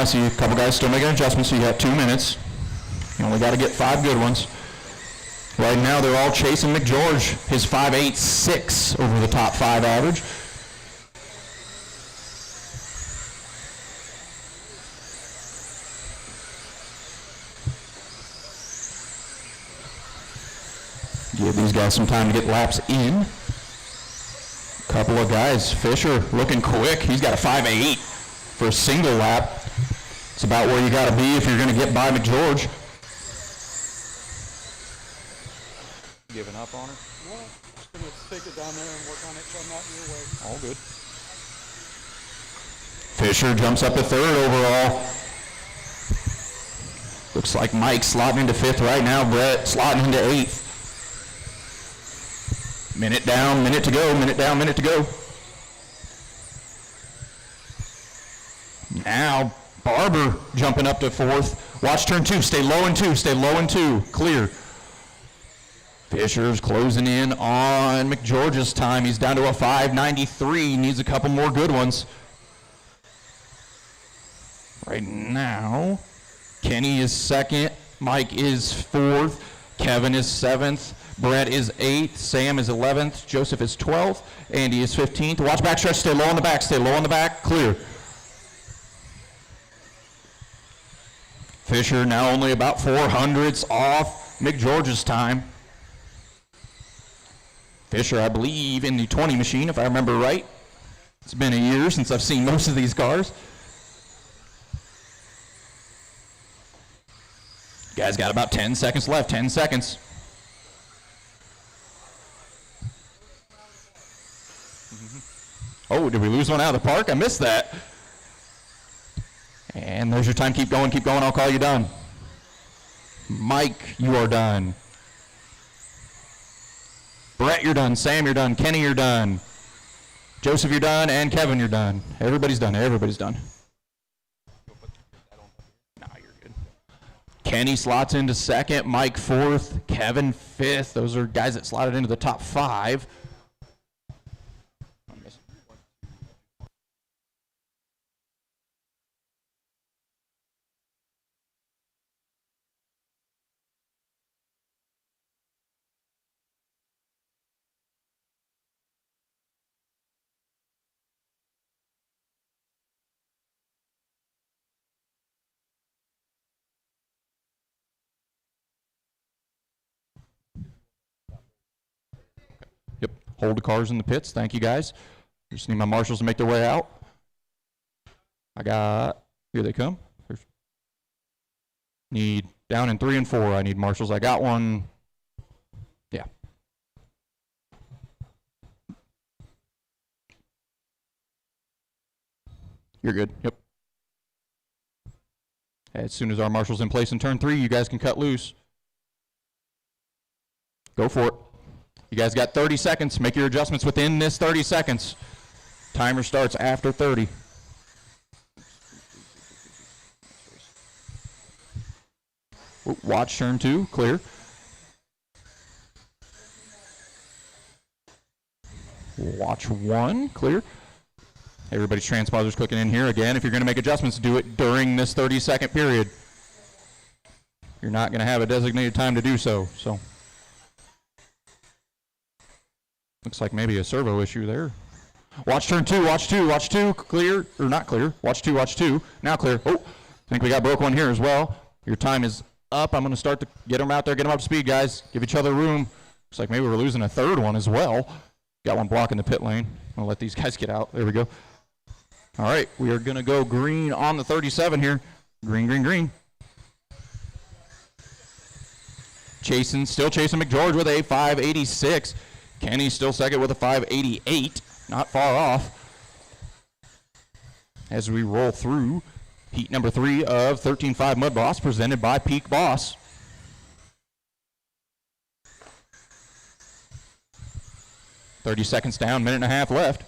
I see a couple guys still making adjustments, so you got 2 minutes. You only got to get 5 good ones. Right now, they're all chasing McGeorge, his 5.86 over the top 5 average. Give these guys some time to get laps in. Couple of guys, Fisher looking quick. He's got a 5.8 for a single lap. It's about where you got to be if you're going to get by McGeorge. Giving up on her? No, just going to take it down there and work on it so I'm not in your way. All good. Fisher jumps up to 3rd overall. Looks like Mike's slotting into 5th right now. Brett slotting into 8th. Minute down, minute to go, minute down, minute to go. Now, Barber jumping up to 4th. Watch turn 2, stay low in 2, stay low in 2, clear. Fisher's closing in on McGeorge's time. He's down to a 5.93, needs a couple more good ones. Right now, Kenny is 2nd, Mike is 4th, Kevin is 7th. Brett is 8th, Sam is 11th, Joseph is 12th, Andy is 15th. Watch backstretch, stay low on the back, stay low on the back, clear. Fisher now only about 400ths off McGeorge's time. Fisher, I believe, in the 20 machine, if I remember right. It's been a year since I've seen most of these cars. Guys got about 10 seconds left, 10 seconds. Oh, did we lose one out of the park? I missed that. And there's your time. Keep going, I'll call you done. Mike, you are done. Brett, you're done. Sam, you're done. Kenny, you're done. Joseph, you're done. And Kevin, you're done. Everybody's done. Everybody's done. Nah, you're good. Kenny slots into 2nd. Mike 4th. Kevin 5th. Those are guys that slotted into the top 5. Yep, hold the cars in the pits. Thank you, guys. Just need my marshals to make their way out. Here they come. Need down in 3 and 4. I need marshals. I got one. Yeah. You're good. Yep. As soon as our marshal's in place in turn 3, you guys can cut loose. Go for it. You guys got 30 seconds. Make your adjustments within this 30 seconds. Timer starts after 30. Watch turn 2, clear. Watch 1, clear. Everybody's transponder's clicking in here. Again, if you're going to make adjustments, do it during this 30-second period. You're not going to have a designated time to do so. Looks like maybe a servo issue there. Watch turn 2, watch 2, watch 2, clear, or not clear. Watch 2, now clear. Oh, I think we got broke one here as well. Your time is up. I'm going to start to get them out there, get them up to speed, guys. Give each other room. Looks like maybe we're losing a 3rd one as well. Got one blocking the pit lane. I'm going to let these guys get out. There we go. All right, we are going to go green on the 37 here. Green, green, green. Still chasing McGeorge with a 5.86. Kenny still 2nd with a 5.88. Not far off. As we roll through heat number 3 of 13.5 Mud Boss, presented by Peak Boss. "30 seconds down, minute and a half left.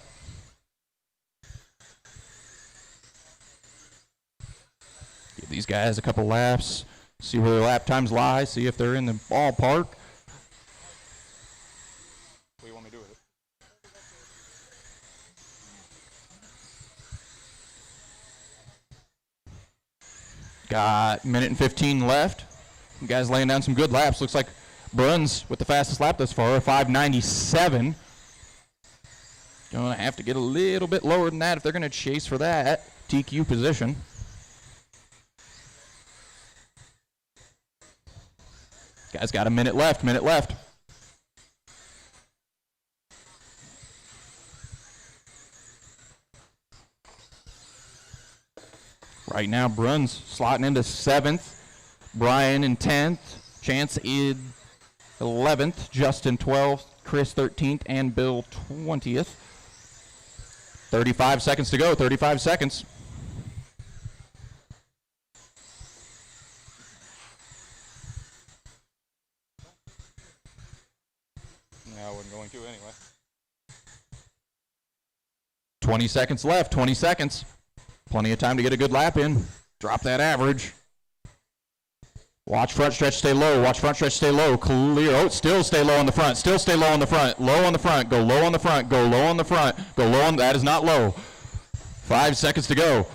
Give these guys a couple laps, see where their lap times lie, see if they're in the ballpark. What do you want me to do with it? Got minute and 15 left. You guys laying down some good laps. Looks like Bruns with the fastest lap thus far, 5:97. Gonna have to get a little bit lower than that if they're gonna chase for that TQ position. Guys got a minute left, Right now, Bruns slotting into 7th, Brian in 10th, Chance in 11th, Justin 12th, Chris 13th, and Bill 20th. 35 seconds to go, 35 seconds. No, I wasn't going to anyway. 20 seconds left, 20 seconds. Plenty of time to get a good lap in. Drop that average. Watch front stretch, stay low. Watch front stretch, stay low. Clear. Oh, still stay low on the front. Still stay low on the front. Low on the front. Go low on the front. Go low on the front. Go low on. That is not low. 5 seconds to go.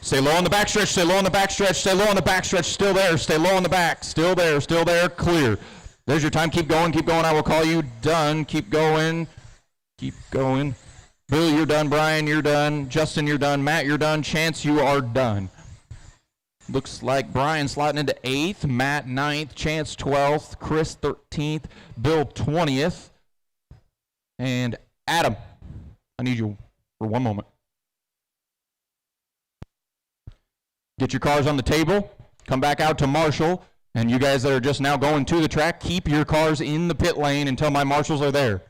Stay low on the back stretch. Stay low on the back stretch. Stay low on the back stretch. Still there. Stay low on the back. Still there. Still there. Clear. There's your time. Keep going. Keep going. I will call you done. Keep going. Keep going. Bill, you're done. Brian, you're done. Justin, you're done. Matt, you're done. Chance, you are done. Looks like Brian slotting into 8th, Matt 9th, Chance 12th, Chris 13th, Bill 20th, and Adam, I need you for one moment. Get your cars on the table, come back out to Marshall, and you guys that are just now going to the track, keep your cars in the pit lane until my marshals are there.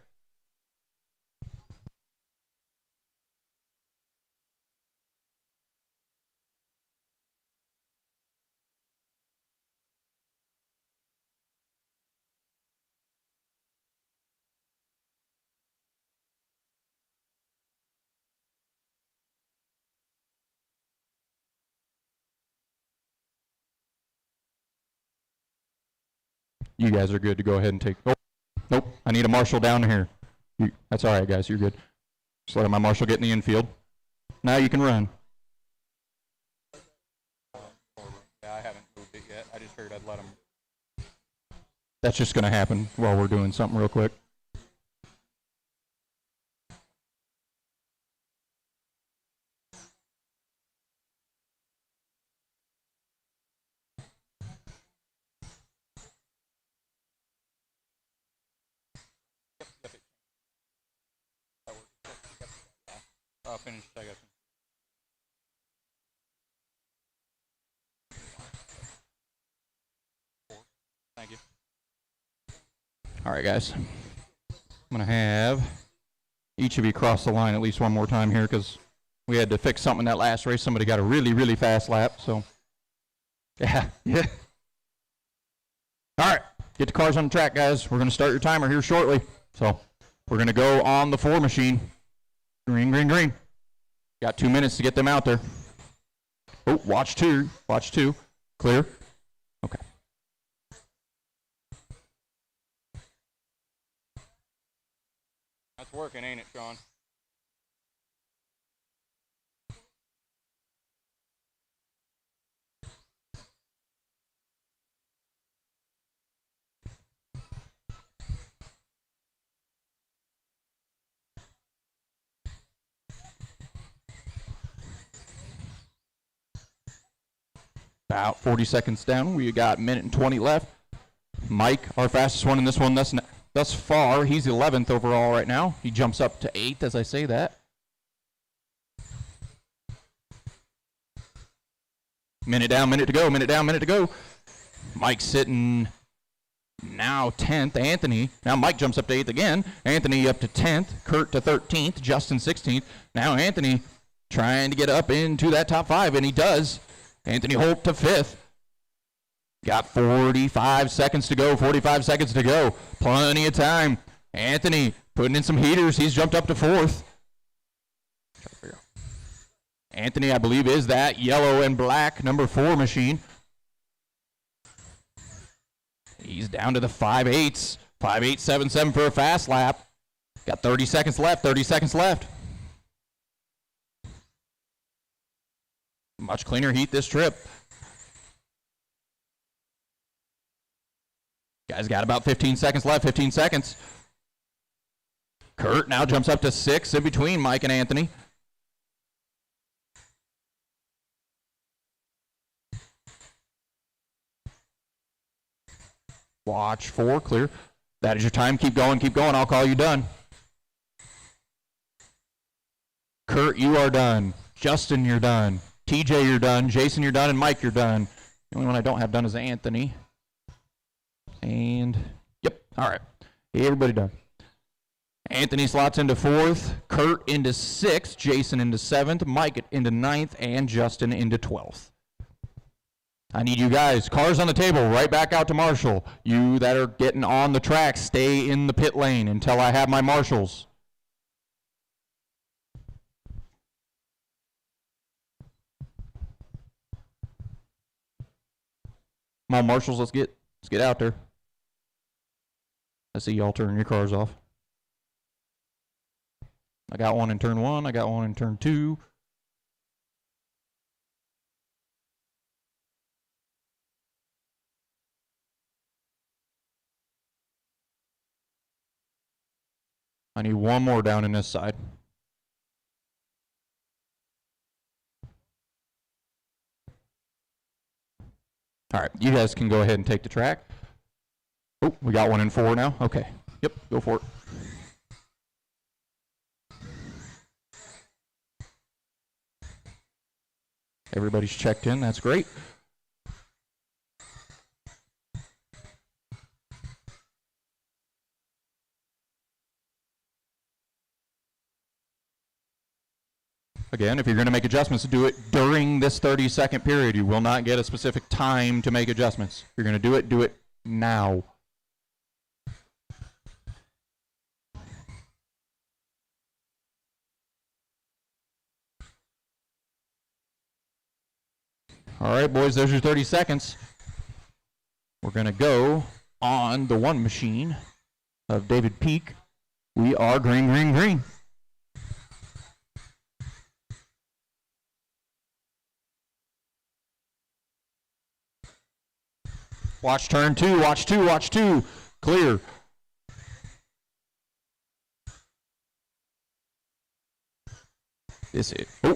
You guys are good to go ahead and take. Oh, nope, I need a marshal down here. That's all right, guys. You're good. Just let my marshal get in the infield. Now you can run. Yeah, I haven't moved it yet. I just figured I'd let them. That's just going to happen while we're doing something real quick. Finished, I guess. Thank you. All right, guys. I'm going to have each of you cross the line at least one more time here because we had to fix something in that last race. Somebody got a really, really fast lap, so. Yeah. All right, get the cars on the track, guys. We're going to start your timer here shortly. So we're going to go on the 4 machine. Green, green, green. Got 2 minutes to get them out there. Oh, watch two. Watch two. Clear. Okay. That's working, ain't it, Sean? About 40 seconds down. We got a minute and 20 left. Mike, our fastest one in this one thus far. He's 11th overall right now. He jumps up to 8th as I say that. Minute down, minute to go, minute down, minute to go. Mike's sitting now 10th. Anthony, now Mike jumps up to 8th again. Anthony up to 10th. Kurt to 13th. Justin 16th. Now Anthony trying to get up into that top 5, and he does. Anthony Holt to 5th. Got 45 seconds to go, 45 seconds to go. Plenty of time. Anthony putting in some heaters. He's jumped up to 4th. Anthony, I believe, is that yellow and black number 4 machine. He's down to the 5.8s. 5.877 for a fast lap. Got 30 seconds left, 30 seconds left. Much cleaner heat this trip. Guys got about 15 seconds left, 15 seconds. Kurt now jumps up to 6 in between Mike and Anthony. Watch 4, clear. That is your time. Keep going, keep going. I'll call you done. Kurt, you are done. Justin, you're done. TJ, you're done. Jason, you're done. And Mike, you're done. The only one I don't have done is Anthony. And, yep, all right. Everybody done. Anthony slots into 4th. Kurt into 6th. Jason into 7th. Mike into 9th. And Justin into 12th. I need you guys. Cars on the table, right back out to Marshall. You that are getting on the track, stay in the pit lane until I have my marshals. Come on, marshals, let's get out there. I see y'all turning your cars off. I got one in turn 1. I got one in turn 2. I need one more down in this side. All right, you guys can go ahead and take the track. Oh, we got one in 4 now. Okay. Yep, go for it. Everybody's checked in. That's great. Again, if you're going to make adjustments, do it during this 30-second period. You will not get a specific time to make adjustments. If you're going to do it now. All right, boys, there's your 30 seconds. We're going to go on the 1 machine of David Peak. We are green, green, green. Watch turn 2, watch 2, watch 2. Clear.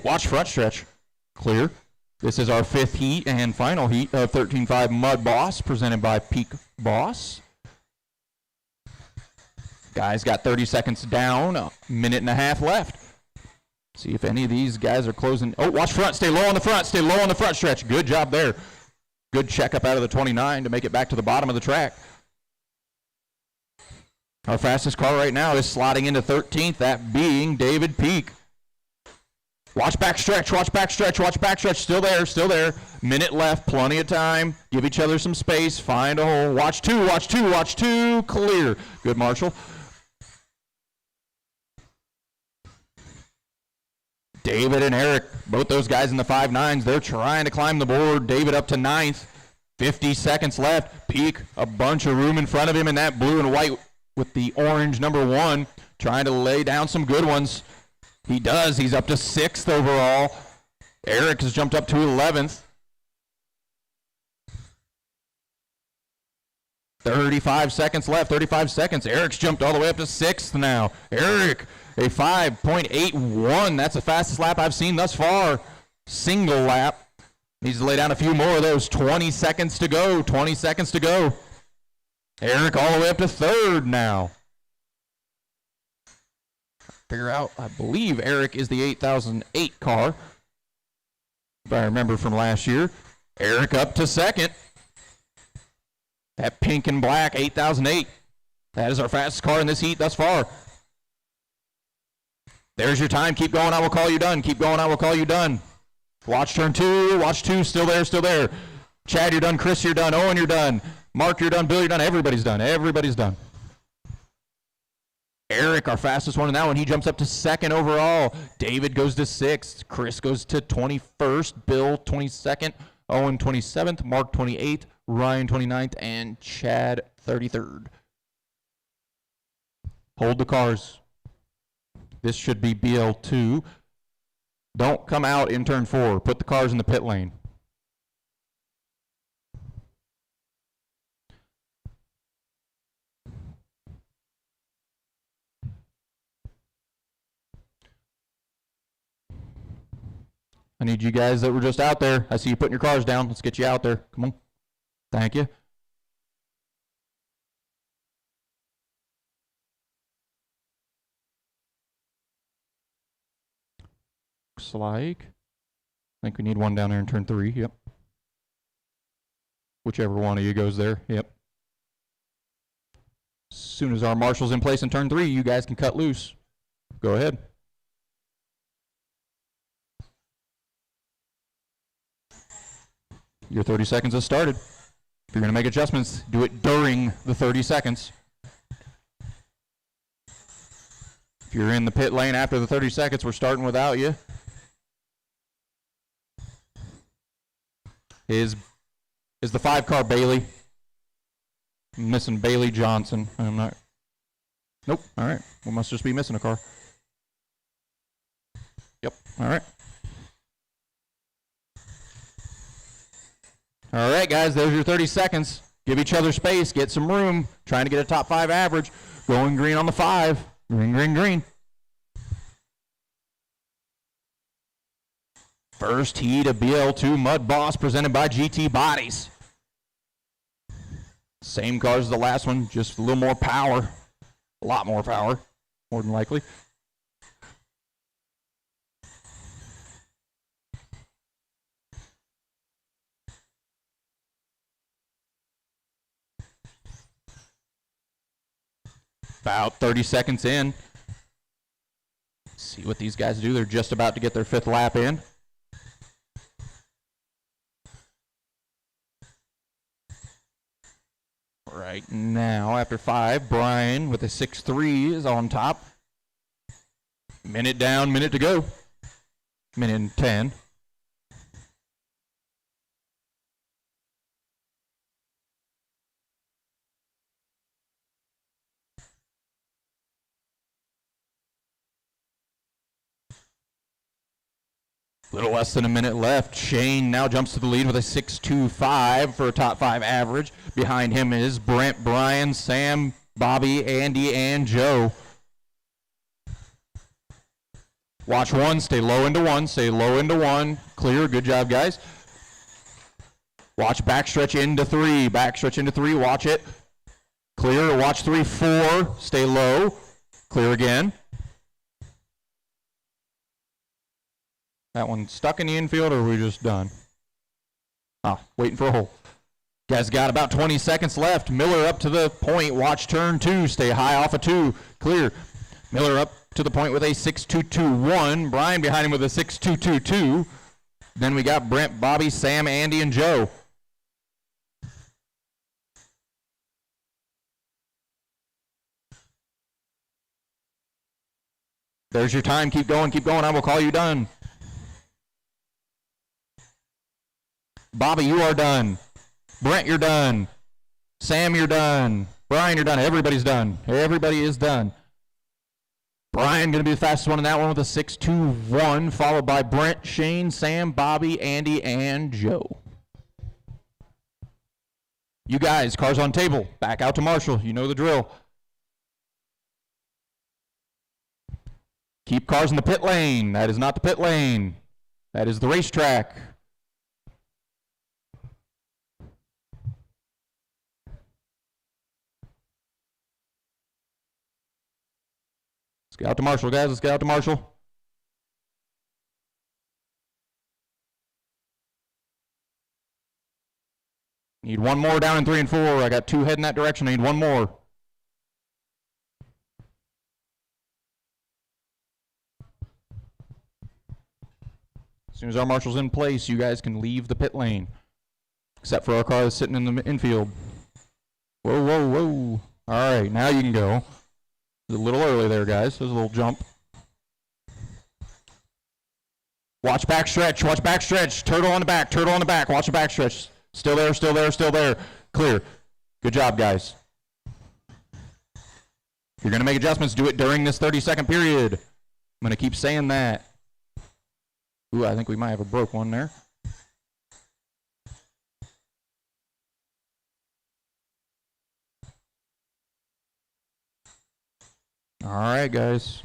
Watch front stretch. Clear. This is our 5th heat and final heat of 13.5 Mud Boss, presented by Peak Boss. Guys got 30 seconds down, a minute and a half left. See if any of these guys are closing. Oh, watch front, stay low on the front, stay low on the front stretch. Good job there. Good checkup out of the 29 to make it back to the bottom of the track. Our fastest car right now is slotting into 13th, that being David Peak. Watch back stretch, watch back stretch, watch back stretch. Still there, still there. Minute left, plenty of time. Give each other some space, find a hole. Watch 2, watch 2, watch 2. Clear. Good, Marshall. David and Eric, both those guys in the 5.9s, they're trying to climb the board. David up to 9th. 50 seconds left. Peak, a bunch of room in front of him in that blue and white with the orange number 1, trying to lay down some good ones. He does. He's up to 6th overall. Eric has jumped up to 11th. 35 seconds left. 35 seconds. Eric's jumped all the way up to 6th now. Eric, a 5.81. That's the fastest lap I've seen thus far. Single lap. Needs to lay down a few more of those. 20 seconds to go. 20 seconds to go. Eric all the way up to 3rd now. Figure out, I believe Eric is the 8008 car, if I remember from last year. Eric up to 2nd. That pink and black 8008. That is our fastest car in this heat thus far. There's your time. Keep going, I will call you done. Keep going, I will call you done. Watch turn 2. Watch 2. Still there, still there. Chad, you're done. Chris, you're done. Owen, you're done. Mark, you're done. Bill, you're done. Everybody's done. Everybody's done. Eric, our fastest one in that one, he jumps up to 2nd overall. David goes to 6th. Chris goes to 21st. Bill, 22nd. Owen, 27th. Mark, 28th. Ryan, 29th. And Chad, 33rd. Hold the cars. This should be BL2. Don't come out in turn 4. Put the cars in the pit lane. need you guys that were just out there. I see you putting your cars down. Let's get you out there. Come on. Thank you. Looks like, I think we need one down there in turn 3. Yep. Whichever one of you goes there. Yep. As soon as our marshal's in place in turn 3, you guys can cut loose. Go ahead. Your 30 seconds has started. If you're going to make adjustments, do it during the 30 seconds. If you're in the pit lane after the 30 seconds, we're starting without you. Is the 5 car Bailey? I'm missing Bailey Johnson. I'm not. Nope. All right. We must just be missing a car. Yep. All right. All right, guys. There's your 30 seconds. Give each other space. Get some room. Trying to get a top 5 average. Going green on the 5. Green, green, green. First heat of BL2 Mud Boss presented by GT Bodies. Same cars as the last one, just a little more power. A lot more power, more than likely. About 30 seconds in. See what these guys do. They're just about to get their 5th lap in. Right now, after 5, Brian with a 6.3 is on top. Minute down, minute to go. Minute and 10. Little less than a minute left. Shane now jumps to the lead with a 6.25 for a top 5 average. Behind him is Brent, Brian, Sam, Bobby, Andy, and Joe. Watch 1, stay low into 1, stay low into 1. Clear, good job, guys. Watch backstretch into 3, backstretch into 3, watch it. Clear, watch 3, 4, stay low. Clear again. That one stuck in the infield, or are we just done? Ah, waiting for a hole. Guys got about 20 seconds left. Miller up to the point. Watch turn 2. Stay high off of 2. Clear. Miller up to the point with a 6.221. Brian behind him with a 6.222. Then we got Brent, Bobby, Sam, Andy, and Joe. There's your time. Keep going, keep going. I will call you done. Bobby, you are done. Brent, you're done. Sam, you're done. Brian, you're done. Everybody's done. Everybody is done. Brian going to be the fastest one in that one with a 6.21, followed by Brent, Shane, Sam, Bobby, Andy, and Joe. You guys, cars on table. Back out to Marshall. You know the drill. Keep cars in the pit lane. That is not the pit lane. That is the racetrack. Let's get out to Marshall, guys. Let's get out to Marshall. Need one more down in 3 and 4. I got 2 heading that direction. I need one more. As soon as our marshal's in place, you guys can leave the pit lane. Except for our car that's sitting in the infield. Whoa, whoa, whoa. All right, now you can go. It was a little early there, guys. There's a little jump. Watch back stretch. Watch back stretch. Turtle on the back. Turtle on the back. Watch the back stretch. Still there, still there, still there. Clear. Good job, guys. If you're going to make adjustments, do it during this 30-second period. I'm going to keep saying that. Ooh, I think we might have a broke one there. All right, guys.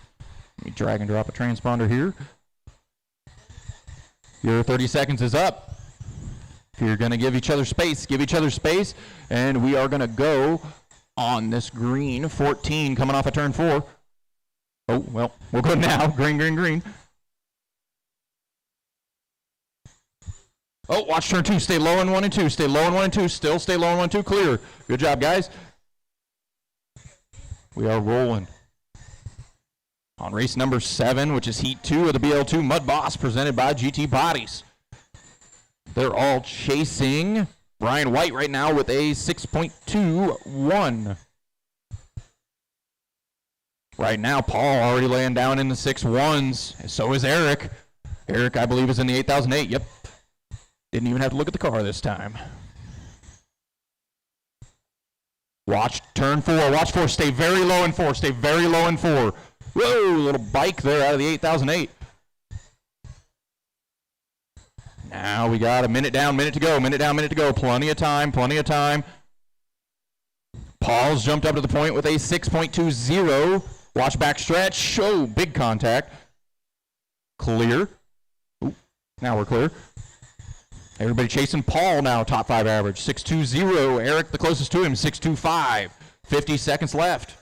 Let me drag and drop a transponder here. Your 30 seconds is up. If you're going to give each other space, give each other space. And we are going to go on this green 14 coming off of turn 4. Oh, well, we'll go now. Green, green, green. Oh, watch turn 2. Stay low in 1 and 2. Stay low in 1 and 2. Still stay low in 1 and 2. Clear. Good job, guys. We are rolling. On race number 7, which is heat 2 of the BL2 Mud Boss, presented by GT Bodies. They're all chasing Brian White right now with a 6.21. Right now, Paul already laying down in the 6.1s. So is Eric. Eric, I believe, is in the 8008. Yep. Didn't even have to look at the car this time. Watch turn 4. Watch 4. Stay very low in 4. Stay very low in 4. Whoa, little bike there out of the 8008. Now we got a minute down, minute to go. Minute down, minute to go. Plenty of time, plenty of time. Paul's jumped up to the point with a 6.20. Watch back stretch. Oh, big contact. Clear. Ooh, now we're clear. Everybody chasing Paul now, top 5 average. 6.20. Eric, the closest to him, 6.25. 50 seconds left.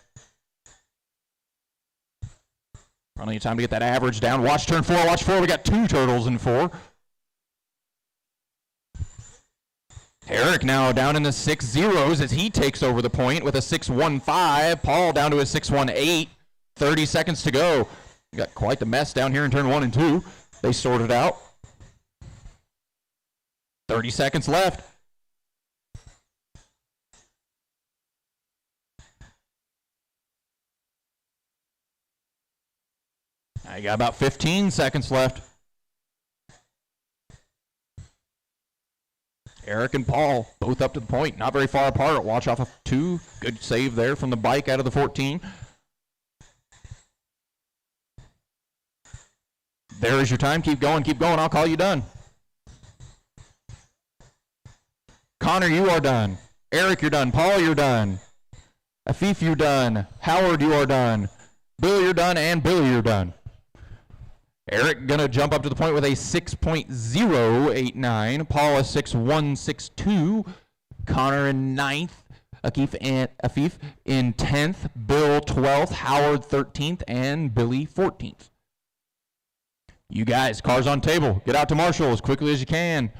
Plenty of time to get that average down. Watch turn 4. Watch 4. We got 2 turtles in 4. Eric now down in the 6.0s as he takes over the point with a 6.15. Paul down to a 6.18. 30 seconds to go. We got quite the mess down here in turn 1 and 2. They sorted out. 30 seconds left. Now you got about 15 seconds left. Eric and Paul both up to the point, not very far apart. Watch off of 2. Good save there from the bike out of the 14. There is your time. Keep going, keep going. I'll call you done. Connor, you are done. Eric, you're done. Paul, you're done. Afif, you're done. Howard, you are done. Bill, you're done. And Billy, you're done. Eric going to jump up to the point with a 6.089. Paul a 6.162. Connor in 9th. Afif in 10th. Bill 12th. Howard 13th. And Billy 14th. You guys, cars on table. Get out to Marshall as quickly as you can.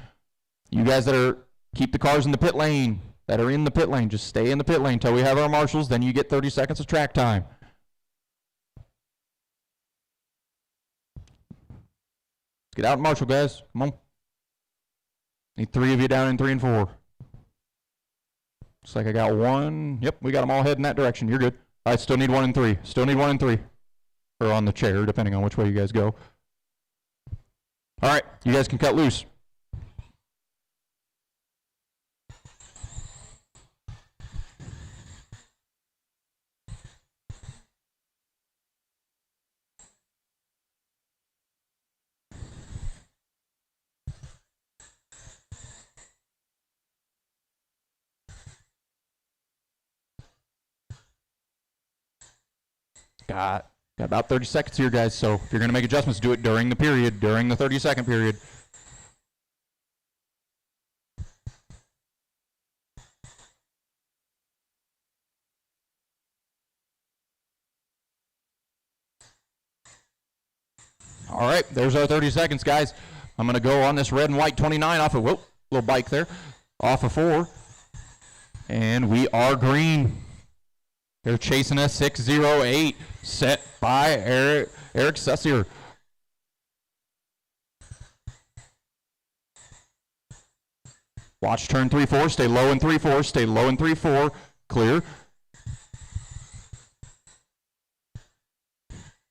You guys that are, keep the cars in the pit lane. That are in the pit lane. Just stay in the pit lane until we have our marshals. Then you get 30 seconds of track time. Get out and marshal, guys. Come on. Need 3 of you down in 3 and 4. Looks like I got 1. Yep, we got them all heading that direction. You're good. I still need 1 and 3. Still need 1 and 3. Or on the chair, depending on which way you guys go. All right, you guys can cut loose. Got about 30 seconds here, guys, so if you're going to make adjustments, do it during the period, during the 30-second period. All right, there's our 30 seconds, guys. I'm going to go on this red and white 29 off of, whoop, little bike there, off of 4. And we are green. They're chasing a 6.08 set by Eric Sussier. Watch turn 3-4. Stay low in 3-4. Stay low in 3-4. Clear.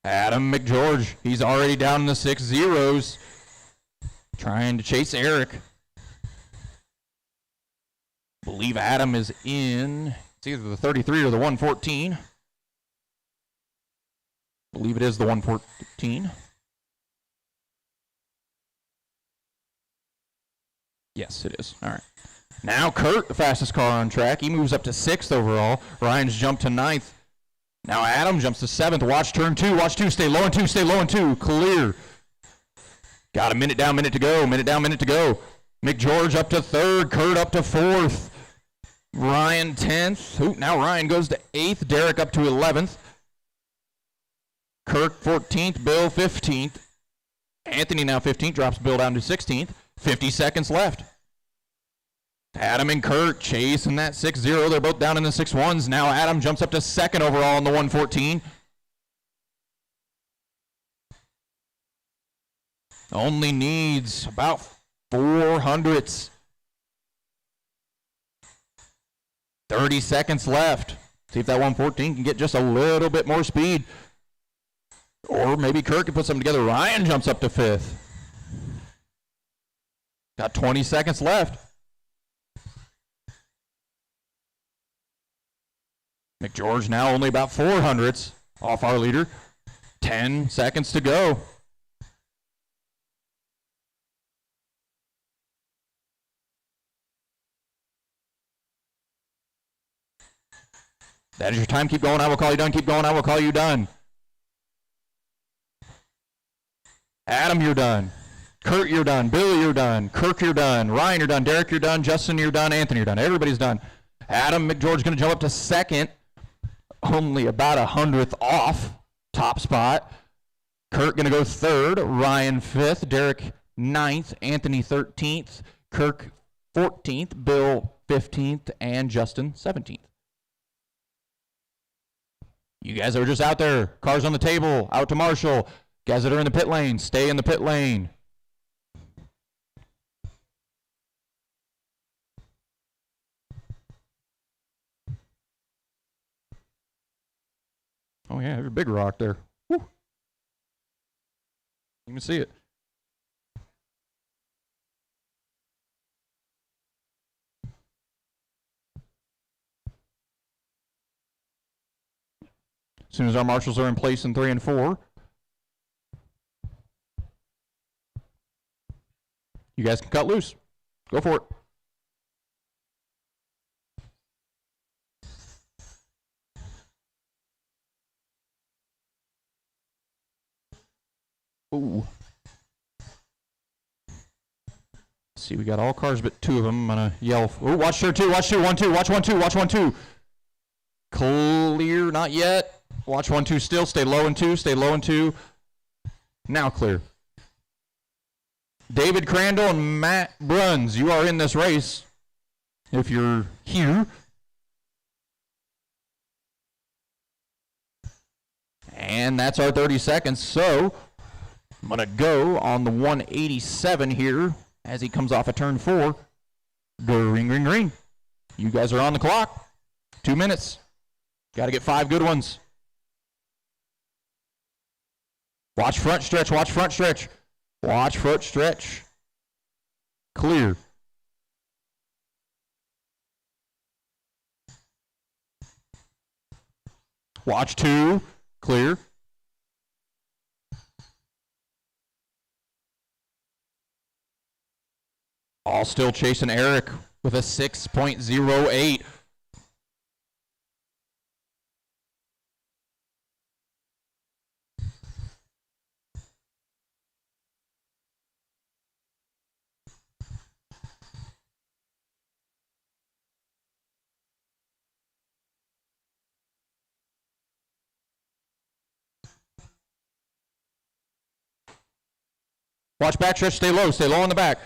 Adam McGeorge. He's already down in the 6.0s. Trying to chase Eric. Believe Adam is in. It's either the 33 or the 114. I believe it is the 114. Yes, it is. All right. Now Kurt, the fastest car on track. He moves up to 6th overall. Ryan's jumped to 9th. Now Adam jumps to 7th. Watch turn 2. Watch 2. Stay low in 2. Stay low in 2. Clear. Got a minute down, minute to go, minute down, minute to go. McGeorge up to third, Kurt up to fourth. Ryan 10th. Ooh, now Ryan goes to 8th, Derek up to 11th. Kirk 14th, Bill 15th. Anthony now 15th, drops Bill down to 16th. 50 seconds left. Adam and Kurt chasing that 6-0. They're both down in the 6-1s. Now Adam jumps up to second overall in the 114. Only needs about 400ths. 30 seconds left. See if that 114 can get just a little bit more speed. Or maybe Kurt can put something together. Ryan jumps up to 5th. Got 20 seconds left. McGeorge now only about 400ths off our leader. 10 seconds to go. That is your time. Keep going. I will call you done. Keep going. I will call you done. Adam, you're done. Kurt, you're done. Billy, you're done. Kirk, you're done. Ryan, you're done. Derek, you're done. Justin, you're done. Anthony, you're done. Everybody's done. Adam McGeorge going to jump up to second. Only about 100th off top spot. Kurt going to go third. Ryan 5th. Derek 9th. Anthony 13th. Kirk 14th. Bill 15th. And Justin 17th. You guys are just out there. Cars on the table. Out to Marshall. Guys that are in the pit lane, stay in the pit lane. Oh, yeah, there's a big rock there. Woo. You can see it. As soon as our marshals are in place in 3 and 4, you guys can cut loose. Go for it. Ooh. Let's see, we got all cars but 2 of them. I'm going to yell. Ooh, watch turn 2, watch 2, 1, 2, watch 1, 2, watch 1, 2. Clear, not yet. Watch 1, 2 still. Stay low in 2, stay low in 2. Now clear. David Crandall and Matt Bruns, you are in this race. If you're here. And that's our 30 seconds. So I'm going to go on the 187 here as he comes off of turn 4. Green, green, green. You guys are on the clock. 2 minutes. Got to get 5 good ones. Watch front stretch, watch front stretch. Watch front stretch. Clear. Watch 2. Clear. All still chasing Eric with a 6.08. Watch backstretch, stay low in the back.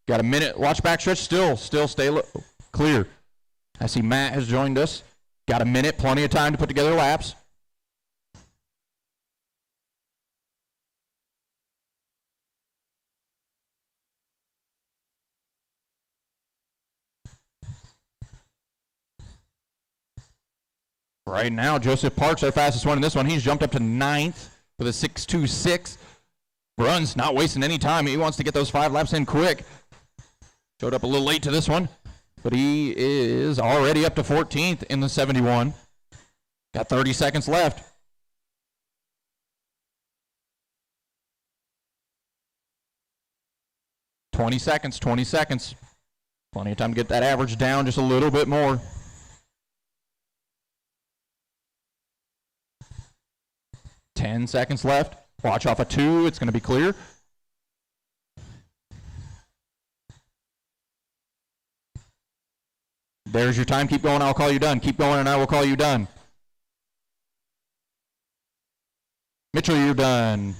Got a minute, watch backstretch, still stay low. Clear. I see Matt has joined us. Got a minute, plenty of time to put together laps. Right now, Joseph Parks, our fastest one in this one. He's jumped up to 9th with a 6.26. Runs, not wasting any time. He wants to get those 5 laps in quick. Showed up a little late to this one, but he is already up to 14th in the 71. Got 30 seconds left. $20 seconds, 20 seconds. Plenty of time to get that average down just a little bit more. $10 seconds left. Watch off of 2. It's going to be clear. There's your time. Keep going. I'll call you done. Keep going, and I will call you done. Mitchell, you're done.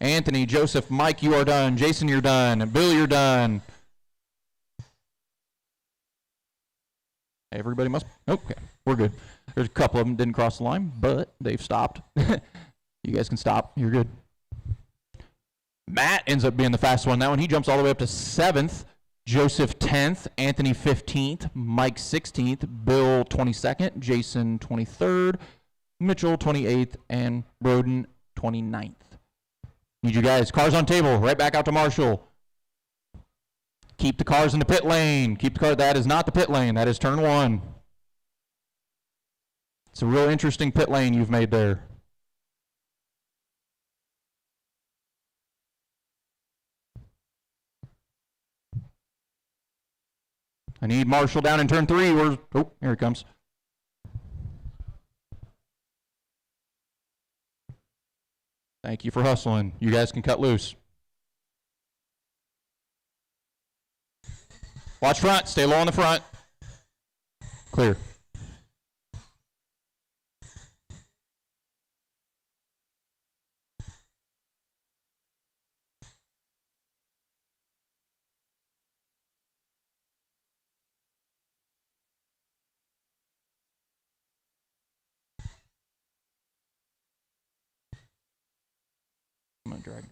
Anthony, Joseph, Mike, you are done. Jason, you're done. Bill, you're done. Everybody must. Okay, we're good. There's a couple of them didn't cross the line, but they've stopped. You guys can stop. You're good. Matt ends up being the fastest one. That one, he jumps all the way up to 7th. Joseph 10th. Anthony 15th. Mike 16th. Bill 22nd. Jason 23rd. Mitchell 28th. And Broden 29th. Need you guys. Cars on table. Right back out to Marshall. Keep the cars in the pit lane. Keep the car. That is not the pit lane. That is turn 1. It's a real interesting pit lane you've made there. I need Marshall down in turn 3. Where's, oh, here he comes. Thank you for hustling. You guys can cut loose. Watch front. Stay low on the front. Clear. I'm going to drag.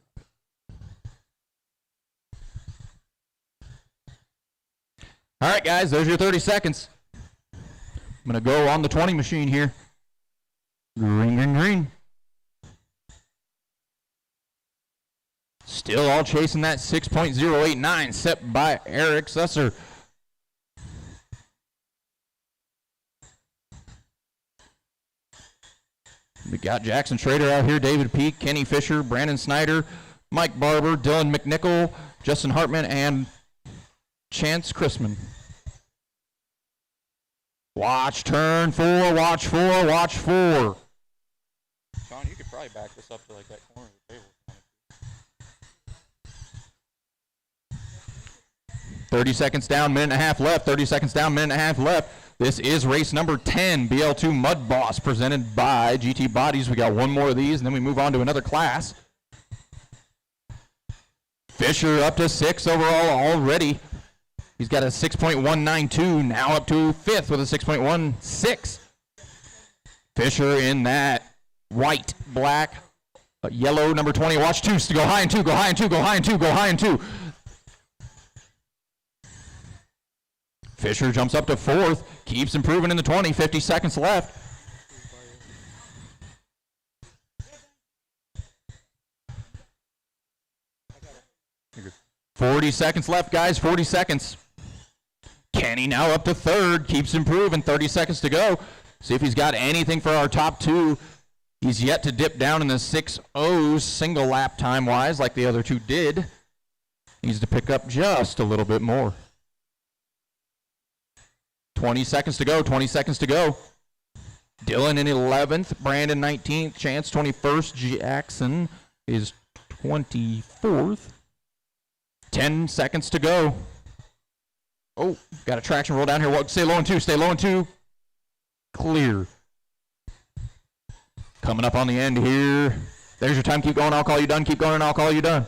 All right, guys, there's your 30 seconds. I'm going to go on the 20 machine here. Green, green, green. Still all chasing that 6.089 set by Eric Susser. We got Jackson Schrader out here, David Peak, Kenny Fisher, Brandon Snyder, Mike Barber, Dylan McNichol, Justin Hartman, and Chance Chrisman. Watch turn 4, watch 4, watch 4. Sean, you could probably back this up to like that corner of the table. 30 seconds down, minute and a half left. 30 seconds down, minute and a half left. This is race number 10, BL2 Mud Boss, presented by GT Bodies. We got one more of these, and then we move on to another class. Fisher up to 6 overall already. He's got a 6.192, now up to 5th with a 6.16. Fisher in that white, black, yellow, number 20. Watch 2, to go high in 2, go high in 2, go high in 2, go high in 2. Fisher jumps up to 4th, keeps improving in the 20, 50 seconds left. You're good. 40 seconds left, guys, 40 seconds. Kenny now up to 3rd, keeps improving, 30 seconds to go. See if he's got anything for our top 2. He's yet to dip down in the 6.0s single lap time-wise like the other 2 did. Needs to pick up just a little bit more. 20 seconds to go, 20 seconds to go. Dylan in 11th, Brandon 19th, Chance 21st, Jackson is 24th. 10 seconds to go. Oh, got a traction roll down here. Stay low in 2, stay low in 2. Clear. Coming up on the end here. There's your time. Keep going, I'll call you done. Keep going, and I'll call you done.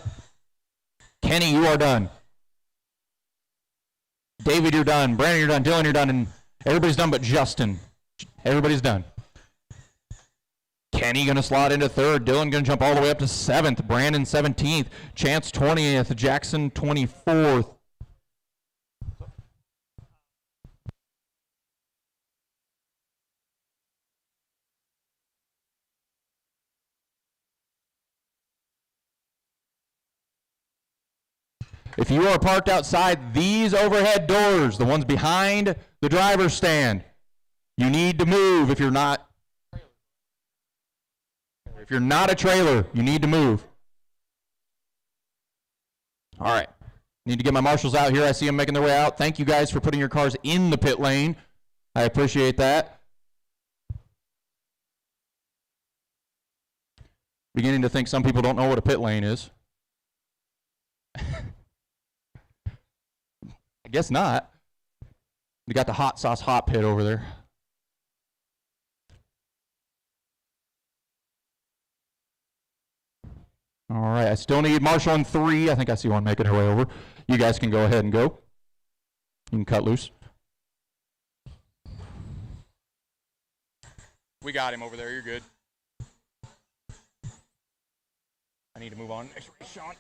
Kenny, you are done. David, you're done. Brandon, you're done. Dylan, you're done. And everybody's done but Justin. Everybody's done. Kenny going to slot into 3rd. Dylan going to jump all the way up to 7th. Brandon 17th. Chance 20th. Jackson 24th. If you are parked outside these overhead doors, the ones behind the driver's stand, you need to move. If you're not a trailer, you need to move. All right. Need to get my marshals out here. I see them making their way out. Thank you guys for putting your cars in the pit lane. I appreciate that. Beginning to think some people don't know what a pit lane is. I guess not. We got the hot sauce hot pit over there. All right, I still need Marshall in 3. I think I see one making her way over. You guys can go ahead and go. You can cut loose. We got him over there. You're good. I need to move on. Next race, Sean.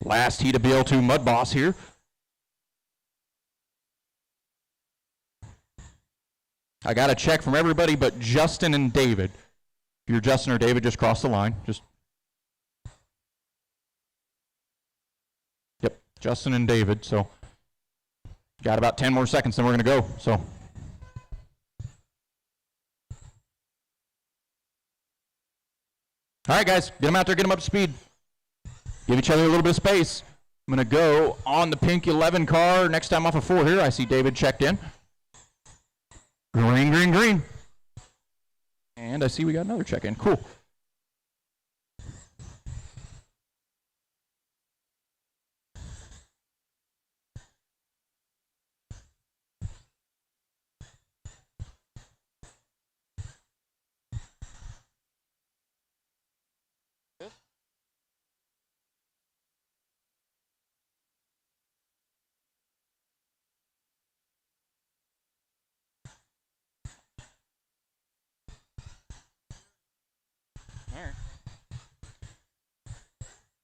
Last heat of BL2 Mud Boss here. I got a check from everybody but Justin and David. If you're Justin or David, just cross the line. Yep, Justin and David. So got about 10 more seconds, then we're going to go. So. All right, guys, get them out there, get them up to speed. Give each other a little bit of space. I'm going to go on the pink 11 car. Next time off of 4 here, I see David checked in. Green, green, green. And I see we got another check-in. Cool.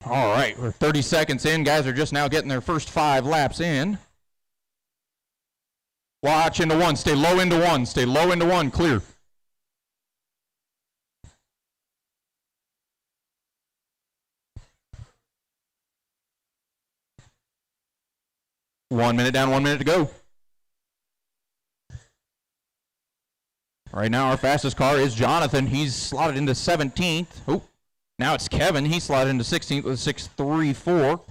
All right, we're 30 seconds in. Guys are just now getting their first 5 laps in. Watch into 1. Stay low into 1. Stay low into 1. Clear. One minute down, 1 minute to go. Right now, our fastest car is Jonathan. He's slotted into 17th. Oh. Now it's Kevin. He slotted into 16th with 6.34.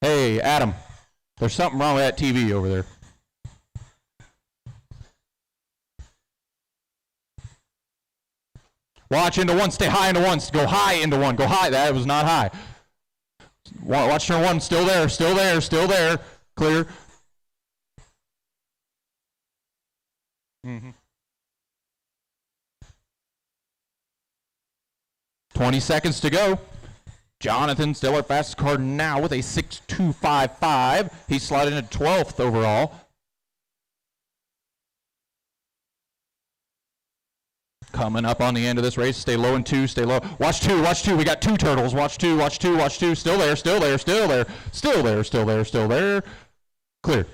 Hey, Adam, there's something wrong with that TV over there. Watch into 1, stay high into 1, go high into 1, go high. That was not high. Watch turn 1, still there, still there, still there. Clear. 20 seconds to go. Jonathan still our fastest car now with a 6.255. He's slotted into 12th overall. Coming up on the end of this race. Stay low in 2, stay low. Watch 2, watch 2. We got 2 turtles. Watch 2, watch 2, watch 2. Still there, still there, still there, still there, still there, still there. Clear.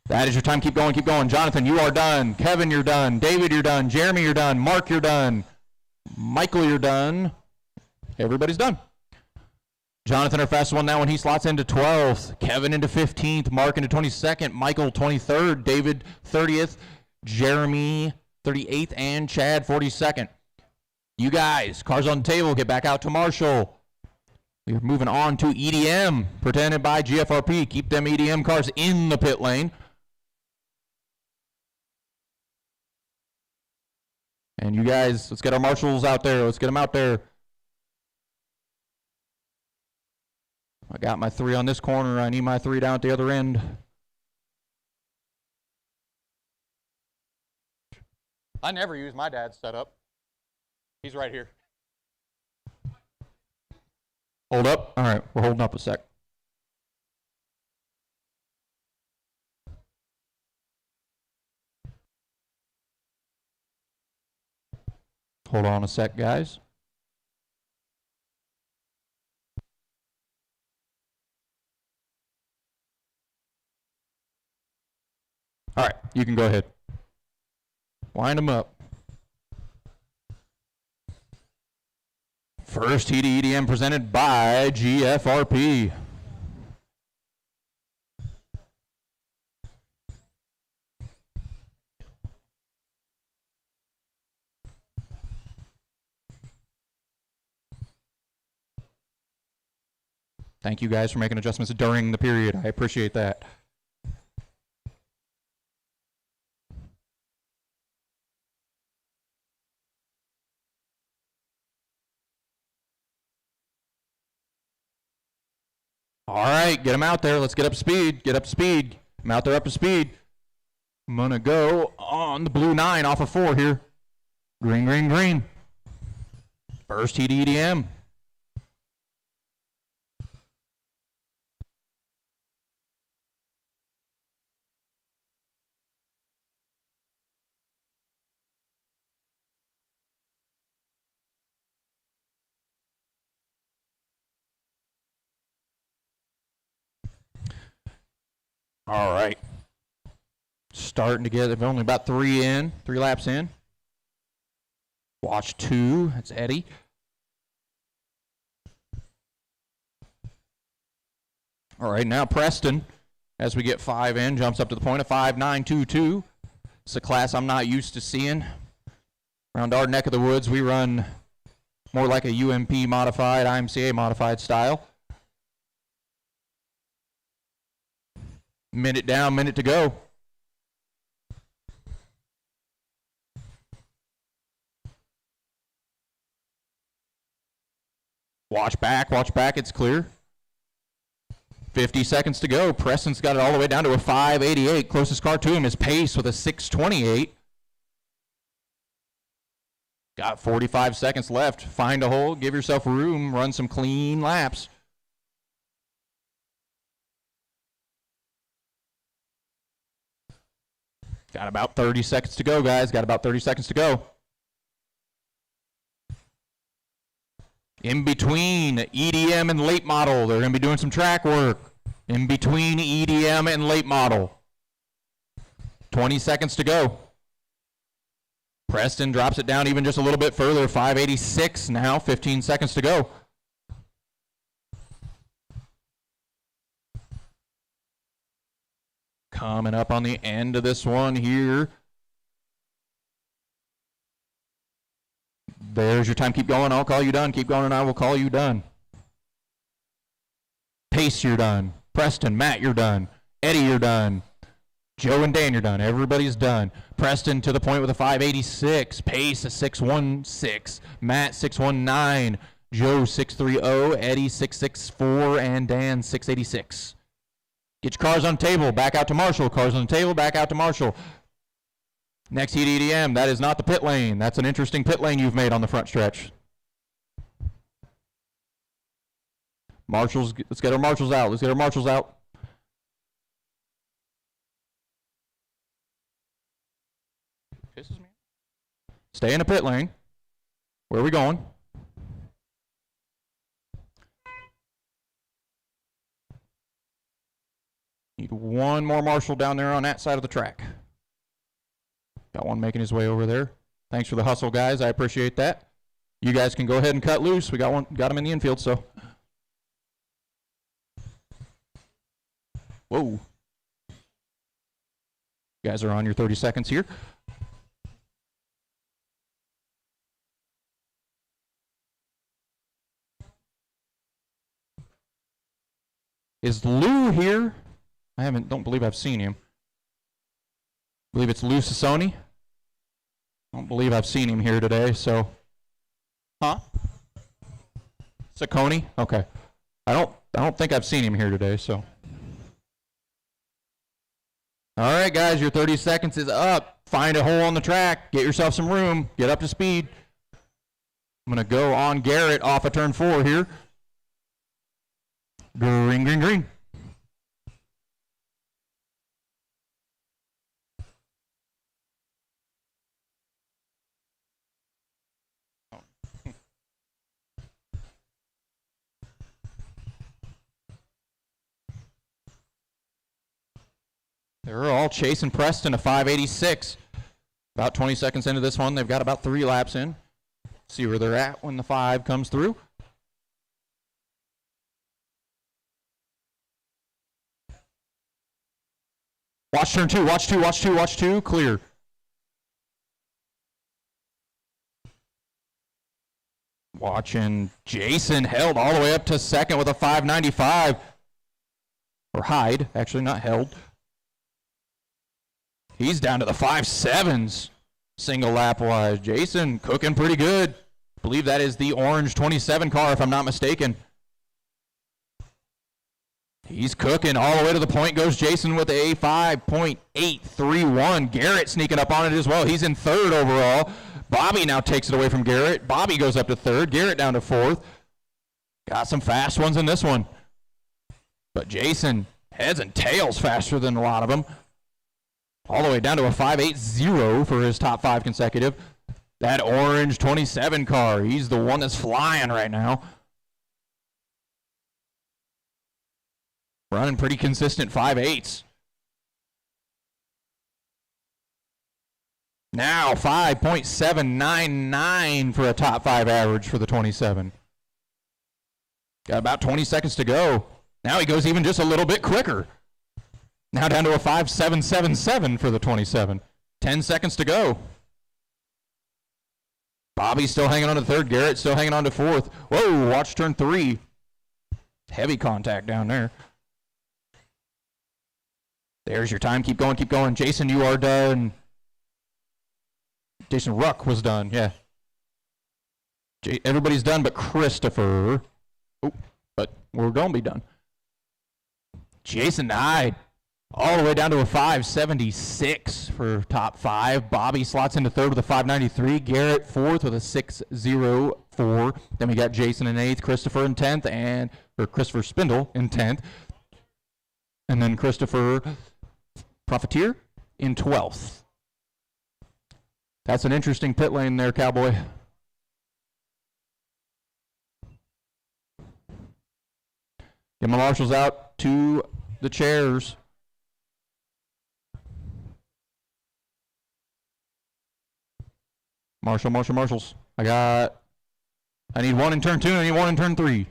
That is your time. Keep going, keep going. Jonathan, you are done. Kevin, you're done. David, you're done. Jeremy, you're done. Mark, you're done. Michael, you're done. Everybody's done. Jonathan, our fastest one now when he slots into 12th. Kevin into 15th. Mark into 22nd. Michael, 23rd. David, 30th. Jeremy, 38th. And Chad, 42nd. You guys, cars on the table, get back out to Marshall. We're moving on to EDM, presented by GFRP. Keep them EDM cars in the pit lane. And you guys, let's get our marshals out there. Let's get them out there. I got my 3 on this corner. I need my 3 down at the other end. I never use my dad's setup. He's right here. Hold up. All right, we're holding up a sec. Hold on a sec, guys. All right, you can go ahead. Wind them up. First heat of EDM presented by GFRP. Thank you guys for making adjustments during the period. I appreciate that. All right, get him out there. Let's get up to speed. Get up to speed. I'm out there up to speed. I'm going to go on the blue 9 off of 4 here. Green, green, green. First heat EDM. All right. Starting to get only about 3 laps in. Watch 2. That's Eddie. All right, now Preston, as we get 5 in, jumps up to the point of 5.922. It's a class I'm not used to seeing. Around our neck of the woods, we run more like a UMP modified, IMCA modified style. Minute down, minute to go. Watch back, it's clear. 50 seconds to go. Preston's got it all the way down to a 5.88. Closest car to him is Pace with a 6.28. Got 45 seconds left. Find a hole, give yourself room, run some clean laps. Got about 30 seconds to go, guys. Got about 30 seconds to go. In between EDM and late model, they're going to be doing some track work. In between EDM and late model. 20 seconds to go. Preston drops it down even just a little bit further. 5.86 now, 15 seconds to go. Coming up on the end of this one here. There's your time. Keep going. I'll call you done. Keep going and I will call you done. Pace, you're done. Preston, Matt, you're done. Eddie, you're done. Joe and Dan, you're done. Everybody's done. Preston to the point with a 5.86. Pace a 6.16. Matt 6.19. Joe 6.30. Eddie 6.64. And Dan 6.86. Get your cars on the table, back out to Marshall. Cars on the table, back out to Marshall. Next heat EDM, that is not the pit lane. That's an interesting pit lane you've made on the front stretch. Marshals, let's get our marshals out. Let's get our marshals out. Pisses me. Stay in the pit lane. Where are we going? Need one more marshal down there on that side of the track. Got one making his way over there. Thanks for the hustle, guys. I appreciate that. You guys can go ahead and cut loose. We got him in the infield, so. Whoa. You guys are on your 30 seconds here. Is Lou here? Don't believe I've seen him. I believe it's Lou Sassoni. Don't believe I've seen him here today, so. Huh? Sacconi? Okay. I don't think I've seen him here today, so. All right, guys, your 30 seconds is up. Find a hole on the track. Get yourself some room. Get up to speed. I'm going to go on Garrett off of turn 4 here. Green, green, green. They're all chasing Preston, a 5.86. About 20 seconds into this one, they've got about 3 laps in. See where they're at when the 5 comes through. Watch turn 2, watch 2, watch 2, watch 2, clear. Watching Jason held all the way up to second with a 5.95. Or Hyde, actually not held. He's down to the 5.7s, single lap wise. Jason cooking pretty good. I believe that is the orange 27 car, if I'm not mistaken. He's cooking all the way to the point. Goes Jason with a 5.831. Garrett sneaking up on it as well. He's in third overall. Bobby now takes it away from Garrett. Bobby goes up to third. Garrett down to fourth. Got some fast ones in this one. But Jason heads and tails faster than a lot of them. All the way down to a 5.80 for his top 5 consecutive. That orange 27 car, he's the one that's flying right now. Running pretty consistent 5.8s. Now 5.799 for a top 5 average for the 27. Got about 20 seconds to go. Now he goes even just a little bit quicker. Now down to a 5.777 for the 27. 10 seconds to go. Bobby's still hanging on to third. Garrett still hanging on to fourth. Whoa, watch turn 3. Heavy contact down there. There's your time. Keep going, keep going. Jason, you are done. Jason Ruck was done, yeah. Everybody's done but Christopher. Oh, but we're going to be done. Jason died. All the way down to a 5.76 for top 5. Bobby slots into third with a 5.93. Garrett fourth with a 6.04. Then we got Jason in 8th, Christopher in 10th, or Christopher Spindle in 10th. And then Christopher Profiteer in 12th. That's an interesting pit lane there, Cowboy. Get my marshals out to the chairs. Marshals. I need one in turn 2, and I need one in turn 3.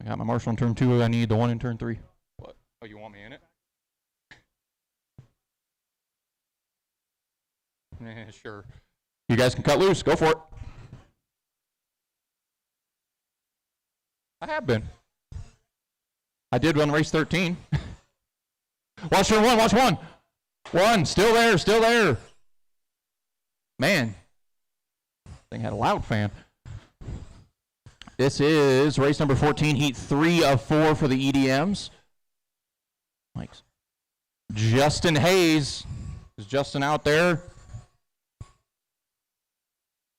I got my marshal in turn 2, I need the one in turn 3. What? Oh, you want me in it? Sure. You guys can cut loose. Go for it. I have been. I did run race 13. Watch turn 1. Watch 1. 1. Still there. Man. Thing had a loud fan. This is race number 14, heat 3 of 4 for the EDMs. Mike's. Justin Hayes. Is Justin out there?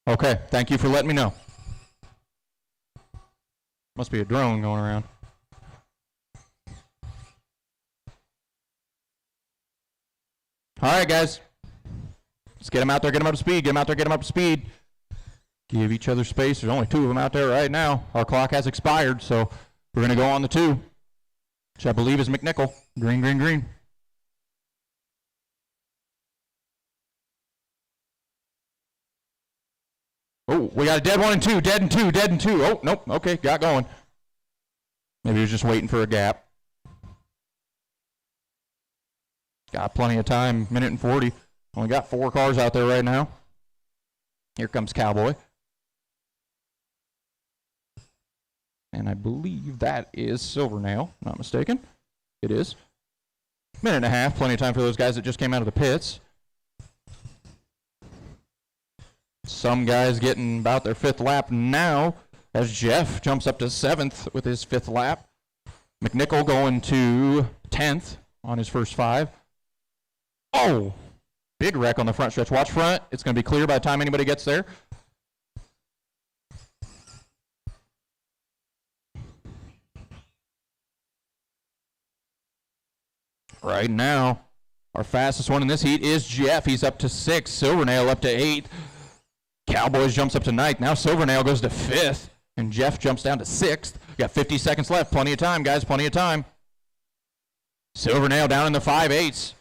Okay, thank you for letting me know. Must be a drone going around. All right, guys. Let's get them out there, get them up to speed. Give each other space. There's only 2 of them out there right now. Our clock has expired, so we're going to go on the 2, which I believe is McNichol. Green. Oh, we got a dead 1 and 2, dead and 2. Oh, nope, okay, got going. Maybe he was just waiting for a gap. Got plenty of time, minute and 40. Only got 4 cars out there right now. Here comes Cowboy. And I believe that is Silvernail, not mistaken. It is. Minute and a half, plenty of time for those guys that just came out of the pits. Some guys getting about their 5th lap now as Jeff jumps up to 7th with his 5th lap. McNichol going to 10th on his first 5. Oh, big wreck on the front stretch. Watch front. It's going to be clear by the time anybody gets there. Right now, our fastest one in this heat is Jeff. He's up to 6th. Silvernail up to 8th. Cowboys jumps up to 9th. Now Silvernail goes to 5th. And Jeff jumps down to 6th. Got 50 seconds left. Plenty of time, guys. Plenty of time. Silvernail down in the 5.8s.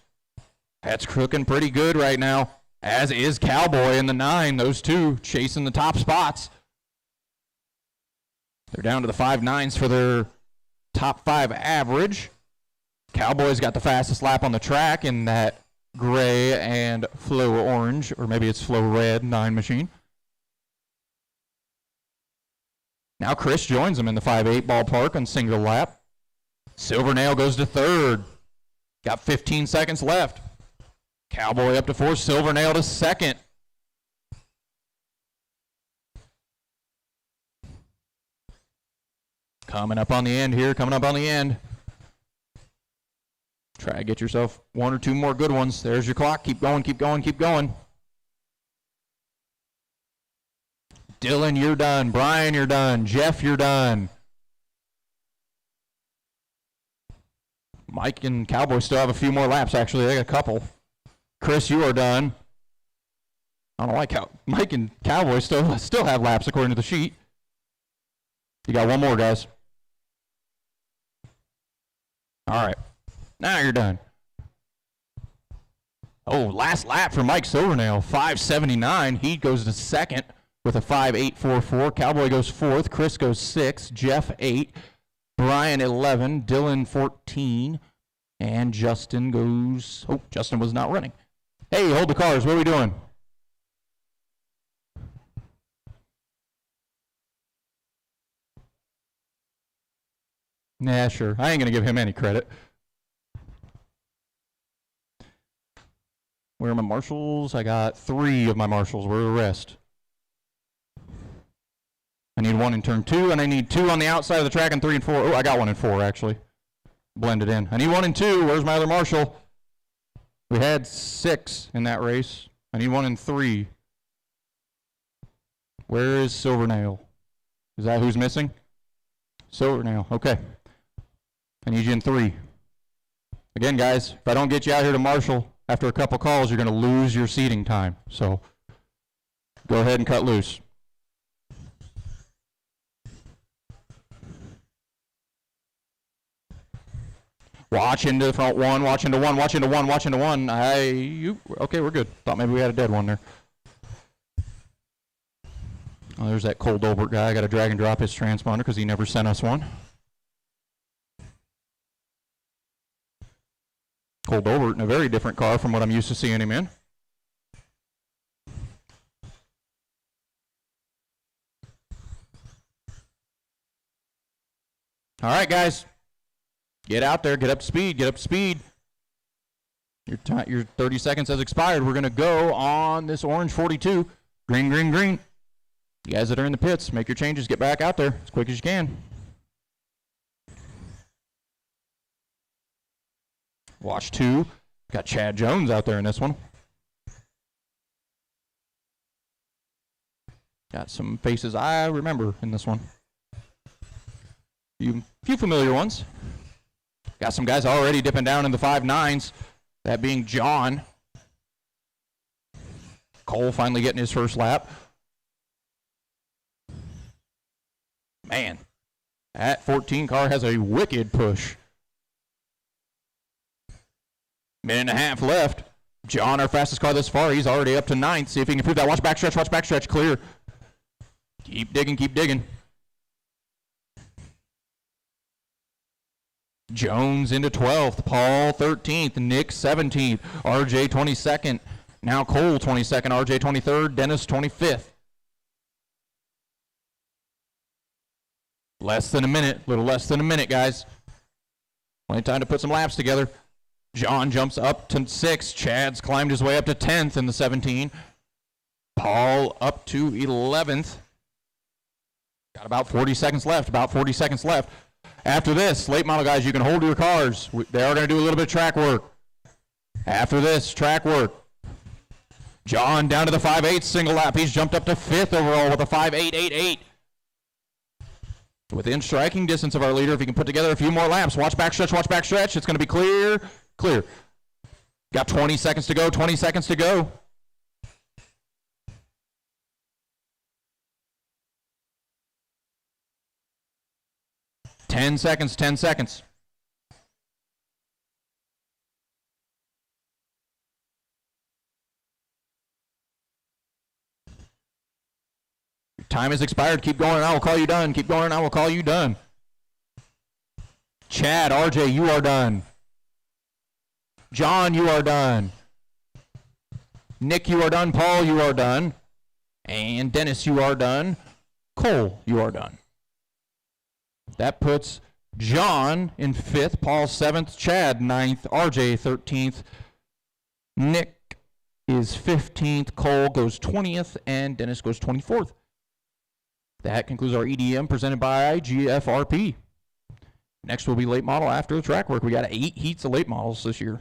That's crooking pretty good right now. As is Cowboy in the 9. Those 2 chasing the top spots. They're down to the 5.9s for their top 5 average. Cowboys got the fastest lap on the track in that gray and flow orange, or maybe it's flow red 9 machine. Now Chris joins them in the 5.8 ballpark on single lap. Silvernail goes to 3rd. Got 15 seconds left. Cowboy up to 4th. Silvernail to 2nd. Coming up on the end here, coming up on the end. Try to get yourself one or two more good ones. There's your clock. Keep going, keep going, keep going. Dylan, you're done. Brian, you're done. Jeff, you're done. Mike and Cowboy still have a few more laps, actually. They got a couple. Chris, you are done. I don't like how Mike and Cowboy still have laps according to the sheet. You got one more, guys. All right. Now you're done. Oh, last lap for Mike Silvernail, 5:79. He goes to second with a 5:844. Cowboy goes fourth. Chris goes sixth. Jeff 8. Brian 11. Dylan 14. And Justin goes. Oh, Justin was not running. Hey, hold the cars. What are we doing? Nah, sure. I ain't going to give him any credit. Where are my marshals? I got 3 of my marshals. Where are the rest? I need 1 in turn 2, and I need 2 on the outside of the track and 3 and 4. Oh, I got 1 in 4, actually. Blended in. I need 1 and 2. Where's my other marshal? We had 6 in that race. I need 1 in 3. Where is Silvernail? Is that who's missing? Silvernail. Okay. I need you in 3. Again, guys, if I don't get you out here to marshal after a couple calls, you're going to lose your seating time. So go ahead and cut loose. Watch into the front 1, watch into 1, watch into 1, watch into 1. Okay, we're good. Thought maybe we had a dead one there. Oh, there's that Cole Dolbert guy. I got to drag and drop his transponder because he never sent us one. Cole Dolbert in a very different car from what I'm used to seeing him in. All right, guys. Get out there. Get up to speed. Get up to speed. Your 30 seconds has expired. We're going to go on this orange 42. Green, green, green. You guys that are in the pits, make your changes. Get back out there as quick as you can. Watch 2. Got Chad Jones out there in this one. Got some faces I remember in this one. Few familiar ones. Got some guys already dipping down in the 5.9s. That being John. Cole finally getting his first lap. Man, that 14 car has a wicked push. Minute and a half left. John, our fastest car thus far, he's already up to 9th. See if he can improve that. Watch backstretch, clear. Keep digging, keep digging. Jones into 12th, Paul 13th, Nick 17th, RJ 22nd, now Cole 22nd, RJ 23rd, Dennis 25th. Less than a minute, little less than a minute, guys. Plenty of time to put some laps together. John jumps up to 6th, Chad's climbed his way up to 10th in the 17. Paul up to 11th. Got about 40 seconds left, After this, late model guys, you can hold your cars. They are going to do a little bit of track work. After this, track work. John down to the 5.8 single lap. He's jumped up to 5th overall with a 5.888. Within striking distance of our leader, if he can put together a few more laps. Watch backstretch. It's going to be clear. Got 20 seconds to go, 10 seconds. Your time has expired. Keep going and I will call you done. Chad, RJ, you are done. John, you are done. Nick, you are done. Paul, you are done. And Dennis, you are done. Cole, you are done. That puts John in 5th, Paul 7th, Chad 9th, RJ 13th, Nick is 15th, Cole goes 20th, and Dennis goes 24th. That concludes our EDM presented by GFRP. Next will be late model after the track work. We got 8 heats of late models this year.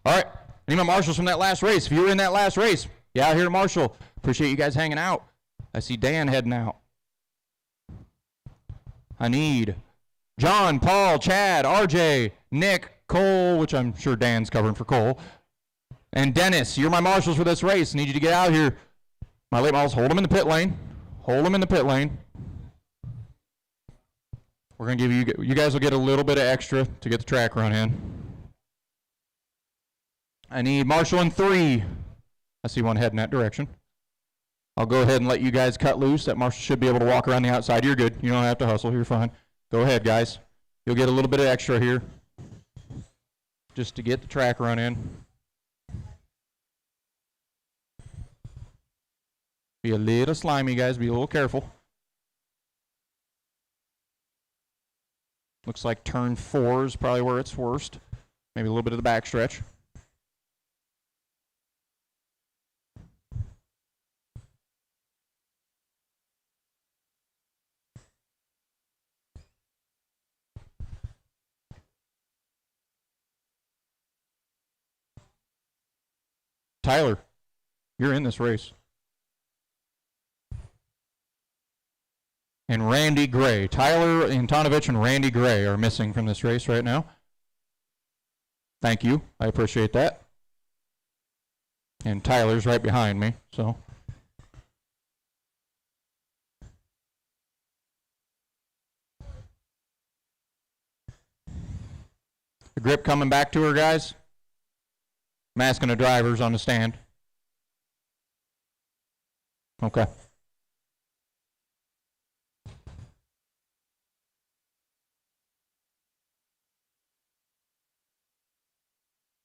All right. Any of my marshals from that last race? If you were in that last race, get out here to marshal. Appreciate you guys hanging out. I see Dan heading out. I need John, Paul, Chad, RJ, Nick, Cole, which I'm sure Dan's covering for Cole, and Dennis. You're my marshals for this race. Need you to get out here. My late models, hold them in the pit lane. Hold them in the pit lane. We're going to give you guys will get a little bit of extra to get the track run in. I need marshal in 3. I see one heading that direction. I'll go ahead and let you guys cut loose. That marshal should be able to walk around the outside. You're good. You don't have to hustle. You're fine. Go ahead, guys. You'll get a little bit of extra here just to get the track run in. Be a little slimy, guys. Be a little careful. Looks like turn 4 is probably where it's worst. Maybe a little bit of the back stretch. Tyler, you're in this race. And Randy Gray. Tyler Antonovich and Randy Gray are missing from this race right now. Thank you. I appreciate that. And Tyler's right behind me, so. The grip coming back to her, guys. Masking the drivers on the stand. Okay.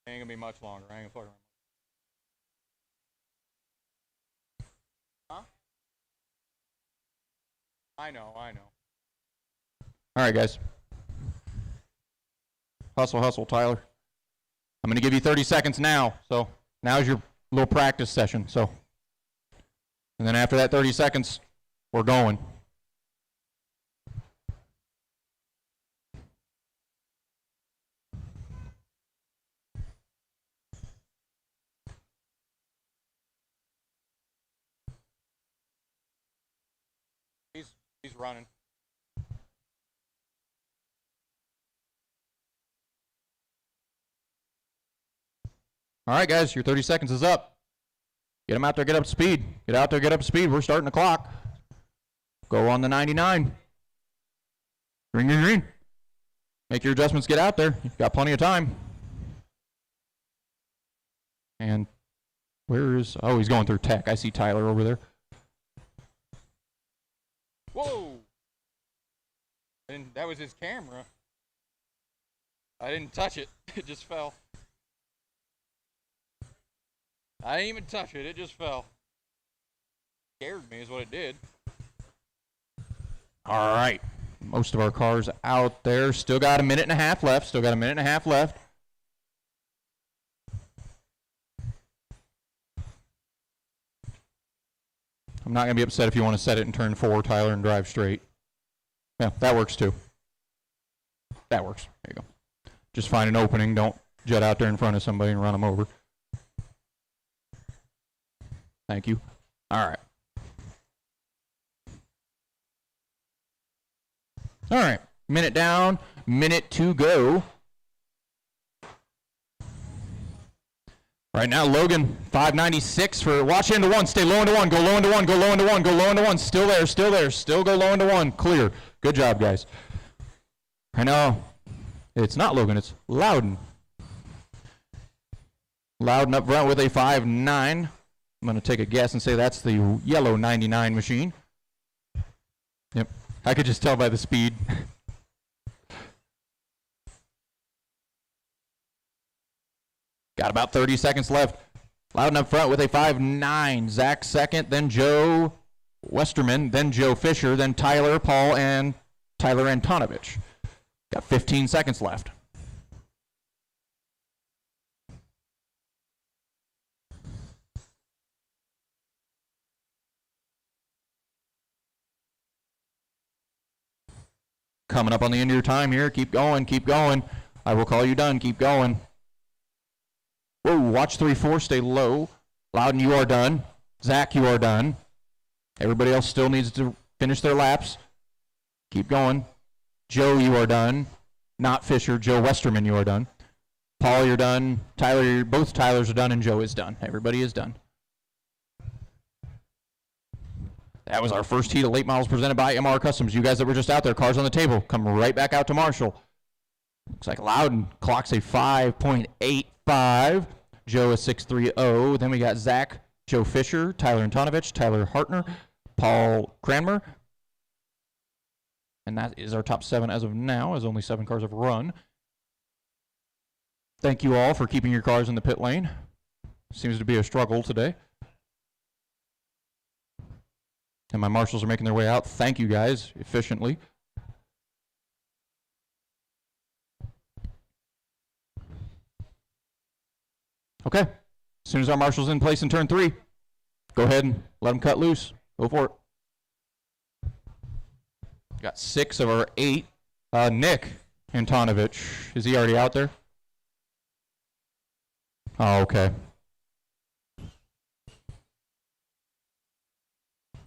Ain't gonna be much longer. I ain't gonna fuck around. Huh? I know. All right, guys. Hustle, Tyler. I'm going to give you 30 seconds now. So now's your little practice session. So, and then after that 30 seconds, we're going. He's running. All right, guys, your 30 seconds is up. Get them out there, get up to speed. Get out there, get up to speed. We're starting the clock. Go on the 99. Green. Make your adjustments, get out there. You've got plenty of time. And where is, oh, he's going through tech. I see Tyler over there. Whoa. That was his camera. I didn't touch it. It just fell. I didn't even touch it. It just fell. Scared me is what it did. All right. Most of our cars out there. Still got a minute and a half left. I'm not going to be upset if you want to set it in turn 4, Tyler, and drive straight. Yeah, that works too. That works. There you go. Just find an opening. Don't jet out there in front of somebody and run them over. Thank you. All right. All right. Minute down, minute to go. Right now, Logan, 596 for watch into 1. Stay low into 1. Go low into 1. Go low into 1. Go low into 1. Still there. Still go low into 1. Clear. Good job, guys. Right now, it's not Logan. It's Loudon. Loudon up front with a 5.9. I'm going to take a guess and say that's the yellow 99 machine. Yep. I could just tell by the speed. Got about 30 seconds left. Loudon up front with a 5.9. Zach second, then Joe Westerman, then Joe Fisher, then Tyler, Paul, and Tyler Antonovich. Got 15 seconds left. Coming up on the end of your time here. Keep going. I will call you done. Keep going. Whoa, watch 3-4, stay low. Loudon, you are done. Zach, you are done. Everybody else still needs to finish their laps. Keep going. Joe, you are done. Not Fisher. Joe Westerman, you are done. Paul, you're done. Tyler, both Tylers are done, and Joe is done. Everybody is done. That was our first heat of late models presented by MR Customs. You guys that were just out there, cars on the table, come right back out to Marshall. Looks like Loudon clocks a 5.85. Joe a 6.30. Then we got Zach, Joe Fisher, Tyler Antonovich, Tyler Hartner, Paul Cranmer. And that is our top 7 as of now, as only 7 cars have run. Thank you all for keeping your cars in the pit lane. Seems to be a struggle today. And my marshals are making their way out. Thank you guys efficiently. Okay. As soon as our marshal's in place in turn 3, go ahead and let them cut loose. Go for it. Got 6 of our 8. Nick Antonovich. Is he already out there? Oh, okay.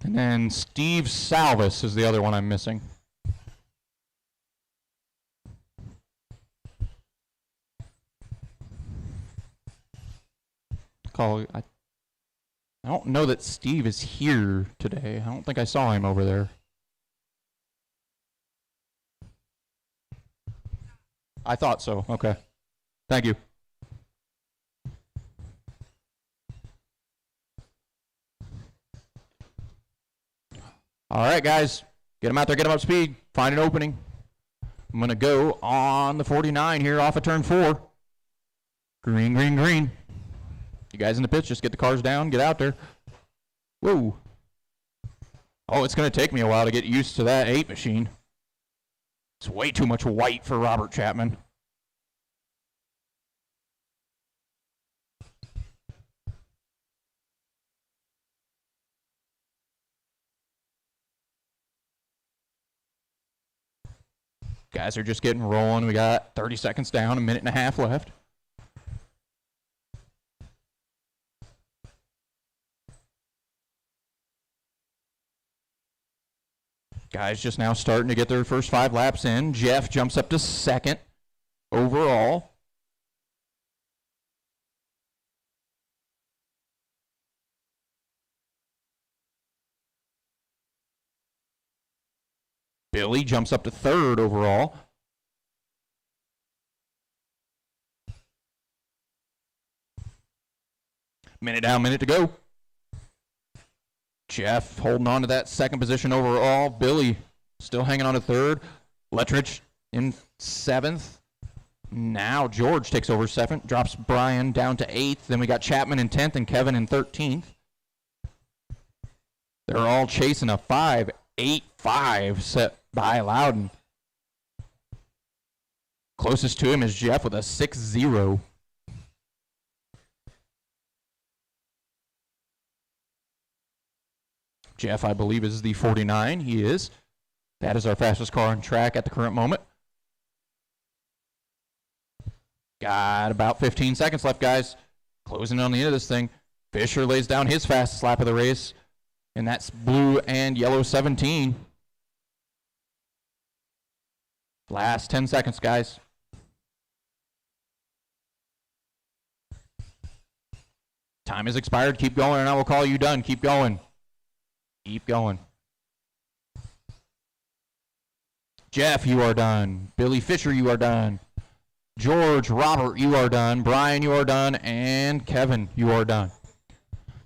And then Steve Salvis is the other one I'm missing. I don't know that Steve is here today. I don't think I saw him over there. I thought so. Okay. Thank you. All right, guys. Get them out there. Get them up speed. Find an opening. I'm going to go on the 49 here off of turn 4. Green, green, green. You guys in the pits, just get the cars down. Get out there. Whoa. Oh, it's going to take me a while to get used to that 8 machine. It's way too much white for Robert Chapman. Guys are just getting rolling. We got 30 seconds down, a minute and a half left. Guys just now starting to get their first 5 laps in. Jeff jumps up to 2nd overall. Billy jumps up to 3rd overall. Minute down, minute to go. Jeff holding on to that 2nd position overall. Billy still hanging on to 3rd. Lettrich in 7th. Now George takes over 7th, drops Brian down to 8th. Then we got Chapman in 10th and Kevin in 13th. They're all chasing a 5.85 set by Loudon. Closest to him is Jeff with a 6.0. Jeff, I believe, is the 49. He is. That is our fastest car on track at the current moment. Got about 15 seconds left, guys. Closing on the end of this thing. Fisher lays down his fastest lap of the race. And that's blue and yellow 17. Last 10 seconds, guys. Time has expired. Keep going, and I will call you done. Keep going. Keep going. Jeff, you are done. Billy Fisher, you are done. George, Robert, you are done. Brian, you are done. And Kevin, you are done.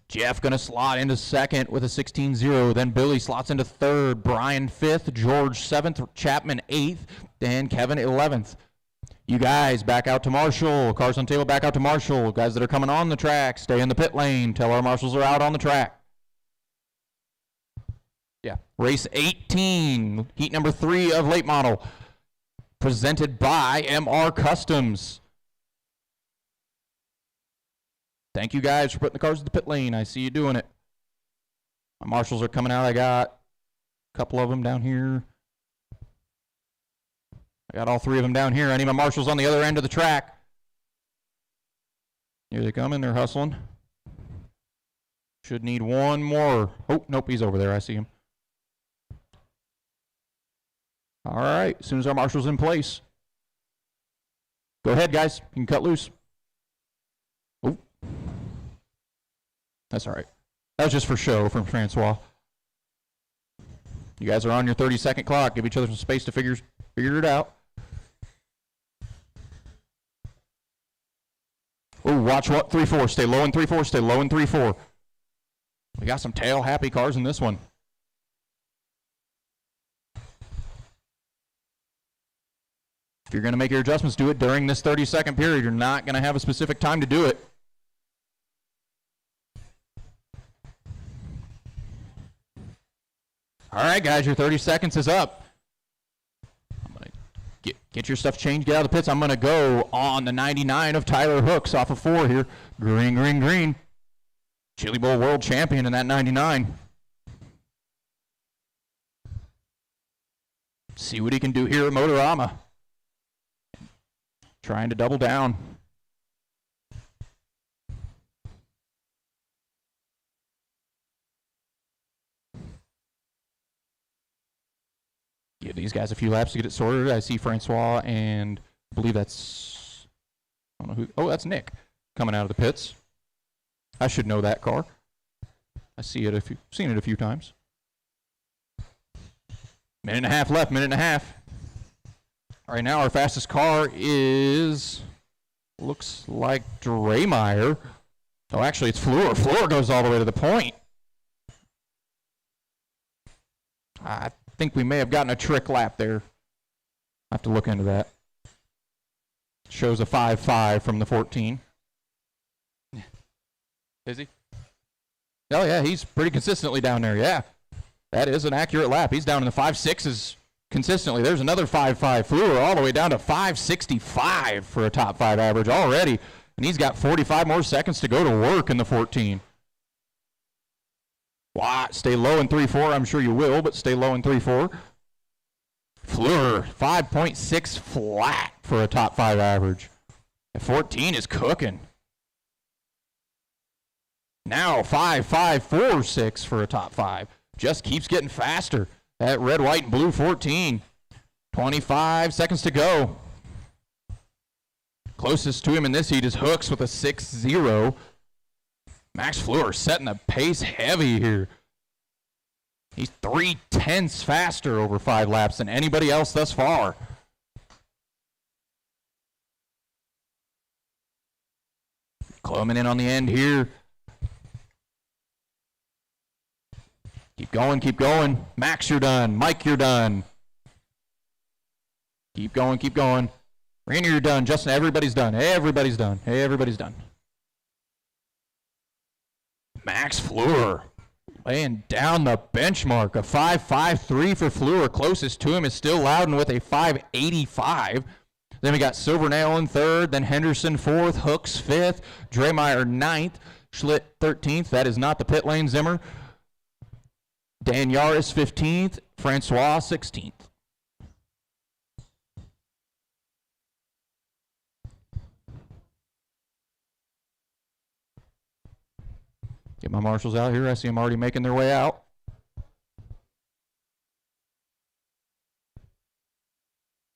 Jeff going to slot into 2nd with a 16.0. Then Billy slots into 3rd. Brian 5th. George 7th. Chapman 8th. And Kevin 11th. You guys back out to Marshall. Cars on table back out to Marshall. Guys that are coming on the track, stay in the pit lane. Tell our marshals are out on the track. Yeah. Race 18. Heat number 3 of late model. Presented by MR Customs. Thank you guys for putting the cars in the pit lane. I see you doing it. My marshals are coming out. I got a couple of them down here. I got all 3 of them down here. I need my marshals on the other end of the track. Here they come in. They're hustling. Should need one more. Oh, nope, he's over there. I see him. All right, as soon as our marshal's in place. Go ahead, guys. You can cut loose. Oh. That's all right. That was just for show from Francois. You guys are on your 30-second clock. Give each other some space to figure it out. Oh, watch what? 3-4. Stay low in 3-4. Stay low in 3-4. We got some tail-happy cars in this one. If you're going to make your adjustments, do it during this 30-second period. You're not going to have a specific time to do it. All right, guys, your 30 seconds is up. I'm going to get your stuff changed, get out of the pits. I'm going to go on the 99 of Tyler Hooks off of 4 here. Green, green, green. Chili Bowl world champion in that 99. See what he can do here at Motorama. Trying to double down. Give these guys a few laps to get it sorted. I see Francois and I believe that's, I don't know who, oh, that's Nick coming out of the pits. I should know that car. I see it seen it a few times. Minute and a half left, minute and a half. All right, now our fastest car is, looks like Draymeyer. Oh, actually, it's Fleur. Fleur goes all the way to the point. I think we may have gotten a trick lap there. I have to look into that. Shows a 5.5 from the 14. Is he? Oh, yeah, he's pretty consistently down there, yeah. That is an accurate lap. He's down in the 5.6s. Consistently. There's another 5.5 Fleur all the way down to 5.65 for a top 5 average already. And he's got 45 more seconds to go to work in the 14. Wow, stay low in 3.4. I'm sure you will, but stay low in 3.4. Fleur, 5.6 flat for a top 5 average. The 14 is cooking. Now 5.546 for a top 5. Just keeps getting faster. That red, white, and blue 14. 25 seconds to go. Closest to him in this heat is Hooks with a 6.0. Max Fleur setting the pace heavy here. He's 0.3 faster over 5 laps than anybody else thus far. Coming in on the end here. Keep going, keep going. Max, you're done. Mike, you're done. Keep going, keep going. Rainier, you're done. Justin, everybody's done. Everybody's done. Everybody's done. Max Fleur laying down the benchmark. A 5.53 for Fleur. Closest to him is still Loudon with a 5.85. Then we got Silvernail in 3rd. Then Henderson 4th. Hooks 5th. Draymeyer 9th. Schlitt 13th. That is not the pit lane Zimmer. Dan Yaris 15th, Francois 16th. Get my marshals out here. I see them already making their way out.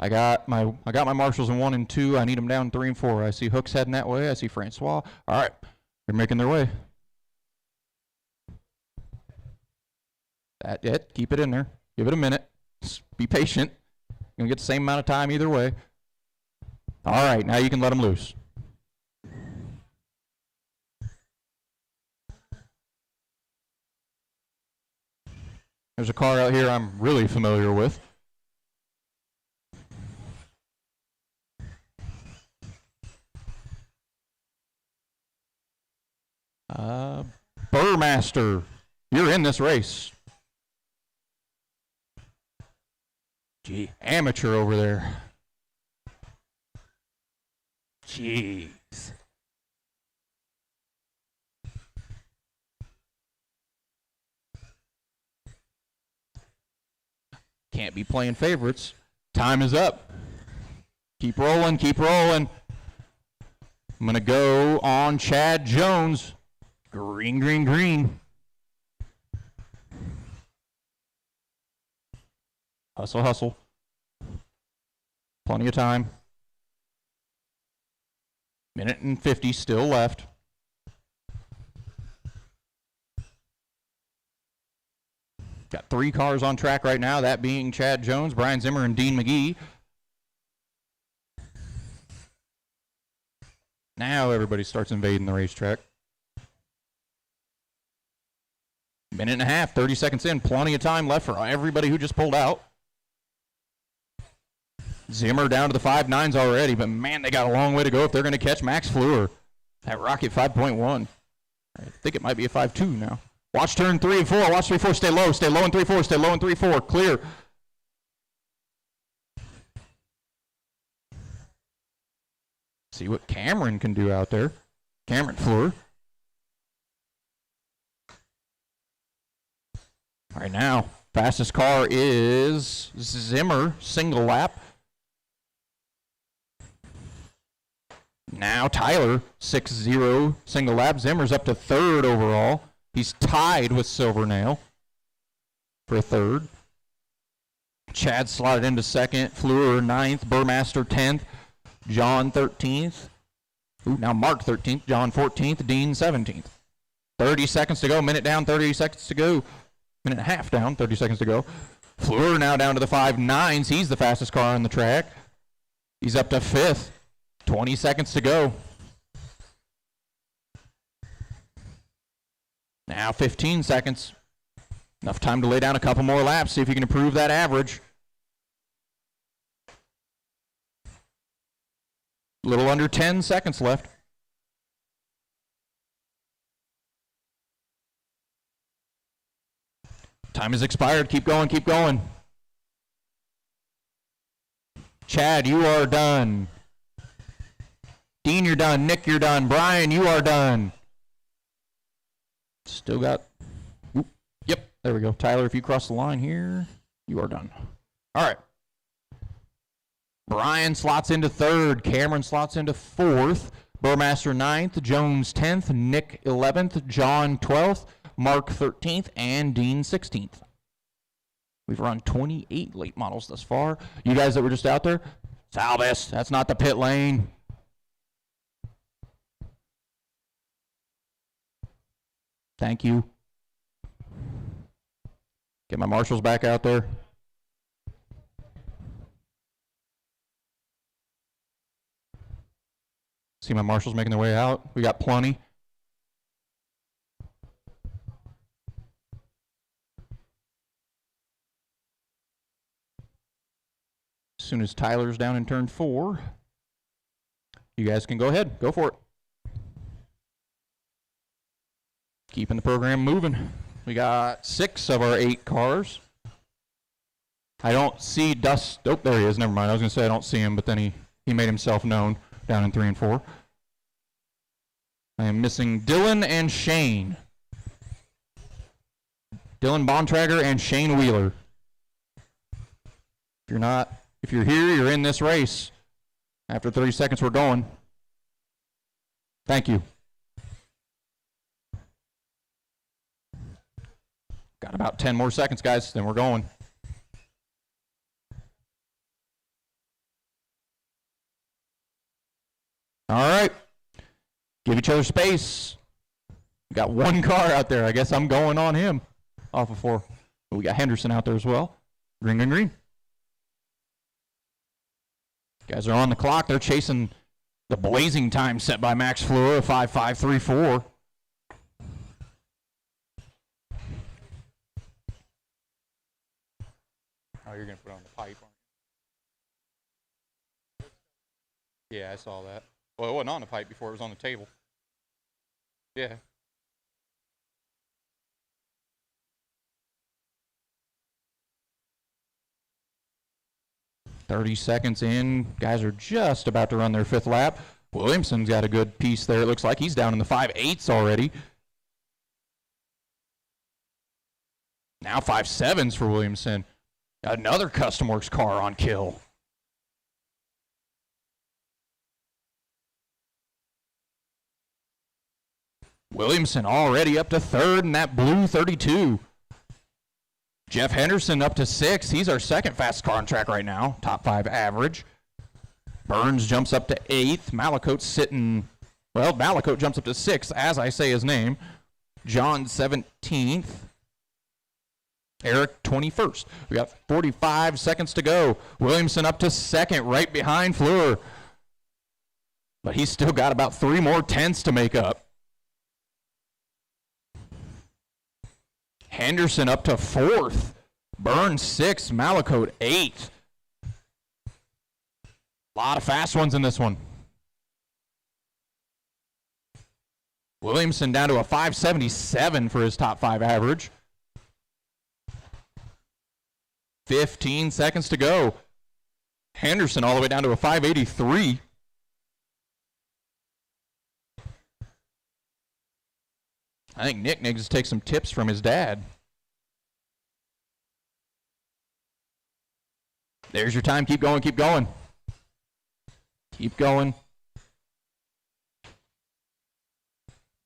I got my marshals in 1 and 2. I need them down 3 and 4. I see Hooks heading that way. I see Francois. All right, they're making their way. That's it. Keep it in there. Give it a minute. Just be patient. You're going to get the same amount of time either way. All right, now you can let them loose. There's a car out here I'm really familiar with. Burmaster, you're in this race. Gee, amateur over there. Jeez. Can't be playing favorites. Time is up. Keep rolling, keep rolling. I'm going to go on Chad Jones. Green, green, green. Hustle, hustle. Plenty of time. Minute and 50 still left. Got 3 cars on track right now, that being Chad Jones, Brian Zimmer, and Dean McGee. Now everybody starts invading the racetrack. Minute and a half, 30 seconds in, plenty of time left for everybody who just pulled out. Zimmer down to the 5.9s already, but man, they got a long way to go if they're going to catch Max Fleur. That Rocket 5.1. I think it might be a 5.2 now. Watch turn 3 and 4. Watch 3, 4. Stay low in 3-4. Stay low in 3-4. Clear. See what Cameron can do out there. Cameron Fleur. All right, now, fastest car is Zimmer, single lap. Now Tyler, 6-0, single lap. Zimmer's up to 3rd overall. He's tied with Silvernail for 3rd. Chad slotted into 2nd. Fleur 9th. Burmaster 10th. John 13th. Ooh, now Mark 13th. John 14th. Dean 17th. 30 seconds to go. Minute down, 30 seconds to go. Minute and a half down, 30 seconds to go. Fleur now down to the 5.9s. He's the fastest car on the track. He's up to 5th. 20 seconds to go. Now 15 seconds. Enough time to lay down a couple more laps, see if you can improve that average. A little under 10 seconds left. Time has expired. Keep going, keep going. Chad, you are done. Dean, you're done. Nick, you're done. Brian, you are done. Still got... Oop, yep, there we go. Tyler, if you cross the line here, you are done. All right. Brian slots into 3rd. Cameron slots into 4th. Burmaster 9th. Jones 10th. Nick 11th. John 12th. Mark 13th. And Dean 16th. We've run 28 late models thus far. You guys that were just out there, Salvis, that's not the pit lane. Thank you. Get my marshals back out there. See my marshals making their way out. We got plenty. As soon as Tyler's down in turn 4, you guys can go ahead. Go for it. Keeping the program moving. We got 6 of our 8 cars. I don't see Dust. Oh, there he is. Never mind. I was going to say I don't see him, but then he made himself known down in 3 and 4. I am missing Dylan and Shane. Dylan Bontrager and Shane Wheeler. If you're here, you're in this race. After 30 seconds, we're going. Thank you. Got about 10 more seconds, guys, then we're going. All right. Give each other space. We got 1 car out there. I guess I'm going on him off of 4. But we got Henderson out there as well. Green, green, green. Guys are on the clock. They're chasing the blazing time set by Max Fleur, 5.534. Oh, you're going to put it on the pipe, aren't you? Yeah, I saw that. Well, it wasn't on the pipe before. It was on the table. Yeah. "30 seconds in. Guys are just about to run their 5th lap. Williamson's got a good piece there. It looks like he's down in the 5.8s already. Now 5.7s for Williamson. Another Custom Works car on kill. Williamson already up to third in that blue 32. Jeff Henderson up to sixth. He's our second fastest car on track right now, top 5 average. Burns jumps up to 8th. Malakote's sitting, well, Malakote jumps up to 6th as I say his name. John 17th. Eric 21st. We got 45 seconds to go. Williamson up to 2nd, right behind Fleur. But he's still got about 3 more tenths to make up. Henderson up to 4th. Burns 6th. Malakote 8th. A lot of fast ones in this one. Williamson down to a 577 for his top 5 average. 15 seconds to go. Henderson all the way down to a 583. I think Nick needs to take some tips from his dad. There's your time. Keep going, keep going. Keep going.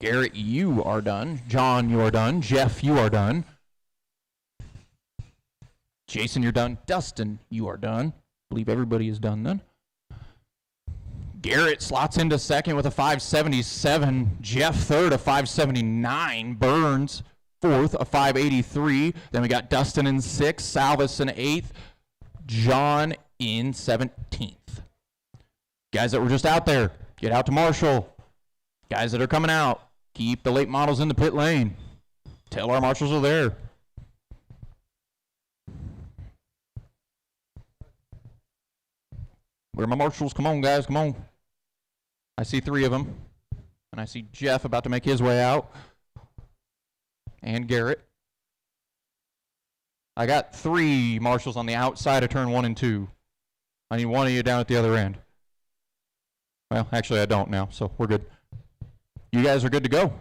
Garrett, you are done. John, you are done. Jeff, you are done. Jason, you're done. Dustin, you are done. I believe everybody is done then. Garrett slots into second with a 577. Jeff third, a 579. Burns fourth, a 583. Then we got Dustin in sixth, Salvis in eighth, John in 17th. Guys that were just out there, get out to Marshall. Guys that are coming out, keep the late models in the pit lane. Tell our marshals are there. Where are my marshals? Come on, guys, come on. I see 3 of them. And I see Jeff about to make his way out. And Garrett. I got 3 marshals on the outside of turn 1 and 2. I need 1 of you down at the other end. Well, actually, I don't now, so we're good. You guys are good to go.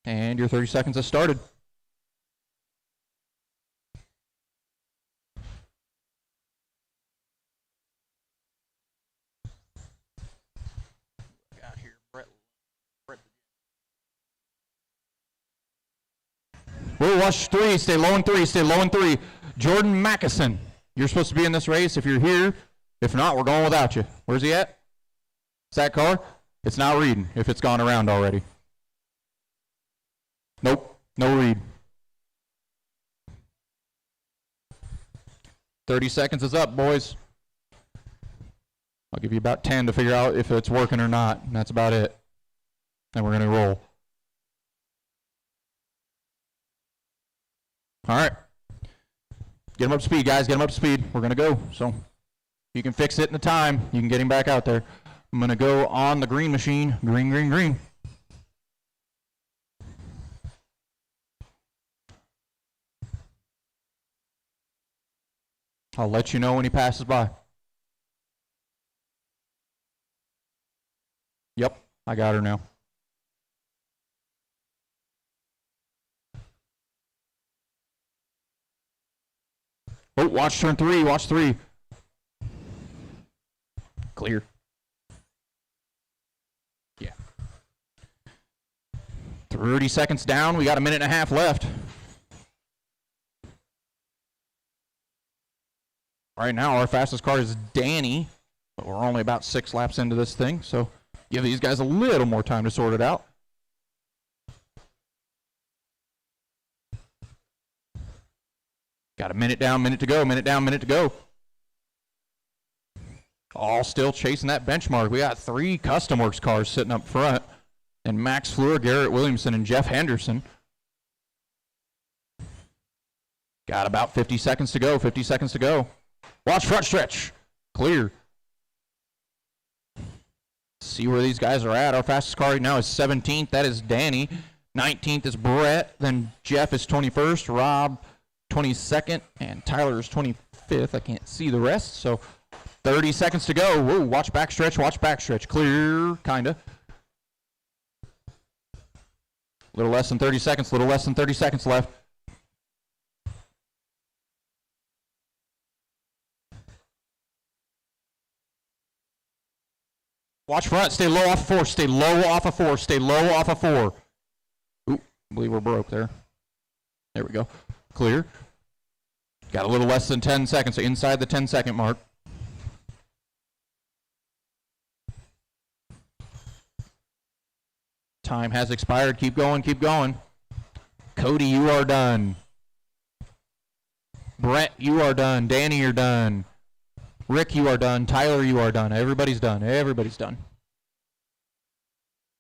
And your 30 seconds has started. We'll watch 3. Stay low in 3. Stay low in 3. Jordan Mackison. You're supposed to be in this race if you're here. If not, we're going without you. Where's he at? Is that car? It's not reading if it's gone around already. Nope. No read. 30 seconds is up, boys. I'll give you about 10 to figure out if it's working or not. And that's about it. And we're going to roll. All right. Get him up to speed, guys. Get him up to speed. We're going to go. So if you can fix it in the time, you can get him back out there. I'm going to go on the green machine. Green, green, green. I'll let you know when he passes by. Yep, I got her now. Oh, watch turn 3, watch 3. Clear. Yeah. 30 seconds down, we got a minute and a half left. Right now, our fastest car is Danny, but we're only about 6 laps into this thing, so give these guys a little more time to sort it out. Got a minute down, minute to go, minute down, minute to go. All still chasing that benchmark. We got 3 Custom Works cars sitting up front, and Max Fleur, Garrett Williamson, and Jeff Henderson. Got about 50 seconds to go, 50 seconds to go. Watch front stretch. Clear. See where these guys are at. Our fastest car right now is 17th. That is Danny. 19th is Brett. Then Jeff is 21st. Rob 22nd. And Tyler is 25th. I can't see the rest. So 30 seconds to go. Whoa, watch backstretch. Watch backstretch. Clear. Kinda. A little less than 30 seconds. A little less than 30 seconds left. Watch front. Stay low off of 4. Stay low off of 4. Stay low off of 4. Ooh, I believe we're broke there. There we go. Clear. Got a little less than 10 seconds, so inside the 10-second mark. Time has expired. Keep going, keep going. Cody, you are done. Brett, you are done. Danny, you're done. Rick, you are done. Tyler, you are done. Everybody's done. Everybody's done.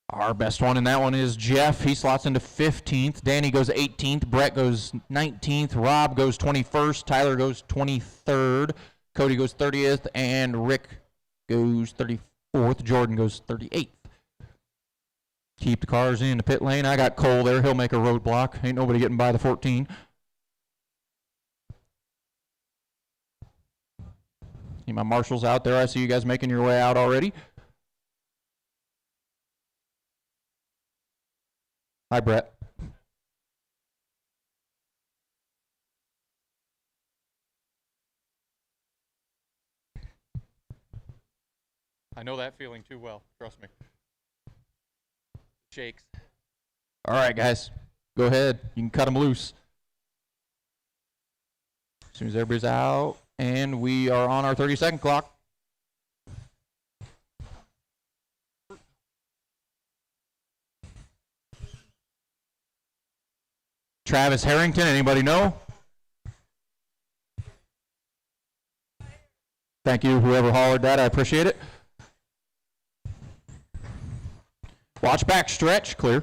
Our best one in that one is Jeff. He slots into 15th. Danny goes 18th. Brett goes 19th. Rob goes 21st. Tyler goes 23rd. Cody goes 30th. And Rick goes 34th. Jordan goes 38th. Keep the cars in the pit lane. I got Cole there. He'll make a roadblock. Ain't nobody getting by the 14. See my marshals out there. I see you guys making your way out already. Hi, Brett. I know that feeling too well. Trust me. Shakes. All right, guys. Go ahead. You can cut them loose. As soon as everybody's out, and we are on our 30-second clock. Travis Harrington, anybody know? Thank you, whoever hollered that. I appreciate it. Watch back, stretch, clear.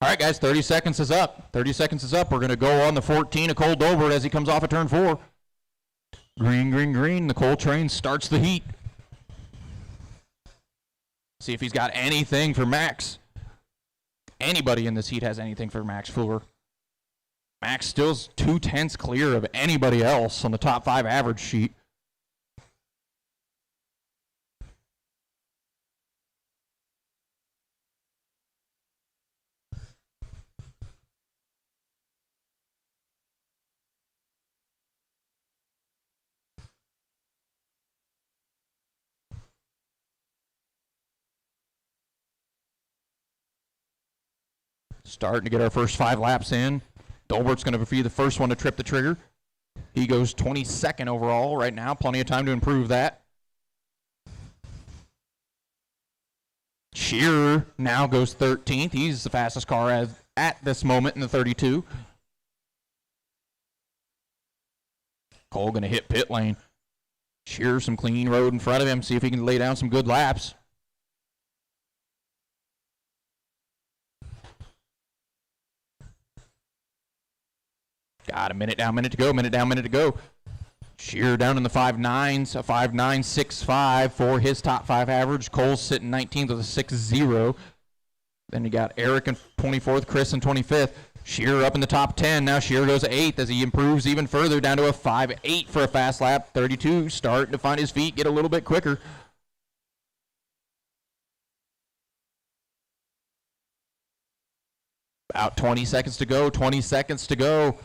All right, guys, 30 seconds is up. 30 seconds is up. We're going to go on the 14 of Cole Dolbert as he comes off of turn 4. Green, green, green. The Cole train starts the heat. See if he's got anything for Max. Anybody in this heat has anything for Max Fuller. Max still's 2/10 clear of anybody else on the top 5 average sheet. Starting to get our first 5 laps in. Dolbert's going to be the first one to trip the trigger. He goes 22nd overall right now. Plenty of time to improve that. Shearer now goes 13th. He's the fastest car at this moment in the 32. Cole going to hit pit lane. Shearer some clean road in front of him. See if he can lay down some good laps. Got a minute down, minute to go, minute down, minute to go. Shearer down in the 5.9s, a 5.965 for his top 5 average. Cole's sitting 19th with a 6.0. Then you got Eric in 24th, Chris in 25th. Shearer up in the top 10. Now Shearer goes 8th as he improves even further down to a 5.8 for a fast lap. 32 starting to find his feet, get a little bit quicker. About 20 seconds to go, 20 seconds to go.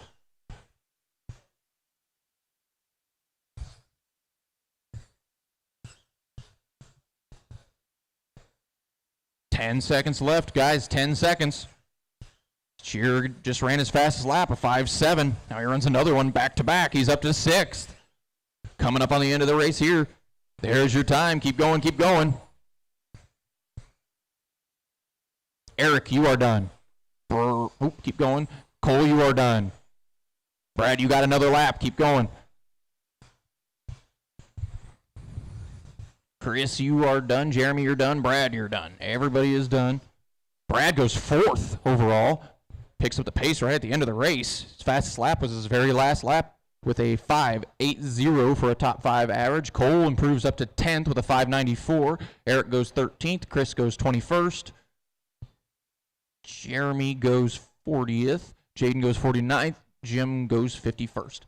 10 seconds left, guys, 10 seconds. Shearer just ran his fastest lap, a 5.7. Now he runs another one back to back. He's up to 6th. Coming up on the end of the race here. There's your time. Keep going, keep going. Eric, you are done. Keep going. Cole, you are done. Brad, you got another lap. Keep going. Chris, you are done. Jeremy, you're done. Brad, you're done. Everybody is done. Brad goes 4th overall. Picks up the pace right at the end of the race. His fastest lap was his very last lap with a 5.80 for a top 5 average. Cole improves up to 10th with a 5.94. Eric goes 13th. Chris goes 21st. Jeremy goes 40th. Jaden goes 49th. Jim goes 51st.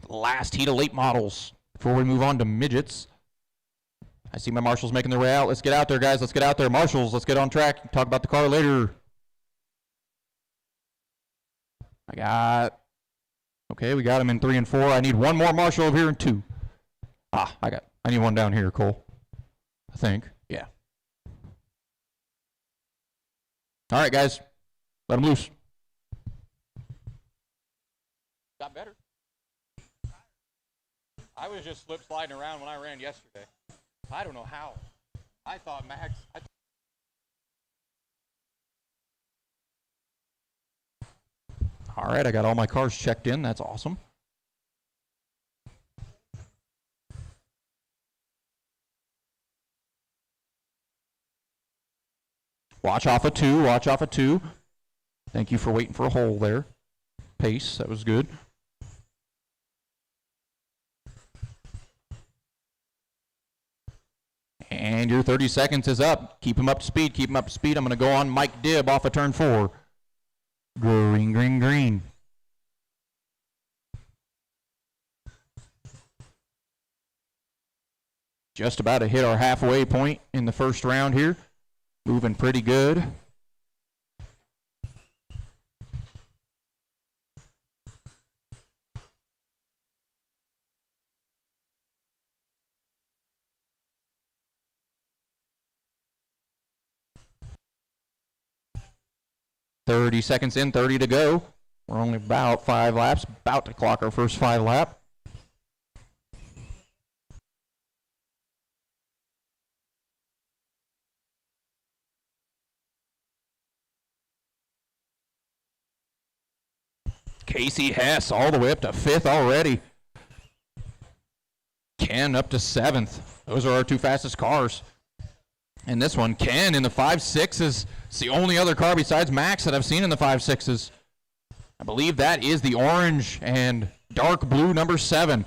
Last heat of late models before we move on to midgets. I see my marshals making their way out. Let's get out there, guys. Let's get out there. Marshals, let's get on track. Talk about the car later. Okay, we got him in 3 and 4. I need one more Marshall over here in 2. I need one down here, Cole. I think. Yeah. All right, guys. Let him loose. Got better. I was just slip sliding around when I ran yesterday. I don't know how. I thought Max. All right, I got all my cars checked in. That's awesome. Watch off of 2. Watch off of 2. Thank you for waiting for a hole there. Pace, that was good. And your 30 seconds is up. Keep him up to speed. Keep him up to speed. I'm going to go on Mike Dibb off of turn 4. Green, green, green. Just about to hit our halfway point in the first round here. Moving pretty good. .30 seconds in, 30 to go. We're only about 5 laps, about to clock our first 5 lap. Casey Hess all the way up to 5th already. Ken up to 7th. Those are our 2 fastest cars. And this one, Ken in the 5.6s. It's the only other car besides Max that I've seen in the 5.6s. I believe that is the orange and dark blue number 7.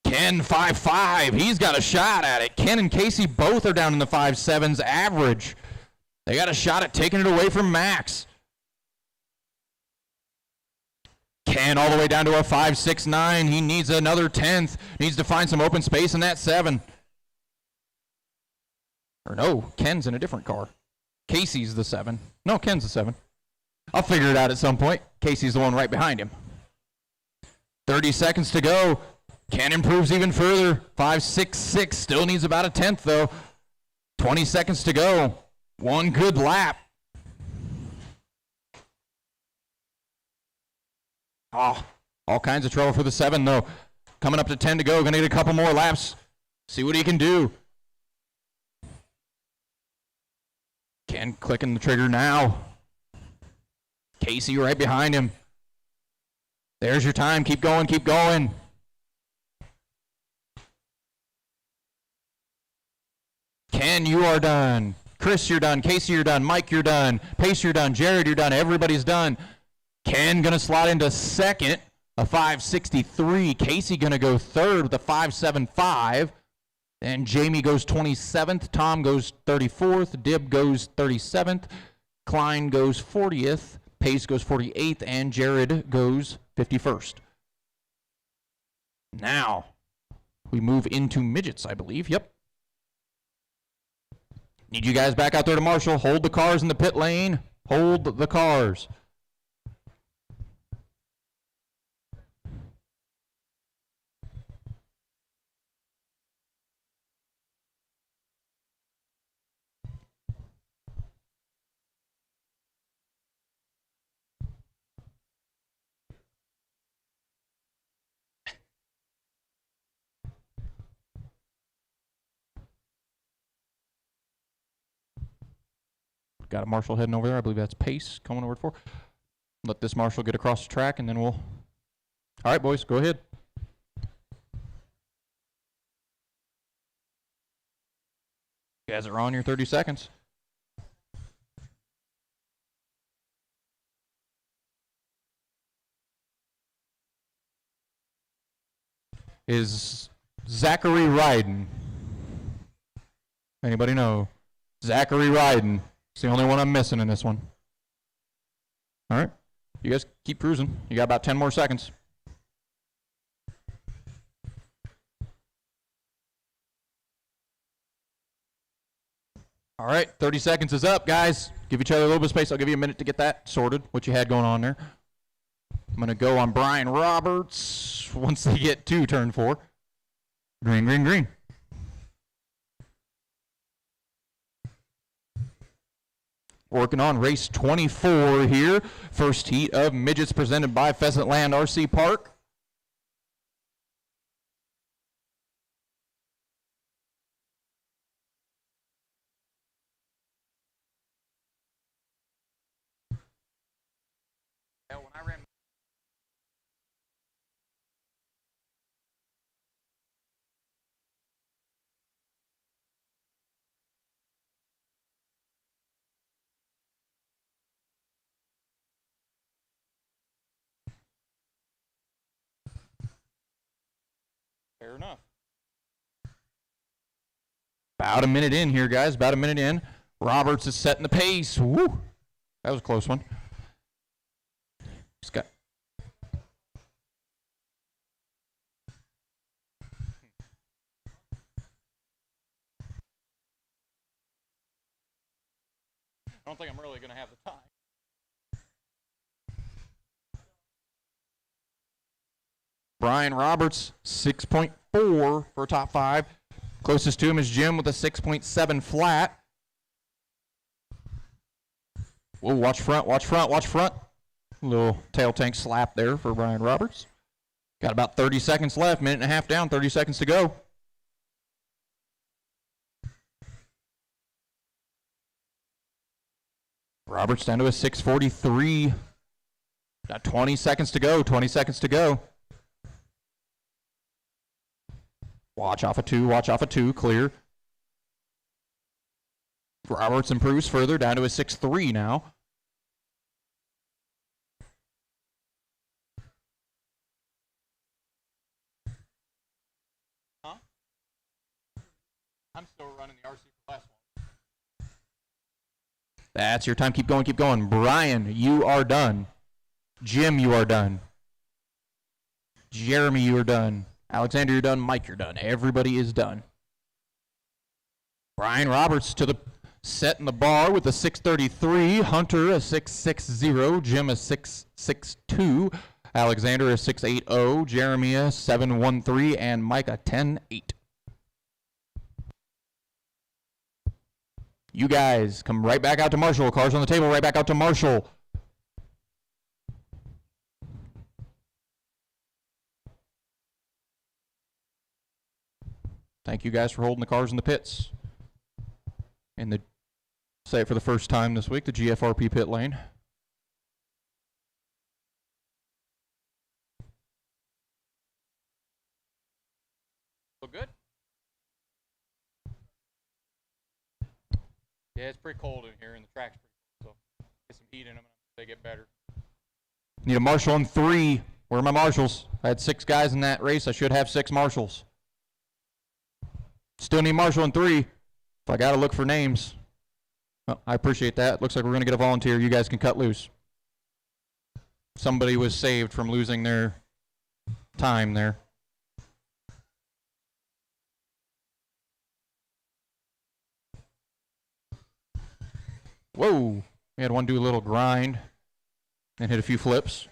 Ken 5.5. He's got a shot at it. Ken and Casey both are down in the 5.7s average. They got a shot at taking it away from Max. Ken all the way down to a 5.69. He needs another 10th. Needs to find some open space in that 7. Or no, Ken's in a different car. Casey's the 7. No, Ken's the 7. I'll figure it out at some point. Casey's the one right behind him. 30 seconds to go. Ken improves even further. 5.66. Still needs about a 10th, though. 20 seconds to go. One good lap. Oh, all kinds of trouble for the 7, though. Coming up to 10 to go. Going to get a couple more laps. See what he can do. Ken clicking the trigger now. Casey right behind him. There's your time. Keep going, keep going. Ken, you are done. Chris, you're done. Casey, you're done. Mike, you're done. Pace, you're done. Jared, you're done. Everybody's done. Ken going to slot into 2nd, a 5.63. Casey going to go 3rd with a 5.75. And Jamie goes 27th. Tom goes 34th. Dib goes 37th. Klein goes 40th. Pace goes 48th. And Jared goes 51st. Now, we move into midgets, I believe. Yep. Need you guys back out there to marshal. Hold the cars in the pit lane. Hold the cars. Got a marshal heading over there. I believe that's Pace coming over for. Let this marshal get across the track, and then we'll... All right, boys, go ahead. You guys are on your 30 seconds. Is Zachary Ryden? Anybody know? Zachary Ryden. It's the only one I'm missing in this one. All right. You guys keep cruising. You got about 10 more seconds. All right, 30 seconds is up, guys. Give each other a little bit of space. I'll give you a minute to get that sorted, what you had going on there. I'm going to go on Brian Roberts once they get to turn 4. Green, green, green. Working on race 24 here. First heat of midgets presented by Pheasant Land RC Park. Yeah, when I ran. Fair enough. About a minute in here, guys. About a minute in. Roberts is setting the pace. Woo! That was a close one. Scott. I don't think I'm really going to have the time. Brian Roberts, 6.4 for top 5. Closest to him is Jim with a 6.7 flat. Whoa, watch front, watch front, watch front. Little tail tank slap there for Brian Roberts. Got about 30 seconds left, minute and a half down, 30 seconds to go. Roberts down to a 6:43. Got 20 seconds to go, 20 seconds to go. Watch off a 2, watch off a 2, clear. Roberts improves further, down to a 6:3 now. Huh? I'm still running the RC for class 1. That's your time. Keep going, keep going. Brian, you are done. Jim, you are done. Jeremy, you are done. Alexander, you're done. Mike, you're done. Everybody is done. Brian Roberts to the set in the bar with a 6:33. Hunter a 6:60. Jim a 6:62. Alexander a 6:80. Jeremy a 7:13. And Mike a 10:8. You guys come right back out to Marshall. Cars on the table, right back out to Marshall. Thank you guys for holding the cars in the pits. In the, say it for the first time this week, the GFRP pit lane. Look good? Yeah, it's pretty cold in here, and the track's pretty cold, so get some heat in them, and they get better. Need a marshal in 3. Where are my marshals? I had 6 guys in that race. I should have 6 marshals. Still need marshal in 3. If I got to look for names. Well, I appreciate that. Looks like we're going to get a volunteer. You guys can cut loose. Somebody was saved from losing their time there. Whoa. We had one do a little grind and hit a few flips.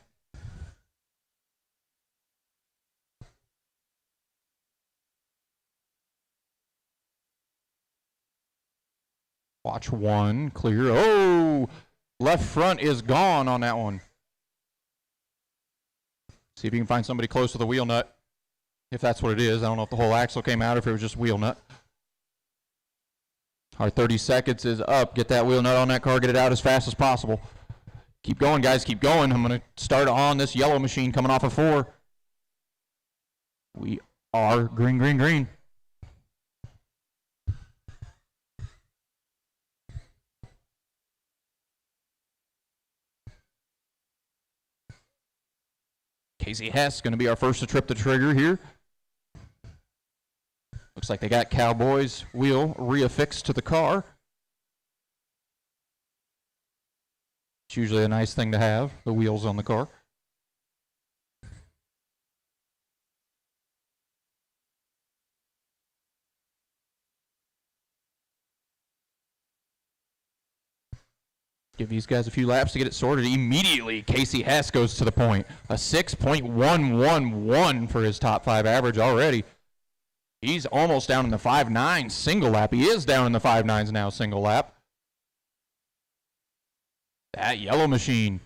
Watch 1, clear. Oh, left front is gone on that one. See if you can find somebody close to the wheel nut. If that's what it is. I don't know if the whole axle came out or if it was just wheel nut. Our 30 seconds is up. Get that wheel nut on that car. Get it out as fast as possible. Keep going, guys. Keep going. I'm going to start on this yellow machine coming off of 4. We are green, green, green. Casey Hess going to be our first to trip the trigger here. Looks like they got Cowboys wheel reaffixed to the car. It's usually a nice thing to have, the wheels on the car. Give these guys a few laps to get it sorted. Immediately, Casey Hess goes to the point. A 6.111 for his top 5 average already. He's almost down in the 5.9 single lap. He is down in the 5.9s now single lap. That yellow machine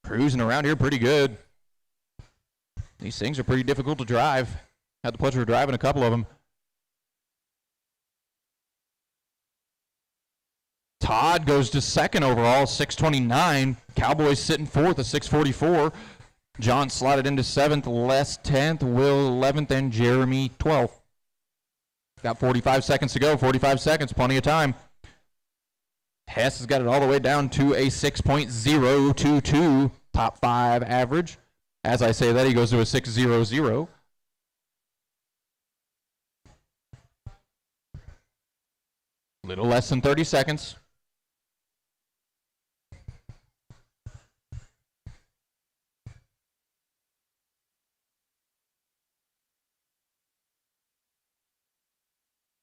cruising around here pretty good. These things are pretty difficult to drive. Had the pleasure of driving a couple of them. Todd goes to second overall, 629. Cowboys sitting fourth at 644. John slotted into seventh, Les 10th, Will 11th, and Jeremy 12th. Got 45 seconds to go. 45 seconds, plenty of time. Hess has got it all the way down to a 6.022 top 5 average. As I say that, he goes to a 6.00. Little less than 30 seconds.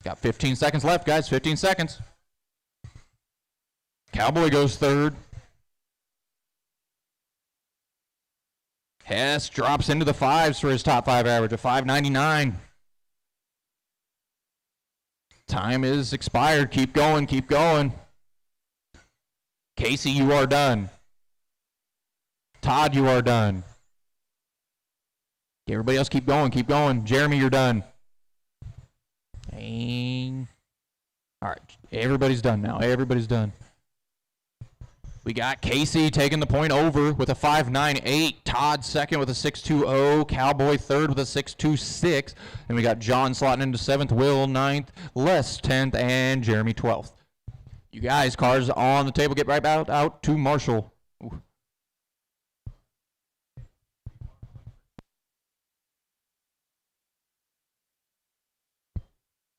Got 15 seconds left, guys. 15 seconds. Cowboy goes third. Hess drops into the 5s for his top 5 average, a 5.99. Time is expired. Keep going, keep going. Casey, you are done. Todd, you are done. Everybody else keep going, keep going. Jeremy, you're done. And all right, everybody's done now. Everybody's done. We got Casey taking the point over with a 5.98. Todd second with a 6.20. Cowboy third with a 6.26. And we got John slotting into 7th, Will 9th, Les 10th, and Jeremy 12th. You guys, cars on the table. Get right out to Marshall. Ooh.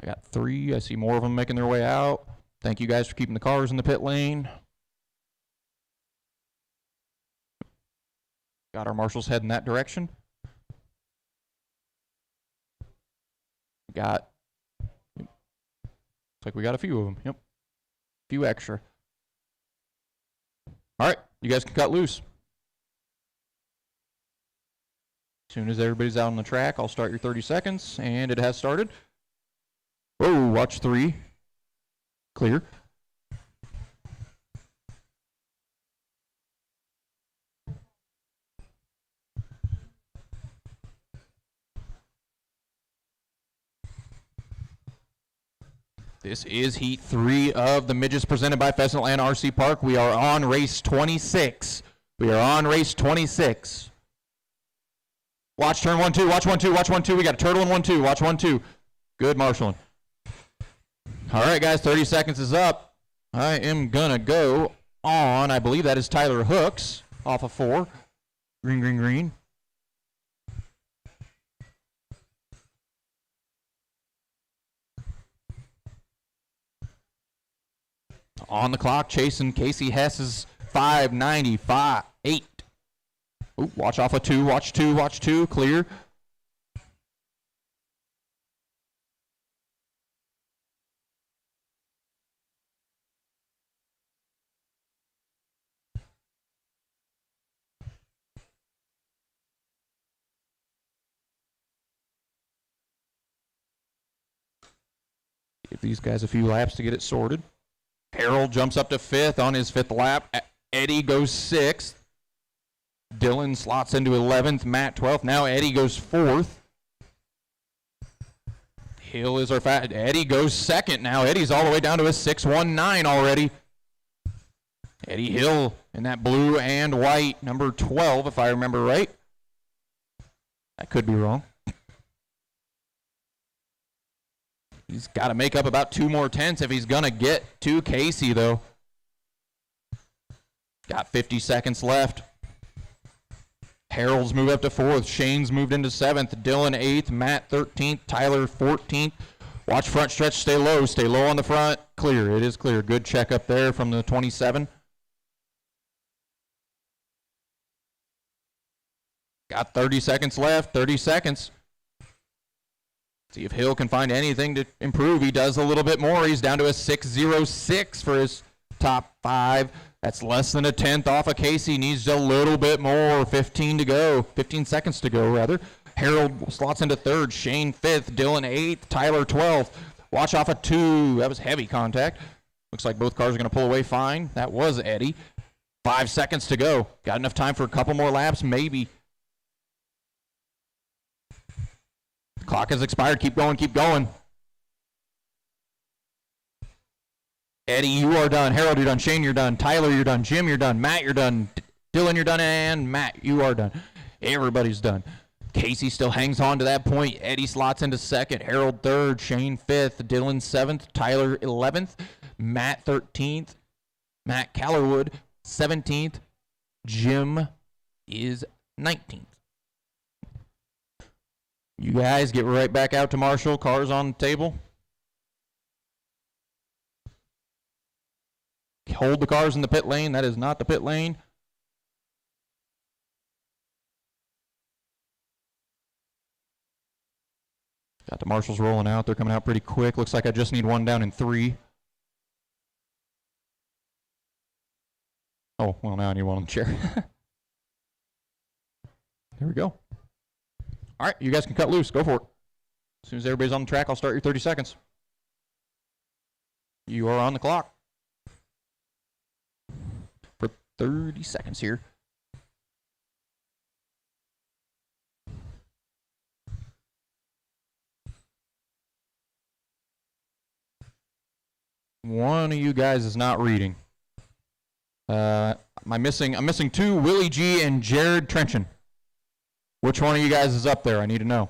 I got 3. I see more of them making their way out. Thank you guys for keeping the cars in the pit lane. Got our marshals heading that direction. Looks like we got a few of them. Yep. A few extra. All right, you guys can cut loose. As soon as everybody's out on the track, I'll start your 30 seconds, and it has started. Whoa, watch 3. Clear. This is Heat 3 of the Midgets presented by Pheasant Land RC Park. We are on race 26. We are on race 26. Watch turn 1-2, watch 1-2, watch 1-2. We got a turtle in 1-2, watch 1-2. Good marshaling. All right, guys, 30 seconds is up. I am going to go on, I believe that is Tyler Hooks off of 4. Green, green, green. On the clock, chasing Casey Hess's 5.95.8. Ooh, watch off of 2, watch 2, watch 2, clear. Give these guys a few laps to get it sorted. Harold jumps up to 5th on his 5th lap. Eddie goes 6th. Dylan slots into 11th. Matt 12th. Now Eddie goes 4th. Hill is our Eddie goes 2nd now. Eddie's all the way down to a 6.19 already. Eddie Hill in that blue and white, number 12, if I remember right. I could be wrong. He's got to make up about 2 more tenths if he's going to get to Casey, though. Got 50 seconds left. Harold's moved up to 4th. Shane's moved into 7th. Dylan 8th. Matt 13th. Tyler 14th. Watch front stretch. Stay low. Stay low on the front. Clear. It is clear. Good check up there from the 27. Got 30 seconds left. 30 seconds. See if Hill can find anything to improve. He does a little bit more. He's down to a 6.06 for his top 5. That's less than a tenth off of Casey. Needs a little bit more. 15 to go. 15 seconds to go, rather. Harold slots into third. Shane fifth. Dylan eighth. Tyler 12th. Watch off of 2. That was heavy contact. Looks like both cars are going to pull away fine. That was Eddie. 5 seconds to go. Got enough time for a couple more laps? Maybe. Clock has expired. Keep going. Keep going. Eddie, you are done. Harold, you're done. Shane, you're done. Tyler, you're done. Jim, you're done. Matt, you're done. Dylan, you're done. And Matt, you are done. Everybody's done. Casey still hangs on to that point. Eddie slots into second. Harold third. Shane fifth. Dylan 7th. Tyler 11th. Matt 13th. Matt Callerwood 17th. Jim is 19th. You guys get right back out to Marshall. Cars on the table. Hold the cars in the pit lane. That is not the pit lane. Got the marshals rolling out. They're coming out pretty quick. Looks like I just need one down in 3. Oh, well, now I need one on the chair. There we go. All right, you guys can cut loose. Go for it. As soon as everybody's on the track, I'll start your 30 seconds. You are on the clock. 30 seconds here. One of you guys is not reading. I'm missing 2, Willie G and Jared Trenchen. Which one of you guys is up there? I need to know.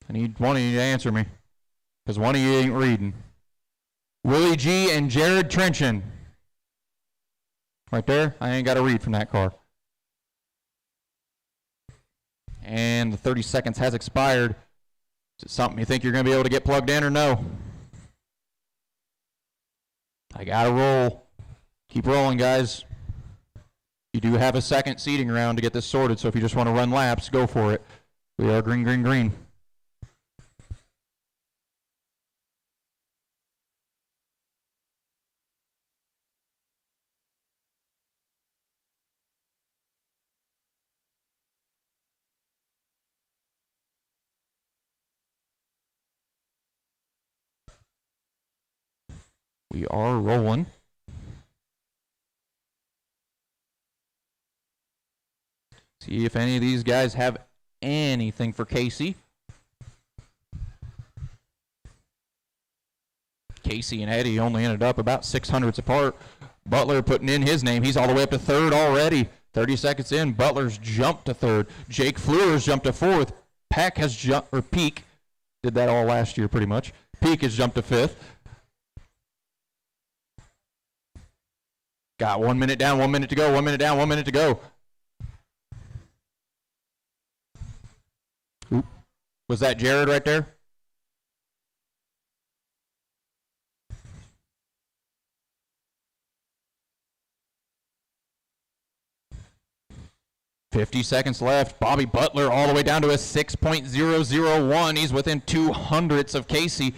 I need one of you to answer me, because one of you ain't reading. Willie G and Jared Trenchen. Right there. I ain't got to read from that car. And the 30 seconds has expired. Is it something you think you're going to be able to get plugged in or no? I got to roll. Keep rolling, guys. You do have a second seating round to get this sorted, so if you just want to run laps, go for it. We are green, green, green. We are rolling. See if any of these guys have anything for Casey. Casey and Eddie only ended up about 600ths apart. Butler putting in his name. He's all the way up to third already. 30 seconds in, Butler's jumped to third. Jake Fleur's jumped to fourth. Peck has jumped, or Peak, did that all last year pretty much. Peak has jumped to fifth. Got 1 minute down, 1 minute to go, 1 minute down, 1 minute to go. Oop. Was that Jared right there? $50 seconds left. Bobby Butler all the way down to a 6.001. He's within 200ths of Casey.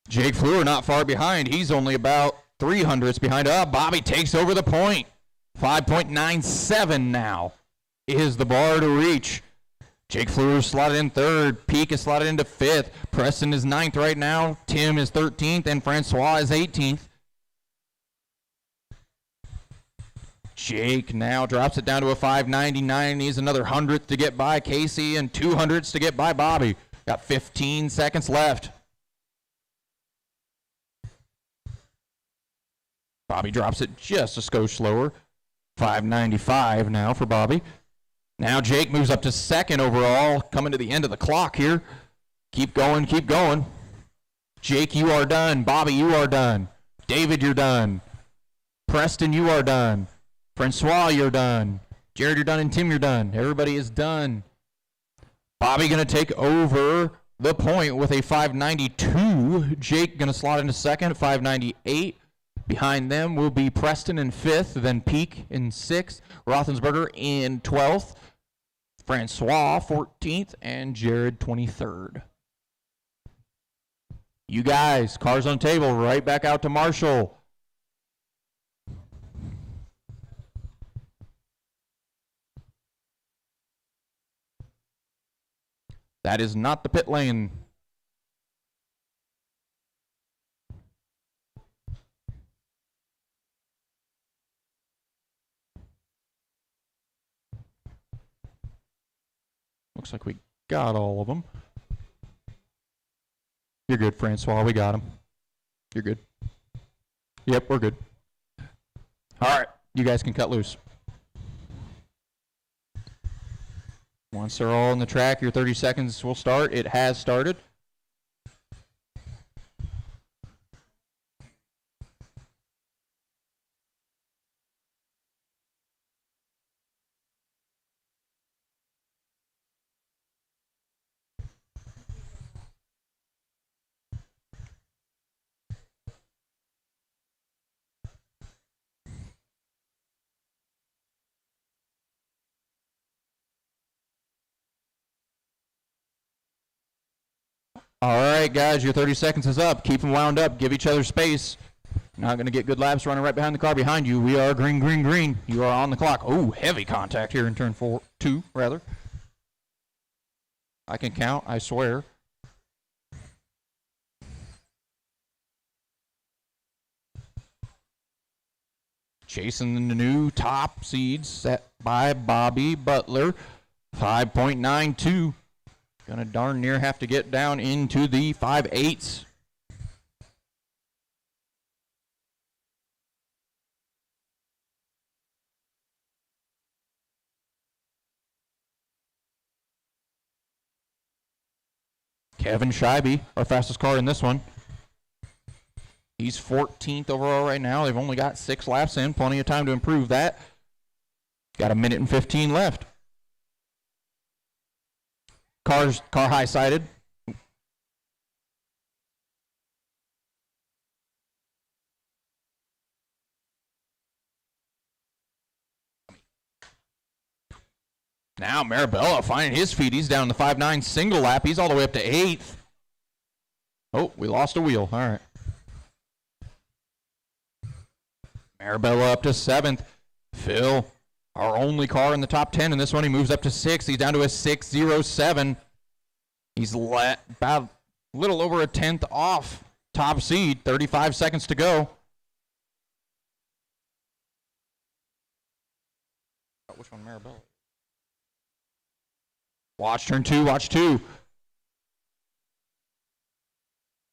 Jake Fleur not far behind. He's only about 300ths behind. Bobby takes over the point. 5.97 now is the bar to reach. Jake Fleur is slotted in third. Peak is slotted into fifth. Preston is 9th right now. Tim is 13th, and Francois is 18th. Jake now drops it down to a 5.99. Needs another 100th to get by Casey and 200ths to get by Bobby. Got 15 seconds left. Bobby drops it just a skosh slower. 5.95 now for Bobby. Now Jake moves up to second overall, coming to the end of the clock here. Keep going, keep going. Jake, you are done. Bobby, you are done. David, you're done. Preston, you are done. Francois, you're done. Jared, you're done. And Tim, you're done. Everybody is done. Bobby going to take over the point with a 5.92. Jake going to slot into second at 5.98. Behind them will be Preston in fifth, then Peak in sixth, Roethlisberger in 12th, Francois 14th, and Jared 23rd. You guys, cars on table, right back out to Marshall. That is not the pit lane. Looks like we got all of them. You're good, Francois. We got them. You're good. Yep, we're good. All right, you guys can cut loose. Once they're all on the track, your 30 seconds will start. It has started. All right, guys, your 30 seconds is up. Keep them wound up. Give each other space. Not going to get good laps running right behind the car behind you. We are green, green, green. You are on the clock. Oh, heavy contact here in turn 2, rather. I can count, I swear. Chasing the new top seeds set by Bobby Butler. 5.92. Gonna darn near have to get down into the 5/8s. Kevin Scheibe, our fastest car in this one. He's 14th overall right now. They've only got 6 laps in. Plenty of time to improve that. Got a minute and 15 left. Car high sided. Now Marabella finding his feet. He's down the 5.9 single lap. He's all the way up to 8th. Oh, we lost a wheel. All right. Marabella up to 7th. Phil, our only car in the top 10 in this one. He moves up to 6th. He's down to a 6.07. He's about a little over a 10th off top seed. 35 seconds to go. Which one, Marabella? Watch turn 2, watch 2.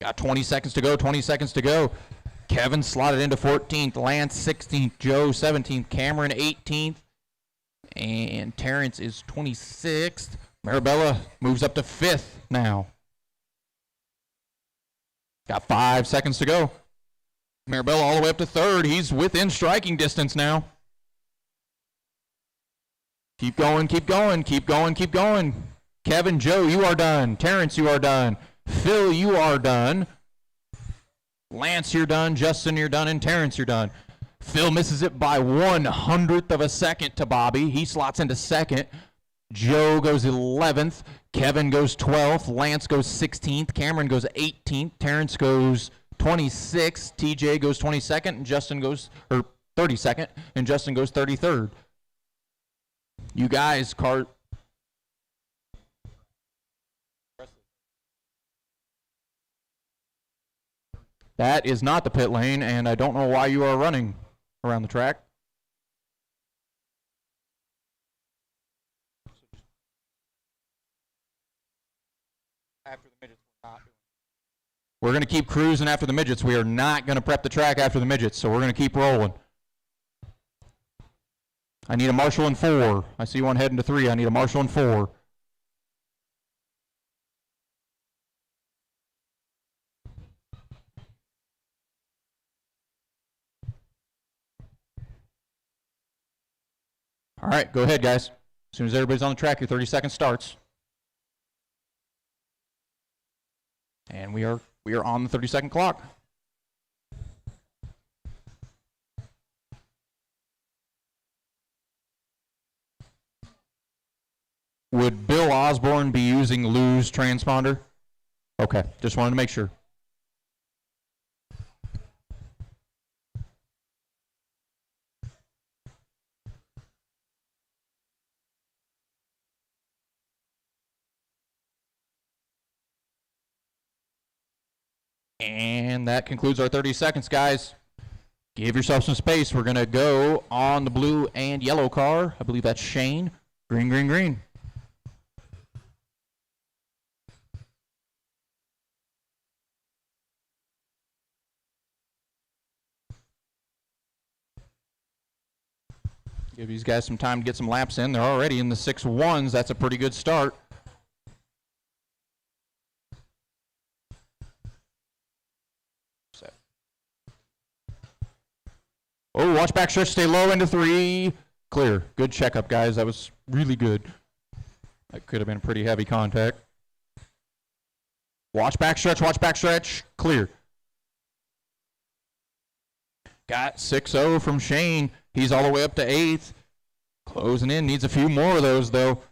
Got 20 seconds to go, 20 seconds to go. Kevin slotted into 14th, Lance 16th, Joe 17th, Cameron 18th, and Terrence is 26th. Marabella moves up to 5th now. Got 5 seconds to go. Marabella all the way up to 3rd. He's within striking distance now. Keep going, keep going, keep going, keep going. Kevin, Joe, you are done. Terrence, you are done. Phil, you are done. Lance, you're done. Justin, you're done. And Terrence, you're done. Phil misses it by 1/100th of a second to Bobby. He slots into 2nd. Joe goes 11th. Kevin goes 12th. Lance goes 16th. Cameron goes 18th. Terrence goes 26th. TJ goes 22nd. And Justin goes 32nd. And Justin goes 33rd. You guys, that is not the pit lane, and I don't know why you are running around the track. After the midgets, we're not doing. We're going to keep cruising after the midgets. We are not going to prep the track after the midgets, so we're going to keep rolling. I need a Marshall in 4. I see one heading to 3. I need a Marshall in 4. All right, go ahead, guys. As soon as everybody's on the track, your 30 seconds starts. And we are on the 30-second clock. Would Bill Osborne be using Lou's transponder? Okay, just wanted to make sure. And that concludes our 30 seconds, guys. Give yourself some space. We're going to go on the blue and yellow car. I believe that's Shane. Green, green, green. Give these guys some time to get some laps in. They're already in the 6.1s. That's a pretty good start. Oh, watch back stretch, stay low into 3. Clear. Good checkup, guys. That was really good. That could have been pretty heavy contact. Watch back stretch, clear. Got 6-0 from Shane. He's all the way up to 8th. Closing in, needs a few more of those, though.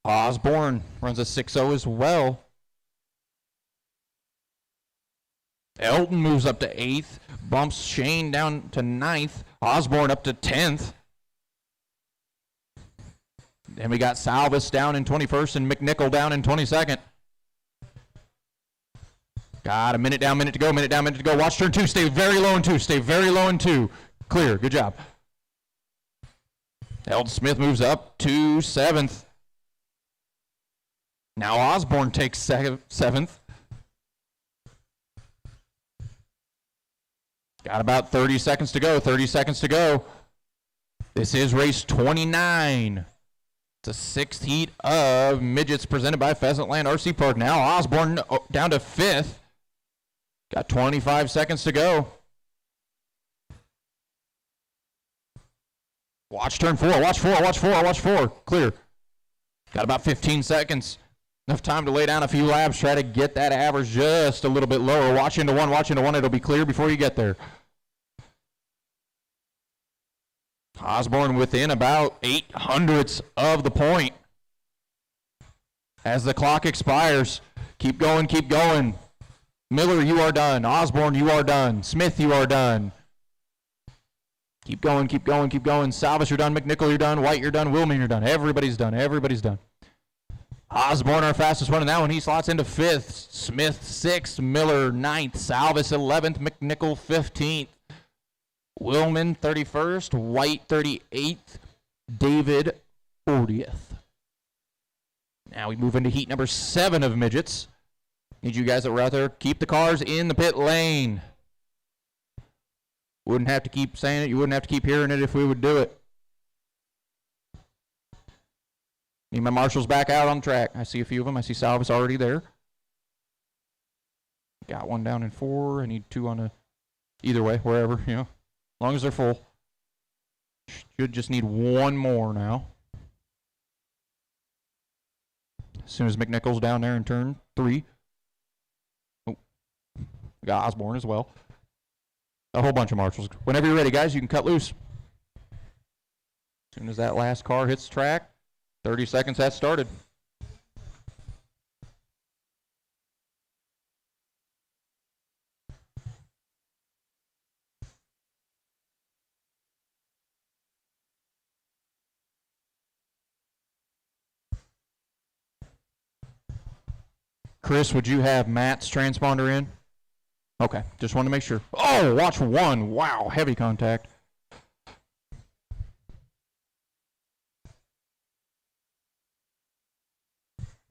Osborne runs a 6-0 as well. Elton moves up to 8th, bumps Shane down to 9th, Osborne up to 10th. Then we got Salvis down in 21st and McNichol down in 22nd. Got a minute down, minute to go, minute down, minute to go. Watch turn 2, stay very low in 2, stay very low in 2. Clear, good job. Elton Smith moves up to 7th. Now Osborne takes 7th. Got about 30 seconds to go, 30 seconds to go. This is race 29. It's a 6th heat of midgets presented by Pheasantland RC Park. Now Osborne down to 5th. Got 25 seconds to go. Watch turn 4, watch 4, watch 4, watch 4. Clear. Got about 15 seconds. Enough time to lay down a few laps, try to get that average just a little bit lower. Watch into 1, watch into 1. It'll be clear before you get there. Osborne within about 0.08 of the point. As the clock expires, keep going, keep going. Miller, you are done. Osborne, you are done. Smith, you are done. Keep going, keep going, keep going. Salvis, you're done. McNichol, you're done. White, you're done. Willman, you're done. Everybody's done. Everybody's done. Osborne, our fastest one in that one. He slots into 5th. Smith, 6th. Miller, 9th. Salvis, 11th. McNichol, 15th. Willman, 31st. White, 38th. David, 40th. Now we move into heat number 7 of midgets. Need you guys that were out there, keep the cars in the pit lane. Wouldn't have to keep saying it. You wouldn't have to keep hearing it if we would do it. Need my marshals back out on track. I see a few of them. I see Salvis already there. Got one down in 4. I need 2 on a, either way, wherever, you know, as long as they're full. Should just need 1 more now. As soon as McNichol's down there in turn 3. Oh, we got Osborne as well. A whole bunch of marshals. Whenever you're ready, guys, you can cut loose. As soon as that last car hits the track, 30 seconds has started. Chris, would you have Matt's transponder in? Okay, just want to make sure. Oh, watch 1. Wow, heavy contact.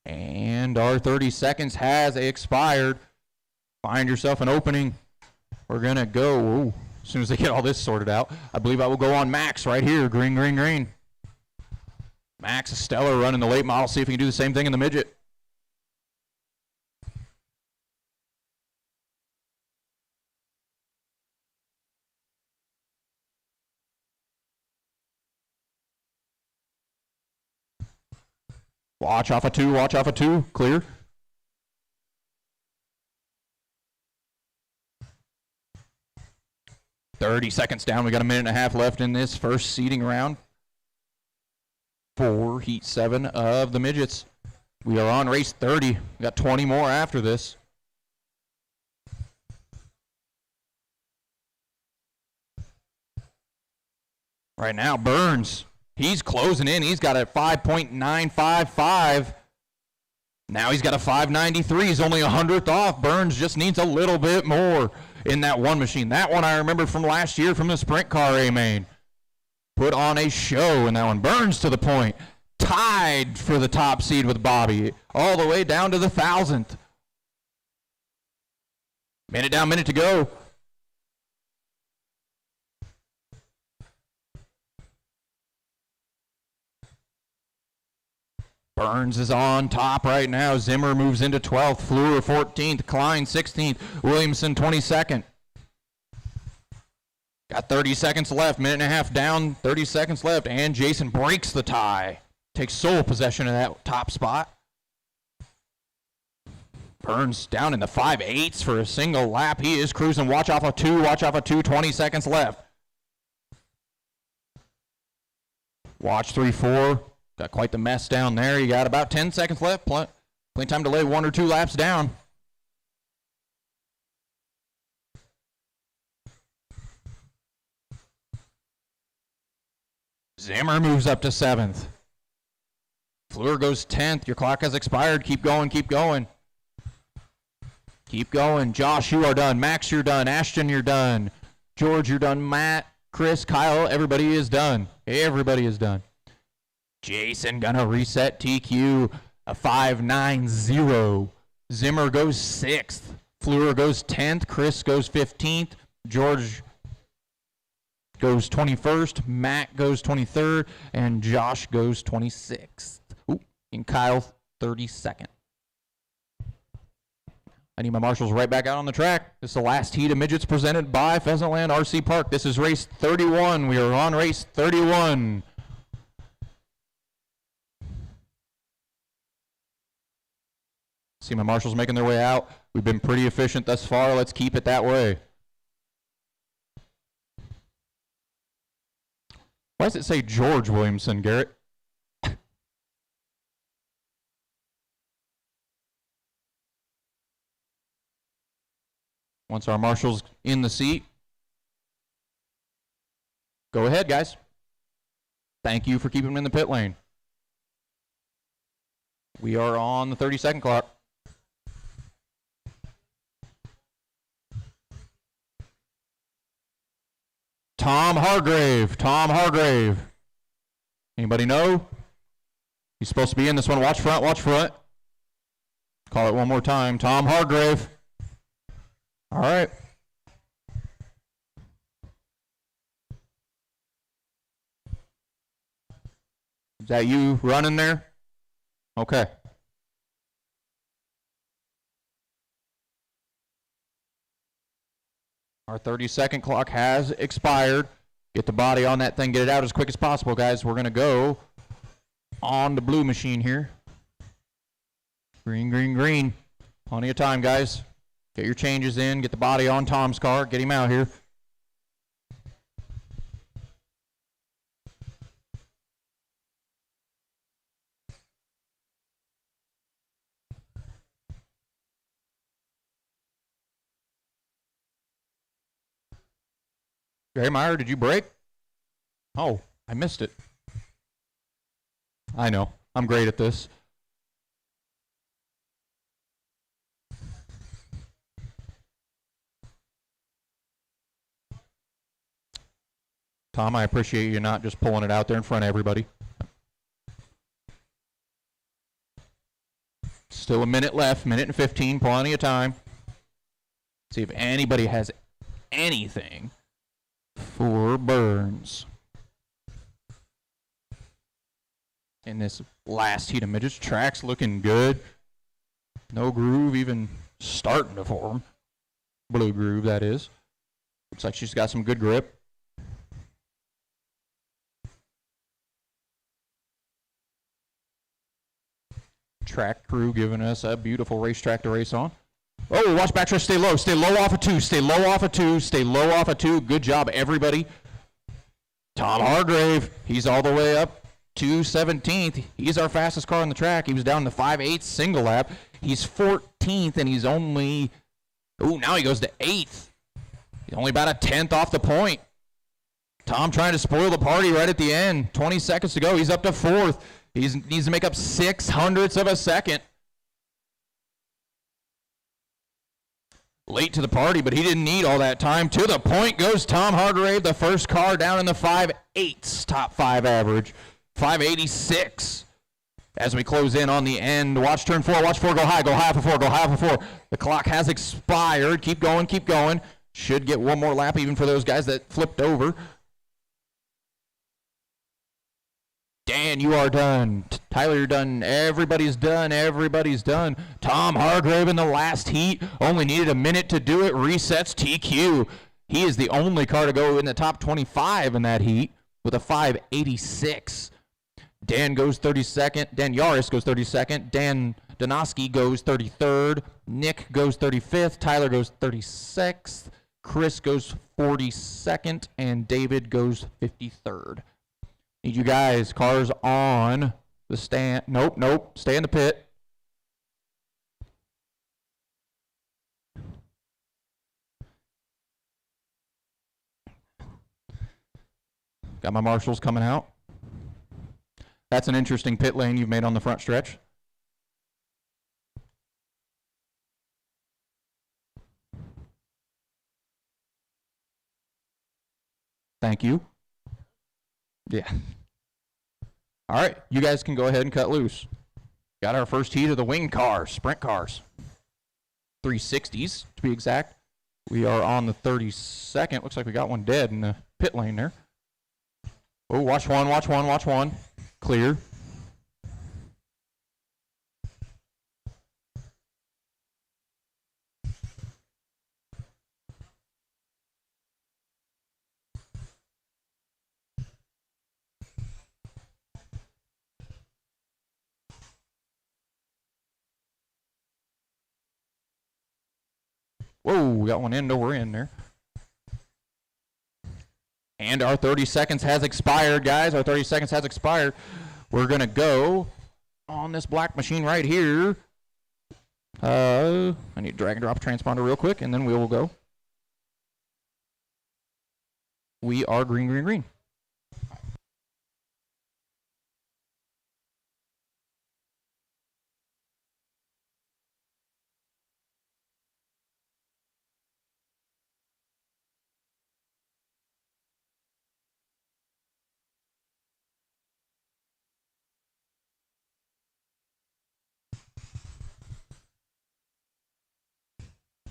And our 30 seconds has expired. Find yourself an opening. We're going to go, ooh, as soon as they get all this sorted out, I believe I will go on Max right here. Green, green, green. Max Estella running the late model. See if he can do the same thing in the midget. Watch off of 2, watch off of 2, clear. $30 seconds down. We got a minute and a half left in this first seeding round for heat 7 of the midgets. We are on race 30. We got 20 more after this. Right now, Burns. He's closing in. He's got a 5.955. Now he's got a 593. He's only 100th off. Burns just needs a little bit more in that one machine. That one I remember from last year from the sprint car A-Main. Put on a show in that one. Burns to the point. Tied for the top seed with Bobby. All the way down to the 1,000th. Minute down, minute to go. Burns is on top right now. Zimmer moves into 12th. Fleur 14th. Klein 16th. Williamson 22nd. Got 30 seconds left. Minute and a half down. 30 seconds left. And Jason breaks the tie. Takes sole possession of that top spot. Burns down in the 5/8 for a single lap. He is cruising. Watch off of 2. Watch off of 2. 20 seconds left. Watch 3-4. Got quite the mess down there. You got about 10 seconds left. Plenty of time to lay 1 or 2 laps down. Zimmer moves up to 7th. Fleur goes 10th. Your clock has expired. Keep going, keep going. Keep going. Josh, you are done. Max, you're done. Ashton, you're done. George, you're done. Matt, Chris, Kyle, everybody is done. Everybody is done. Jason gonna reset TQ, a 5.90. Zimmer goes 6th. Fleur goes 10th. Chris goes 15th. George goes 21st. Matt goes 23rd. And Josh goes 26th. Ooh, and Kyle 32nd. I need my marshals right back out on the track. This is the last heat of midgets presented by Pheasantland RC Park. This is race 31. We are on race 31. See my marshals making their way out. We've been pretty efficient thus far. Let's keep it that way. Why does it say George Williamson, Garrett? Once our marshal's in the seat, go ahead, guys. Thank you for keeping them in the pit lane. We are on the 30-second clock. Tom Hargrave. Tom Hargrave. Anybody know? He's supposed to be in this one. Watch front, watch front. Call it one more time. Tom Hargrave. All right. Is that you running there? Okay. Our 30-second clock has expired. Get the body on that thing. Get it out as quick as possible, guys. We're going to go on the blue machine here. Green, green, green. Plenty of time, guys. Get your changes in. Get the body on Tom's car. Get him out here. Gary Meyer, did you break? Oh, I missed it. I know. I'm great at this. Tom, I appreciate you not just pulling it out there in front of everybody. Still a minute left, minute and 15, plenty of time. See if anybody has anything for Burns. In this last heat of midgets, track's looking good. No groove even starting to form. Blue groove, that is. Looks like she's got some good grip. Track crew giving us a beautiful racetrack to race on. Oh, watch backtrack, stay low. Stay low off of 2. Stay low off of 2. Stay low off of 2. Good job, everybody. Tom Hargrave, he's all the way up to 17th. He's our fastest car on the track. He was down in the 5/8 single lap. He's 14th, and he's only, now he goes to 8th. He's only about a 10th off the point. Tom trying to spoil the party right at the end. 20 seconds to go. He's up to 4th. He needs to make up 0.06 of a second. Late to the party, but he didn't need all that time. To the point goes Tom Hargrave, the first car down in the 5.8s, top 5 average. 5.86. As we close in on the end, watch turn 4, watch 4, go high for 4, go high for 4. The clock has expired. Keep going, keep going. Should get one more lap even for those guys that flipped over. Dan, you are done. Tyler, you're done. Everybody's done. Everybody's done. Tom Hargrave in the last heat. Only needed a minute to do it. Resets TQ. He is the only car to go in the top 25 in that heat with a 5.86. Dan goes 32nd. Dan Yaris goes 32nd. Dan Donoski goes 33rd. Nick goes 35th. Tyler goes 36th. Chris goes 42nd. And David goes 53rd. Need you guys, cars on the stand. Nope. Stay in the pit. Got my marshals coming out. That's an interesting pit lane you've made on the front stretch. Thank you. Yeah. All right, you guys can go ahead and cut loose. Got our first heat of the wing cars, sprint cars. 360s, to be exact. We are on the 32nd. Looks like we got one dead in the pit lane there. Oh, watch one. Clear. Whoa, we got one in, no, we're in there. And our 30 seconds has expired, guys. Our 30 seconds has expired. We're going to go on this black machine right here. I need to drag and drop a transponder real quick, and then we will go. We are green.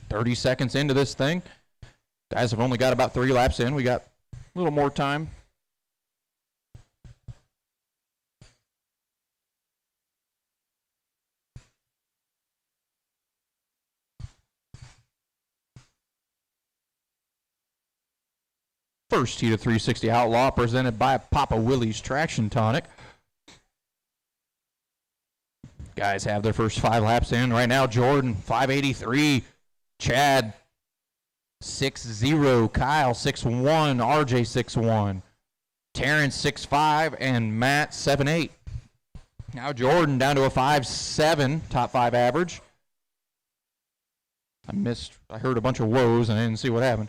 30 seconds into this thing. Guys have only got about 3 laps in. We got a little more time. First heat of 360 Outlaw presented by Papa Willie's Traction Tonic. Guys have their first 5 laps in. Right now, Jordan, 583. Chad, 6-0. Kyle, 6-1. RJ, 6-1. Terrence, 6-5. And Matt, 7-8. Now Jordan down to a 5-7, top 5 average. I heard a bunch of woes and I didn't see what happened.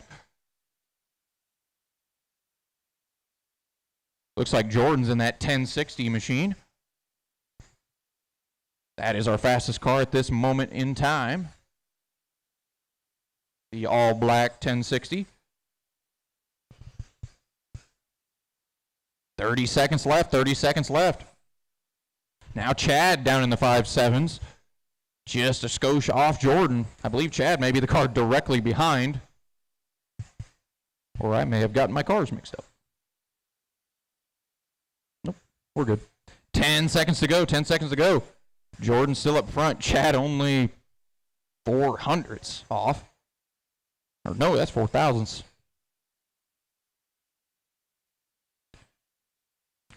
Looks like Jordan's in that 1060 machine. That is our fastest car at this moment in time. The all-black 1060. 30 seconds left. Now Chad down in the 5.7s. Just a skosh off Jordan. I believe Chad may be the car directly behind. Or I may have gotten my cars mixed up. Nope, we're good. 10 seconds to go. Jordan's still up front. Chad only 400ths off. Or no, that's 4,000ths.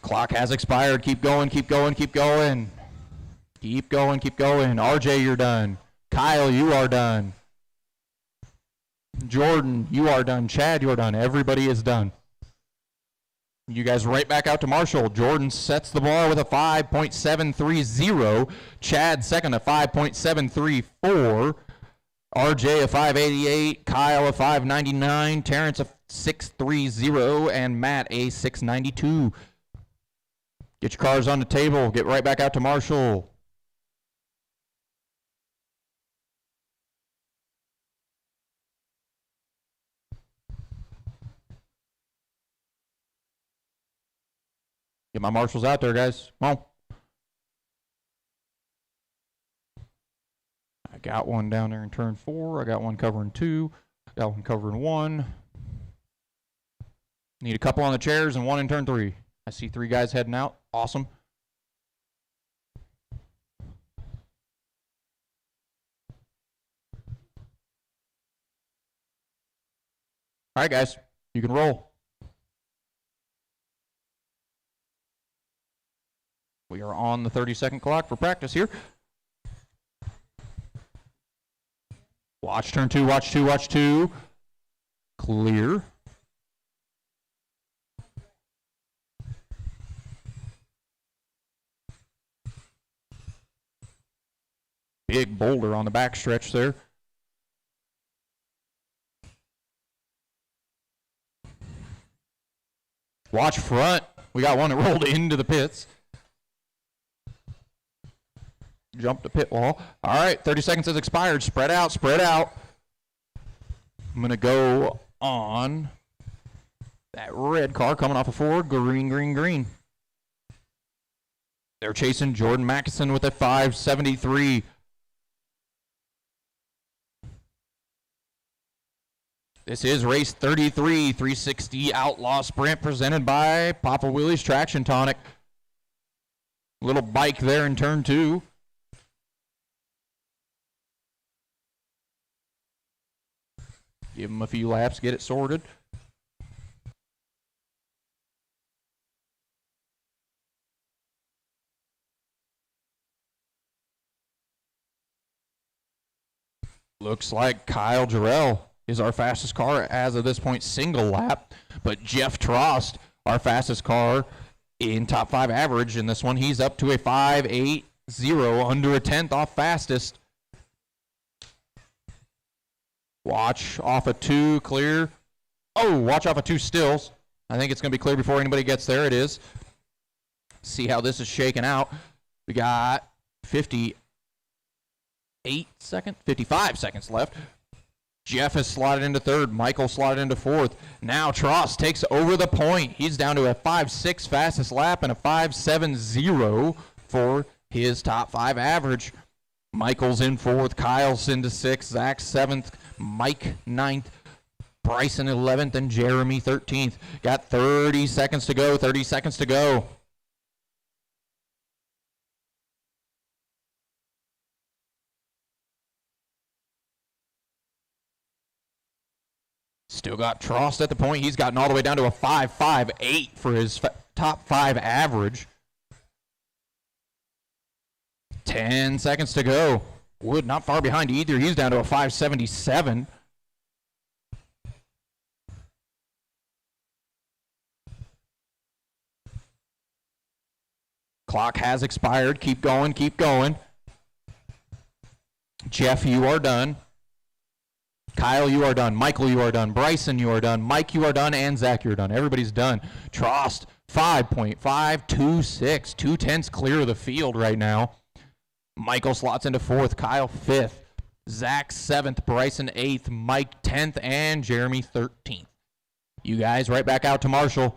Clock has expired. Keep going. RJ, you're done. Kyle, you are done. Jordan, you are done. Chad, you are done. Everybody is done. You guys right back out to Marshall. Jordan sets the bar with a 5.730. Chad second, a 5.734. RJ a 588. Kyle a 599. Terrence a 630. And Matt a 692. Get your cars on the table. Get right back out to Marshall. Get my marshals out there, guys. Come on. I got one down there in turn 4. I got one covering 2. I got one covering 1. Need a couple on the chairs and one in turn 3. I see 3 guys heading out. Awesome. All right, guys. You can roll. We are on the 30-second clock for practice here. Watch turn 2, watch 2, watch 2. Clear. Big boulder on the back stretch there. Watch front. We got one that rolled into the pits. Jumped the pit wall. All right, 30 seconds has expired. Spread out, spread out. I'm going to go on that red car coming off of 4. Green, green, green. They're chasing Jordan Mackinson with a 573. This is race 33, 360 Outlaw Sprint presented by Papa Willie's Traction Tonic. Little bike there in turn 2. Give him a few laps, get it sorted. Looks like Kyle Jarrell is our fastest car as of this point, single lap. But Jeff Trost, our fastest car in top 5 average in this one, he's up to a 5.80, under a tenth off fastest. Watch off of 2, clear. Oh, watch off of 2 stills. I think it's going to be clear before anybody gets there. It is. See how this is shaking out. We got 55 seconds left. Jeff has slotted into 3rd. Michael slotted into 4th. Now Trost takes over the point. He's down to a 5.6 fastest lap and a 5.70 for his top 5 average. Michael's in 4th. Kyle's into 6th. Zach 7th. Mike 9th. Bryson 11th and Jeremy 13th. Got 30 seconds to go. 30 seconds to go. Still got Trost at the point. He's gotten all the way down to a 5.58 for his top 5 average. 10 seconds to go. Wood not far behind either. He's down to a 5.77. Clock has expired. Keep going, keep going. Jeff, you are done. Kyle, you are done. Michael, you are done. Bryson, you are done. Mike, you are done. And Zach, you're done. Everybody's done. Trost, 5.526. 2/10 clear of the field right now. Michael slots into 4th. Kyle 5th. Zach 7th. Bryson 8th. Mike 10th. And Jeremy 13th. You guys right back out to Marshall.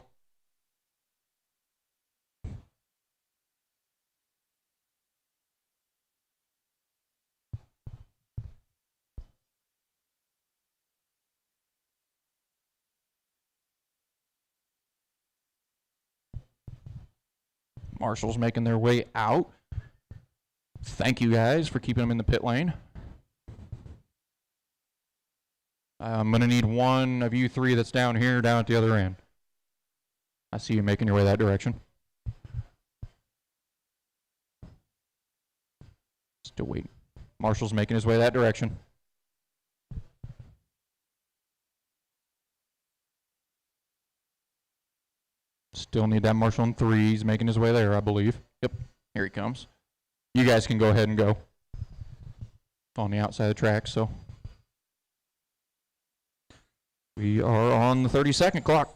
Marshall's making their way out. Thank you guys for keeping them in the pit lane. I'm going to need one of you 3 that's down here, down at the other end. I see you making your way that direction. Still waiting. Marshall's making his way that direction. Still need that Marshall in 3. He's making his way there, I believe. Yep, here he comes. You guys can go ahead and go on the outside of the track, so. We are on the 30-second clock.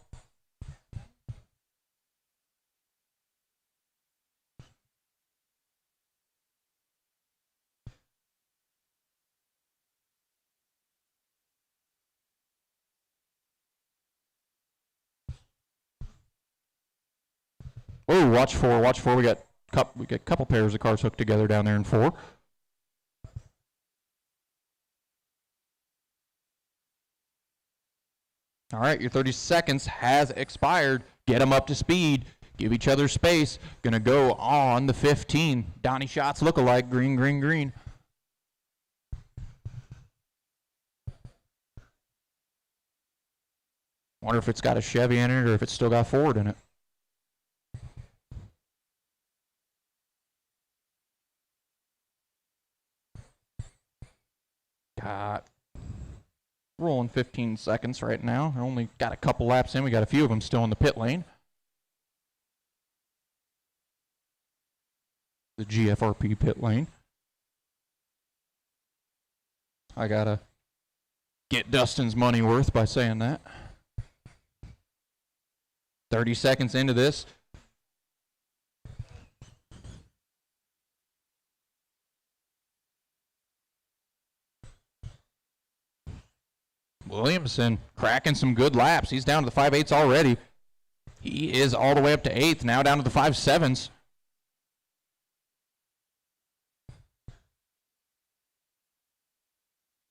Oh, watch 4, watch 4. We got a couple pairs of cars hooked together down there in 4. All right, your 30 seconds has expired. Get them up to speed. Give each other space. Gonna go on the 15. Donnie Schatz lookalike. Green, green, green. Wonder if it's got a Chevy in it or if it's still got Ford in it. Got rolling 15 seconds right now. I only got a couple laps in. We got a few of them still in the pit lane. The GFRP pit lane. I gotta get Dustin's money worth by saying that. 30 seconds into this. Williamson cracking some good laps. He's down to the 5/8s already. He is all the way up to 8th, now down to the 5/7s.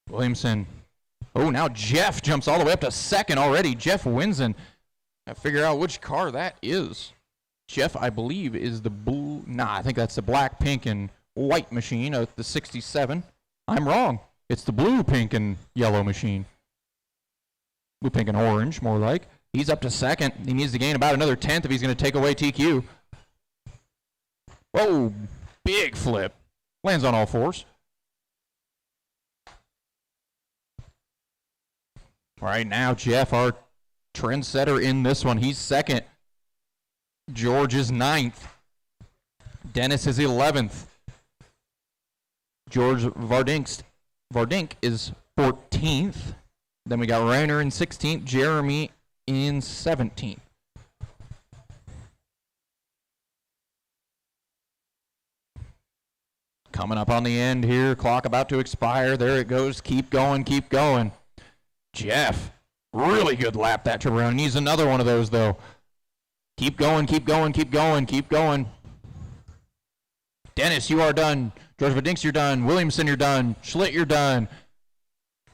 Williamson. Oh, now Jeff jumps all the way up to 2nd already. Jeff Winsen. I figure out which car that is. Jeff, I believe, is the blue. Nah, I think that's the black, pink, and white machine of the 67. I'm wrong. It's the blue, pink, and yellow machine. Blue, pink, and orange, more like. He's up to 2nd. He needs to gain about another 10th if he's going to take away TQ. Whoa, big flip. Lands on all 4s. Right now, Jeff, our trendsetter in this one. He's 2nd. George is 9th. Dennis is 11th. George Vardink is 14th. Then we got Rainer in 16th. Jeremy in 17th. Coming up on the end here. Clock about to expire. There it goes. Keep going, keep going. Jeff, really good lap that trip around. Needs another one of those, though. Keep going, keep going, keep going, keep going. Dennis, you are done. George Vadinks, you're done. Williamson, you're done. Schlitt, you're done.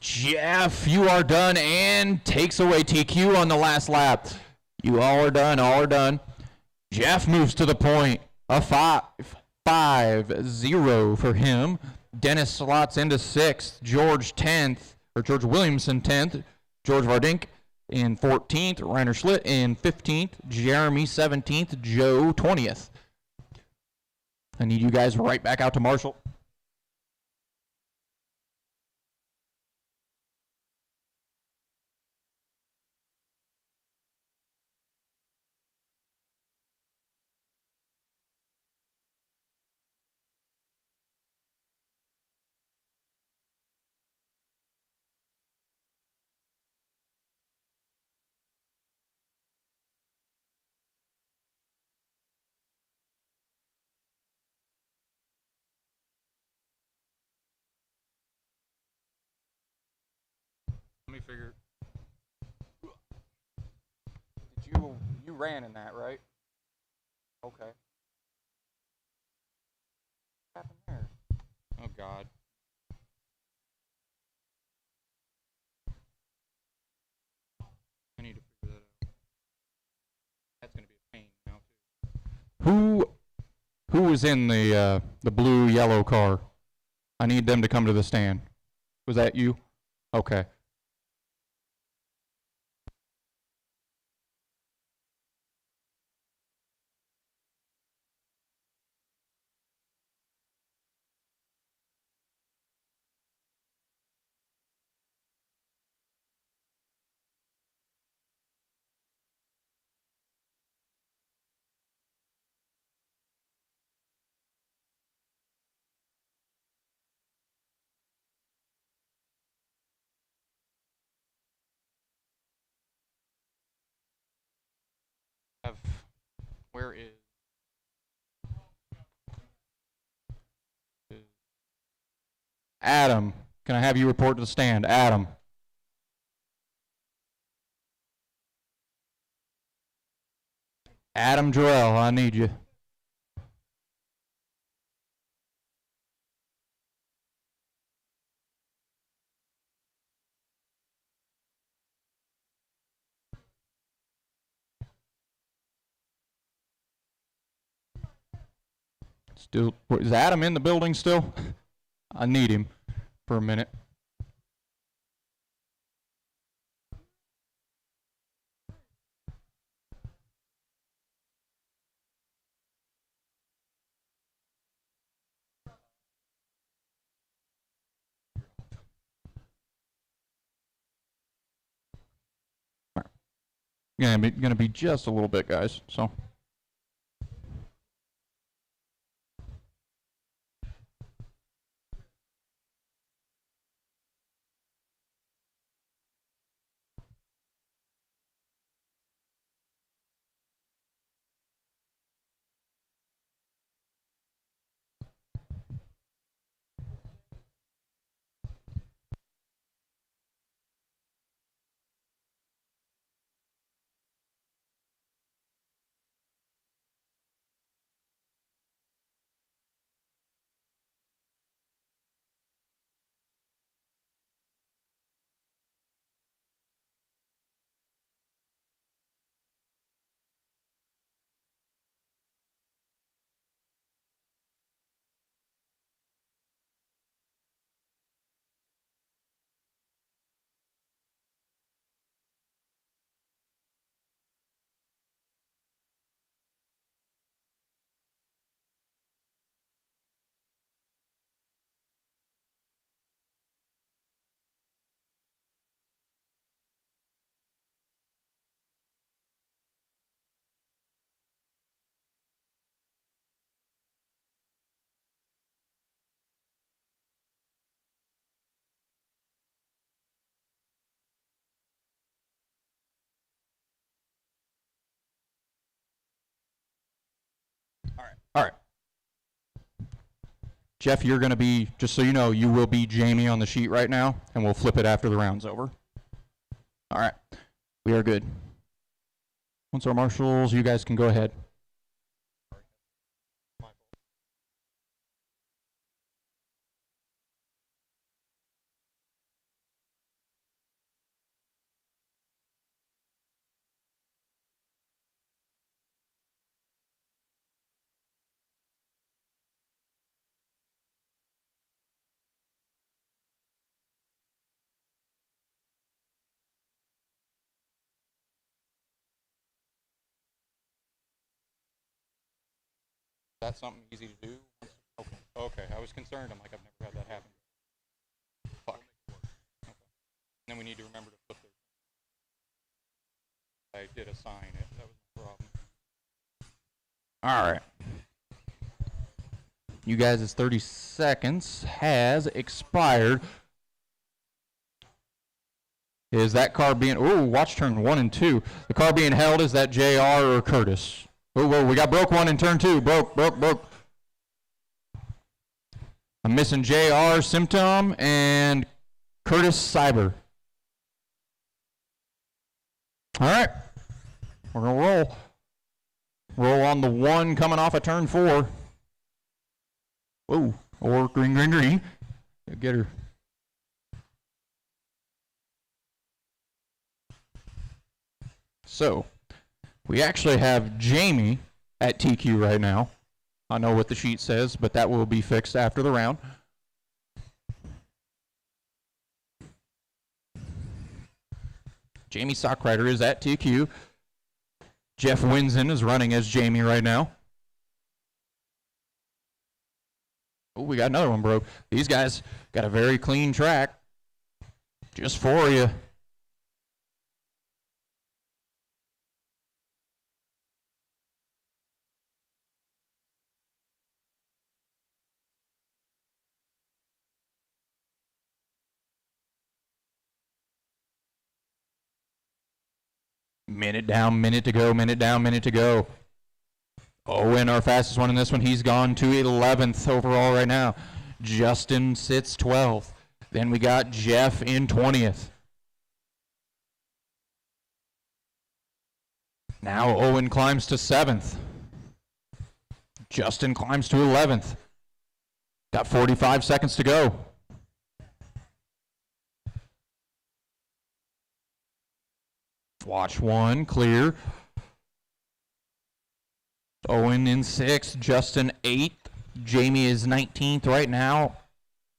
Jeff, you are done and takes away TQ on the last lap. You all are done, all are done. Jeff moves to the point. A 5-0 for him. Dennis slots into 6th. George 10th. Or George Williamson 10th, George Vardink in 14th, Rainer Schlitt in 15th, Jeremy 17th, Joe 20th. I need you guys right back out to Marshall. Let me figure. You ran in that, right? Okay. What happened there? Oh God. I need to figure that out. That's gonna be a pain now too. Who was in the blue yellow car? I need them to come to the stand. Was that you? Okay. Where is Adam? Can I have you report to the stand? Adam. Adam Jarrell, I need you. Still, is Adam in the building still? I need him for a minute. Yeah, gonna be just a little bit, guys. So. All right. Jeff, you're going to be, just so you know, you will be Jamie on the sheet right now, and we'll flip it after the round's over. All right. We are good. Once our marshals, you guys can go ahead. That's something easy to do? Okay. Okay. I was concerned. I'm like, I've never had that happen. Fuck. Okay. And then we need to remember to flip their. I did assign it. That was the problem. All right. You guys' 30 seconds has expired. Is that car being, oh, watch turn 1 and 2. The car being held, is that JR or Curtis? Oh, whoa, we got broke 1 in turn 2. Broke. I'm missing JR Symptom and Curtis Cyber. All right. We're going to roll. Roll on the 1 coming off of turn 4. Whoa. Or green. Get her. So, we actually have Jamie at TQ right now. I know what the sheet says, but that will be fixed after the round. Jamie Sockrider is at TQ. Jeff Winsen is running as Jamie right now. Oh, we got another one broke. These guys got a very clean track. Just for you. Minute down, minute to go, minute down, minute to go. Owen, our fastest one in this one, he's gone to 11th overall right now. Justin sits 12th. Then we got Jeff in 20th. Now Owen climbs to 7th. Justin climbs to 11th. Got 45 seconds to go. Watch 1, clear. Owen in 6th, Justin 8th. Jamie is 19th right now.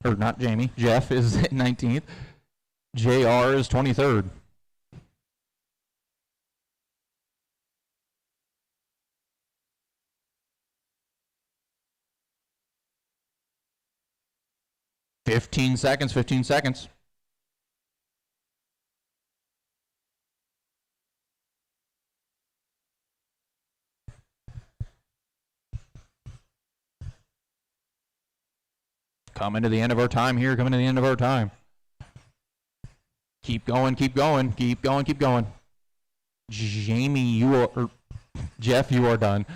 Or not Jamie, Jeff is 19th. JR is 23rd. Fifteen seconds. Coming to the end of our time here, Keep going. Jamie, Jeff, you are done.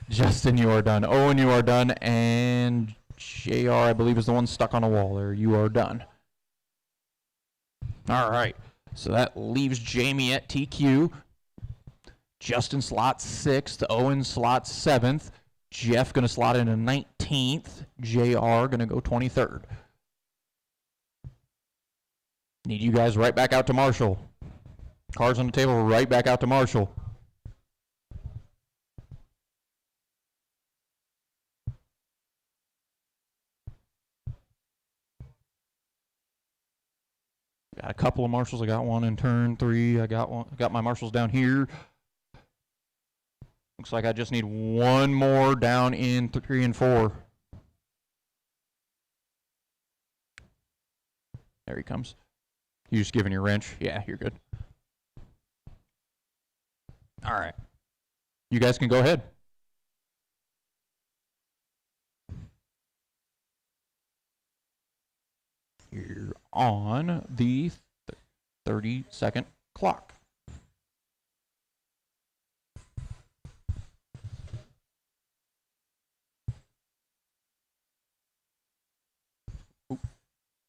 Justin, you are done. Owen, you are done. And JR, I believe, is the one stuck on a wall there. You are done. All right. So that leaves Jamie at TQ. Justin slots 6th. Owen slots 7th. Jeff going to slot into 19th. JR going to go 23rd. Need you guys right back out to Marshall. Cards on the table, right back out to Marshall. Got a couple of marshals. I got one in turn 3. I got my marshals down here. Looks like I just need one more down in 3 and 4. There he comes. You just giving your wrench? Yeah, you're good. All right. You guys can go ahead. You're on the 30-second clock.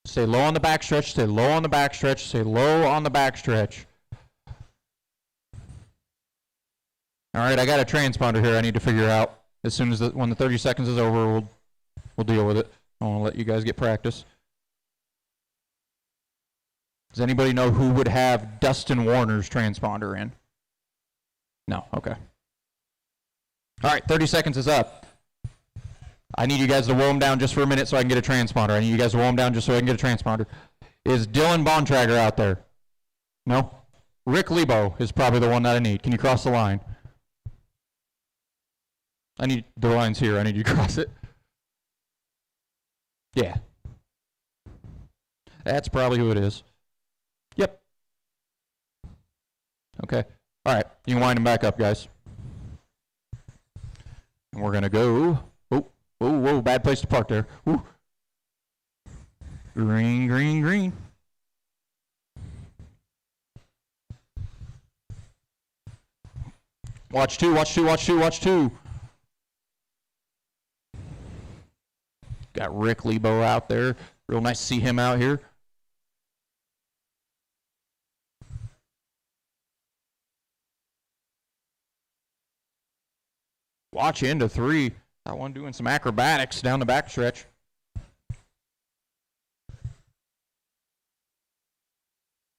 Stay low on the backstretch, stay low on the backstretch, stay low on the backstretch. All right, I got a transponder here I need to figure out. As soon as when the 30 seconds is over, we'll deal with it. I want to let you guys get practice. Does anybody know who would have Dustin Warner's transponder in? No, okay. All right, 30 seconds is up. I need you guys to warm down just for a minute so I can get a transponder. I need you guys to warm down just so I can get a transponder. Is Dylan Bontrager out there? No? Rick Lebo is probably the one that I need. Can you cross the line? The line's here. I need you to cross it. Yeah. That's probably who it is. Yep. Okay. All right. You can wind them back up, guys. And we're going to go. Whoa, bad place to park there. Ooh. Green. Watch two. Got Rick Lebo out there. Real nice to see him out here. Watch into 3. That one doing some acrobatics down the backstretch.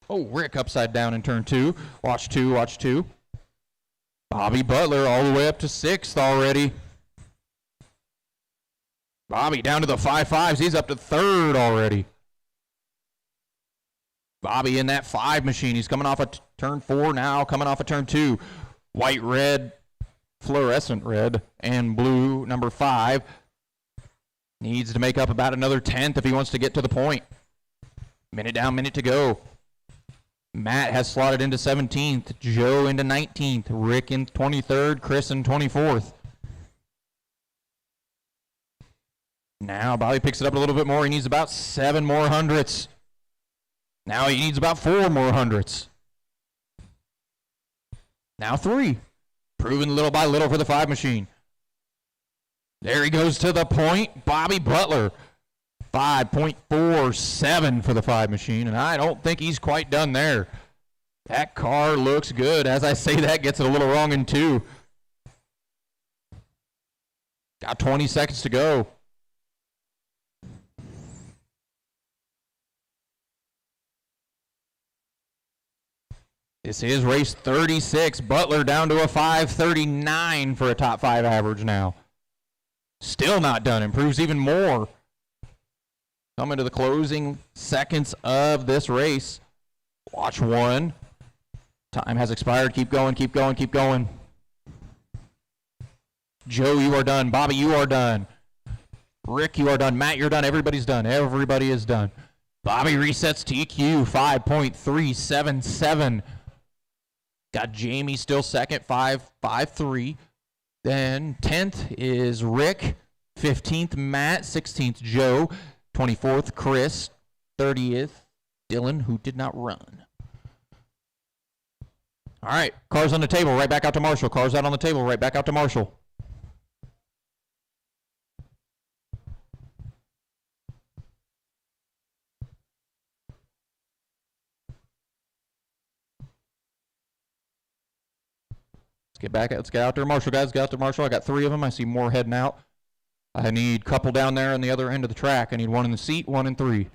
Oh, Rick upside down in turn 2. Watch 2. Bobby Butler all the way up to 6th already. Bobby down to the 5.5s. He's up to 3rd already. Bobby in that 5 machine. He's coming off of turn 4 now, coming off of turn 2. White, red, fluorescent red, and blue, number 5. Needs to make up about another 10th if he wants to get to the point. Minute down, minute to go. Matt has slotted into 17th. Joe into 19th. Rick in 23rd. Chris in 24th. Now Bobby picks it up a little bit more. He needs about 7 more hundredths. Now he needs about 4 more hundredths. Now 3. Proving little by little for the 5 machine. There he goes to the point. Bobby Butler. 5.47 for the 5 machine, and I don't think he's quite done there. That car looks good. As I say that, gets it a little wrong in 2. Got 20 seconds to go. This is race 36. Butler down to a 5:39 for a top 5 average now. Still not done. Improves even more. Coming to the closing seconds of this race. Watch 1. Time has expired. Keep going, keep going, keep going. Joe, you are done. Bobby, you are done. Rick, you are done. Matt, you're done. Everybody's done. Everybody is done. Bobby resets TQ 5.377. Got Jamie still second, 5.53. Then 10th is Rick. 15th, Matt. 16th, Joe. 24th, Chris. 30th, Dylan, who did not run. All right, cars on the table, right back out to Marshall. Cars out on the table, right back out to Marshall. Let's get out there, Marshall, guys. Get out there, Marshall. I got 3 of them. I see more heading out. I need a couple down there on the other end of the track. I need 1 in the seat, 1 in 3.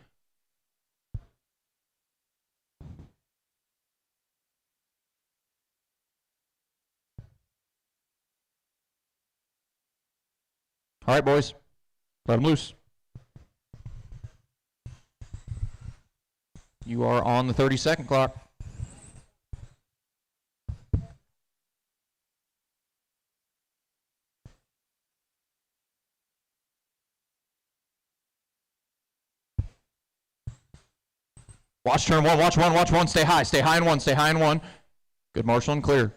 All right, boys. Let them loose. You are on the 30-second clock. Watch turn 1, watch 1, watch 1. Stay high in 1, stay high in 1. Good, Marshall, and clear.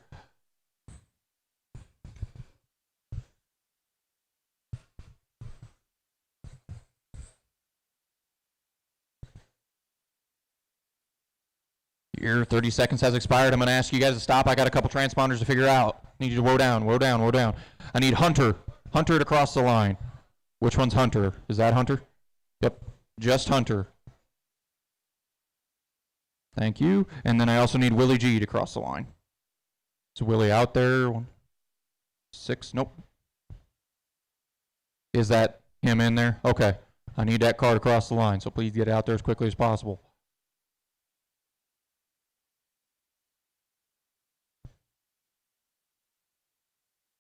Your 30 seconds has expired. I'm going to ask you guys to stop. I got a couple transponders to figure out. Need you to woe down, woe down, woe down. I need Hunter. Hunter to cross the line. Which one's Hunter? Is that Hunter? Yep, just Hunter. Thank you. And then I also need Willie G to cross the line. Is Willie out there? 6, nope. Is that him in there? Okay. I need that car to cross the line, so please get out there as quickly as possible.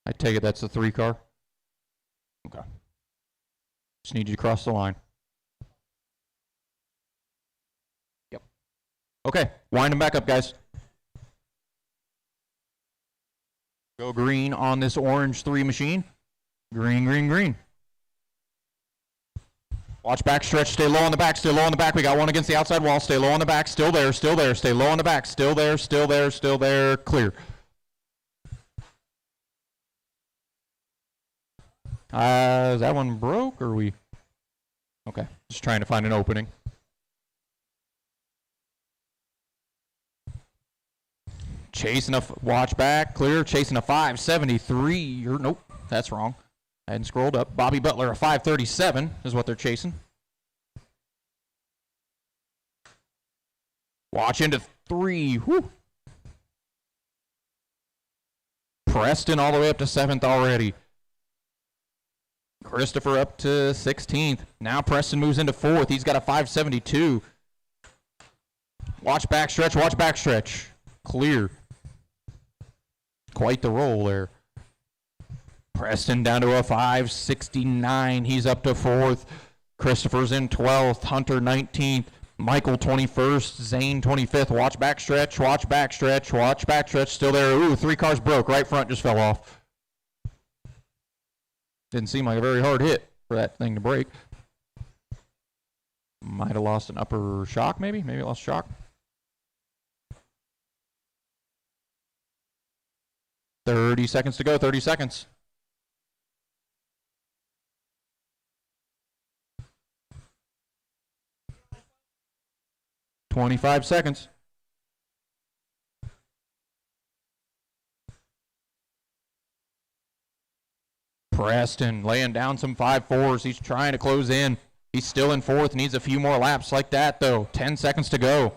I take it that's the 3 car? Okay. Just need you to cross the line. Yep. Okay, wind them back up, guys. Go green on this orange 3 machine. Green, green, green. Watch back stretch, stay low on the back, stay low on the back. We got one against the outside wall, stay low on the back, still there, stay low on the back, still there, clear. Is that one broke, or are we? Okay, just trying to find an opening. Chasing a, watch back, clear, chasing a 573, nope, that's wrong. I hadn't scrolled up. Bobby Butler, a 537 is what they're chasing. Watch into 3, whew. Preston all the way up to 7th already. Christopher up to 16th. Now Preston moves into 4th. He's got a 572. Watch backstretch, watch backstretch. Clear. Quite the roll there. Preston down to a 569. He's up to 4th. Christopher's in 12th. Hunter 19th. Michael 21st. Zane 25th. Watch backstretch, watch backstretch, watch backstretch. Still there. Ooh, 3 cars broke. Right front just fell off. Didn't seem like a very hard hit for that thing to break. Might have lost an upper shock, maybe? Maybe it lost shock. $30 seconds to go, 30 seconds. $25 seconds. Preston laying down some 5.4s. He's trying to close in. He's still in 4th. Needs a few more laps like that, though. 10 seconds to go.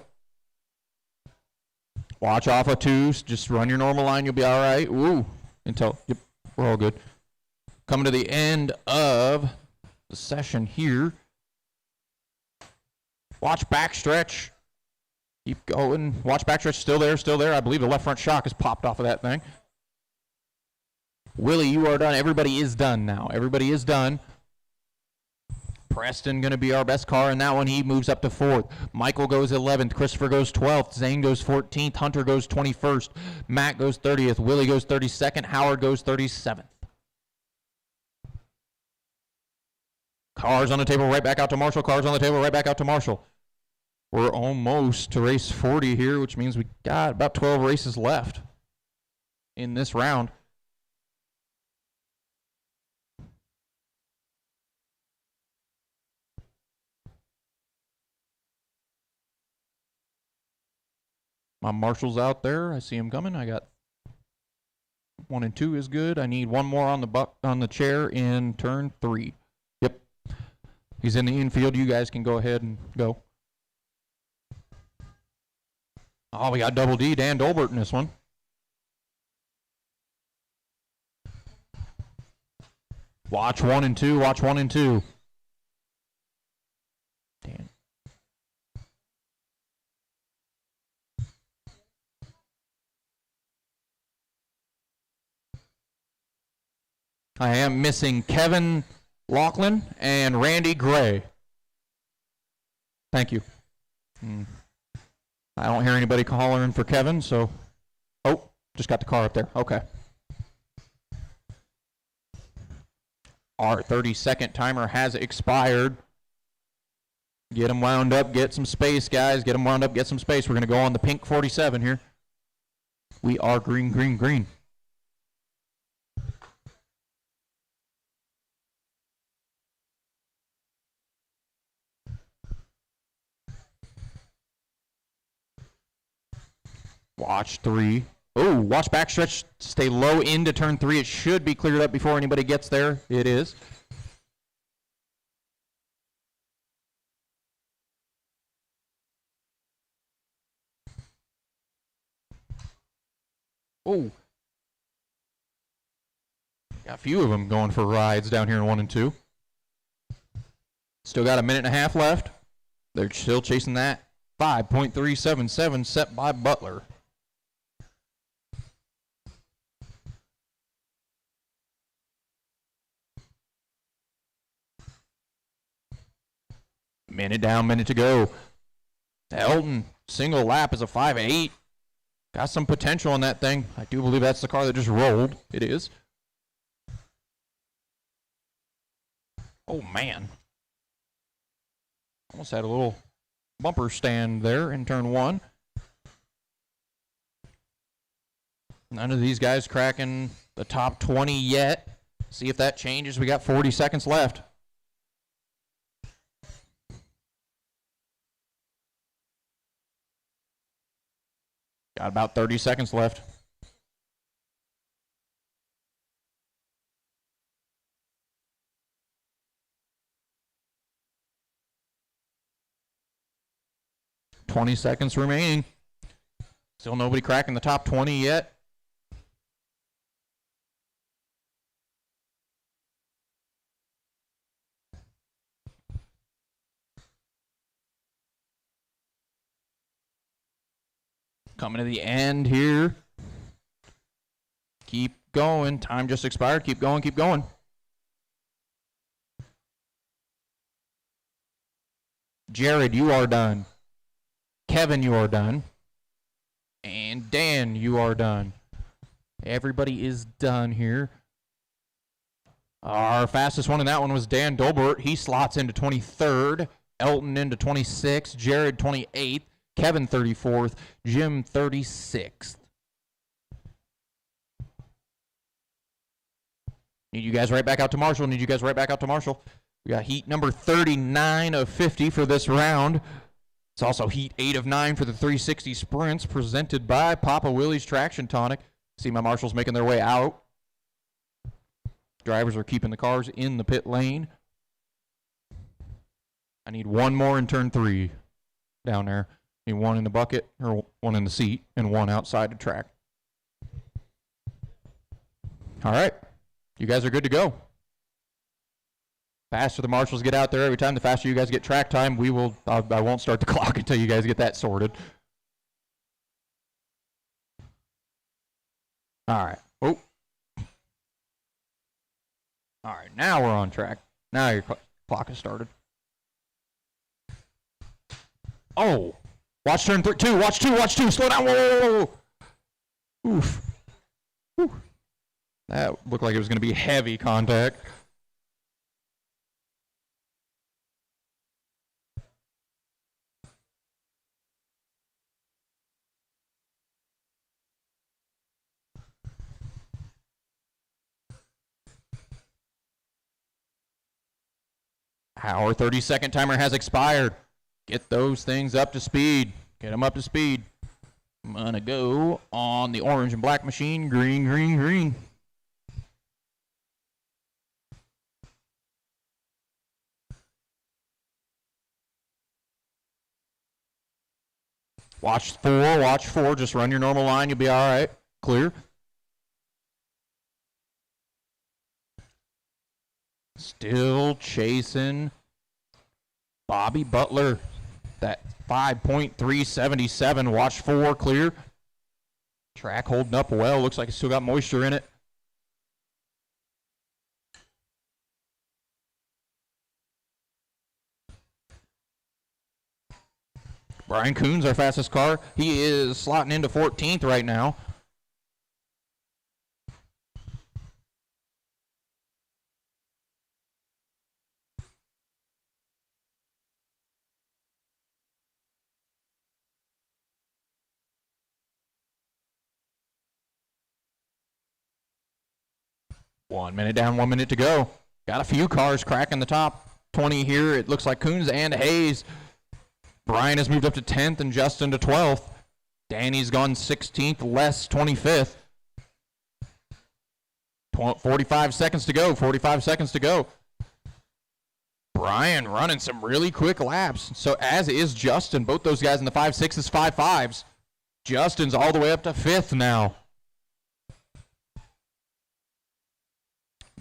Watch off of 2. Just run your normal line. You'll be all right. Ooh. Yep, we're all good. Coming to the end of the session here. Watch backstretch. Keep going. Watch backstretch. Still there. I believe the left front shock has popped off of that thing. Willie, you are done. Everybody is done now. Everybody is done. Preston going to be our best car in that one. He moves up to 4th. Michael goes 11th. Christopher goes 12th. Zane goes 14th. Hunter goes 21st. Matt goes 30th. Willie goes 32nd. Howard goes 37th. Cars on the table, right back out to Marshall. Cars on the table, right back out to Marshall. We're almost to race 40 here, which means we got about 12 races left in this round. My Marshall's out there. I see him coming. I got 1 and 2 is good. I need one more on the chair in turn 3. Yep. He's in the infield. You guys can go ahead and go. Oh, we got double D, Dan Dolbert in this one. Watch 1 and 2. Watch 1 and 2. Dan. I am missing Kevin Laughlin and Randy Gray. Thank you. I don't hear anybody hollering for Kevin, so. Oh, just got the car up there. Okay. Our 30-second timer has expired. Get them wound up. Get some space, guys. Get them wound up. Get some space. We're going to go on the pink 47 here. We are green, green, green. Watch 3. Oh, watch backstretch. Stay low into turn 3. It should be cleared up before anybody gets there. It is. Oh. Got a few of them going for rides down here in 1 and 2. Still got a minute and a half left. They're still chasing that 5.377 set by Butler. Minute down, minute to go. Elton, single lap is a 5.8. Got some potential on that thing. I do believe that's the car that just rolled. It is. Oh, man. Almost had a little bumper stand there in turn 1. None of these guys cracking the top 20 yet. See if that changes. We got 40 seconds left. Got about 30 seconds left. $20 seconds remaining. Still nobody cracking the top 20 yet. Coming to the end here. Keep going. Time just expired. Keep going, keep going. Jared, you are done. Kevin, you are done. And Dan, you are done. Everybody is done here. Our fastest one in that one was Dan Dolbert. He slots into 23rd. Elton into 26th. Jared 28th. Kevin 34th. Jim 36th. Need you guys right back out to Marshall. Need you guys right back out to Marshall. We got heat number 39 of 50 for this round. It's also heat 8 of 9 for the 360 sprints presented by Papa Willie's Traction Tonic. See my Marshalls making their way out. Drivers are keeping the cars in the pit lane. I need one more in turn 3 down there. Need one in the bucket, or one in the seat, and one outside the track. All right. You guys are good to go. Faster the marshals get out there every time, the faster you guys get track time. I won't start the clock until you guys get that sorted. All right. Oh. All right. Now we're on track. Now your clock has started. Oh. Watch turn 2. Watch 2. Watch 2. Slow down. Whoa, whoa, whoa. Oof. Whew. That looked like it was going to be heavy contact. Our 30-second timer has expired. Get those things up to speed. Get them up to speed. I'm going to go on the orange and black machine. Green, green, green. Watch 4, watch 4. Just run your normal line. You'll be all right. Clear. Still chasing Bobby Butler. That 5.377. Watch 4, clear. Track holding up well. Looks like it's still got moisture in it. Brian Coons, our fastest car. He is slotting into 14th right now. One minute down, 1 minute to go. Got a few cars cracking the top 20 here. It looks like Coons and Hayes. Brian has moved up to 10th and Justin to 12th. Danny's gone 16th, Les 25th. 45 seconds to go, 45 seconds to go. Brian running some really quick laps. So as is Justin, both those guys in the 5.6s, 5.5s. Justin's all the way up to 5th now.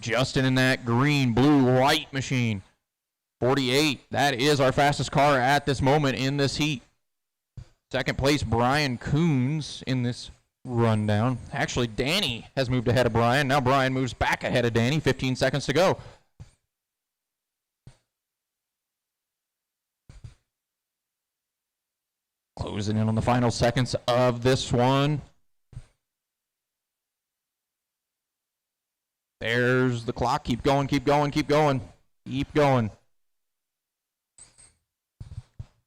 Justin in that green, blue, white machine. 48. That is our fastest car at this moment in this heat. Second place, Brian Coons in this rundown. Actually, Danny has moved ahead of Brian. Now Brian moves back ahead of Danny. 15 seconds to go. Closing in on the final seconds of this one. There's the clock. Keep going, keep going, keep going. Keep going.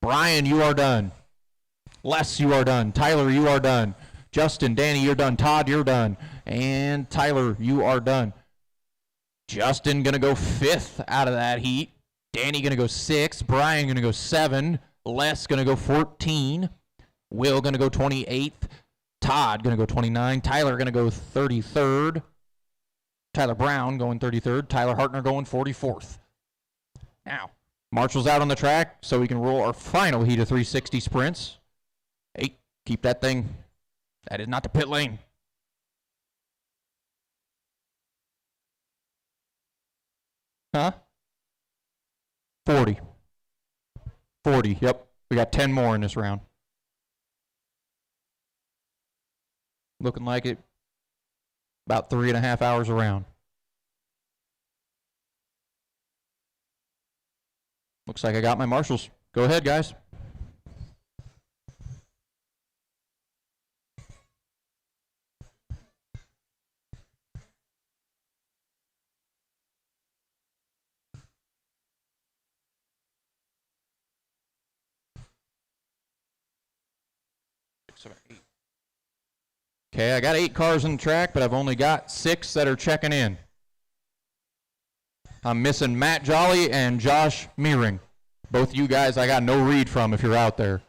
Brian, you are done. Les, you are done. Tyler, you are done. Justin, Danny, you're done. Todd, you're done. And Tyler, you are done. Justin going to go 5th out of that heat. Danny going to go 6th. Brian going to go 7. Les going to go 14. Will going to go 28th. Todd going to go 29. Tyler going to go 33rd. Tyler Brown going 33rd. Tyler Hartner going 44th. Now, Marshall's out on the track, so we can roll our final heat of 360 sprints. Hey, keep that thing. That is not the pit lane. Huh? 40. 40, yep. We got 10 more in this round. Looking like it. About 3.5 hours around. Looks like I got my marshals. Go ahead, guys. Okay, I got 8 cars on the track, but I've only got 6 that are checking in. I'm missing Matt Jolly and Josh Meering. Both you guys I got no read from if you're out there.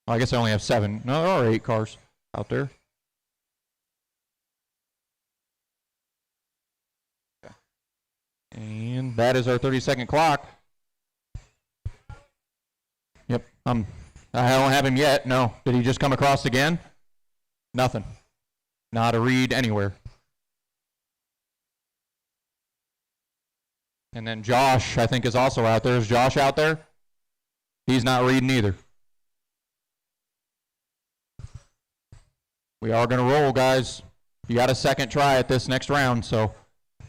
Well, I guess I only have 7. No, there are 8 cars out there. And that is our 30-second clock. I don't have him yet. No. Did he just come across again? Nothing. Not a read anywhere. And then Josh, I think, is also out there. Is Josh out there? He's not reading either. We are going to roll, guys. You got a second try at this next round, so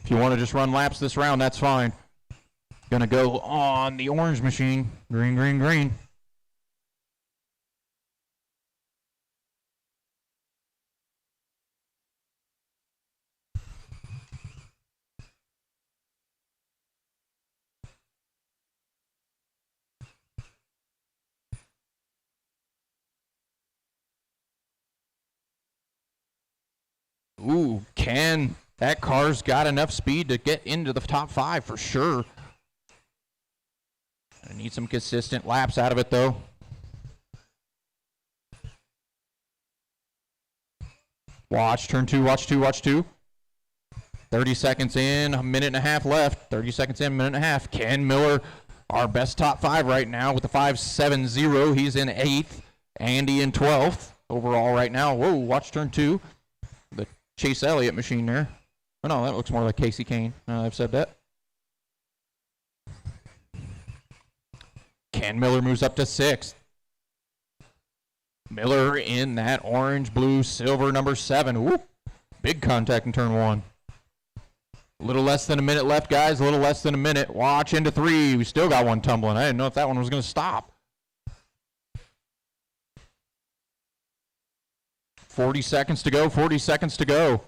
if you want to just run laps this round, that's fine. Going to go on the orange machine. Green, green, green. Ooh, that car's got enough speed to get into the top 5 for sure. I need some consistent laps out of it, though. Watch, turn 2, watch 2, watch 2. 30 seconds in, a minute and a half left. 30 seconds in, minute and a half. Ken Miller, our best top 5 right now with the 5.70. He's in 8th. Andy in 12th overall right now. Whoa, watch turn 2. The Chase Elliott machine there. Oh, no, that looks more like Casey Kane. Now I've said that. Ken Miller moves up to 6th. Miller in that orange, blue, silver number 7. Ooh, big contact in turn 1. A little less than a minute left, guys. A little less than a minute. Watch into 3. We still got one tumbling. I didn't know if that one was going to stop. 40 seconds to go. 40 seconds to go.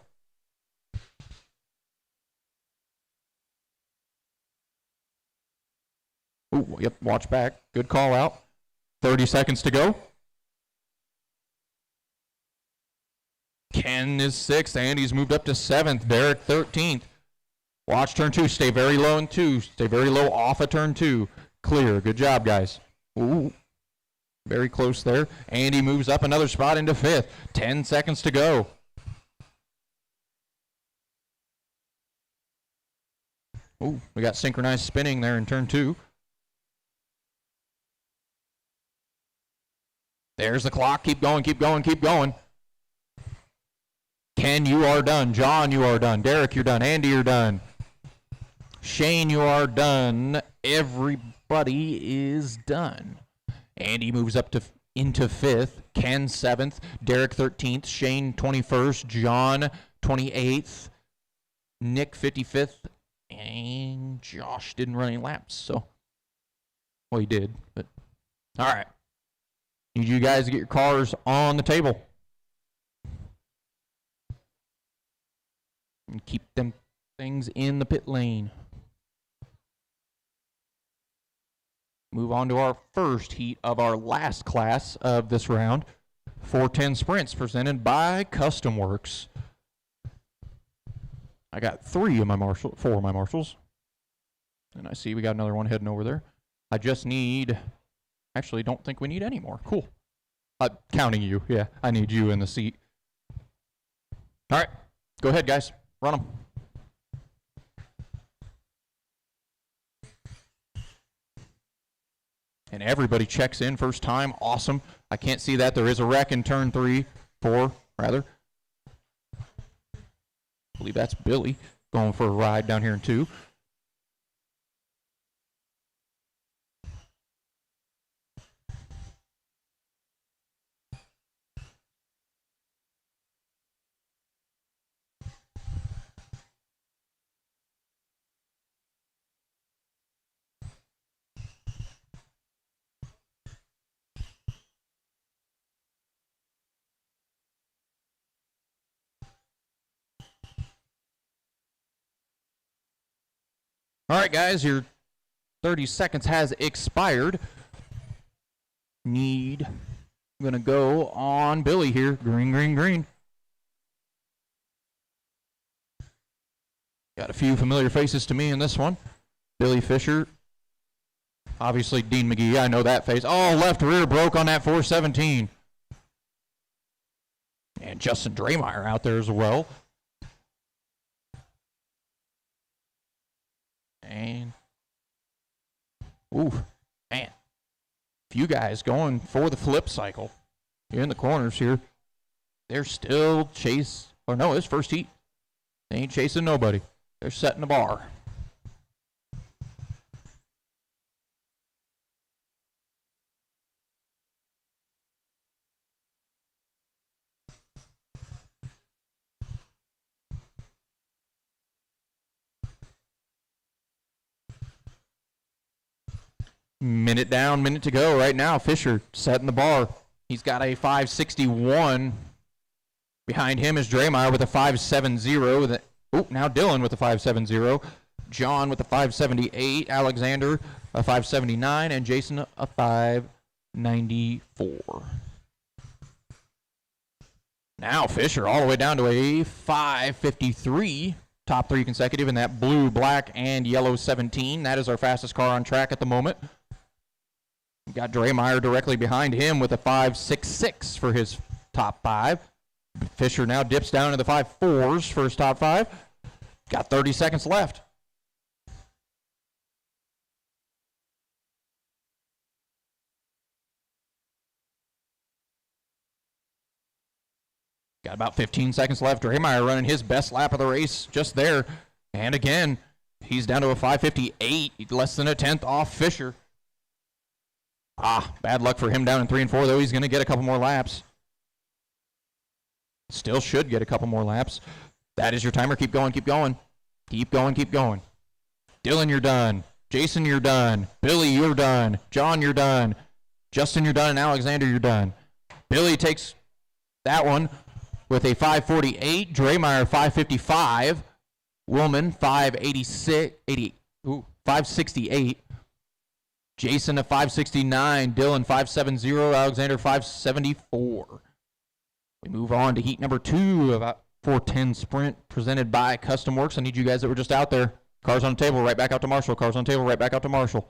Ooh, yep, watch back. Good call out. 30 seconds to go. Ken is 6th. Andy's moved up to 7th. Derek 13th. Watch turn 2. Stay very low in 2. Stay very low off of turn 2. Clear. Good job, guys. Ooh. Very close there. Andy moves up another spot into 5th. 10 seconds to go. Ooh, we got synchronized spinning there in turn 2. There's the clock. Keep going, keep going, keep going. Ken, you are done. John, you are done. Derek, you're done. Andy, you're done. Shane, you are done. Everybody is done. Andy moves up to into 5th. Ken 7th. Derek 13th. Shane 21st. John 28th. Nick 55th. And Josh didn't run any laps, so. Well, he did, but. All right. Need you guys to get your cars on the table. And keep them things in the pit lane. Move on to our first heat of our last class of this round. 410 sprints presented by Custom Works. I got 4 of my marshals. And I see we got another one heading over there. I just need, actually don't think we need any more. Cool. Counting you, yeah. I need you in the seat. All right, go ahead, guys. Run them. And everybody checks in first time. Awesome. I can't see that. There is a wreck in turn 4, rather. I believe that's Billy going for a ride down here in 2. All right, guys, your 30 seconds has expired. I'm going to go on Billy here. Green, green, green. Got a few familiar faces to me in this one. Billy Fisher. Obviously, Dean McGee. I know that face. Oh, left rear broke on that 417. And Justin Draymire out there as well. And, ooh, man. few guys going for the flip cycle here in the corners here. They're still it's first heat. They ain't chasing nobody. They're setting the bar. Minute down, minute to go right now. Fisher setting the bar. He's got a 561. Behind him is Draymire with a 570. Now Dylan with a 570. John with a 578. Alexander a 579. And Jason a 594. Now Fisher all the way down to a 553. Top three consecutive in that blue, black, and yellow 17. That is our fastest car on track at the moment. We've got Draymire directly behind him with a 566 for his top five. Fisher now dips down to the 5.4s for his top five. Got 30 seconds left. Got about 15 seconds left. Draymire running his best lap of the race just there. And again, he's down to a 558, less than a tenth off Fisher. Bad luck for him down in 3 and 4, though. He's going to get a couple more laps. Still should get a couple more laps. That is your timer. Keep going, keep going. Keep going, keep going. Dylan, you're done. Jason, you're done. Billy, you're done. John, you're done. Justin, you're done. And Alexander, you're done. Billy takes that one with a 548. Draymire, 555. Willman, 568. Jason, a 569. Dylan, 570. Alexander, 574. We move on to heat number 2 of 410 Sprint presented by Custom Works. I need you guys that were just out there. Cars on the table, right back out to Marshall. Cars on the table, right back out to Marshall.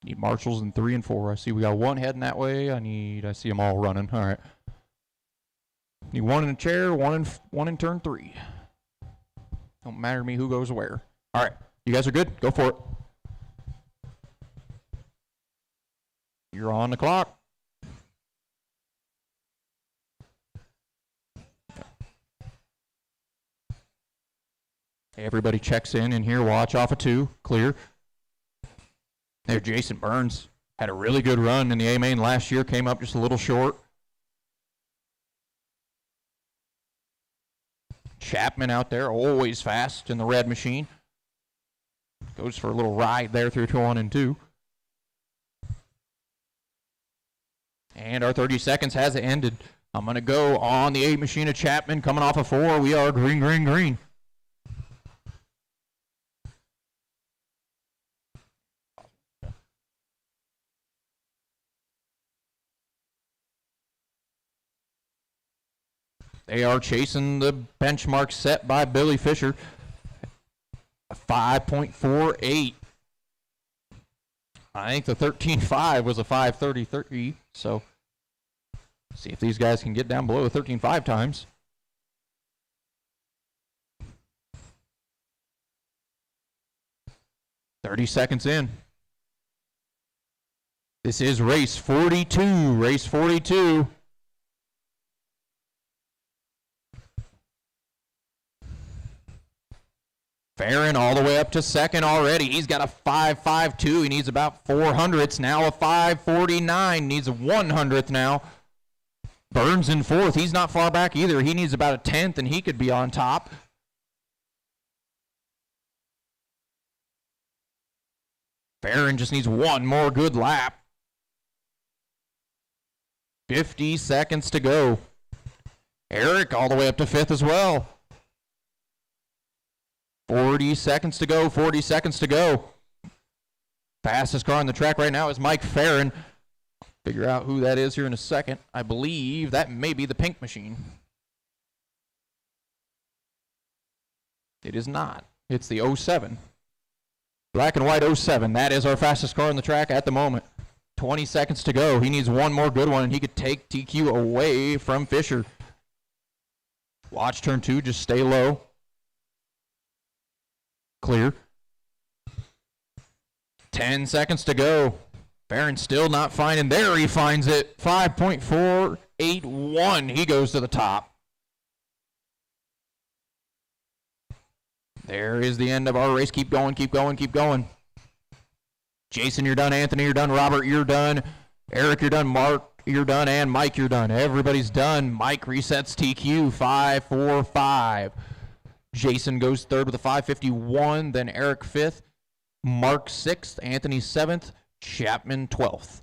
Need marshals in 3 and 4. I see we got one heading that way. I see them all running. All right. Need one in a chair, one in turn 3. Don't matter to me who goes where. All right. You guys are good? Go for it. You're on the clock. Everybody checks in here. Watch off of 2. Clear. There, Jason Burns had a really good run in the A-Main last year. Came up just a little short. Chapman out there, always fast in the red machine. Goes for a little ride there through 1 and 2. And our 30 seconds has ended. I'm going to go on the 8 machine of Chapman coming off of 4. We are green, green, green. They are chasing the benchmark set by Billy Fisher. 5.48. I think the 13.5 was a 5.33. So, see if these guys can get down below the 13.5 times. "30 seconds in. This is race 42. Race 42. Farron all the way up to second already. He's got a 5.52. He needs about 400ths now. A 5.49. Needs a 100th now. Burns in 4th. He's not far back either. He needs about a 10th, and he could be on top. Farron just needs one more good lap. 50 seconds to go. Eric all the way up to 5th as well. 40 seconds to go, 40 seconds to go. Fastest car on the track right now is Mike Farron. Figure out who that is here in a second. I believe that may be the pink machine. It is not. It's the 07. Black and white 07. That is our fastest car on the track at the moment. 20 seconds to go. He needs one more good one, and he could take TQ away from Fisher. Watch turn 2. Just stay low. Clear. 10 seconds to go. Barron still not finding. There he finds it. 5.481. He goes to the top. There is the end of our race. Keep going, keep going, keep going. Jason, you're done. Anthony, you're done. Robert, you're done. Eric, you're done. Mark, you're done. And Mike, you're done. Everybody's done. Mike resets TQ 5.45. Jason goes third with a 5.51. Then Eric fifth. Mark 6th, Anthony 7th, Chapman 12th.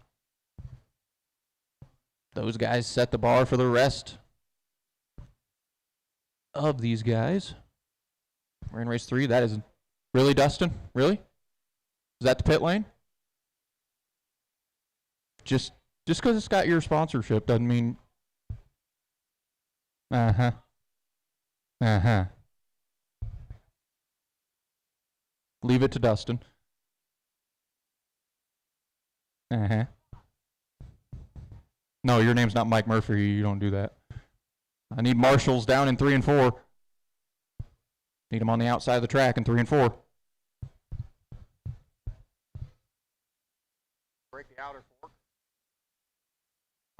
Those guys set the bar for the rest of these guys. We're in race 3. That is really Dustin? Really? Is that the pit lane? Just because it's got your sponsorship doesn't mean. Uh-huh. Leave it to Dustin. No, your name's not Mike Murphy. You don't do that. I need marshals down in 3 and 4. Need them on the outside of the track in 3 and 4. Break the outer fork.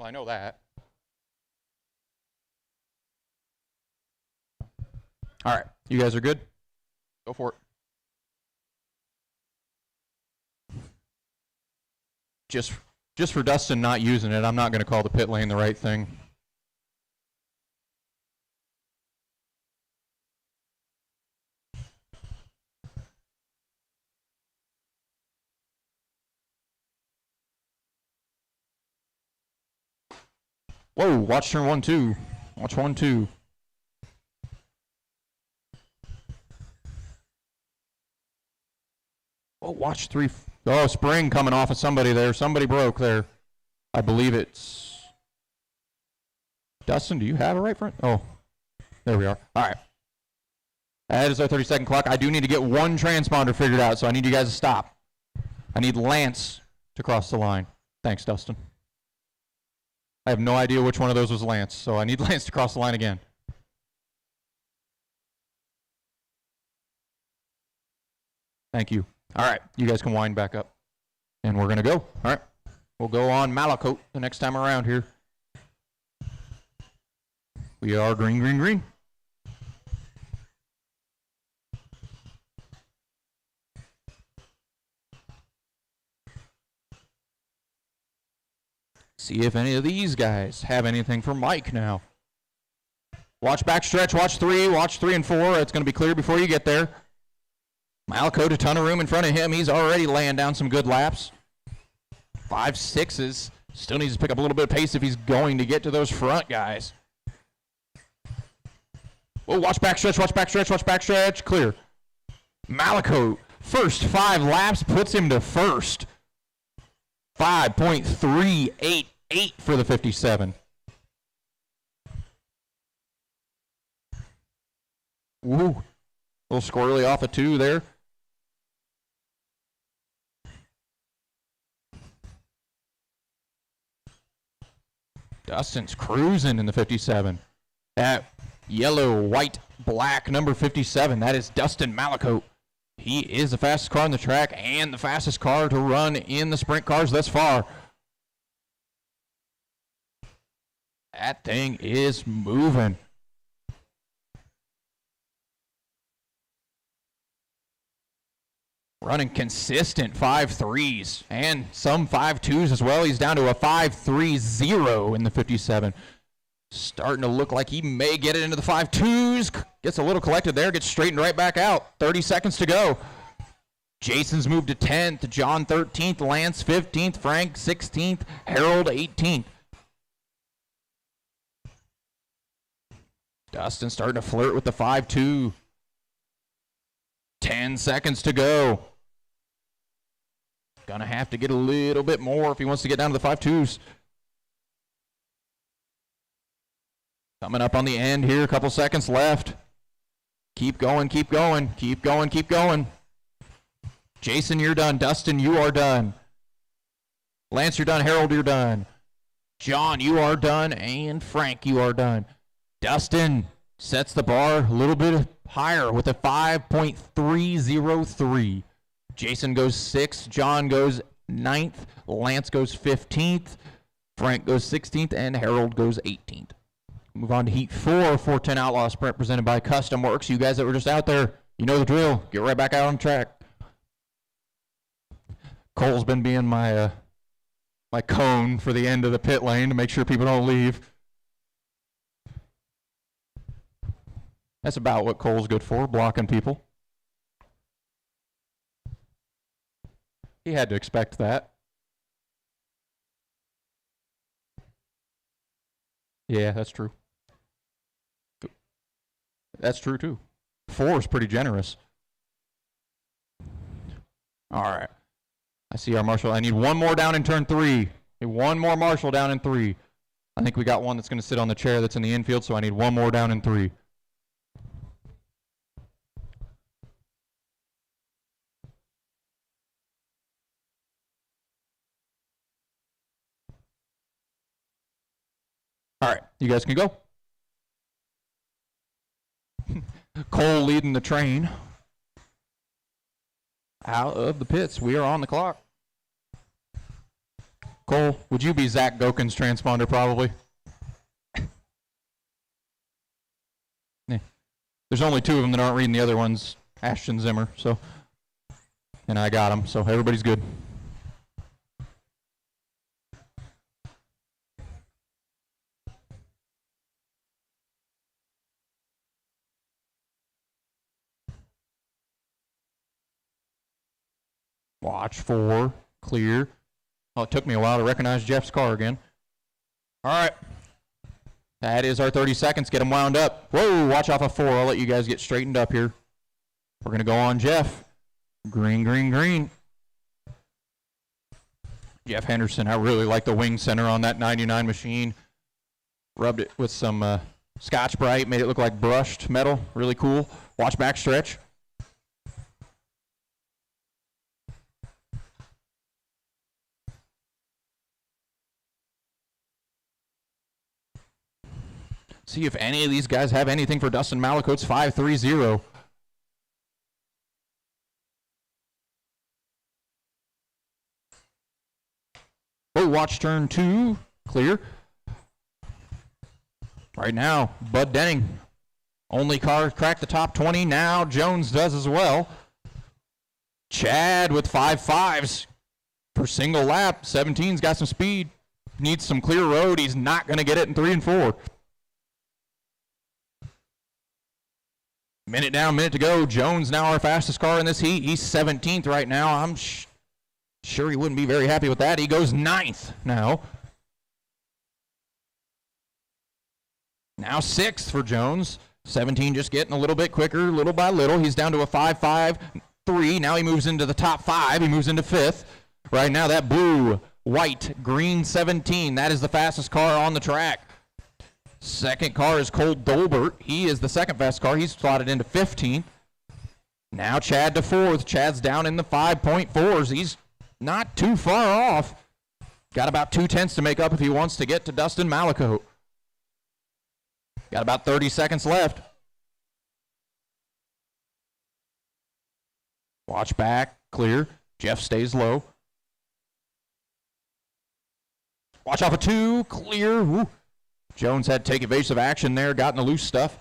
Well, I know that. All right. You guys are good? Go for it. Just for Dustin not using it, I'm not going to call the pit lane the right thing. Whoa, watch turn 1, 2. Watch 1, 2. Oh, watch 3. Oh, spring coming off of somebody there. Somebody broke there. I believe it's Dustin. Do you have it right front? Oh, there we are. All right. That is our 30-second clock. I do need to get one transponder figured out, so I need you guys to stop. I need Lance to cross the line. Thanks, Dustin. I have no idea which one of those was Lance, so I need Lance to cross the line again. Thank you. All right, you guys can wind back up. And we're going to go. All right. We'll go on Malakote the next time around here. We are green, green, green. See if any of these guys have anything for Mike now. Watch backstretch, watch 3 and 4. It's going to be clear before you get there. Malakote, a ton of room in front of him. He's already laying down some good laps. 5 6s. Still needs to pick up a little bit of pace if he's going to get to those front guys. Oh, watch backstretch, watch backstretch, watch backstretch. Clear. Malakote, first 5 laps puts him to first. 5.388 for the 57. Ooh, a little squirrely off of 2 there. Dustin's cruising in the 57. That yellow, white, black number 57, that is Dustin Malakote. He is the fastest car on the track and the fastest car to run in the sprint cars thus far. That thing is moving. Running consistent 5.3s and some 5.2s as well. He's down to a 5.30 in the 57. Starting to look like he may get it into the 5.2s. Gets a little collected there, gets straightened right back out. 30 seconds to go. Jason's moved to 10th, John 13th, Lance 15th, Frank 16th, Harold 18th. Dustin starting to flirt with the 5.2. 10 seconds to go. Gonna have to get a little bit more if he wants to get down to the 5.2s. Coming up on the end here, a couple seconds left. Keep going, keep going, keep going, keep going. Jason, you're done. Dustin, you are done. Lance, you're done. Harold, you're done. John, you are done. And Frank, you are done. Dustin sets the bar a little bit higher with a 5.303. Jason goes 6th. John goes 9th. Lance goes 15th. Frank goes 16th. And Harold goes 18th. Move on to Heat 4, 410 Outlaw Sprint presented by Custom Works. You guys that were just out there, you know the drill. Get right back out on track. Cole's been being my my cone for the end of the pit lane to make sure people don't leave. That's about what Cole's good for, blocking people. He had to expect that. Yeah, that's true. That's true, too. 4 is pretty generous. All right. I see our marshal. I need one more down in turn 3. Need one more marshal down in 3. I think we got one that's going to sit on the chair that's in the infield, so I need one more down in 3. All right, you guys can go. Cole leading the train out of the pits. We are on the clock. Cole, would you be Zach Gokin's transponder probably? Yeah. There's only 2 of them that aren't reading, the other one's Ashton Zimmer, so, and I got them, so everybody's good. Watch 4, clear. Oh, it took me a while to recognize Jeff's car again. All right. That is our 30 seconds. Get them wound up. Whoa, watch off of 4. I'll let you guys get straightened up here. We're going to go on Jeff. Green, green, green. Jeff Henderson. I really like the wing center on that 99 machine. Rubbed it with some Scotch-Brite. Made it look like brushed metal. Really cool. Watch back stretch. See if any of these guys have anything for Dustin Malakote's 530. Oh, watch turn 2. Clear. Right now, Bud Denning. Only car cracked the top 20. Now Jones does as well. Chad with 5.5s per single lap. 17's got some speed. Needs some clear road. He's not going to get it in 3 and 4. Minute down, minute to go. Jones now our fastest car in this heat. He's 17th right now. I'm sure he wouldn't be very happy with that. He goes 9th now. Now 6th for Jones. 17 just getting a little bit quicker, little by little. He's down to a 5.53. Now he moves into the top 5. He moves into 5th. Right now that blue, white, green 17. That is the fastest car on the track. Second car is Cole Dolbert. He is the second fastest car. He's slotted into 15th. Now Chad to 4th. Chad's down in the 5.4s. He's not too far off. Got about 2/10 to make up if he wants to get to Dustin Malakote. Got about 30 seconds left. Watch back. Clear. Jeff stays low. Watch off of 2. Clear. Woo. Jones had to take evasive action there, got in the loose stuff.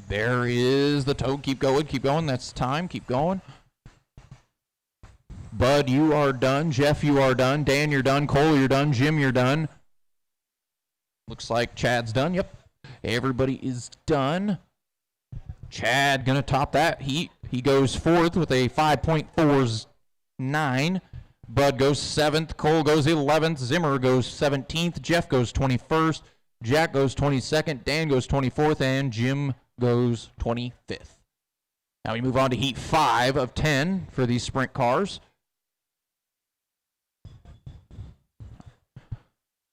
There is the toe. Keep going, keep going. That's time. Keep going. Bud, you are done. Jeff, you are done. Dan, you're done. Cole, you're done. Jim, you're done. Looks like Chad's done. Yep. Everybody is done. Chad going to top that heat. He goes 4th with a 5.49. Bud goes 7th. Cole goes 11th. Zimmer goes 17th. Jeff goes 21st. Jack goes 22nd. Dan goes 24th. And Jim goes 25th. Now we move on to Heat 5 of 10 for these sprint cars.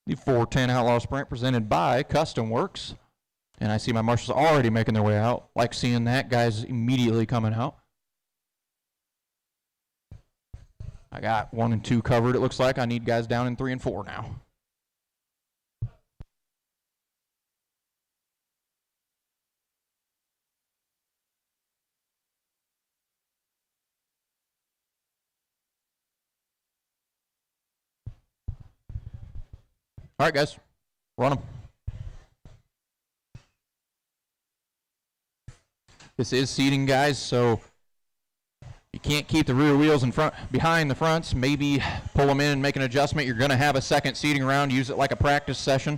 The 410 Outlaw Sprint presented by Custom Works. And I see my marshals already making their way out. Like seeing that, guys immediately coming out. I got 1 and 2 covered, it looks like. I need guys down in 3 and 4 now. All right, guys, run them. This is seating, guys, so you can't keep the rear wheels in front behind the fronts. Maybe pull them in and make an adjustment. You're going to have a second seating round. Use it like a practice session.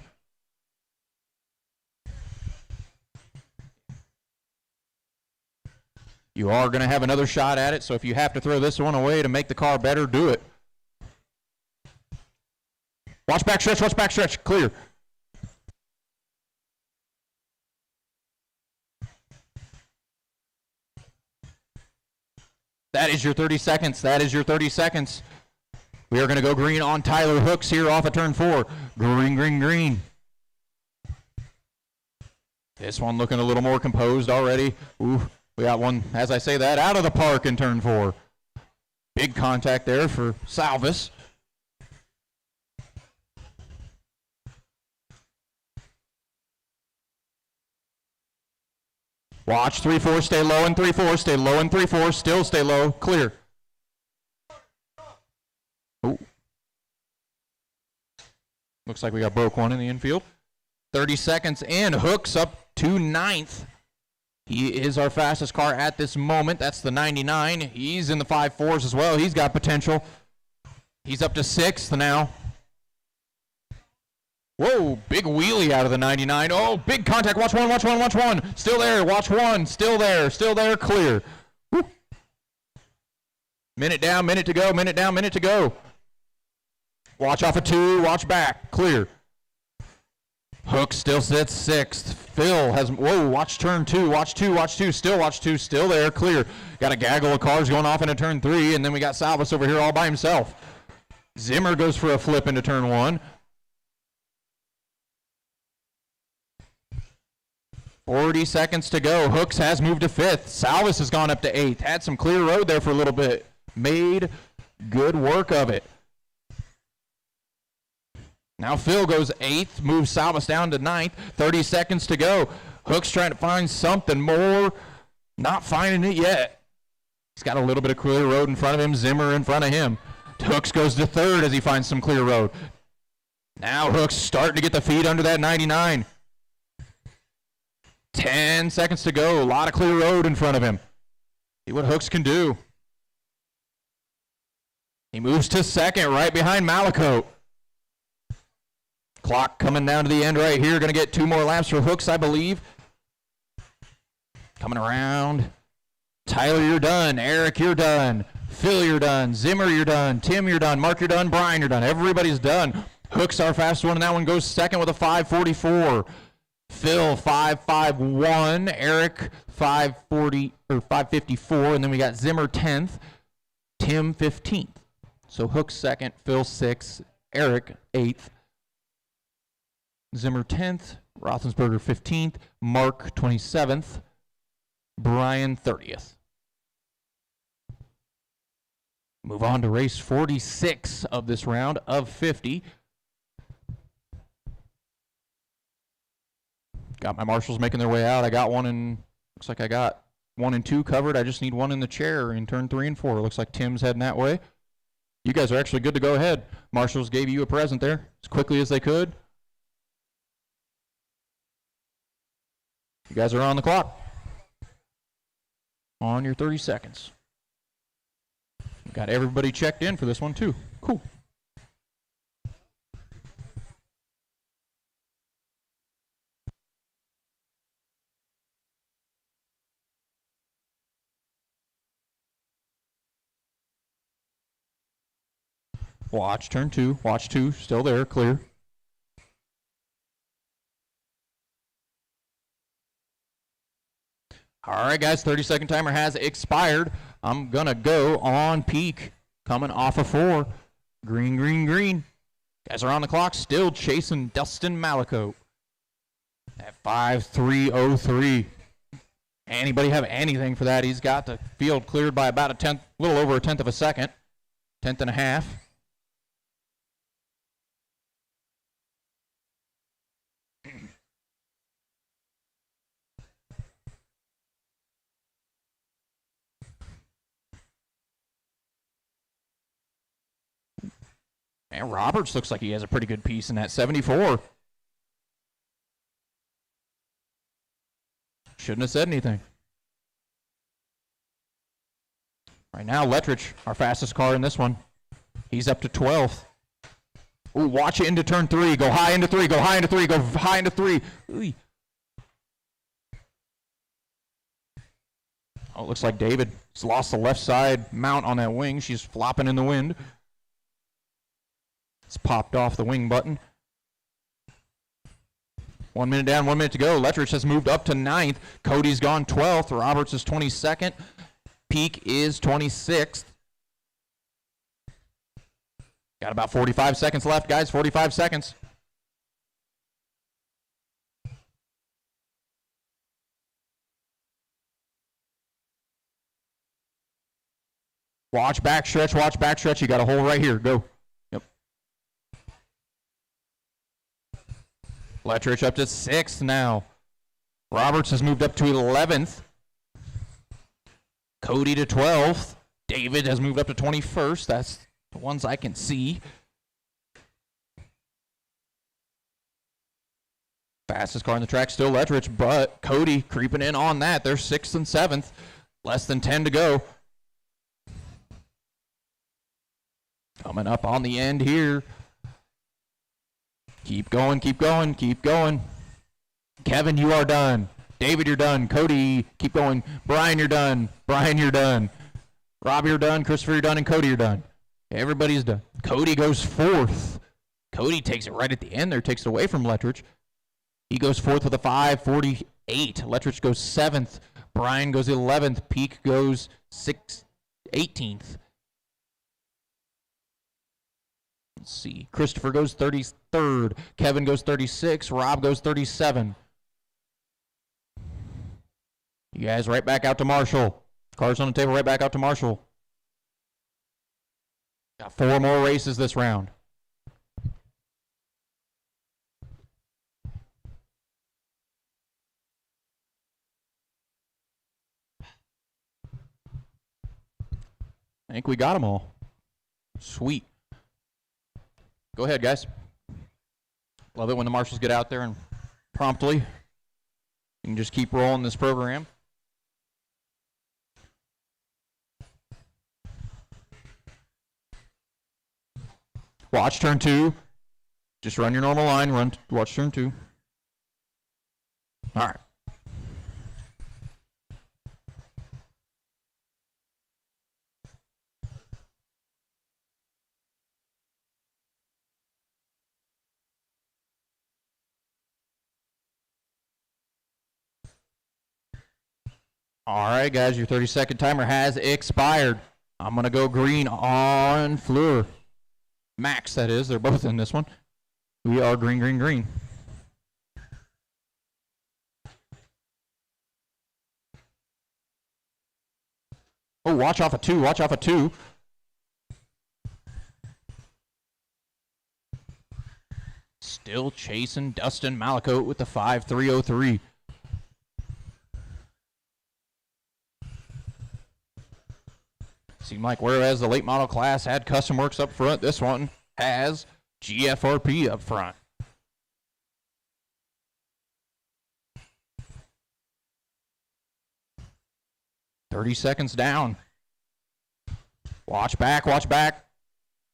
You are going to have another shot at it, so if you have to throw this one away to make the car better, do it. Watch back stretch, clear. That is your 30 seconds. That is your 30 seconds. We are going to go green on Tyler Hooks here off of turn 4. Green, green, green. This one looking a little more composed already. Ooh, we got one, as I say that, out of the park in turn 4. Big contact there for Salvis. Watch 3-4, stay low in 3-4, stay low in 3-4, still stay low, clear. Ooh. Looks like we got broke one in the infield. 30 seconds in, Hooks up to 9th. He is our fastest car at this moment. That's the 99. He's in the 5.4s as well. He's got potential. He's up to 6th now. Whoa, big wheelie out of the 99. Oh, big contact. Watch one, watch one, watch one. Still there, watch one. Still there, clear. Woo. Minute down, minute to go, minute down, minute to go. Watch off of 2, watch back, clear. Hook still sits 6th. Phil has, whoa, watch turn 2, watch 2, watch 2, still watch 2, still there, clear. Got a gaggle of cars going off into turn 3, and then we got Salvis over here all by himself. Zimmer goes for a flip into turn 1. 40 seconds to go. Hooks has moved to 5th. Salvis has gone up to 8th. Had some clear road there for a little bit. Made good work of it. Now Phil goes 8th, moves Salvis down to 9th. 30 seconds to go. Hooks trying to find something more. Not finding it yet. He's got a little bit of clear road in front of him. Zimmer in front of him. Hooks goes to 3rd as he finds some clear road. Now Hooks starting to get the feet under that 99. 10 seconds to go. A lot of clear road in front of him. See what Hooks can do. He moves to 2nd, right behind Malaco. Clock coming down to the end right here. Going to get 2 more laps for Hooks, I believe. Coming around. Tyler, you're done. Eric, you're done. Phil, you're done. Zimmer, you're done. Tim, you're done. Mark, you're done. Brian, you're done. Everybody's done. Hooks our fastest one, and that one goes 2nd with a 5:44. Phil 5:51, Eric 5:40 or 5:54, and then we got Zimmer 10th, Tim 15th. So Hooks 2nd, Phil 6th, Eric 8th, Zimmer 10th, Roethlisberger 15th, Mark 27th, Brian 30th. Move on to race 46 of this round of 50. Got my marshals making their way out. I got one in, looks like I got 1 and 2 covered. I just need one in the chair in turn 3 and 4. Looks like Tim's heading that way. You guys are actually good to go ahead. Marshals gave you a present there as quickly as they could. You guys are on the clock. On your 30 seconds. Got everybody checked in for this one too. Cool. Watch turn 2, watch 2, still there, clear. All right, guys, 30-second timer has expired. I'm going to go on peak, coming off of 4. Green, green, green. Guys are on the clock, still chasing Dustin Malaco. at 5:3:03. Anybody have anything for that? He's got the field cleared by about a little over a tenth of a second, tenth and a half. And Roberts looks like he has a pretty good piece in that 74. Shouldn't have said anything. Right now, Lettrich, our fastest car in this one. He's up to 12th. Ooh, watch it into turn 3. Go high into 3. Go high into 3. Go high into 3. Ooh. Oh, it looks like David's lost the left side mount on that wing. She's flopping in the wind. It's popped off the wing button. 1 minute down, 1 minute to go. Lettrich has moved up to 9th. Cody's gone 12th. Roberts is 22nd. Peak is 26th. Got about 45 seconds left, guys. 45 seconds. Watch backstretch, watch backstretch. You got a hole right here. Go. Lettrich up to 6th now. Roberts has moved up to 11th. Cody to 12th. David has moved up to 21st. That's the ones I can see. Fastest car on the track still Lettrich, but Cody creeping in on that. They're 6th and 7th. Less than 10 to go. Coming up on the end here. Keep going, keep going, keep going. Kevin, you are done. David, you're done. Cody, keep going. Brian, you're done. Brian, you're done. Rob, you're done. Christopher, you're done. And Cody, you're done. Everybody's done. Cody goes 4th. Cody takes it right at the end there, takes it away from Lettrich. He goes 4th with a 5:48. Lettrich goes 7th. Brian goes 11th. Peak goes 18th. Let's see. Christopher goes 33rd. Kevin goes 36. Rob goes 37. You guys right back out to Marshall. Cars on the table, right back out to Marshall. Got 4 more races this round. I think we got them all. Sweet. Go ahead, guys. Love it when the marshals get out there and promptly you can just keep rolling this program. Watch turn 2. Just run your normal line. Watch turn 2. All right. All right, guys, your 30-second timer has expired. I'm going to go green on Fleur. Max, that is. They're both in this one. We are green, green, green. Oh, watch off of 2. Watch off of 2. Still chasing Dustin Malakote with the 5:3:03. Seemed like whereas the late model class had Custom Works up front, this one has GFRP up front. "30 seconds down. Watch back, watch back.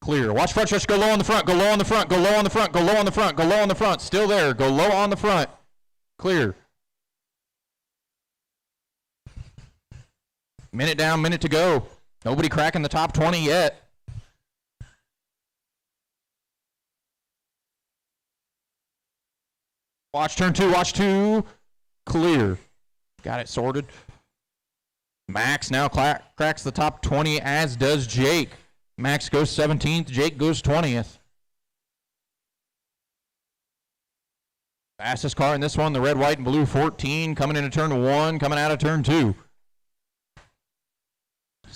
Clear. Watch front stretch, go low on the front, go low on the front, go low on the front, go low on the front, go low on the front. Still there, go low on the front. Clear. Minute down, minute to go. Nobody cracking the top 20 yet. Watch turn 2, watch 2. Clear. Got it sorted. Max now cracks the top 20, as does Jake. Max goes 17th, Jake goes 20th. Fastest car in this one, the red, white, and blue 14, coming into turn 1, coming out of turn 2.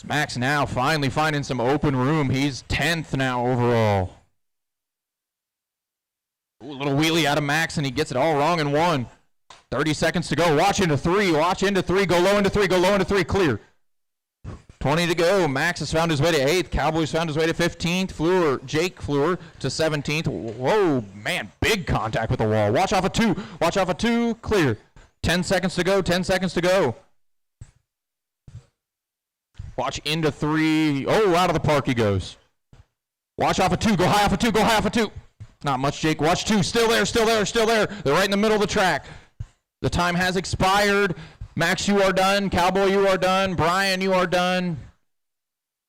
Max now finally finding some open room. He's 10th now overall. Ooh, a little wheelie out of Max, and he gets it all wrong in 1. 30 seconds to go. Watch into 3. Watch into 3. Go low into 3. Go low into 3. Clear. 20 to go. Max has found his way to 8th. Cowboys found his way to 15th. Jake Fleur to 17th. Whoa, man, big contact with the wall. Watch off of 2. Watch off of 2. Clear. 10 seconds to go. 10 seconds to go. Watch into 3. Oh, out of the park he goes. Watch off of 2. Go high off of 2. Go high off of 2. Not much, Jake. Watch 2. Still there, still there, still there. They're right in the middle of the track. The time has expired. Max, you are done. Cowboy, you are done. Brian, you are done.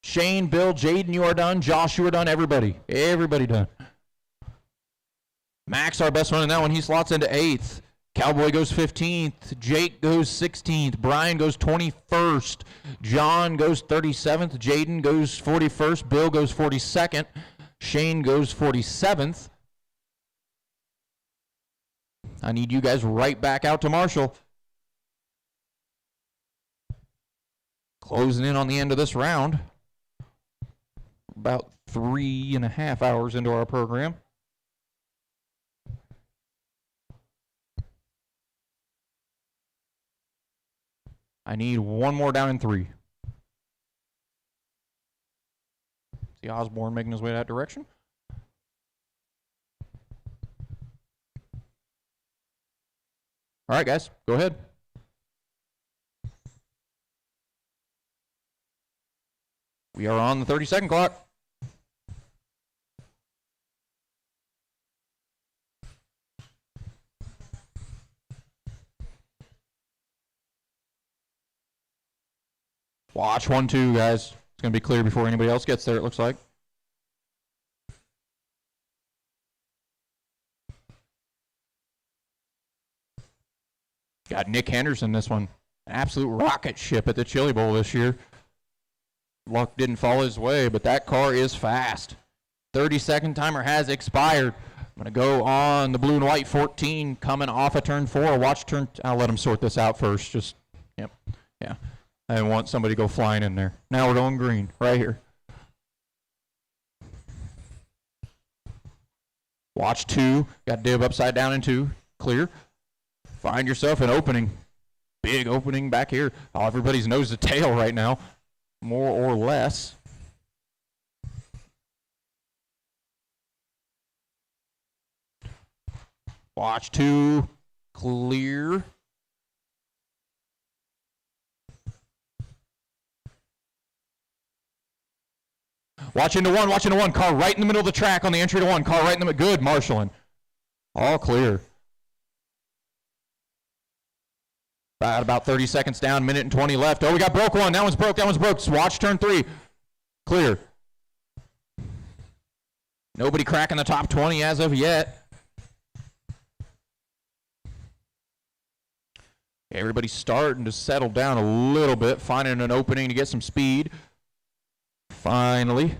Shane, Bill, Jaden, you are done. Josh, you are done. Everybody. Everybody done. Max, our best one in that one. He slots into 8th. Cowboy goes 15th. Jake goes 16th. Brian goes 21st. John goes 37th. Jaden goes 41st. Bill goes 42nd. Shane goes 47th. I need you guys right back out to Marshall. Closing in on the end of this round. About 3.5 hours into our program. I need one more down in 3. See Osborne making his way that direction. All right, guys, go ahead. We are on the 30-second clock. Watch 1, 2, guys. It's going to be clear before anybody else gets there, it looks like. Got Nick Henderson this one. An absolute rocket ship at the Chili Bowl this year. Luck didn't fall his way, but that car is fast. 30-second timer has expired. I'm going to go on the blue and white 14 coming off of turn 4. Watch turn. I'll let him sort this out first. Just, yep, yeah. I didn't want somebody to go flying in there. Now we're going green, right here. Watch 2. Got dib upside down in 2. Clear. Find yourself an opening. Big opening back here. Oh, everybody's nose to tail right now. More or less. Watch 2. Clear. Watch into 1, watch into 1. Car right in the middle of the track on the entry to 1. Car right in the middle. Good, marshalling. All clear. About 30 seconds down, minute and 20 left. Oh, we got broke 1. That one's broke, that one's broke. Watch turn 3. Clear. Nobody cracking the top 20 as of yet. Everybody's starting to settle down a little bit, finding an opening to get some speed. Finally.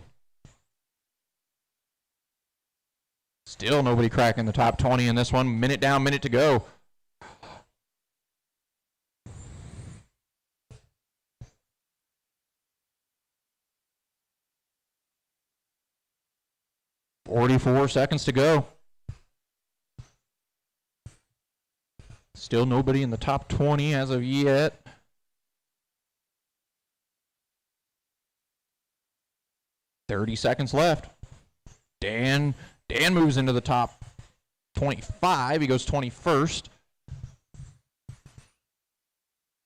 Still nobody cracking the top 20 in this one. Minute down, minute to go. .44 seconds to go. Still nobody in the top 20 as of yet. .30 seconds left. Dan moves into the top 25. He goes 21st.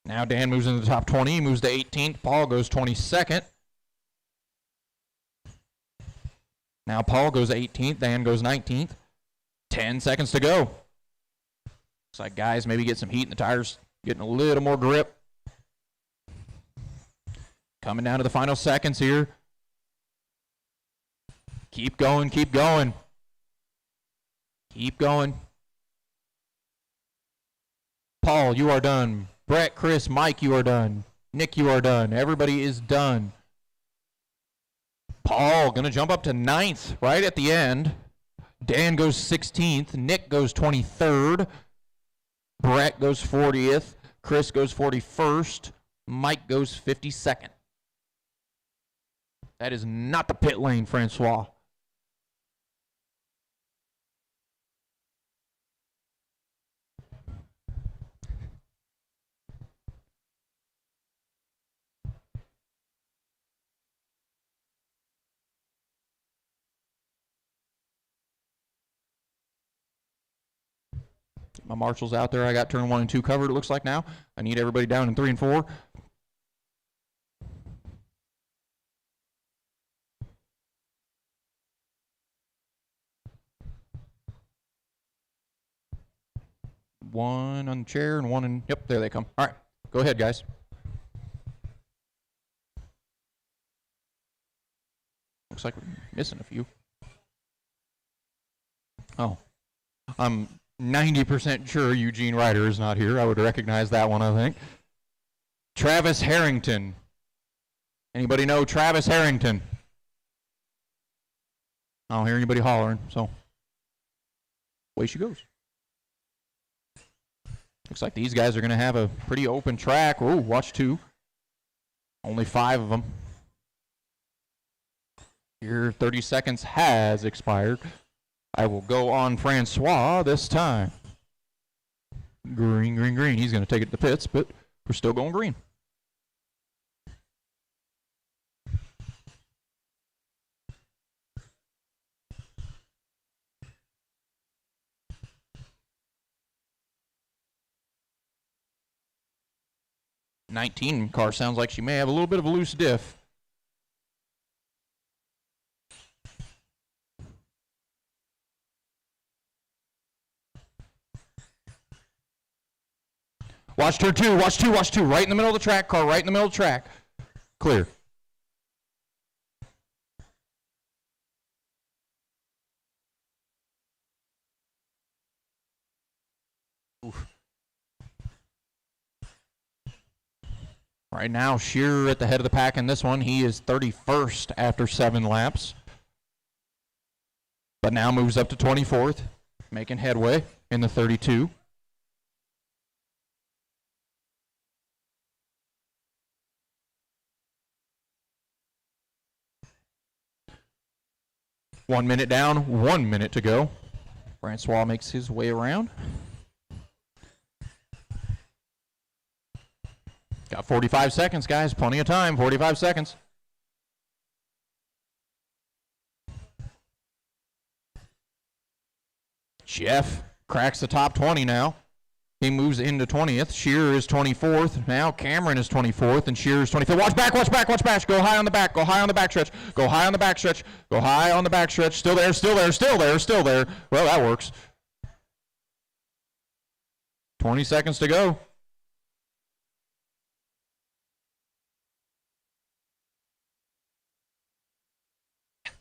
Now Dan moves into the top 20. He moves to 18th. Paul goes 22nd. Now Paul goes 18th. Dan goes 19th. 10 seconds to go. Looks like guys maybe get some heat in the tires, getting a little more grip. Coming down to the final seconds here. Keep going, keep going. Keep going. Paul, you are done. Brett, Chris, Mike, you are done. Nick, you are done. Everybody is done. Paul going to jump up to 9th right at the end. Dan goes 16th. Nick goes 23rd. Brett goes 40th. Chris goes 41st. Mike goes 52nd. That is not the pit lane, Francois. My marshals out there. I got turn 1 and 2 covered, it looks like now. I need everybody down in 3 and 4. One on the chair and one in, yep, there they come. All right, go ahead, guys. Looks like we're missing a few. Oh, I'm 90% sure Eugene Ryder is not here. I would recognize that one, I think. Travis Harrington. Anybody know Travis Harrington? I don't hear anybody hollering, so away she goes. Looks like these guys are going to have a pretty open track. Oh, watch 2. Only 5 of them. Your 30 seconds has expired. I will go on Francois this time. Green, green, green. He's going to take it to the pits, but we're still going green. '19 car sounds like she may have a little bit of a loose diff. Watch turn 2, watch 2, watch 2. Right in the middle of the track, car right in the middle of the track. Clear. Oof. Right now, Shearer at the head of the pack in this one. He is 31st after 7 laps. But now moves up to 24th, making headway in the 32. One minute down, 1 minute to go. Francois makes his way around. Got 45 seconds, guys. Plenty of time. 45 seconds. Jeff cracks the top 20 now. He moves into 20th. Shearer is 24th. Now Cameron is 24th, and Shearer is 25th. Watch back, watch back, watch back. Go high on the back. Go high on the back stretch. Go high on the back stretch. Go high on the back stretch. Still there, still there, still there, still there. Well, that works. 20 seconds to go.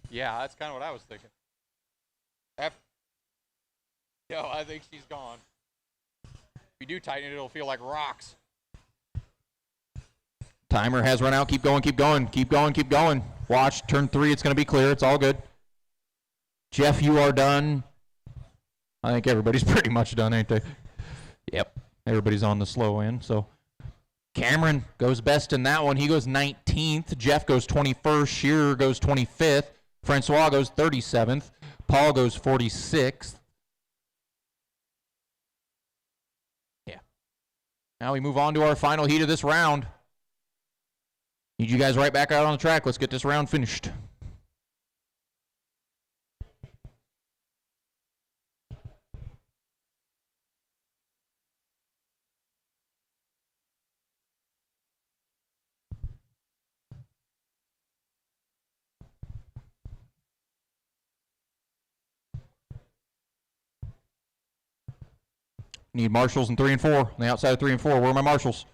Yeah, that's kind of what I was thinking. Yo, I think she's gone. If you do tighten it, it'll feel like rocks. Timer has run out. Keep going, keep going, keep going, keep going. Watch, turn 3, it's going to be clear. It's all good. Jeff, you are done. I think everybody's pretty much done, ain't they? Yep, everybody's on the slow end. So Cameron goes best in that one. He goes 19th. Jeff goes 21st. Shearer goes 25th. Francois goes 37th. Paul goes 46th. Yeah. Now we move on to our final heat of this round. Need you guys right back out on the track. Let's get this round finished. Need marshals in 3 and 4. On the outside of 3 and 4. Where are my marshals?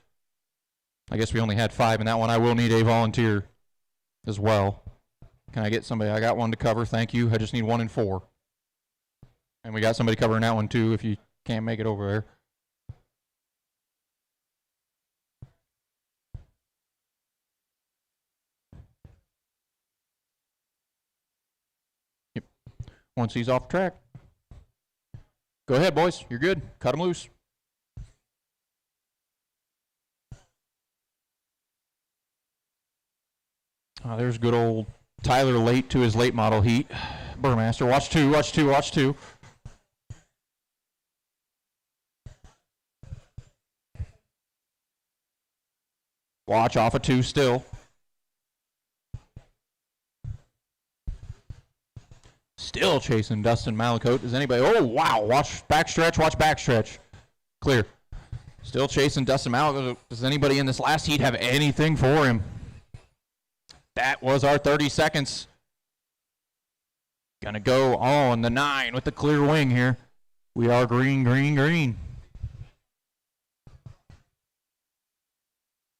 I guess we only had 5 in that one. I will need a volunteer as well. Can I get somebody? I got one to cover. Thank you. I just need 1 and 4. And we got somebody covering that one too if you can't make it over there. Yep. once he's off track. Go ahead, boys. You're good. Cut him loose. Oh, there's good old Tyler late to his late model heat. Burmaster, watch two, watch two, watch two. Watch off of two still. Still chasing Dustin Malakote. Does anybody? Oh, wow. Watch backstretch, watch backstretch. Clear. Still chasing Dustin Malakote. Does anybody in this last heat have anything for him? That was our 30 seconds. Gonna go on the 9 with the clear wing here. We are green, green, green.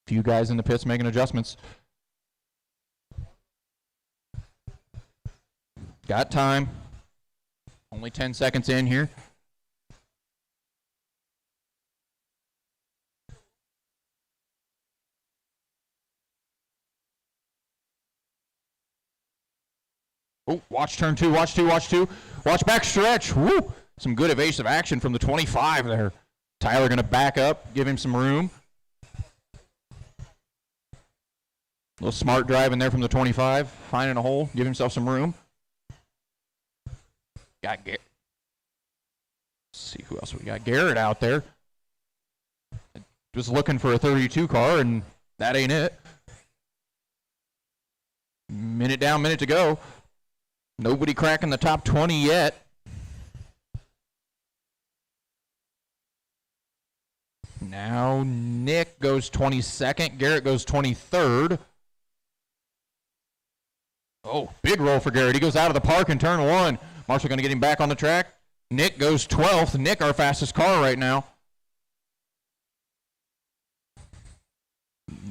Few guys in the pits making adjustments. Got time. Only 10 seconds in here. Oh, watch turn two, watch two, watch two. Watch back stretch. Woo! Some good evasive action from the 25 there. Tyler going to back up, give him some room. A little smart drive in there from the 25. Finding a hole, give himself some room. Got Garrett. Let's see who else we got. Garrett out there. Just looking for a 32 car, and that ain't it. Minute down, minute to go. Nobody cracking the top 20 yet. Now Nick goes 22nd. Garrett goes 23rd. Oh, big roll for Garrett. He goes out of the park in turn one. Marshall going to get him back on the track. Nick goes 12th. Nick, our fastest car right now.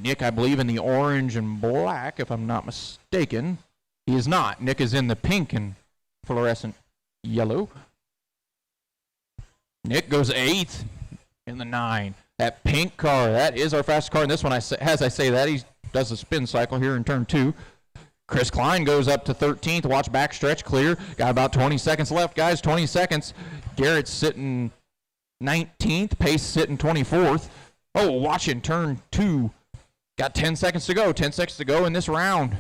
Nick, I believe, in the orange and black, if I'm not mistaken. He is not. Nick is in the pink and fluorescent yellow. Nick goes 8th in the 9. That pink car, that is our fastest car in this one. As I say that, he does a spin cycle here in turn 2. Chris Klein goes up to 13th. Watch backstretch clear. Got about 20 seconds left, guys. 20 seconds. Garrett's sitting 19th. Pace sitting 24th. Oh, watch in turn 2. Got 10 seconds to go. 10 seconds to go in this round.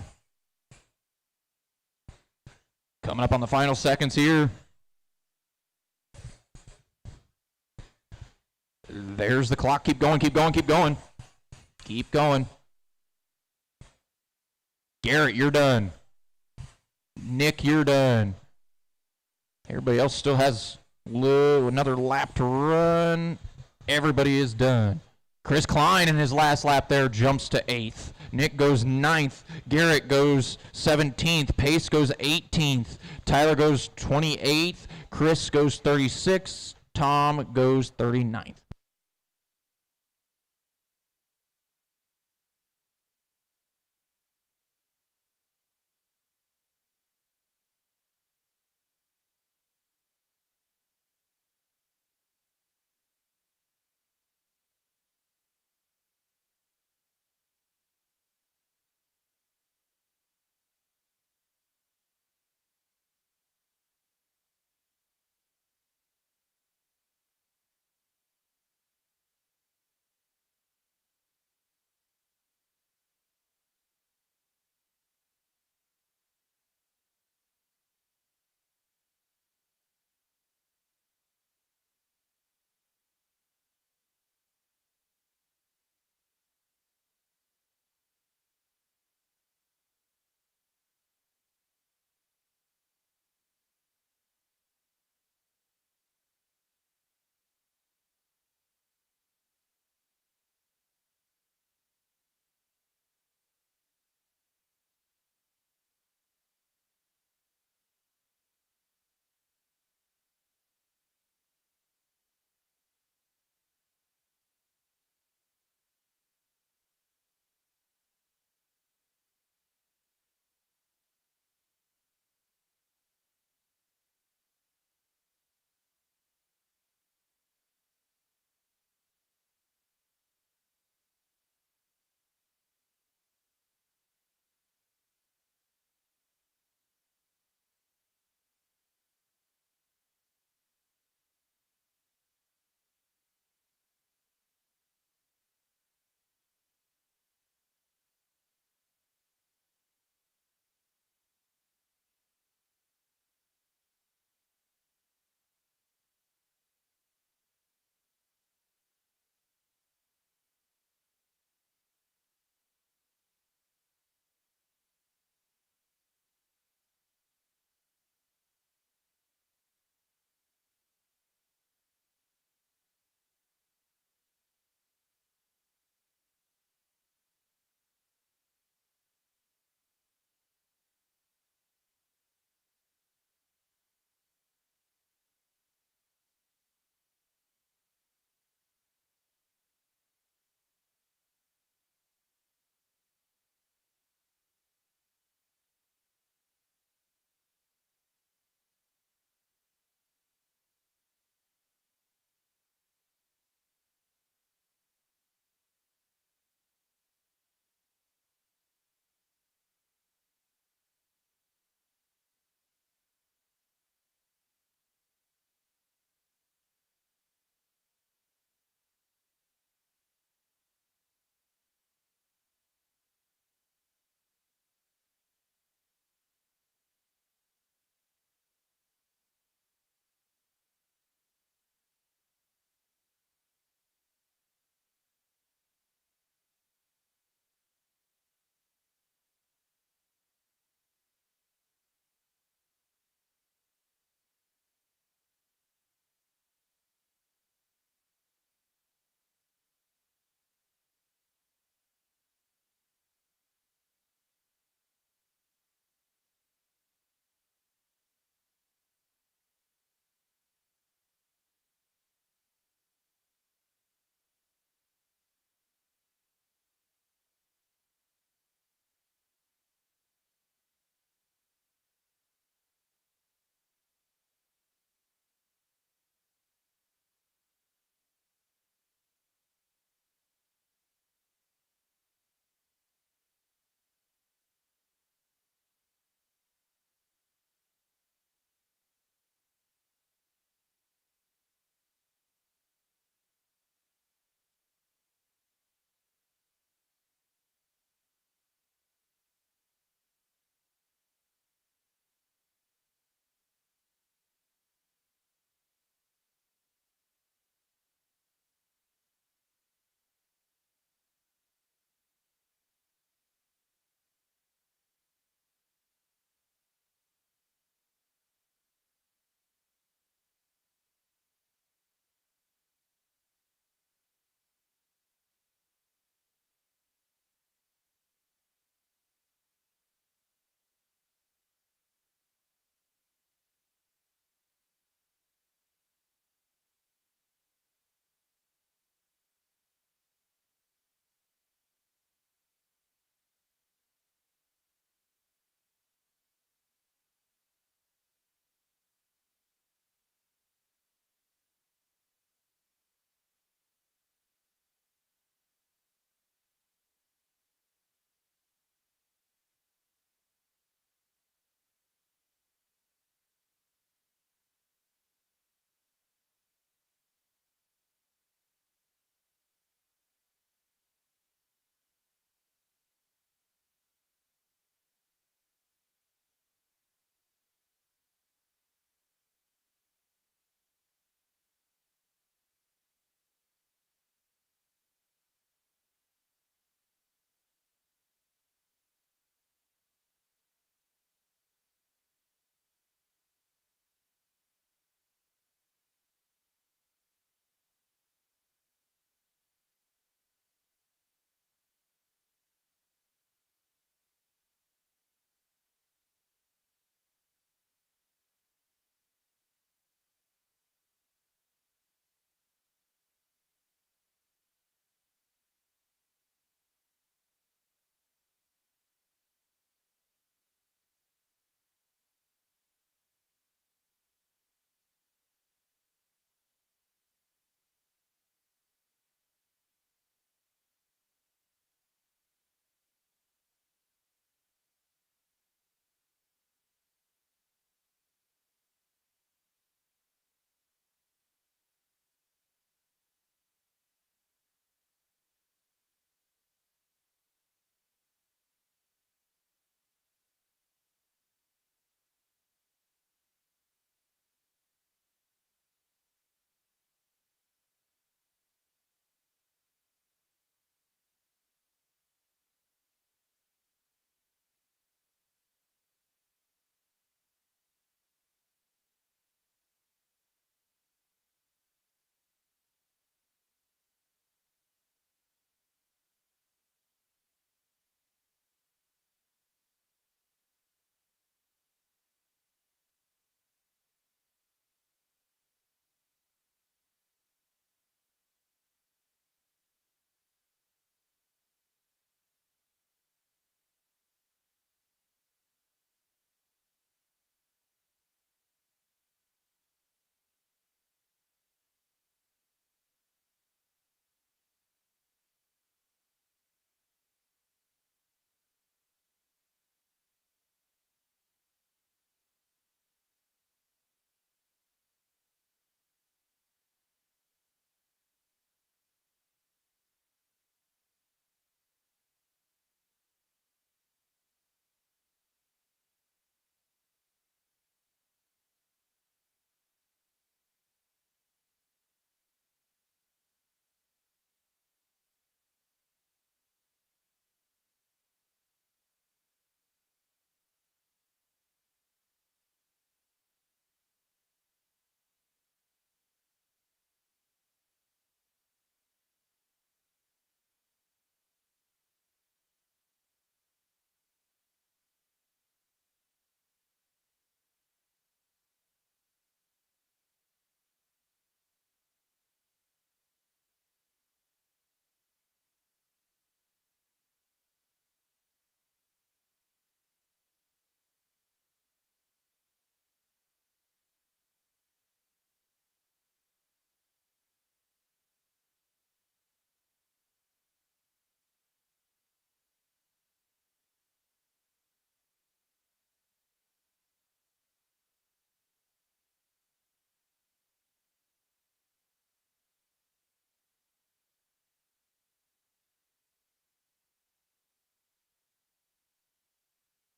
Coming up on the final seconds here. There's the clock. Keep going, keep going, keep going. Keep going. Garrett, you're done. Nick, you're done. Everybody else still has another lap to run. Everybody is done. Chris Klein in his last lap there jumps to 8th. Nick goes 9th. Garrett goes 17th. Pace goes 18th. Tyler goes 28th. Chris goes 36th. Tom goes 39th.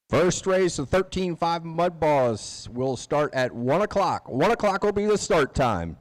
First race of 13.5 Mud Boss will start at 1 o'clock. 1 o'clock will be the start time.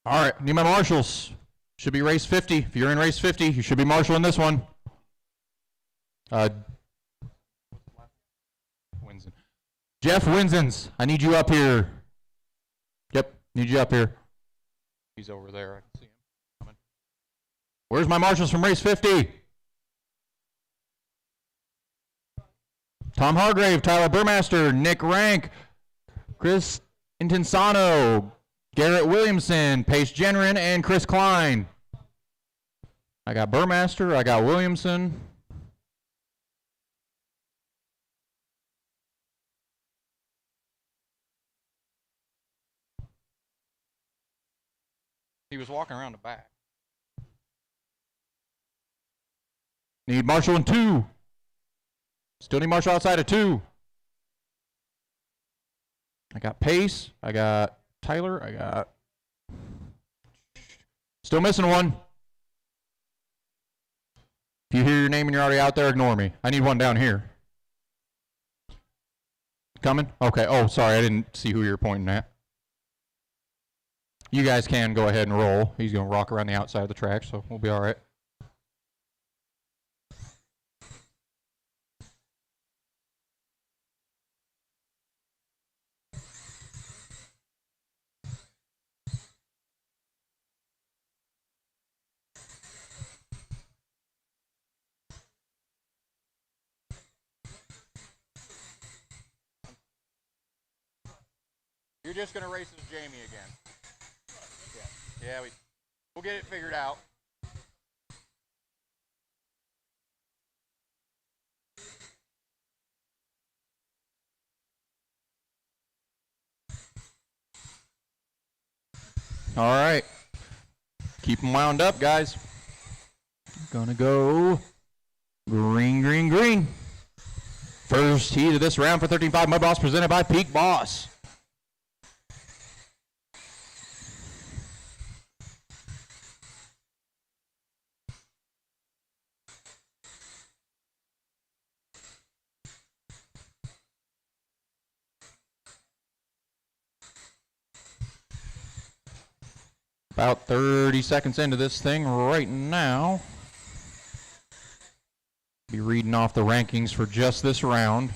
All right, need my marshals. Should be race 50. If you're in race 50, you should be marshaling this one. Winsen. Jeff Winsens, I need you up here. Yep, need you up here. He's over there. I can see him coming. Where's my marshals from race 50? Tom Hargrave, Tyler Burmaster, Nick Rank, Chris Intensano, Garrett Williamson, Pace Genrin, and Chris Klein. I got Burmaster, I got Williamson. He was walking around the back. Need Marshall in 2. Still need Marshall outside of 2. I got Pace, I got Tyler, I got... Still missing one. If you hear your name and you're already out there, ignore me. I need one down here. Coming? Okay. Oh, sorry. I didn't see who you were pointing at. You guys can go ahead and roll. He's going to rock around the outside of the track, so we'll be all right. You're just gonna race as Jamie again. Yeah, we'll get it figured out. All right. Keep them wound up, guys. Gonna go green, green, green. First heat of this round for 13.5 Mud Boss presented by Peak Boss. About 30 seconds into this thing right now. Be reading off the rankings for just this round.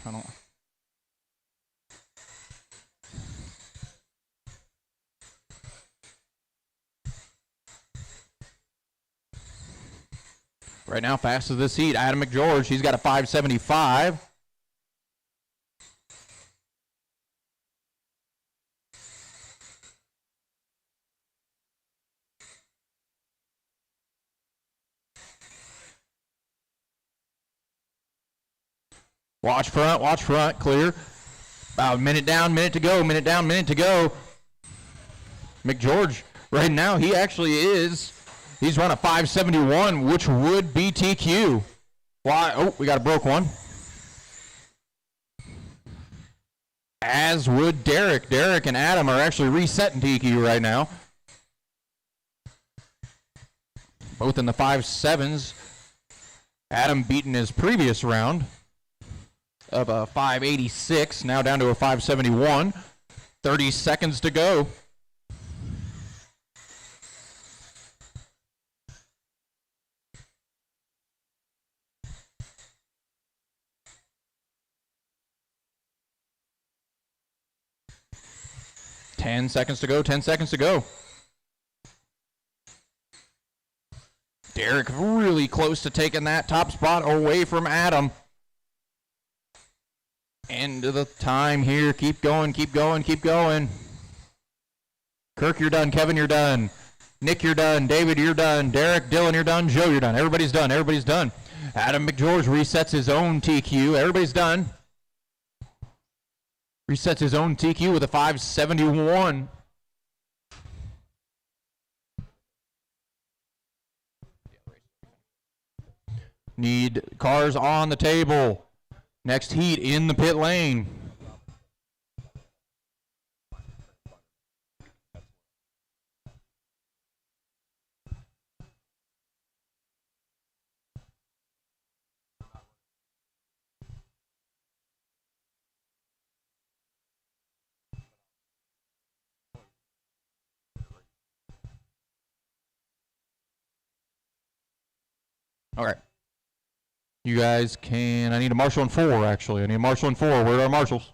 Right now, fastest of this heat, Adam McGeorge. He's got a 575. Watch front, clear. About a minute down, minute to go, minute down, minute to go. McGeorge, right now, he actually is. He's run a 571, which would be TQ. Why? Oh, we got a broke one. As would Derek. Derek and Adam are actually resetting TQ right now. Both in the 5.7s. Adam beating his previous round of a 586, now down to a 571. 30 seconds to go. Ten seconds to go, 10 seconds to go. Derek really close to taking that top spot away from Adam. End of the time here. Keep going, keep going, keep going. Kirk, you're done. Kevin, you're done. Nick, you're done. David, you're done. Derek, Dylan, you're done. Joe, you're done. Everybody's done. Everybody's done. Adam McGeorge resets his own TQ. Everybody's done. Resets his own TQ with a 571. Need cars on the table. Next heat in the pit lane. All right. You guys can, I need a marshal and 4, actually. I need a marshal and 4. Where are our marshals?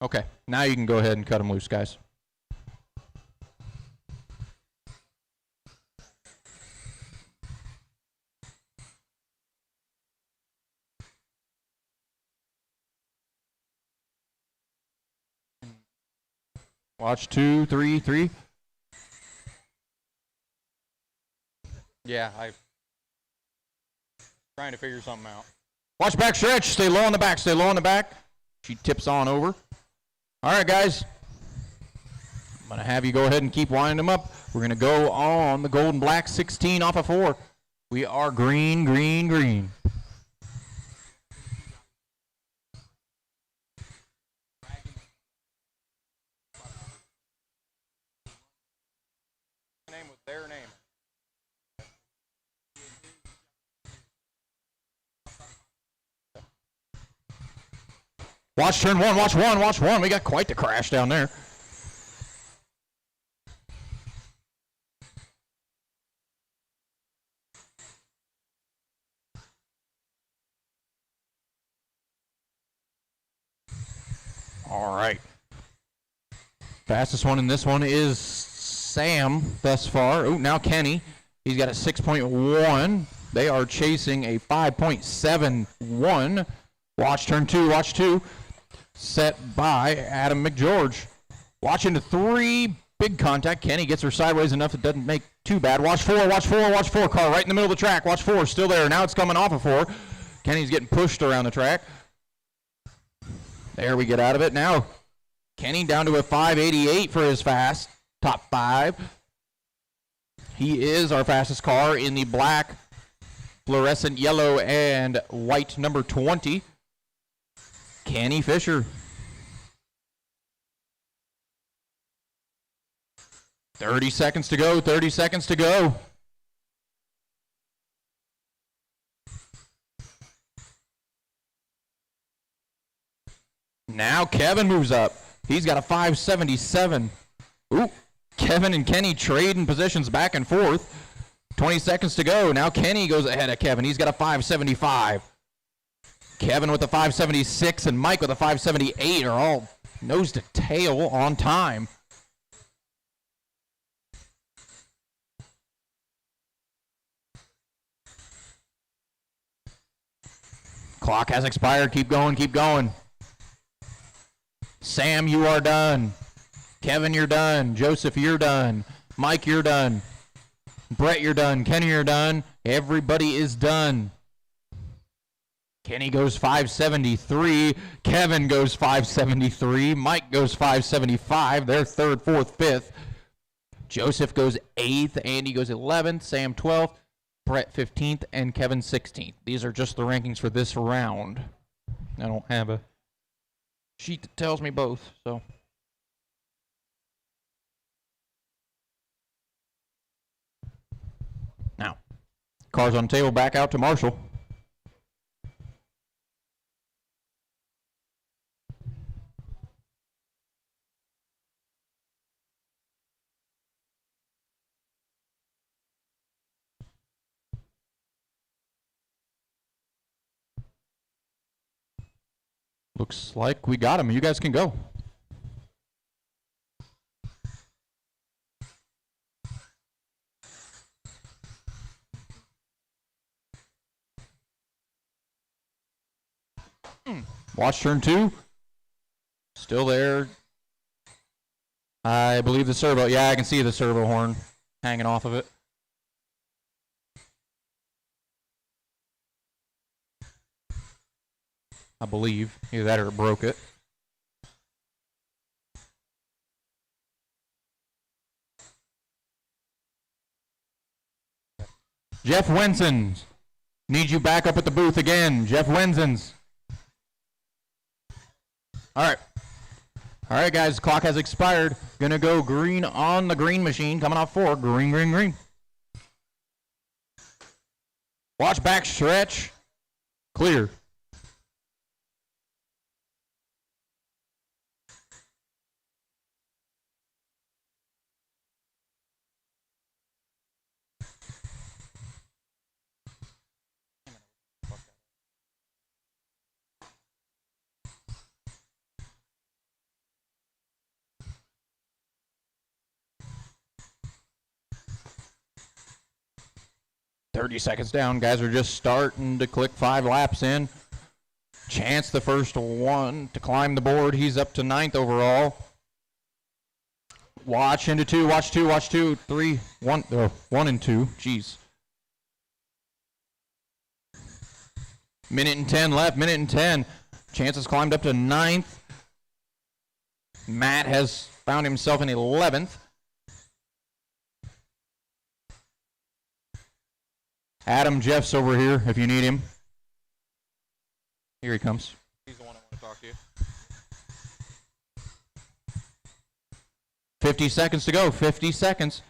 Okay, now you can go ahead and cut them loose, guys. Watch 2, 3, 3. Yeah, I'm trying to figure something out. Watch back stretch. Stay low on the back. Stay low on the back. She tips on over. All right, guys. I'm going to have you go ahead and keep winding them up. We're going to go on the gold and black 16 off of 4. We are green, green, green. Name was their name. Watch turn 1. Watch 1. Watch 1. We got quite the crash down there. All right. Fastest one in this one is Sam thus far. Oh, now Kenny. He's got a 6.1. They are chasing a 5.71. Watch turn 2. Watch 2. Set by Adam McGeorge. Watch into 3. Big contact. Kenny gets her sideways enough it doesn't make too bad. Watch 4. Watch 4. Watch 4. Car right in the middle of the track. Watch 4. Still there. Now it's coming off of 4. Kenny's getting pushed around the track. There we get out of it. Now, Kenny down to a 5.88 for his fast. Top 5. He is our fastest car in the black, fluorescent yellow, and white number 20. Kenny Fisher. 30 seconds to go. 30 seconds to go. Now Kevin moves up. He's got a 5.77. Ooh, Kevin and Kenny trading positions back and forth. 20 seconds to go. Now Kenny goes ahead of Kevin. He's got a 5.75. Kevin with a 5.76 and Mike with a 5.78 are all nose to tail on time. Clock has expired. Keep going, keep going. Sam, you are done. Kevin, you're done. Joseph, you're done. Mike, you're done. Brett, you're done. Kenny, you're done. Everybody is done. Kenny goes 5.73. Kevin goes 5.73. Mike goes 5.75. They're 3rd, 4th, 5th. Joseph goes 8th. Andy goes 11th. Sam 12th. Brett 15th. And Kevin 16th. These are just the rankings for this round. I don't have a sheet that tells me both, so. Now, cars on the table, back out to Marshall. Looks like we got him. You guys can go. Watch turn 2. Still there. I believe the servo. Yeah, I can see the servo horn hanging off of it. I believe. Either that or it broke it. Jeff Wensons. Need you back up at the booth again. Jeff Wensons. All right. All right, guys. Clock has expired. Gonna go green on the green machine. Coming off 4. Green, green, green. Watch back stretch. Clear. 30 seconds down. Guys are just starting to click 5 laps in. Chance, the first one to climb the board. He's up to 9th overall. Watch into 2, watch 2, watch 2, 3, 1, 1 and 2. Jeez. Minute and 10 left, minute and 10. Chance has climbed up to 9th. Matt has found himself in 11th. Adam Jeff's over here if you need him. Here he comes. He's the one I want to talk to you. 50 seconds to go, 50 seconds.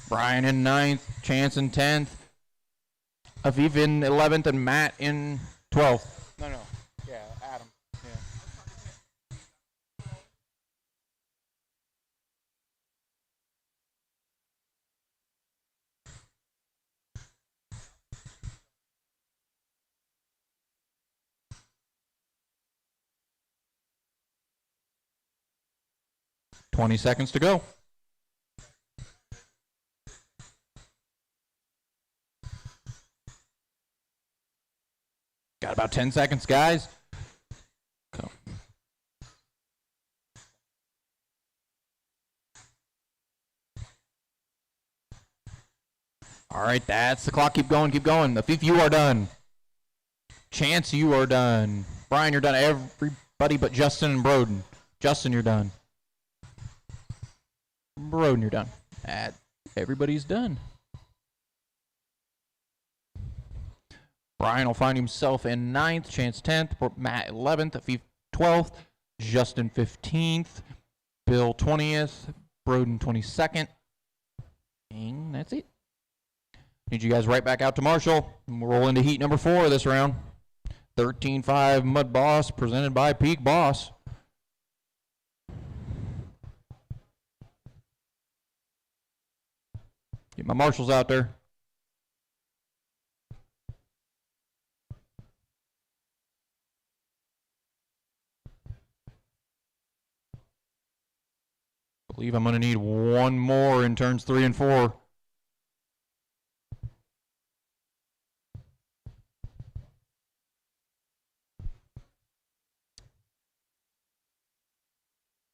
Brian in 9th, Chance in 10th. Aviv in 11th, and Matt in 12th. No. Yeah, Adam. Yeah. $20 seconds to go. Got about 10 seconds, guys. Go. All right, that's the clock. Keep going, keep going. Afif, you are done. Chance, you are done. Brian, you're done. Everybody but Justin and Broden. Justin, you're done. Broden, you're done. Everybody's done. Brian will find himself in 9th, Chance 10th, Matt 11th, Afif 12th, Justin 15th, Bill 20th, Broden 22nd. And that's it. Need you guys right back out to Marshall. We'll roll into heat number 4 this round. 13-5 Mud Boss presented by Peak Boss. Get my marshals out there. Believe I'm going to need one more in turns 3 and 4. All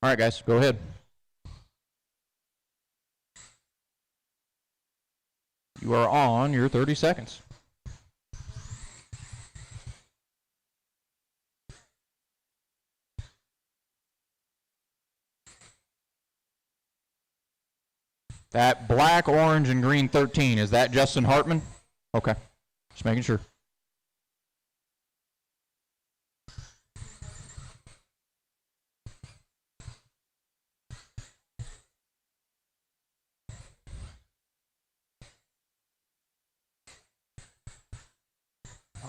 right, guys, go ahead. You are on your 30 seconds. That black, orange, and green 13, is that Justin Hartman? Okay, just making sure.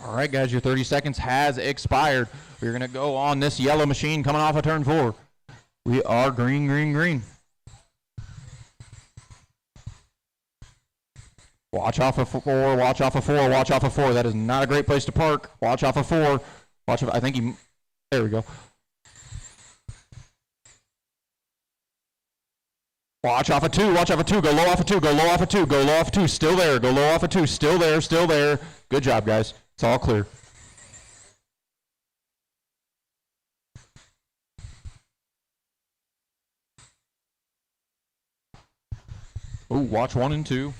All right, guys, your 30 seconds has expired. We're going to go on this yellow machine coming off of turn 4. We are green, green, green. Watch off of 4, watch off of 4, watch off of 4. That is not a great place to park. Watch off of 4. Watch off, I think he, there we go. Watch off of 2, watch off of 2, go low off of 2, go low off of 2, go low off of 2, still there, go low off of 2, still there, still there. Good job, guys. It's all clear. Ooh, watch 1 and 2.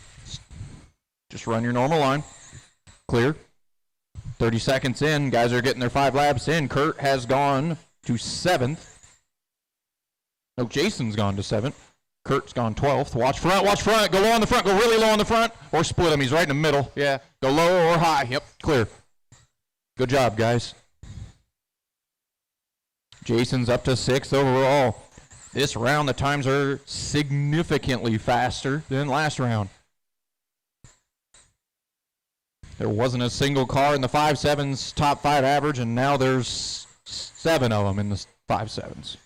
Just run your normal line. Clear. 30 seconds in. Guys are getting their 5 laps in. Kurt has gone to 7th. No, Jason's gone to 7th. Kurt's gone 12th. Watch front, watch front. Go low on the front. Go really low on the front. Or split him. He's right in the middle. Yeah. Go low or high. Yep. Clear. Good job, guys. Jason's up to 6th overall. This round, the times are significantly faster than last round. There wasn't a single car in the 5.7's top 5 average, and now there's 7 of them in the 5.7's.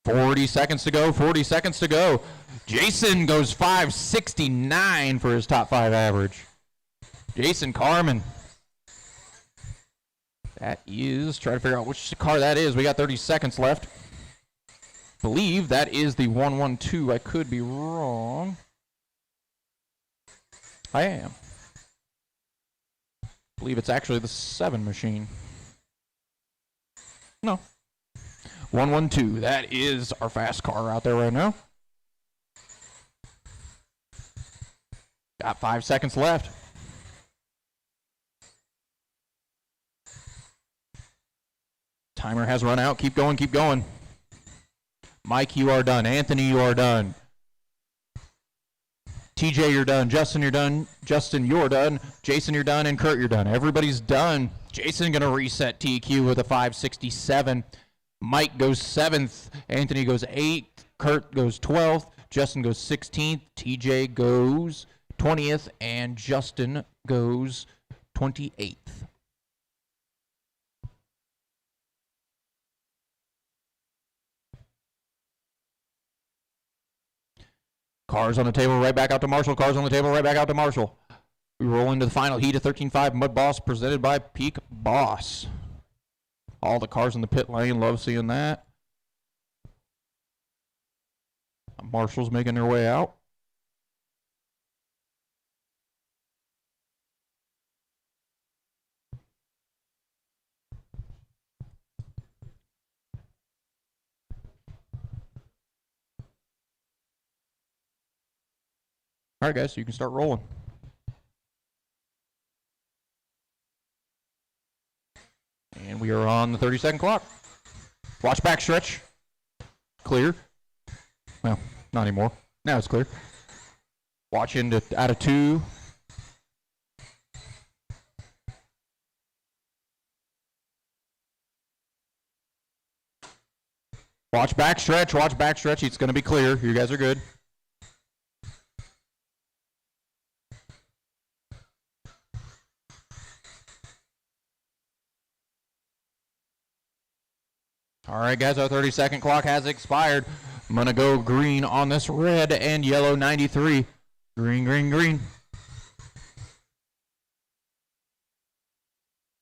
$40 seconds to go, 40 seconds to go. Jason goes 5.69 for his top 5 average. Jason Carmen. That is, try to figure out which car that is. We got 30 seconds left. believe that is the 112. I could be wrong. I am. I believe it's actually the 7 machine. No. 112. That is our fast car out there right now. Got 5 seconds left. Timer has run out. Keep going, keep going. Mike, you are done. Anthony, you are done. TJ, you're done. Justin, you're done. Justin, you're done. Jason, you're done. And Kurt, you're done. Everybody's done. Jason going to reset TQ with a 567. Mike goes 7th. Anthony goes 8th. Kurt goes 12th. Justin goes 16th. TJ goes 20th. And Justin goes 28th. Cars on the table, right back out to Marshall. Cars on the table, right back out to Marshall. We roll into the final heat of 13.5 Mud Boss presented by Peak Boss. All the cars in the pit lane, love seeing that. Marshall's making their way out. All right, guys, so you can start rolling. And we are on the 30-second clock. Watch back stretch. Clear. Well, not anymore. Now it's clear. Watch into out of 2. Watch back stretch. Watch back stretch. It's going to be clear. You guys are good. All right, guys, our 30-second clock has expired. I'm going to go green on this red and yellow 93. Green, green, green.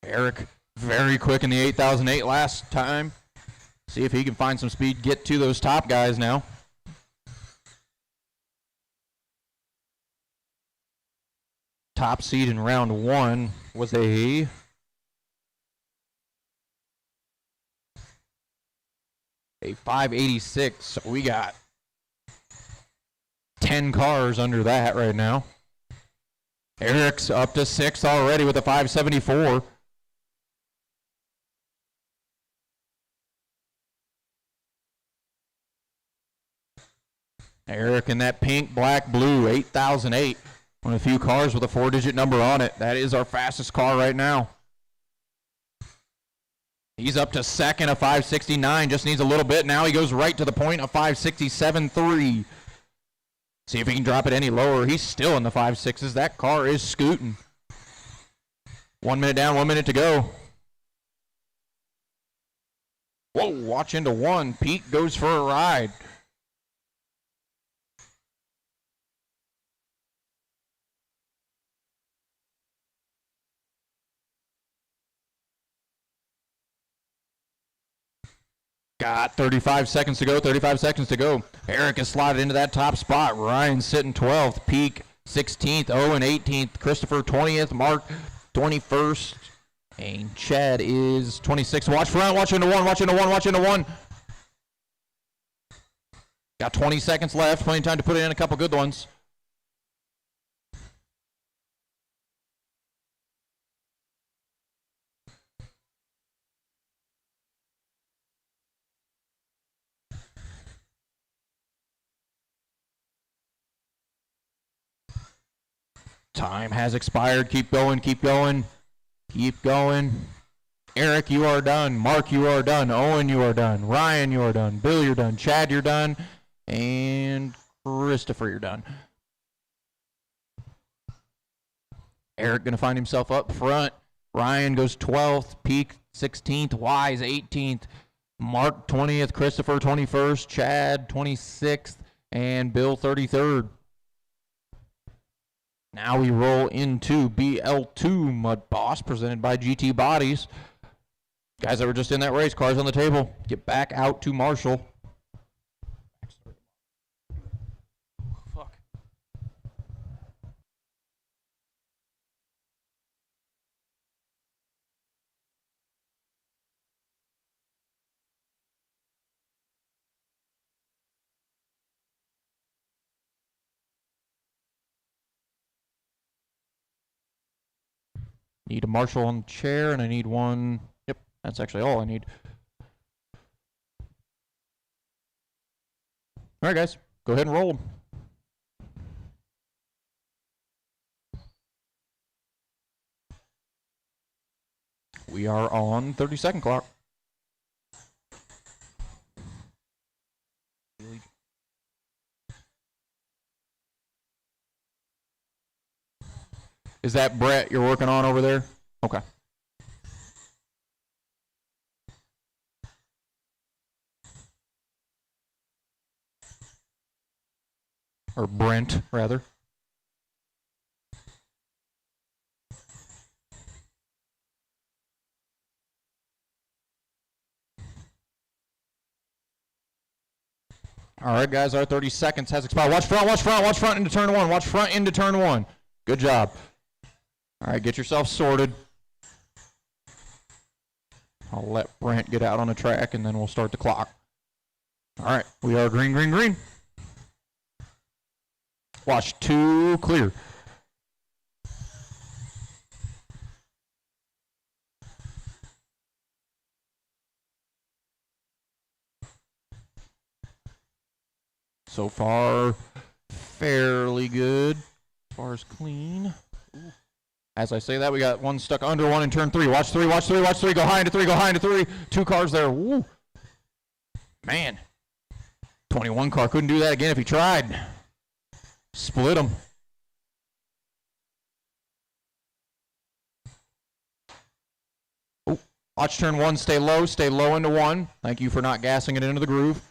Eric, very quick in the 8008 last time. See if he can find some speed, get to those top guys now. Top seed in round 1 was a... a 586, so we got 10 cars under that right now. Eric's up to 6th already with a 574. Eric in that pink, black, blue, 8008. One of the few cars with a 4-digit number on it. That is our fastest car right now. He's up to 2nd, a 569, just needs a little bit. Now he goes right to the point, a 567.3. See if he can drop it any lower. He's still in the 5.6s. That car is scooting. 1 minute down, 1 minute to go. Whoa, watch into 1. Pete goes for a ride. Got 35 seconds to go, 35 seconds to go. Eric is slotted into that top spot. Ryan's sitting 12th. Peak 16th. Owen 18th. Christopher 20th. Mark 21st. And Chad is 26th. Watch front. Watch into 1. Watch into 1. Watch into 1. Got 20 seconds left. Plenty of time to put in a couple good ones. Time has expired. Keep going, keep going, keep going. Eric, you are done. Mark, you are done. Owen, you are done. Ryan, you are done. Bill, you're done. Chad, you're done. And Christopher, you're done. Eric going to find himself up front. Ryan goes 12th. Peak 16th. Wise 18th. Mark 20th. Christopher 21st. Chad 26th. And Bill 33rd. Now we roll into BL2 Mud Boss presented by GT Bodies. Guys that were just in that race, cars on the table. Get back out to Marshall. Need a marshal on the chair, and I need one. Yep, that's actually all I need. All right, guys, go ahead and roll 'em. We are on 30-second clock. Is that Brett you're working on over there? Okay. Or Brent, rather. All right, guys, our 30 seconds has expired. Watch front, watch front, watch front into turn one. Watch front into turn one. Good job. All right, get yourself sorted. I'll let Brent get out on the track, and then we'll start the clock. All right, we are green, green, green. Watch two, clear. So far, fairly good. As far as clean. Ooh. As I say that, we got one stuck under one in turn three. Watch three, watch three, watch three. Go high into three, go high into three. Two cars there. Woo. Man. 21 car couldn't do that again if he tried. Split them. Oh, watch turn one, stay low into one. Thank you for not gassing it into the groove.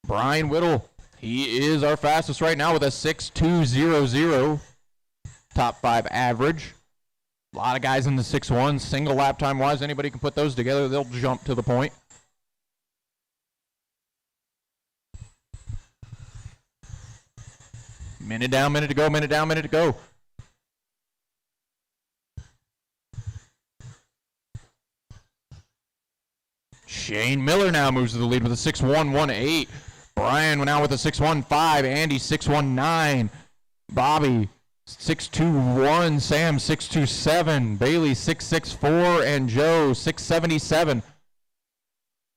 Brian Whittle, he is our fastest right now with a 6.200 top 5 average. A lot of guys in the 6.1, single lap time wise. Anybody can put those together, they'll jump to the point. Minute down, minute to go, minute down, minute to go. Shane Miller now moves to the lead with a 6.118. Brian now with a 6.15. Andy 6.19. Bobby 6.21. Sam 6.27. Bailey 6.64. And Joe 6.77.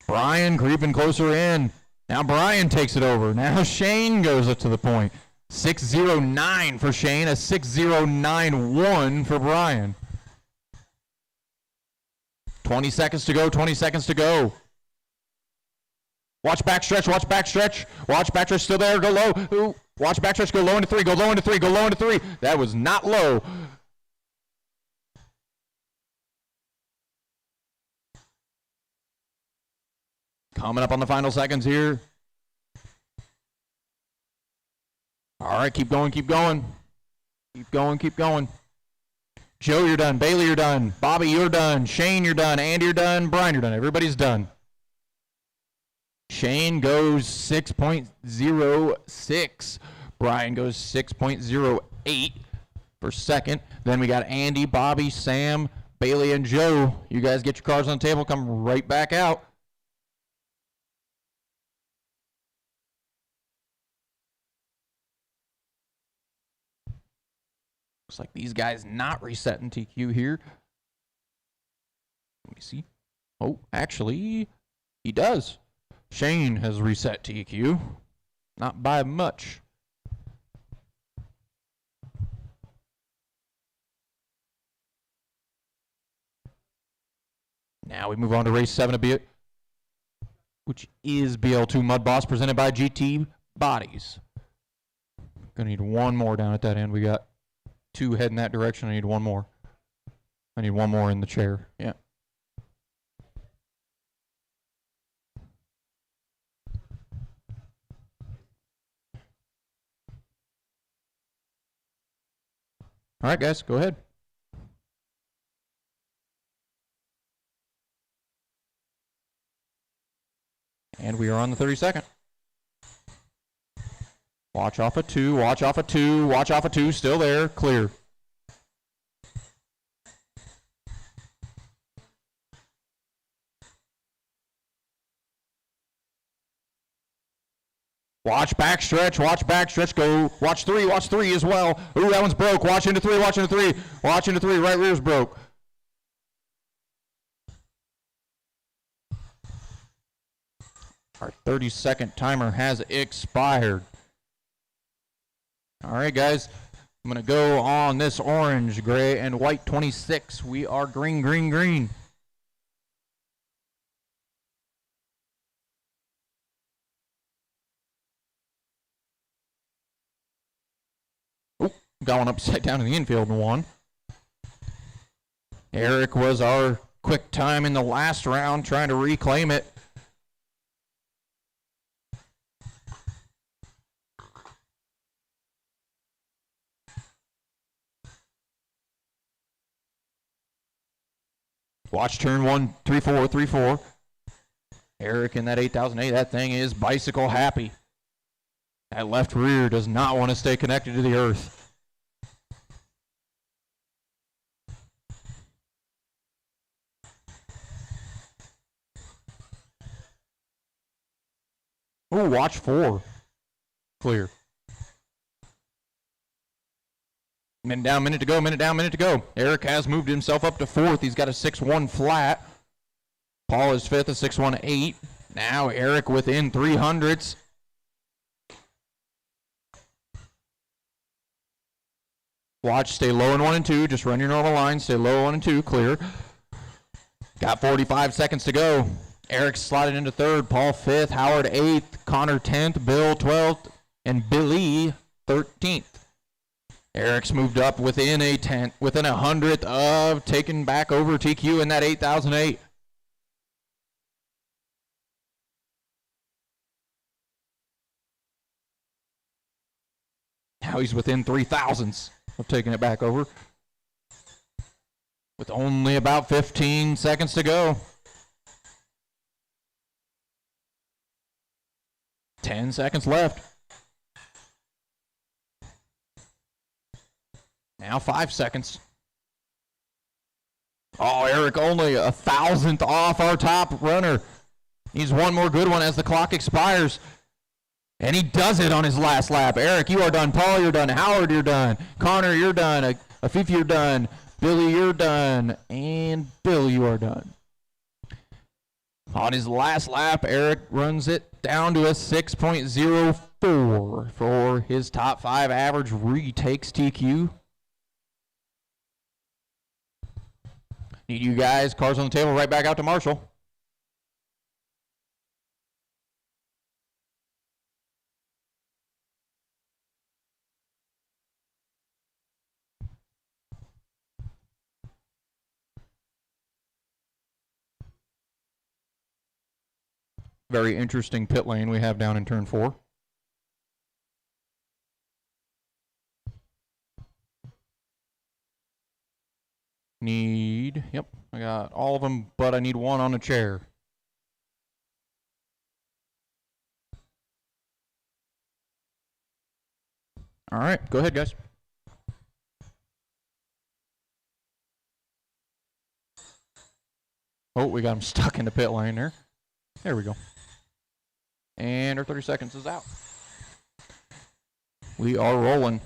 Brian creeping closer in. Now Brian takes it over. Now Shane goes up to the point. 6.09 for Shane. A 6.091 for Brian. 20 seconds to go, 20 seconds to go. Watch backstretch, watch backstretch. Watch backstretch still there, go low. Ooh. Watch backstretch, go low into three, go low into three, go low into three. That was not low. Coming up on the final seconds here. All right, keep going, keep going. Keep going, keep going. Joe, you're done. Bailey, you're done. Bobby, you're done. Shane, you're done. Andy, you're done. Brian, you're done. Everybody's done. Shane goes 6.06. Brian goes 6.08 for second. Then we got Andy, Bobby, Sam, Bailey, and Joe. You guys get your cars on the table. Come right back out. Looks like these guys not resetting TQ here. Let me see. Oh, actually, he does. Shane has reset TQ. Not by much. Now we move on to race 7 of it, which is BL2 Mud Boss presented by GT Bodies. Gonna need one more down at that end. We got 2 heading that direction. I need one more. I need one more in the chair. Yeah. All right, guys, go ahead. And we are on the 32nd. Watch off of 2, watch off of 2, watch off of 2, still there, clear. Watch backstretch, go. Watch three as well. Ooh, that one's broke. Watch into three, right rear's broke. Our 30-second timer has expired. All right, guys. I'm going to go on this orange, gray, and white 26. We are green, green, green. Oh, got one upside down in the infield and one. Eric was our quick time in the last round trying to reclaim it. Watch turn 1, 3-4. Eric in that 8008, that thing is bicycle happy. That left rear does not want to stay connected to the earth. Ooh, watch 4. Clear. Minute down, minute to go. Eric has moved himself up to 4th. He's got a 6-1 flat. Paul is 5th, a 6-1-8. Now Eric within 300s. Watch, stay low in 1 and 2. Just run your normal line. Stay low 1 and 2. Clear. Got 45 seconds to go. Eric slided into 3rd. Paul 5th. Howard 8th. Connor 10th. Bill 12th. And Billy 13th. Eric's moved up within a 100th of taking back over TQ in that 8008. Now he's within 3,000ths of taking it back over. With only about 15 seconds to go. 10 seconds left. Now 5 seconds. Oh, Eric only 1,000th off our top runner. Needs one more good one as the clock expires. And he does it on his last lap. Eric, you are done. Paul, you're done. Howard, you're done. Connor, you're done. Afifi, you're done. Billy, you're done. And Bill, you are done. On his last lap, Eric runs it down to a 6.04 for his top 5 average. Retakes TQ. Need you guys, cards on the table, right back out to Marshall. Very interesting pit lane we have down in turn 4. Yep, I got all of them, but I need one on a chair. All right, go ahead, guys. Oh, we got him stuck in the pit lane there. There we go. And our 30 seconds is out. We are rolling.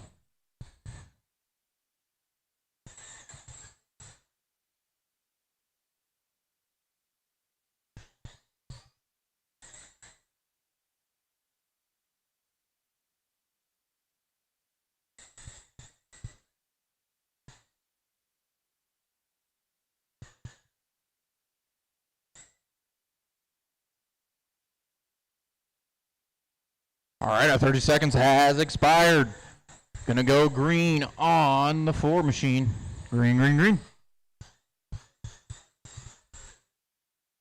All right, our 30 seconds has expired. Gonna go green on the 4 machine. Green, green, green.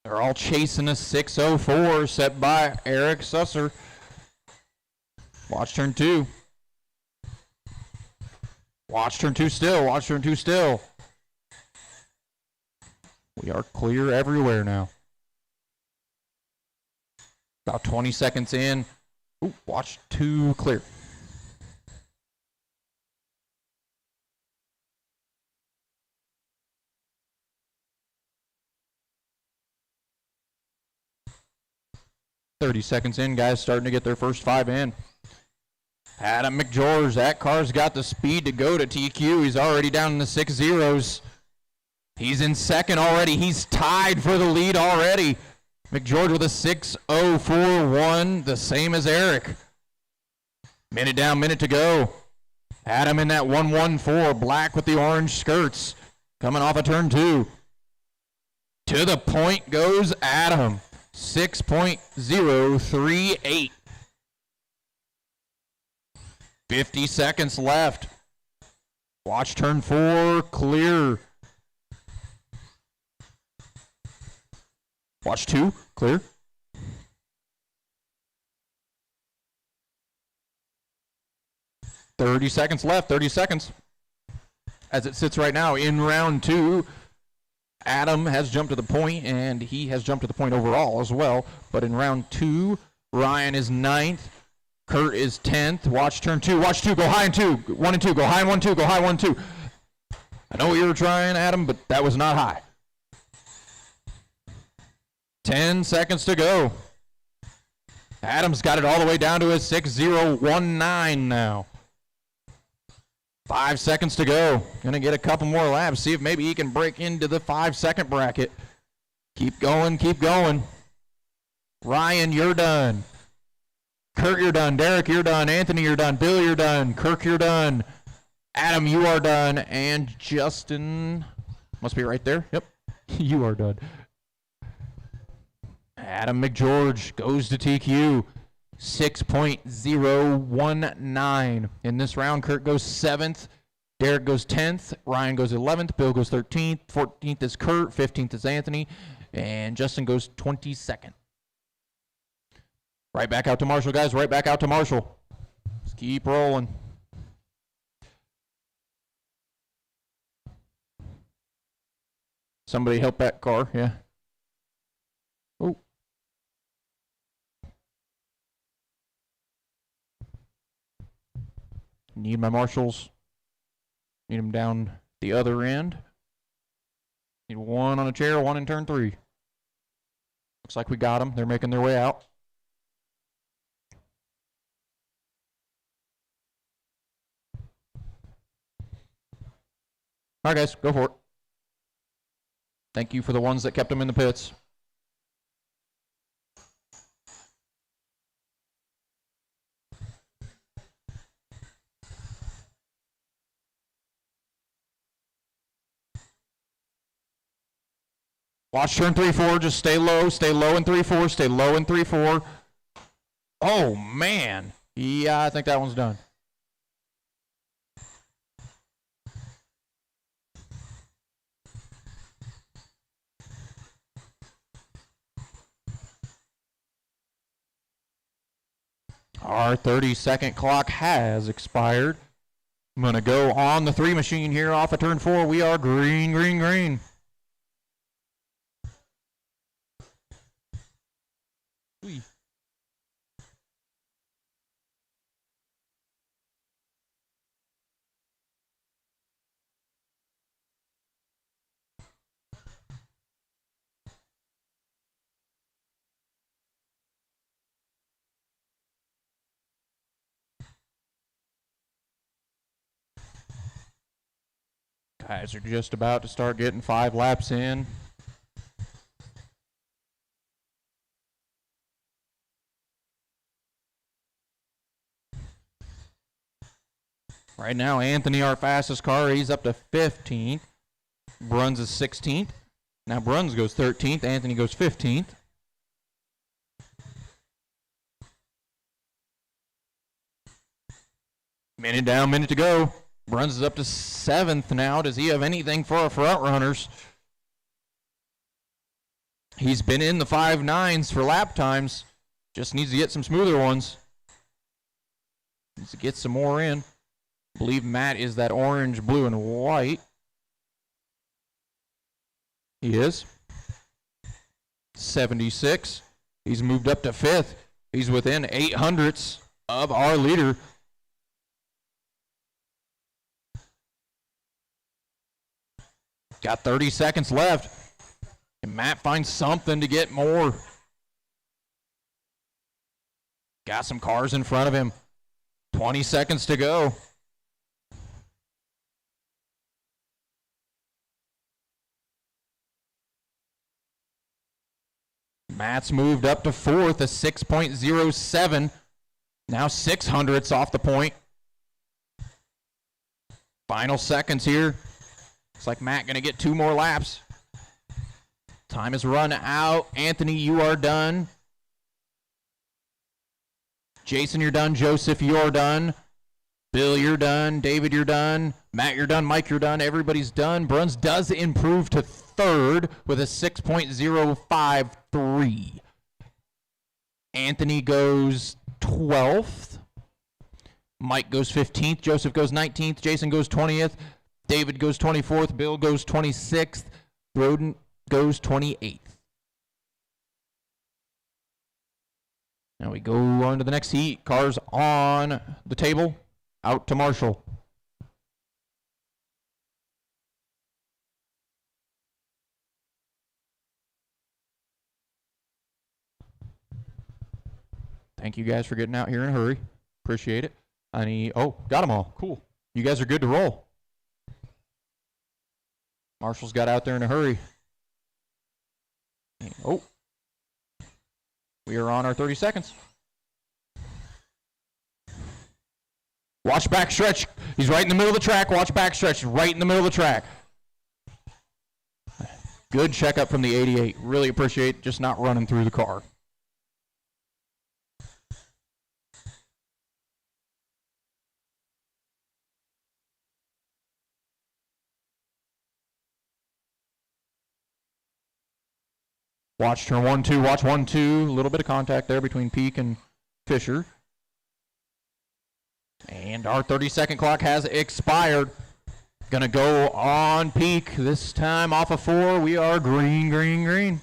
They're all chasing a 604 set by Eric Susser. Watch turn 2. Watch turn 2 still. Watch turn 2 still. We are clear everywhere now. About 20 seconds in. Ooh, watch 2 clear. 30 seconds in, guys starting to get their first 5 in. Adam McGeorge, that car's got the speed to go to TQ. He's already down in the 6 zeros. He's in second already. He's tied for the lead already. McGeorge with a 6:04.1, the same as Eric. Minute down, minute to go. Adam in that 1:14, black with the orange skirts, coming off of turn 2. To the point goes Adam, 6.038. 50 seconds left. Watch turn 4, clear. Watch 2, clear. Thirty seconds left, 30 seconds. As it sits right now in round 2, Adam has jumped to the point, and he has jumped to the point overall as well. But in round 2, Ryan is 9th. Kurt is 10th. Watch turn 2. Watch 2. Go high in 2. 1 and 2. Go high in 1, 2. Go high 1, 2. I know what you were trying, Adam, but that was not high. 10 seconds to go. Adam's got it all the way down to his 6:019 now. 5 seconds to go. Gonna get a couple more laps. See if maybe he can break into the 5-second bracket. Keep going, keep going. Ryan, you're done. Kurt, you're done. Derek, you're done. Anthony, you're done. Bill, you're done. Kirk, you're done. Adam, you are done. And Justin, must be right there. Yep, you are done. Adam McGeorge goes to TQ. 6.019. In this round, Kurt goes 7th. Derek goes 10th. Ryan goes 11th. Bill goes 13th. 14th is Kurt. 15th is Anthony. And Justin goes 22nd. Right back out to Marshall, guys. Right back out to Marshall. Let's keep rolling. Somebody help that car, yeah. Oh. Need my marshals. Need them down the other end. Need one on a chair, one in turn 3. Looks like we got them. They're making their way out. All right, guys, go for it. Thank you for the ones that kept them in the pits. Watch turn 3-4. Just stay low in 3-4. Stay low in 3-4. Oh, man. Yeah, I think that one's done. Our 30-second clock has expired. I'm going to go on the 3 machine here off of turn 4. We are green, green, green. Whee. Guys are just about to start getting 5 laps in. Right now, Anthony, our fastest car, he's up to 15th. Bruns is 16th. Now Bruns goes 13th. Anthony goes 15th. Minute down, minute to go. Bruns is up to 7th now. Does he have anything for our front runners? He's been in the 5.9s for lap times. Just needs to get some smoother ones. Needs to get some more in. I believe Matt is that orange, blue, and white. He is. 76. He's moved up to 5th. He's within 800ths of our leader. Got 30 seconds left. And Matt finds something to get more. Got some cars in front of him. 20 seconds to go. Matt's moved up to fourth, a 6.07. Now 600ths off the point. Final seconds here. Looks like Matt going to get 2 more laps. Time is run out. Anthony, you are done. Jason, you're done. Joseph, you're done. Bill, you're done. David, you're done. Matt, you're done. Mike, you're done. Everybody's done. Bruns does improve to third with a 6.053. Anthony goes 12th. Mike goes 15th. Joseph goes 19th. Jason goes 20th. David goes 24th. Bill goes 26th. Broden goes 28th. Now we go on to the next heat. Cars on the table. Out to Marshall. Thank you guys for getting out here in a hurry. Appreciate it. Oh, got them all. Cool. You guys are good to roll. Marshall's got out there in a hurry. Oh. We are on our 30 seconds. Watch back stretch. He's right in the middle of the track. Watch back stretch. Right in the middle of the track. Good checkup from the 88. Really appreciate just not running through the car. Watch turn 1-2, watch 1-2. A little bit of contact there between Peak and Fisher. And our 30-second clock has expired. Gonna go on Peak. This time off of 4. We are green, green, green.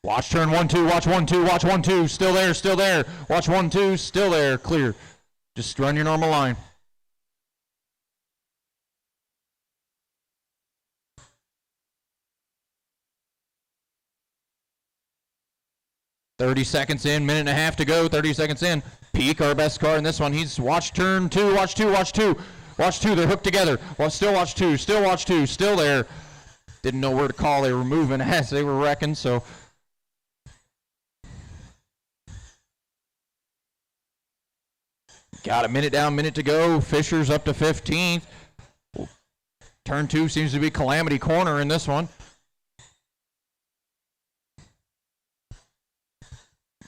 Watch turn 1-2, watch 1-2, watch 1-2, still there, still there. Watch 1-2, still there, clear. Just run your normal line. .30 seconds in, minute and a half to go, 30 seconds in. Peak, our best car in this one. He's watch turn 2, watch 2, watch 2. Watch 2, they're hooked together. Well, still watch 2, still watch 2, still there. Didn't know where to call, they were moving as they were wrecking, so... Got a minute down, minute to go. Fisher's up to 15th. Turn 2 seems to be Calamity Corner in this one.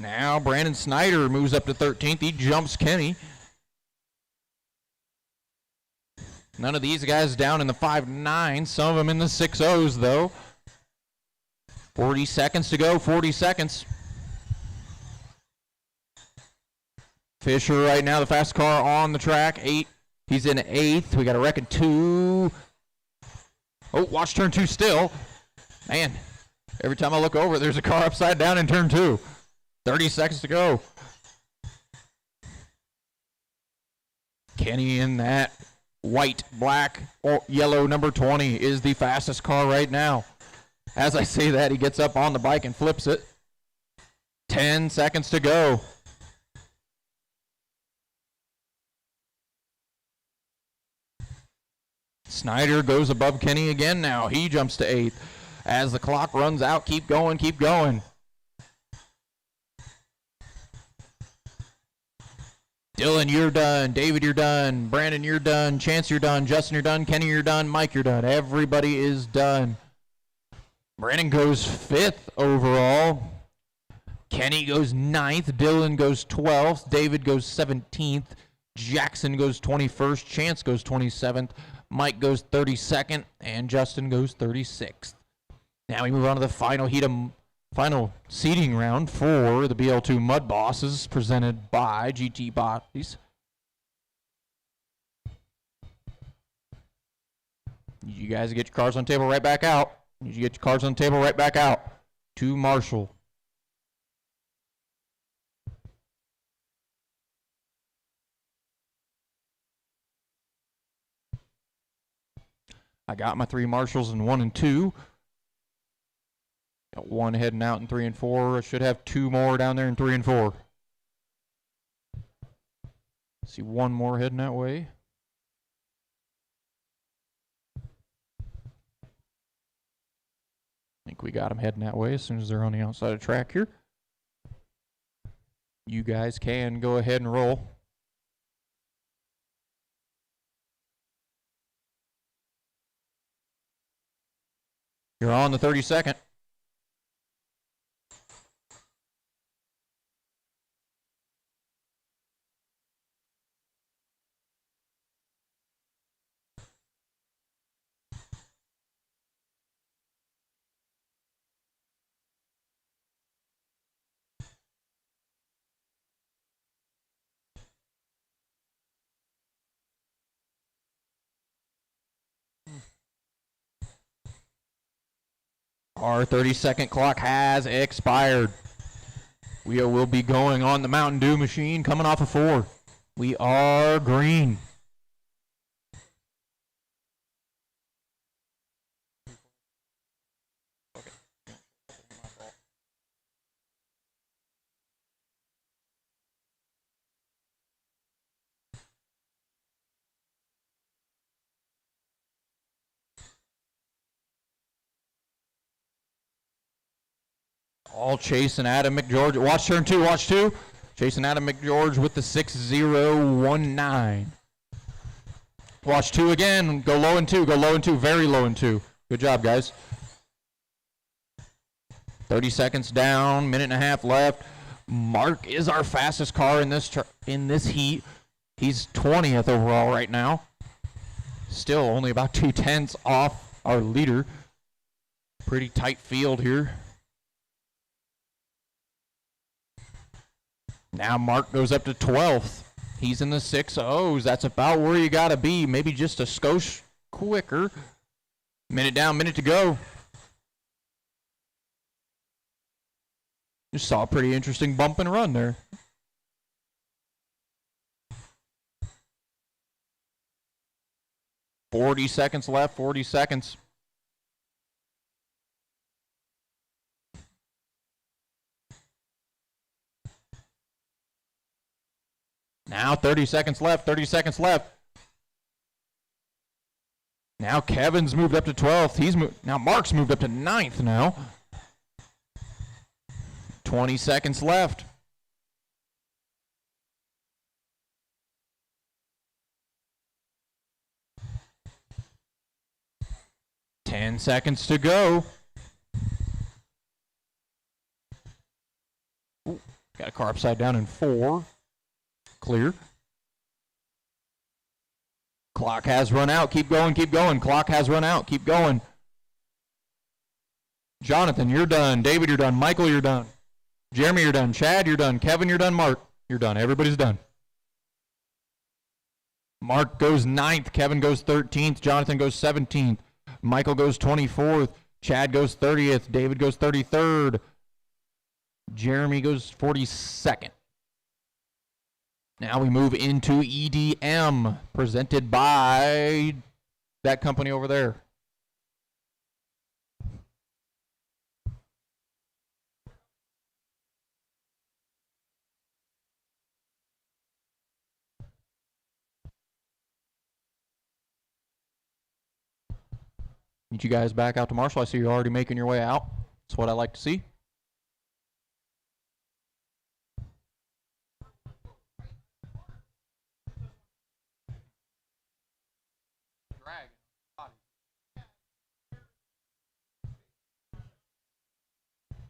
Now Brandon Snyder moves up to 13th. He jumps Kenny. None of these guys down in the 5.9. Some of them in the 6.0s, though. 40 seconds to go, 40 seconds. Fisher right now, the fast car on the track. 8. He's in 8th. We got a wreck at 2. Oh, watch turn 2 still. Man, every time I look over, there's a car upside down in turn 2. 30 seconds to go. Kenny in that white, black, or yellow number 20 is the fastest car right now. As I say that, he gets up on the bike and flips it. 10 seconds to go. Snyder goes above Kenny again now. He jumps to 8th. As the clock runs out, keep going, keep going. Dylan, you're done. David, you're done. Brandon, you're done. Chance, you're done. Justin, you're done. Kenny, you're done. Mike, you're done. Everybody is done. Brandon goes 5th overall. Kenny goes 9th. Dylan goes 12th. David goes 17th. Jackson goes 21st. Chance goes 27th. Mike goes 32nd, and Justin goes 36th. Now we move on to the final final seeding round for the BL2 Mud Bosses, presented by GT Bodies. You guys get your cars on the table right back out. You get your cars on the table right back out to Marshall. I got my 3 marshals in 1 and 2. Got 1 heading out in 3 and 4. I should have 2 more down there in 3 and 4. See 1 more heading that way. I think we got them heading that way as soon as they're on the outside of the track here. You guys can go ahead and roll. You're on the 32nd. Our 30-second clock has expired. We will be going on the Mountain Dew machine coming off of 4. We are green. All Chase and Adam McGeorge. Watch turn 2, watch 2. Chase and Adam McGeorge with the 6-0-1-9. Watch 2 again. Go low in 2, go low in 2, very low in 2. Good job, guys. 30 seconds down, minute and a half left. Mark is our fastest car in this heat. He's 20th overall right now. Still only about 2/10 off our leader. Pretty tight field here. Now Mark goes up to 12th. He's in the 6-0s. That's about where you got to be. Maybe just a skosh quicker. Minute down, minute to go. Just saw a pretty interesting bump and run there. $40 seconds left, 40 seconds. Now 30 seconds left, 30 seconds left. Now Kevin's moved up to 12th. Now Mark's moved up to 9th now. 20 seconds left. Ten seconds to go. Ooh, got a car upside down in 4. Clear. Clock has run out. Keep going, keep going. Clock has run out. Keep going. Jonathan, you're done. David, you're done. Michael, you're done. Jeremy, you're done. Chad, you're done. Kevin, you're done. Mark, you're done. Everybody's done. Mark goes 9th. Kevin goes 13th. Jonathan goes 17th. Michael goes 24th. Chad goes 30th. David goes 33rd. Jeremy goes 42nd. Now we move into EDM, presented by that company over there. Need you guys back out to Marshall. I see you're already making your way out. That's what I like to see.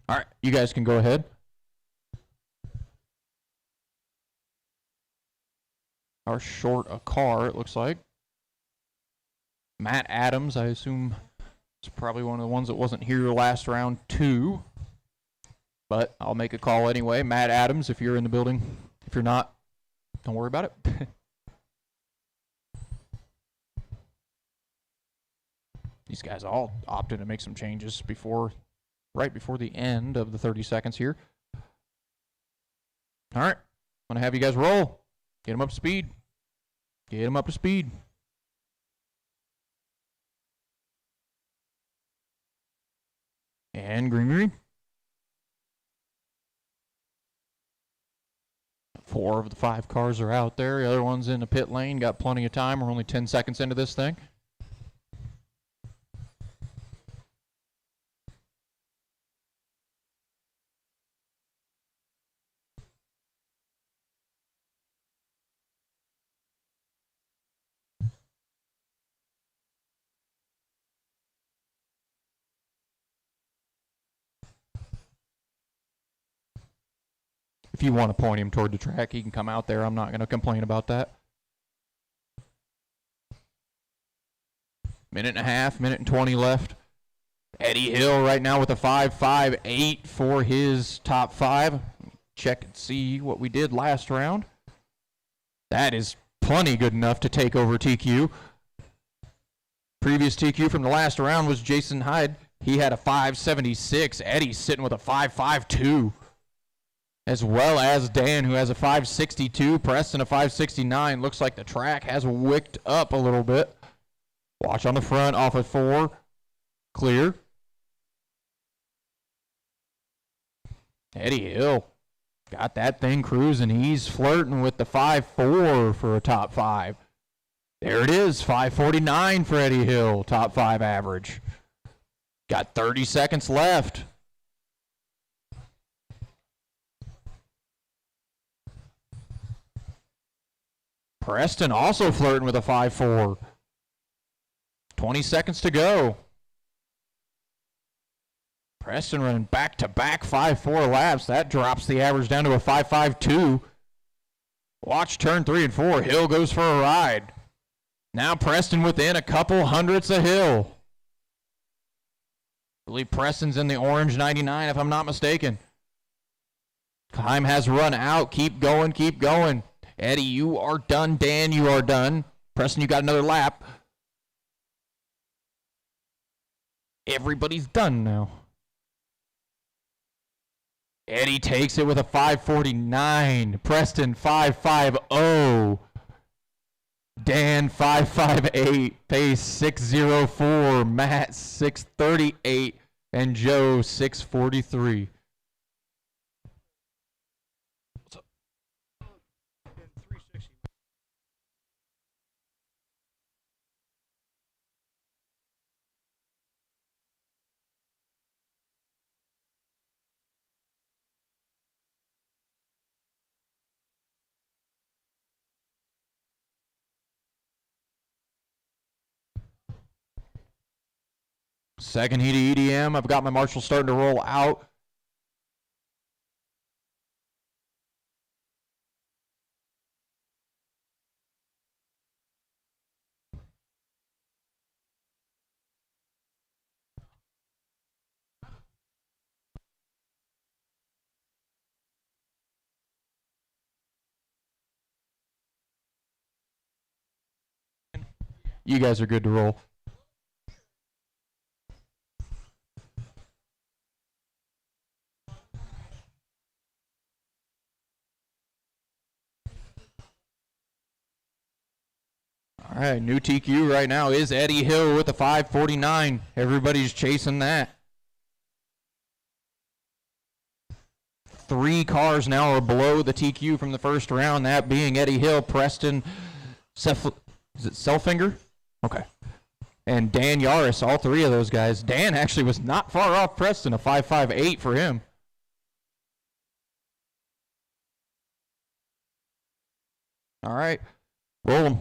All right, you guys can go ahead. Are short a car, it looks like. Matt Adams, I assume, is probably one of the ones that wasn't here last round 2. But I'll make a call anyway. Matt Adams, if you're in the building. If you're not, don't worry about it. These guys all opted to make some changes right before the end of the 30 seconds here. All right, I'm going to have you guys roll. Get them up to speed. Get them up to speed. And green. 4 of the 5 cars are out there. The other one's in the pit lane. Got plenty of time. We're only 10 seconds into this thing. If you want to point him toward the track, he can come out there. I'm not going to complain about that. Minute and a half, minute and 20 left. Eddie Hill right now with a 5.58 for his top 5. Check and see what we did last round. That is plenty good enough to take over TQ. Previous TQ from the last round was Jason Hyde. He had a 5.76. Eddie's sitting with a 5.52. As well as Dan, who has a 5.62. Preston, a 5.69. Looks like the track has wicked up a little bit. Watch on the front, off at 4. Clear. Eddie Hill got that thing cruising. He's flirting with the 5.4 for a top 5. There it is, 5.49 for Eddie Hill, top 5 average. Got 30 seconds left. Preston also flirting with a 5.4. 20 seconds to go. Preston running back-to-back 5.4 laps. That drops the average down to a 5.52. Watch turn 3 and 4. Hill goes for a ride. Now Preston within a couple hundredths of Hill. I believe Preston's in the orange 99 if I'm not mistaken. Time has run out. Keep going, keep going. Eddie, you are done. Dan, you are done. Preston, you got another lap. Everybody's done now. Eddie takes it with a 5.49. Preston, 5.50. Dan, 5.58. Pace, 6.04. Matt, 6.38. And Joe, 6.43. Second heat of EDM. I've got my Marshall starting to roll out. You guys are good to roll. All right, new TQ right now is Eddie Hill with a 5.49. Everybody's chasing that. 3 cars now are below the TQ from the first round, that being Eddie Hill, Preston, is it Selfinger? Okay. And Dan Yaris, all 3 of those guys. Dan actually was not far off Preston, a 5.58 for him. All right, roll them.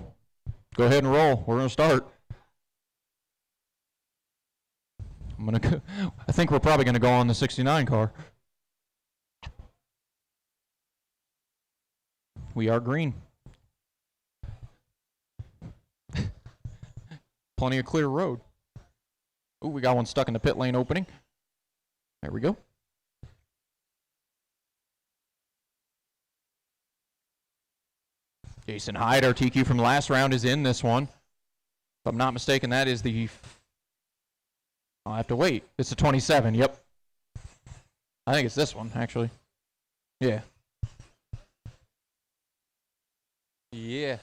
Go ahead and roll. We're going to start. I think we're probably going to go on the 69 car. We are green. Plenty of clear road. Ooh, we got one stuck in the pit lane opening. There we go. Jason Hyde, our TQ from last round, is in this one. If I'm not mistaken, that is the... I'll have to wait. It's a 27, yep. I think it's this one, actually. Yeah. Yeah.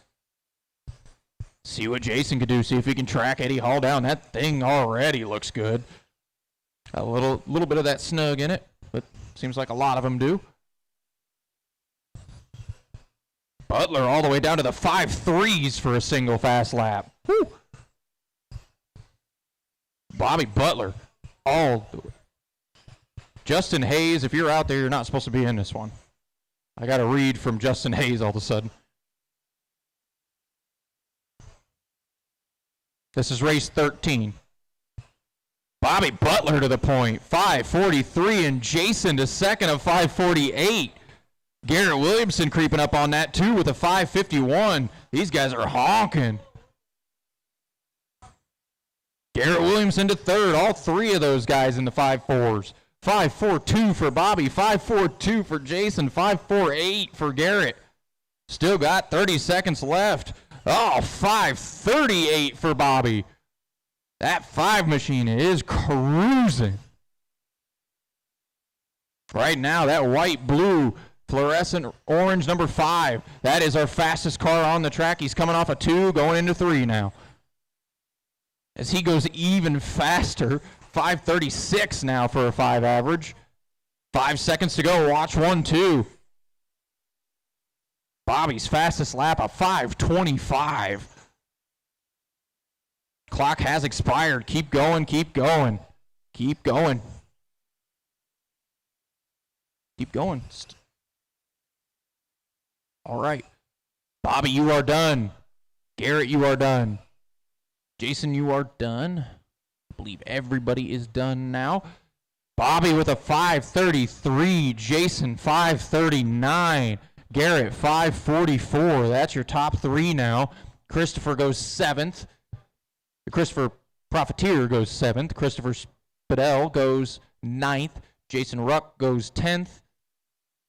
See what Jason could do. See if he can track Eddie Hall down. That thing already looks good. A little bit of that snug in it, but seems like a lot of them do. Butler all the way down to the 5.3s for a single fast lap. Woo! Bobby Butler, Justin Hayes, if you're out there, you're not supposed to be in this one. I got a read from Justin Hayes all of a sudden. This is race 13. Bobby Butler to the point, 5.43, and Jason to second of 5.48. Garrett Williamson creeping up on that too with a 5.51. These guys are honking. Garrett Williamson to third, all three of those guys in the 5.4s. 5.42 for Bobby, 5.42 for Jason, 5.48 for Garrett. Still got 30 seconds left. Oh, 5.38 for Bobby. That 5 machine is cruising. Right now, that white-blue fluorescent orange number 5. That is our fastest car on the track. He's coming off a 2, going into 3 now. As he goes even faster, 5.36 now for a 5 average. 5 seconds to go. Watch 1, 2. Bobby's fastest lap, a 5.25. Clock has expired. Keep going, keep going. Keep going. Keep going. All right. Bobby, you are done. Garrett, you are done. Jason, you are done. I believe everybody is done now. Bobby with a 5.33. Jason, 5.39. Garrett, 5.44. That's your top 3 now. Christopher goes 7th. Christopher Profiteer goes 7th. Christopher Spadell goes 9th. Jason Ruck goes 10th.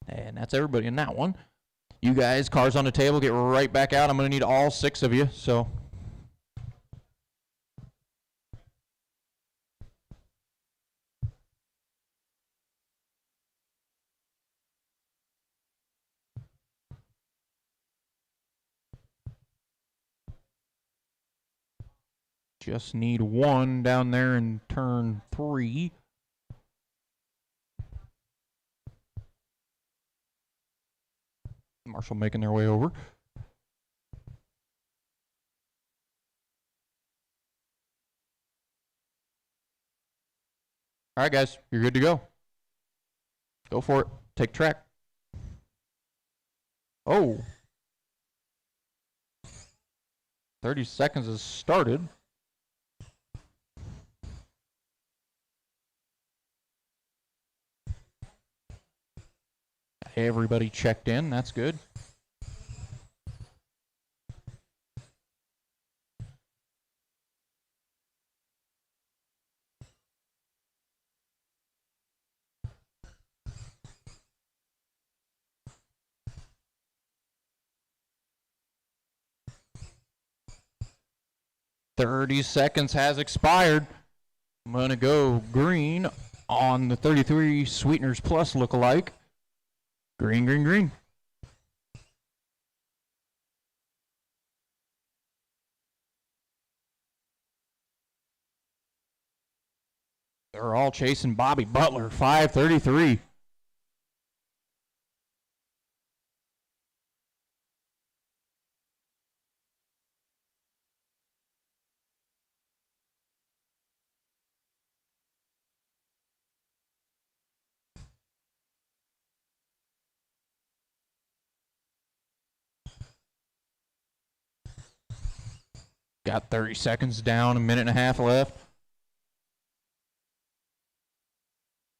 And that's everybody in that one. You guys, cars on the table, get right back out. I'm going to need all 6 of you, so... Just need 1 down there in turn 3. Marshall making their way over. All right, guys, you're good to go. Go for it. Take track. Oh. 30 seconds has started. Everybody checked in. That's good. "30 seconds has expired. I'm going to go green on the 33 Sweeteners Plus lookalike. Green, green, green. They're all chasing Bobby Butler, 5.33. Got 30 seconds down, a minute and a half left.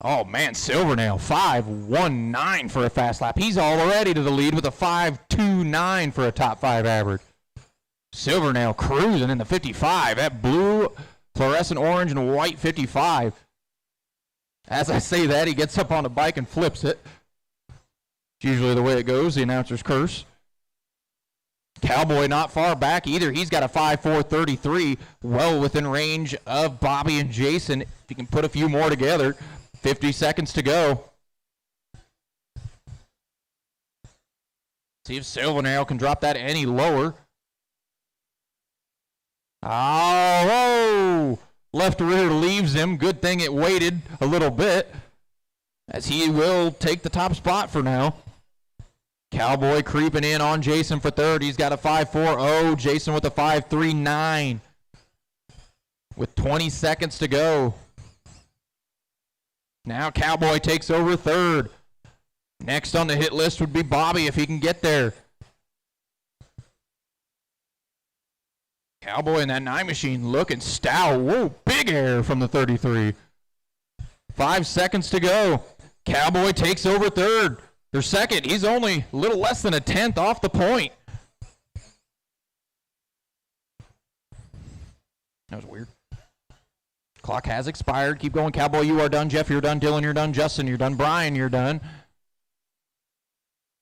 Oh, man, Silvernail, 5.19 for a fast lap. He's already to the lead with a 5.29 for a top 5 average. Silvernail cruising in the 55. That blue, fluorescent orange, and white 55. As I say that, he gets up on the bike and flips it. It's usually the way it goes, the announcer's curse. Cowboy not far back either. He's got a 5.433, well within range of Bobby and Jason. If you can put a few more together, 50 seconds to go. See if Silvernail can drop that any lower. Oh, Left rear leaves him. Good thing it waited a little bit, as he will take the top spot for now. Cowboy creeping in on Jason for third. He's got a 5.40. Jason with a 5.39. With 20 seconds to go. Now Cowboy takes over third. Next on the hit list would be Bobby if he can get there. Cowboy in that 9 machine looking stout. Whoa, big air from the 33. 5 seconds to go. Cowboy takes over third. Or second. He's only a little less than a tenth off the point. That was weird. Clock has expired. Keep going, Cowboy. You are done. Jeff, you're done. Dylan, you're done. Justin, you're done. Brian, you're done.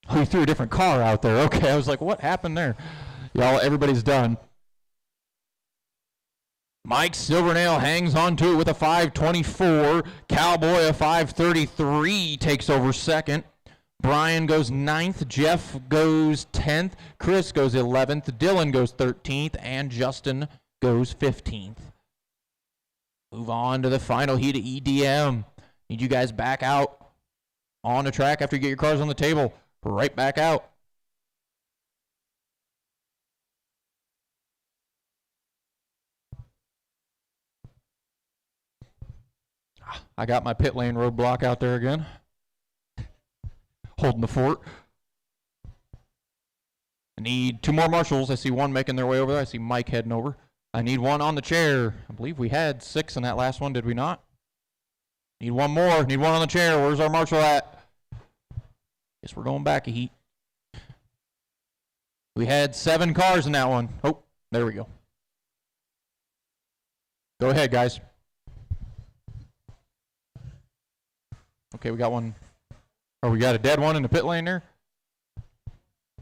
Oh, he threw a different car out there. Okay, I was like, what happened there? Y'all, everybody's done. Mike Silvernail hangs on to it with a 5.24. Cowboy a 5.33 takes over second. Brian goes 9th. Jeff goes 10th. Chris goes 11th. Dylan goes 13th. And Justin goes 15th. Move on to the final heat of EDM. Need you guys back out on the track after you get your cars on the table. Right back out. I got my pit lane roadblock out there again. Holding the fort. I need 2 more marshals. I see one making their way over there. I see Mike heading over. I need one on the chair. I believe we had 6 in that last one, did we not? Need one more. Need one on the chair. Where's our marshal at? Guess we're going back a heat. We had 7 cars in that one. Oh, there we go. Go ahead, guys. Okay, we got one. Oh, we got a dead one in the pit lane there?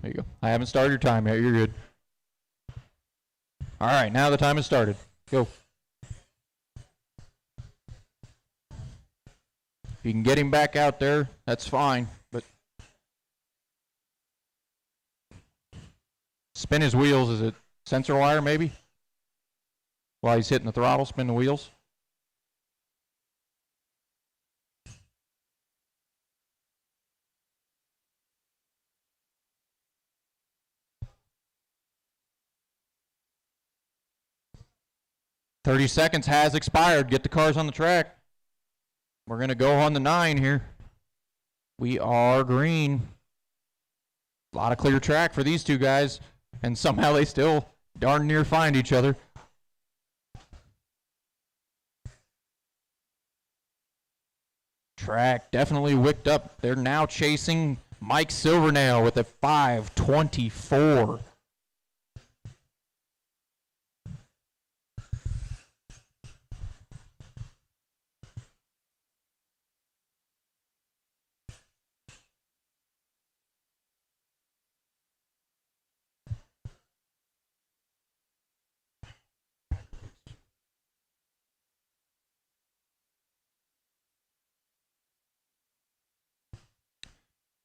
There you go. I haven't started your time yet. You're good. All right, now the time has started. Go. If you can get him back out there, that's fine. But spin his wheels. Is it sensor wire maybe? While he's hitting the throttle, spin the wheels. "30 seconds has expired. Get the cars on the track. We're going to go on the 9 here. We are green. A lot of clear track for these two guys, and somehow they still darn near find each other. Track definitely wicked up. They're now chasing Mike Silvernail with a 5.24.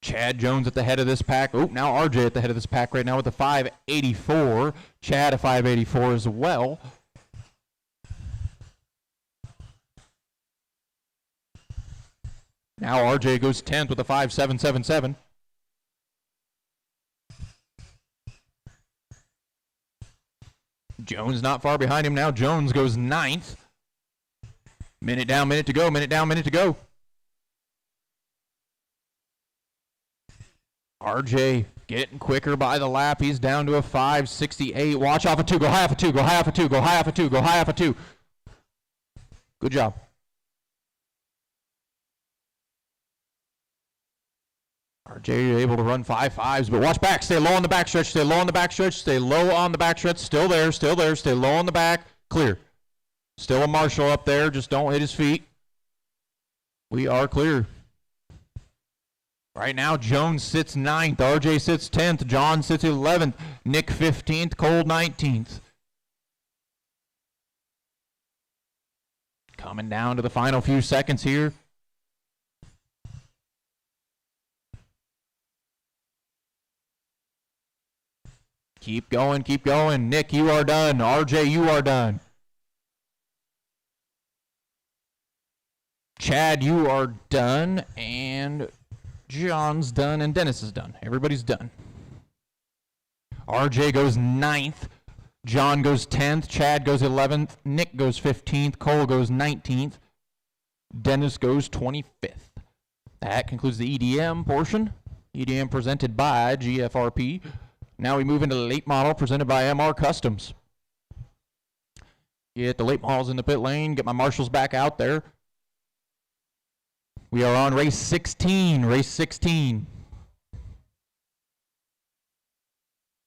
Chad Jones at the head of this pack. Oh, now RJ at the head of this pack right now with a 5.84. Chad a 5.84 as well. Now RJ goes 10th with a 5.777. Jones not far behind him now. Jones goes 9th. Minute down, minute to go. Minute down, minute to go. RJ getting quicker by the lap. He's down to a 5.68. Watch off a 2. Go high off a 2. Go high off a 2. Go high off a 2. Go high off a 2. Good job. RJ able to run 5.5s, but watch back. Stay low on the backstretch. Stay low on the backstretch. Stay low on the backstretch. Still there. Still there. Stay low on the back. Clear. Still a marshal up there. Just don't hit his feet. We are clear. Right now, Jones sits 9th. RJ sits 10th. John sits 11th. Nick 15th. Cole 19th. Coming down to the final few seconds here. Keep going, keep going. Nick, you are done. RJ, you are done. Chad, you are done, and John's done, and Dennis is done. Everybody's done. RJ goes 9th. John goes 10th. Chad goes 11th. Nick goes 15th. Cole goes 19th. Dennis goes 25th. That concludes the EDM portion. EDM presented by GFRP. Now we move into the late model presented by MR Customs. Get the late models in the pit lane. Get my marshals back out there. We are on race 16. Race 16.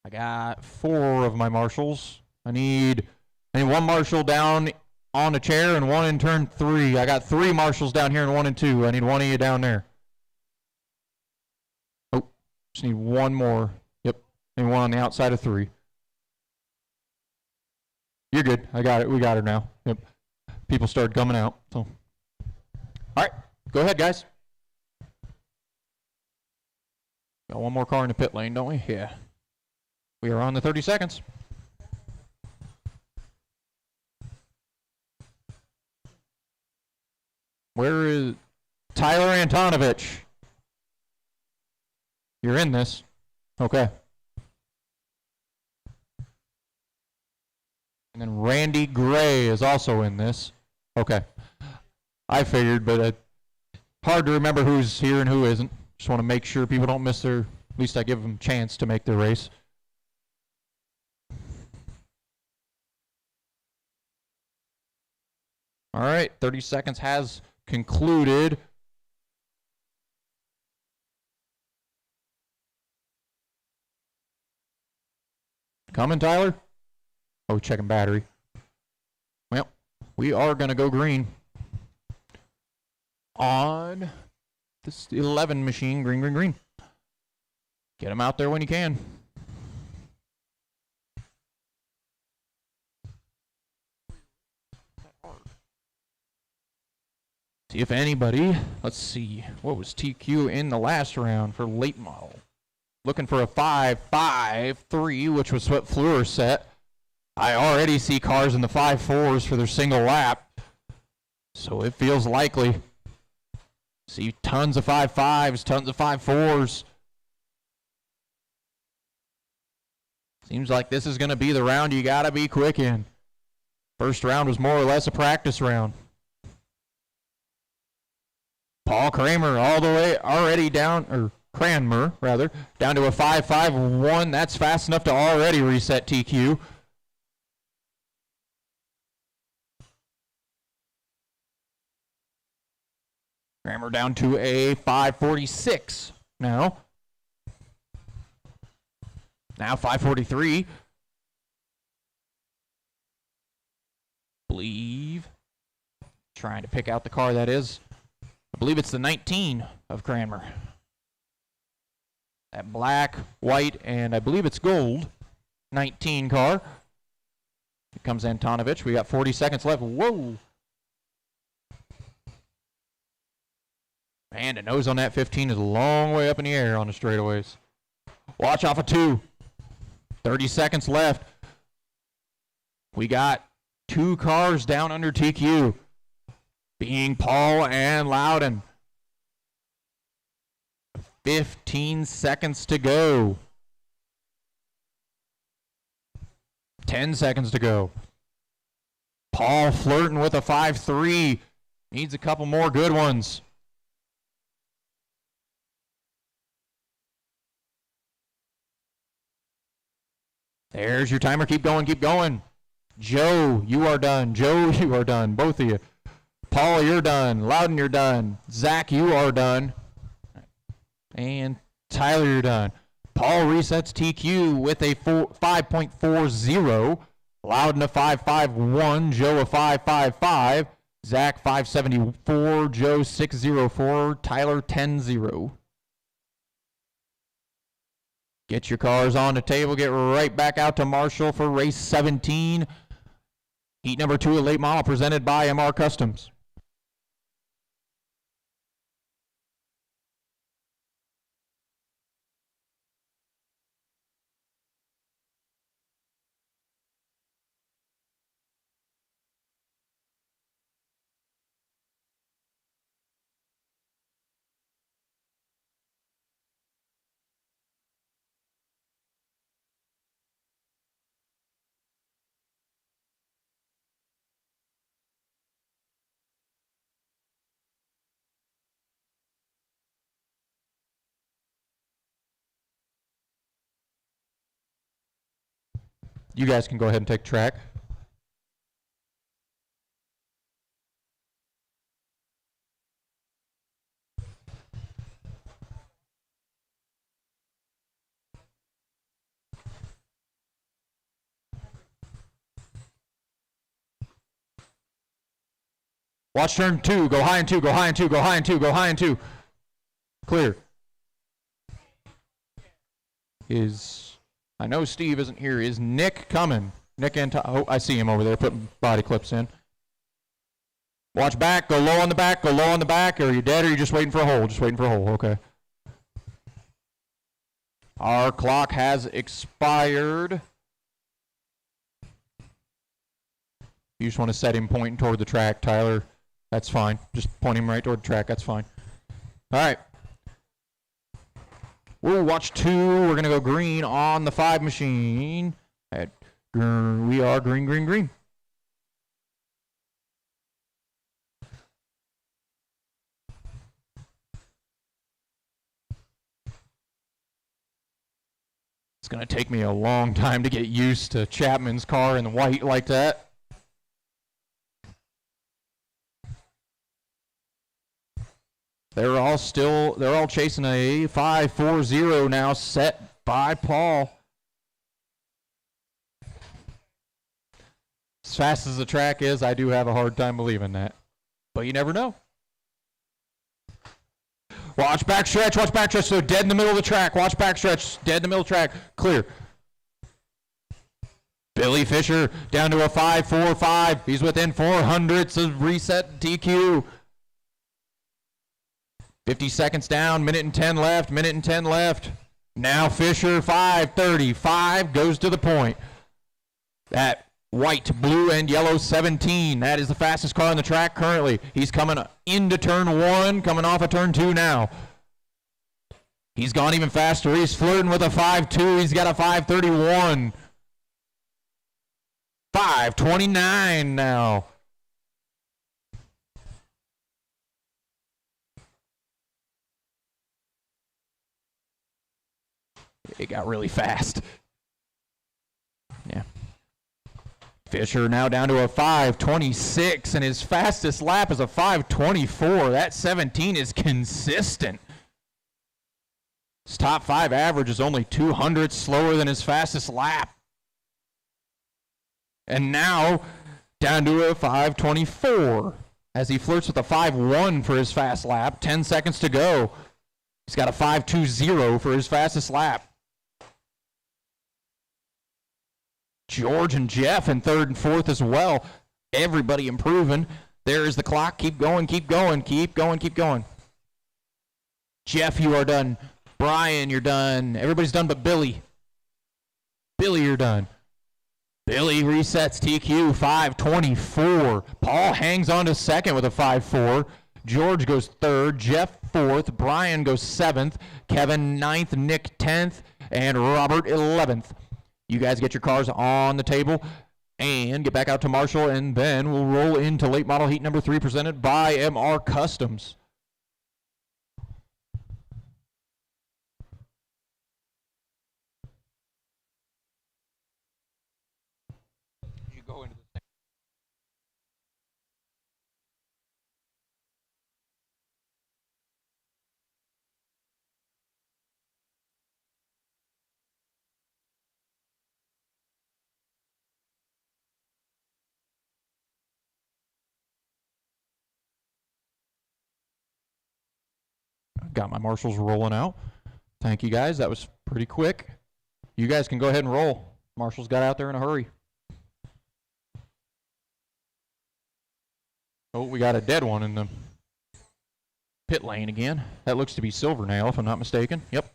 I got 4 of my marshals. I need one marshal down on a chair and 1 in turn 3. I got 3 marshals down here and 1 and 2. I need 1 of you down there. Oh, just need 1 more. Yep, and 1 on the outside of 3. You're good. I got it. We got her now. Yep. People started coming out. So, all right, go ahead, guys. Got 1 more car in the pit lane, don't we? Yeah. We are on the 30 seconds. Where is Tyler Antonovich? You're in this. Okay. And then Randy Gray is also in this. Okay. I figured, but hard to remember who's here and who isn't. Just want to make sure people don't miss their, at least I give them a chance to make their race. All right, 30 seconds has concluded. Coming, Tyler? Oh, checking battery. Well, we are going to go green. On this 11 machine, green, green, green. Get them out there when you can. See if anybody, let's see, what was TQ in the last round for late model? Looking for a 5.53, which was what Fleur set. I already see cars in the 5.4s for their single lap, so it feels likely. See tons of 5.5s, tons of 5.4s. Seems like this is going to be the round you got to be quick in. First round was more or less a practice round. Paul Kramer all the way already down, or Cranmer rather, down to a 5.51. That's fast enough to already reset TQ. Kramer down to a 5.46 now. Now 5.43. Believe. Trying to pick out the car that is. I believe it's the 19 of Cranmer. That black, white, and I believe it's gold 19 car. Here comes Antonovich. We got 40 seconds left. Whoa. Man, the nose on that 15 is a long way up in the air on the straightaways. Watch off of 2. 30 seconds left. We got 2 cars down under TQ. Being Paul and Loudon. 15 seconds to go. 10 seconds to go. Paul flirting with a 5.3. Needs a couple more good ones. There's your timer. Keep going, keep going. Joe, you are done. Joe, you are done. Both of you. Paul, you're done. Loudon, you're done. Zach, you are done. And Tyler, you're done. Paul resets TQ with a 5.40. Loudon a 5.51. Joe a 5.55. Zach 5.74. Joe 6.04. Tyler 10.0. Get your cars on the table. Get right back out to Marshall for race 17. Heat number 2, a late model presented by MR Customs. You guys can go ahead and take track. Watch turn 2. Go high and 2. Go high and 2. Go high and 2. Go high and 2. Clear. I know Steve isn't here. Is Nick coming? Nick and oh, I see him over there putting body clips in. Watch back. Go low on the back. Go low on the back. Are you dead or are you just waiting for a hole? Just waiting for a hole. Okay. Our clock has expired. You just want to set him pointing toward the track, Tyler. That's fine. Just point him right toward the track. That's fine. All right. We'll watch 2. We're going to go green on the 5 machine. We are green, green, green. It's going to take me a long time to get used to Chapman's car in white like that. They're all chasing a 5-4-0 now, set by Paul. As fast as the track is, I do have a hard time believing that. But you never know. Watch back stretch, so dead in the middle of the track. Watch back stretch, dead in the middle of the track. Clear. Billy Fisher down to a 5-4-5. He's within 400ths of reset DQ. 50 seconds down, minute and 10 left. Now Fisher, 5:35, goes to the point. That white, blue, and yellow 17, that is the fastest car on the track currently. He's coming into turn 1, coming off of turn 2 now. He's gone even faster. He's flirting with a 5.2. He's got a 5:31. 5:29 now. It got really fast. Yeah. Fisher now down to a 5:26, and his fastest lap is a 5:24. That 17 is consistent. His top 5 average is only 200 slower than his fastest lap. And now down to a 5:24 as he flirts with a 5:1 for his fast lap. 10 seconds to go. He's got a 5:20 for his fastest lap. George and Jeff in 3rd and 4th as well. Everybody improving. There is the clock. Keep going, keep going, keep going, keep going. Jeff, you are done. Brian, you're done. Everybody's done but Billy. Billy, you're done. Billy resets TQ, 5:24. Paul hangs on to 2nd with a 5.4. George goes 3rd. Jeff 4th. Brian goes 7th. Kevin 9th. Nick 10th. And Robert 11th. You guys get your cars on the table and get back out to Marshall, and then we'll roll into late model heat number 3 presented by MR Customs. You go into the got my marshals rolling out. Thank you guys. That was pretty quick. You guys can go ahead and roll. Marshals got out there in a hurry. Oh, we got a dead one in the pit lane again. That looks to be Silvernail, if I'm not mistaken. Yep.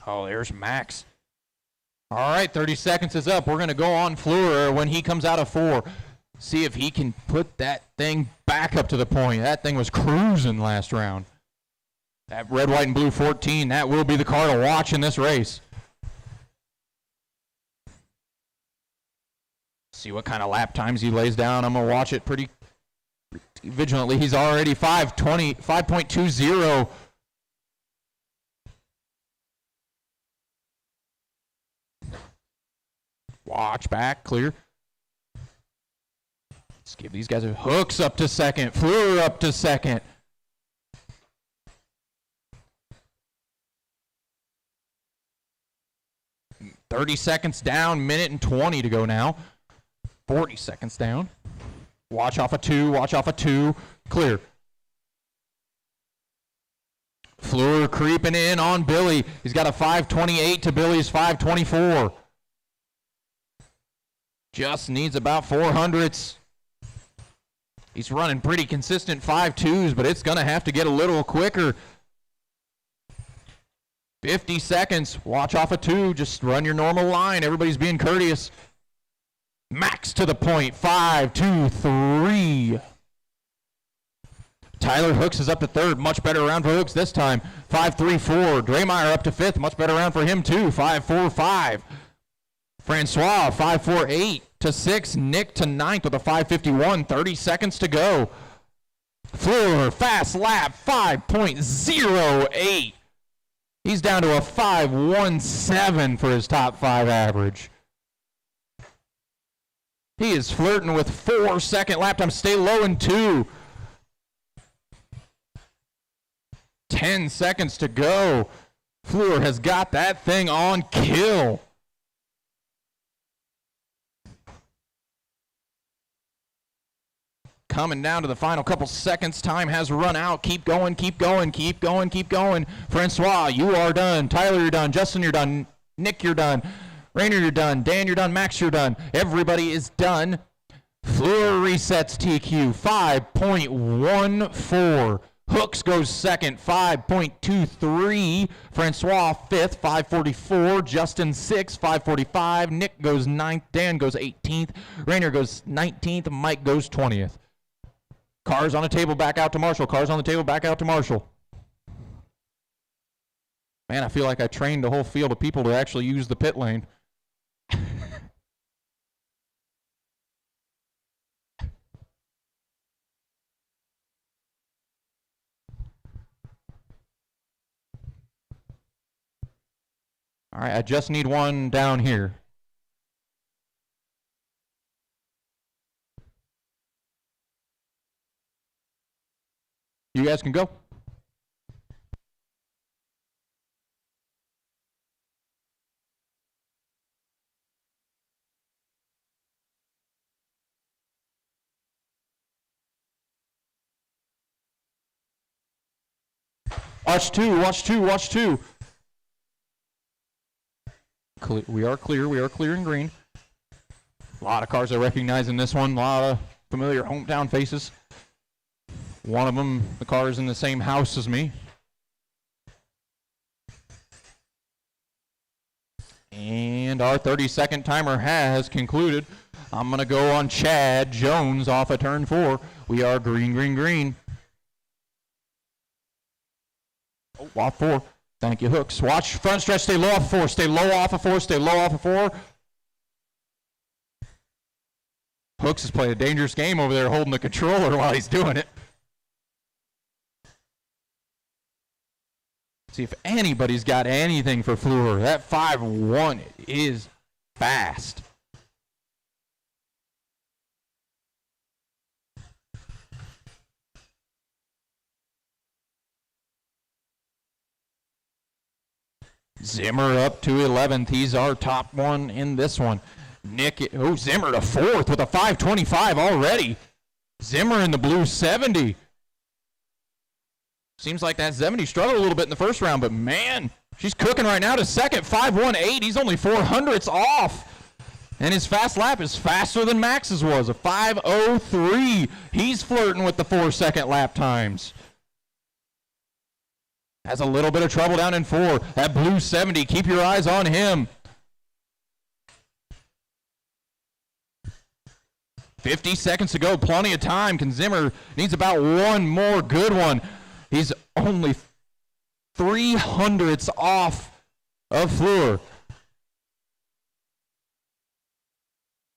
Oh, there's Max. All right, 30 seconds is up. We're going to go on Fleur when he comes out of 4. See if he can put that thing back. back up to the point. That thing was cruising last round. That red, white, and blue 14, that will be the car to watch in this race. See what kind of lap times he lays down. I'm going to watch it pretty vigilantly. He's already 5.20. Watch back, clear. Let's give these guys a Hooks up to second, Fleur up to second. $30 seconds down, minute and 20 to go now. 40 seconds down. Watch off a two, clear. Fleur creeping in on Billy. He's got a 5.28 to Billy's 5.24. Just needs about 400ths. He's running pretty consistent 5.2s, but it's going to have to get a little quicker. 50 seconds. Watch off a two. Just run your normal line. Everybody's being courteous. Max to the point. 5.23. Tyler Hooks is up to third. Much better round for Hooks this time. 5.34. Draymire up to fifth. Much better round for him too. 5.45. Francois, 5.48 to sixth. Nick to ninth with a 5.51. 30 seconds to go. Fleur, fast lap, 5.08. He's down to a 5.17 for his top five average. He is flirting with 4-second lap time. Stay low in two. 10 seconds to go. Fleur has got that thing on kill. Coming down to the final couple seconds. Time has run out. Keep going, keep going, keep going, keep going. Francois, you are done. Tyler, you're done. Justin, you're done. Nick, you're done. Rainer, you're done. Dan, you're done. Max, you're done. Everybody is done. Fleur resets TQ, 5.14. Hooks goes second, 5.23. Francois fifth, 5.44. Justin sixth, 5.45. Nick goes ninth. Dan goes 18th. Rainer goes 19th. Mike goes 20th. Cars on the table, back out to Marshall. Cars on the table, back out to Marshall. Man, I feel like I trained a whole field of people to actually use the pit lane. All right, I just need one down here. You guys can go. Watch two, watch two, watch two. We are clear and green. A lot of cars I recognize in this one, a lot of familiar hometown faces. One of them, the car is in the same house as me. And our 30-second timer has concluded. I'm going to go on Chad Jones off of turn 4. We are green, green, green. Oh, off 4. Thank you, Hooks. Watch front stretch, stay low off of 4. Stay low off of 4, stay low off of 4. Hooks is playing a dangerous game over there holding the controller while he's doing it. See if anybody's got anything for Fleur. That 5.1 is fast. Zimmer up to 11th. He's our top one in this one. Zimmer to 4th with a 5.25 already. Zimmer in the blue 70. Seems like that 70 struggled a little bit in the first round, but man, she's cooking right now to second, 5.18. He's only 400ths off. And his fast lap is faster than Max's was, a 5.03. He's flirting with the 4-second lap times. Has a little bit of trouble down in 4. That blue 70, keep your eyes on him. 50 seconds to go, plenty of time. Zimmer needs about one more good one. He's only 0.03 off of Fleur.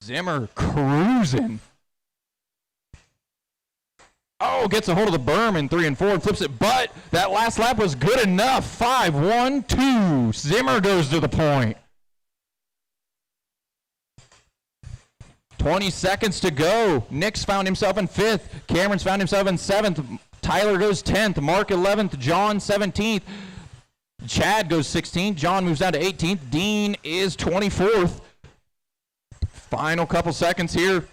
Zimmer cruising. Oh, gets a hold of the berm in 3 and 4 and flips it, but that last lap was good enough. 5, 1, 2. Zimmer goes to the point. 20 seconds to go. Nick's found himself in 5th. Cameron's found himself in 7th. Tyler goes 10th. Mark 11th. John 17th. Chad goes 16th. John moves down to 18th. Dean is 24th. Final couple seconds here.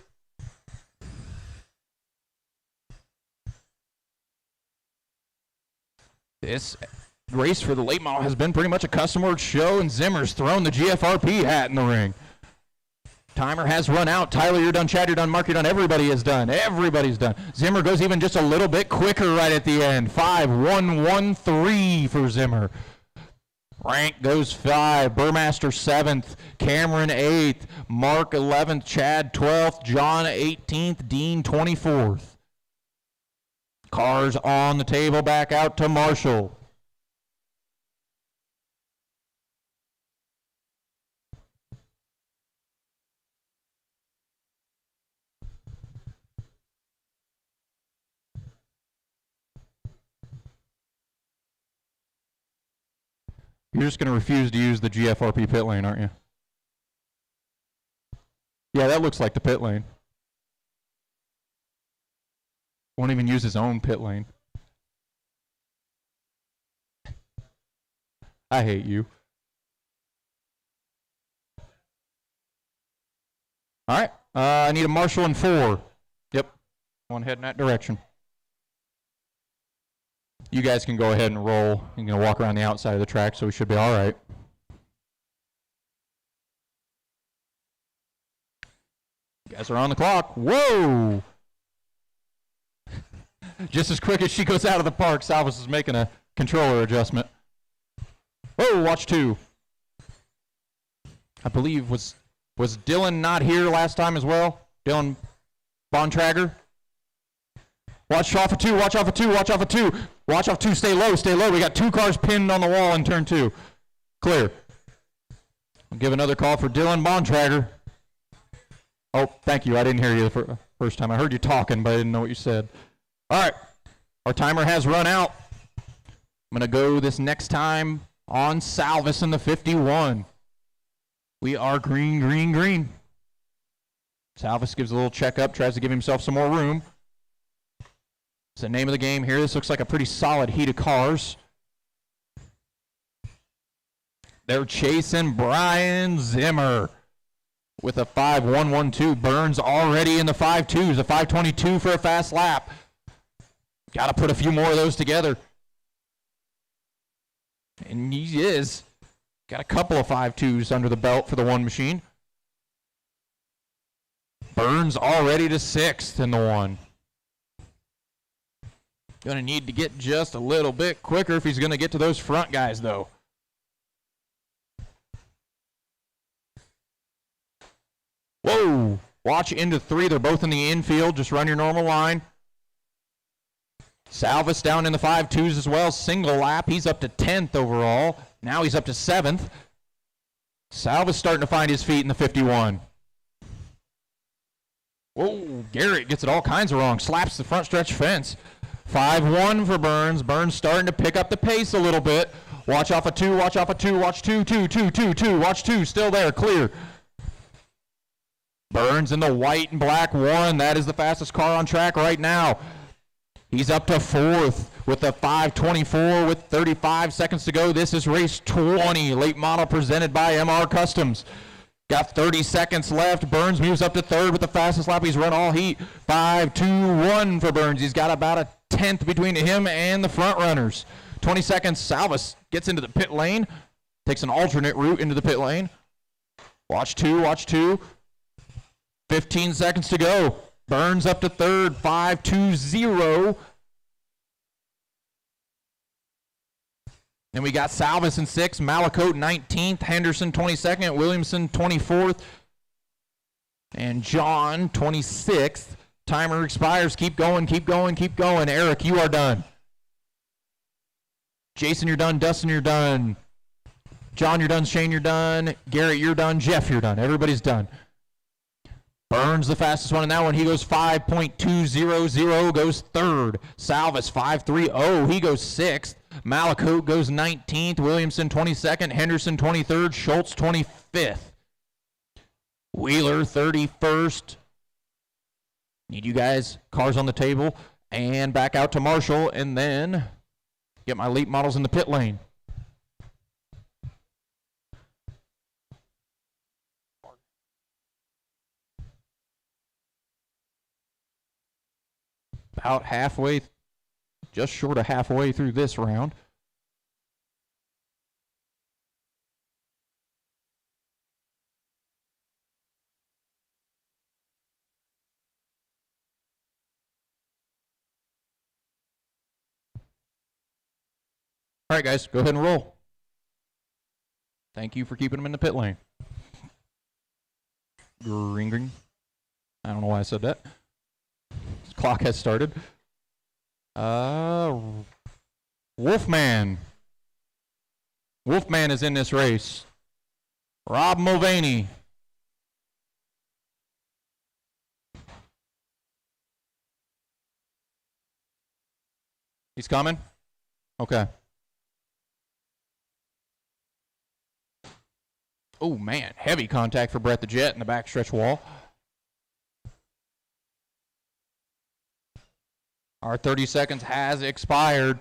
This race for the late model has been pretty much a custom work show, and Zimmer's thrown the GFRP hat in the ring. Timer has run out. Tyler, you're done. Chad, you're done. Mark, you're done. Everybody is done. Everybody's done. Zimmer goes even just a little bit quicker right at the end. 5, 1, 1, 3 for Zimmer. Rank goes 5. Burmaster 7th. Cameron 8th. Mark 11th. Chad 12th. John 18th. Dean 24th. Cars on the table, back out to Marshall. You're just going to refuse to use the GFRP pit lane, aren't you? Yeah, that looks like the pit lane. Won't even use his own pit lane. I hate you. All right. I need a Marshall in 4. Yep. One head in that direction. You guys can go ahead and roll. You're going to walk around the outside of the track, so we should be all right. You guys are on the clock. Whoa! Just as quick as she goes out of the park, Salvis is making a controller adjustment. Oh, watch 2. I believe was Dylan not here last time as well? Dylan Bontrager? Watch off of 2, watch off of 2, watch off of 2. Watch off 2, stay low, stay low. We got 2 cars pinned on the wall in turn 2. Clear. I'll give another call for Dylan Bontrager. Oh, thank you. I didn't hear you the first time. I heard you talking, but I didn't know what you said. All right, our timer has run out. I'm going to go this next time on Salvis in the 51. We are green, green, green. Salvis gives a little checkup, tries to give himself some more room. It's the name of the game here. This looks like a pretty solid heat of cars. They're chasing Brian Zimmer with a 5.112. Burns already in the 5.2s, a 5.22 for a fast lap. Got to put a few more of those together. And he is. Got a couple of 5.2s under the belt for the one machine. Burns already to 6th in the 1. Going to need to get just a little bit quicker if he's going to get to those front guys, though. Whoa! Watch into 3. They're both in the infield. Just run your normal line. Salvis down in the 5.2s as well. Single lap. He's up to 10th overall. Now he's up to 7th. Salvis starting to find his feet in the 51. Whoa, Garrett gets it all kinds of wrong. Slaps the front stretch fence. 5.1 for Burns. Burns starting to pick up the pace a little bit. Watch off of 2, watch off of 2, watch 2, 2, 2, 2, 2. Watch 2, still there, clear. Burns in the white and black 1. That is the fastest car on track right now. He's up to 4th with a 5.24 with 35 seconds to go. This is race 20, late model presented by MR Customs. Got 30 seconds left. Burns moves up to 3rd with the fastest lap he's run all heat. 5.21 for Burns. He's got about a 10th between him and the front runners. 20 seconds. Salvis gets into the pit lane. Takes an alternate route into the pit lane. Watch 2, watch 2. 15 seconds to go. Burns up to 3rd, 5.20. Then we got Salvis in 6th, Malacote 19th, Henderson 22nd, Williamson 24th, And John, 26th. Timer expires. Keep going, keep going, keep going. Eric, you are done. Jason, you're done. Dustin, you're done. John, you're done. Shane, you're done. Garrett, you're done. Jeff, you're done. Everybody's done. Burns, the fastest one in that one. He goes 5.200, goes third. Salvis, 5.30. He goes sixth. Malakote goes 19th. Williamson, 22nd. Henderson, 23rd. Schultz, 25th. Wheeler, 31st. Need you guys, cars on the table, and back out to Marshall, and then get my late models in the pit lane. About halfway, just short of halfway through this round. All right, guys, go ahead and roll. Thank you for keeping them in the pit lane. Green, green. I don't know why I said that. This clock has started. Wolfman. Wolfman is in this race. Rob Mulvaney. He's coming? Okay. Oh, man. Heavy contact for Brett the Jet in the backstretch wall. Our 30 seconds has expired.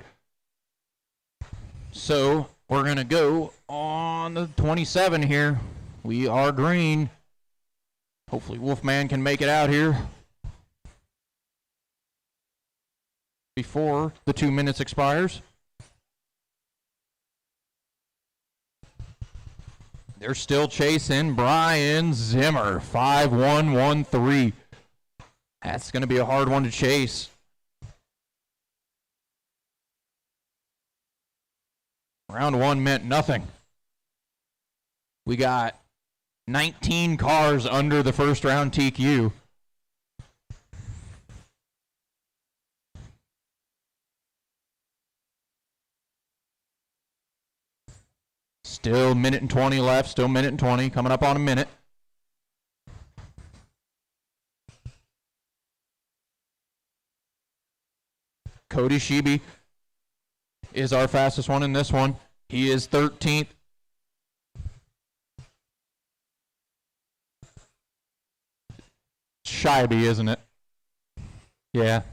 So we're going to go on the 27 here. We are green. Hopefully Wolfman can make it out here before the 2 minutes expires. They're still chasing Brian Zimmer, 5.113. That's going to be a hard one to chase. Round one meant nothing. We got 19 cars under the first round TQ. Still minute and 20 left. Still minute and 20. Coming up on a minute. Cody Sheeby is our fastest one in this one. He is 13th. Scheibe, isn't it? Yeah.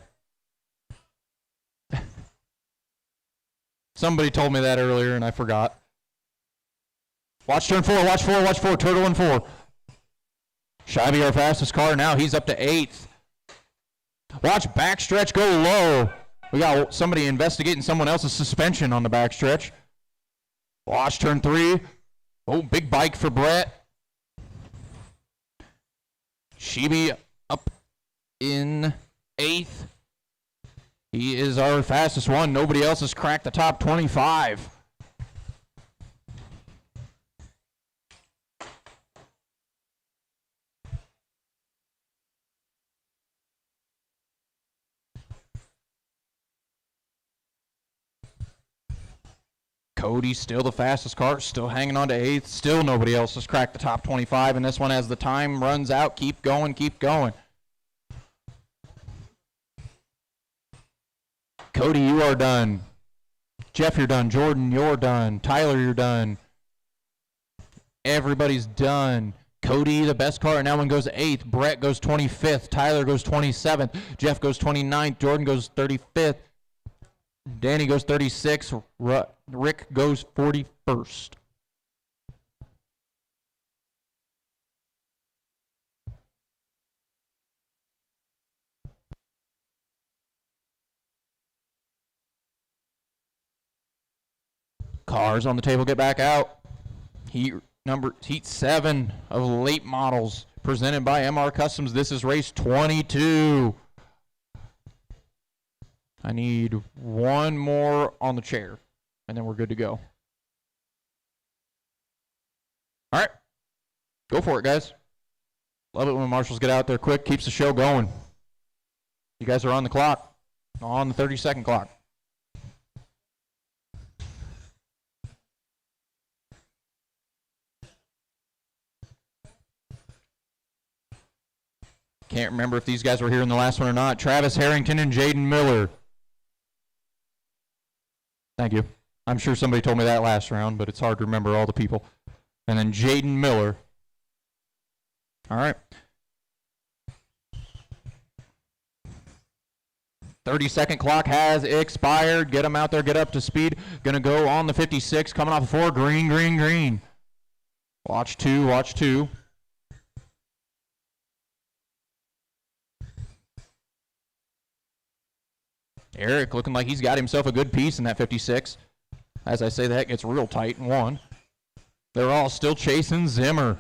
Somebody told me that earlier and I forgot. Watch turn 4, watch 4, watch 4, turtle in 4. Scheibe, our fastest car now, he's up to 8th. Watch backstretch go low. We got somebody investigating someone else's suspension on the backstretch. Watch turn 3. Oh, big bike for Brett. Sheeby up in 8th. He is our fastest one. Nobody else has cracked the top 25. Cody still the fastest car, still hanging on to 8th. Still nobody else has cracked the top 25 in this one as the time runs out. Keep going, keep going. Cody, you are done. Jeff, you're done. Jordan, you're done. Tyler, you're done. Everybody's done. Cody, the best car, and that one goes 8th. Brett goes 25th. Tyler goes 27th. Jeff goes 29th. Jordan goes 35th. Danny goes 36th. Rick goes 41st. Cars on the table get back out. Heat 7 of late models presented by MR Customs. This is race 22. I need one more on the chair, and then we're good to go. All right. Go for it, guys. Love it when marshals get out there quick, keeps the show going. You guys are on the clock, on the 30-second clock. Can't remember if these guys were here in the last one or not. Travis Harrington and Jaden Miller. Thank you. I'm sure somebody told me that last round, but it's hard to remember all the people. And then Jaden Miller. All right. 30-second clock has expired. Get them out there, get up to speed. Going to go on the 56, coming off of 4. Green, green, green. Watch 2, watch 2. Eric looking like he's got himself a good piece in that 56. As I say, that gets real tight in 1. They're all still chasing Zimmer.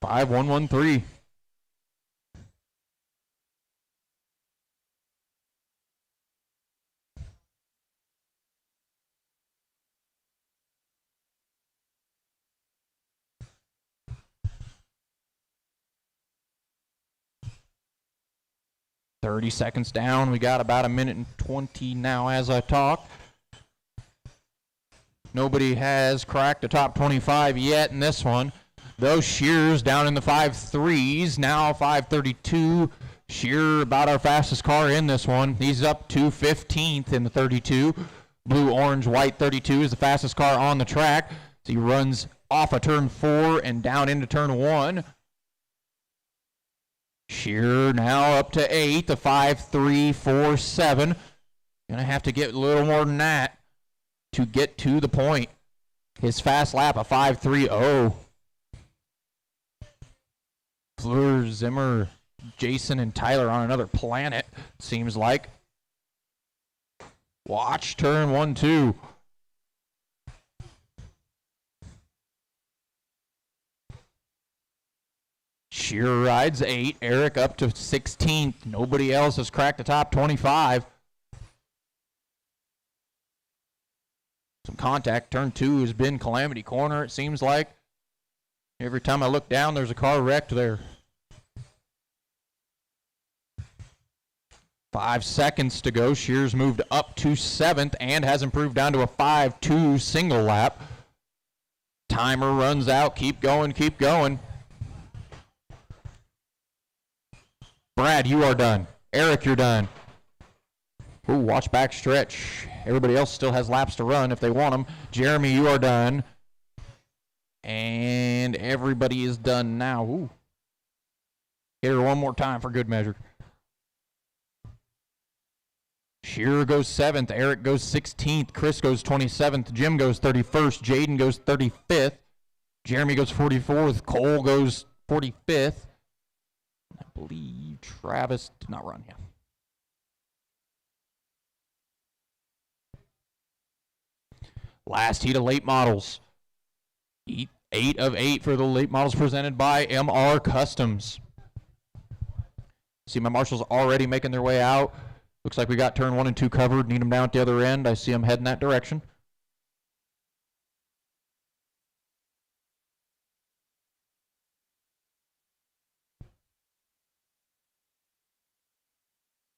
5-1-1-3. .30 seconds down. We got about 1:20 now as I talk. Nobody has cracked the top 25 yet in this one. Those Shears down in the 5.3s, now 5:32. Shear about our fastest car in this one. He's up to 15th in the 32. Blue, orange, white 32 is the fastest car on the track. So he runs off of turn 4 and down into turn 1. Shearer now up to 8, the 5.347. Gonna have to get a little more than that to get to the point. His fast lap, a 5.30. Fleur, Zimmer, Jason, and Tyler on another planet, seems like. Watch turn 1, 2. Shearer rides 8. Eric up to 16th. Nobody else has cracked the top 25. Some contact. Turn 2 has been Calamity Corner, it seems like. Every time I look down, there's a car wrecked there. 5 seconds to go. Shears moved up to 7th and has improved down to a 5.2 single lap. Timer runs out. Keep going, keep going. Brad, you are done. Eric, you're done. Ooh, watch back stretch. Everybody else still has laps to run if they want them. Jeremy, you are done. And everybody is done now. Ooh. Hit her one more time for good measure. Shearer goes 7th. Eric goes 16th. Chris goes 27th. Jim goes 31st. Jaden goes 35th. Jeremy goes 44th. Cole goes 45th. I believe Travis did not run, yeah. Last heat of late models. 8 of 8 for the late models presented by MR Customs. See my marshals already making their way out. Looks like we got turn 1 and 2 covered. Need them down at the other end. I see them heading that direction.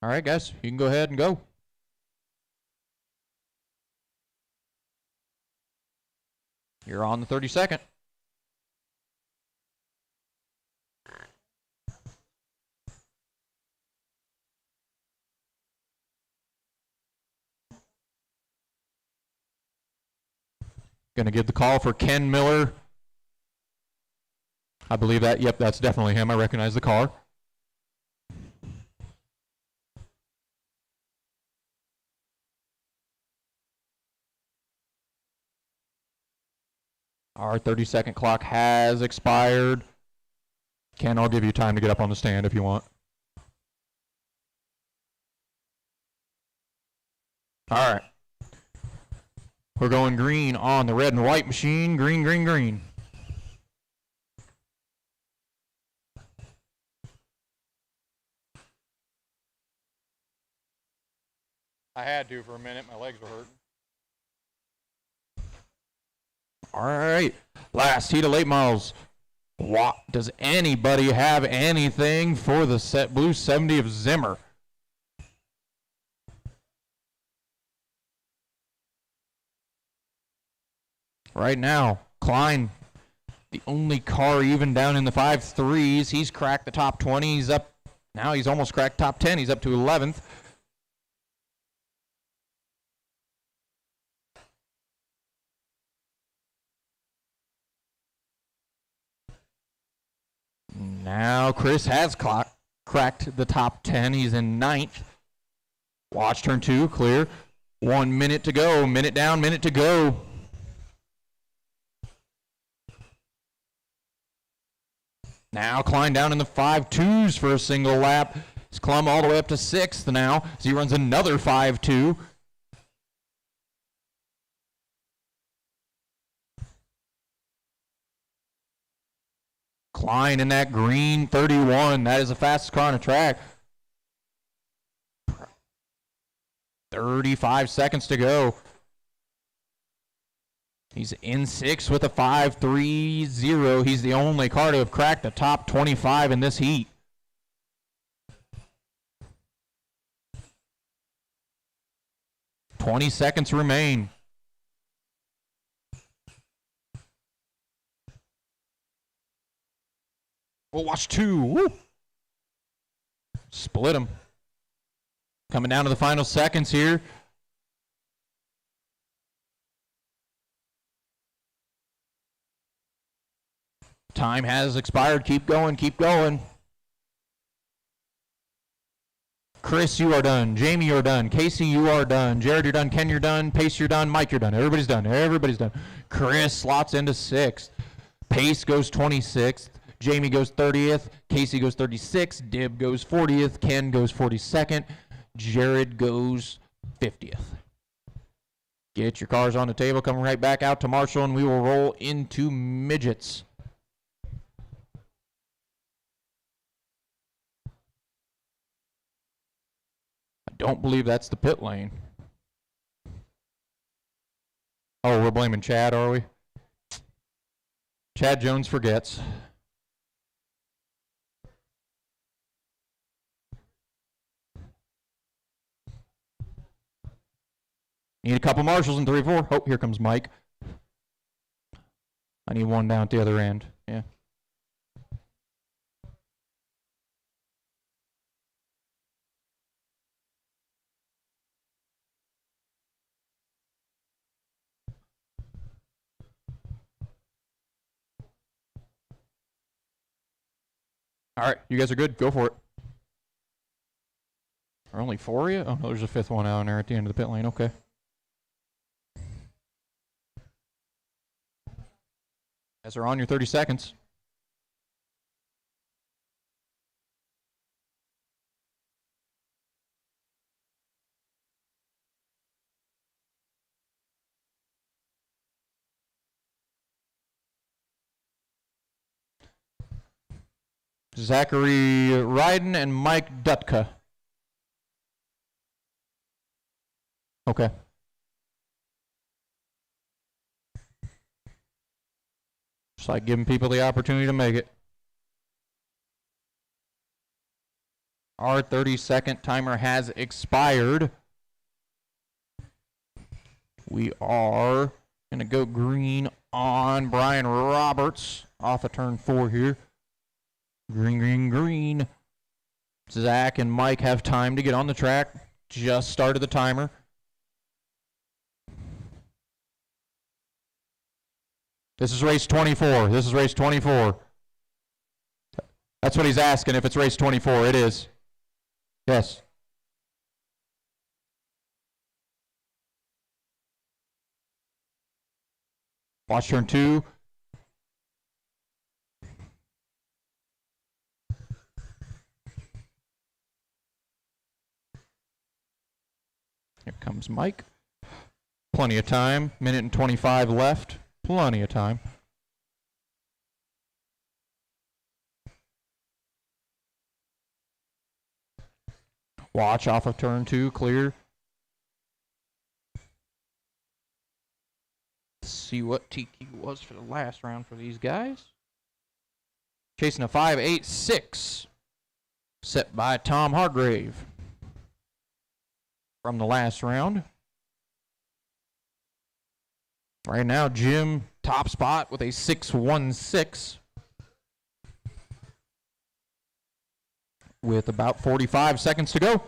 All right, guys, you can go ahead and go. You're on the 32nd. Going to give the call for Ken Miller. I believe that. Yep, that's definitely him. I recognize the car. Our 30-second clock has expired. Ken, I'll give you time to get up on the stand if you want. All right. We're going green on the red and white machine. Green, green, green. I had to for a minute. My legs were hurting. All right. Last heat of late models. What does anybody have anything for the set blue 70 of Zimmer? Right now, Klein, the only car even down in the 5.3s. He's cracked the top 20. He's up. Now he's almost cracked top 10. He's up to 11th. Now Chris has cracked the top 10. He's in 9th. Watch turn 2, clear. 1 minute to go. Minute down, minute to go. Now Klein down in the 5.2s for a single lap. He's climbed all the way up to 6th now as he runs another 5.2. Klein in that green 31. That is the fastest car on the track. 35 seconds to go. He's in 6th with a 5.30. He's the only car to have cracked the top 25 in this heat. "20 seconds remain. We'll watch 2. Woo. Split him. Coming down to the final seconds here. Time has expired. Keep going, keep going. Chris, you are done. Jamie, you're done. Casey, you are done. Jared, you're done. Ken, you're done. Pace, you're done. Mike, you're done. Everybody's done. Everybody's done. Chris slots into 6th. Pace goes 26th. Jamie goes 30th. Casey goes 36th. Dib goes 40th. Ken goes 42nd. Jared goes 50th. Get your cars on the table. Coming right back out to Marshall, and we will roll into midgets. Don't believe that's the pit lane. Oh, we're blaming Chad, are we? Chad Jones forgets. Need a couple marshals in 3-4. Oh, here comes Mike. I need one down at the other end. Yeah. All right, you guys are good. Go for it. Are only 4 of you? Oh, no, there's a 5th one out there at the end of the pit lane. Okay. Guys are on your 30 seconds. Zachary Ryden and Mike Dutka. Okay. Just like giving people the opportunity to make it. Our 30-second timer has expired. We are going to go green on Brian Roberts off of turn 4 here. Green, green, green. Zach and Mike have time to get on the track. Just started the timer. This is race 24. This is race 24. That's what he's asking, if it's race 24. It is. Yes. Watch turn 2. Here comes Mike. Plenty of time. Minute and 25 left. Plenty of time. Watch off of turn 2. Clear. Let's see what TQ was for the last round for these guys. Chasing a 5.86. Set by Tom Hargrave. From the last round. Right now, Jim, top spot with a 6.16. With about 45 seconds to go.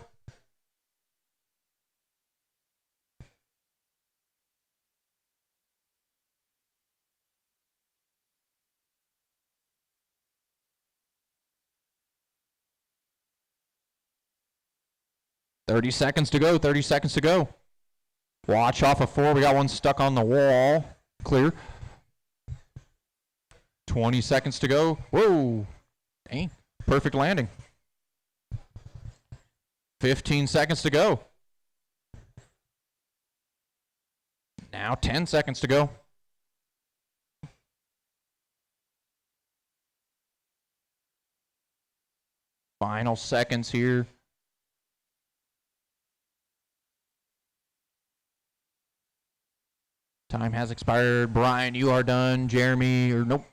Thirty seconds to go. 30 seconds to go. Watch off of 4. We got one stuck on the wall. Clear. 20 seconds to go. Whoa. Dang. Perfect landing. 15 seconds to go. Now 10 seconds to go. Final seconds here. Time has expired. Brian, you are done. Jeremy, or nope.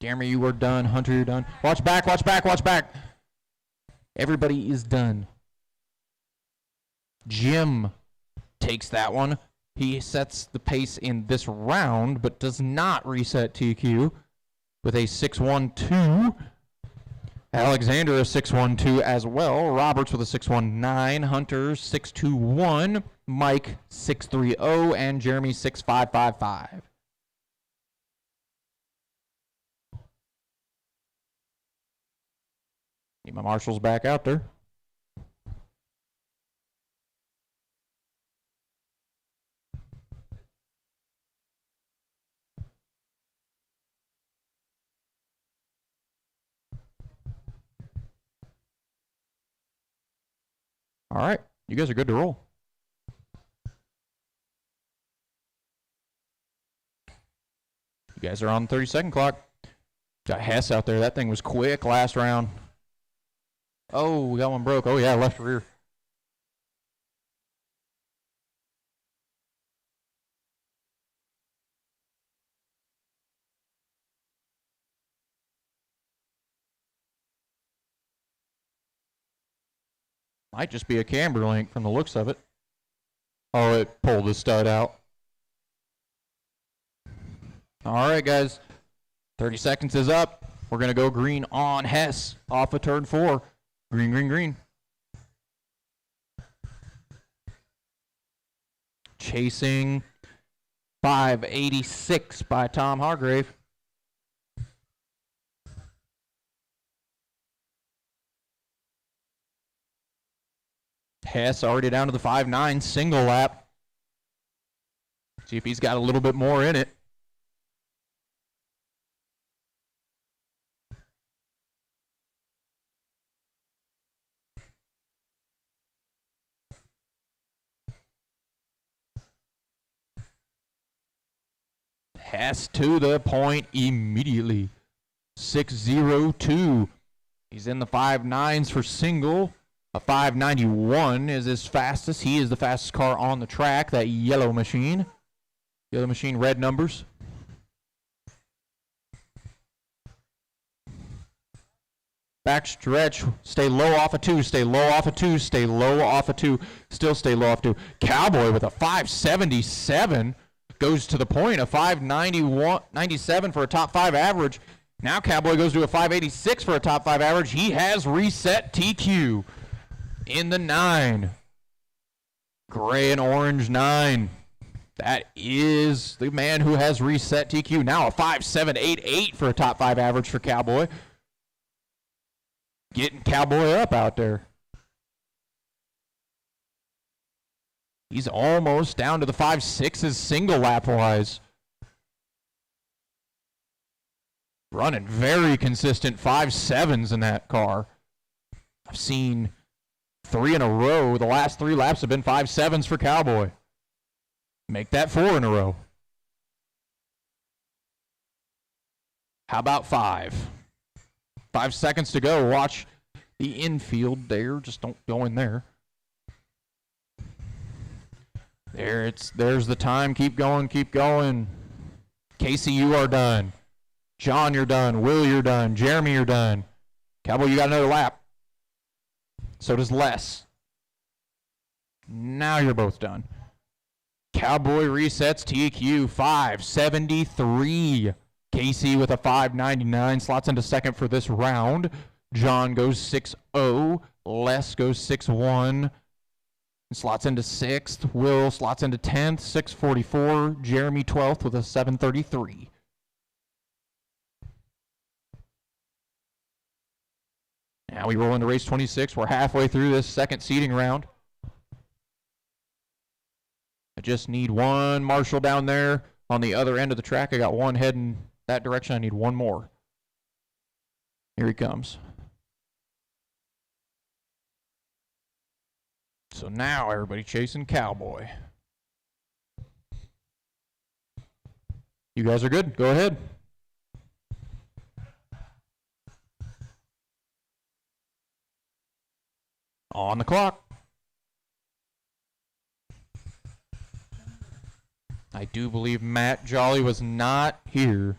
Jeremy, you are done. Hunter, you're done. Watch back, watch back, watch back. Everybody is done. Jim takes that one. He sets the pace in this round, but does not reset TQ with a 6.12. Alexander a 6.12 as well. Roberts with a 6.19. Hunter 6.21. Mike 6.30. And Jeremy 6.555. Get my marshals back out there. All right, you guys are good to roll. You guys are on the 30-second clock. Got Hess out there. That thing was quick last round. Oh, we got one broke. Oh, yeah, left rear. Might just be a camber link from the looks of it. Oh, it pulled the stud out. All right, guys. 30 seconds is up. We're going to go green on Hess off of turn 4. Green, green, green. Chasing 5.86 by Tom Hargrave. Hess already down to the 5.9 single lap. See if he's got a little bit more in it. Hess to the point immediately. 6.02. He's in the 5.9s for single. A 5.91 is his fastest. He is the fastest car on the track, that yellow machine. Yellow machine, red numbers. Back stretch. Stay low off of 2. Stay low off of 2. Stay low off of 2. Still stay low off 2. Cowboy with a 5.77 goes to the point. A 5.97 for a top 5 average. Now Cowboy goes to a 5.86 for a top 5 average. He has reset TQ. In the 9. Gray and orange 9. That is the man who has reset TQ. Now a 5.788 for a top 5 average for Cowboy. Getting Cowboy up out there. He's almost down to the 5.6s single lap wise. Running very consistent 5.7s in that car. I've seen 3 in a row. The last 3 laps have been 5.7s for Cowboy. Make that 4 in a row. How about 5? 5 seconds to go. Watch the infield there. Just don't go in there. There's the time. Keep going, keep going. Casey, you are done. John, you're done. Will, you're done. Jeremy, you're done. Cowboy, you got another lap. So does Les. Now you're both done. Cowboy resets TQ 573. Casey with a 599 slots into second for this round. John goes 6-0. Les goes 6-1. Slots into 6th. Will slots into 10th, 644. Jeremy 12th with a 733. Now we roll into race 26. We're halfway through this second seeding round. I just need one marshal down there on the other end of the track. I got one heading that direction. I need one more. Here he comes. So now everybody chasing Cowboy. You guys are good. Go ahead. On the clock. I do believe Matt Jolly was not here. If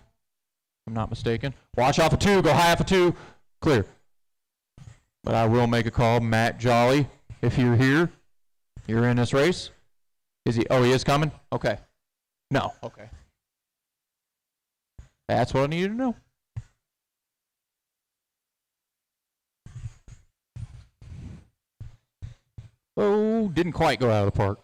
I'm not mistaken. Watch off of 2. Go high off of 2. Clear. But I will make a call. Matt Jolly, if you're here, you're in this race. Is he? Oh, he is coming? Okay. No. Okay. That's what I needed to know. Oh, didn't quite go out of the park.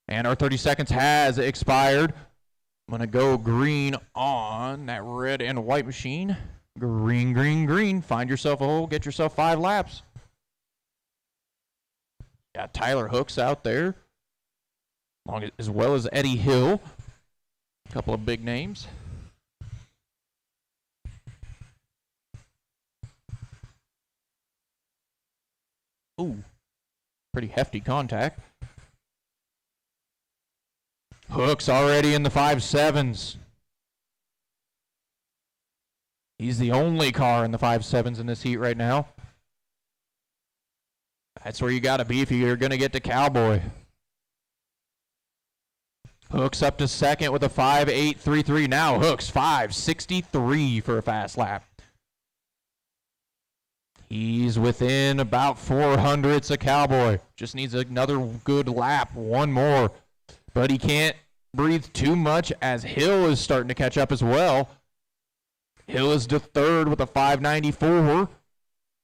And our 30 seconds has expired. I'm going to go green on that red and white machine. Green, green, green. Find yourself a hole. Get yourself 5 laps. Got Tyler Hooks out there, as well as Eddie Hill. A couple of big names. Ooh, pretty hefty contact. Hooks already in the 5.7s. He's the only car in the 5.7s in this heat right now. That's where you got to be if you're going to get to Cowboy. Hooks up to second with a 5.833. Now Hooks 5.63 for a fast lap. He's within about 400s of Cowboy. Just needs another good lap, one more. But he can't breathe too much as Hill is starting to catch up as well. Hill is to third with a 5.94.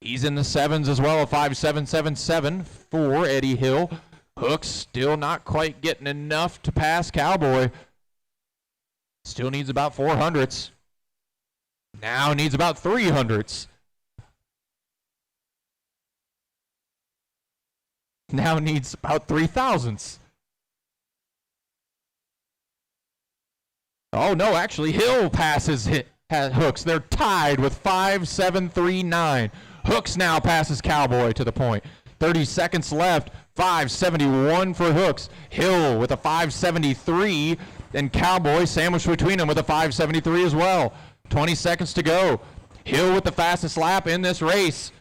He's in the 7s as well, a 5.777 for Eddie Hill. Hooks still not quite getting enough to pass Cowboy. Still needs about 400s. Now needs about 300s. Now needs about 3,000s. Oh, no, actually, Hill passes Hooks. They're tied with 5.739. Hooks now passes Cowboy to the point. 30 seconds left. 5.71 for Hooks. Hill with a 5.73. And Cowboy sandwiched between them with a 5.73 as well. 20 seconds to go. Hill with the fastest lap in this race.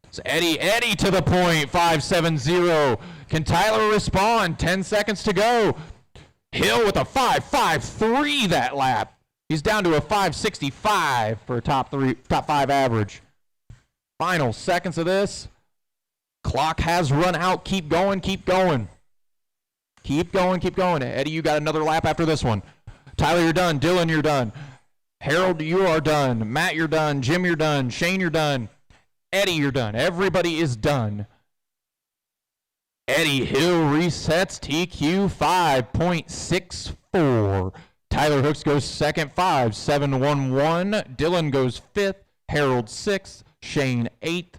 It's Eddie to the point. 5.70. Can Tyler respond? 10 seconds to go. Hill with a 5.53 that lap. He's down to a 5.65 for a top 5 average. Final seconds of this. Clock has run out. Keep going, keep going. Keep going, keep going. Eddie, you got another lap after this one. Tyler, you're done. Dylan, you're done. Harold, you are done. Matt, you're done. Jim, you're done. Shane, you're done. Eddie, you're done. Everybody is done. Eddie Hill resets TQ 5.64. Tyler Hooks goes second, 5.711. Dylan goes 5th. Harold 6th. Shane 8th.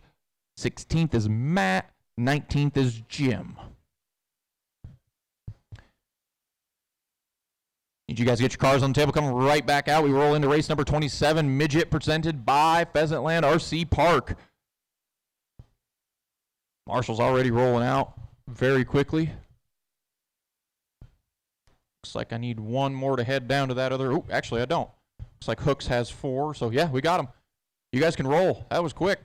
16th is Matt. 19th is Jim. Need you guys to get your cars on the table. Coming right back out. We roll into race number 27, Midget, presented by Pheasantland RC Park. Marshall's already rolling out very quickly. Looks like I need one more to head down to that other. Oh, actually, I don't. Looks like Hooks has 4. So, yeah, we got him. You guys can roll. That was quick.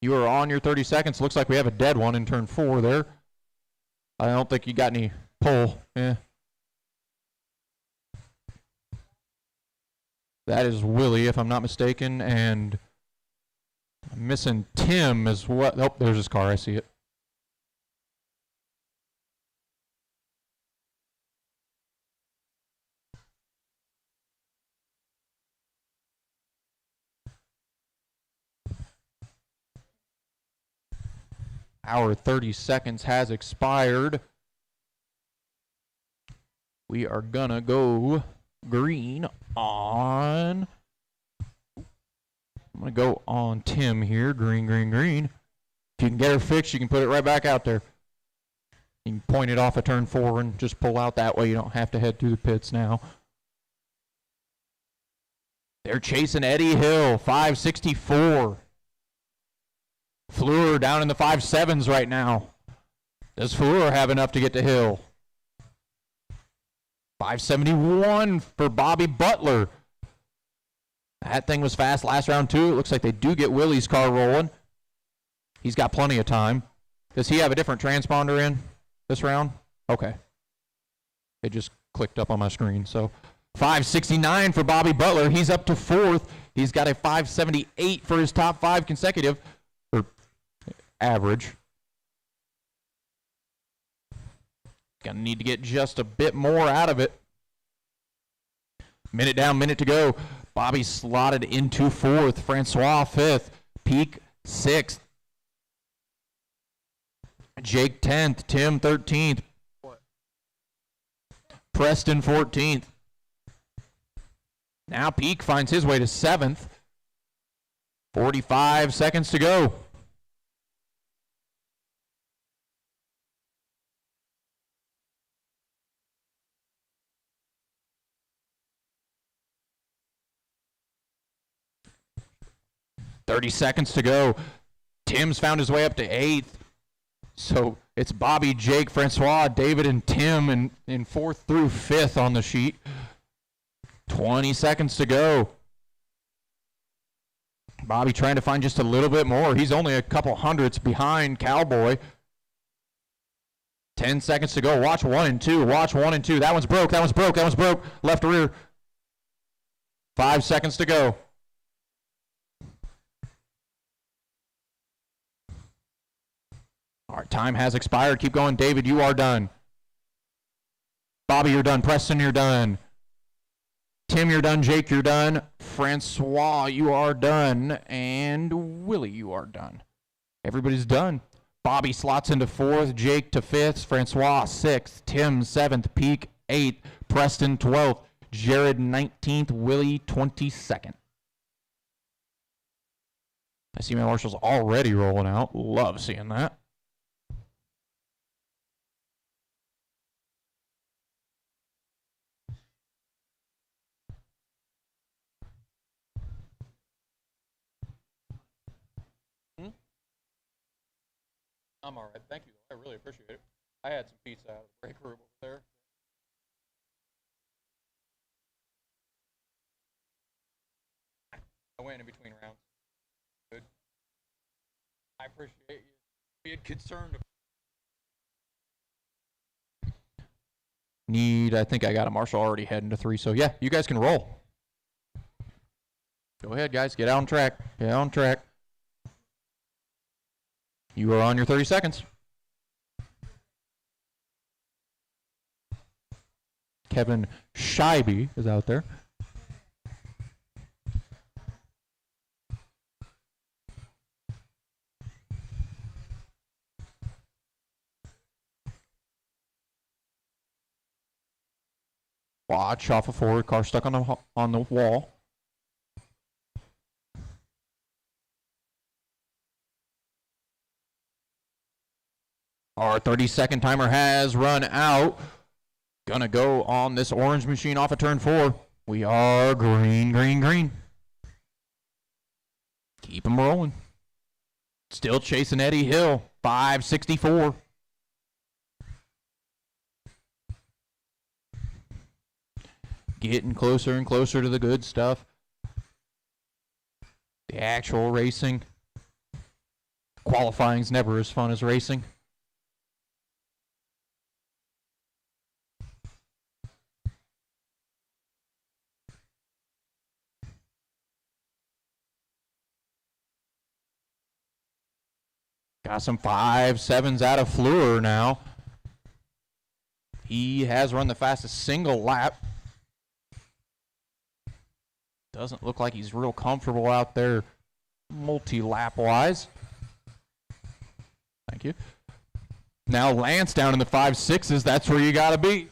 You are on your 30 seconds. Looks like we have a dead one in turn 4 there. I don't think you got any pull. Yeah. That is Willie, if I'm not mistaken, and I'm missing Tim as well. Oh, there's his car. I see it. Our 30 seconds has expired. We are gonna go green on. I'm gonna go on Tim here. Green, green, green. If you can get her fixed, you can put it right back out there. You can point it off a turn 4 and just pull out that way. You don't have to head through the pits now. They're chasing Eddie Hill, 564. Fleur down in the 5.7s right now. Does Fleur have enough to get to Hill? 571 for Bobby Butler. That thing was fast last round too. It looks like they do get Willie's car rolling. He's got plenty of time. Does he have a different transponder in this round? Okay. It just clicked up on my screen. So 569 for Bobby Butler. He's up to 4th. He's got a 578 for his top 5 consecutive. Or average. Gonna need to get just a bit more out of it. Minute down, minute to go. Bobby slotted into 4th. Francois 5th. Peak 6th. Jake 10th. Tim 13th. Preston 14th. Now Peak finds his way to 7th. 45 seconds to go. $30 seconds to go. Tim's found his way up to 8th. So it's Bobby, Jake, Francois, David, and Tim in 4th through 5th on the sheet. 20 seconds to go. Bobby trying to find just a little bit more. He's only a couple hundredths behind Cowboy. 10 seconds to go. Watch 1 and 2. Watch 1 and 2. That one's broke. That one's broke. That one's broke. Left rear. 5 seconds to go. Our time has expired. Keep going. David, you are done. Bobby, you're done. Preston, you're done. Tim, you're done. Jake, you're done. Francois, you are done. And Willie, you are done. Everybody's done. Bobby slots into 4th. Jake to 5th. Francois 6th. Tim 7th. Peak 8th. Preston 12th. Jared 19th. Willie 22nd. I see my marshals already rolling out. Love seeing that. I'm all right. Thank you. I really appreciate it. I had some pizza out of the break room over there. I went in between rounds. Good. I appreciate you being concerned. I think I got a marshal already heading to 3, so yeah, you guys can roll. Go ahead, guys. Get out on track. Get out on track. You are on your 30 seconds. Kevin Scheibe is out there. Watch off of forward. Car stuck on the wall. Our 30-second timer has run out. Gonna go on this orange machine off of turn 4. We are green, green, green. Keep them rolling. Still chasing Eddie Hill. 564. Getting closer and closer to the good stuff. The actual racing. Qualifying's never as fun as racing. Got some 5.7s out of Fleur now. He has run the fastest single lap. Doesn't look like he's real comfortable out there multi-lap wise. Thank you. Now Lance down in the 5.6s. That's where you got to be.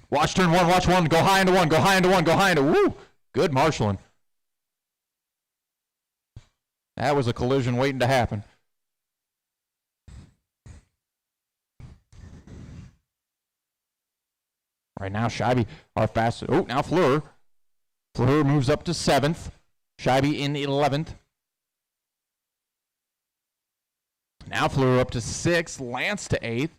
Watch turn one, watch one. Go high into one, go high into one, go high into. Woo! Good marshalling. That was a collision waiting to happen. Right now, Scheibe, our fastest. Oh, now Fleur. Fleur moves up to 7th. Scheibe in 11th. Now Fleur up to 6th. Lance to 8th.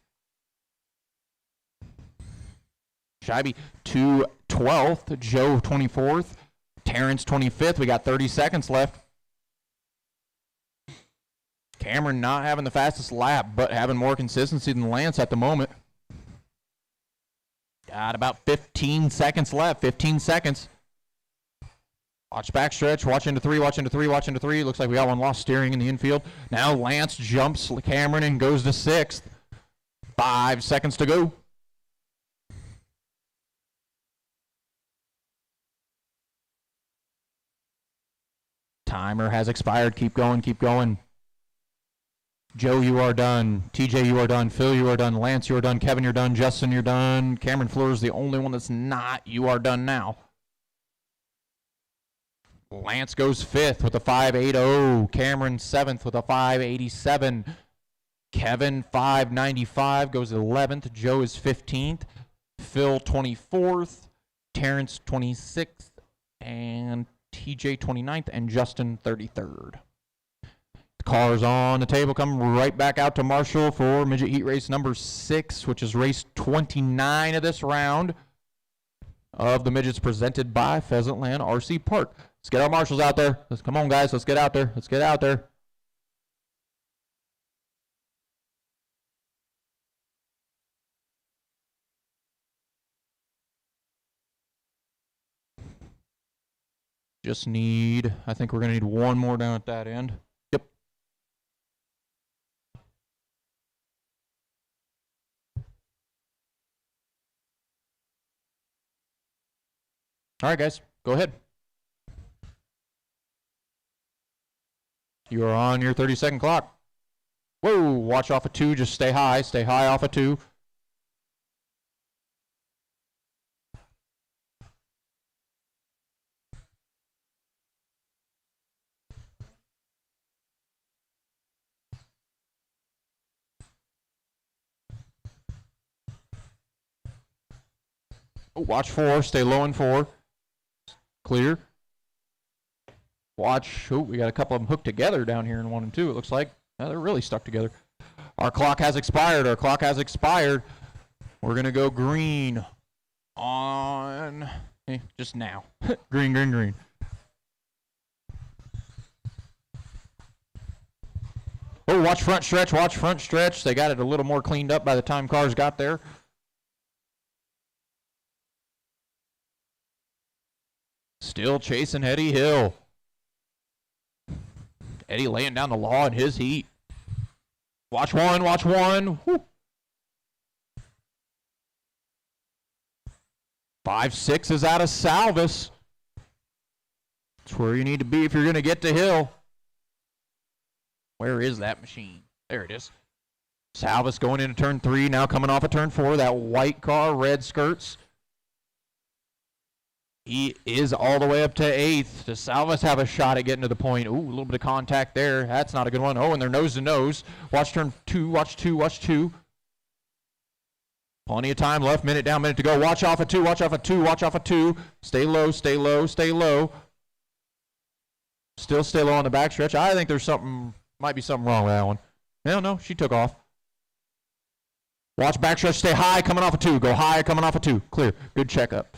Scheibe to 12th. Joe 24th. Terrence 25th. We got 30 seconds left. Cameron not having the fastest lap, but having more consistency than Lance at the moment. Got about 15 seconds left. 15 seconds. Watch backstretch. Watch into 3. Watch into 3. Watch into 3. Looks like we got one lost steering in the infield. Now Lance jumps Cameron and goes to 6th. 5 seconds to go. Timer has expired. Keep going. Keep going. Joe, you are done. TJ, you are done. Phil, you are done. Lance, you are done. Kevin, you're done. Justin, you're done. Cameron Fleur is the only one that's not. You are done now. Lance goes 5th with a 5.80. Cameron 7th with a 5.87. Kevin 5.95 goes 11th. Joe is 15th. Phil 24th. Terrence 26th. And TJ 29th. And Justin 33rd. Cars on the table come right back out to Marshall for midget heat race number 6, which is race 29 of this round of the midgets presented by Pheasantland RC Park. Let's get our marshals out there. Let's come on, guys. Let's get out there. Let's get out there. Just need, I think we're going to need one more down at that end. Yep. All right, guys, go ahead. You are on your 30-second clock. Whoa, watch off of 2. Just stay high. Stay high off of 2. Oh, watch 4. Stay low in 4. Clear. Watch. Oh, we got a couple of them hooked together down here in 1 and 2. It looks like they're really stuck together. Our clock has expired. Our clock has expired. We're going to go green on just now. Green, green, green. Oh, watch front stretch. Watch front stretch. They got it a little more cleaned up by the time cars got there. Still chasing Eddie Hill. Eddie laying down the law in his heat. Watch 1, watch 1. Woo. 5.6 is out of Salvis. That's where you need to be if you're going to get to Hill. Where is that machine? There it is. Salvis going into turn 3, now coming off of turn 4. That white car, red skirts. He is all the way up to 8th. Does Salvis have a shot at getting to the point? Ooh, a little bit of contact there. That's not a good one. Oh, and they're nose to nose. Watch turn 2, watch 2, watch 2. Plenty of time left. Minute down, minute to go. Watch off of 2, watch off of 2, watch off of 2. Stay low, stay low, stay low. Still stay low on the backstretch. I think there's something, might be something wrong with that one. No, she took off. Watch backstretch, stay high, coming off of 2. Go high, coming off of 2. Clear. Good checkup.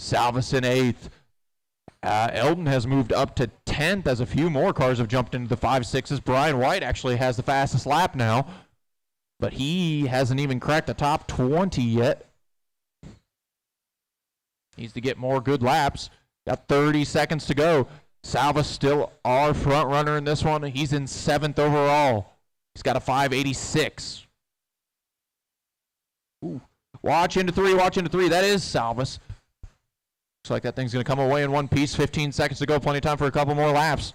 Salvis in 8th. Eldon has moved up to 10th as a few more cars have jumped into the 5.6s. Brian White actually has the fastest lap now, but he hasn't even cracked the top 20 yet. Needs to get more good laps. Got 30 seconds to go. Salva still our front runner in this one. He's in 7th overall. He's got a 586. Ooh. Watch into 3, watch into 3. That is Salvas. Looks like that thing's going to come away in one piece. 15 seconds to go. Plenty of time for a couple more laps.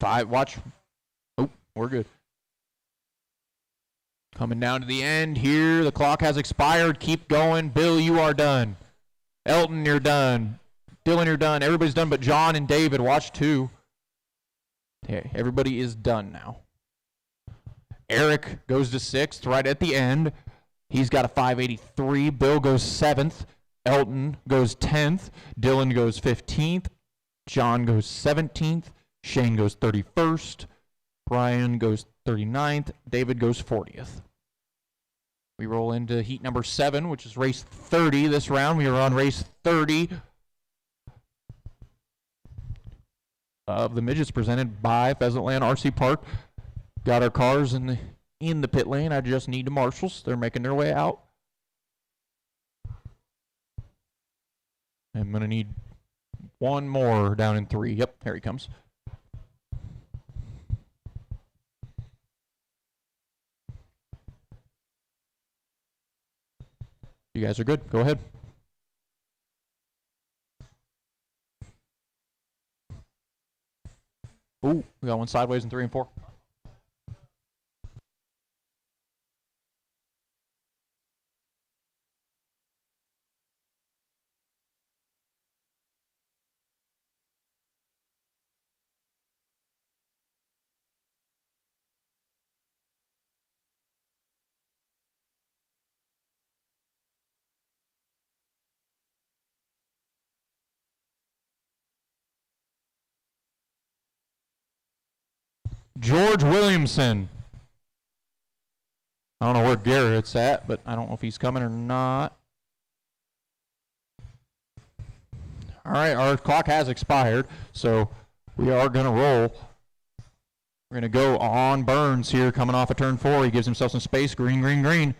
Watch. Oh, we're good. Coming down to the end here. The clock has expired. Keep going. Bill, you are done. Elton, you're done. Dylan, you're done. Everybody's done but John and David. Watch 2. Okay, everybody is done now. Eric goes to 6th right at the end. He's got a 583. Bill goes 7th. Elton goes 10th. Dylan goes 15th. John goes 17th. Shane goes 31st. Brian goes 39th. David goes 40th. We roll into heat number 7, which is race 30 this round. We are on race 30 of the midgets presented by Pheasantland RC Park. Got our cars in the pit lane. I just need the marshals. They're making their way out. I'm going to need one more down in 3. Yep, here he comes. You guys are good. Go ahead. Ooh, we got one sideways in 3 and 4. George Williamson. I don't know where Garrett's at, but I don't know if he's coming or not. All right, our clock has expired, so we are going to roll. We're going to go on Burns here coming off of turn 4. He gives himself some space. Green, green, green.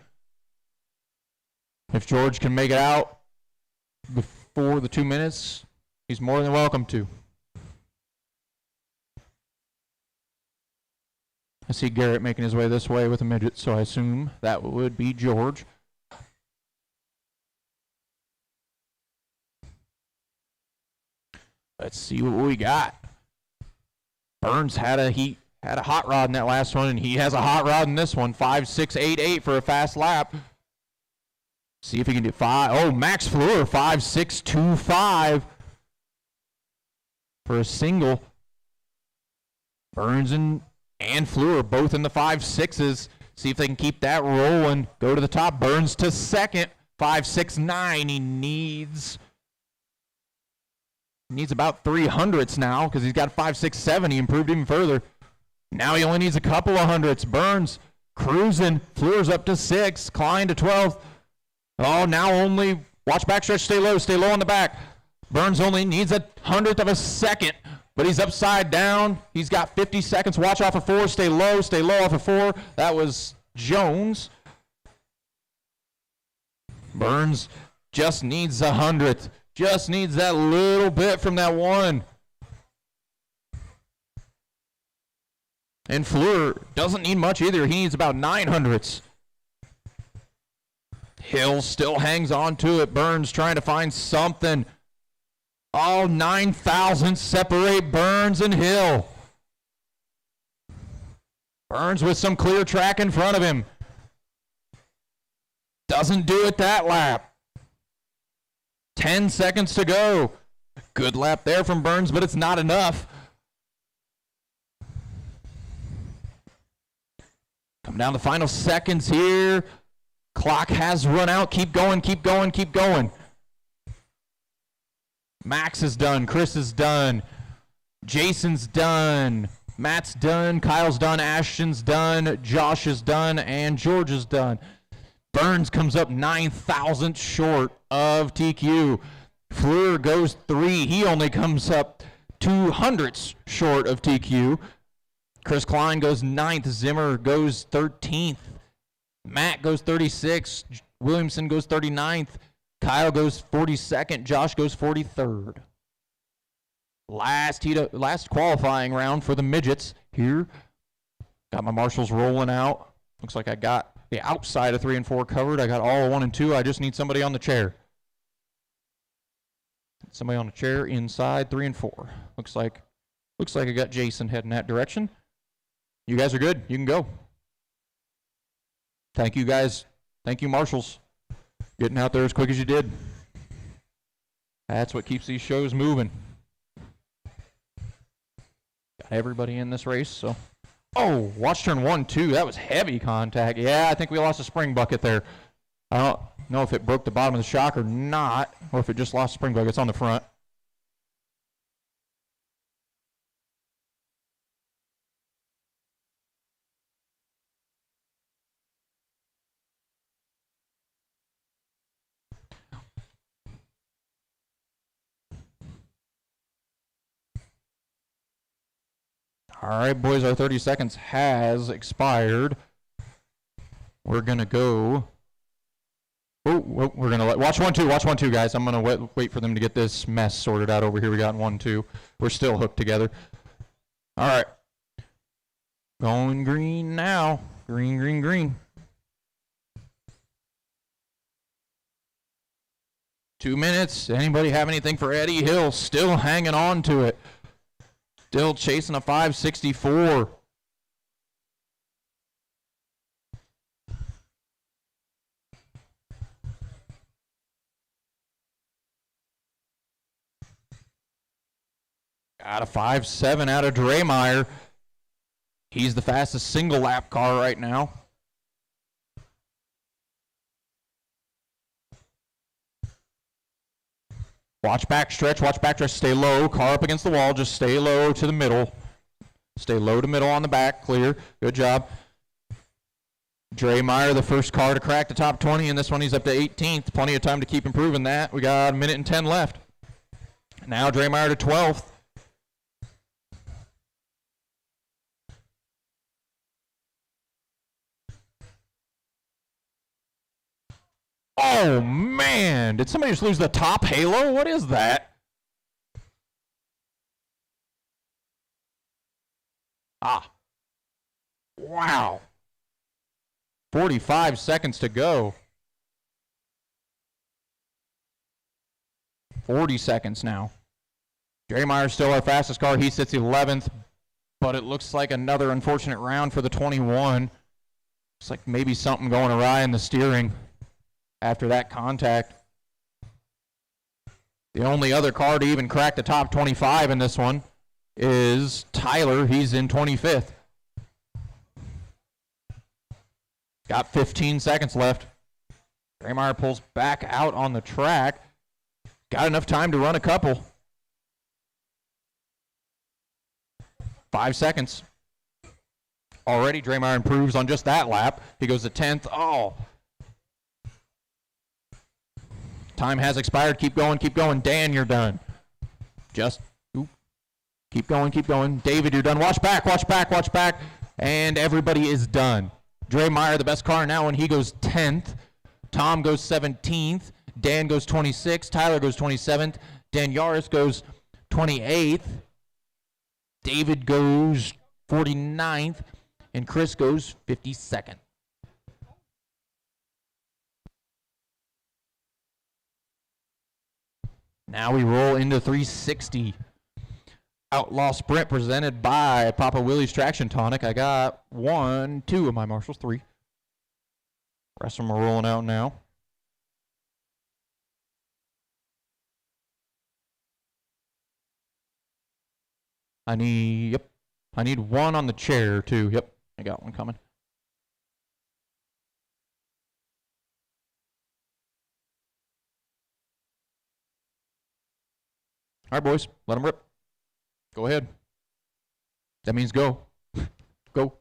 If George can make it out before the 2 minutes, he's more than welcome to. I see Garrett making his way this way with a midget, so I assume that would be George. Let's see what we got. Burns had a hot rod in that last one, and he has a hot rod in this one. 5.688 for a fast lap. See if he can do 5. Oh, Max Fleur, 5.625 for a single. Burns and Fleur both in the 5.6s. See if they can keep that rolling. Go to the top. Burns to second. 5.69. He needs about 300ths now because he's got 5.67. He improved even further. Now he only needs a couple of hundredths. Burns cruising. Fleur's up to 6. Klein to 12th. Oh, now only watch backstretch. Stay low on the back. Burns only needs a 100th of a second. But he's upside down. He's got 50 seconds. Watch off of 4. Stay low off of 4. That was Jones. Burns just needs a 100th. Just needs that little bit from that 1. And Fleur doesn't need much either. He needs about 900ths. Hill still hangs on to it. Burns trying to find something. All 9,000 separate Burns and Hill. Burns with some clear track in front of him. Doesn't do it that lap. 10 seconds to go. Good lap there from Burns, but it's not enough. Come down the final seconds here. Clock has run out. Keep going, keep going, keep going. Max is done. Chris is done. Jason's done. Matt's done. Kyle's done. Ashton's done. Josh is done. And George is done. Burns comes up 9,000 short of TQ. Fleur goes 3. He only comes up 200ths short of TQ. Chris Klein goes 9th. Zimmer goes 13th. Matt goes 36. Williamson goes 39th. Kyle goes 42nd. Josh goes 43rd. Last qualifying round for the midgets here. Got my marshals rolling out. Looks like I got the outside of 3 and 4 covered. I got all 1 and 2. I just need somebody on the chair. Somebody on the chair inside 3 and 4. Looks like I got Jason heading that direction. You guys are good. You can go. Thank you guys. Thank you, marshals. Getting out there as quick as you did. That's what keeps these shows moving. Got everybody in this race, so. Oh, watch turn 1, 2. That was heavy contact. Yeah, I think we lost a spring bucket there. I don't know if it broke the bottom of the shock or not, or if it just lost a spring bucket. It's on the front. All right, boys, our 30 seconds has expired. We're going to go. Oh, we're going to watch 1, 2. Watch 1, 2, guys. I'm going to wait for them to get this mess sorted out over here. We got 1, 2. We're still hooked together. All right. Going green now. Green, green, green. 2 minutes. Anybody have anything for Eddie Hill? Still hanging on to it. Still chasing a 564. Got a 5.7 out of Dremeyer. He's the fastest single lap car right now. Watch back stretch, stay low, car up against the wall, just stay low to the middle. Stay low to middle on the back, clear, good job. Dremeyer, the first car to crack the top 20, and this one he's up to 18th. Plenty of time to keep improving that. We got 1 minute and 10 left. Now Dremeyer to 12th. Oh, man. Did somebody just lose the top halo? What is that? Ah. Wow. 45 seconds to go. 40 seconds now. Dremeyer still our fastest car. He sits 11th, but it looks like another unfortunate round for the 21. Looks like maybe something going awry in the steering after that contact. The only other car to even crack the top 25 in this one is Tyler. He's in 25th. Got 15 seconds left. Dremeyer pulls back out on the track. Got enough time to run a couple. 5 seconds. Already Dremeyer improves on just that lap. He goes to 10th. Oh. Time has expired. Keep going, keep going. Dan, you're done. Just, keep going, keep going. David, you're done. Watch back, watch back, watch back. And everybody is done. Dremeyer, the best car now, and he goes 10th. Tom goes 17th. Dan goes 26th. Tyler goes 27th. Dan Yaris goes 28th. David goes 49th. And Chris goes 52nd. Now we roll into 360. Outlaw Sprint presented by Papa Willie's Traction Tonic. I got 1, 2 of my marshals, 3. Rest of them are rolling out now. I need 1 on the chair too. Yep, I got 1 coming. All right, boys, let them rip. Go ahead. That means go. Go.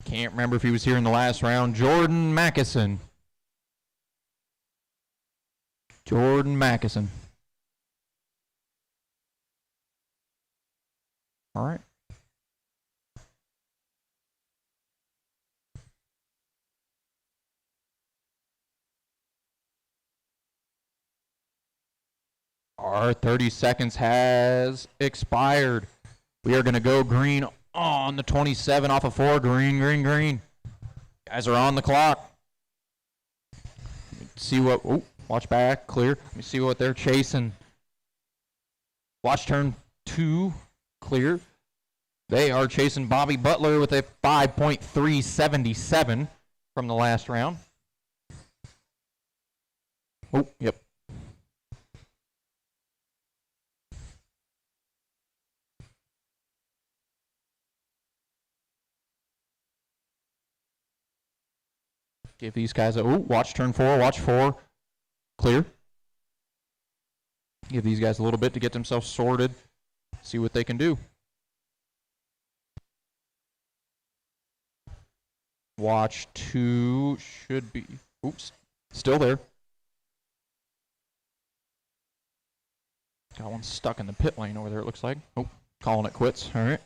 Can't remember if he was here in the last round. Jordan Mackison. Jordan Mackison. All right. Our 30 seconds has expired. We are going to go green on the 27 off of 4. Green, green, green. Guys are on the clock. See what, oh, watch back, clear. Let me see what they're chasing. Watch turn 2, clear. They are chasing Bobby Butler with a 5.377 from the last round. Oh, yep. Give these guys a, oh, watch turn 4, watch 4, clear. Give these guys a little bit to get themselves sorted, see what they can do. Watch 2 should be, oops, still there. Got one stuck in the pit lane over there, it looks like. Oh, calling it quits, all right.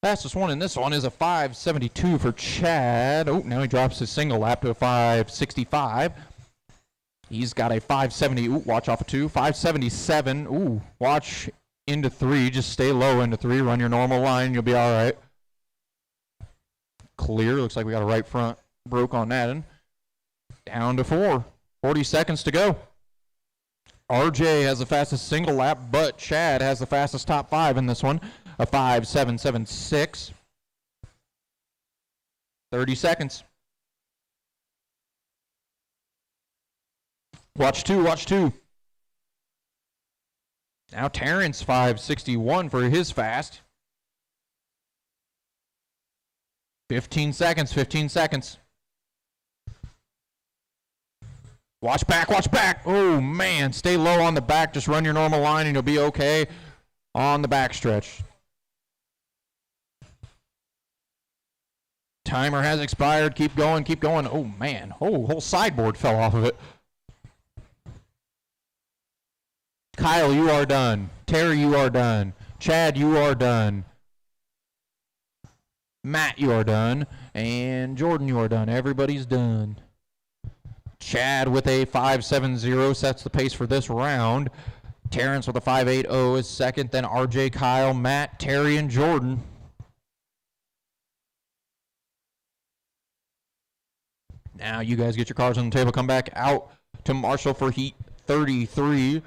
Fastest one in this one is a 5.72 for Chad. Oh, now he drops his single lap to a 5.65. He's got a 5.70. Ooh, watch off of 2. 5.77. Ooh, watch into 3. Just stay low into 3. Run your normal line. You'll be all right. Clear. Looks like we got a right front broke on that. And down to 4. 40 seconds to go. RJ has the fastest single lap, but Chad has the fastest top 5 in this one. A 5.776. 30 seconds. Watch 2, watch 2. Now Terrence 5.61 for his fast. 15 seconds, 15 seconds. Watch back, watch back. Oh, man, stay low on the back. Just run your normal line and you'll be okay on the back stretch. Timer has expired. Keep going, keep going. Oh, man. Oh, whole sideboard fell off of it. Kyle, you are done. Terry, you are done. Chad, you are done. Matt, you are done. And Jordan, you are done. Everybody's done. Chad with a 5.70 sets the pace for this round. Terrence with a 5.80 is second. Then RJ, Kyle, Matt, Terry, and Jordan. Now you guys get your cards on the table. Come back out to Marshall for heat 33,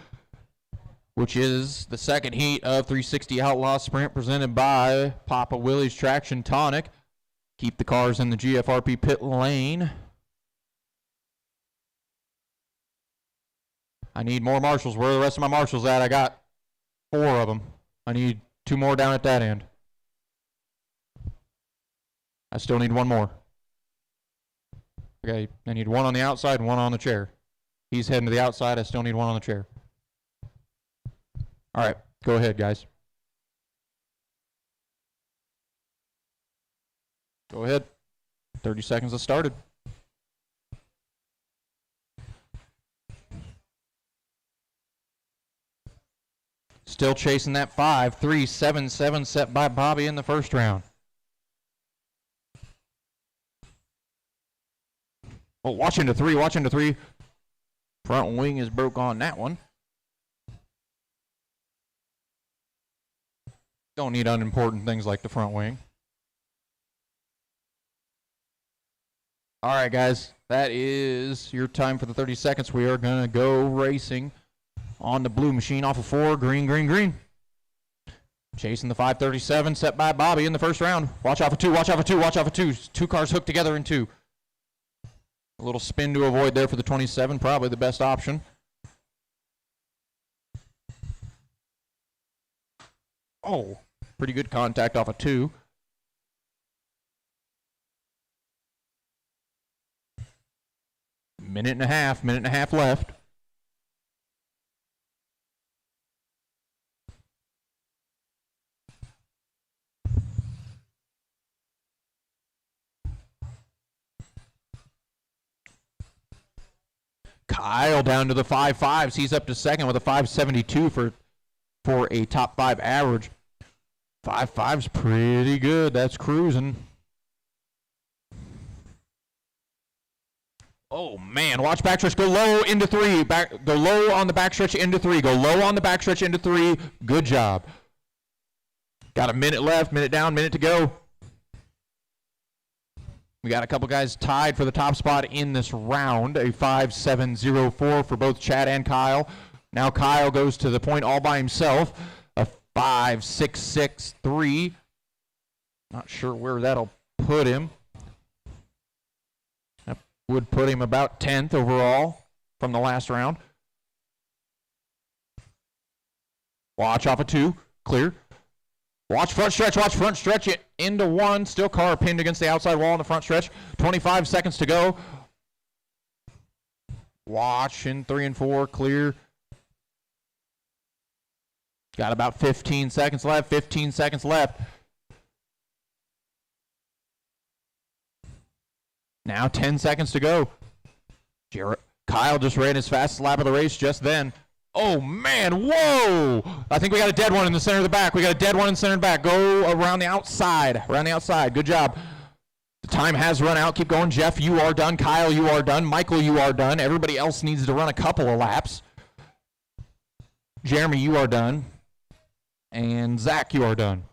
which is the second heat of 360 Outlaw Sprint presented by Papa Willie's Traction Tonic. Keep the cars in the GFRP pit lane. I need more marshals. Where are the rest of my marshals at? I got 4 of them. I need 2 more down at that end. I still need 1 more. Okay, I need 1 on the outside and 1 on the chair. He's heading to the outside. I still need 1 on the chair. All right, go ahead, guys. Go ahead. 30 seconds has started. Still chasing that 5.377 set by Bobby in the first round. Oh, watch into 3, watch into 3. Front wing is broke on that one. Don't need unimportant things like the front wing. All right, guys, that is your time for the 30 seconds. We are going to go racing on the blue machine off of 4. Green, green, green. Chasing the 5.37 set by Bobby in the first round. Watch off of 2, watch off of 2, watch off of 2. 2 cars hooked together in 2. A little spin to avoid there for the 27, probably the best option. Oh, pretty good contact off of 2. Minute and a half left. Kyle down to the 5.5s. He's up to second with a 5.72 for a top 5 average. 5.5's pretty good. That's cruising. Oh, man. Watch backstretch. Go low into 3. Go low on the backstretch into 3. Go low on the backstretch into 3. Good job. Got a minute left. Minute down. Minute to go. We got a couple guys tied for the top spot in this round. A 5.704 for both Chad and Kyle. Now Kyle goes to the point all by himself. A 5.663. Not sure where that'll put him. That would put him about 10th overall from the last round. Watch off of 2. Clear. Watch front stretch. Watch front stretch it into 1. Still car pinned against the outside wall in the front stretch. 25 seconds to go. Watch in 3 and 4. Clear. Got about 15 seconds left. 15 seconds left. Now 10 seconds to go. Kyle just ran his fastest lap of the race just then. Oh, man. Whoa. I think we got a dead one in the center of the back. We got a dead one in the center of the back. Go around the outside. Around the outside. Good job. The time has run out. Keep going. Jeff, you are done. Kyle, you are done. Michael, you are done. Everybody else needs to run a couple of laps. Jeremy, you are done. And Zach, you are done.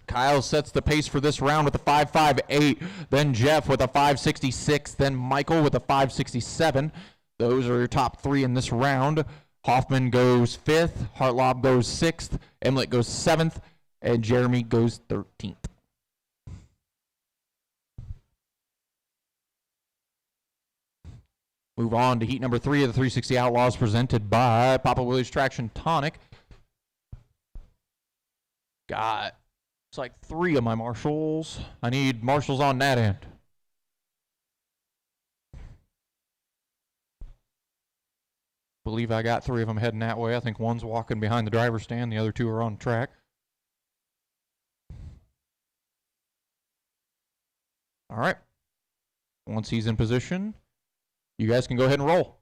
Kyle sets the pace for this round with a 5.58. Then Jeff with a 5.66. Then Michael with a 5.67. Those are your top 3 in this round. Hoffman goes 5th. Hartlob goes 6th. Emlet goes 7th. And Jeremy goes 13th. Move on to heat number 3 of the 360 Outlaws presented by Papa Willie's Traction Tonic. Got, it's like 3 of my marshals. I need marshals on that end. Believe I got 3 of them heading that way. I think one's walking behind the driver's stand. The other 2 are on track. All right. Once he's in position, you guys can go ahead and roll.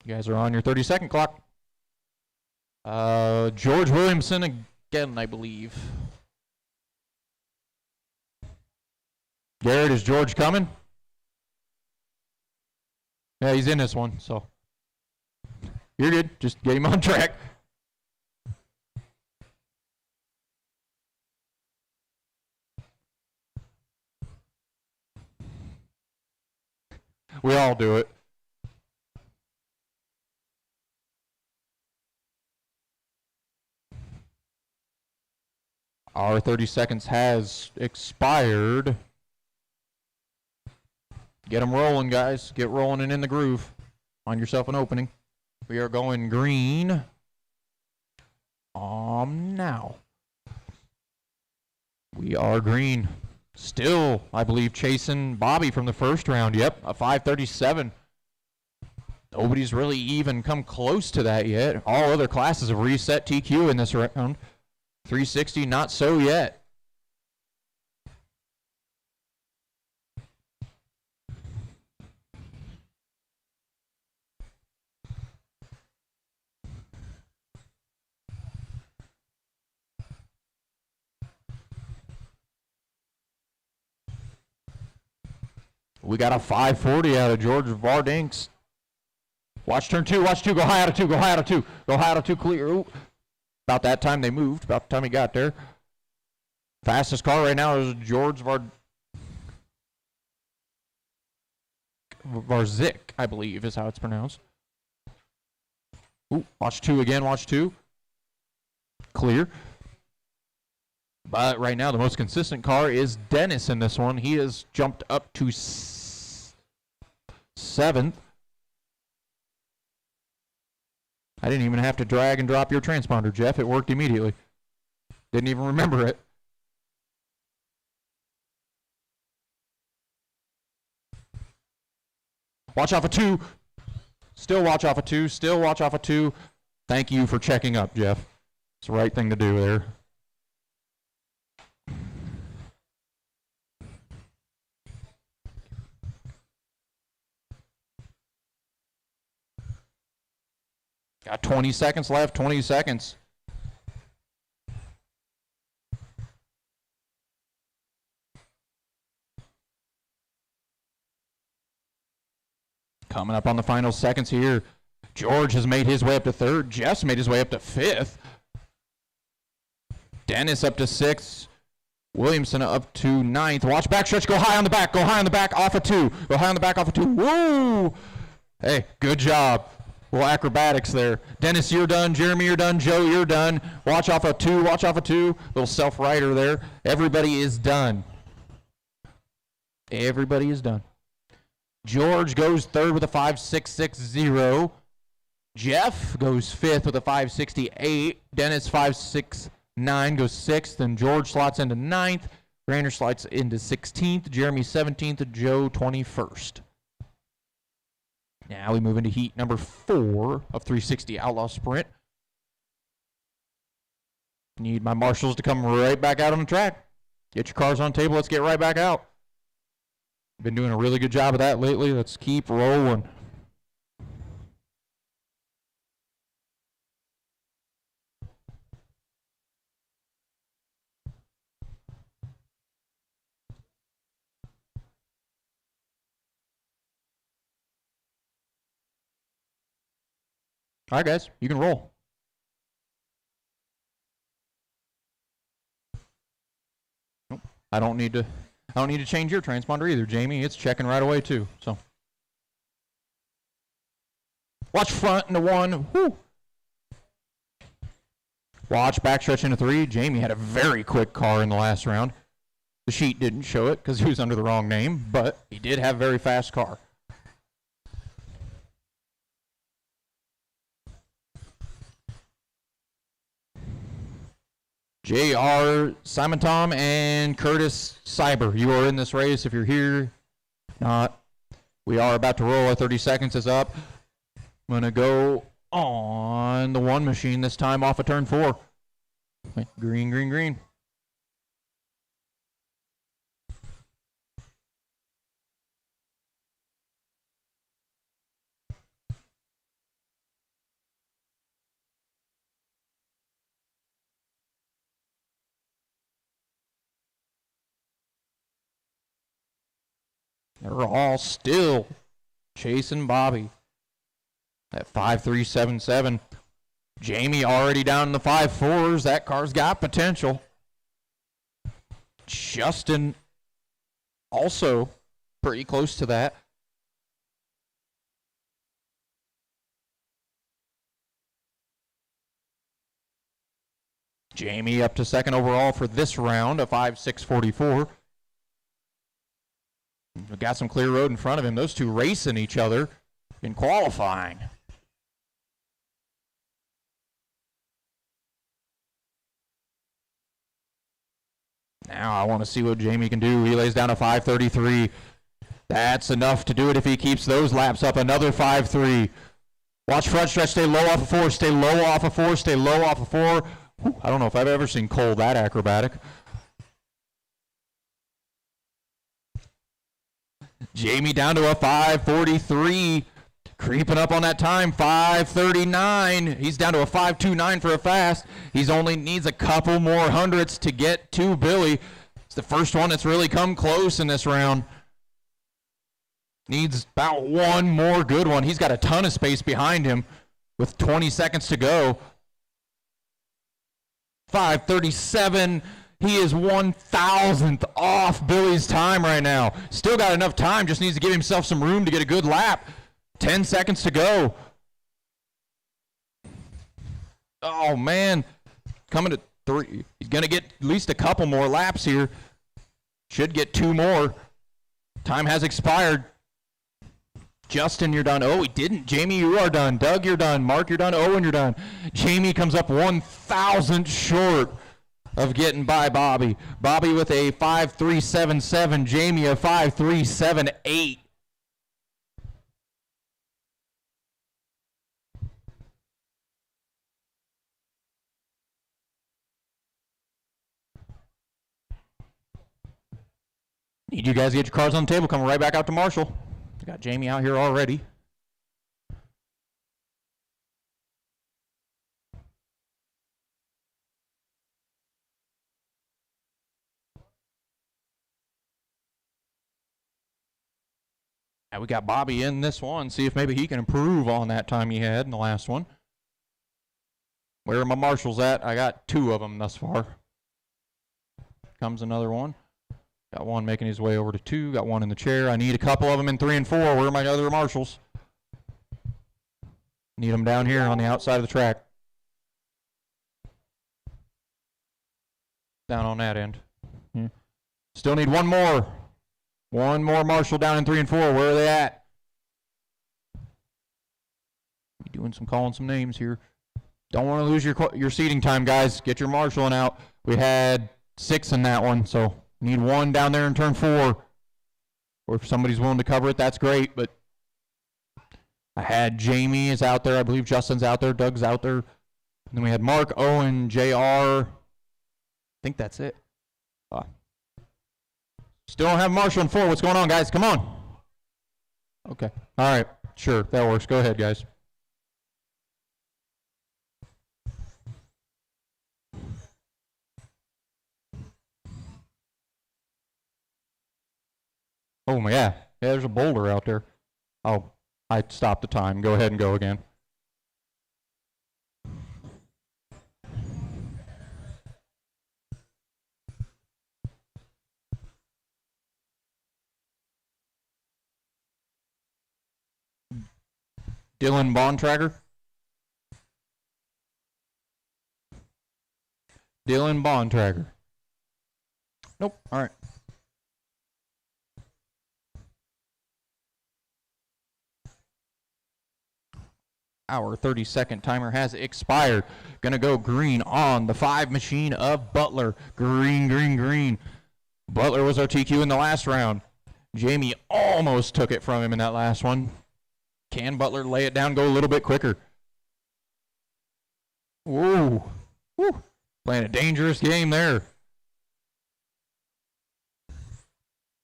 You guys are on your 30-second clock. George Williamson again, I believe. Garrett, is George coming? Yeah, he's in this one, so you're good. Just get him on track. We all do it. Our 30 seconds has expired. Get them rolling, guys. Get rolling and in the groove. Find yourself an opening. We are going green. Now. We are green. Still, I believe, chasing Bobby from the first round. Yep, a 5.37. Nobody's really even come close to that yet. All other classes have reset TQ in this round. 360, not so yet. We got a 540 out of George Vardinks. Watch turn 2, watch 2, go high out of 2, go high out of 2, go high out of 2, clear. Ooh. About that time they moved, about the time he got there. Fastest car right now is George Varzik, I believe is how it's pronounced. Ooh, watch 2 again, watch 2. Clear. But right now the most consistent car is Dennis in this one. He has jumped up to 7th. I didn't even have to drag and drop your transponder, Jeff. It worked immediately. Didn't even remember it. Watch off of 2. Still watch off of 2. Still watch off of 2. Thank you for checking up, Jeff. It's the right thing to do there. Got 20 seconds left, 20 seconds. Coming up on the final seconds here. George has made his way up to third. Jeff's made his way up to fifth. Dennis up to sixth. Williamson up to ninth. Watch backstretch. Go high on the back. Go high on the back off of two. Go high on the back off of two. Woo! Hey, good job. Little acrobatics there. Dennis, you're done. Jeremy, you're done. Joe, you're done. Watch off of two. Watch off of two. Little self-rider there. Everybody is done. Everybody is done. George goes third with a 5.660. Jeff goes fifth with a 5.68. Dennis 5.69 goes sixth, and George slots into ninth. Rainer slots into 16th. Jeremy 17th. Joe 21st. Now we move into heat number 4 of 360 Outlaw Sprint. Need my marshals to come right back out on the track. Get your cars on the table. Let's get right back out. Been doing a really good job of that lately. Let's keep rolling. All right, guys, you can roll. Nope. I don't need to change your transponder either, Jamie. It's checking right away too. So watch front into 1. Woo. Watch backstretch into 3. Jamie had a very quick car in the last round. The sheet didn't show it because he was under the wrong name, but he did have a very fast car. JR, Simon Tom, and Curtis Cyber. You are in this race if you're here. Not. We are about to roll. Our 30 seconds is up. I'm going to go on the 1 machine this time off of turn 4. Green, green, green. They're all still chasing Bobby at 5.377. Jamie already down in the 5.4s. That car's got potential. Justin also pretty close to that. Jamie up to second overall for this round, a 5.644. We've got some clear road in front of him. Those two racing each other in qualifying. Now I want to see what Jamie can do. He lays down a 5.33. That's enough to do it if he keeps those laps up. Another 5.3. Watch front stretch. Stay low off of 4. Stay low off of 4. Stay low off of 4. Whew, I don't know if I've ever seen Cole that acrobatic. Jamie down to a 5.43, creeping up on that time, 5.39. He's down to a 5.29 for a fast. He's only needs a couple more hundredths to get to Billy. It's the first one that's really come close in this round. Needs about one more good one. He's got a ton of space behind him with 20 seconds to go. 5.37. He is 1,000th off Billy's time right now. Still got enough time, just needs to give himself some room to get a good lap. 10 seconds to go. Oh, man. Coming to 3. He's going to get at least a couple more laps here. Should get 2 more. Time has expired. Justin, you're done. Oh, he didn't. Jamie, you are done. Doug, you're done. Mark, you're done. Owen, you're done. Jamie comes up 1,000 short of getting by Bobby. Bobby with a 5.377. Jamie a 5.378. Need you guys to get your cars on the table. Coming right back out to Marshall. We got Jamie out here already. Now we got Bobby in this one. See if maybe he can improve on that time he had in the last one. Where are my marshals at? I got 2 of them thus far. Comes another one. Got one making his way over to 2. Got one in the chair. I need a couple of them in 3 and 4. Where are my other marshals? Need them down here on the outside of the track. Down on that end. Still need one more. One more marshal down in 3 and 4. Where are they at? Doing some calling some names here. Don't want to lose your seating time, guys. Get your marshaling out. We had 6 in that one, so need 1 down there in turn 4. Or if somebody's willing to cover it, that's great. But I had Jamie is out there. I believe Justin's out there. Doug's out there. And then we had Mark, Owen, JR. I think that's it. Still don't have Marshall in 4. What's going on, guys? Come on. Okay. All right. Sure. That works. Go ahead, guys. Oh, my, yeah. Yeah, there's a boulder out there. Oh, I stopped the time. Go ahead and go again. Dylan Bontrager. Dylan Bontrager. Nope. All right. Our 30-second timer has expired. Gonna go green on the 5 machine of Butler. Green, green, green. Butler was our TQ in the last round. Jamie almost took it from him in that last one. Can Butler lay it down, go a little bit quicker? Whoa. Woo. Playing a dangerous game there.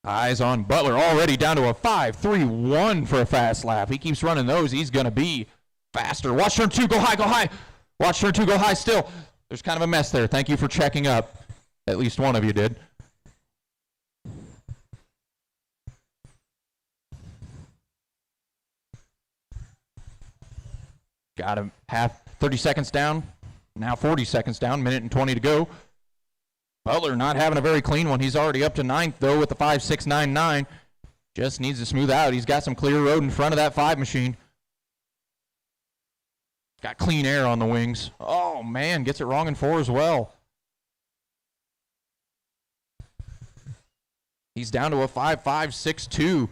Eyes on Butler, already down to a 5.31 for a fast lap. He keeps running those. He's going to be faster. Watch turn 2, go high, go high. Watch turn 2, go high still. There's kind of a mess there. Thank you for checking up. At least one of you did. Got him 30 seconds down. Now 40 seconds down, minute and 20 to go. Butler not having a very clean one. He's already up to 9th, though, with the 5.699. Just needs to smooth out. He's got some clear road in front of that 5 machine. Got clean air on the wings. Oh, man, gets it wrong in 4 as well. He's down to a 5.562.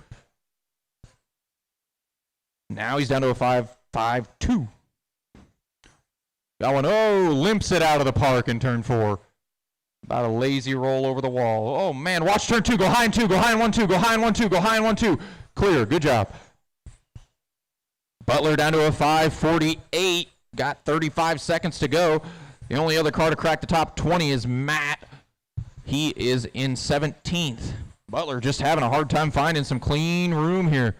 Now he's down to a 5.52. That one, oh, limps it out of the park in turn 4. About a lazy roll over the wall. Oh, man, watch turn 2. Go high in 2. Go high in 1, 2. Go high in 1, 2. Go high in 1, 2. Clear. Good job. Butler down to a 5.48. Got 35 seconds to go. The only other car to crack the top 20 is Matt. He is in 17th. Butler just having a hard time finding some clean room here.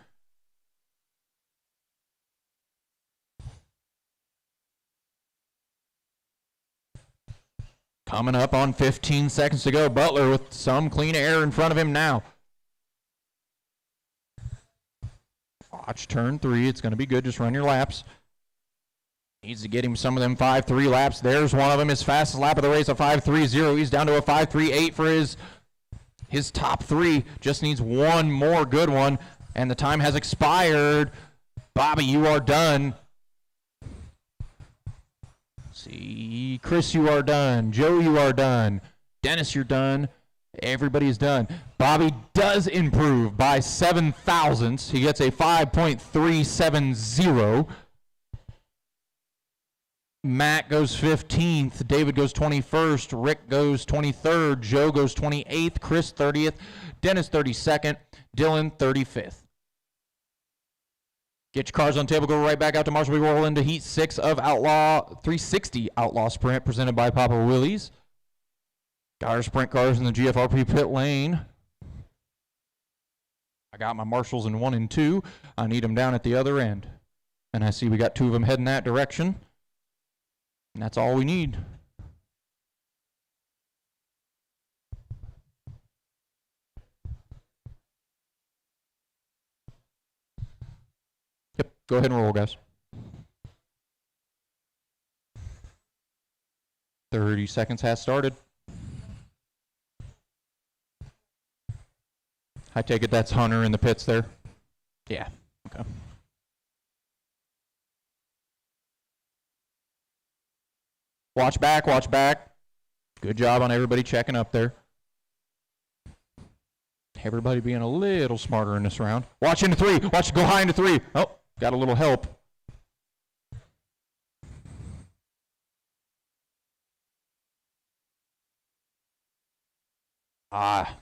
Coming up on 15 seconds to go. Butler with some clean air in front of him now. Watch turn 3. It's going to be good. Just run your laps. Needs to get him some of them 5.3 laps. There's one of them. His fastest lap of the race, a 5.30. He's down to a 5.38 for his top 3. Just needs one more good one. And the time has expired. Bobby, you are done. See, Chris, you are done. Joe, you are done. Dennis, you're done. Everybody is done. Bobby does improve by 7 thousandths. He gets a 5.370. Matt goes 15th. David goes 21st. Rick goes 23rd. Joe goes 28th. Chris 30th. Dennis 32nd. Dylan 35th. Get your cars on the table. Go right back out to Marshall. We roll into Heat 6 of Outlaw 360 Outlaw Sprint presented by Papa Willie's. Got our sprint cars in the GFRP pit lane. I got my marshals in 1 and 2. I need them down at the other end. And I see we got 2 of them heading that direction. And that's all we need. Go ahead and roll, guys. 30 seconds has started. I take it that's Hunter in the pits there? Yeah, okay. Watch back, watch back. Good job on everybody checking up there. Everybody being a little smarter in this round. Watch into 3. Watch, go high into 3. Oh, got a little help.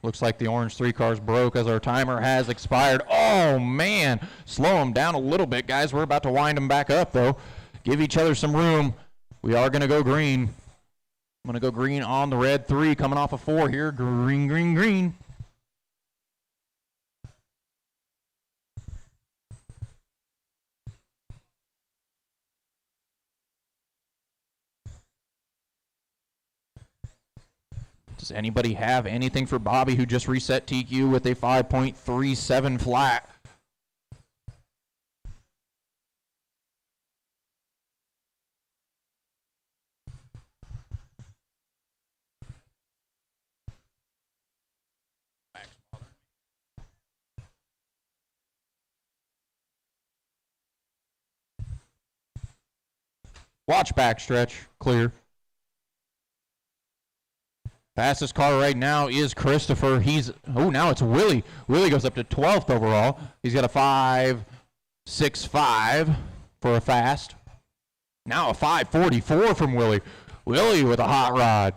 Looks like the orange 3 cars broke as our timer has expired. Oh, man. Slow them down a little bit, guys. We're about to wind them back up, though. Give each other some room. We are going to go green. I'm going to go green on the red 3 coming off of 4 here. Green, green, green. Does anybody have anything for Bobby, who just reset TQ with a 5.37 flat? Watch backstretch, clear. Fastest car right now is Christopher. Now it's Willie. Willie goes up to 12th overall. He's got a 5.65 for a fast. Now a 5.44 from Willie. Willie with a hot rod.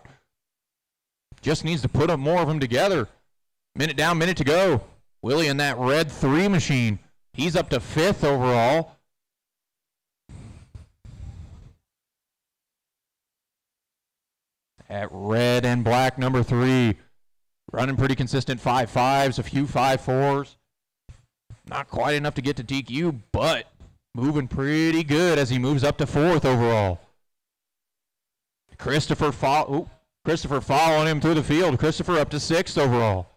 Just needs to put up more of them together. Minute down, minute to go. Willie in that red 3 machine. He's up to 5th overall. At red and black, number 3. Running pretty consistent 5.5s, a few 5.4s. Not quite enough to get to DQ, but moving pretty good as he moves up to 4th overall. Christopher following him through the field. Christopher up to 6th overall.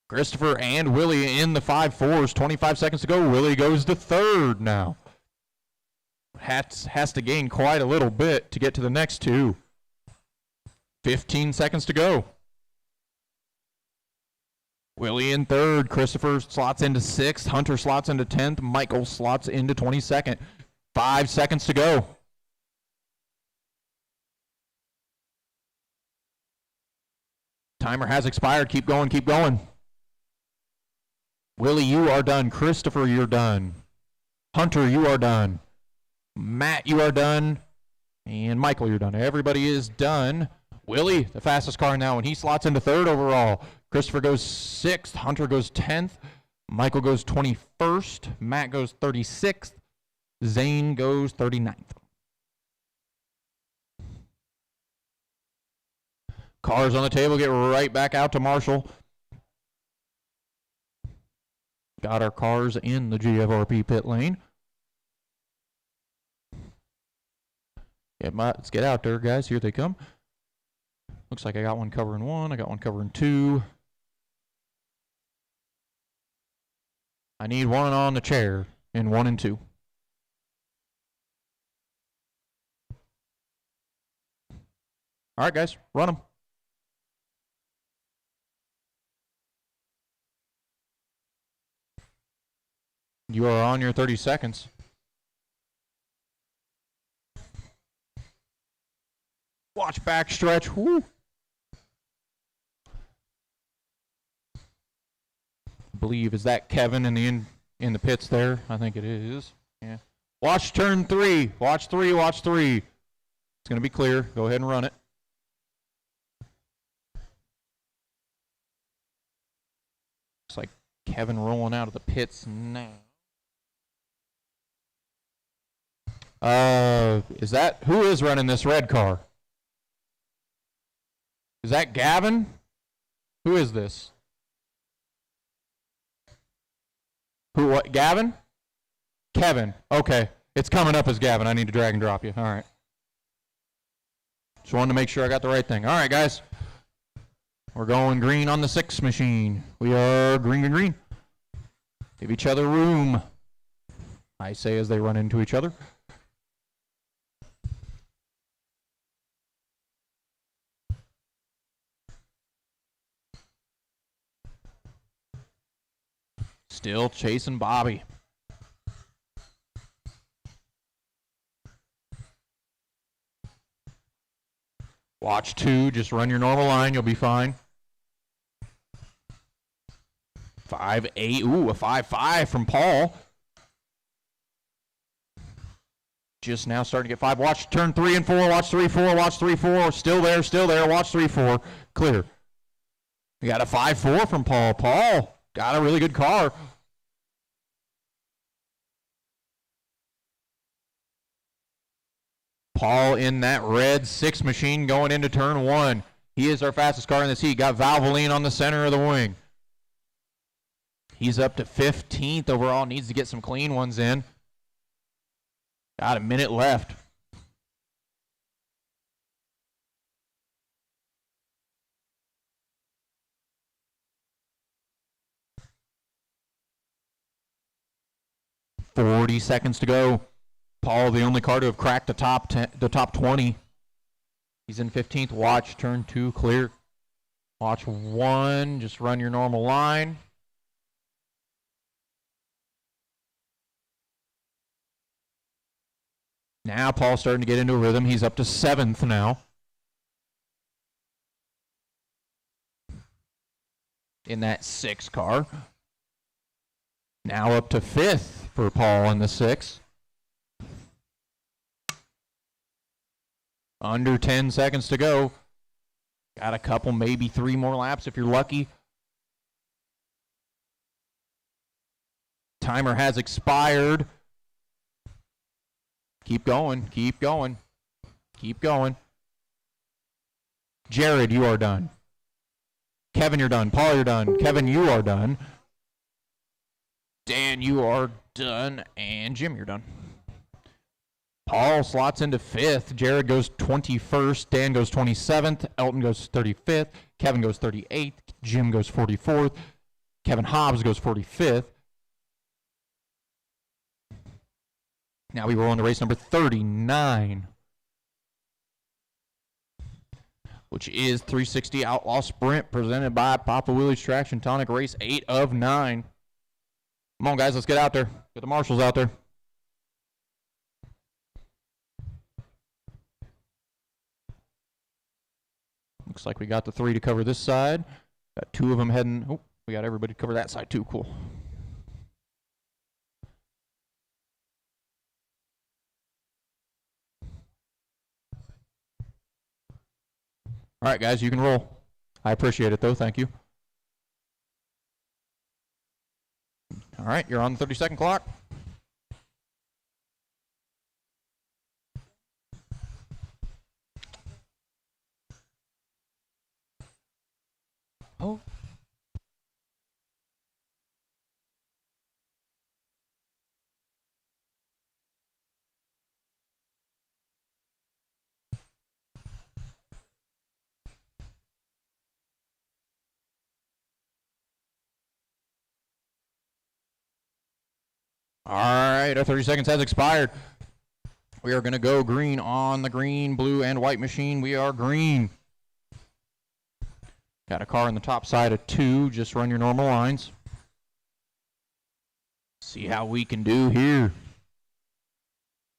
Christopher and Willie in the 5.4s. 25 seconds to go. Willie goes to 3rd now. Has to gain quite a little bit to get to the next 2. 15 seconds to go. Willie in 3rd. Christopher slots into 6th. Hunter slots into 10th. Michael slots into 22nd. 5 seconds to go. Timer has expired. Keep going, keep going. Willie, you are done. Christopher, you're done. Hunter, you are done. Matt, you are done. And Michael, you're done. Everybody is done. Willie, the fastest car now, and he slots into 3rd overall. Christopher goes 6th. Hunter goes 10th. Michael goes 21st. Matt goes 36th. Zane goes 39th. Cars on the table, get right back out to Marshall. Got our cars in the GFRP pit lane. Yeah, let's get out there, guys. Here they come. Looks like I got one covering 1. I got one covering 2. I need one on the chair in 1 and 2. All right, guys, run them. You are on your 30 seconds. Watch back stretch. Woo. I believe, is that Kevin in the pits there? I think it is. Yeah. Watch turn 3. Watch 3. Watch 3. It's going to be clear. Go ahead and run it. Looks like Kevin rolling out of the pits now. Who is running this red car? Is that Gavin? Who is this? What? Gavin? Kevin. Okay. It's coming up as Gavin. I need to drag and drop you. All right. Just wanted to make sure I got the right thing. All right, guys. We're going green on the 6 machine. We are green, green, green. Give each other room, I say as they run into each other. Still chasing Bobby. Watch 2, just run your normal line, you'll be fine. 5-8, ooh, a 5-5 from Paul. Just now starting to get 5. Watch turn 3 and 4, watch 3-4, watch 3-4. Still there, watch 3-4. Clear. We got a 5-4 from Paul. Paul got a really good car. Paul in that red 6 machine going into turn 1. He is our fastest car in this heat. Got Valvoline on the center of the wing. He's up to 15th overall. Needs to get some clean ones in. Got a minute left. $40 seconds to go. Paul, the only car to have cracked the top 20. He's in 15th. Watch turn 2 clear. Watch 1. Just run your normal line. Now Paul's starting to get into a rhythm. He's up to 7th now. In that 6 car. Now up to 5th for Paul in the 6. Under 10 seconds to go. Got a couple, maybe 3 more laps if you're lucky. Timer has expired. Keep going, keep going, keep going. Jared, you are done. Kevin, you're done. Paul, you're done. Kevin, you are done. Dan, you are done. And Jim, you're done. Paul slots into 5th. Jared goes 21st. Dan goes 27th. Elton goes 35th. Kevin goes 38th. Jim goes 44th. Kevin Hobbs goes 45th. Now we roll into race number 39, which is 360 Outlaw Sprint presented by Papa Willie's Traction Tonic, race 8 of 9. Come on, guys, let's get out there. Get the marshals out there. Looks like we got the 3 to cover this side. Got 2 of them heading. Oh, we got everybody to cover that side too. Cool. All right, guys, you can roll. I appreciate it, though. Thank you. All right, you're on the 30-second clock. Oh. All right, our 30 seconds has expired. We are going to go green on the green, blue, and white machine. We are green. Got a car on the top side of 2. Just run your normal lines. See how we can do here.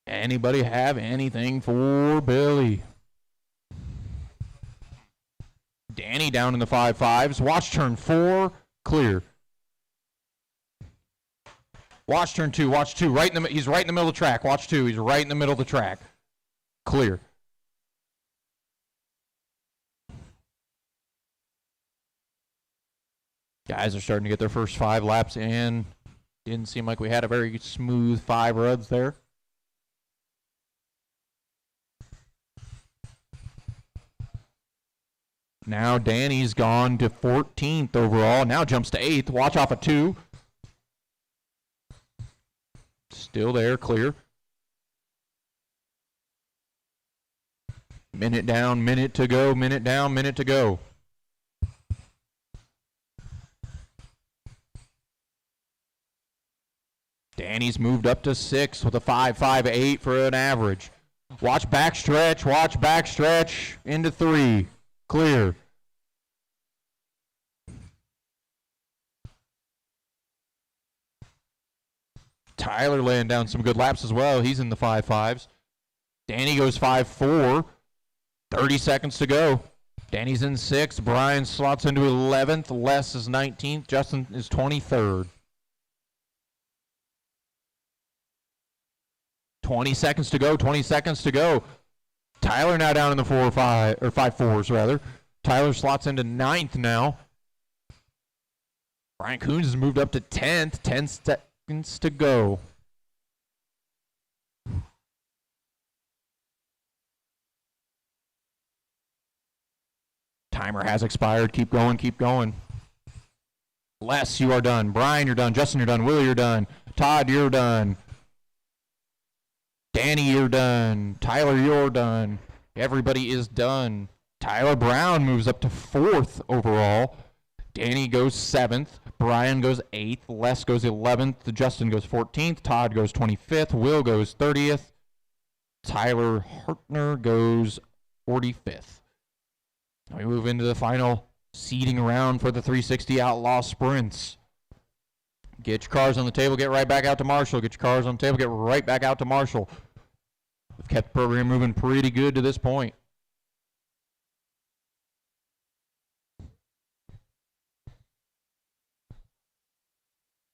Anybody have anything for Billy? Danny down in the 5.5s. Watch turn 4. Clear. Watch turn 2. Watch 2. He's right in the middle of the track. Watch 2. He's right in the middle of the track. Clear. Guys are starting to get their first 5 laps in. Didn't seem like we had a very smooth 5 runs there. Now Danny's gone to 14th overall. Now jumps to 8th. Watch off of 2. Still there, clear. Minute down, minute to go, minute down, minute to go. Danny's moved up to 6 with a 5.58 for an average. Watch backstretch into 3. Clear. Tyler laying down some good laps as well. He's in the 5.5s. Danny goes 5.4. 30 seconds to go. Danny's in 6th. Brian slots into 11th. Les is 19th. Justin is 23rd. 20 seconds to go. 20 seconds to go. Tyler now down in the 5.4s rather. Tyler slots into 9th now. Brian Coons has moved up to 10th. 10 seconds to go. Timer has expired. Keep going, keep going. Les, you are done. Brian, you're done. Justin, you're done. Will, you're done. Todd, you're done. Danny, you're done. Tyler, you're done. Everybody is done. Tyler Brown moves up to 4th overall. Danny goes 7th. Brian goes 8th. Les goes 11th. Justin goes 14th. Todd goes 25th. Will goes 30th. Tyler Hartner goes 45th. Now we move into the final seeding round for the 360 Outlaw Sprints. Get your cars on the table, get right back out to Marshall. Get your cars on the table, get right back out to Marshall. We've kept the program moving pretty good to this point.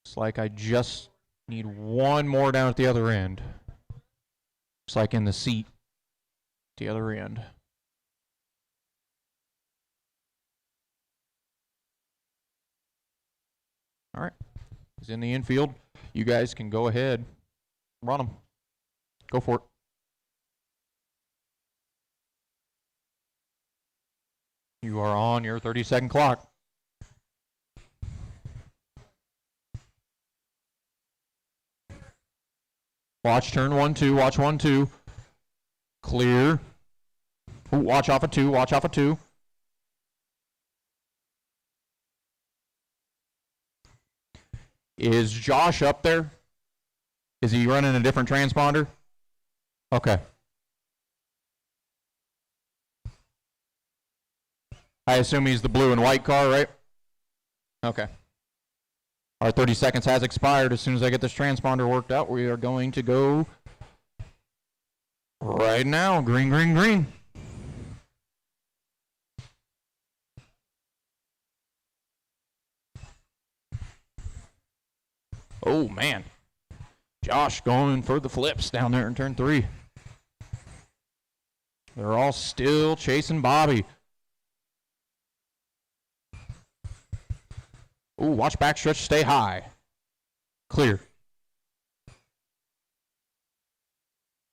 Looks like I just need one more down at the other end. Looks like in the seat at the other end. All right, he's in the infield. You guys can go ahead, run him. Go for it. You are on your 30-second clock. Watch turn 1-2, watch 1-2. Clear. Ooh, watch off of 2, watch off of 2. Is Josh up there? Is he running a different transponder? Okay. I assume he's the blue and white car, right? Okay. Our 30 seconds has expired. As soon as I get this transponder worked out, we are going to go right now. Green, green, green. Oh, man. Josh going for the flips down there in turn 3. They're all still chasing Bobby. Ooh, watch backstretch, stay high. Clear.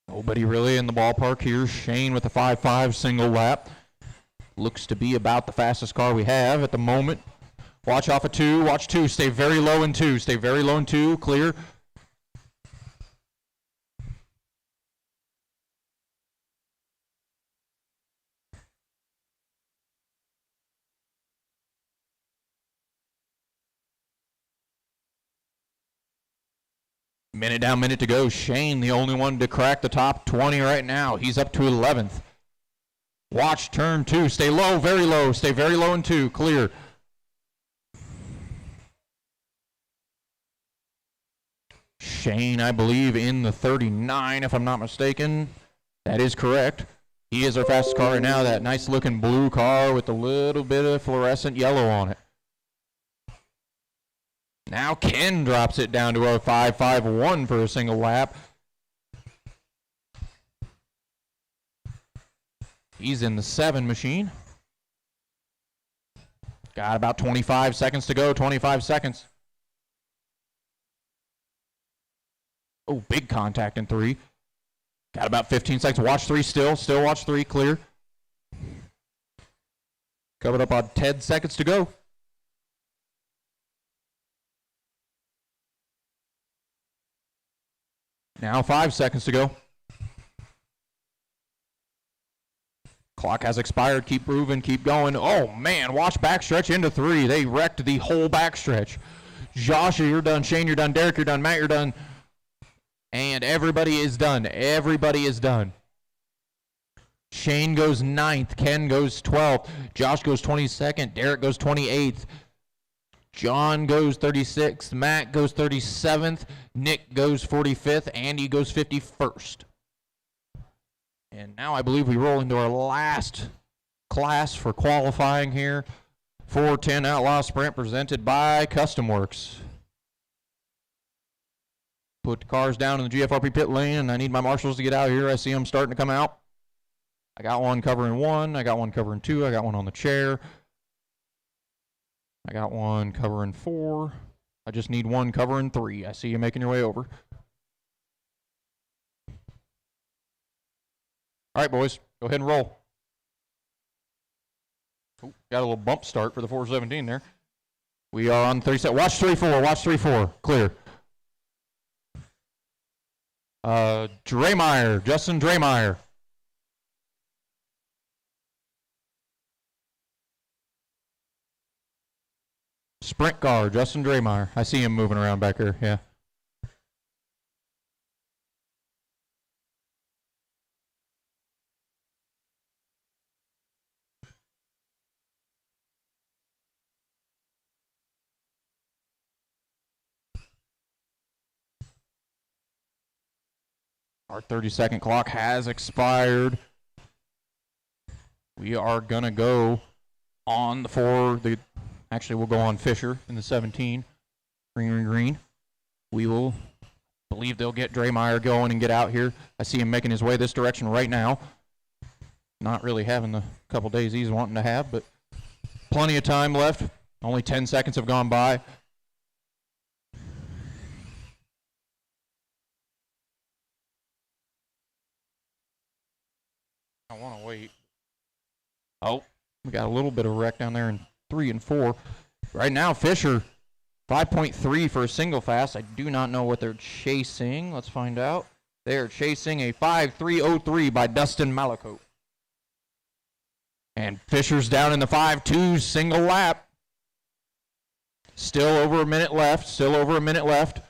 Nobody really in the ballpark here. Shane with a 5.5 single lap. Looks to be about the fastest car we have at the moment. Watch off of 2, watch 2, stay very low in 2, stay very low in 2, clear. Minute down, minute to go. Shane, the only one to crack the top 20 right now. He's up to 11th. Watch turn 2, stay low, very low, stay very low in 2, clear. Shane, I believe, in the 39, if I'm not mistaken. That is correct. He is our fastest car right now, that nice looking blue car with a little bit of fluorescent yellow on it. Now Ken drops it down to a 5.51 for a single lap. He's in the 7 machine. Got about 25 seconds to go, 25 seconds. Oh, big contact in 3. Got about 15 seconds. Watch 3 still watch 3, clear. Covered up on 10 seconds to go. Now 5 seconds to go. Clock has expired. Keep moving, keep going. Oh, man, watch backstretch into 3. They wrecked the whole backstretch. Josh, you're done. Shane, you're done. Derek, you're done. Matt, you're done. And everybody is done. Everybody is done. Shane goes 9th. Ken goes 12th. Josh goes 22nd. Derek goes 28th. John goes 36th. Matt goes 37th. Nick goes 45th. Andy goes 51st. And now I believe we roll into our last class for qualifying here. 410 Outlaw Sprint presented by Custom Works. Put the cars down in the GFRP pit lane, and I need my marshals to get out here. I see them starting to come out. I got one covering 1. I got one covering 2. I got one on the chair. I got one covering 4. I just need one covering 3. I see you making your way over. All right, boys, go ahead and roll. Ooh, got a little bump start for the 417 there. We are on 37. Watch 3-4. Watch 3-4. Clear. Draymire. Justin Draymire. Sprint car. Justin Draymire. I see him moving around back here. Yeah. Our 30-second clock has expired. We are going to go on actually we'll go on Fisher in the 17. Green. We will believe they'll get Draymire going and get out here. I see him making his way this direction right now. Not really having the couple days he's wanting to have, but plenty of time left. Only 10 seconds have gone by. I want to wait. Oh, we got a little bit of wreck down there in 3 and 4. Right now, Fisher, 5.3 for a single fast. I do not know what they're chasing. Let's find out. They are chasing a 5.303 by Dustin Malakote. And Fisher's down in the 5.2 single lap. Still over a minute left.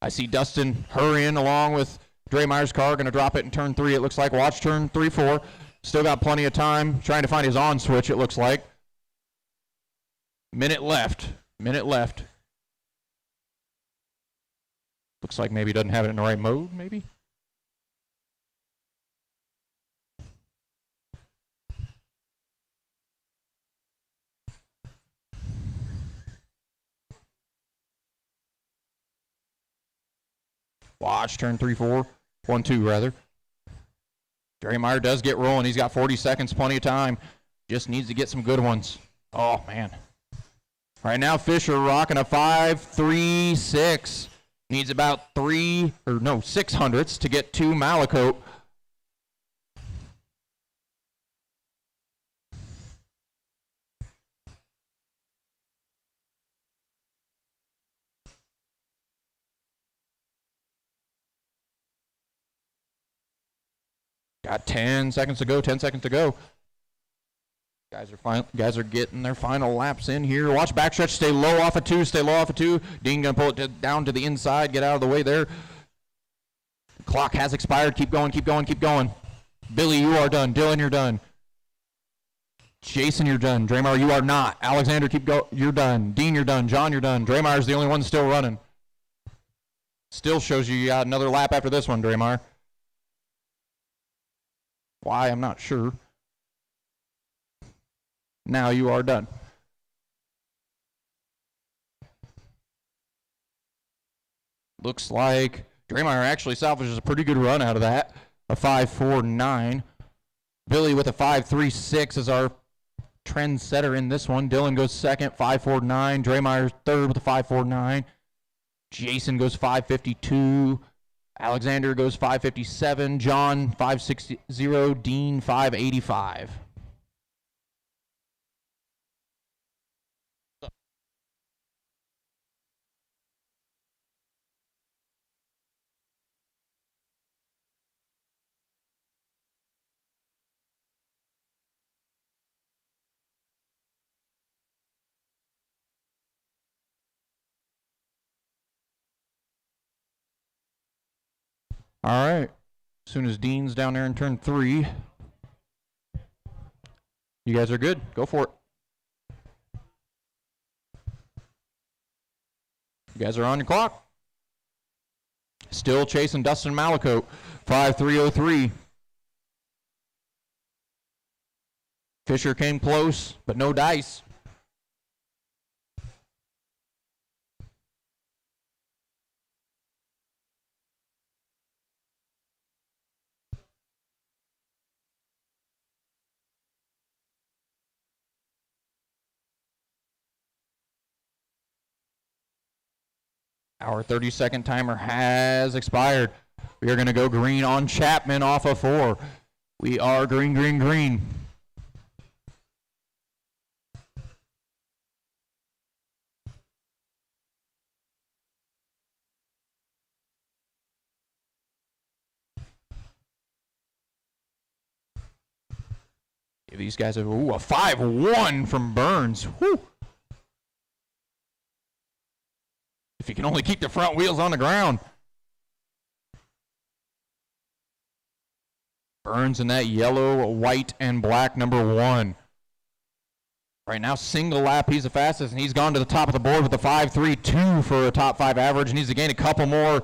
I see Dustin hurrying along with Draymire's car. Going to drop it in turn 3, it looks like. Watch turn 3-4. Still got plenty of time. Trying to find his on switch, it looks like. Minute left. Looks like maybe he doesn't have it in the right mode, maybe. Watch turn 3-4. 1-2 rather. Draymire does get rolling. He's got 40 seconds, plenty of time. Just needs to get some good ones. Oh, man. Right now, Fisher rocking a 5.36. Needs about 6 hundredths to get to Malakote. Got 10 seconds to go. Guys are getting their final laps in here. Watch backstretch. Stay low off of 2. Dean gonna pull it down to the inside. Get out of the way there. The clock has expired. Keep going. Billy, you are done. Dylan, you're done. Jason, you're done. Draymire, you are not. Alexander, you're done. Dean, you're done. John, you're done. Draymire's the only one still running. Still shows you got another lap after this one, Draymire. Why, I'm not sure. Now you are done. Looks like Draymire actually salvages a pretty good run out of that. A 5.49. Billy with a 5.36 is our trendsetter in this one. Dylan goes second, 5.49. Draymire's third with a 5.49. Jason goes 5.52. Alexander goes 5.57. John 5.60. Dean 5.85. All right. As soon as Dean's down there in turn 3, you guys are good. Go for it. You guys are on your clock. Still chasing Dustin Malakote. 5.303. Fisher came close, but no dice. Our 30-second timer has expired. We are going to go green on Chapman off of 4. We are green, green, green. Give these guys a 5-1 from Burns. Whew. If you can only keep the front wheels on the ground. Burns in that yellow, white, and black number 1. Right now, single lap, he's the fastest, and he's gone to the top of the board with a 5.32 for a top 5 average. Needs to gain a couple more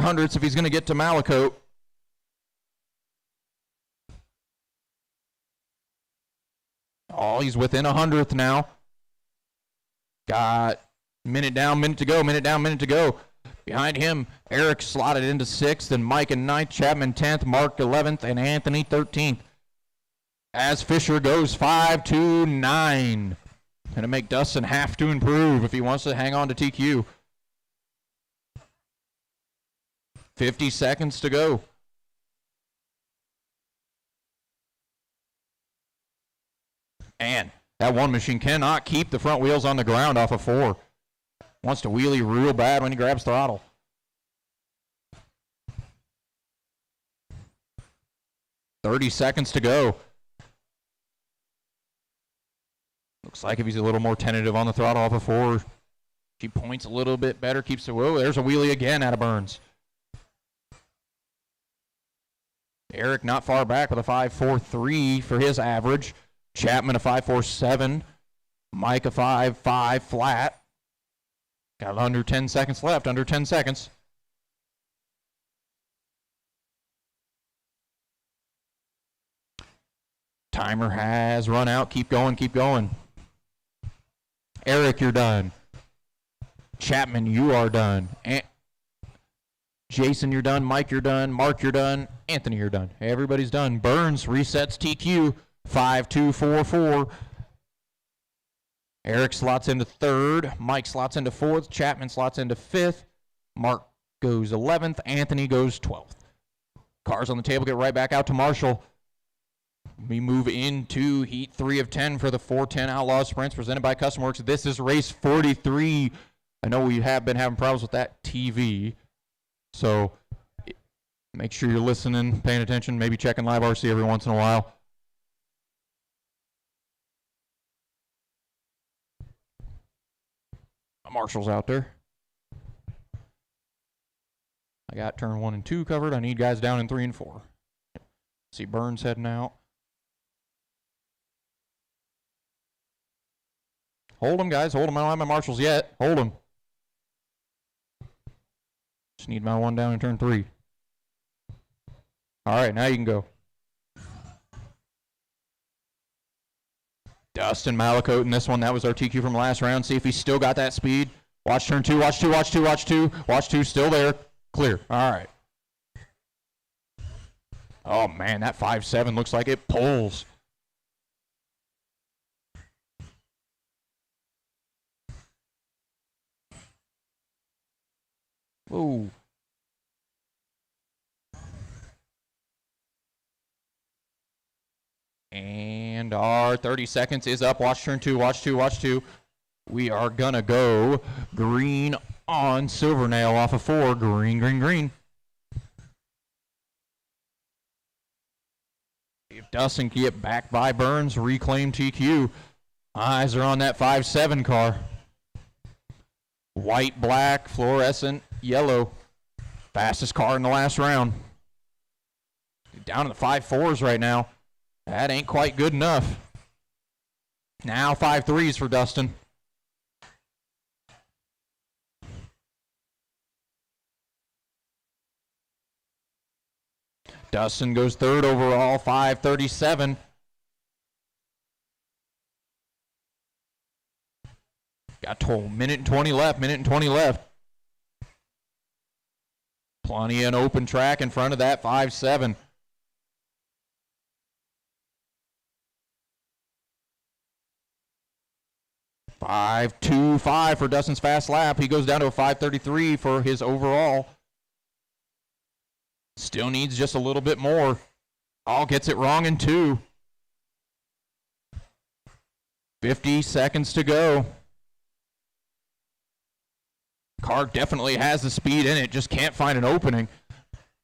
hundredths if he's going to get to Malakote. Oh, he's within a 100th now. Got minute down, minute to go, minute down, minute to go. Behind him, Eric slotted into 6th, and Mike in 9th, Chapman 10th, Mark 11th, and Anthony 13th. As Fisher goes 5-9. Going to make Dustin have to improve if he wants to hang on to TQ. 50 seconds to go. And that one machine cannot keep the front wheels on the ground off of 4. Wants to wheelie real bad when he grabs throttle. $30 seconds to go. Looks like if he's a little more tentative on the throttle off of 4, she points a little bit better, keeps the whoa, there's a wheelie again out of Burns. Eric not far back with a 5.43 for his average. Chapman a 5.47. Mike a 5.5 flat. Got under 10 seconds left, under 10 seconds. Timer has run out. Keep going, keep going. Eric, you're done. Chapman, you are done. Jason, you're done. Mike, you're done. Mark, you're done. Anthony, you're done. Everybody's done. Burns resets TQ 5.244. Eric slots into 3rd. Mike slots into 4th. Chapman slots into 5th. Mark goes 11th. Anthony goes 12th. Cars on the table get right back out to Marshall. We move into Heat 3 of 10 for the 410 Outlaw Sprints presented by Custom Works. This is race 43. I know we have been having problems with that TV. So make sure you're listening, paying attention, maybe checking Live RC every once in a while. Marshall's out there. I got turn 1 and 2 covered. I need guys down in 3 and 4. See Burns heading out. Hold them, guys. Hold them. I don't have my marshals yet. Hold them. Just need my one down in turn 3. All right, now you can go. Dustin Malakote in this one. That was our TQ from last round. See if he's still got that speed. Watch turn 2. Watch 2. Watch 2. Watch 2. Watch 2. Still there. Clear. All right. Oh, man, that 5.7 looks like it pulls. Ooh. And our 30 seconds is up. Watch turn 2. Watch 2. Watch 2. We are going to go green on Silvernail off of 4. Green, green, green. If Dustin can get back by Burns, reclaim TQ. Eyes are on that 5.7 car. White, black, fluorescent, yellow. Fastest car in the last round. Down in the 5.4s right now. That ain't quite good enough. Now 5.3s for Dustin. Dustin goes third overall, 5.37. Got told minute and 20 left. Plenty of an open track in front of that 5.7. $5.25 for Dustin's fast lap. He goes down to a 5.33 for his overall. Still needs just a little bit more. Oh, gets it wrong in 2. 50 seconds to go. Car definitely has the speed in it, just can't find an opening.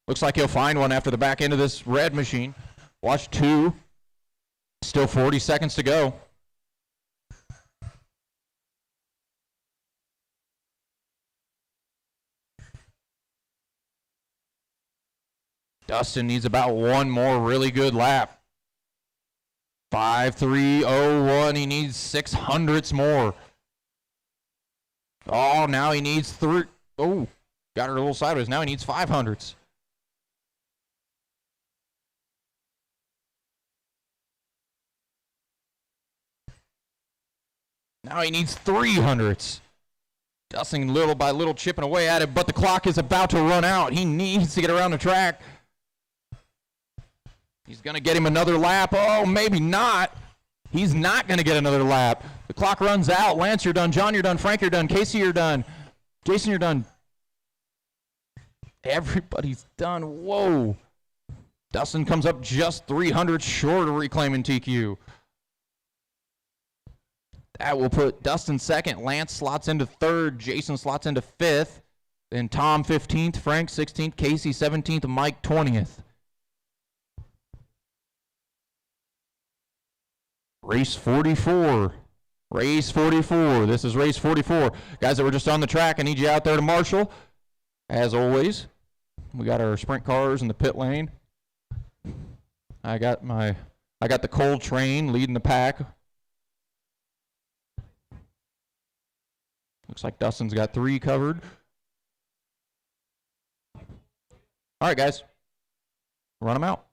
Looks like he'll find one after the back end of this red machine. Watch 2. Still 40 seconds to go. Dustin needs about one more really good lap. 5.301. He needs 600ths more. Oh, now he needs 3. Oh, got her a little sideways. Now he needs 500ths. Now he needs 300ths. Dustin little by little chipping away at it, but the clock is about to run out. He needs to get around the track. He's going to get him another lap. Oh, maybe not. He's not going to get another lap. The clock runs out. Lance, you're done. John, you're done. Frank, you're done. Casey, you're done. Jason, you're done. Everybody's done. Whoa. Dustin comes up just 300 short of reclaiming TQ. That will put Dustin second. Lance slots into third. Jason slots into fifth. Then Tom 15th. Frank 16th. Casey 17th. Mike 20th. Race 44. Race 44. This is race 44. Guys that were just on the track, I need you out there to marshal. As always, we got our sprint cars in the pit lane. I got the cold train leading the pack. Looks like Dustin's got 3 covered. All right, guys. Run them out.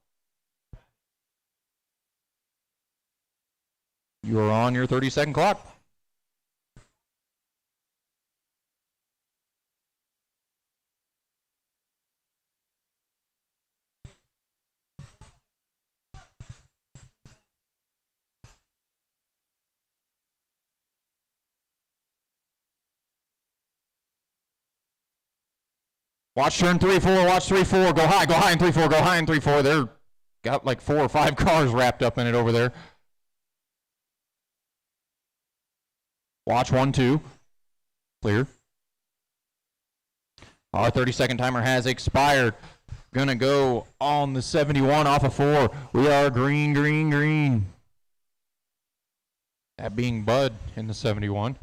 You are on your 30-second clock. Watch turn 3-4, watch 3-4, go high in 3-4, go high in 3-4. They're got like 4 or 5 cars wrapped up in it over there. Watch 1-2. Clear. Our 30-second timer has expired. Gonna go on the 71 off of 4. We are green, green, green. That being Bud in the 71.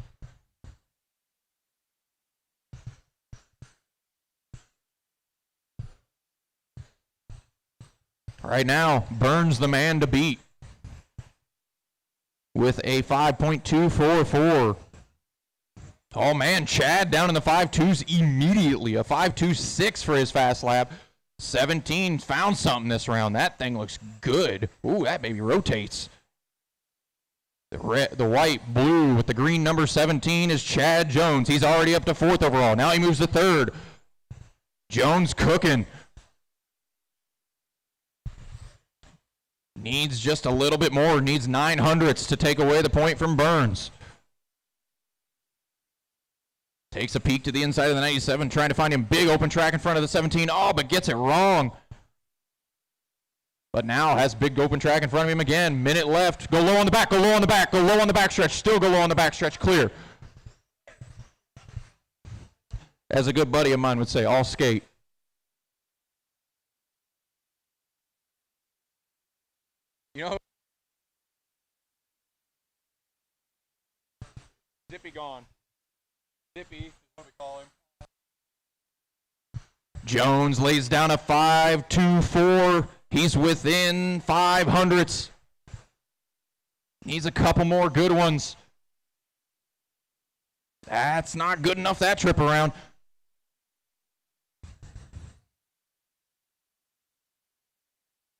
Right now, Burns the man to beat with a 5.244. Oh man, Chad down in the 5.2s immediately. A 5.26 for his fast lap. 17 found something this round. That thing looks good. Ooh, that baby rotates. The white, blue with the green number 17 is Chad Jones. He's already up to 4th overall. Now he moves to 3rd. Jones cooking. Needs just a little bit more. Needs 900ths to take away the point from Burns. Takes a peek to the inside of the 97, trying to find him big open track in front of the 17. Oh, but gets it wrong. But now has big open track in front of him again. Minute left. Go low on the back, go low on the back, go low on the backstretch. Still go low on the backstretch. Clear. As a good buddy of mine would say, all skate. You know, Zippy gone. Zippy is what we call him. Jones lays down a 5.24. He's within 500ths. Needs a couple more good ones. That's not good enough that trip around.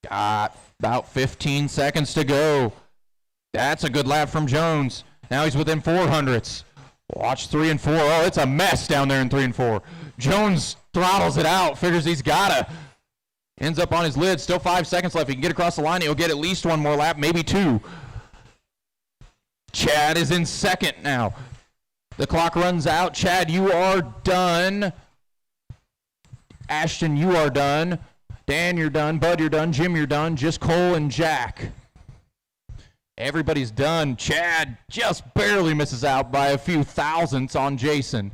Got about 15 seconds to go. That's a good lap from Jones. Now he's within 400ths. Watch 3 and 4. Oh, it's a mess down there in 3 and 4. Jones throttles it out, figures he's gotta. Ends up on his lid. Still 5 seconds left. He can get across the line. He'll get at least one more lap, maybe 2. Chad is in second now. The clock runs out. Chad, you are done. Ashton, you are done. Dan, you're done. Bud, you're done. Jim, you're done. Just Cole and Jack. Everybody's done. Chad just barely misses out by a few thousandths on Jason.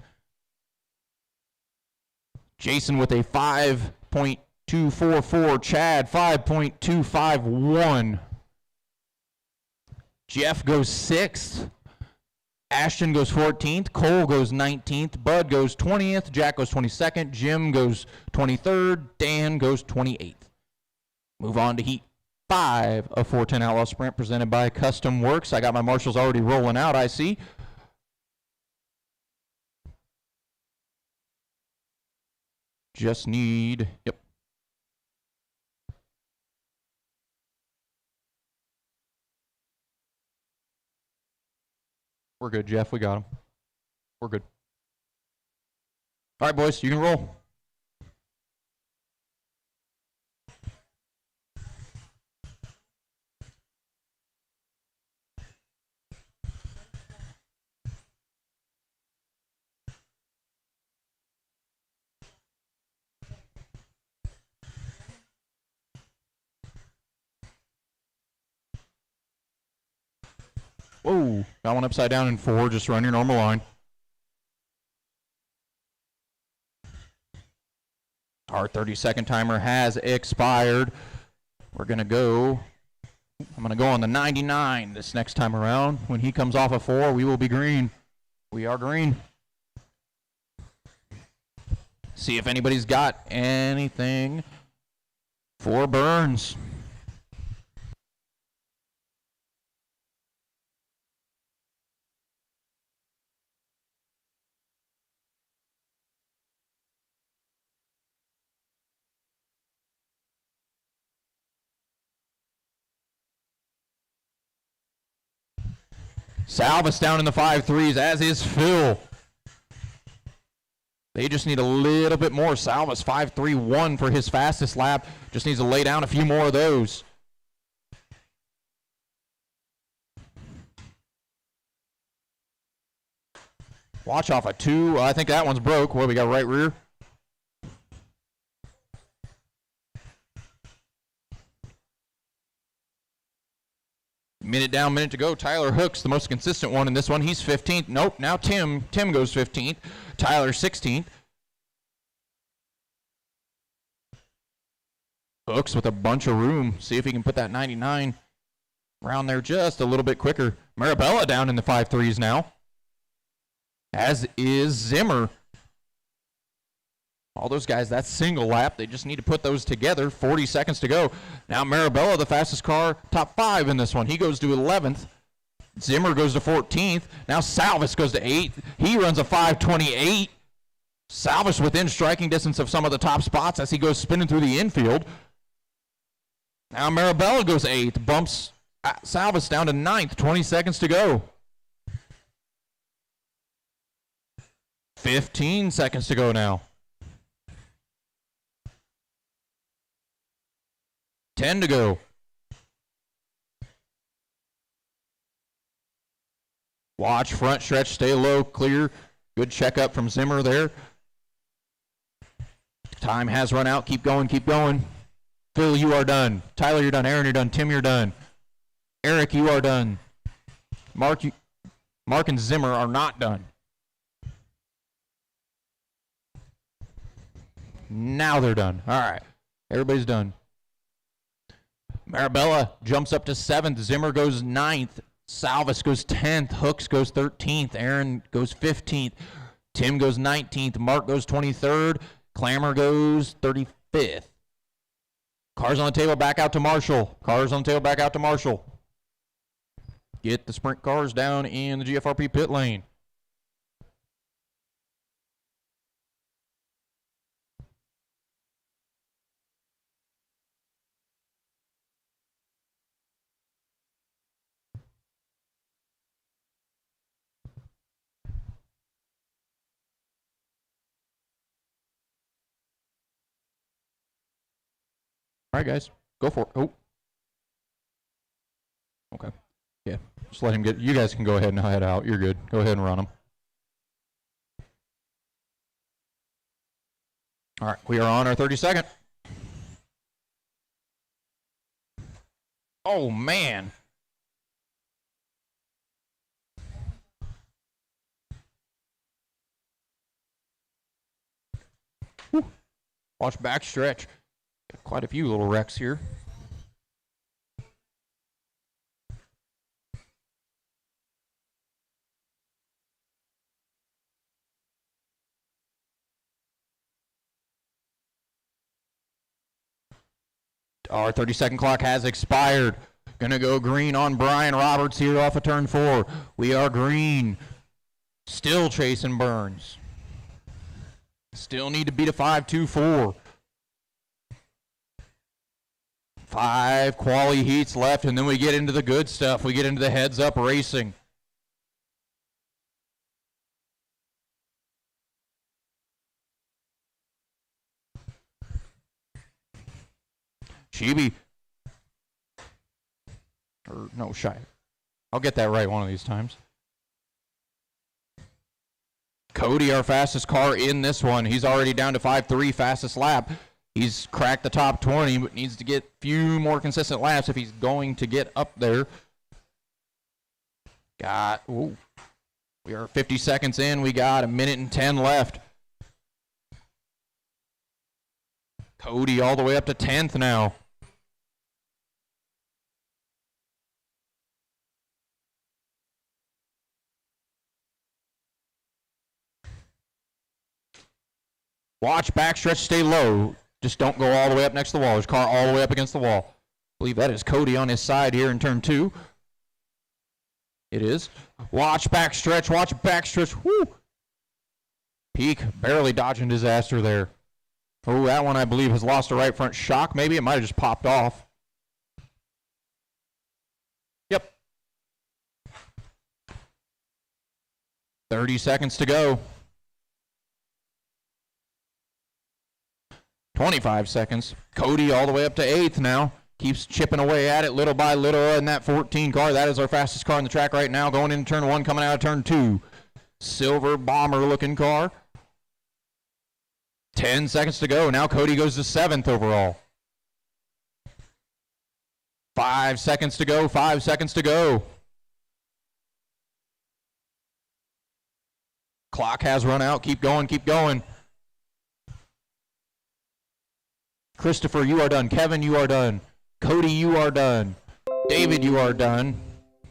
Jason with a 5.244. Chad 5.251. Jeff goes 6th. Ashton goes 14th. Cole goes 19th. Bud goes 20th. Jack goes 22nd. Jim goes 23rd. Dan goes 28th. Move on to Heat 5 of 410 Outlaw Sprint presented by Custom Works. I got my marshals already rolling out, I see. Just need, yep. We're good, Jeff. We got him. We're good. All right, boys, you can roll. Whoa, got one upside down in 4. Just run your normal line. Our 30-second timer has expired. We're going to go, I'm going to go on the 99 this next time around. When he comes off of 4, we will be green. We are green. See if anybody's got anything for Burns. Salvis down in the 5.3s, as is Phil. They just need a little bit more. Salvis 5.31 for his fastest lap. Just needs to lay down a few more of those. Watch off a 2. I think that one's broke. What, we got right rear? Minute down, minute to go. Tyler Hooks, the most consistent one in this one. He's 15th. Nope, now Tim. Tim goes 15th. Tyler 16th. Hooks with a bunch of room. See if he can put that 99 around there just a little bit quicker. Marabella down in the 5.3s now. As is Zimmer. All those guys, that's single lap. They just need to put those together. 40 seconds to go. Now Marabella, the fastest car, top 5 in this one. He goes to 11th. Zimmer goes to 14th. Now Salvis goes to 8th. He runs a 5.28. Salvis within striking distance of some of the top spots as he goes spinning through the infield. Now Marabella goes 8th. Bumps Salvis down to 9th. 20 seconds to go. 15 seconds to go now. 10 to go. Watch front stretch, stay low, clear. Good checkup from Zimmer there. Time has run out. Keep going, keep going. Phil, you are done. Tyler, you're done. Aaron, you're done. Tim, you're done. Eric, you are done. Mark and Zimmer are not done. Now they're done. All right. Everybody's done. Marabella jumps up to 7th. Zimmer goes 9th. Salvis goes 10th. Hooks goes 13th. Aaron goes 15th. Tim goes 19th. Mark goes 23rd. Clamor goes 35th. Cars on the table, back out to Marshall. Cars on the table, back out to Marshall. Get the sprint cars down in the GFRP pit lane. All right, guys, go for it. Oh. Okay. Yeah, just let him get, you guys can go ahead and head out. You're good. Go ahead and run them. All right, we are on our 32nd. Oh, man. Whew. Watch back stretch. Got quite a few little wrecks here. Our 30-second clock has expired. Gonna go green on Brian Roberts here off of turn 4. We are green. Still chasing Burns. Still need to beat a 5.24. 5 quality heats left, and then we get into the good stuff. We get into the heads-up racing. Chibi. Or, no, Shy. I'll get that right one of these times. Cody, our fastest car in this one. He's already down to 5.3, fastest lap. He's cracked the top 20, but needs to get a few more consistent laps if he's going to get up there. We are 50 seconds in. We got 1minute and 10 left. Cody all the way up to 10th now. Watch backstretch, stay low. Just don't go all the way up next to the wall. His car all the way up against the wall. I believe that is Cody on his side here in turn 2. It is. Watch backstretch, watch backstretch. Woo! Peak barely dodging disaster there. Oh, that one I believe has lost a right front shock. Maybe it might have just popped off. Yep. 30 seconds to go. 25 seconds. Cody all the way up to 8th now. Keeps chipping away at it little by little in that 14 car. That is our fastest car on the track right now. Going into turn 1, coming out of turn 2. Silver bomber looking car. 10 seconds to go. Now Cody goes to 7th overall. 5 seconds to go. 5 seconds to go. Clock has run out. Keep going. Keep going. Christopher, you are done. Kevin, you are done. Cody, you are done. David, you are done.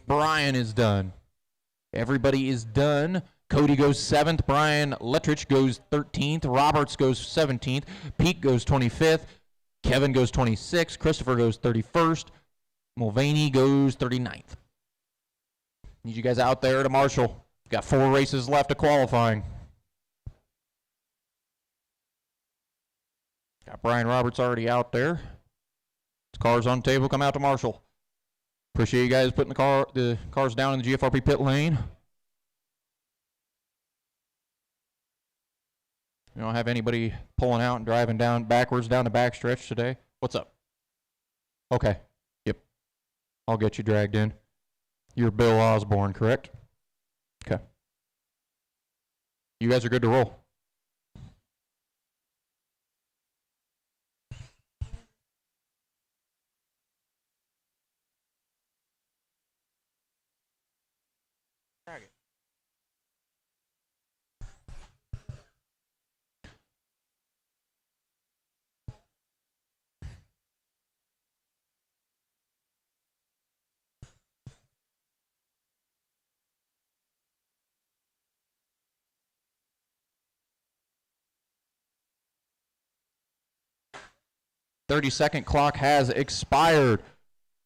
Brian is done. Everybody is done. Cody goes 7th. Brian Lettrich goes 13th. Roberts goes 17th. Pete goes 25th. Kevin goes 26th. Christopher goes 31st. Mulvaney goes 39th. Need you guys out there to Marshall. Got 4 races left of qualifying. Got Brian Roberts already out there. His car's on the table. Come out to Marshall. Appreciate you guys putting the cars down in the GFRP pit lane. We don't have anybody pulling out and driving down backwards down the backstretch today. What's up? Okay. Yep. I'll get you dragged in. You're Bill Osborne, correct? Okay. You guys are good to roll. 30-second clock has expired.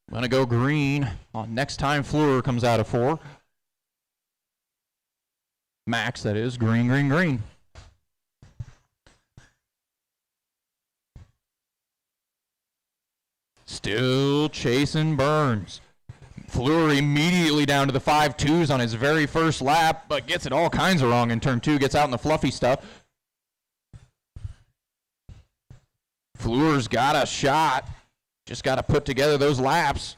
I'm going to go green on next time Fleur comes out of 4. Max, that is. Green, green, green. Still chasing Burns. Fleur immediately down to the 5.2s on his very first lap, but gets it all kinds of wrong in turn 2. Gets out in the fluffy stuff. Fleur's got a shot. Just got to put together those laps.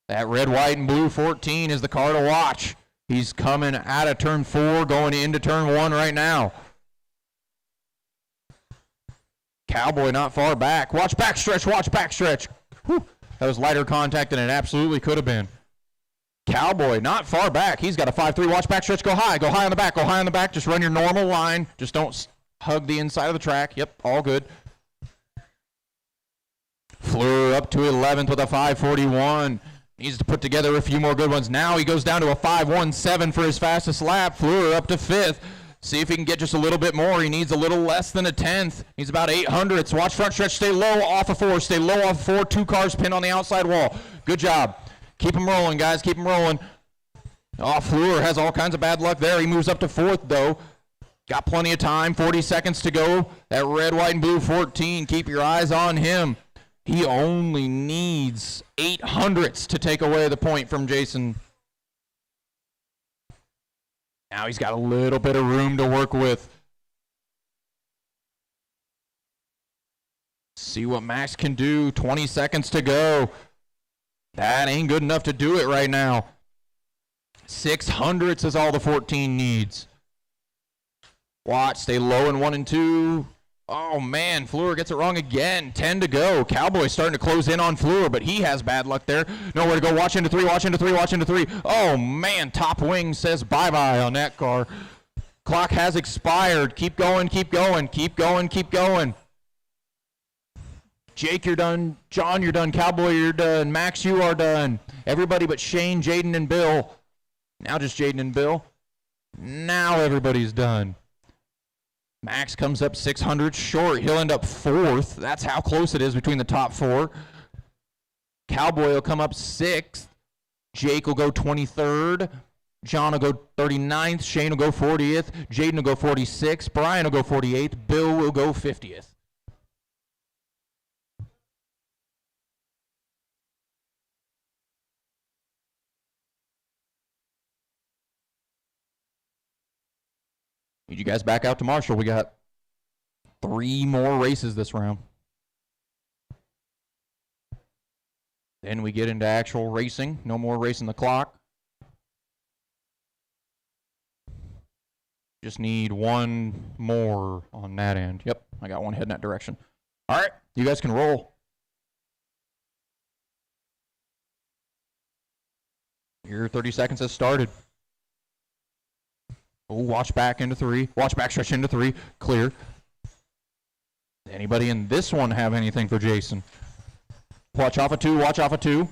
That red, white, and blue 14 is the car to watch. He's coming out of turn 4, going into turn 1 right now. Cowboy not far back. Watch backstretch, watch backstretch. Whew. That was lighter contact than it absolutely could have been. Cowboy not far back. He's got a 5.3. Watch backstretch, go high on the back, go high on the back. Just run your normal line. Just don't hug the inside of the track. Yep, all good. Fleur up to 11th with a 5.41. Needs to put together a few more good ones. Now he goes down to a 5.17 for his fastest lap. Fleur up to 5th. See if he can get just a little bit more. He needs a little less than a 10th. He's about 800ths. Watch front stretch. Stay low off of 4. Stay low off of 4. 2 cars pinned on the outside wall. Good job. Keep him rolling, guys. Keep him rolling. Oh, Fleur has all kinds of bad luck there. He moves up to 4th, though. Got plenty of time. 40 seconds to go. That red, white, and blue 14. Keep your eyes on him. He only needs 800ths to take away the point from Jason. Now he's got a little bit of room to work with. See what Max can do. 20 seconds to go. That ain't good enough to do it right now. 600ths is all the 14 needs. Watch, stay low in 1 and 2. Oh, man, Fleur gets it wrong again. 10 to go. Cowboy's starting to close in on Fleur, but he has bad luck there. Nowhere to go. Watch into 3, watch into 3, watch into 3. Oh, man, top wing says bye-bye on that car. Clock has expired. Keep going, keep going, keep going, keep going. Jake, you're done. John, you're done. Cowboy, you're done. Max, you are done. Everybody but Shane, Jaden, and Bill. Now just Jaden and Bill. Now everybody's done. Max comes up 600 short. He'll end up 4th. That's how close it is between the top 4. Cowboy will come up 6th. Jake will go 23rd. John will go 39th. Shane will go 40th. Jaden will go 46th. Brian will go 48th. Bill will go 50th. Need you guys back out to Marshall. We got 3 more races this round. Then we get into actual racing. No more racing the clock. Just need 1 more on that end. Yep, I got 1 heading that direction. All right, you guys can roll. Your 30 seconds has started. Oh, watch back into 3. Watch back stretch into 3. Clear. Anybody in this one have anything for Jason? Watch off of 2. Watch off of 2.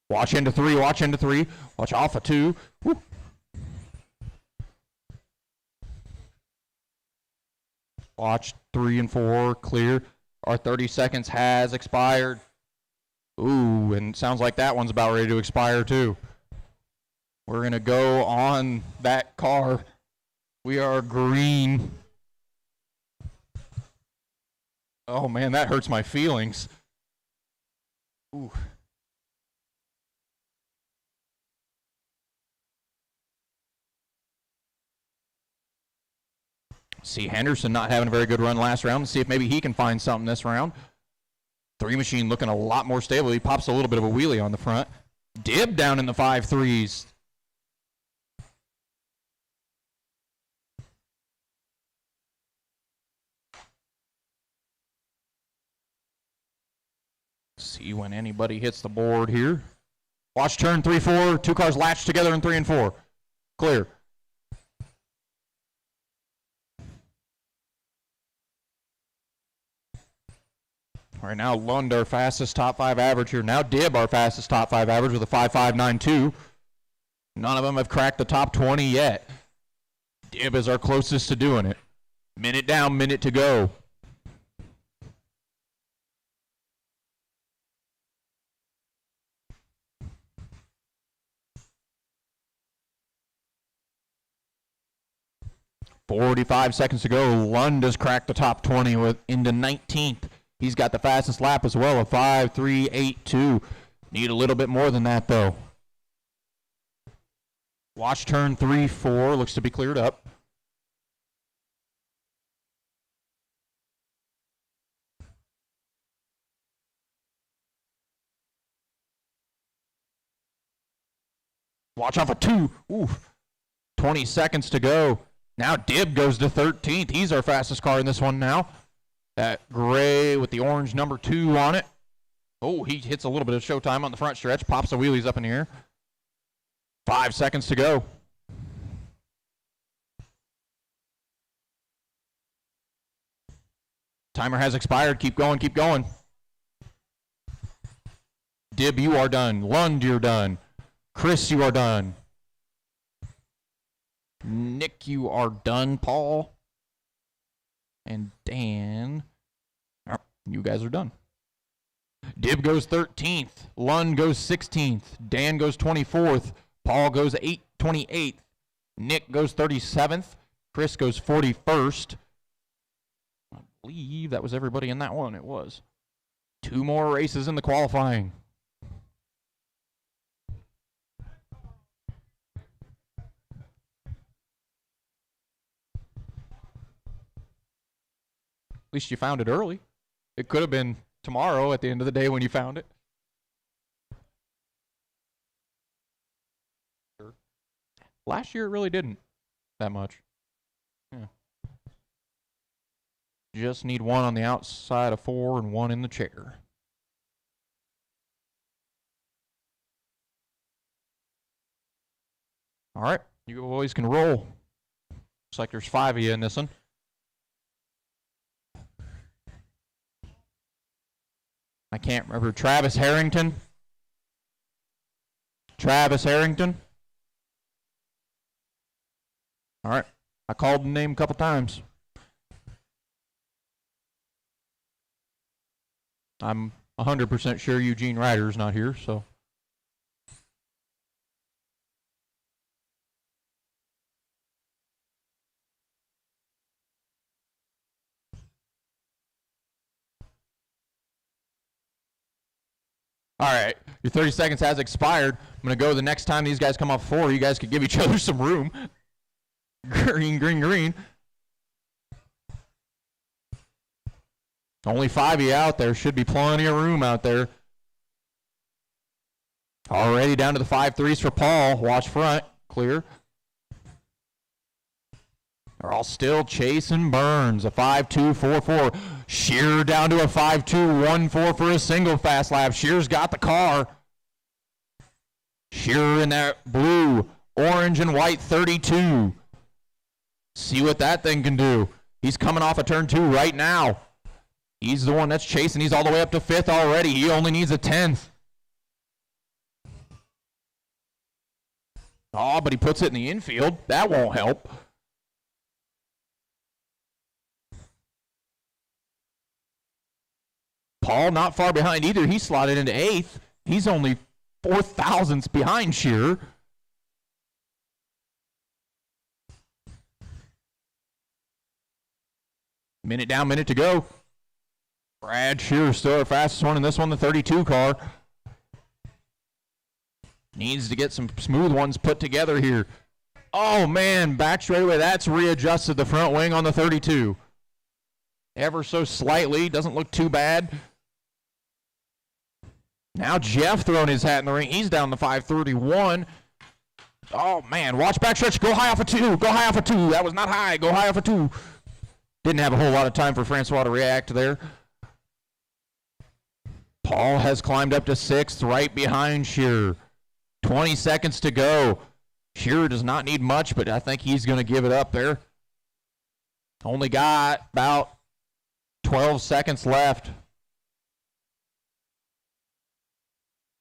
Watch into 3. Watch into 3. Watch off of 2. Woo. Watch 3 and 4. Clear. Our 30 seconds has expired. Ooh, and sounds like that one's about ready to expire too. We're going to go on that car. We are green. Oh, man, that hurts my feelings. Ooh. See Henderson not having a very good run last round. Let's see if maybe he can find something this round. 3 Machine looking a lot more stable. He pops a little bit of a wheelie on the front. Dib down in the 5.3s. See when anybody hits the board here. Watch turn 3, 4. 2 cars latched together in 3 and 4. Clear. Right now, Lund, our fastest top 5 average here. Now Dibb, our fastest top 5 average with a 5.592. None of them have cracked the top 20 yet. Dibb is our closest to doing it. Minute down, minute to go. .45 seconds to go. Lund has cracked the top 20 into 19th. He's got the fastest lap as well, a 5.382. Need a little bit more than that, though. Watch turn 3-4. Looks to be cleared up. Watch out for 2. Ooh. 20 seconds to go. Now Dibb goes to 13th. He's our fastest car in this one now. That gray with the orange number 2 on it. Oh, he hits a little bit of showtime on the front stretch. Pops the wheelies up in the air. 5 seconds to go. Timer has expired. Keep going, keep going. Dibb, you are done. Lund, you're done. Chris, you are done. Nick, you are done. Paul and Dan, you guys are done. Dibb goes 13th. Lund goes 16th. Dan goes 24th. Paul goes 28th. Nick goes 37th. Chris goes 41st. I believe that was everybody in that one. It was. 2 more races in the qualifying. At least you found it early. It could have been tomorrow at the end of the day when you found it. Last year it really didn't that much. Yeah. Just need 1 on the outside of 4 and 1 in the chair. All right, you boys can roll. Looks like there's 5 of you in this one. I can't remember. Travis Harrington. Travis Harrington. All right. I called the name a couple times. I'm 100% sure Eugene Ryder's not here, so. All right, your 30 seconds has expired. I'm going to go the next time these guys come off 4. You guys could give each other some room. Green, green, green. Only 5 of you out there. Should be plenty of room out there. Already down to the 5.3s for Paul. Watch front. Clear. They're all still chasing Burns. A 5.244. Shearer down to a 5.214 for a single fast lap. Shearer's got the car. Shearer in that blue, orange, and white 32. See what that thing can do. He's coming off of turn 2 right now. He's the one that's chasing. He's all the way up to 5th already. He only needs a 10th. Oh, but he puts it in the infield. That won't help. Paul not far behind either. He slotted into 8th. He's only 4 thousandths behind Shearer. Minute down, minute to go. Brad Shearer still our fastest one in this one, the 32 car. Needs to get some smooth ones put together here. Oh, man, back straightaway. That's readjusted the front wing on the 32. Ever so slightly. Doesn't look too bad. Now Jeff throwing his hat in the ring. He's down to 531. Oh, man. Watch backstretch. Go high off of 2. Go high off of 2. That was not high. Go high off of 2. Didn't have a whole lot of time for Francois to react there. Paul has climbed up to 6th, right behind Shearer. 20 seconds to go. Shearer does not need much, but I think he's going to give it up there. Only got about 12 seconds left.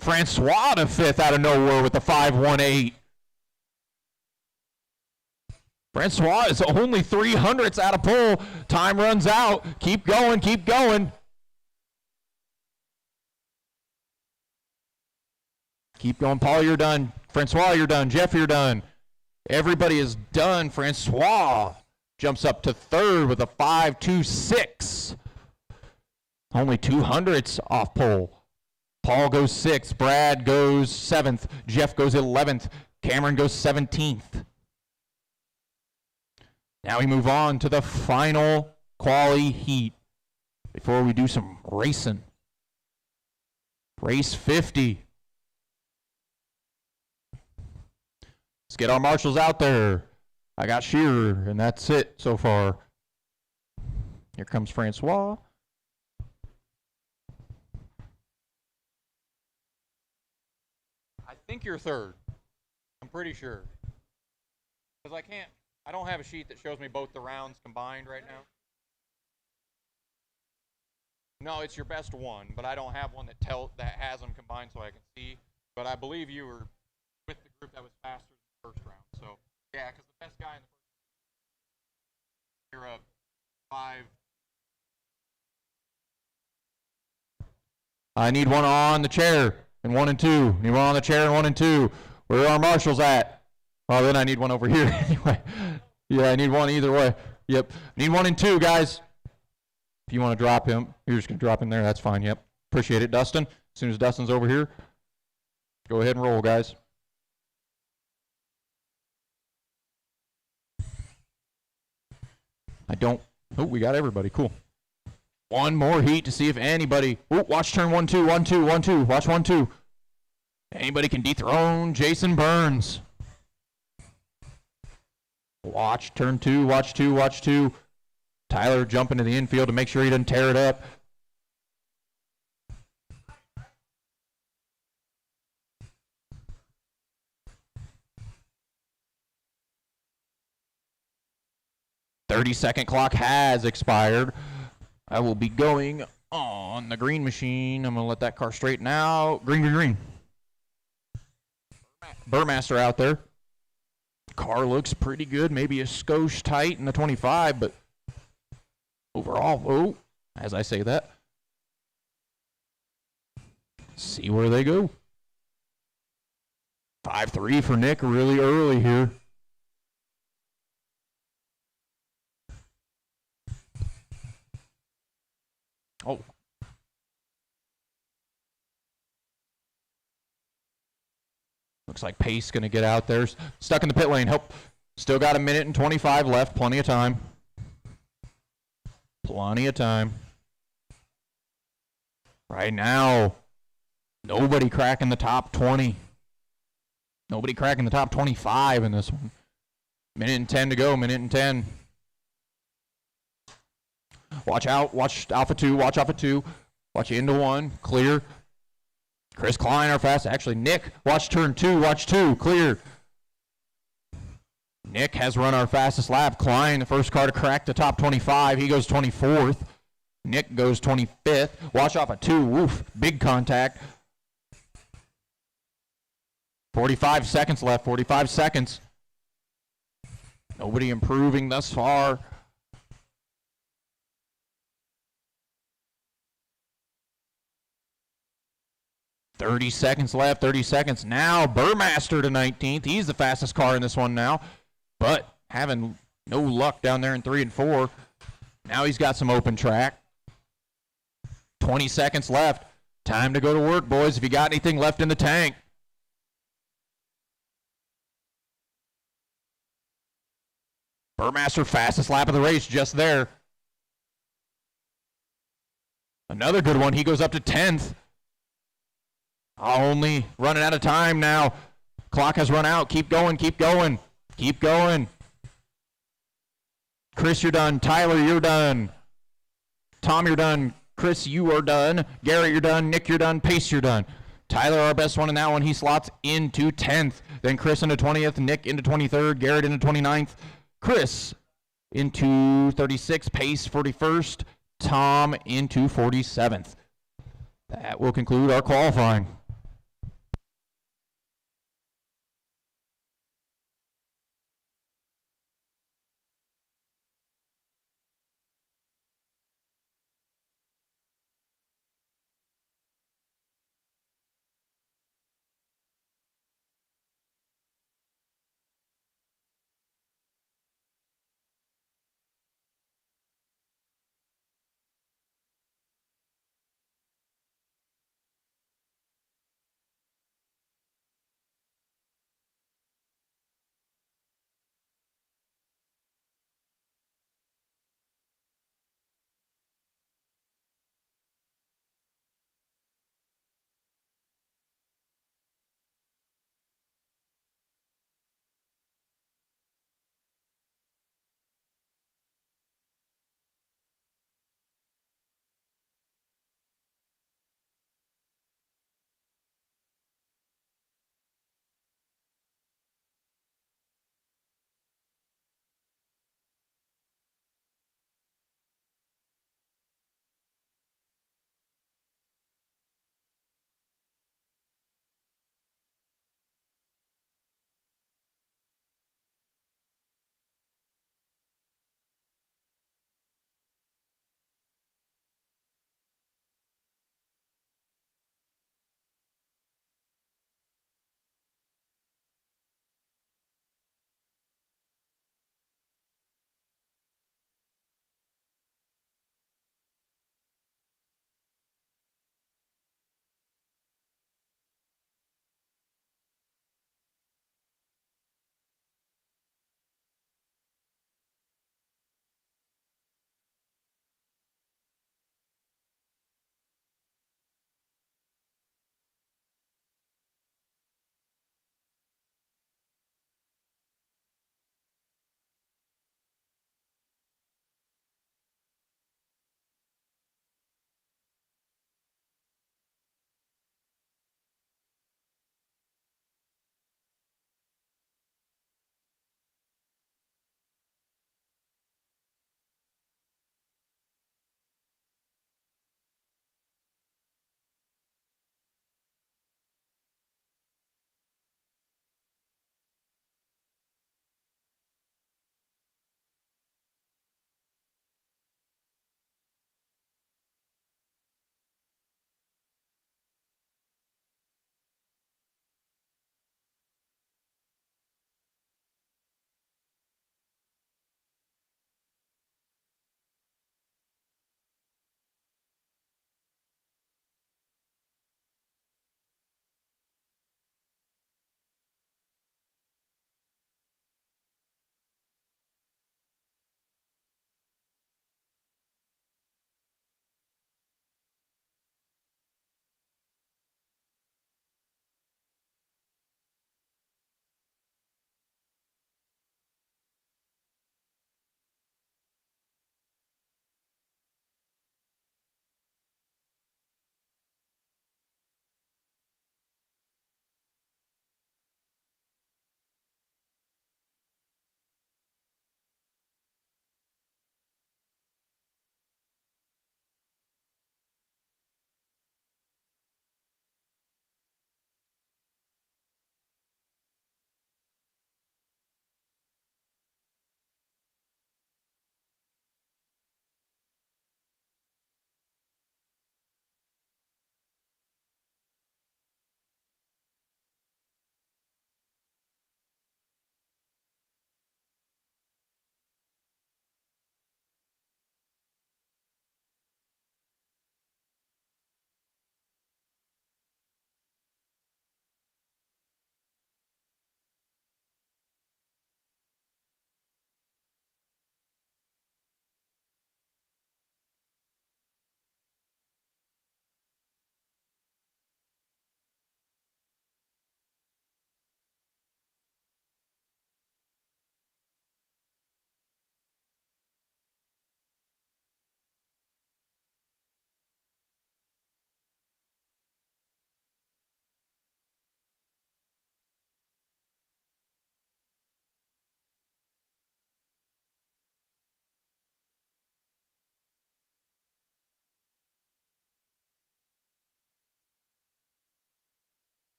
Francois to fifth out of nowhere with the 5.18. Francois is only 300ths out of pole. Time runs out. Keep going, keep going. Keep going. Paul, you're done. Francois, you're done. Jeff, you're done. Everybody is done. Francois jumps up to third with a 5.26. Only 200ths off pole. Paul goes 6th. Brad goes 7th. Jeff goes 11th. Cameron goes 17th. Now we move on to the final quali heat before we do some racing. Race 50. Let's get our marshals out there. I got Shearer, and that's it so far. Here comes Francois. I think you're third. I'm pretty sure. Because I don't have a sheet that shows me both the rounds combined right now. No, it's your best one, but I don't have one that has them combined so I can see. But I believe you were with the group that was faster than the first round. So, yeah, because the best guy in the first round, you're a 5. I need one on the chair and 1 and 2. Need one on the chair and 1 and 2. Where are our marshals at? Well, then I need one over here anyway. Yeah, I need one either way. Yep. Need 1 and 2, guys. If you want to drop him, you're just going to drop him there. That's fine. Yep. Appreciate it, Dustin. As soon as Dustin's over here, go ahead and roll, guys. Oh, we got everybody. Cool. One more heat to see if anybody. Oh, watch turn 1, 2, 1, 2, 1, 2. Watch 1, 2. Anybody can dethrone Jason Burns. Watch turn 2, watch 2, watch 2. Tyler jump into the infield to make sure he doesn't tear it up. "30-second clock has expired. I will be going on the green machine. I'm going to let that car straighten out. Green, green, green. Burmaster out there. Car looks pretty good. Maybe a skosh tight in the 25, but overall, oh, as I say that, see where they go. 5-3 for Nick really early here. Oh. Looks like Pace going to get out there. Stuck in the pit lane. Help. Still got 1 minute and 25 left. Plenty of time. Plenty of time. Right now, nobody cracking the top 20. Nobody cracking the top 25 in this one. 1 minute and 10 to go. 1 minute and 10. Watch out. Watch Alpha 2. Watch Alpha 2. Watch into 1. Clear. Chris Klein, our fast. Actually, Nick, watch turn 2. Watch 2. Clear. Nick has run our fastest lap. Klein, the first car to crack the top 25. He goes 24th. Nick goes 25th. Watch off of 2. Woof. Big contact. 45 seconds left. 45 seconds. Nobody improving thus far. "30 seconds left, 30 seconds. Now, Burmaster to 19th. He's the fastest car in this one now, but having no luck down there in 3 and 4. Now he's got some open track. 20 seconds left. Time to go to work, boys, if you got anything left in the tank. Burmaster, fastest lap of the race, just there. Another good one. He goes up to 10th. Only running out of time now. Clock has run out. Keep going, keep going, keep going. Chris, you're done. Tyler, you're done. Tom, you're done. Chris, you are done. Garrett, you're done. Nick, you're done. Pace, you're done. Tyler, our best one in that one. He slots into 10th. Then Chris into 20th. Nick into 23rd. Garrett into 29th. Chris into 36th. Pace 41st. Tom into 47th. That will conclude our qualifying.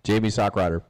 Jamie Sockrider.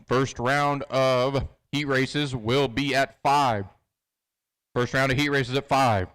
First round of heat races will be at 5. First round of heat races at 5.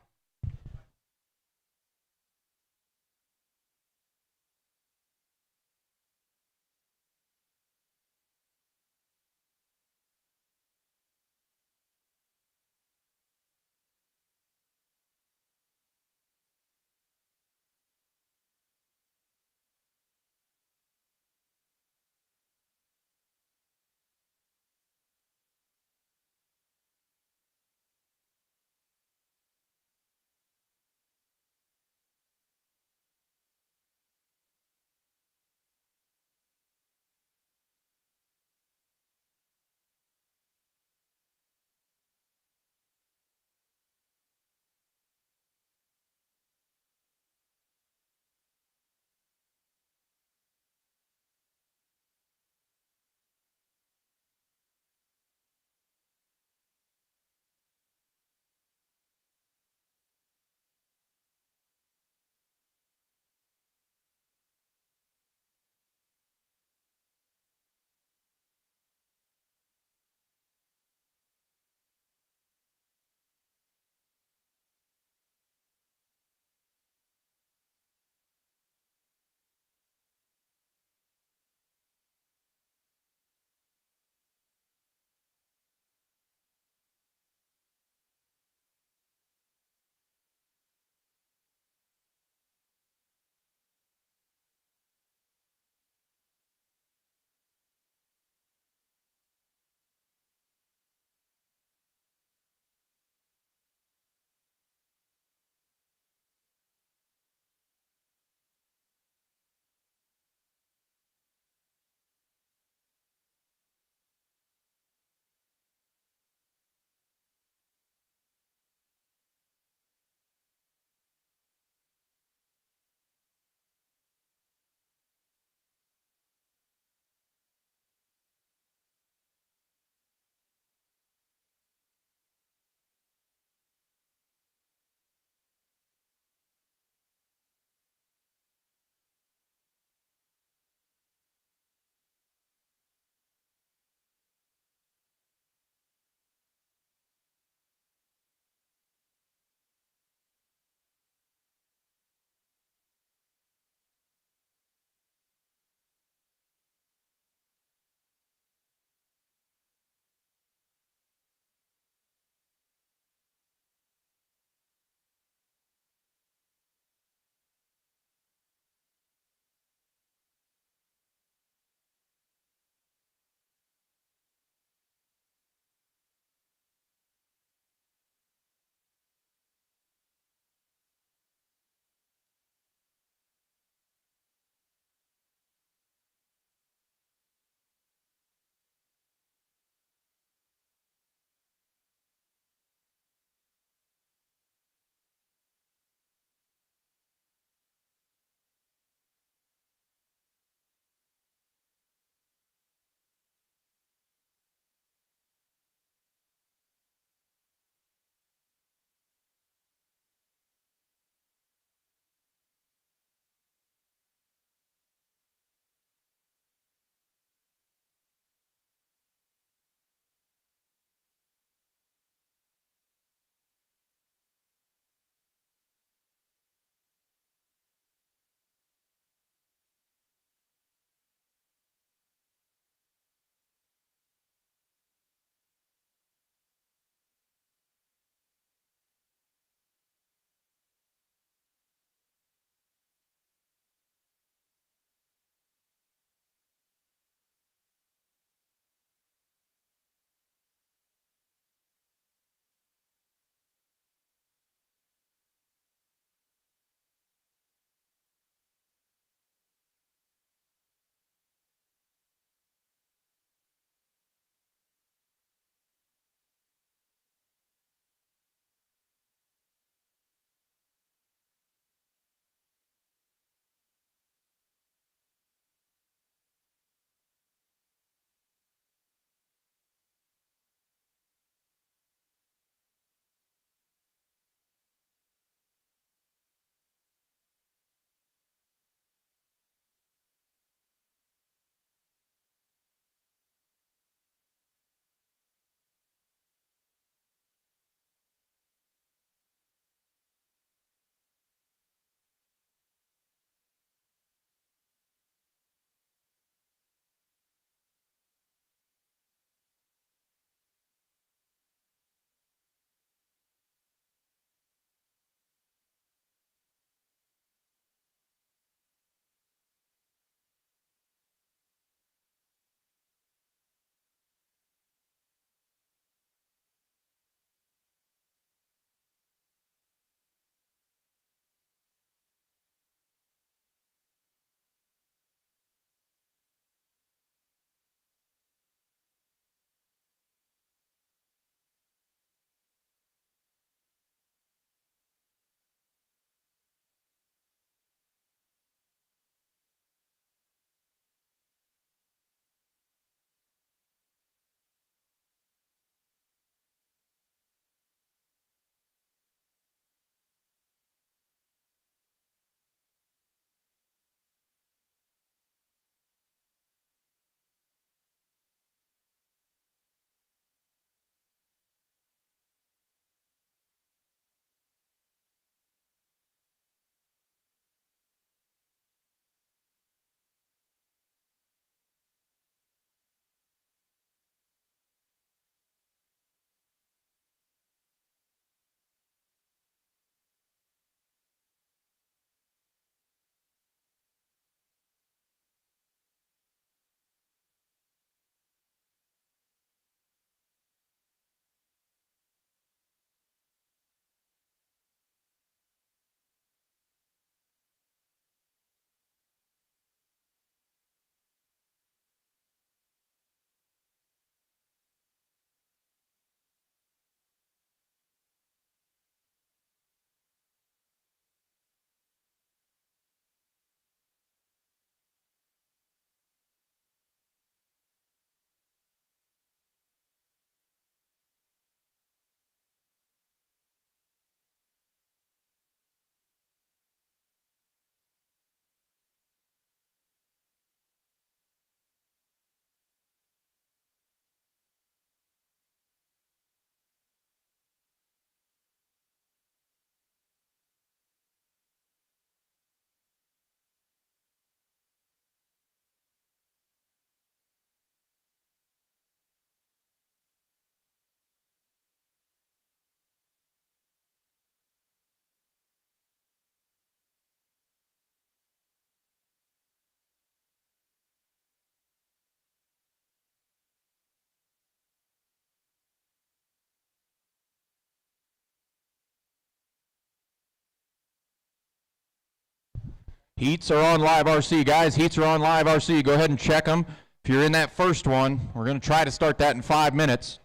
Heats are on live RC, guys. Heats are on live RC. Go ahead and check them. If you're in that first one, we're going to try to start that in 5 minutes.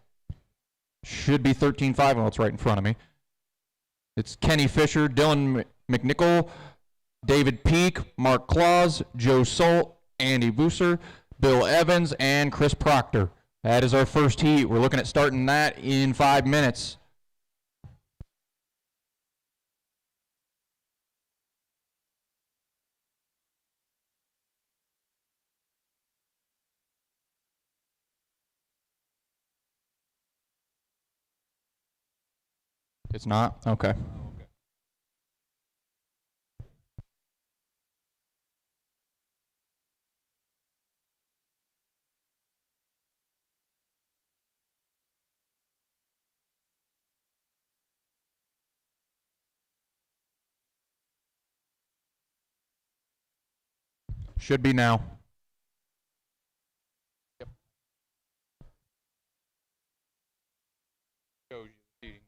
Should be 13-5. Well, it's right in front of me. It's Kenny Fisher, Dylan McNichol, David Peak, Mark Claus, Joe Solt, Andy Busser, Bill Evans, and Chris Proctor. That is our first heat. We're looking at starting that in 5 minutes. It's not? Okay. Should be now. Yep. Shows you the seating.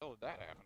How did that happen?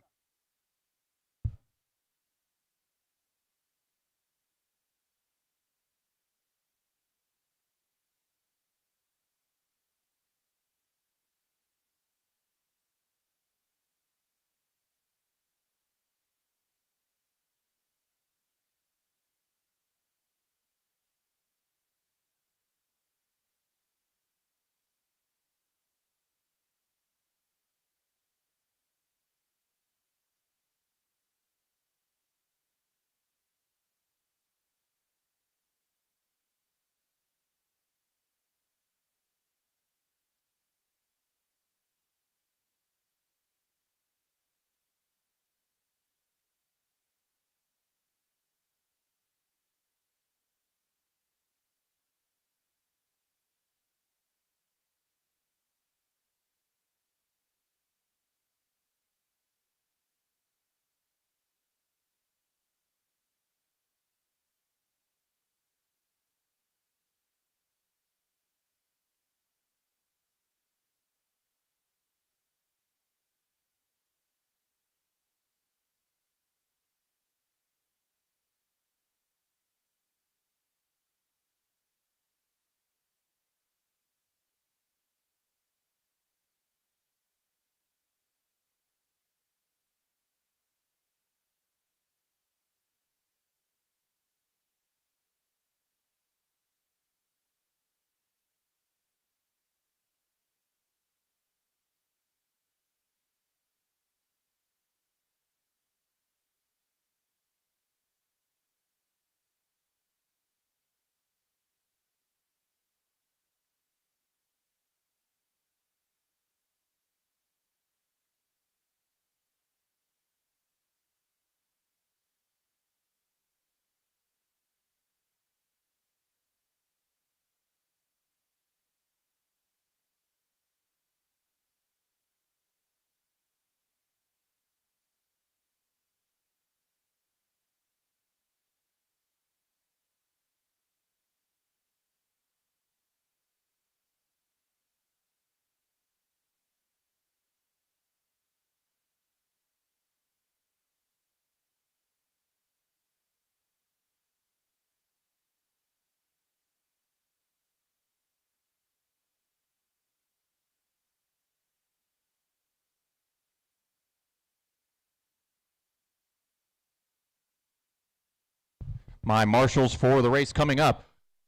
My marshals for the race coming up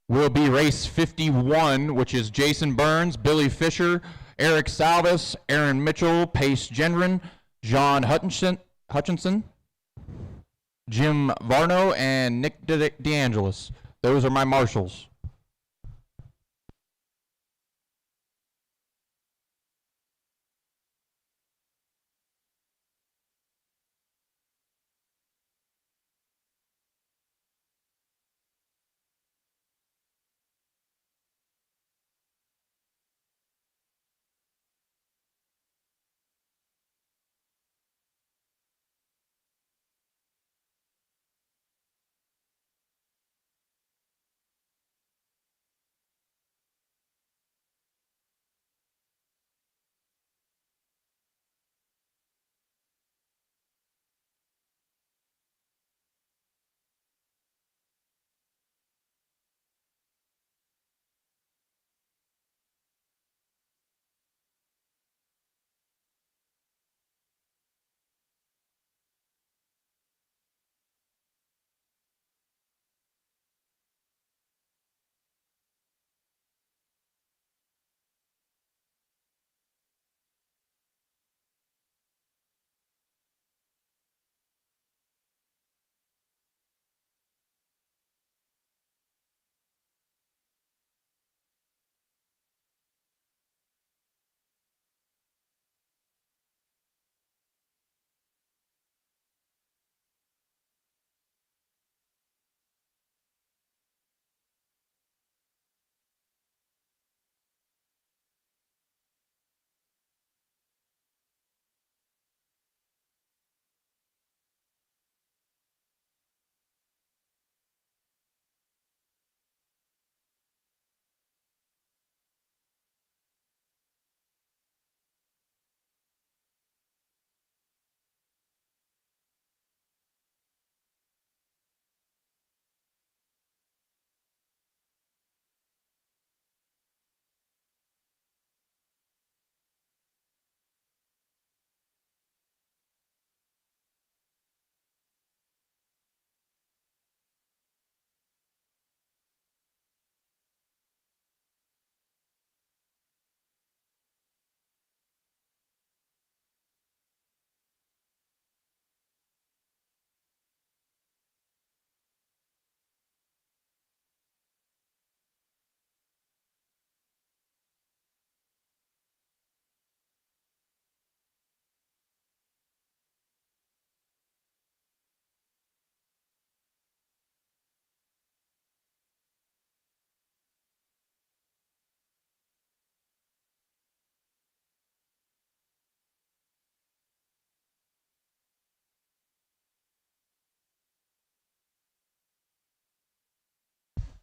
will be race 51, which is Jason Burns, Billy Fisher, Eric Salvis, Aaron Mitchell, Pace Gendron, John Hutchinson, Jim Varno, and Nick DeAngelis. Those are my marshals.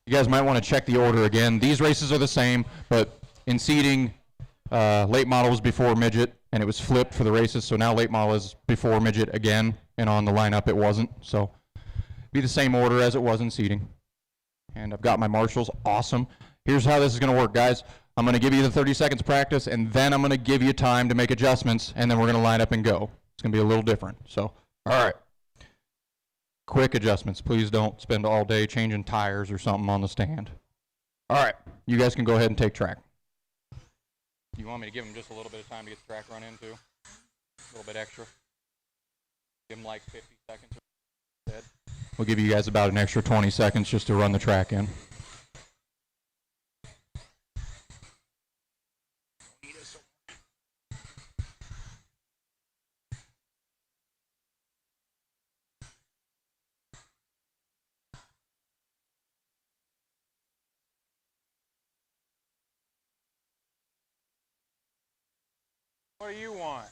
you guys might want to check the order again. These races are the same, but in seating, late model was before midget, and it was flipped for the races, so now late model is before midget again, and on the lineup it wasn't. So be the same order as it was in seating. And I've got my marshals. Awesome. Here's how this is going to work, guys. I'm going to give you the 30 seconds practice, and then I'm going to give you time to make adjustments, and then we're going to line up and go. It's going to be a little different. So, all right. Quick adjustments. Please don't spend all day changing tires or something on the stand. All right. You guys can go ahead and take track. You want me to give them just a little bit of time to get the track run in, too? A little bit extra? Give them like 50 seconds instead. We'll give you guys about an extra 20 seconds just to run the track in. What do you want?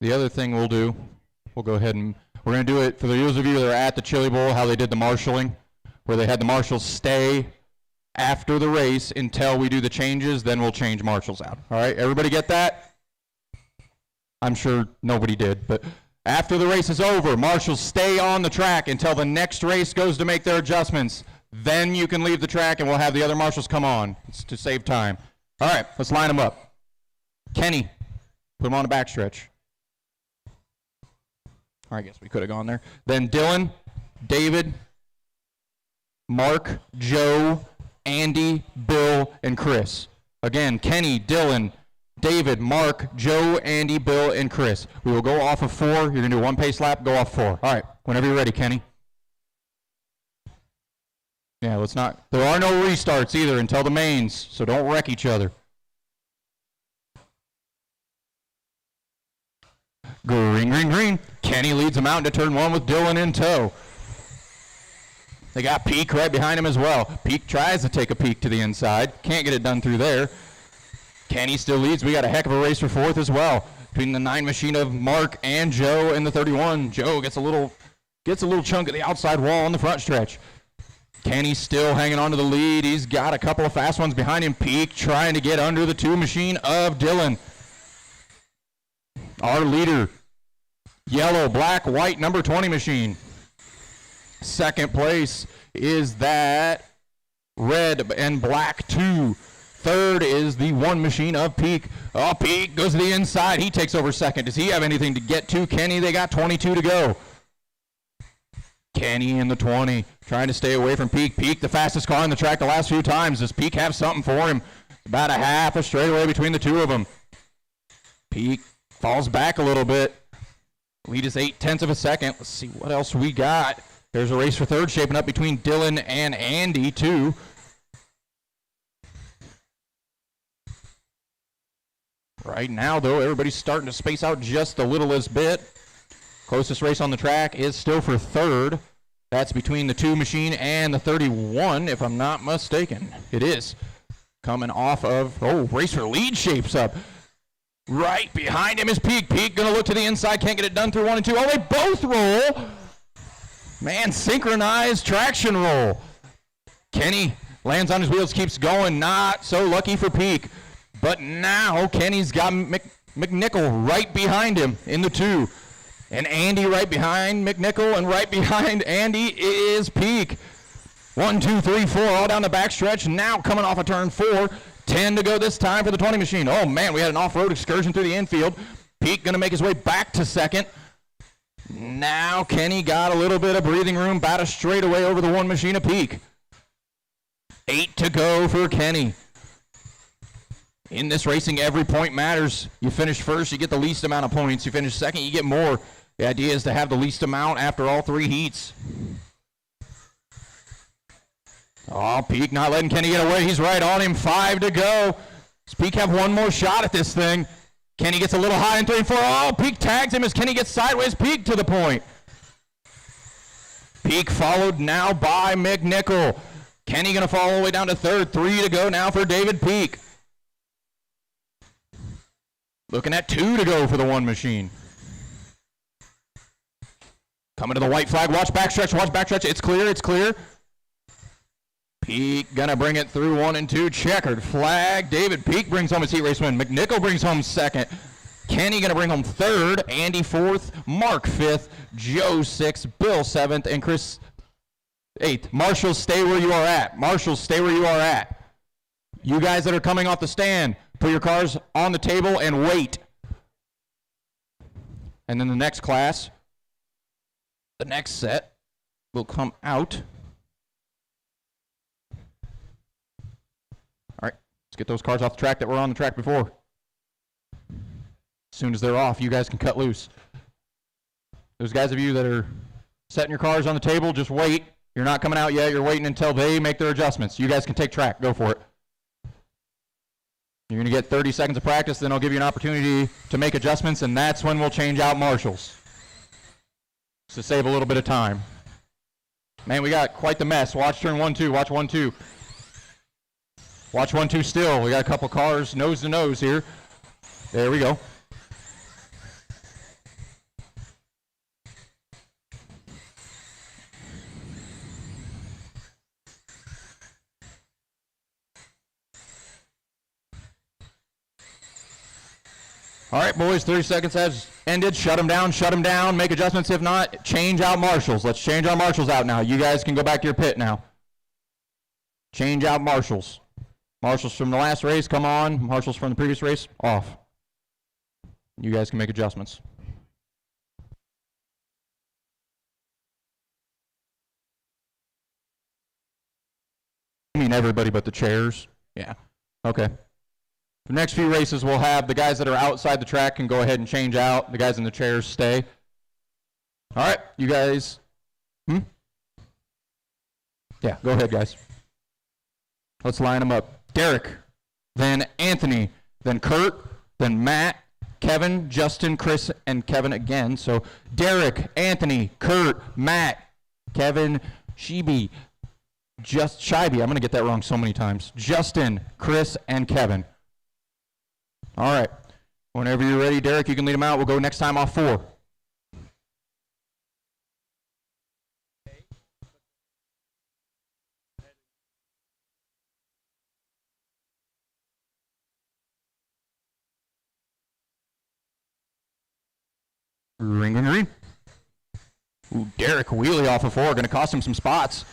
The other thing we'll do, we'll go ahead and we're going to do it for those of you that are at the Chili Bowl, how they did the marshaling, where they had the marshals stay after the race until we do the changes, then we'll change marshals out. All right, everybody get that? I'm sure nobody did, but after the race is over, marshals stay on the track until the next race goes to make their adjustments. Then you can leave the track and we'll have the other marshals come on. It's to save time. All right, let's line them up. Kenny, put him on the backstretch. I guess we could have gone there. Then Dylan, David, Mark, Joe, Andy, Bill, and Chris. Again, Kenny, Dylan, David, Mark, Joe, Andy, Bill, and Chris. We will go off of 4. You're going to do one pace lap, go off 4. All right, whenever you're ready, Kenny. Yeah, let's not. There are no restarts either until the mains, so don't wreck each other. Green, green, green. Kenny leads them out into turn 1 with Dylan in tow. They got Peak right behind him as well. Peak tries to take a peek to the inside. Can't get it done through there. Kenny still leads. We got a heck of a race for 4th as well. Between the 9 machine of Mark and Joe and the 31. Joe gets a little chunk of the outside wall on the front stretch. Kenny's still hanging on to the lead. He's got a couple of fast ones behind him. Peak trying to get under the 2 machine of Dylan. Our leader, yellow, black, white, number 20 machine. Second place is that red and black 2. Third is the 1 machine of Peak. Oh, Peak goes to the inside. He takes over second. Does he have anything to get to Kenny? They got 22 to go. Kenny in the 20, trying to stay away from Peak. Peak, the fastest car on the track the last few times. Does Peak have something for him? About a half a straightaway between the 2 of them. Peak falls back a little bit. Lead is 0.8 of a second. Let's see what else we got. There's a race for 3rd shaping up between Dylan and Andy, too. Right now, though, everybody's starting to space out just the littlest bit. Closest race on the track is still for 3rd. That's between the 2 machine and the 31, if I'm not mistaken. It is. Coming off of, race for lead shapes up. Right behind him is Peak. Peak going to look to the inside. Can't get it done through 1 and 2. Oh, they both roll. Man, synchronized traction roll. Kenny lands on his wheels, keeps going. Not so lucky for Peak. But now Kenny's got McNichol right behind him in the 2. And Andy right behind McNichol, and right behind Andy is Peak. 1, 2, 3, 4, all down the backstretch. Now coming off of turn 4. 10 to go this time for the 20 machine. Oh, man, we had an off-road excursion through the infield. Peak going to make his way back to second. Now Kenny got a little bit of breathing room, about a straightaway over the 1 machine of Peak. 8 to go for Kenny. In this racing, every point matters. You finish first, you get the least amount of points. You finish second, you get more. The idea is to have the least amount after all 3 heats. Oh, Peak not letting Kenny get away. He's right on him. 5 to go. Peak have one more shot at this thing. Kenny gets a little high in 3 and 4. Oh, Peak tags him as Kenny gets sideways. Peak to the point. Peak followed now by McNichol. Kenny going to fall all the way down to third. 3 to go now for David Peak. Looking at 2 to go for the one machine. Coming to the white flag. Watch backstretch. It's clear. Peak gonna bring it through 1 and 2. Checkered flag. David Peak brings home his heat race win. McNichol brings home second. Kenny gonna bring home third. Andy fourth. Mark fifth. Joe sixth. Bill seventh. And Chris eighth. Marshall, stay where you are at. You guys that are coming off the stand, put your cars on the table and wait. And then the next class, the next set will come out. All right, let's get those cars off the track that were on the track before. As soon as they're off, you guys can cut loose. Those guys of you that are setting your cars on the table, just wait. You're not coming out yet. You're waiting until they make their adjustments. You guys can take track. Go for it. You're going to get 30 seconds of practice, then I'll give you an opportunity to make adjustments, and that's when we'll change out marshals to save a little bit of time. Man, we got quite the mess. Watch turn 1-2. Watch 1-2. Watch 1-2 still. We got a couple cars nose to nose here. There we go. All right, boys, 30 seconds has ended. Shut them down, make adjustments. If not, change out marshals. Let's change our marshals out now. You guys can go back to your pit now. Change out marshals. Marshals from the last race, come on. Marshals from the previous race, off. You guys can make adjustments. I mean everybody but the chairs. Yeah, okay. The next few races we'll have the guys that are outside the track can go ahead and change out. The guys in the chairs stay. All right, you guys. Yeah, go ahead, guys. Let's line them up. Derek, then Anthony, then Kurt, then Matt, Kevin, Justin, Chris, and Kevin again. So Derek, Anthony, Kurt, Matt, Kevin, Shibe, I'm going to get that wrong so many times. Justin, Chris, and Kevin. All right. Whenever you're ready, Derek, you can lead them out. We'll go next time off 4. Ring, ring, ring. Ooh, Derek wheelie off of 4. Going to cost him some spots.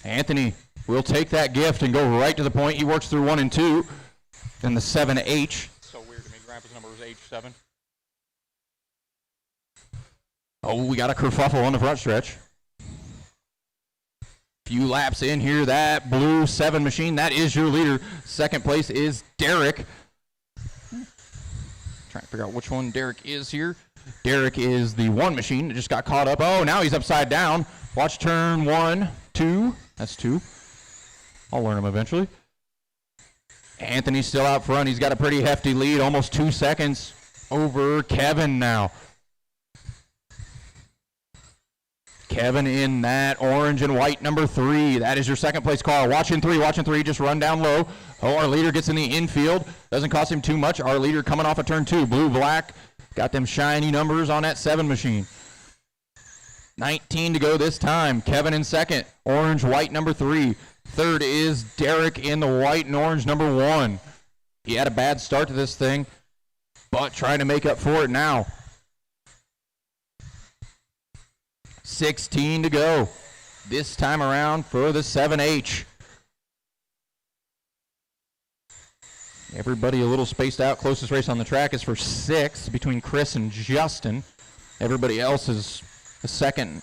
Anthony will take that gift and go right to the point. He works through 1 and 2. Then the 7H. So weird to me. Grandpa's number was H7. Oh, we got a kerfuffle on the front stretch. Few laps in here. That blue 7 machine, that is your leader. Second place is Derek. Trying to figure out which one Derek is here. Derek is the 1 machine that just got caught up. Oh, now he's upside down. Watch turn 1, 2. That's 2. I'll learn him eventually. Anthony's still out front. He's got a pretty hefty lead, almost 2 seconds over Kevin now. Kevin in that orange and white number 3. That is your second place car. Watching 3, just run down low. Oh, our leader gets in the infield. Doesn't cost him too much. Our leader coming off of turn 2. Blue, black. Got them shiny numbers on that 7 machine. 19 to go this time. Kevin in second. Orange, white number 3. Third is Derek in the white and orange number 1. He had a bad start to this thing, but trying to make up for it now. 16 to go. This time around for the 7H. Everybody a little spaced out. Closest race on the track is for 6 between Chris and Justin. Everybody else is a second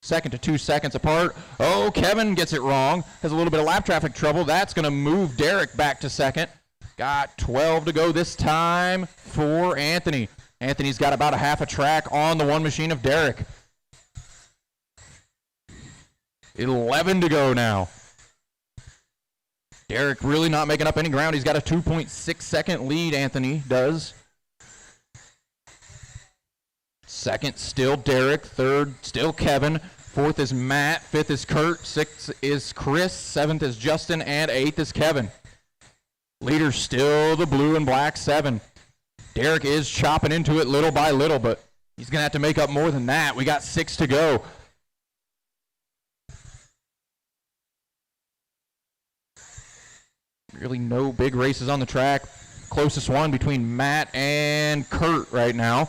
to 2 seconds apart. Oh, Kevin gets it wrong. Has a little bit of lap traffic trouble. That's going to move Derek back to second. Got 12 to go this time for Anthony. Anthony's got about a half a track on the 1 machine of Derek. 11 to go now. Derek really not making up any ground. He's got a 2.6 second lead, Anthony does. Second, still Derek. Third, still Kevin. Fourth is Matt. Fifth is Kurt. Sixth is Chris. Seventh is Justin. And eighth is Kevin. Leader still the blue and black 7. Derek is chopping into it little by little, but he's going to have to make up more than that. We got 6 to go. Really no big races on the track. Closest one between Matt and Kurt right now,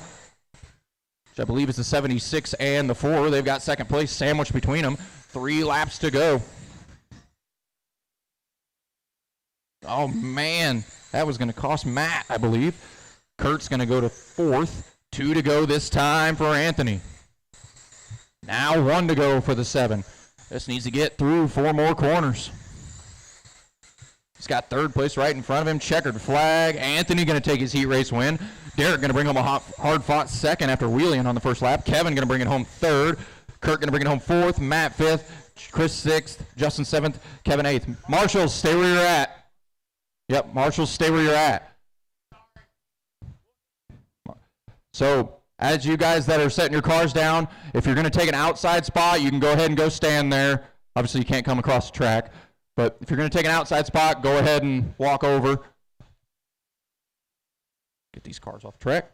which I believe is the 76 and the 4. They've got second place sandwiched between them. 3 laps to go. Oh, man. That was going to cost Matt, I believe. Kurt's going to go to 4th. 2 to go this time for Anthony. Now 1 to go for the 7. Just needs to get through 4 more corners. He's got 3rd place right in front of him. Checkered flag. Anthony going to take his heat race win. Derek going to bring home a hard-fought 2nd after wheeling on the first lap. Kevin going to bring it home 3rd. Kurt going to bring it home 4th. Matt 5th. Chris 6th. Justin 7th. Kevin 8th. Marshals, stay where you're at. Yep, Marshals, stay where you're at. So, as you guys that are setting your cars down, if you're going to take an outside spot, you can go ahead and go stand there. Obviously, you can't come across the track. But if you're going to take an outside spot, go ahead and walk over. Get these cars off the track.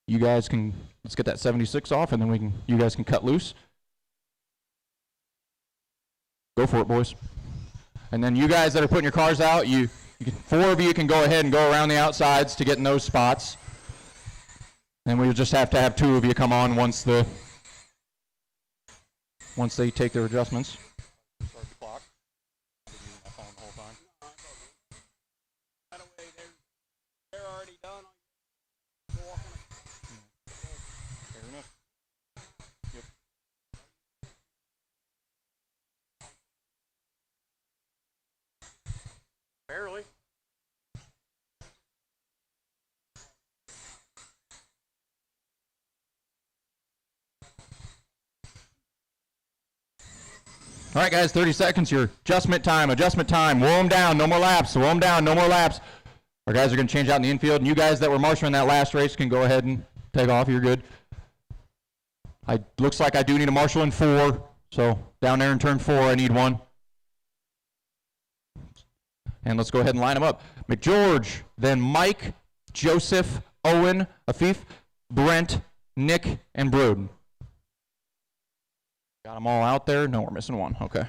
You guys can, let's get that 76 off, and then you guys can cut loose. Go for it, boys. And then you guys that are putting your cars out, 4 of you can go ahead and go around the outsides to get in those spots. And we'll just have to have 2 of you come on once they take their adjustments. Start the clock. I've been using my phone the whole time. By the way, they're already done. Go walk on it. Fair enough. Yep. Barely. All right, guys, 30 seconds. Your adjustment time. Warm them down. No more laps. Warm them down. No more laps. Our guys are going to change out in the infield, and you guys that were marshaling that last race can go ahead and take off. You're good. Looks like I do need a marshal in 4, so down there in turn 4, I need 1. And let's go ahead and line them up. McGeorge, then Mike, Joseph, Owen, Afif, Brent, Nick, and Broden. Got them all out there? No, we're missing 1. Okay.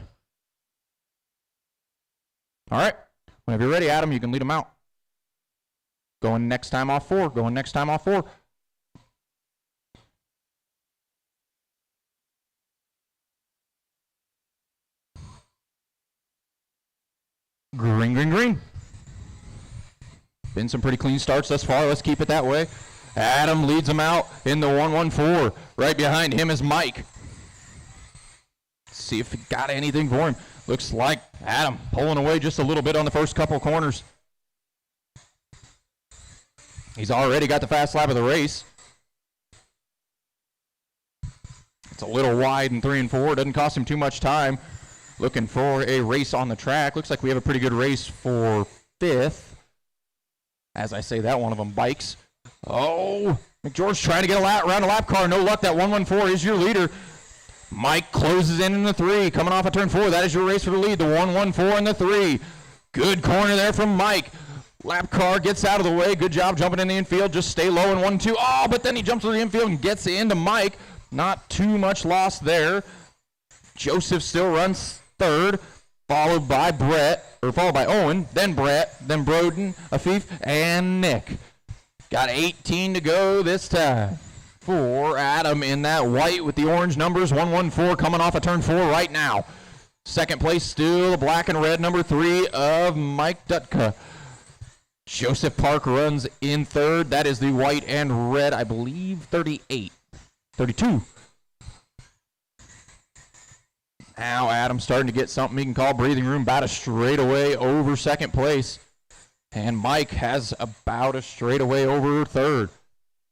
All right. Whenever you're ready, Adam, you can lead them out. Going next time off 4. Green, green, green. Been some pretty clean starts thus far. Let's keep it that way. Adam leads them out in the 114. Right behind him is Mike. See if he got anything for him. Looks like Adam pulling away just a little bit on the first couple corners. He's already got the fast lap of the race. It's a little wide in 3 and 4. Doesn't cost him too much time. Looking for a race on the track. Looks like we have a pretty good race for 5th. As I say that, one of them bikes. Oh, McGeorge trying to get around a lap car. No luck. That 114 is your leader. Mike closes in the 3, coming off of turn 4. That is your race for the lead, the 114 and the 3. Good corner there from Mike. Lap car gets out of the way. Good job jumping in the infield. Just stay low in 1-2. Oh, but then he jumps to the infield and gets into Mike. Not too much loss there. Joseph still runs 3rd, followed by Owen, then Brett, then Broden, Afif, and Nick. Got 18 to go this time for Adam in that white with the orange numbers. 114 coming off of turn 4 right now. Second place still the black and red number 3 of Mike Dutka. Joseph Park runs in 3rd. That is the white and red, I believe, 32. Now Adam's starting to get something he can call breathing room, about a straightaway over 2nd place. And Mike has about a straightaway over 3rd.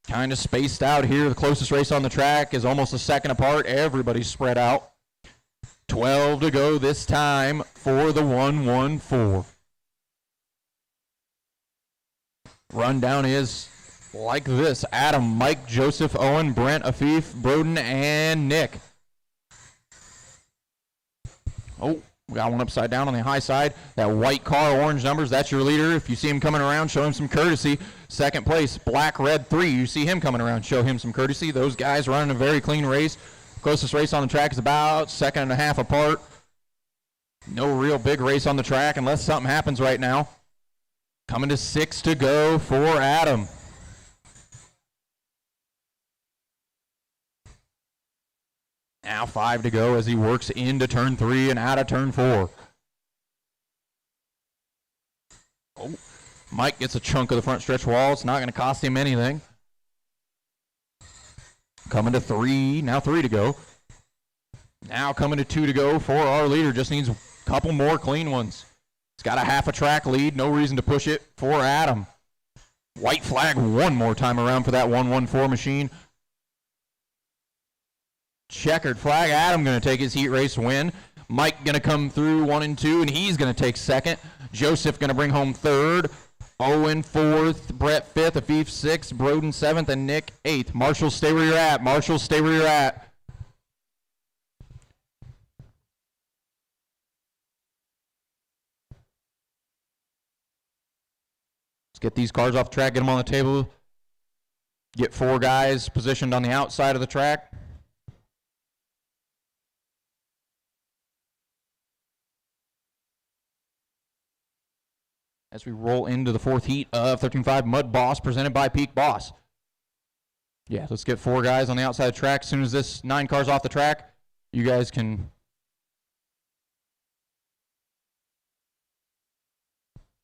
Kind of spaced out here. The closest race on the track is almost a second apart. Everybody's spread out. 12 to go this time for the 114. Rundown is like this. Adam, Mike, Joseph, Owen, Brent, Afif, Broden, and Nick. Oh, we got one upside down on the high side. That white car, orange numbers, that's your leader. If you see him coming around, show him some courtesy. Second place, black, red, 3. You see him coming around, show him some courtesy. Those guys running a very clean race. Closest race on the track is about 1.5 seconds apart. No real big race on the track unless something happens right now. Coming to 6 to go for Adam. Now 5 to go as he works into turn 3 and out of turn 4. Oh, Mike gets a chunk of the front stretch wall. It's not going to cost him anything. Coming to 3, now 3 to go. Now coming to 2 to go for our leader. Just needs a couple more clean ones. He's got a half a track lead. No reason to push it for Adam. White flag one more time around for that 114 machine. Checkered flag. Adam going to take his heat race win. Mike going to come through 1 and 2, and he's going to take second. Joseph going to bring home third. Owen 4th. Brett 5th. Afif 6th. Broden 7th. And Nick 8th. Marshall, stay where you're at. Marshall, stay where you're at. Get these cars off the track, get them on the table. Get 4 guys positioned on the outside of the track. As we roll into the 4th heat of 13.5 Mud Boss presented by Peak Boss. Yeah, let's get 4 guys on the outside of the track. As soon as this 9 car's off the track, you guys can...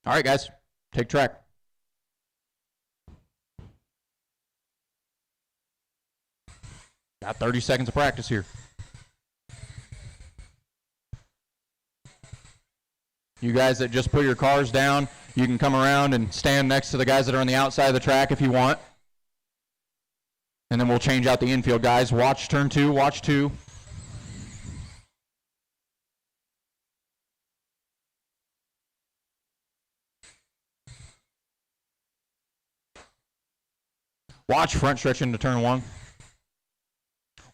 All right, guys, take track. Got 30 seconds of practice here. You guys that just put your cars down, you can come around and stand next to the guys that are on the outside of the track if you want. And then we'll change out the infield guys. Watch turn 2, watch 2. Watch front stretch into turn 1.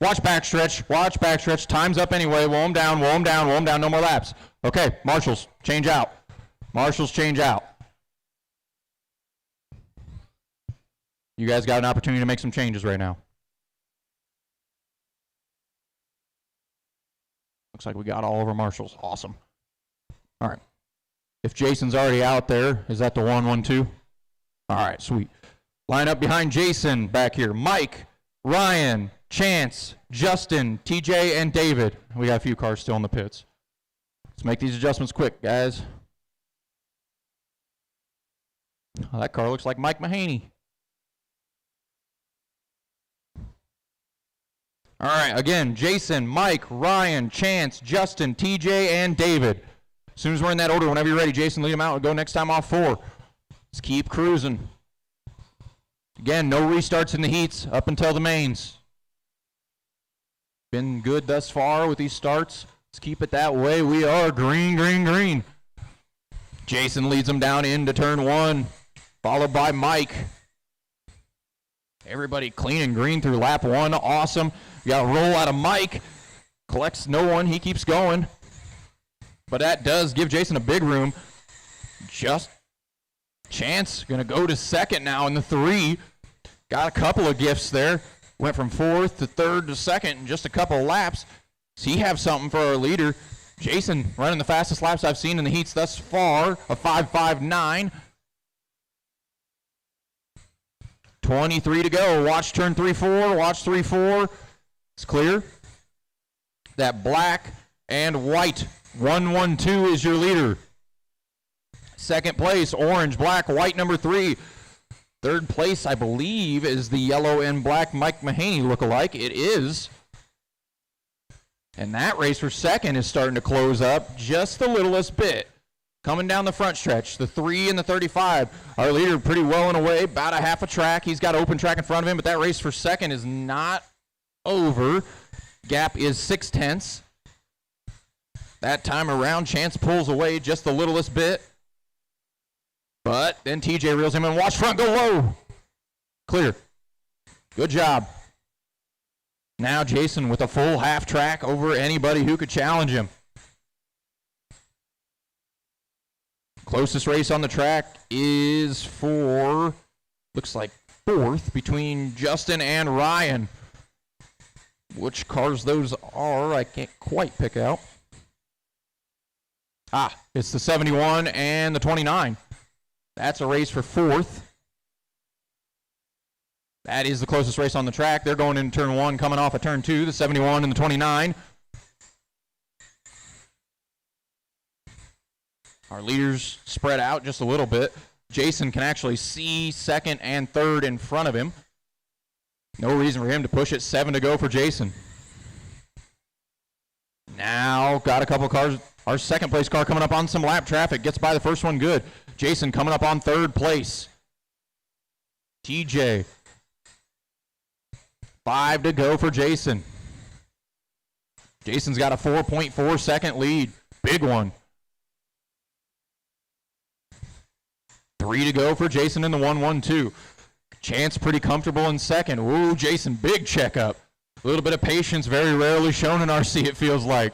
Watch backstretch. Time's up anyway. Woll them down. No more laps. Okay, marshals, change out. You guys got an opportunity to make some changes right now. Looks like we got all of our marshals. Awesome. All right. If Jason's already out there, is that the 1-1-2? All right, sweet. Line up behind Jason back here. Mike, Ryan, Chance, Justin, TJ, and David. We got a few cars still in the pits. Let's make these adjustments quick, guys. Oh, that car looks like Mike Mahaney. All right, again, Jason, Mike, Ryan, Chance, Justin, TJ, and David. As soon as we're in that order, whenever you're ready, Jason, lead them out and go next time off 4. Let's keep cruising. Again, no restarts in the heats up until the mains. Been good thus far with these starts. Let's keep it that way. We are green. Jason leads them down into turn 1, followed by Mike. Everybody clean and green through lap 1. Awesome. You got a roll out of Mike. Collects no one. He keeps going. But that does give Jason a big room. Just Chance going to go to second now in the 3. Got a couple of gifts there. Went from 4th to 3rd to 2nd in just a couple of laps. Does he have something for our leader? Jason running the fastest laps I've seen in the heats thus far, a 5.59. 23 to go. Watch turn 3-4. Watch 3-4. It's clear. That black and white 1-1-2 is your leader. Second place, orange, black, white, number 3. Third place, I believe, is the yellow and black Mike Mahaney lookalike. It is. And that race for second is starting to close up just the littlest bit. Coming down the front stretch, the 3 and the 35. Our leader pretty well in a way, about a half a track. He's got open track in front of him, but that race for second is not over. Gap is 0.6. That time around, Chance pulls away just the littlest bit. But then TJ reels him in. Watch front, go low. Clear. Good job. Now Jason with a full half track over anybody who could challenge him. Closest race on the track is for, looks like 4th between Justin and Ryan. Which cars those are, I can't quite pick out. It's the 71 and the 29. That's a race for 4th. That is the closest race on the track. They're going into turn 1, coming off of turn 2, the 71 and the 29. Our leaders spread out just a little bit. Jason can actually see 2nd and 3rd in front of him. No reason for him to push it. 7 to go for Jason. Now got a couple cars. Our 2nd place car coming up on some lap traffic. Gets by the first one good. Jason coming up on 3rd place. TJ. 5 to go for Jason. Jason's got a 4.4 second lead. Big one. 3 to go for Jason in the 1-1-2. Chance pretty comfortable in 2nd. Ooh, Jason, big checkup. A little bit of patience, very rarely shown in RC, it feels like.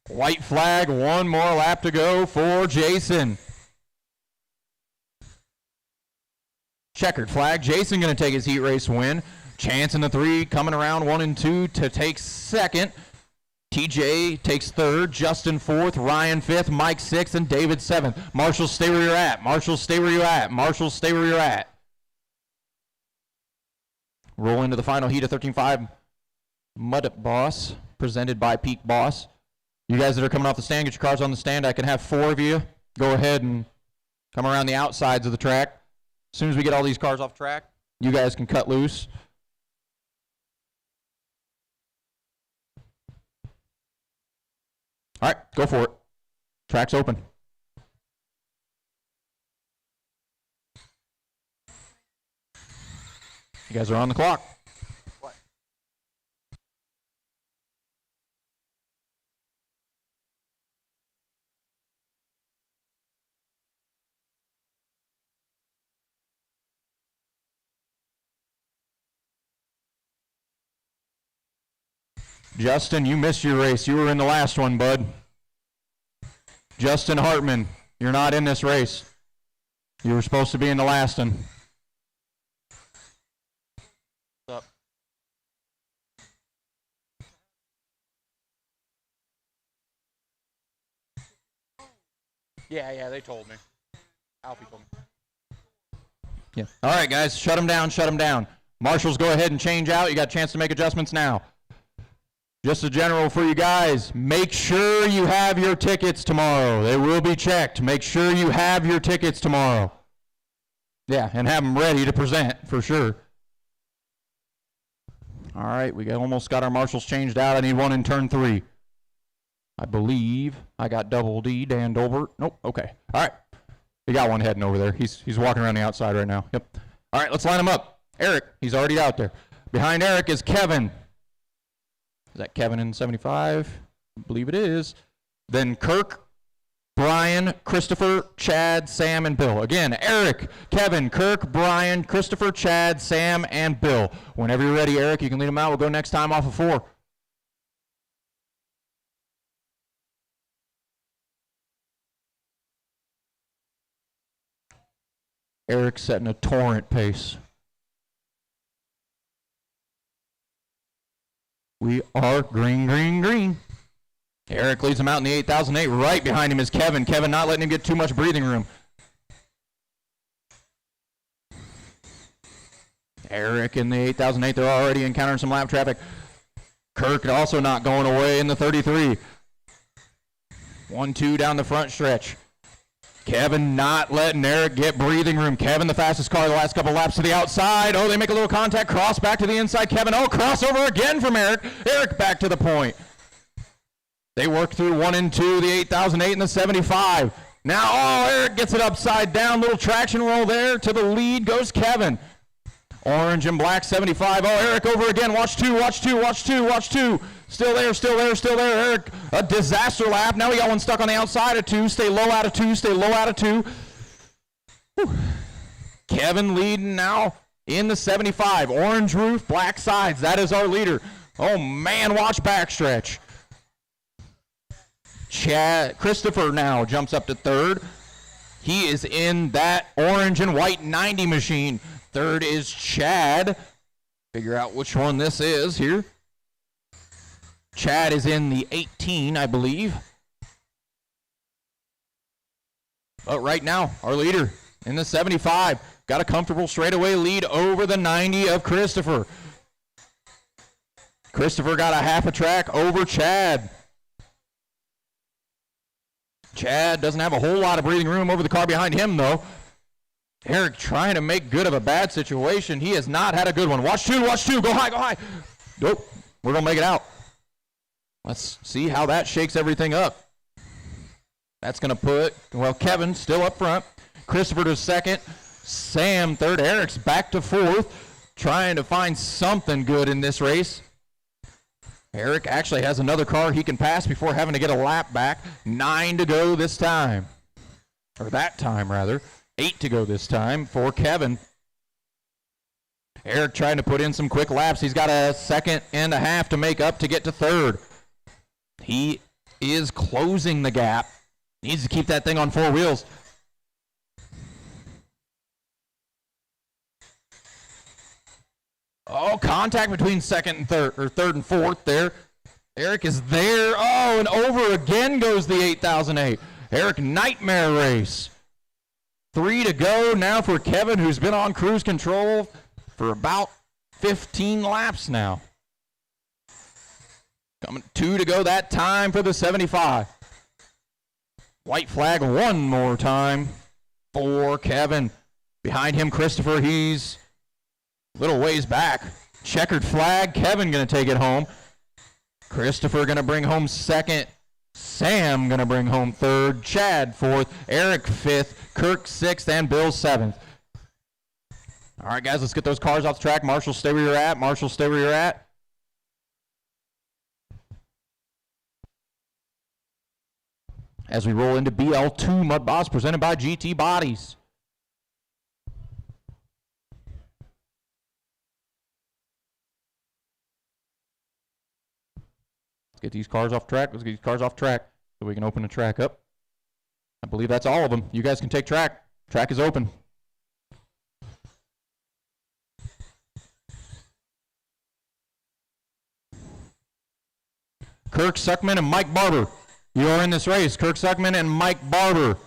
White flag, 1 more lap to go for Jason. Checkered flag. Jason going to take his heat race win. Chance in the 3 coming around 1 and 2 to take 2nd. TJ takes 3rd. Justin 4th. Ryan 5th. Mike 6th. And David 7th. Marshall, stay where you're at. Marshall, stay where you're at. Marshall, stay where you're at. Roll into the final heat of 13.5 Mud Boss, presented by Peak Boss. You guys that are coming off the stand, get your cars on the stand. I can have 4 of you go ahead and come around the outsides of the track. As soon as we get all these cars off track, you guys can cut loose. All right, go for it. Track's open. You guys are on the clock. Justin, you missed your race. You were in the last one, bud. Justin Hartman, you're not in this race. You were supposed to be in the last one. What's up? Yeah, they told me. Alfie told me. Yeah. All right, guys, shut them down, shut them down. Marshals, go ahead and change out. You got a chance to make adjustments now. Just a general for you guys, make sure you have your tickets tomorrow. They will be checked. Make sure you have your tickets tomorrow. Yeah, and have them ready to present for sure. All right, we almost got our marshals changed out. I need one in turn 3. I believe I got double D, Dan Dolbert. Nope, okay. All right, we got one heading over there. He's walking around the outside right now. Yep. All right, let's line him up. Eric, he's already out there. Behind Eric is Kevin. Is that Kevin in 75? I believe it is. Then Kirk, Brian, Christopher, Chad, Sam, and Bill. Again, Eric, Kevin, Kirk, Brian, Christopher, Chad, Sam, and Bill. Whenever you're ready, Eric, you can lead them out. We'll go next time off of 4. Eric setting a torrent pace. We are green, green, green. Eric leads him out in the 8008. Right behind him is Kevin. Kevin not letting him get too much breathing room. Eric in the 8008. They're already encountering some lap traffic. Kirk also not going away in the 33. 1-2 down the front stretch. Kevin not letting Eric get breathing room. Kevin, the fastest car the last couple laps to the outside. Oh, they make a little contact. Cross back to the inside. Kevin, oh, crossover again from Eric. Eric back to the point. They work through 1 and 2, the 8008 and the 75. Now, oh, Eric gets it upside down. Little traction roll there. To the lead goes Kevin. Orange and black 75. Oh, Eric over again. Watch two, watch two, watch two, watch two. Still there, still there, still there. Eric, a disaster lap. Now we got one stuck on the outside of two. Stay low out of two, stay low out of two. Whew. Kevin leading now in the 75. Orange roof, black sides. That is our leader. Oh, man, watch backstretch. Christopher now jumps up to third. He is in that orange and white 90 machine. Third is Chad. Figure out which one this is here. Chad is in the 18, I believe. But right now, our leader in the 75 got a comfortable straightaway lead over the 90 of Christopher. Christopher got a half a track over Chad. Chad doesn't have a whole lot of breathing room over the car behind him, though. Eric trying to make good of a bad situation. He has not had a good one. Watch two, go high, go high. Nope, we're going to make it out. Let's see how that shakes everything up. That's going to put, well, Kevin still up front. Christopher to second. Sam third. Eric's back to fourth, trying to find something good in this race. Eric actually has another car he can pass before having to get a lap back. 9 to go this time. Or that time, rather. 8 to go this time for Kevin. Eric trying to put in some quick laps. He's got a second and a half to make up to get to third. He is closing the gap. Needs to keep that thing on four wheels. Oh, contact between second and third, or third and fourth there. Eric is there. Oh, and over again goes the 8008. Eric, nightmare race. 3 to go now for Kevin, who's been on cruise control for about 15 laps now. Coming 2 to go that time for the 75. White flag one more time for Kevin. Behind him, Christopher, he's a little ways back. Checkered flag, Kevin gonna take it home. Christopher gonna bring home second. Sam gonna bring home third. Chad fourth. Eric fifth. Kirk sixth, and Bill seventh. All right, guys, let's get those cars off the track. Marshall, stay where you're at. Marshall, stay where you're at. As we roll into BL2 Mud Boss presented by GT Bodies. Let's get these cars off track. Let's get these cars off track so we can open the track up. I believe that's all of them. You guys can take track. Track is open. Kirk Suckman and Mike Barber. You are in this race. Kirk Suckman and Mike Barber.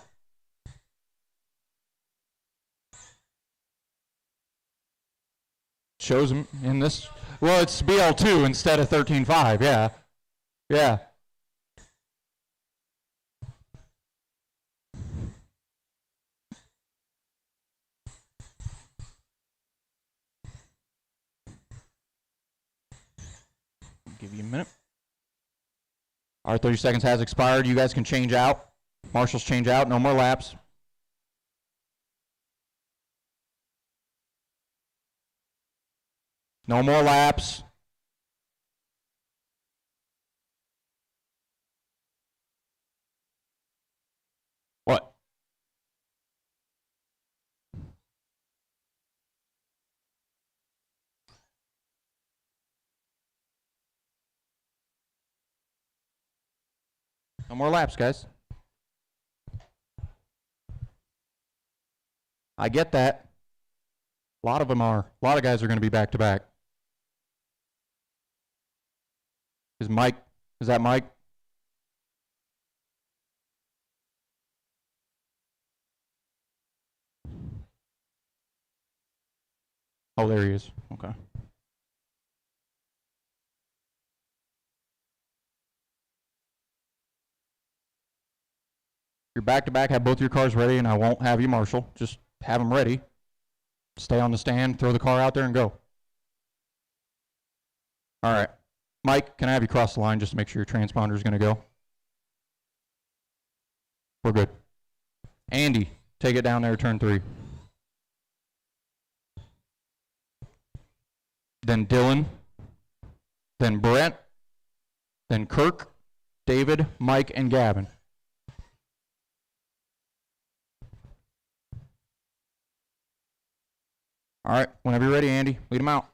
Shows them in this. Well, it's BL2 instead of 13.5. Yeah. Yeah. Give you a minute. All right, 30 seconds has expired. You guys can change out. Marshals change out. No more laps. No more laps. What? No more laps, guys. I get that. A lot of them are. A lot of guys are going to be back to back. Is that Mike? Oh, there he is. Okay. You're back to back, have both your cars ready, and I won't have you marshal. Just have them ready. Stay on the stand, throw the car out there, and go. All right. Mike, can I have you cross the line just to make sure your transponder is going to go? We're good. Andy, take it down there, turn 3. then Dylan, then Brent, then Kirk, David, Mike, and Gavin. All right, whenever you're ready, Andy, lead them out.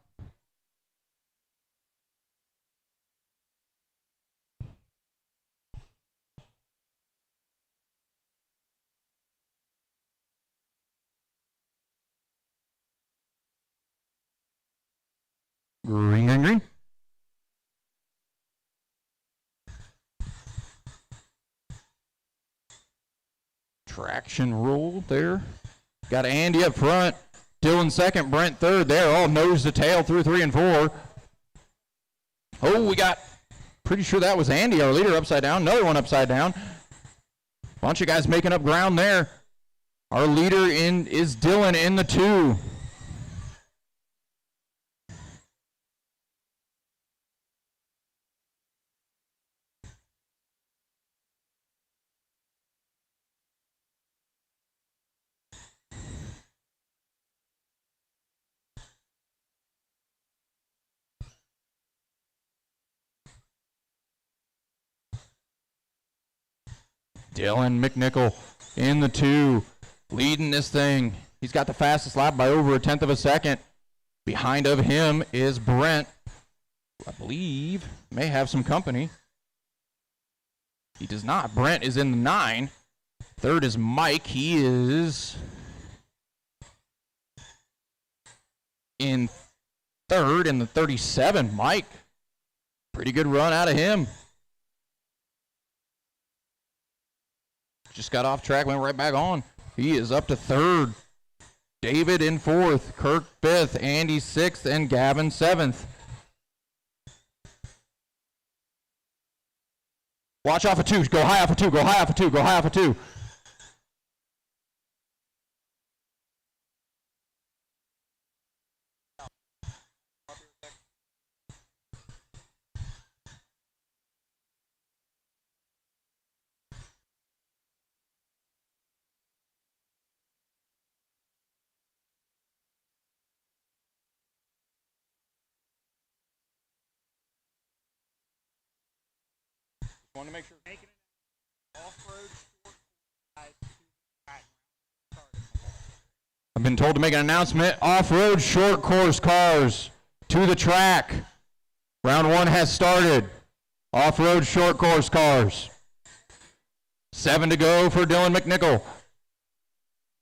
Green, green, green. Traction roll there. Got Andy up front. Dylan second, Brent third. They're all nose to tail through 3 and 4. Oh, we got, pretty sure that was Andy, our leader, upside down. Another one upside down. Bunch of guys making up ground there. Our leader is Dylan in the 2. Dylan McNichol in the 2, leading this thing. He's got the fastest lap by over 1/10 of a second. Behind of him is Brent, who I believe may have some company. He does not. Brent is in the 9. Third is Mike. He is in third in the 37. Mike, pretty good run out of him. Just got off track, went right back on. He is up to third. David in 4th, Kirk 5th, Andy 6th, and Gavin 7th. Watch off of 2. Go high off of 2. Go high off of 2. Go high off of 2. Want to make sure. Making it off-road short guys to the track. I've been told to make an announcement. Off-road short course cars to the track. Round 1 has started. Off-road short course cars. 7 to go for Dylan McNichol.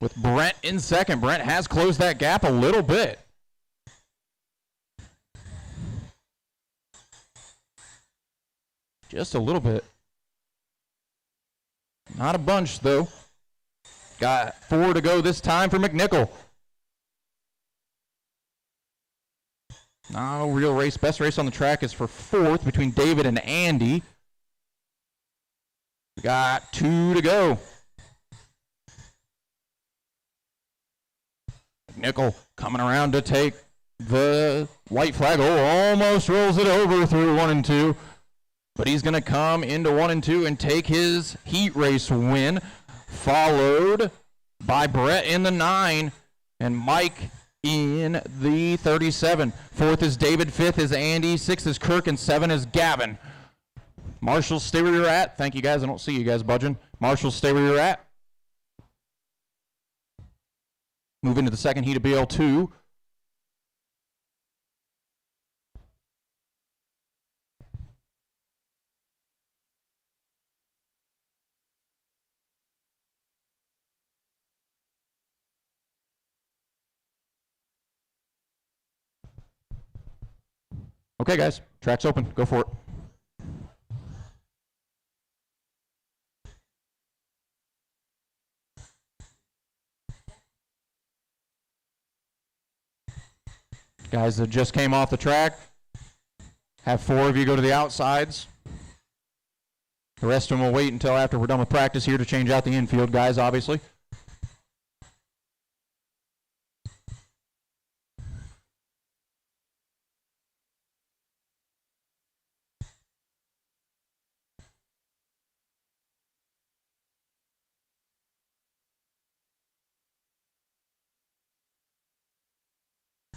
With Brent in second. Brent has closed that gap a little bit. Just a little bit. Not a bunch, though. Got 4 to go this time for McNichol. No real race. Best race on the track is for 4th between David and Andy. We got 2 to go. McNichol coming around to take the white flag. Oh, almost rolls it over through 1 and 2. But he's going to come into 1 and 2 and take his heat race win, followed by Brett in the 9 and Mike in the 37. 4th is David, 5th is Andy, 6th is Kirk, and 7 is Gavin. Marshals, stay where you're at. Thank you, guys. I don't see you guys budging. Marshals, stay where you're at. Move into the second heat of BL2. Okay, guys, track's open. Go for it. Guys that just came off the track, have 4 of you go to the outsides. The rest of them will wait until after we're done with practice here to change out the infield guys, obviously.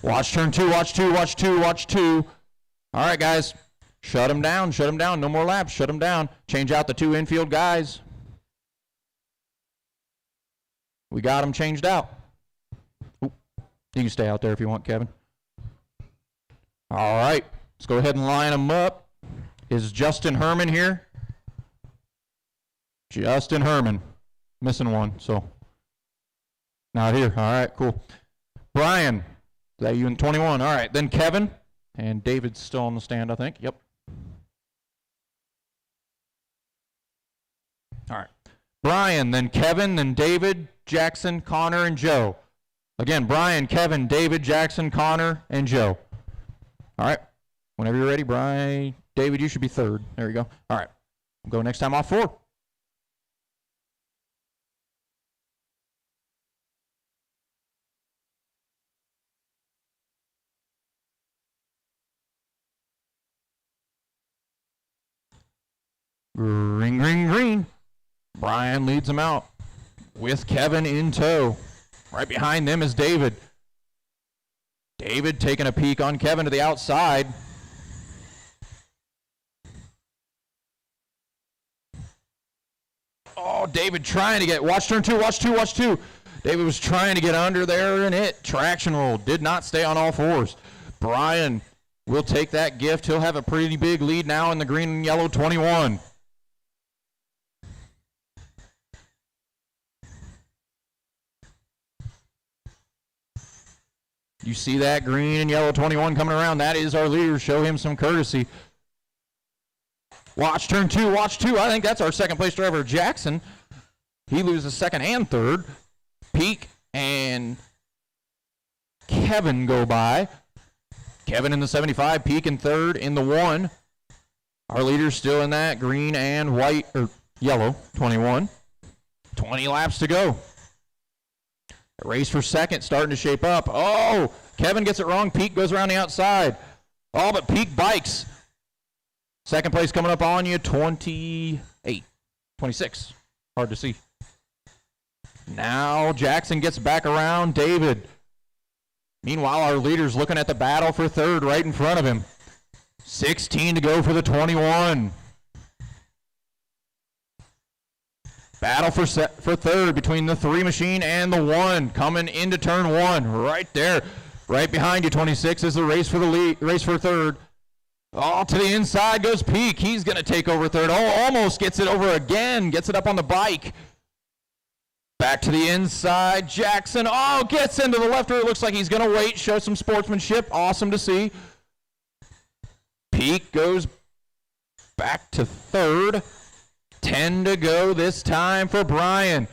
Watch turn 2, watch 2, watch 2, watch 2. All right, guys. Shut them down, shut them down. No more laps, shut them down. Change out the 2 infield guys. We got them changed out. Oop. You can stay out there if you want, Kevin. All right, let's go ahead and line them up. Is Justin Herman here? Justin Herman. Missing one, so. Not here. All right, cool. Brian, is that you in 21? All right, then Kevin. And David's still on the stand, I think. Yep. All right. Brian, then Kevin, then David, Jackson, Connor, and Joe. Again, Brian, Kevin, David, Jackson, Connor, and Joe. All right. Whenever you're ready, Brian, David, you should be third. There you go. All right. We'll go next time off 4. Green, green, green. Brian leads them out with Kevin in tow. Right behind them is David. David taking a peek on Kevin to the outside. Oh, David trying to get, watch turn 2, watch 2, watch 2. David was trying to get under there and it traction roll. Did not stay on all 4s. Brian will take that gift. He'll have a pretty big lead now in the green and yellow 21. You see that green and yellow 21 coming around. That is our leader. Show him some courtesy. Watch turn 2, watch 2. I think that's our second place driver, Jackson. He loses second and third. Peak and Kevin go by. Kevin in the 75, Peak in third in the 1. Our leader's still in that green and white, or yellow, 21. 20 laps to go. Race for second starting to shape up. Oh, Kevin gets it wrong. Peak goes around the outside. Oh, but Peak bikes. Second place coming up on you, 28, 26. Hard to see. Now Jackson gets back around David. Meanwhile, our leader's looking at the battle for third right in front of him. 16 to go for the 21. Battle for third between the 3 machine and the 1 coming into turn 1 right there. Right behind you, 26 is the race for the lead, race for third. Oh, to the inside goes Peak. He's going to take over third. Oh, almost gets it over again. Gets it up on the bike. Back to the inside. Jackson, oh, gets into the left rear. Looks like he's going to wait, show some sportsmanship. Awesome to see. Peak goes back to third. 10 to go this time for Brian.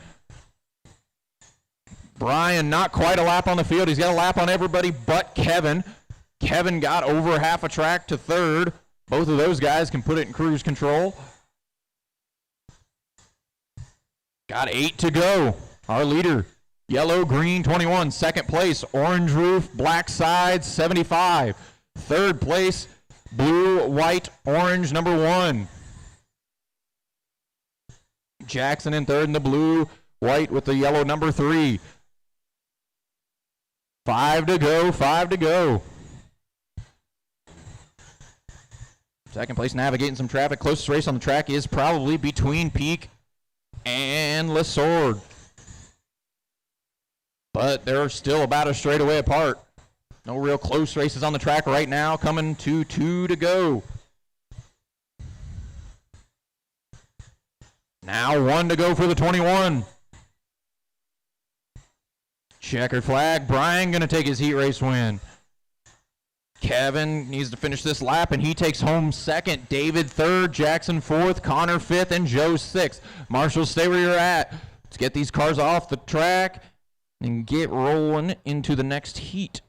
Brian, not quite a lap on the field. He's got a lap on everybody but Kevin. Kevin got over half a track to third. Both of those guys can put it in cruise control. Got 8 to go. Our leader, yellow, green, 21. Second place, orange roof, black sides, 75. Third place, blue, white, orange, number 1. Jackson in third in the blue, white with the yellow, number 3. 5 to go, 5 to go. Second place navigating some traffic. Closest race on the track is probably between Peak and Lesord. But they're still about a straightaway apart. No real close races on the track right now. Coming to 2 to go. Now 1 to go for the 21. Checkered flag. Brian going to take his heat race win. Kevin needs to finish this lap, and he takes home second. David third, Jackson fourth, Connor fifth, and Joe sixth. Marshall, stay where you're at. Let's get these cars off the track and get rolling into the next heat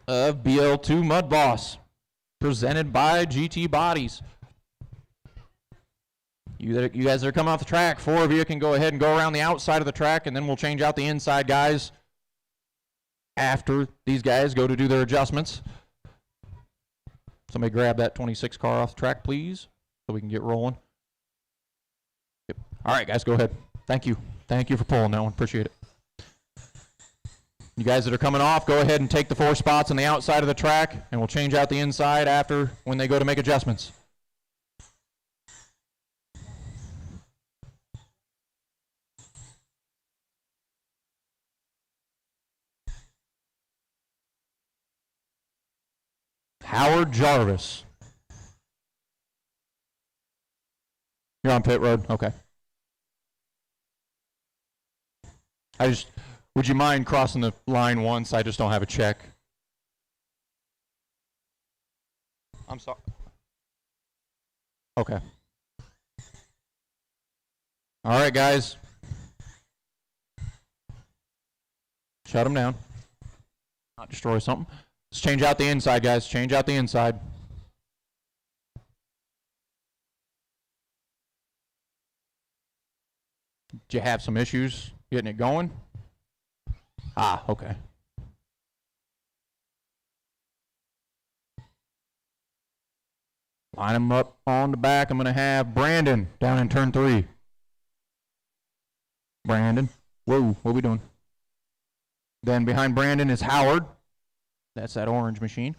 of BL2 Mud Boss, presented by GT Bodies. You guys that are coming off the track, 4 of you can go ahead and go around the outside of the track, and then we'll change out the inside guys after these guys go to do their adjustments. Somebody grab that 26 car off the track, please, so we can get rolling. Yep. All right, guys, go ahead. Thank you. Thank you for pulling that one. Appreciate it. You guys that are coming off, go ahead and take the 4 spots on the outside of the track, and we'll change out the inside after when they go to make adjustments. Howard Jarvis. You're on pit road? Okay. Would you mind crossing the line once? I just don't have a check. I'm sorry. Okay. All right, guys. Shut them down. Not destroy something. Let's change out the inside, guys. Change out the inside. Did you have some issues getting it going? Ah, okay. Line them up on the back. I'm going to have Brandon down in turn 3. Brandon. Whoa, what are we doing? Then behind Brandon is Howard. That's that orange machine.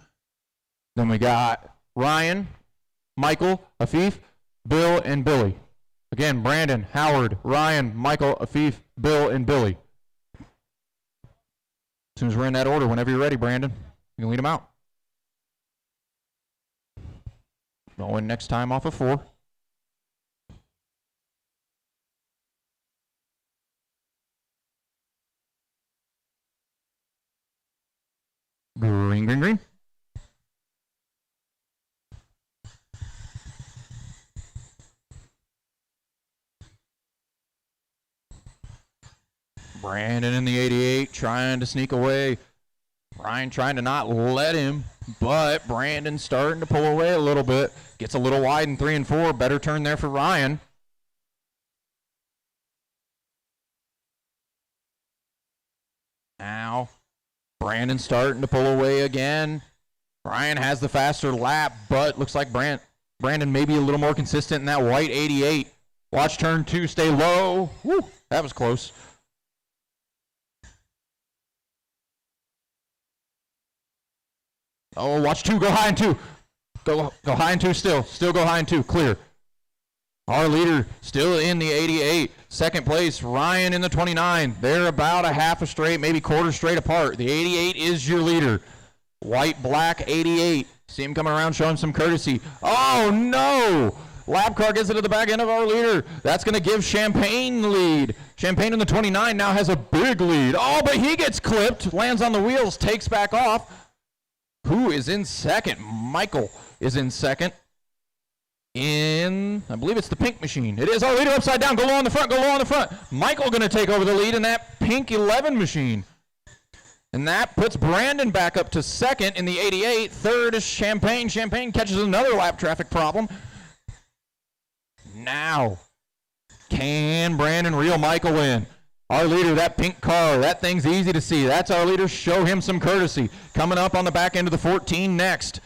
Then we got Ryan, Michael, Afif, Bill, and Billy. Again, Brandon, Howard, Ryan, Michael, Afif, Bill, and Billy. As soon as we're in that order, whenever you're ready, Brandon, you can lead them out. Going next time off of 4. Green, green, green. Brandon in the 88 trying to sneak away. Ryan trying to not let him, but Brandon starting to pull away a little bit. Gets a little wide in 3 and 4. Better turn there for Ryan. Now, Brandon starting to pull away again. Ryan has the faster lap, but looks like Brandon may be a little more consistent in that white 88. Watch turn 2, stay low. Woo, that was close. Oh, watch 2, go high in 2. Go high in 2 still. Still go high in 2, clear. Our leader still in the 88. Second place, Ryan in the 29. They're about a half a straight, maybe quarter straight apart. The 88 is your leader. White, black, 88. See him coming around, showing some courtesy. Oh, no! Lap car gets it to the back end of our leader. That's going to give Champagne the lead. Champagne in the 29 now has a big lead. Oh, but he gets clipped, lands on the wheels, takes back off. Who is in second? Michael is in second. I believe it's the pink machine. It is our leader upside down. Go low on the front, go low on the front. Michael going to take over the lead in that pink 11 machine. And that puts Brandon back up to second in the 88. Third is Champagne. Champagne catches another lap traffic problem. Now, can Brandon reel Michael in? Our leader, that pink car, that thing's easy to see. That's our leader. Show him some courtesy. Coming up on the back end of the 14 next.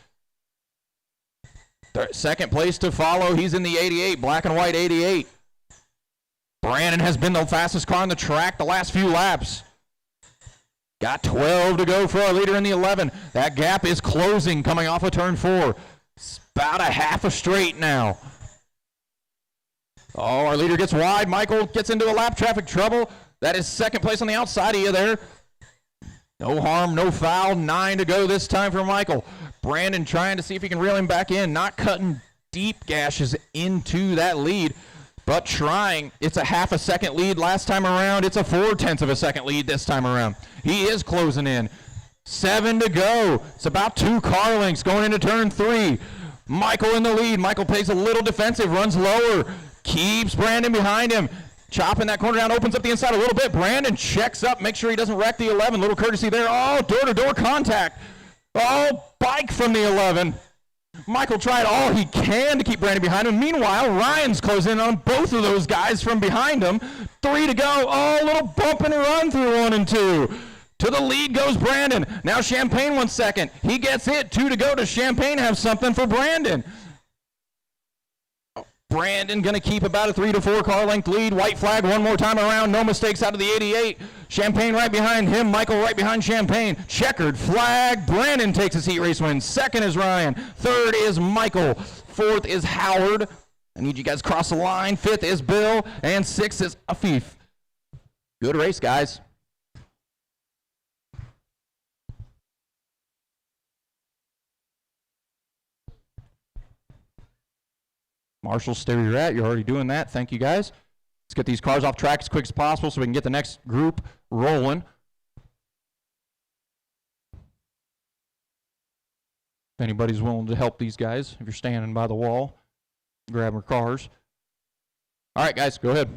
Second place to follow. He's in the 88, black and white 88. Brandon has been the fastest car on the track the last few laps. Got 12 to go for our leader in the 11. That gap is closing coming off of turn 4. It's about a half a straight now. Oh, our leader gets wide. Michael gets into a lap traffic trouble. That is second place on the outside of you there. No harm, no foul. 9 to go this time for Michael. Brandon trying to see if he can reel him back in. Not cutting deep gashes into that lead, but trying. It's a half a second lead last time around. It's a 0.4 of a second lead this time around. He is closing in. 7 to go. It's about 2 car lengths going into turn 3. Michael in the lead. Michael plays a little defensive, runs lower, keeps Brandon behind him. Chopping that corner down, opens up the inside a little bit. Brandon checks up, make sure he doesn't wreck the 11. Little courtesy there. Oh, door-to-door contact. Oh, bike from the 11. Michael tried all he can to keep Brandon behind him. Meanwhile, Ryan's closing in on both of those guys from behind him. 3 to go. Oh, a little bump and run through 1 and 2. To the lead goes Brandon. Now Champagne 1 second. He gets it. 2 to go. Does Champagne have something for Brandon? Brandon going to keep about a 3 to 4 car length lead. White flag 1 more time around. No mistakes out of the 88. Champagne right behind him. Michael right behind Champagne. Checkered flag. Brandon takes his heat race win. Second is Ryan. Third is Michael. Fourth is Howard. I need you guys to cross the line. Fifth is Bill. And sixth is Afif. Good race, guys. Marshall, stay where you're at. You're already doing that. Thank you, guys. Let's get these cars off track as quick as possible so we can get the next group rolling. If anybody's willing to help these guys, if you're standing by the wall, grab their cars. All right, guys, go ahead.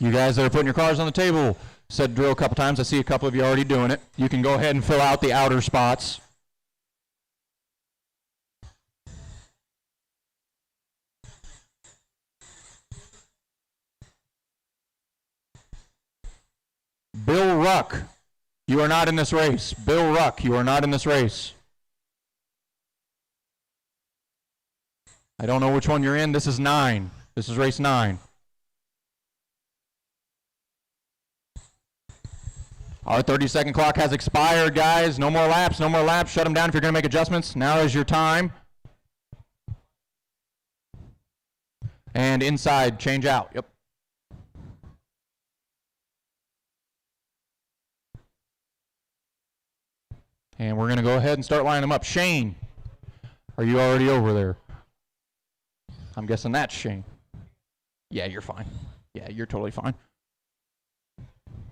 You guys that are putting your cars on the table, said drill a couple times. I see a couple of you already doing it. You can go ahead and fill out the outer spots. Bill Ruck, you are not in this race. Bill Ruck, you are not in this race. I don't know which one you're in. This is 9. This is race 9. Our 30-second clock has expired, guys. No more laps, no more laps. Shut them down if you're going to make adjustments. Now is your time. And inside, change out. Yep. And we're going to go ahead and start lining them up. Shane, are you already over there? I'm guessing that's Shane. Yeah, you're fine. Yeah, you're totally fine.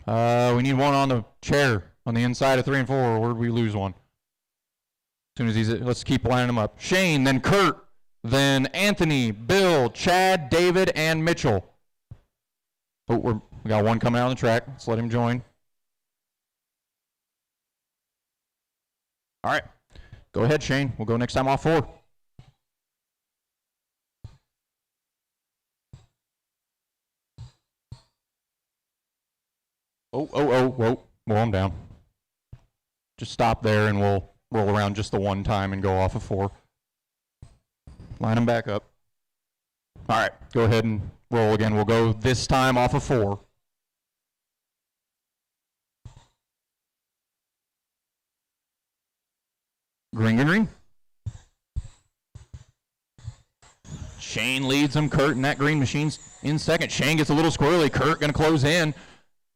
We need one on the chair on the inside of 3 and 4. Where did we lose one? As soon as he's, let's keep lining them up. Shane, then Kurt, then Anthony, Bill, Chad, David, and Mitchell. Oh, we got one coming out on the track. Let's let him join. All right, go ahead, Shane. We'll go next time off 4. Whoa, I'm down. Just stop there and we'll roll around just the one time and go off of 4. Line them back up. All right, go ahead and roll again. We'll go this time off of 4. Green. Shane leads him. Kurt and that green machine's in second. Shane gets a little squirrely. Kurt going to close in.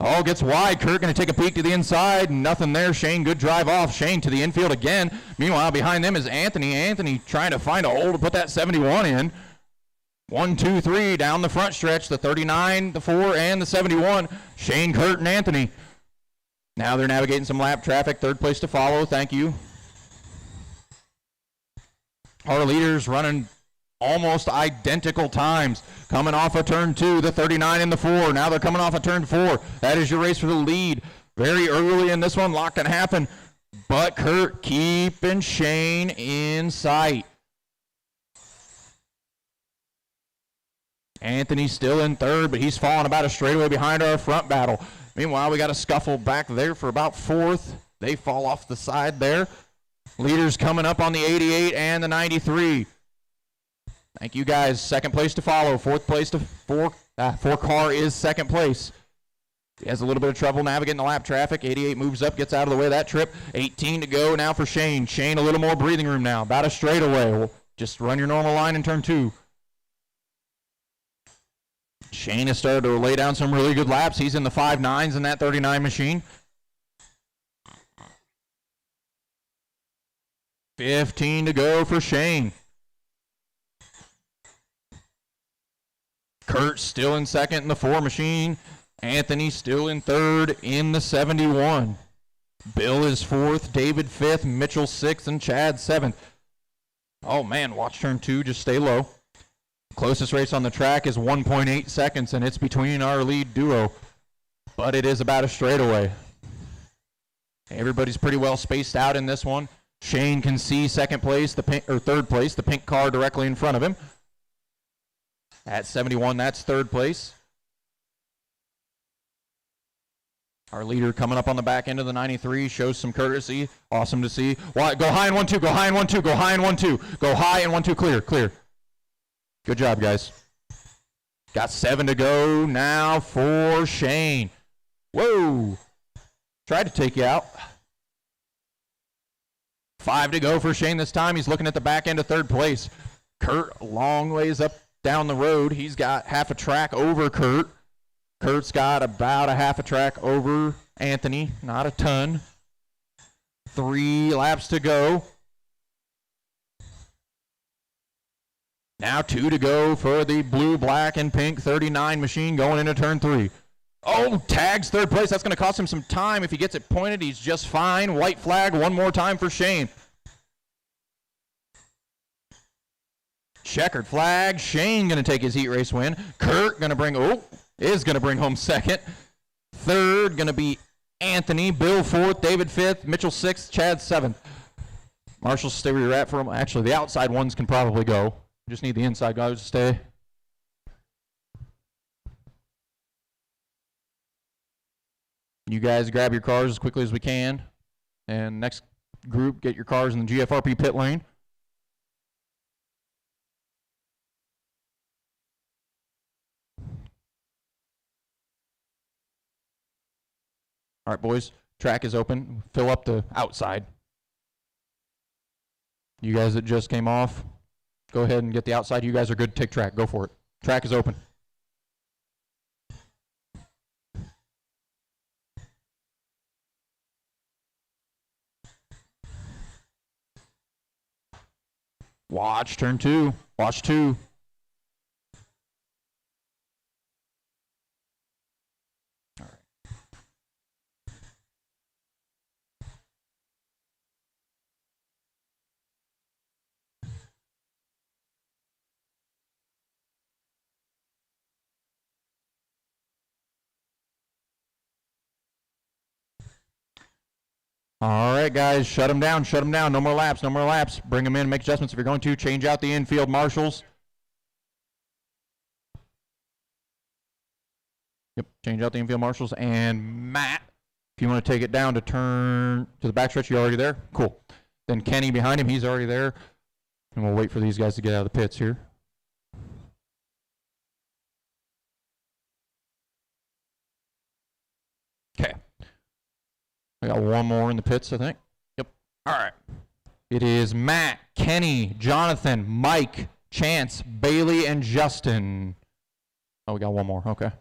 Oh, gets wide. Kurt going to take a peek to the inside. Nothing there. Shane, good drive off. Shane to the infield again. Meanwhile, behind them is Anthony. Anthony trying to find a hole to put that 71 in. 1, 2, 3 down the front stretch. The 39, the 4, and the 71. Shane, Kurt, and Anthony. Now they're navigating some lap traffic. Third place to follow. Thank you. Our leaders running almost identical times. Coming off of turn 2, the 39 and the 4. Now they're coming off of turn 4. That is your race for the lead. Very early in this one, lock can happen. But Kurt keeping Shane in sight. Anthony's still in third, but he's falling about a straightaway behind our front battle. Meanwhile, we got a scuffle back there for about 4th. They fall off the side there. Leaders coming up on the 88 and the 93. Thank you, guys. Second place to follow. 4th place to 4 car is second place. He has a little bit of trouble navigating the lap traffic. 88 moves up, gets out of the way of that trip. 18 to go now for Shane. Shane a little more breathing room now. About a straightaway. We'll just run your normal line in turn 2. Shane has started to lay down some really good laps. He's in the 5.9s in that 39 machine. 15 to go for Shane. Kurt still in second in the 4 machine. Anthony still in third in the 71. Bill is 4th, David 5th, Mitchell 6th, and Chad 7th. Oh man, watch turn 2, just stay low. Closest race on the track is 1.8 seconds, and it's between our lead duo. But it is about a straightaway. Everybody's pretty well spaced out in this one. Shane can see second place, third place, the pink car directly in front of him. At 71, that's third place. Our leader coming up on the back end of the 93 shows some courtesy. Awesome to see. Go high in 1-2, go high in 1-2, go high in 1-2. Go high in 1-2, clear. Good job, guys. Got 7 to go now for Shane. Whoa. Tried to take you out. 5 to go for Shane this time. He's looking at the back end of third place. Kurt, a long ways up down the road. He's got half a track over Kurt. Kurt's got about a half a track over Anthony. Not a ton. 3 laps to go. Now 2 to go for the blue, black, and pink 39 machine going into turn 3. Oh, tags third place. That's going to cost him some time. If he gets it pointed, he's just fine. White flag one more time for Shane. Checkered flag. Shane going to take his heat race win. Kurt going to is going to bring home second. Third going to be Anthony. Bill fourth. David fifth. Mitchell sixth. Chad seventh. Marshall, stay where you're at for him. Actually, the outside ones can probably go. Just need the inside guys to stay. You guys grab your cars as quickly as we can. And next group, get your cars in the GFRP pit lane. All right, boys, track is open. Fill up the outside. You guys that just came off, go ahead and get the outside. You guys are good to take track. Go for it. Track is open. Watch turn 2. Watch 2. All right. All right, guys, shut them down, shut them down. No more laps, no more laps. Bring them in, make adjustments if you're going to. Change out the infield marshals. Yep, change out the infield marshals. And Matt, if you want to take it down to turn to the backstretch, you're already there? Cool. Then Kenny behind him, he's already there. And we'll wait for these guys to get out of the pits here. Okay. We got one more in the pits, I think. Yep. All right. It is Matt, Kenny, Jonathan, Mike, Chance, Bailey, and Justin. Oh, we got one more. Okay.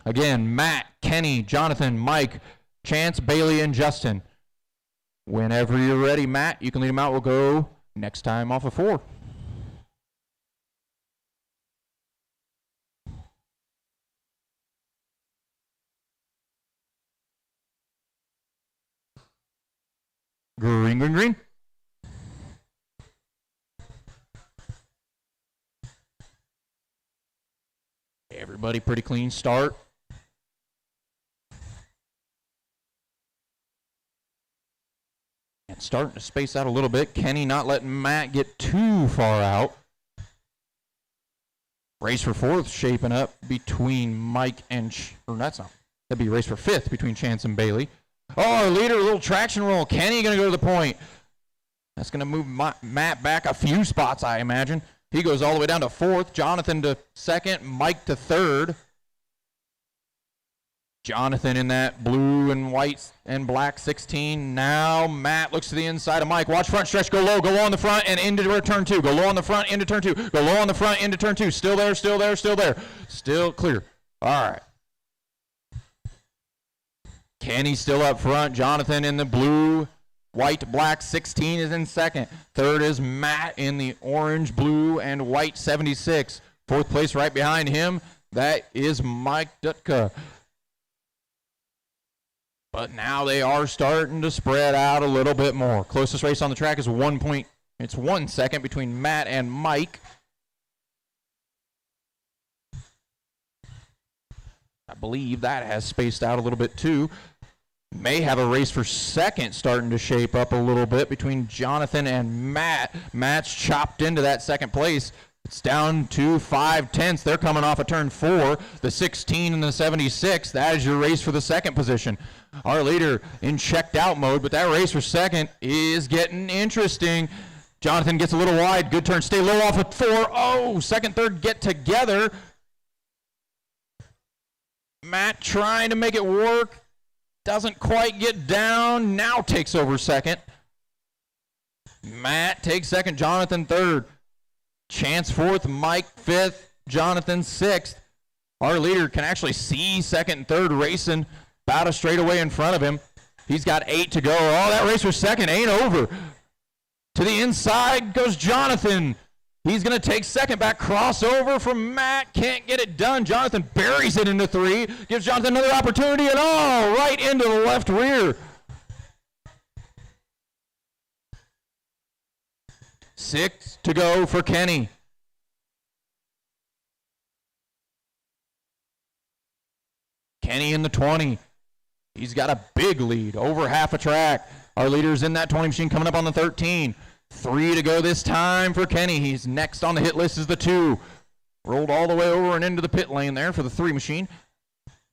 Again, Matt, Kenny, Jonathan, Mike, Chance, Bailey, and Justin. Whenever you're ready, Matt, you can lead them out. We'll go next time off of 4. Green, green, green. Everybody pretty clean start. And starting to space out a little bit. Kenny not letting Matt get too far out. Race for 4th shaping up between Mike and... or that's not. That'd be race for 5th between Chance and Bailey. Oh, our leader, a little traction roll. Kenny going to go to the point. That's going to move Matt back a few spots, I imagine. He goes all the way down to 4th. Jonathan to 2nd. Mike to 3rd. Jonathan in that blue and white and black 16. Now Matt looks to the inside of Mike. Watch front stretch. Go low. Go low on the front and into turn 2. Go low on the front, into turn 2. Go low on the front, into turn 2. Still there, still there, still there. Still clear. All right. Kenny still up front. Jonathan in the blue, white, black 16 is in 2nd. 3rd is Matt in the orange, blue, and white 76. 4th place right behind him, that is Mike Dutka. But now they are starting to spread out a little bit more. Closest race on the track is 1 point. It's 1 second between Matt and Mike. I believe that has spaced out a little bit too. May have a race for 2nd starting to shape up a little bit between Jonathan and Matt. Matt's chopped into that 2nd place. It's down to 5/10. They're coming off of turn 4. The 16 and the 76. That is your race for the 2nd position. Our leader in checked out mode, but that race for 2nd is getting interesting. Jonathan gets a little wide. Good turn. Stay low off of 4. Oh, second, third get together. Matt trying to make it work. Doesn't quite get down. Now takes over second. Matt takes second. Jonathan third. Chance fourth. Mike fifth. Jonathan sixth. Our leader can actually see second and third racing about a straightaway in front of him. He's got 8 to go. Oh, that race for second ain't over. To the inside goes Jonathan. He's going to take second back. Crossover from Matt. Can't get it done. Jonathan buries it into 3. Gives Jonathan another opportunity, and oh, right into the left rear. 6 to go for Kenny. Kenny in the 20. He's got a big lead, over half a track. Our leader's in that 20 machine coming up on the 13. 3 to go this time for Kenny. He's next on the hit list is the 2. Rolled all the way over and into the pit lane there for the 3 machine.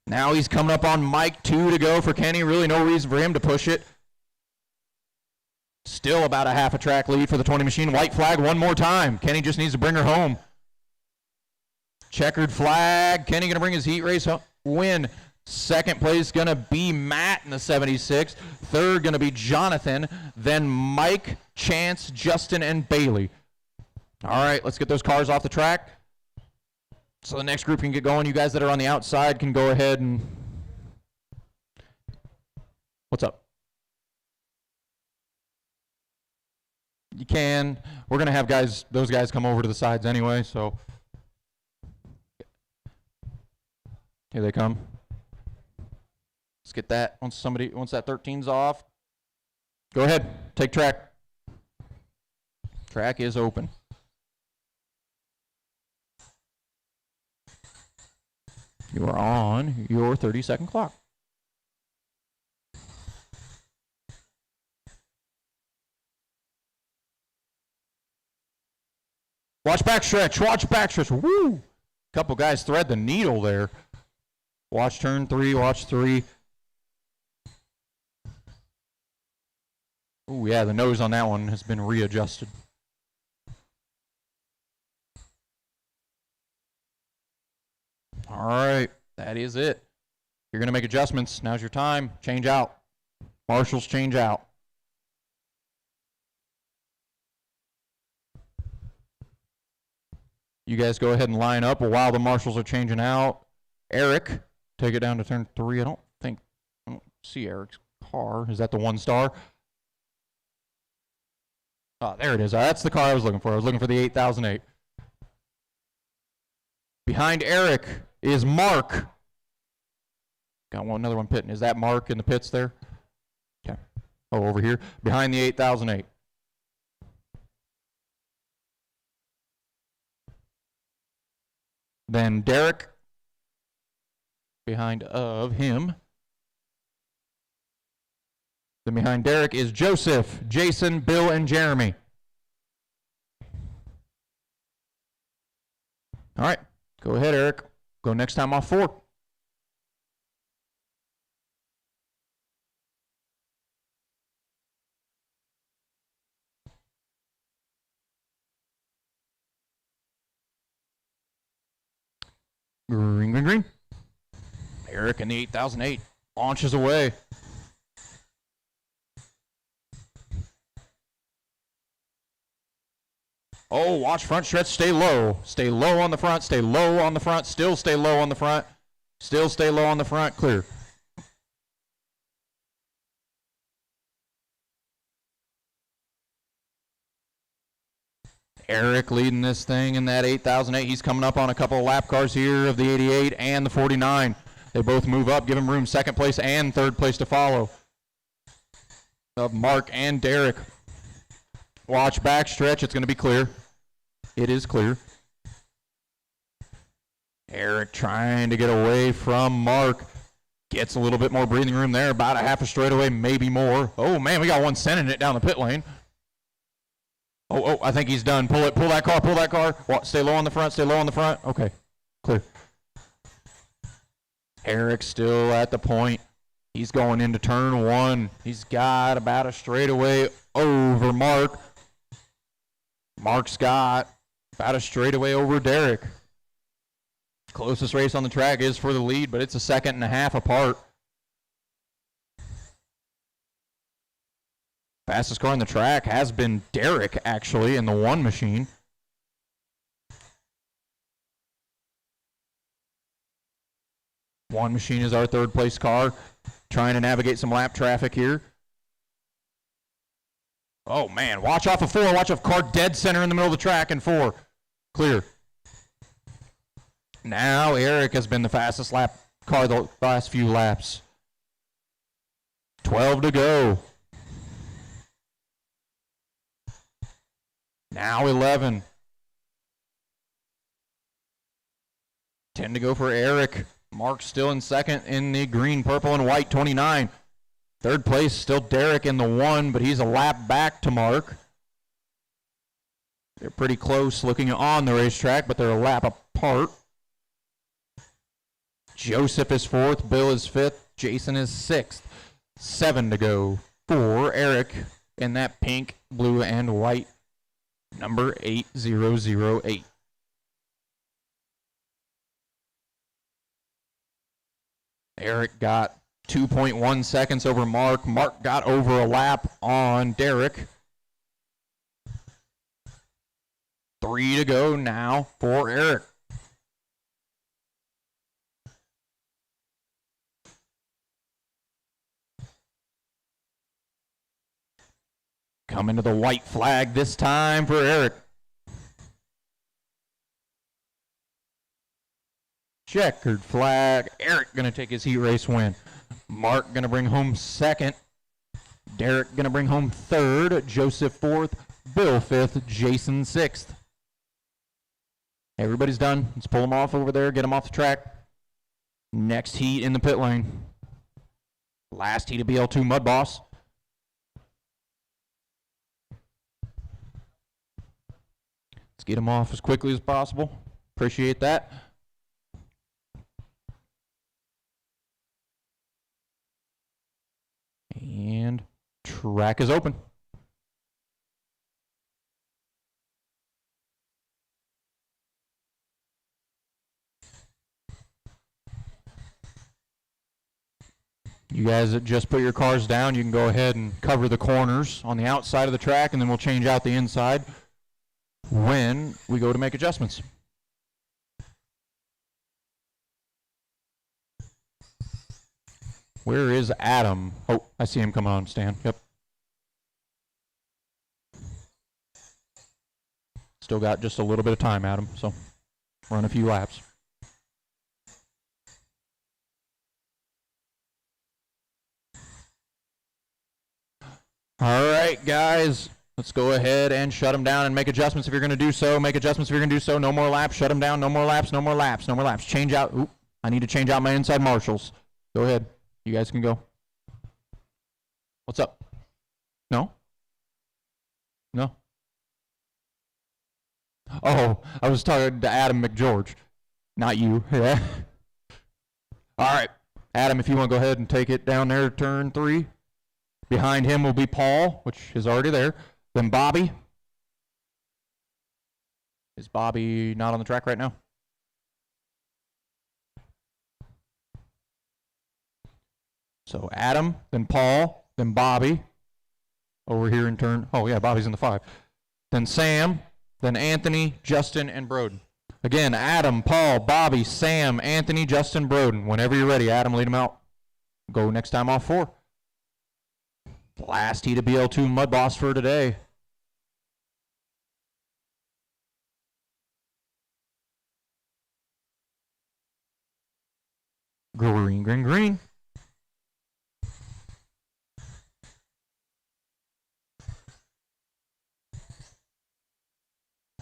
Now he's coming up on Mike. 2 to go for Kenny. Really no reason for him to push it. Still about a half a track lead for the 20 machine. White flag one more time. Kenny just needs to bring her home. Checkered flag. Kenny going to bring his heat race win. Second place going to be Matt in the 76. Third going to be Jonathan. Then Mike, Chance, Justin, and Bailey. All right, let's get those cars off the track. So the next group can get going. You guys that are on the outside can go ahead and... What's up? You can. We're going to have those guys come over to the sides anyway, so... Here they come. Let's get that. Once that 13's off, go ahead, take track. Track is open. You are on your 30-second clock. Watch backstretch, watch backstretch. Woo! Couple guys thread the needle there. Watch turn 3, watch 3. Oh, yeah, the nose on that one has been readjusted. All right, that is it. You're going to make adjustments. Now's your time. Change out. Marshals change out. You guys go ahead and line up while the marshals are changing out. Eric, take it down to turn 3. I don't see Eric's car. Is that the 1 star? Oh, there it is. That's the car I was looking for. I was looking for the 8008. Behind Eric is Mark. Got another one pitting. Is that Mark in the pits there? Okay. Oh, over here. Behind the 8008. Then Derek. Behind of him. Then behind Derek is Joseph, Jason, Bill, and Jeremy. All right, go ahead, Eric. Go next time off 4. Green, green, green. Eric in the 8008 launches away. Oh, watch front stretch, stay low. Stay low on the front, stay low on the front, still stay low on the front. Still stay low on the front, clear. Eric leading this thing in that 8008. He's coming up on a couple of lap cars here of the 88 and the 49. They both move up, give him room, second place and third place to follow. Of Mark and Derek. Watch back stretch, it's going to be clear. It is clear. Eric trying to get away from Mark. Gets a little bit more breathing room there, about a half a straightaway, maybe more. Oh man, we got one sending it down the pit lane. Oh, I think he's done. Pull that car. Stay low on the front, stay low on the front. Okay, clear. Eric still at the point. He's going into turn 1. He's got about a straightaway over Mark. Mark's got about a straightaway over Derek. Closest race on the track is for the lead, but it's a second and a half apart. Fastest car on the track has been Derek, actually, in the one machine. One machine is our third place car, trying to navigate some lap traffic here. Oh, man, watch off of 4. Watch off car dead center in the middle of the track and 4. Clear. Now Eric has been the fastest lap car the last few laps. 12 to go. Now 11. 10 to go for Eric. Mark still in second in the green, purple, and white 29. Third place, still Derek in the 1, but he's a lap back to Mark. They're pretty close looking on the racetrack, but they're a lap apart. Joseph is 4th, Bill is 5th, Jason is 6th. 7 to go for Eric in that pink, blue, and white number 8008. Eric got 2.1 seconds over Mark. Mark got over a lap on Derek. 3 to go now for Eric. Coming to the white flag this time for Eric. Checkered flag. Eric going to take his heat race win. Mark going to bring home 2nd. Derek going to bring home 3rd. Joseph 4th. Bill 5th. Jason 6th. Everybody's done. Let's pull them off over there. Get them off the track. Next heat in the pit lane. Last heat of BL2 Mud Boss. Let's get them off as quickly as possible. Appreciate that. And track is open. You guys that just put your cars down, you can go ahead and cover the corners on the outside of the track, and then we'll change out the inside when we go to make adjustments. Where is Adam? Oh, I see him coming on, Stan. Yep. Still got just a little bit of time, Adam, so run a few laps. All right, guys, let's go ahead and shut them down and make adjustments if you're going to do so. Make adjustments if you're going to do so. No more laps. Shut them down. No more laps. No more laps. No more laps. Change out. Oop, I need to change out my inside marshals. Go ahead. You guys can go. What's up? No? No? Oh, I was talking to Adam McGeorge. Not you. Yeah. All right. Adam, if you want to go ahead and take it down there, turn 3. Behind him will be Paul, which is already there. Then Bobby. Is Bobby not on the track right now? So Adam, then Paul, then Bobby. Over here in turn. Oh, yeah, Bobby's in the 5. Then Sam, then Anthony, Justin, and Broden. Again, Adam, Paul, Bobby, Sam, Anthony, Justin, Broden. Whenever you're ready, Adam, lead them out. Go next time off 4. Last heat of BL2 Mud Boss for today. Green, green, green.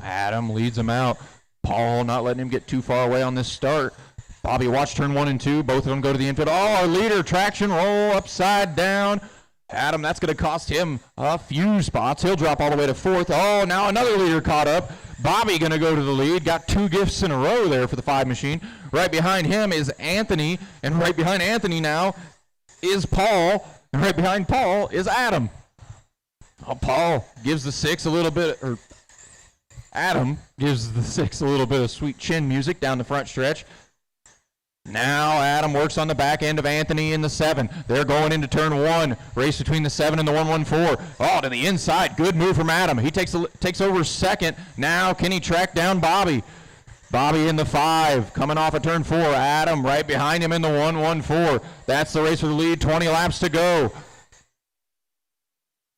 Adam leads him out. Paul not letting him get too far away on this start. Bobby, watch turn 1 and 2. Both of them go to the infield. Oh, our leader, traction roll upside down. Adam, that's going to cost him a few spots. He'll drop all the way to 4th. Oh, now another leader caught up. Bobby going to go to the lead. Got 2 gifts in a row there for the 5 machine. Right behind him is Anthony. And right behind Anthony now is Paul. And right behind Paul is Adam. Oh, Paul gives the 6 a little bit, or Adam gives the 6 a little bit of sweet chin music down the front stretch. Now Adam works on the back end of Anthony in the 7. They're going into turn 1. Race between the 7 and the 114. Oh, to the inside. Good move from Adam. He takes over second. Now can he track down Bobby? Bobby in the 5, coming off of turn 4. Adam right behind him in the 114. That's the race for the lead. 20 laps to go.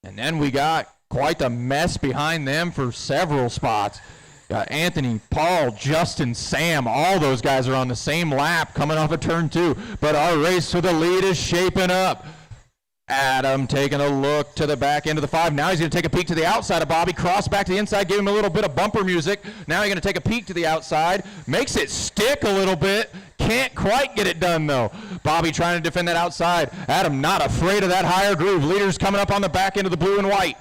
And then we got quite the mess behind them for several spots. Got Anthony, Paul, Justin, Sam, all those guys are on the same lap coming off of turn 2. But our race for the lead is shaping up. Adam taking a look to the back end of the 5. Now he's going to take a peek to the outside of Bobby. Cross back to the inside, give him a little bit of bumper music. Now he's going to take a peek to the outside. Makes it stick a little bit. Can't quite get it done, though. Bobby trying to defend that outside. Adam not afraid of that higher groove. Leaders coming up on the back end of the blue and white.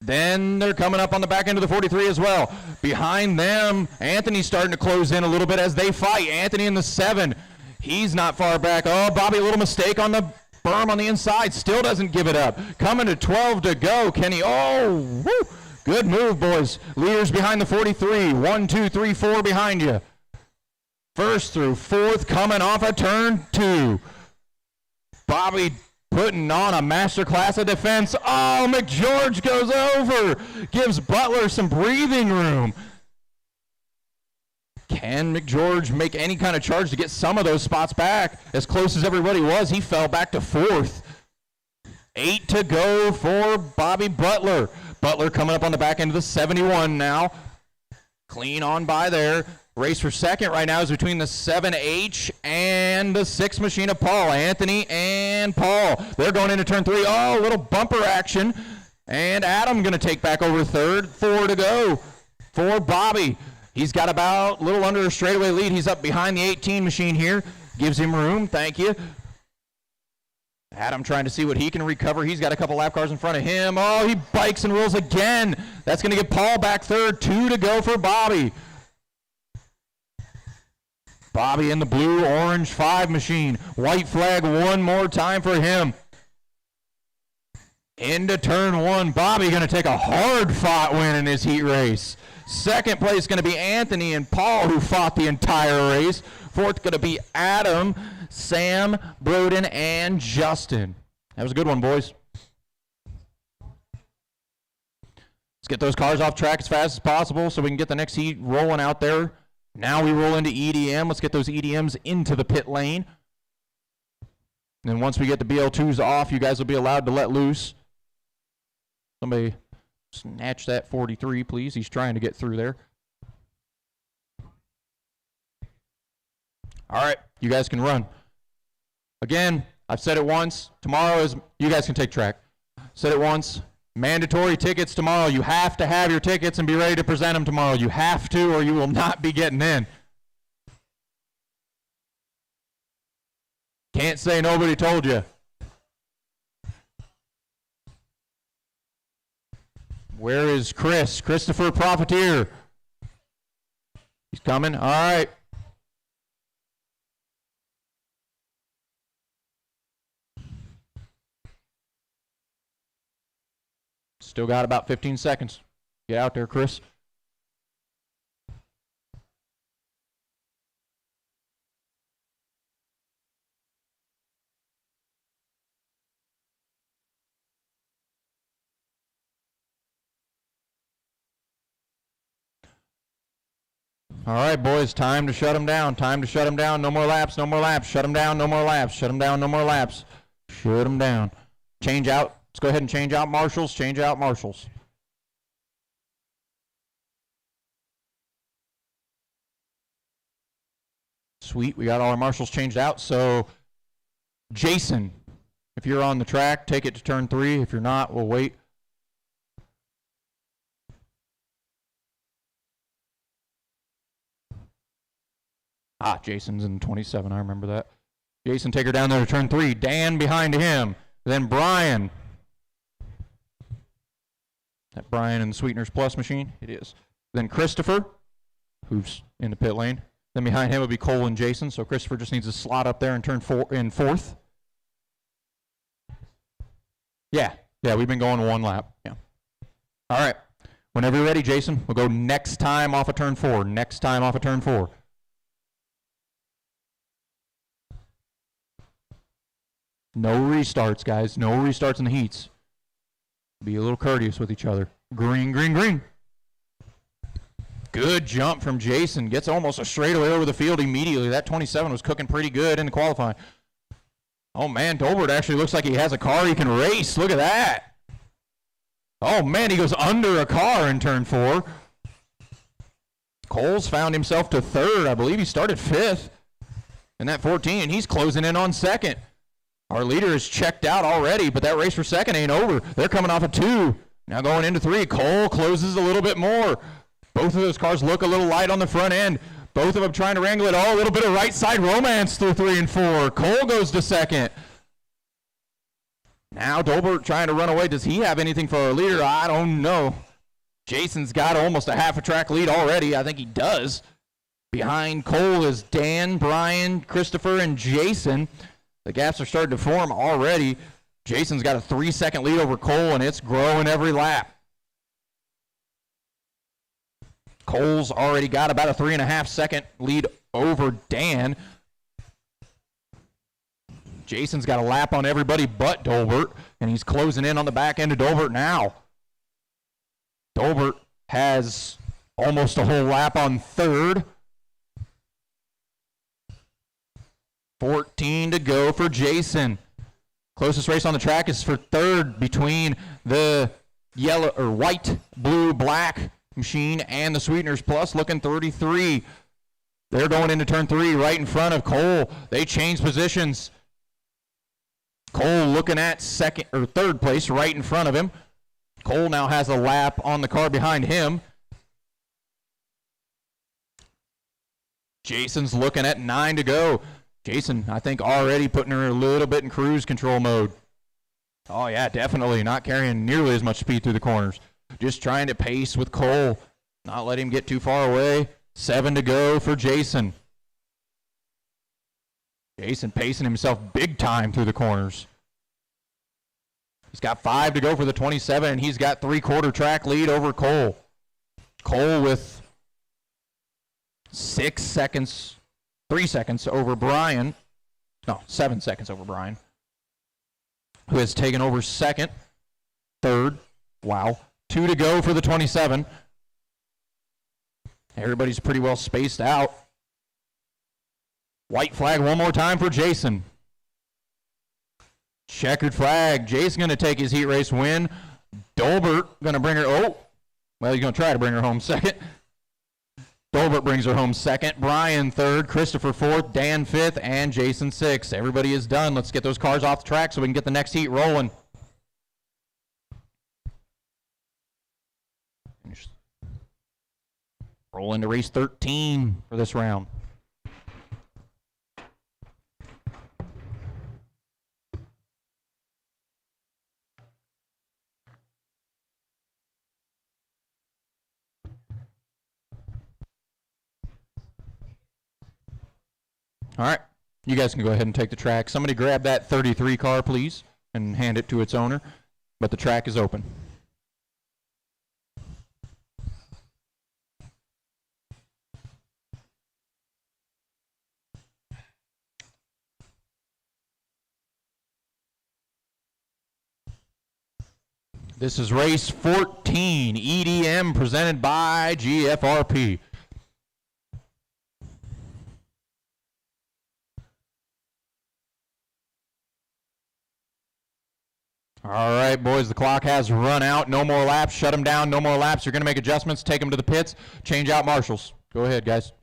Then they're coming up on the back end of the 43 as well. Behind them, Anthony's starting to close in a little bit as they fight. Anthony in the 7. He's not far back. Oh, Bobby, a little mistake on the berm on the inside. Still doesn't give it up. Coming to 12 to go. Kenny, oh, woo. Good move, boys. Leaders behind the 43. 1, 2, 3, 4 behind you. First through 4th coming off a turn 2. Bobby putting on a masterclass of defense. Oh, McGeorge goes over. Gives Butler some breathing room. Can McGeorge make any kind of charge to get some of those spots back? As close as everybody was, he fell back to 4th. 8 to go for Bobby Butler. Butler coming up on the back end of the 71 now. Clean on by there. Race for second right now is between the 7H and the 6 machine of Paul. Anthony and Paul. They're going into turn 3. Oh, a little bumper action. And Adam going to take back over 3rd. 4 to go for Bobby. He's got about a little under a straightaway lead. He's up behind the 18 machine here. Gives him room. Thank you. Adam trying to see what he can recover. He's got a couple lap cars in front of him. Oh, he bikes and rolls again. That's going to get Paul back 3rd. 2 to go for Bobby. Bobby in the blue-orange 5 machine. White flag one more time for him. Into turn 1. Bobby going to take a hard-fought win in this heat race. Second place going to be Anthony and Paul, who fought the entire race. 4th going to be Adam, Sam, Broden, and Justin. That was a good one, boys. Let's get those cars off track as fast as possible so we can get the next heat rolling out there. Now we roll into EDM. Let's get those EDMs into the pit lane. And then once we get the BL2s off, you guys will be allowed to let loose. Somebody snatch that 43, please. He's trying to get through there. All right, you guys can run. Again, I've said it once. Tomorrow is, you guys can take track. Said it once. Mandatory tickets tomorrow. You have to have your tickets and be ready to present them tomorrow. You have to, or you will not be getting in. Can't say nobody told you. Where is Chris? Christopher Profiteer. He's coming. All right. Still got about 15 seconds. Get out there, Chris. All right, boys, time to shut them down. Time to shut them down. No more laps, no more laps. Shut them down, no more laps. Shut them down, no more laps. Shut them down. Change out. Let's go ahead and change out marshals. Change out marshals. Sweet, we got all our marshals changed out. So, Jason, if you're on the track, take it to turn 3. If you're not, we'll wait. Ah, Jason's in 27. I remember that. Jason, take her down there to turn 3. Dan behind him. Then Brian. That Brian in the Sweeteners Plus machine? It is. Then Christopher, who's in the pit lane. Then behind him will be Cole and Jason. So Christopher just needs to slot up there and turn 4th. Yeah, we've been going 1 lap. Yeah. All right. Whenever you're ready, Jason, we'll go next time off of turn 4. Next time off of turn 4. No restarts, guys. No restarts in the heats. Be a little courteous with each other. Green, green, green. Good jump from Jason. Gets almost a straightaway over the field immediately. That 27 was cooking pretty good in the qualifying. Oh, man, Dolbert actually looks like he has a car he can race. Look at that. Oh, man, he goes under a car in turn 4. Coles found himself to 3rd. I believe he started 5th in that 14, and he's closing in on 2nd. Our leader is checked out already, but that race for 2nd ain't over. They're coming off of 2. Now going into 3. Cole closes a little bit more. Both of those cars look a little light on the front end. Both of them trying to wrangle it all. A little bit of right side romance through 3 and 4. Cole goes to 2nd. Now Dolbert trying to run away. Does he have anything for our leader? I don't know. Jason's got almost a half a track lead already. I think he does. Behind Cole is Dan, Brian, Christopher, and Jason. The gaps are starting to form already. Jason's got a 3-second lead over Cole, and it's growing every lap. Cole's already got about a 3.5-second lead over Dan. Jason's got a lap on everybody but Dolbert, and he's closing in on the back end of Dolbert now. Dolbert has almost a whole lap on 3rd. 14 to go for Jason. Closest race on the track is for 3rd between the yellow or white, blue, black machine and the Sweeteners Plus, looking 33. They're going into turn 3 right in front of Cole. They change positions. Cole looking at 2nd or 3rd place right in front of him. Cole now has a lap on the car behind him. Jason's looking at 9 to go. Jason, I think, already putting her a little bit in cruise control mode. Oh, yeah, definitely. Not carrying nearly as much speed through the corners. Just trying to pace with Cole. Not let him get too far away. 7 to go for Jason. Jason pacing himself big time through the corners. He's got 5 to go for the 27, and he's got 3/4 track lead over Cole. Cole with 6 seconds. 3 seconds over Brian. No, 7 seconds over Brian, who has taken over 2nd, 3rd. Wow. 2 to go for the 27. Everybody's pretty well spaced out. White flag one more time for Jason. Checkered flag. Jason's going to take his heat race win. Dolbert going to bring her, well, he's going to try to bring her home 2nd. Dolbert brings her home 2nd. Brian 3rd. Christopher 4th. Dan 5th. And Jason 6th. Everybody is done. Let's get those cars off the track so we can get the next heat rolling. Roll into race 13 for this round. All right, you guys can go ahead and take the track. Somebody grab that 33 car, please, and hand it to its owner. But the track is open. This is race 14, EDM, presented by GFRP. All right, boys, the clock has run out. No more laps. Shut them down. No more laps. You're going to make adjustments. Take them to the pits. Change out marshals. Go ahead, guys.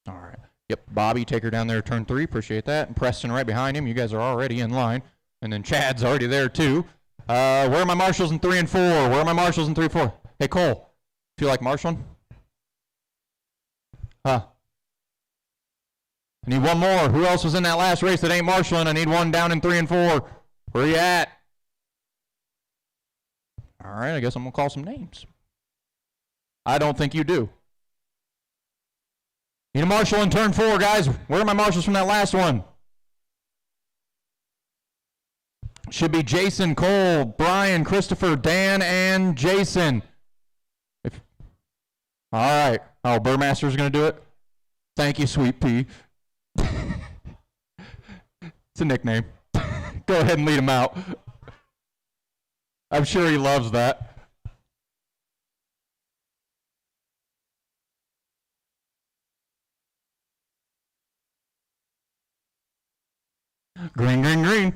All right. Yep, Bobby, take her down there, turn 3. Appreciate that. And Preston right behind him. You guys are already in line. And then Chad's already there, too. Where are my marshals in 3 and 4? Where are my marshals in 3 and 4? Hey, Cole, feel like marshaling? Huh? I need one more. Who else was in that last race that ain't marshaling? I need one down in 3 and 4. Where are you at? All right, I guess I'm going to call some names. I don't think you do. Need a marshal in turn 4, guys. Where are my marshals from that last one? Should be Jason, Cole, Brian, Christopher, Dan, and Jason. All right. Oh, Burmaster's going to do it? Thank you, Sweet Pea. It's a nickname. Go ahead and lead him out. I'm sure he loves that. Green, green, green.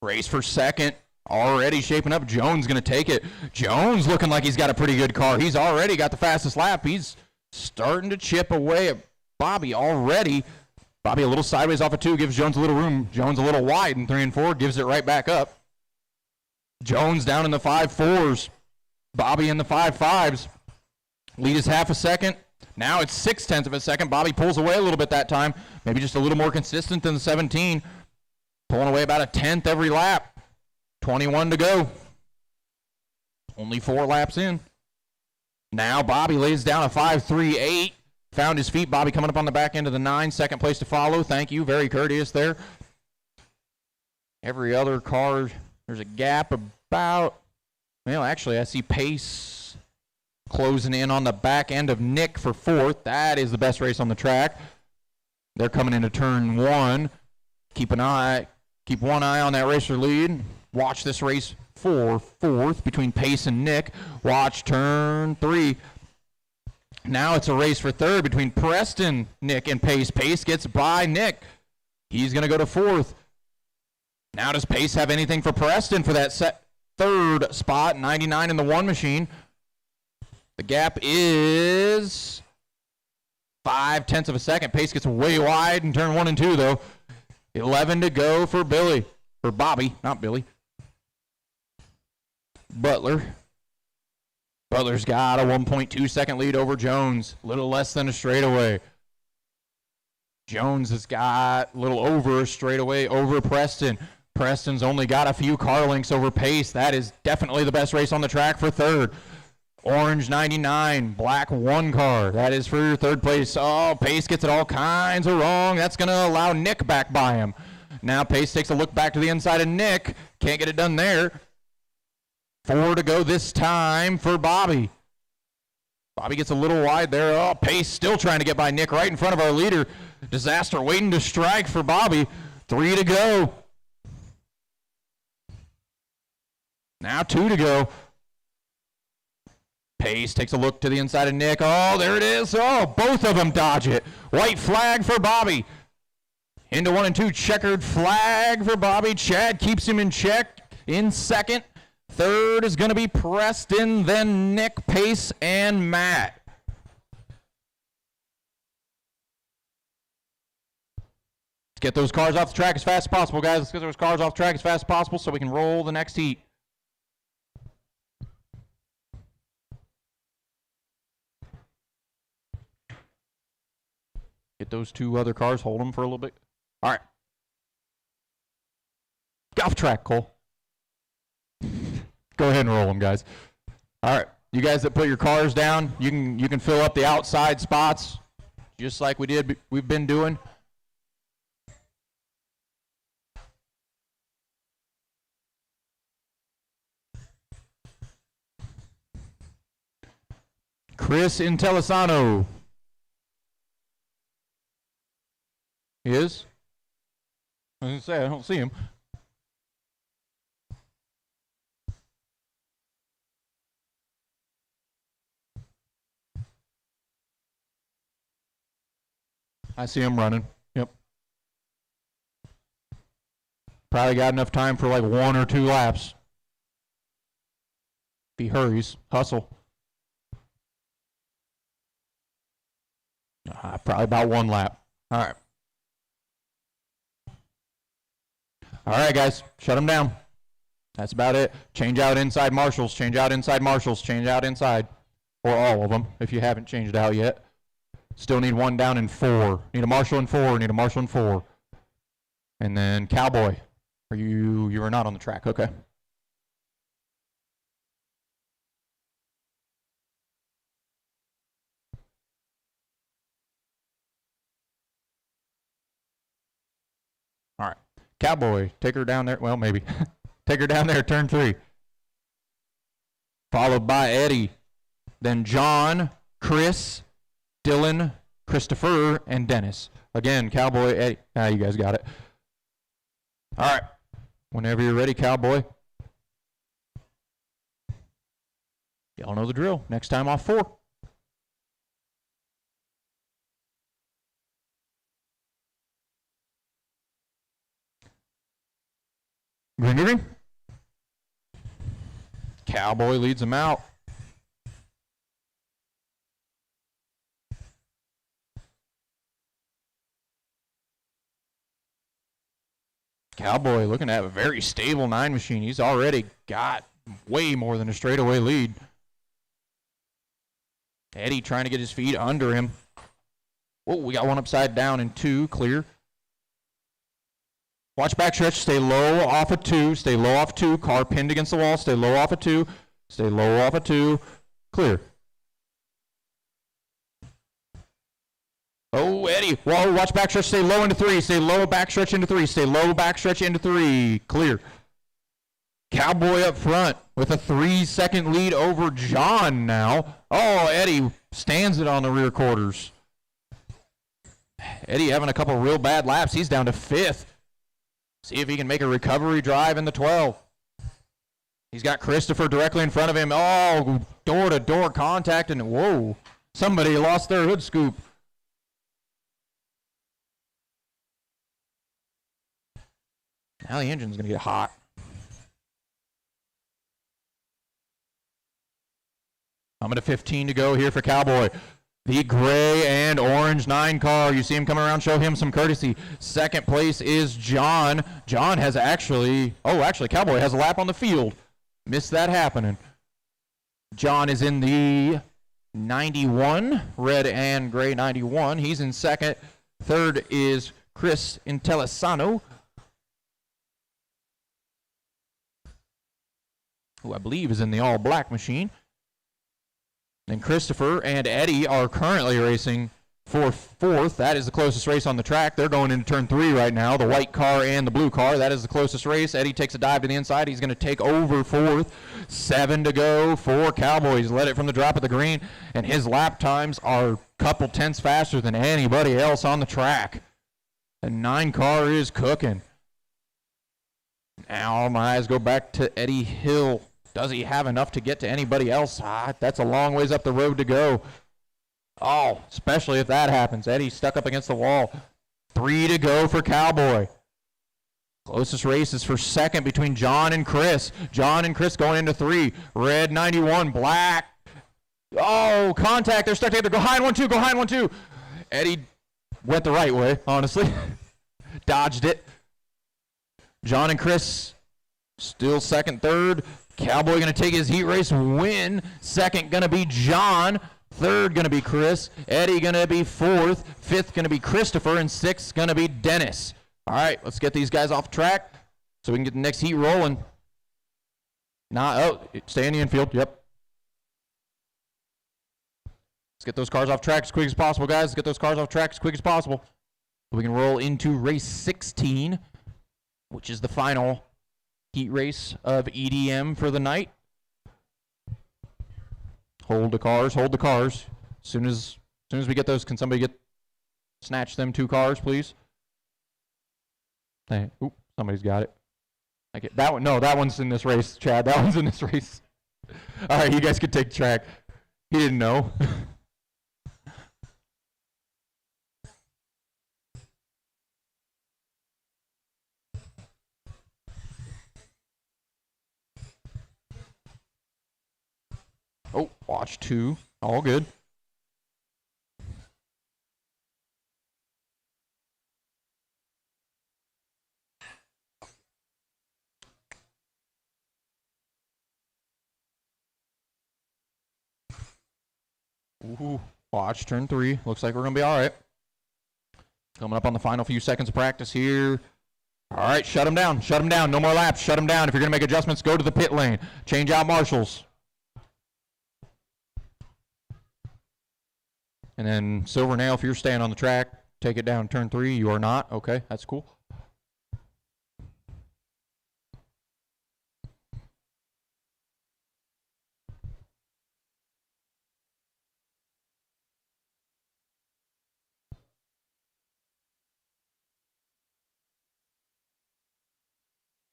Race for second. Already shaping up. Jones going to take it. Jones looking like he's got a pretty good car. He's already got the fastest lap. He's starting to chip away at Bobby already. Bobby a little sideways off of 2, gives Jones a little room. Jones a little wide in 3 and 4, gives it right back up. Jones down in the 5.4s. Bobby in the 5.5s. Lead is half a second. Now it's 0.6 of a second. Bobby pulls away a little bit that time. Maybe just a little more consistent than the 17. Pulling away about a 1/10 every lap. 21 to go. Only 4 laps in. Now Bobby lays down a 5.38. Found his feet. Bobby coming up on the back end of the 9. Second place to follow. Thank you. Very courteous there. Every other car, there's a gap about, well, actually, I see Pace closing in on the back end of Nick for 4th. That is the best race on the track. They're coming into turn 1. Keep one eye on that racer lead. Watch this race for 4th between Pace and Nick. Watch turn 3. Now it's a race for 3rd between Preston, Nick, and Pace. Pace gets by Nick. He's going to go to 4th. Now does Pace have anything for Preston for that 3rd spot? 99 in the 1 machine. The gap is 0.5 of a second. Pace gets way wide in turn 1 and 2, though. 11 to go for Billy. For Bobby, not Billy. Butler's got a 1.2 second lead over Jones. A little less than a straightaway. Jones has got a little over a straightaway over Preston. Preston's only got a few car lengths over Pace. That is definitely the best race on the track for 3rd. Orange 99, black 1 car. That is for your 3rd place. Oh, Pace gets it all kinds of wrong. That's going to allow Nick back by him. Now Pace takes a look back to the inside of Nick. Can't get it done there. 4 to go this time for Bobby. Bobby gets a little wide there. Oh, Pace still trying to get by Nick right in front of our leader. Disaster waiting to strike for Bobby. 3 to go. Now 2 to go. Pace takes a look to the inside of Nick. Oh, there it is. Oh, both of them dodge it. White flag for Bobby. Into 1 and 2, checkered flag for Bobby. Chad keeps him in check in 2nd. 3rd is going to be Preston, then Nick, Pace, and Matt. Let's get those cars off the track as fast as possible, guys. Let's get those cars off the track as fast as possible so we can roll the next heat. Get those 2 other cars, hold them for a little bit. All right. Get off track, Cole. Go ahead and roll them, guys. All right. You guys that put your cars down, you can fill up the outside spots just like we've been doing. Chris Intellisano. He is? I was going to say, I don't see him. I see him running. Yep. Probably got enough time for like 1 or 2 laps. If he hurries. Hustle. Probably about 1 lap. All right. All right, guys. Shut him down. That's about it. Change out inside marshals, change out inside marshals, change out inside. Or all of them, if you haven't changed out yet. Still need one down in 4. Need a marshal in 4, need a marshal in 4. And then Cowboy. You are not on the track, okay. All right. Cowboy, take her down there. Well, maybe. Take her down there, turn 3. Followed by Eddie. Then John, Chris, Dylan, Christopher, and Dennis. Again, Cowboy, Eddie. You guys got it. All right. Whenever you're ready, Cowboy. Y'all know the drill. Next time off 4. Green, green, green. Cowboy leads them out. Cowboy looking at a very stable 9 machine. He's already got way more than a straightaway lead. Eddie trying to get his feet under him. Oh, we got one upside down and 2, clear. Watch backstretch, stay low off of 2, stay low off 2, car pinned against the wall, stay low off of 2, stay low off of 2, clear. Oh, Eddie, whoa, watch backstretch, stay low into 3, stay low backstretch into 3, stay low backstretch into 3, clear. Cowboy up front with a 3-second lead over John now. Oh, Eddie stands it on the rear quarters. Eddie having a couple real bad laps, he's down to 5th. See if he can make a recovery drive in the 12. He's got Christopher directly in front of him. Oh, door-to-door contact, and whoa, somebody lost their hood scoop. Now the engine's going to get hot. Coming to 15 to go here for Cowboy. The gray and orange 9 car. You see him come around, show him some courtesy. Second place is John. John has actually Cowboy has a lap on the field. Missed that happening. John is in the 91, red and gray 91. He's in second. Third is Chris Intellisano, who I believe is in the all-black machine. Then Christopher and Eddie are currently racing for 4th. That is the closest race on the track. They're going into turn 3 right now, the white car and the blue car. That is the closest race. Eddie takes a dive to the inside. He's going to take over 4th. 7 to go for Cowboys. Led it from the drop of the green, and his lap times are a couple tenths faster than anybody else on the track. The 9 car is cooking. Now my eyes go back to Eddie Hill. Does he have enough to get to anybody else? That's a long ways up the road to go. Oh, especially if that happens. Eddie's stuck up against the wall. 3 to go for Cowboy. Closest race is for second between John and Chris. John and Chris going into 3. Red 91, black. Oh, contact. They're stuck together. Go high in 1-2. Go high in 1-2. Eddie went the right way, honestly. Dodged it. John and Chris still second, third. Cowboy going to take his heat race win. Second going to be John. Third going to be Chris. Eddie going to be 4th. 5th going to be Christopher. And 6th going to be Dennis. All right, let's get these guys off track so we can get the next heat rolling. Stay in the infield. Yep. Let's get those cars off track as quick as possible, guys. Let's get those cars off track as quick as possible. We can roll into race 16, which is the final heat race of EDM for the night. Hold the cars, hold the cars. As soon as we get those, can somebody snatch them 2 cars, please? Hey, somebody's got it. Okay, that one, no, that one's in this race, Chad. That one's in this race. All right, you guys can take the track. He didn't know. Oh, watch 2. All good. Ooh, watch turn 3. Looks like we're going to be all right. Coming up on the final few seconds of practice here. All right, shut them down. Shut them down. No more laps. Shut them down. If you're going to make adjustments, go to the pit lane. Change out marshals. And then Silvernail, if you're staying on the track, take it down turn 3. You are not. Okay, that's cool.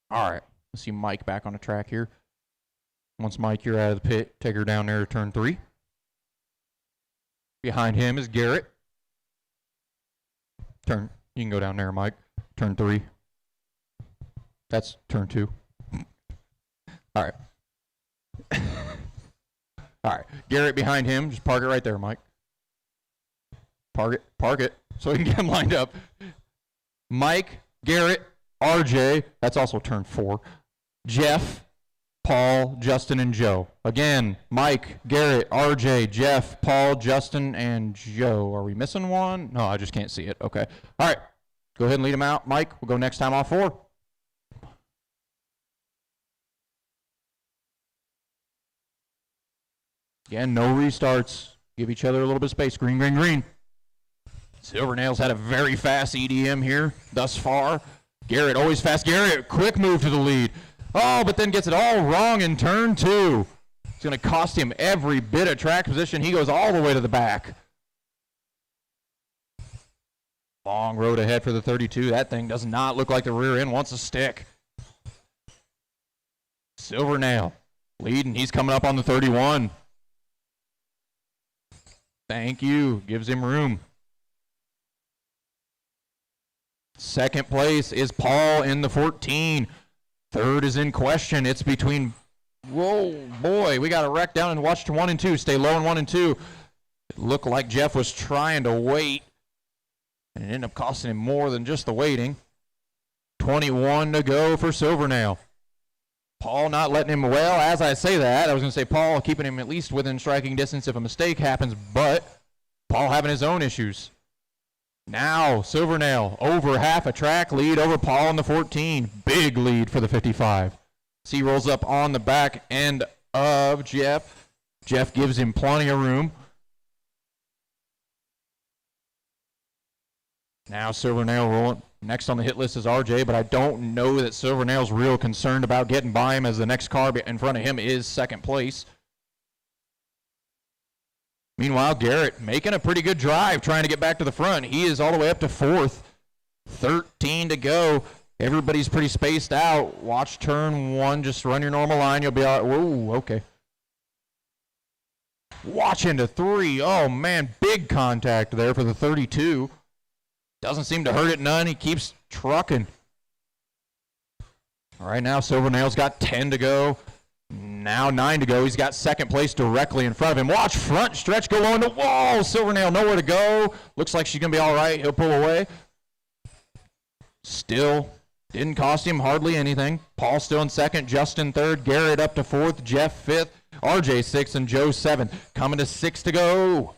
All right, let's see Mike back on the track here. Once Mike, you're out of the pit, take her down there to turn 3. Behind him is Garrett. You can go down there, Mike. Turn 3. That's turn 2. All right. All right, Garrett behind him. Just park it right there, Mike. Park it, so we can get him lined up. Mike, Garrett, RJ, that's also turn 4. Jeff, Paul, Justin, and Joe. Again, Mike, Garrett, RJ, Jeff, Paul, Justin, and Joe. Are we missing one? No, I just can't see it. Okay. All right. Go ahead and lead them out. Mike, we'll go next time off 4. Again, no restarts. Give each other a little bit of space. Green, green, green. Silvernail's had a very fast EDM here thus far. Garrett, always fast. Garrett, quick move to the lead. Oh, but then gets it all wrong in turn 2. It's going to cost him every bit of track position. He goes all the way to the back. Long road ahead for the 32. That thing does not look like the rear end wants to stick. Silvernail leading. He's coming up on the 31. Thank you. Gives him room. Second place is Paul in the 14. Third is in question. It's between, whoa, boy, we got a wreck down in watch 1 and 2. Stay low in 1 and 2. It looked like Jeff was trying to wait, and it ended up costing him more than just the waiting. 21 to go for Silvernail. Paul not letting him, well, as I say that, I was going to say Paul keeping him at least within striking distance if a mistake happens, but Paul having his own issues. Now, Silvernail over half a track lead over Paul in the 14. Big lead for the 55. C rolls up on the back end of Jeff. Jeff gives him plenty of room. Now Silvernail rolling. Next on the hit list is RJ, but I don't know that Silvernail's real concerned about getting by him, as the next car in front of him is second place. Meanwhile, Garrett making a pretty good drive, trying to get back to the front. He is all the way up to 4th. 13 to go. Everybody's pretty spaced out. Watch turn 1. Just run your normal line. You'll be all right. Whoa, okay. Watch into 3. Oh, man, big contact there for the 32. Doesn't seem to hurt it none. He keeps trucking. All right, now Silvernail's got 10 to go. Now 9 to go. He's got second place directly in front of him. Watch front stretch go on the wall. Silvernail nowhere to go. Looks like she's going to be all right. He'll pull away. Still didn't cost him hardly anything. Paul still in second. Justin third. Garrett up to 4th. Jeff 5th. RJ 6th. And Joe 7th. Coming to 6 to go.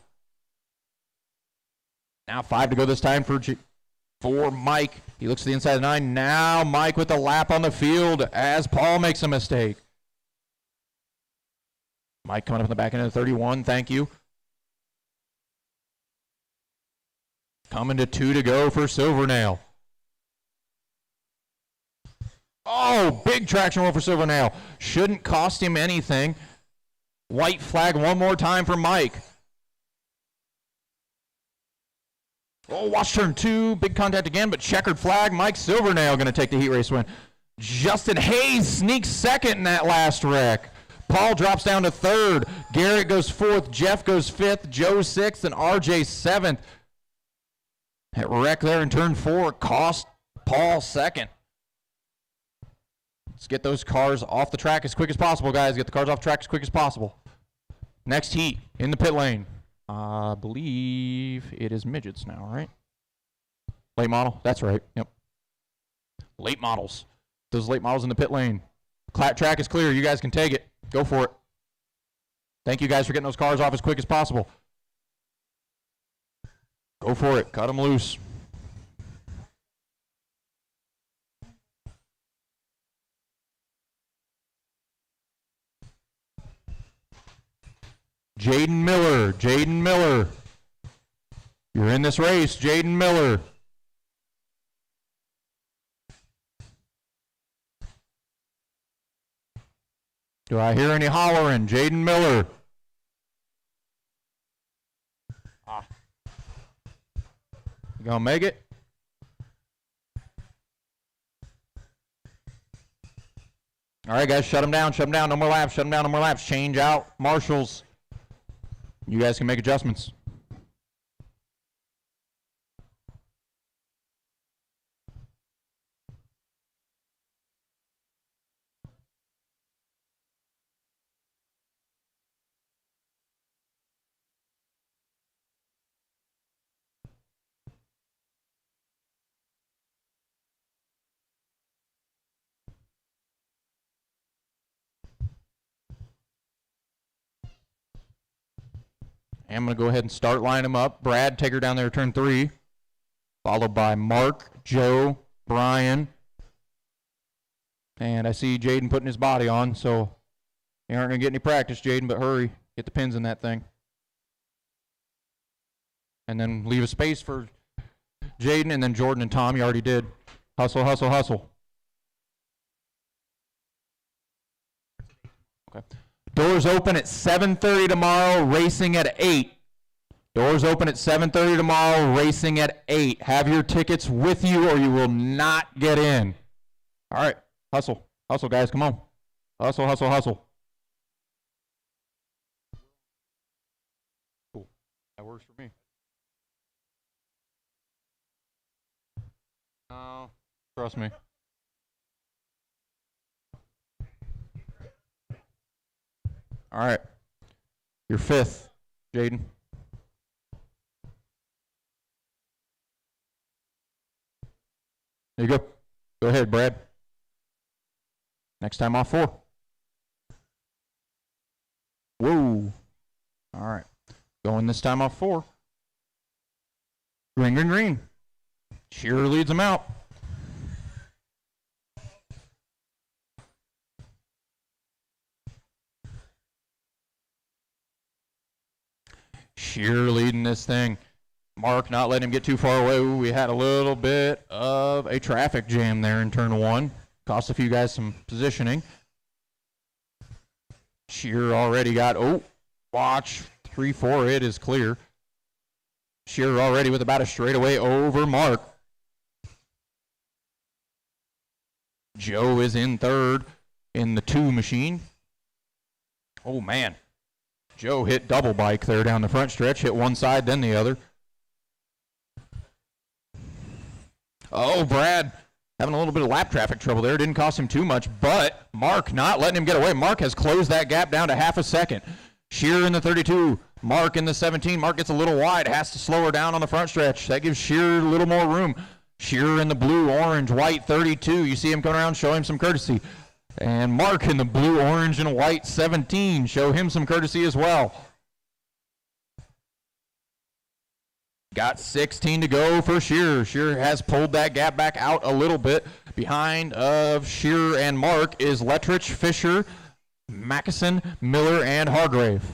Now 5 to go this time for Mike. He looks to the inside of 9. Now Mike with the lap on the field as Paul makes a mistake. Mike coming up in the back end of the 31. Thank you. Coming to 2 to go for Silvernail. Oh, big traction roll for Silvernail. Shouldn't cost him anything. White flag one more time for Mike. Oh, watch turn 2. Big contact again, but checkered flag. Mike Silvernail going to take the heat race win. Justin Hayes sneaks second in that last wreck. Paul drops down to 3rd. Garrett goes 4th. Jeff goes 5th. Joe 6th. And RJ 7th. That wreck there in turn 4 cost Paul 2nd. Let's get those cars off the track as quick as possible, guys. Get the cars off track as quick as possible. Next heat in the pit lane. I believe it is midgets now, right? Late model? That's right. Yep. Late models. Those late models in the pit lane. Track is clear. You guys can take it. Go for it. Thank you guys for getting those cars off as quick as possible. Go for it. Cut him loose. Jaden Miller. Jaden Miller. You're in this race. Jaden Miller. Do I hear any hollering? Jaden Miller. You gonna make it? All right, guys, shut him down. Shut him down. No more laps. Shut him down. No more laps. Change out marshals. You guys can make adjustments. I'm going to go ahead and start lining them up. Brad, take her down there, turn 3. Followed by Mark, Joe, Brian. And I see Jaden putting his body on, so you aren't going to get any practice, Jaden, but hurry. Get the pins in that thing. And then leave a space for Jaden, and then Jordan and Tom, you already did. Hustle, hustle, hustle. Okay. Doors open at 7:30 tomorrow, racing at 8. Doors open at 7:30 tomorrow, racing at 8. Have your tickets with you or you will not get in. All right, hustle. Hustle, guys, come on. Hustle, hustle, hustle. Cool. That works for me. No, trust me. All right. You're 5th, Jaden. There you go. Go ahead, Brad. Next time off 4. Whoa. All right. Going this time off 4. Green, green, green. Shearer leads them out. Shearer leading this thing. Mark not letting him get too far away. Ooh, we had a little bit of a traffic jam there in turn 1. Cost a few guys some positioning. Shearer already got, watch, 3-4, it is clear. Shearer already with about a straightaway over Mark. Joe is in 3rd in the 2 machine. Oh, man. Joe hit double bike there down the front stretch, hit one side, then the other. Oh, Brad having a little bit of lap traffic trouble there. Didn't cost him too much, but Mark not letting him get away. Mark has closed that gap down to half a second. Shearer in the 32, Mark in the 17. Mark gets a little wide, has to slow her down on the front stretch. That gives Shearer a little more room. Shearer in the blue, orange, white 32. You see him coming around, show him some courtesy. And Mark in the blue, orange, and white 17. Show him some courtesy as well. Got 16 to go for Shearer. Shearer has pulled that gap back out a little bit. Behind of Shearer and Mark is Lettrich, Fisher, Mackeson, Miller, and Hargrave.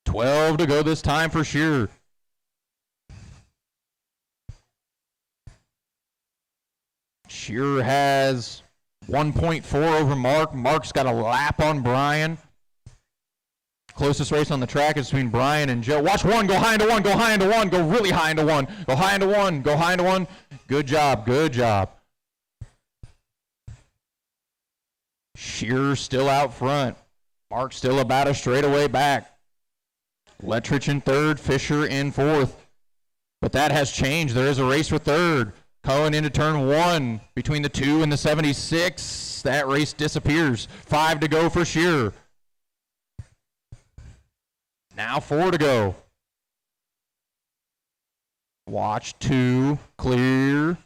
$12 to go this time for Shearer. Shearer has 1.4 over Mark. Mark's got a lap on Brian. Closest race on the track is between Brian and Joe. Watch 1, go high into 1, go high into 1, go really high into 1, go high into 1, go high into 1. Good job, good job. Shearer still out front. Mark still about a straightaway back. Lettrich in 3rd, Fisher in 4th. But that has changed. There is a race for 3rd. Cohen into turn 1 between the 2 and the 76. That race disappears. 5 to go for Shearer. Now 4 to go. Watch 2, clear.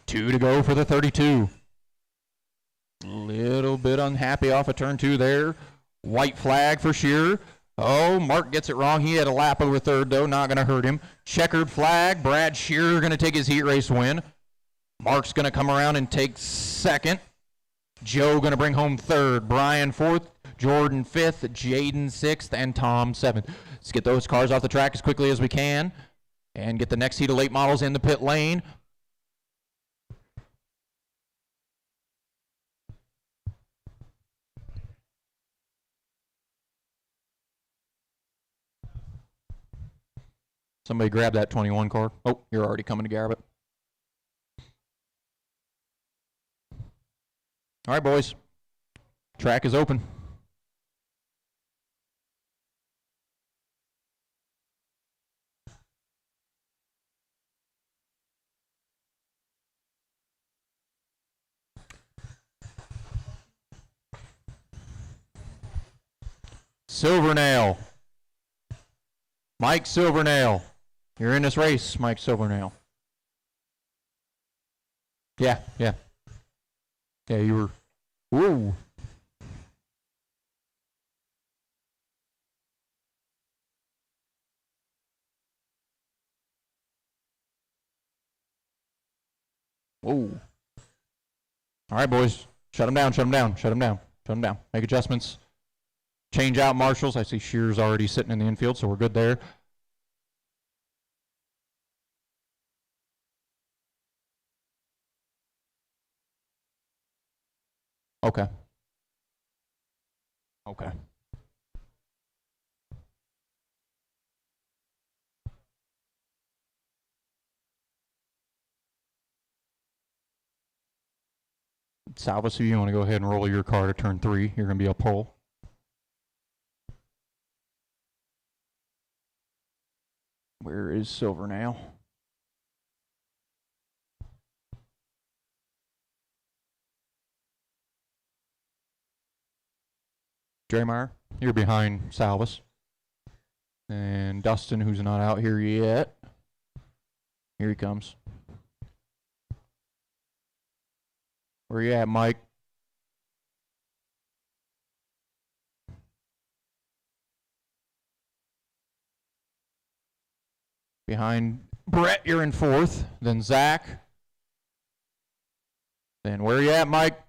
2 to go for the 32. Little bit unhappy off of turn 2 there. White flag for Shearer. Oh, Mark gets it wrong. He had a lap over third, though. Not going to hurt him. Checkered flag. Brad Shearer going to take his heat race win. Mark's going to come around and take second. Joe going to bring home third. Brian fourth. Jordan fifth. Jaden sixth. And Tom seventh. Let's get those cars off the track as quickly as we can and get the next heat of late models in the pit lane. Somebody grab that 21 car. Oh, you're already coming to grab it. All right, boys. Track is open. Silvernail. Mike Silvernail. You're in this race, Mike Silvernail. Yeah. Yeah, you were. Ooh. Whoa. All right, boys. Shut them down, shut them down, shut them down, shut them down. Make adjustments. Change out marshals. I see Shearer's already sitting in the infield, so we're good there. Okay. Okay. Salvas, if you want to go ahead and roll your car to turn 3, you're going to be up pole. Where is Silvernail? Draymire, you're behind Salvas. And Dustin, who's not out here yet. Here he comes. Where you at, Mike? Behind Brett, you're in 4th. Then Zach. Then where you at, Mike?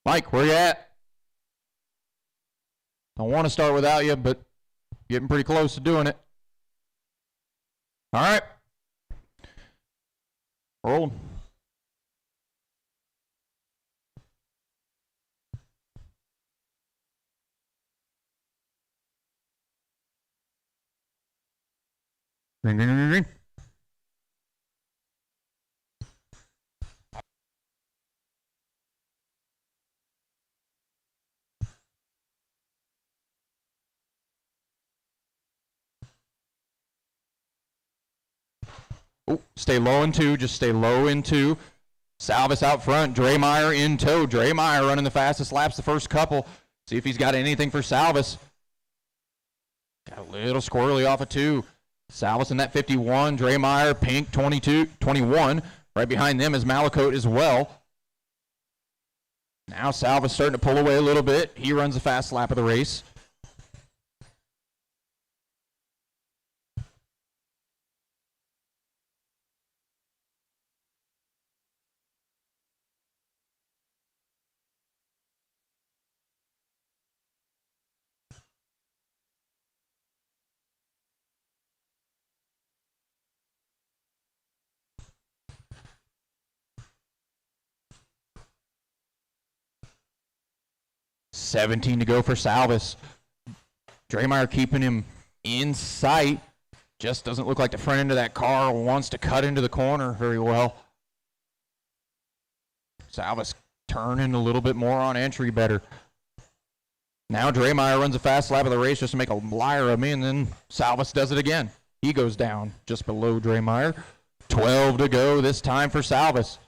Mike, where you at? Don't want to start without you, but getting pretty close to doing it. All right. Roll. Ring, ring, ring, ring. Oh, stay low in 2. Just stay low in 2. Salvas out front. Draymire in tow. Draymire running the fastest laps the first couple. See if he's got anything for Salvas. Got a little squirrely off of 2. Salvas in that 51. Draymire, pink, 21. Right behind them is Malakote as well. Now Salvas starting to pull away a little bit. He runs the fast lap of the race. $17 to go for Salvas. Draymire keeping him in sight. Just doesn't look like the front end of that car wants to cut into the corner very well. Salvas turning a little bit more on entry better. Now Draymire runs a fast lap of the race just to make a liar of me, and then Salvas does it again. He goes down just below Draymire. 12 to go this time for Salvas.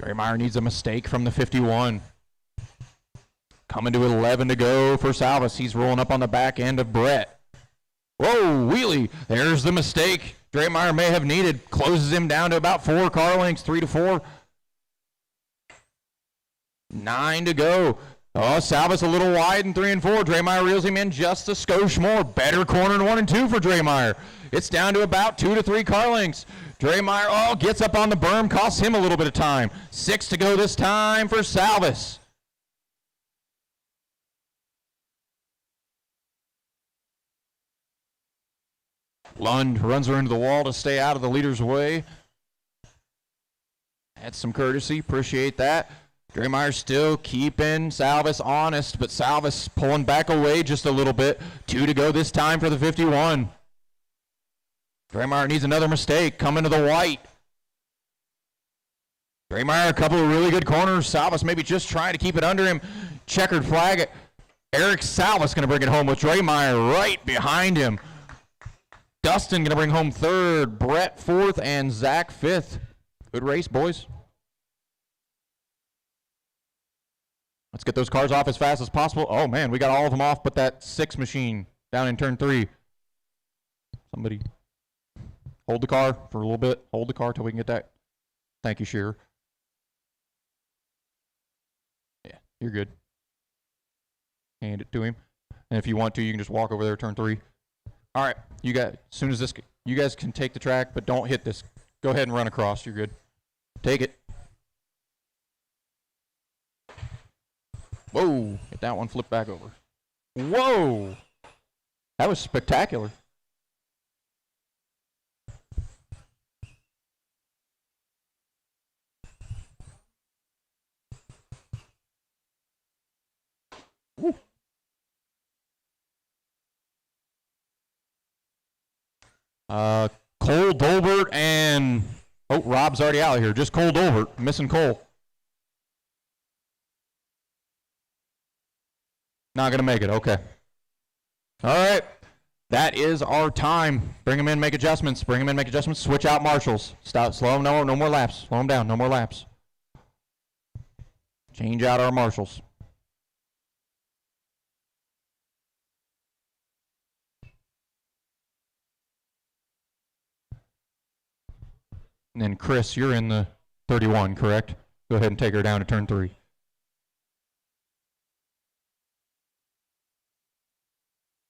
Draymire needs a mistake from the 51. Coming to 11 to go for Salvis. He's rolling up on the back end of Brett. Whoa, wheelie. There's the mistake Draymire may have needed. Closes him down to about 4 car lengths, 3 to 4. 9 to go. Oh, Salvis a little wide in 3 and 4. Draymire reels him in just a skosh more. Better corner in 1 and 2 for Draymire. It's down to about 2 to 3 car lengths. Draymire, gets up on the berm, costs him a little bit of time. 6 to go this time for Salvis. Lund runs her into the wall to stay out of the leader's way. That's some courtesy. Appreciate that. Draymire still keeping Salvis honest, but Salvis pulling back away just a little bit. 2 to go this time for the 51. Draymire needs another mistake. Coming to the white. Draymire, a couple of really good corners. Salvis maybe just trying to keep it under him. Checkered flag. Eric Salvis going to bring it home with Draymire right behind him. Dustin going to bring home 3rd, Brett 4th, and Zach 5th. Good race, boys. Let's get those cars off as fast as possible. Oh, man, we got all of them off but that 6 machine down in turn 3. Somebody hold the car for a little bit. Hold the car till we can get that. Thank you, Shearer. Yeah, you're good. Hand it to him. And if you want to, you can just walk over there, turn 3. All right, you guys, as soon as this, you guys can take the track, but don't hit this. Go ahead and run across. You're good. Take it. Whoa, get that one flipped back over. Whoa, that was spectacular. Woo. Cole Dolbert and, Rob's already out of here. Just Cole Dolbert, missing Cole. Not going to make it, okay. All right, that is our time. Bring them in, make adjustments. Bring them in, make adjustments. Switch out marshals. Stop, slow them, no more laps. Slow them down, no more laps. Change out our marshals. And then Chris, you're in the 31, correct? Go ahead and take her down to turn 3.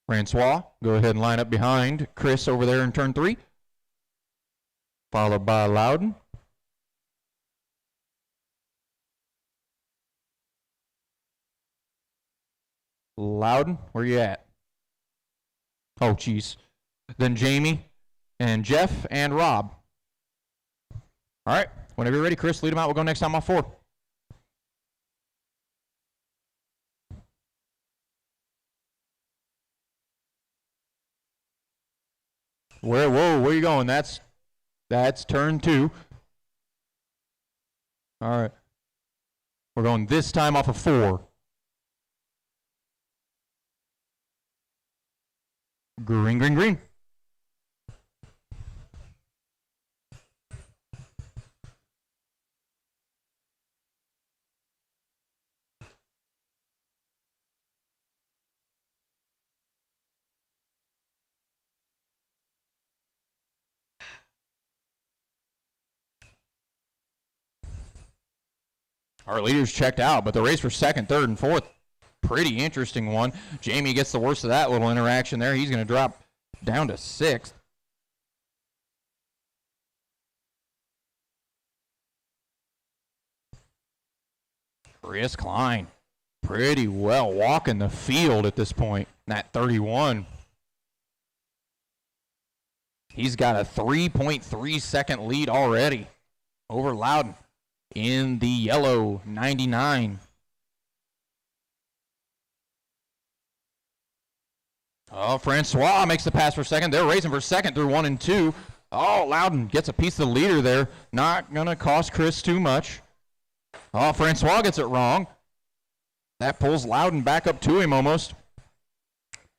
Francois, go ahead and line up behind Chris over there in turn 3. Followed by Loudon. Loudon, where you at? Oh, geez. Then Jamie and Jeff and Rob. All right, whenever you're ready, Chris, lead them out. We'll go next time off 4. Where are you going? That's turn 2. All right. We're going this time off of 4. Green, green, green. Our leaders checked out, but the race for 2nd, 3rd, and 4th, pretty interesting one. Jamie gets the worst of that little interaction there. He's going to drop down to 6th. Chris Klein, pretty well walking the field at this point, that 31. He's got a 3.3 second lead already over Loudon in the yellow 99. Oh, Francois makes the pass for 2nd. They're racing for 2nd through 1 and 2. Oh, Loudon gets a piece of the leader there. Not going to cost Chris too much. Oh, Francois gets it wrong. That pulls Loudon back up to him almost.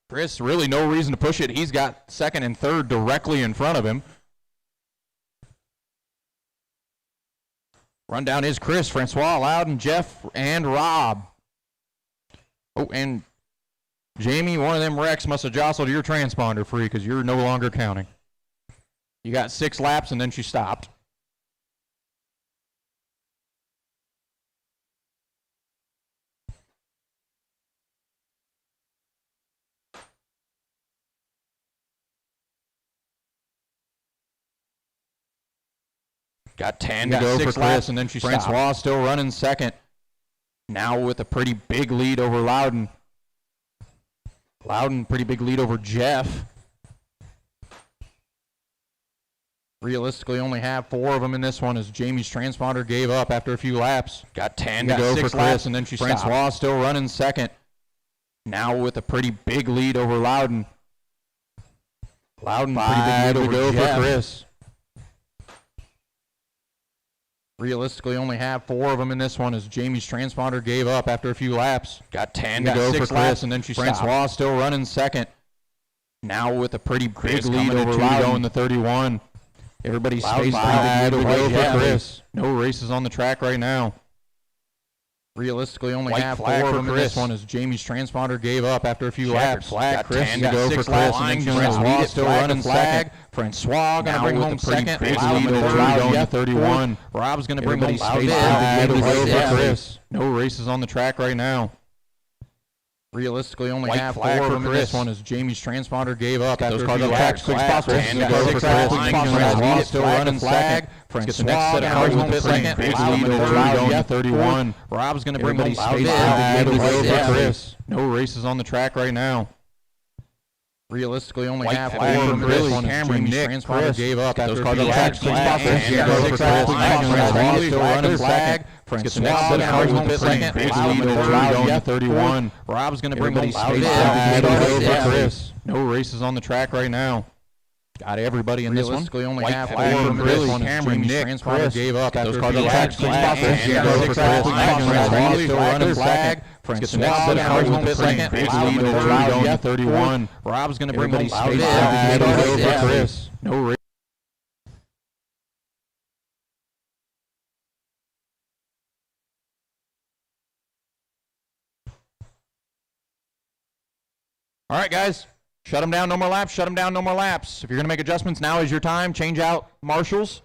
Chris, really no reason to push it. He's got 2nd and 3rd directly in front of him. Rundown is Chris, Francois, Loudon, Jeff, and Rob. Oh, and Jamie, one of them wrecks must have jostled your transponder free because you're no longer counting. You got 6 laps and then she stopped. Got 10 to go for Chris, and then she stopped. Francois still running second. Now with a pretty big lead over Loudon. Loudon, pretty big lead over Jeff. Realistically, only have 4 of them in this one as Jamie's transponder gave up after a few laps. Got 10 to go for Chris, and then she stopped. Francois still running second. Now with a pretty big lead over Loudon. Loudon, pretty big lead to go for Chris. Realistically, only have 4 of them in this one as Jamie's transponder gave up after a few laps. Got 10 to go for Chris, and then she stopped. Francois still running second. Now with a pretty big lead over Loudon. Going to 31. Everybody stays pretty big to go for Chris. No races on the track right now. Realistically, only have 4 of them in this one as Jamie's transponder gave up after a few laps. Got 10 to go for Chris, and then Francois still running second. Francois going to bring home second. Big lead over Loudon to 31. Rob's going to bring home third. To go for Chris. No races on the track right now. Realistically, only have 4 of them in this one as Jamie's transponder gave up after a few laps. And to go for Chris. Francois still running second. Gets the next set of cars home second. Big lead over Loudon to 31. Rob's going to bring home third. To go for Chris. No races on the track right now. Realistically, only have 4 of them in this one. Cameron, Nick, transponder gave up after a few laps. And to go for Chris. Francois still running flag. Gets the next set of cars home second. Big lead over Loudon to 31. Rob's going to bring home third. To go for Chris. No races on the track right now. Got everybody in this one. Realistically, only have 4 of them in this one. Cameron, Nick, transponder gave up after a few laps. And to go for Chris. Francois still running flag. Gets the next set of cars home second. Big lead over Loudon to 31. Rob's going to bring home third. To go for Chris. No race. All right, guys. Shut them down, no more laps. Shut them down, no more laps. If you're going to make adjustments, now is your time. Change out marshals.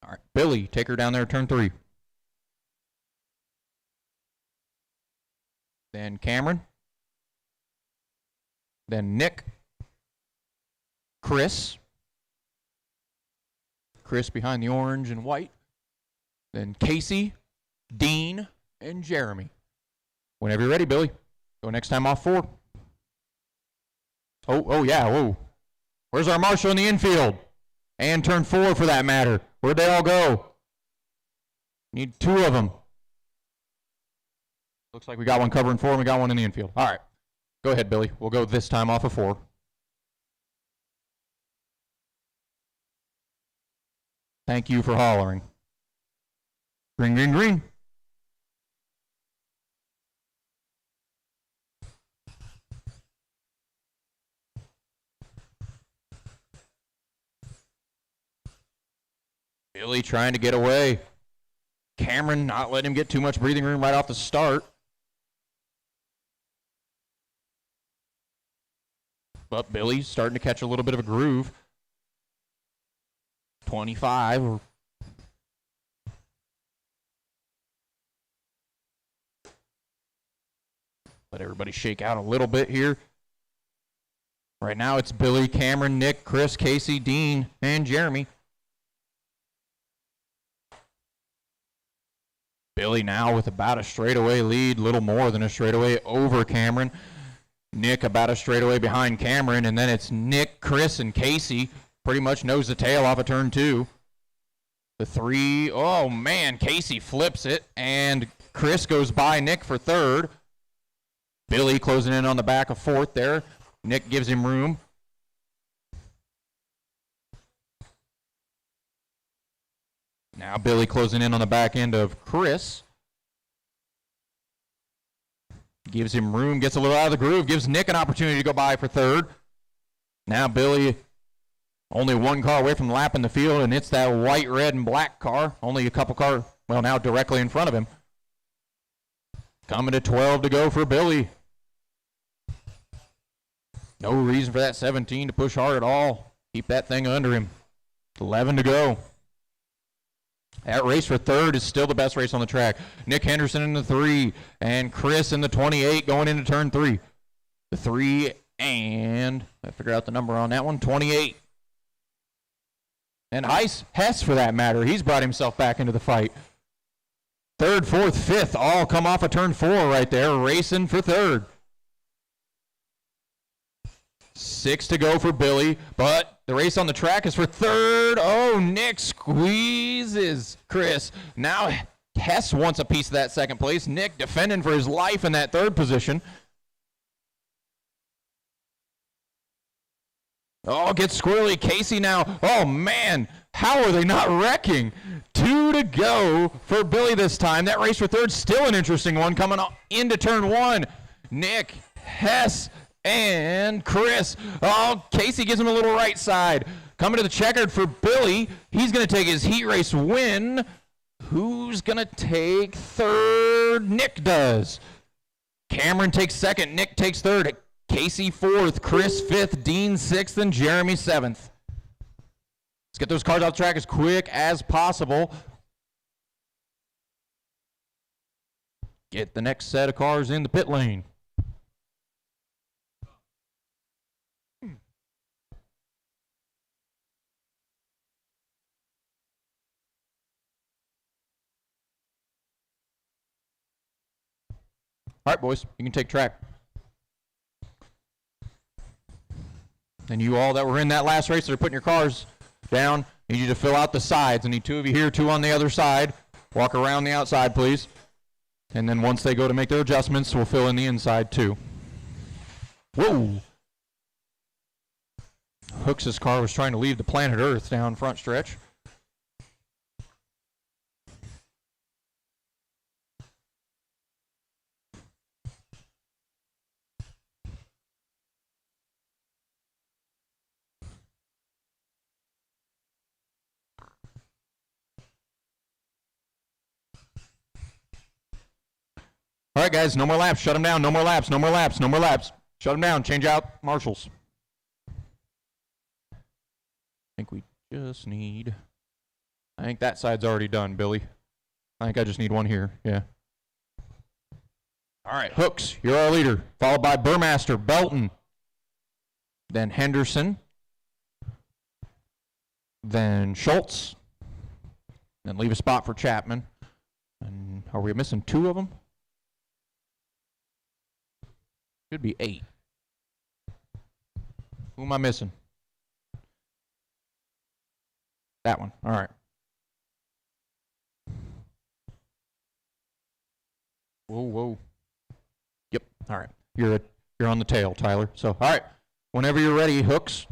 All right, Billy, take her down there, turn 3. Then Cameron. Then Nick. Chris. Chris behind the orange and white. Then Casey, Dean, and Jeremy. Whenever you're ready, Billy. Go next time off 4. Oh yeah, whoa. Where's our marshal in the infield? And turn 4 for that matter. Where'd they all go? Need 2 of them. Looks like we got one covering 4 and we got one in the infield. All right. Go ahead, Billy. We'll go this time off of 4. Thank you for hollering. Green, green, green. Billy trying to get away. Cameron not letting him get too much breathing room right off the start. But Billy's starting to catch a little bit of a groove. 25. Let everybody shake out a little bit here. Right now it's Billy, Cameron, Nick, Chris, Casey, Dean, and Jeremy. Billy now with about a straightaway lead, little more than a straightaway over Cameron. Nick about a straightaway behind Cameron, and then it's Nick, Chris, and Casey. Pretty much nose to tail off of turn 2. The 3, oh man, Casey flips it, and Chris goes by Nick for 3rd. Billy closing in on the back of fourth there. Nick gives him room. Now Billy closing in on the back end of Chris. Gives him room, gets a little out of the groove, gives Nick an opportunity to go by for third. Now Billy only one car away from lapping the field, and it's that white, red, and black car. Only a couple cars, well, now directly in front of him. Coming to 12 to go for Billy. No reason for that 17 to push hard at all. Keep that thing under him. 11 to go. That race for third is still the best race on the track. Nick Henderson in the 3, and Chris in the 28 going into turn 3. The 3, and I figure out the number on that one, 28. And Hess, for that matter, he's brought himself back into the fight. Third, fourth, fifth, all come off of turn 4 right there, racing for third. 6 to go for Billy, but the race on the track is for third. Oh, Nick squeezes Chris. Now Hess wants a piece of that second place. Nick defending for his life in that third position. Oh, gets squirrely. Casey now. Oh, man. How are they not wrecking? 2 to go for Billy this time. That race for third, still an interesting one coming into turn 1. Nick, Hess, and Chris. Oh, Casey gives him a little right side. Coming to the checkered for Billy. He's going to take his heat race win. Who's going to take third? Nick does. Cameron takes second. Nick takes third. Casey fourth. Chris fifth. Dean sixth. And Jeremy seventh. Let's get those cars off the track as quick as possible. Get the next set of cars in the pit lane. All right, boys, you can take track. And you all that were in that last race that are putting your cars down, I need you to fill out the sides. I need 2 of you here, 2 on the other side. Walk around the outside, please. And then once they go to make their adjustments, we'll fill in the inside, too. Whoa. Hooks' car was trying to leave the planet Earth down front stretch. All right, guys, no more laps. Shut them down. No more laps. No more laps. No more laps. Shut them down. Change out marshals. I think we just need... I think that side's already done, Billy. I think I just need one here. Yeah. All right, Hooks, you're our leader. Followed by Burmaster, Belton. Then Henderson. Then Schultz. Then leave a spot for Chapman. And are we missing 2 of them? Should be 8. Who am I missing? That one. All right. Whoa, whoa. Yep. All right. You're on the tail, Tyler. So, all right. Whenever you're ready, Hooks.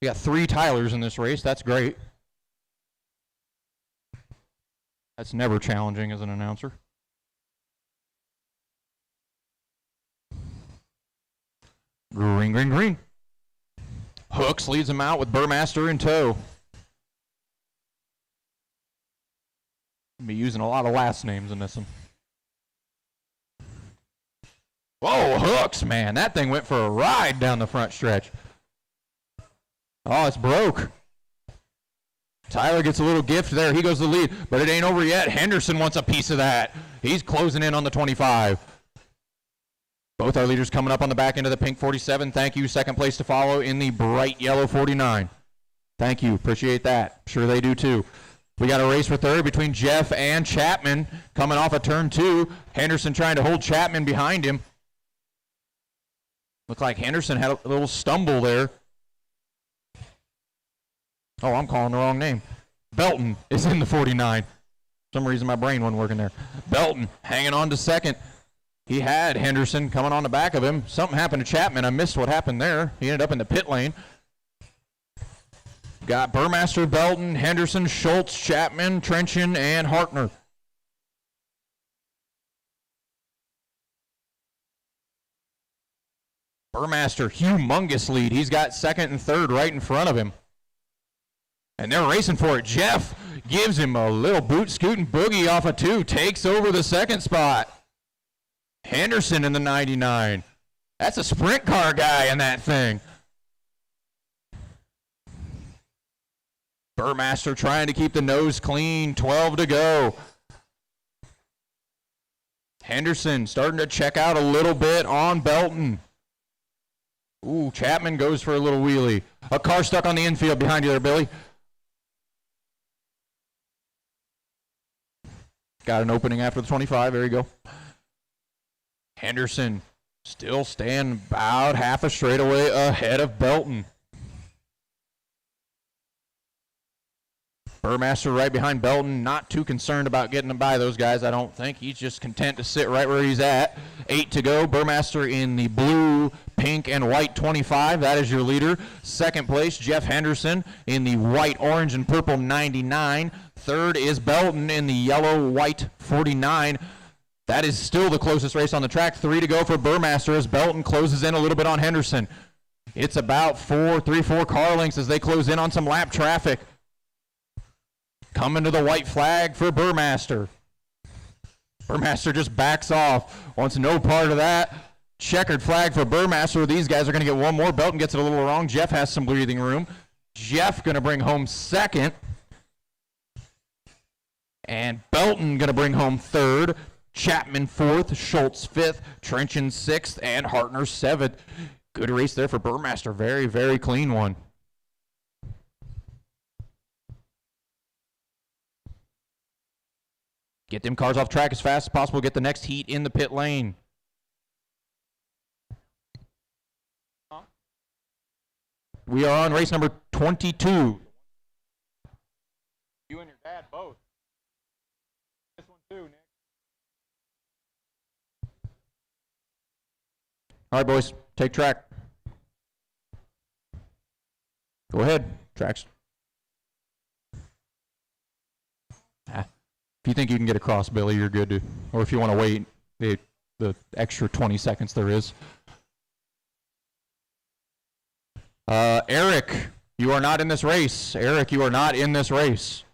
We got 3 Tylers in this race. That's great. That's never challenging as an announcer. Green, green, green. Hooks leads him out with Burmaster in tow. I'll be using a lot of last names in this one. Whoa, Hooks, man. That thing went for a ride down the front stretch. Oh, it's broke. Tyler gets a little gift there. He goes to the lead, but it ain't over yet. Henderson wants a piece of that. He's closing in on the 25. Both our leaders coming up on the back end of the pink 47. Thank you. Second place to follow in the bright yellow 49. Thank you. Appreciate that. Sure they do too. We got a race for third between Jeff and Chapman coming off of turn 2. Henderson trying to hold Chapman behind him. Looked like Henderson had a little stumble there. Oh, I'm calling the wrong name. Belton is in the 49. For some reason my brain wasn't working there. Belton hanging on to second. He had Henderson coming on the back of him. Something happened to Chapman. I missed what happened there. He ended up in the pit lane. Got Burmaster, Belton, Henderson, Schultz, Chapman, Trenchen, and Hartner. Burmaster, humongous lead. He's got second and third right in front of him. And they're racing for it. Jeff gives him a little boot scooting boogie off of 2. Takes over the second spot. Henderson in the 99. That's a sprint car guy in that thing. Burmaster trying to keep the nose clean. 12 to go. Henderson starting to check out a little bit on Belton. Ooh, Chapman goes for a little wheelie. A car stuck on the infield behind you there, Billy. Got an opening after the 25. There you go. Henderson still staying about half a straightaway ahead of Belton. Burmaster right behind Belton, not too concerned about getting by those guys, I don't think. He's just content to sit right where he's at. 8 to go. Burmaster in the blue, pink, and white 25. That is your leader. Second place, Jeff Henderson in the white, orange, and purple 99. Third is Belton in the yellow, white 49. That is still the closest race on the track. 3 to go for Burmaster as Belton closes in a little bit on Henderson. It's about 4 car lengths as they close in on some lap traffic. Coming to the white flag for Burmaster. Burmaster just backs off. Wants no part of that. Checkered flag for Burmaster. These guys are going to get one more. Belton gets it a little wrong. Jeff has some breathing room. Jeff going to bring home second. And Belton going to bring home third. Chapman fourth. Schultz fifth. Trenchen sixth. And Hartner seventh. Good race there for Burmaster. Very, very clean one. Get them cars off track as fast as possible. Get the next heat in the pit lane. We are on race number 22. You and your dad both. This one too, Nick. All right, boys, take track. Go ahead, tracks. If you think you can get across, Billy, you're good to. Or if you want to wait the extra 20 seconds there is. Eric, you are not in this race. Eric, you are not in this race.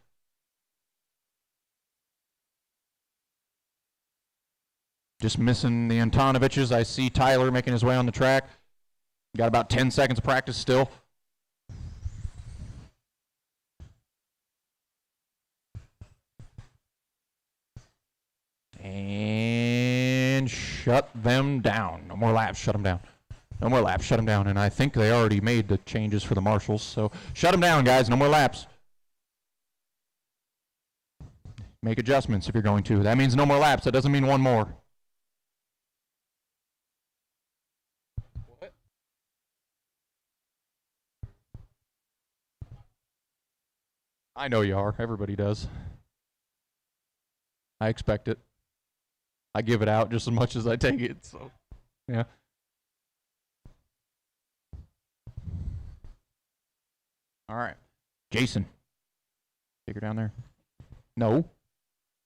Just missing the Antoniviches. I see Tyler making his way on the track. Got about 10 seconds of practice still. And shut them down. No more laps, shut them down. No more laps, shut them down. And I think they already made the changes for the marshals. So shut them down, guys. No more laps. Make adjustments if you're going to. That means no more laps. That doesn't mean one more. What? I know you are. Everybody does. I expect it. I give it out just as much as I take it. So, yeah. All right. Jason. Take her down there. No.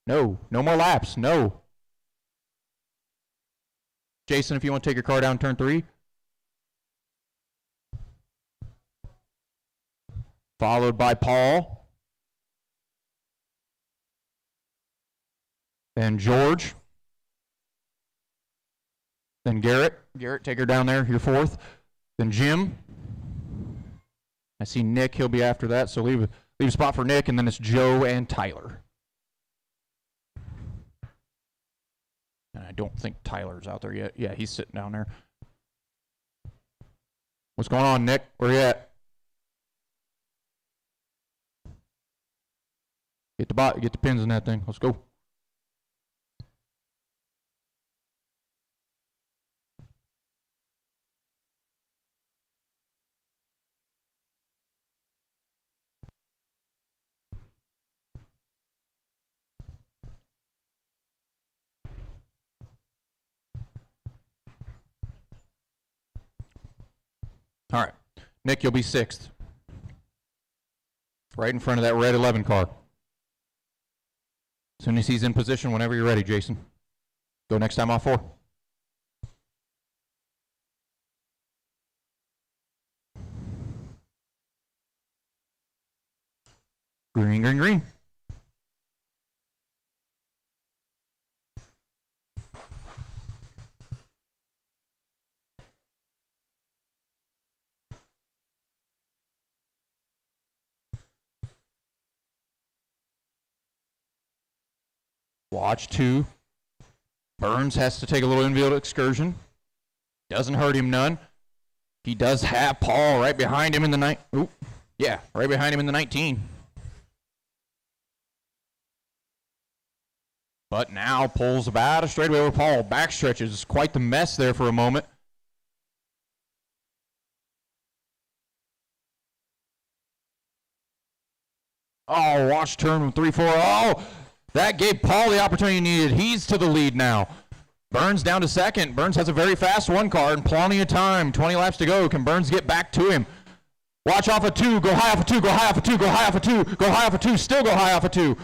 No. No more laps. No. Jason, if you want to take your car down turn 3. Followed by Paul. Then George. Then Garrett. Garrett, take her down there. You're fourth. Then Jim. I see Nick. He'll be after that. So leave a spot for Nick. And then it's Joe and Tyler. And I don't think Tyler's out there yet. Yeah, he's sitting down there. What's going on, Nick? Where you at? Get the pins in that thing. Let's go. Nick, you'll be 6th. Right in front of that red 11 car. As soon as he's in position, whenever you're ready, Jason. Go next time off 4. Green, green, green. Watch 2. Burns has to take a little infield excursion. Doesn't hurt him none. He does have Paul right behind him in the right behind him in the 19. But now pulls about a straightaway over Paul. Back stretches. Quite the mess there for a moment. Oh, watch turn 3-4. Oh, that gave Paul the opportunity he needed. He's to the lead now. Burns down to 2nd. Burns has a very fast 1 car and plenty of time. 20 laps to go. Can Burns get back to him? Watch off of 2. Go high off of 2. Go high off of 2. Go high off of 2. Go high off of 2. Still go high off of 2.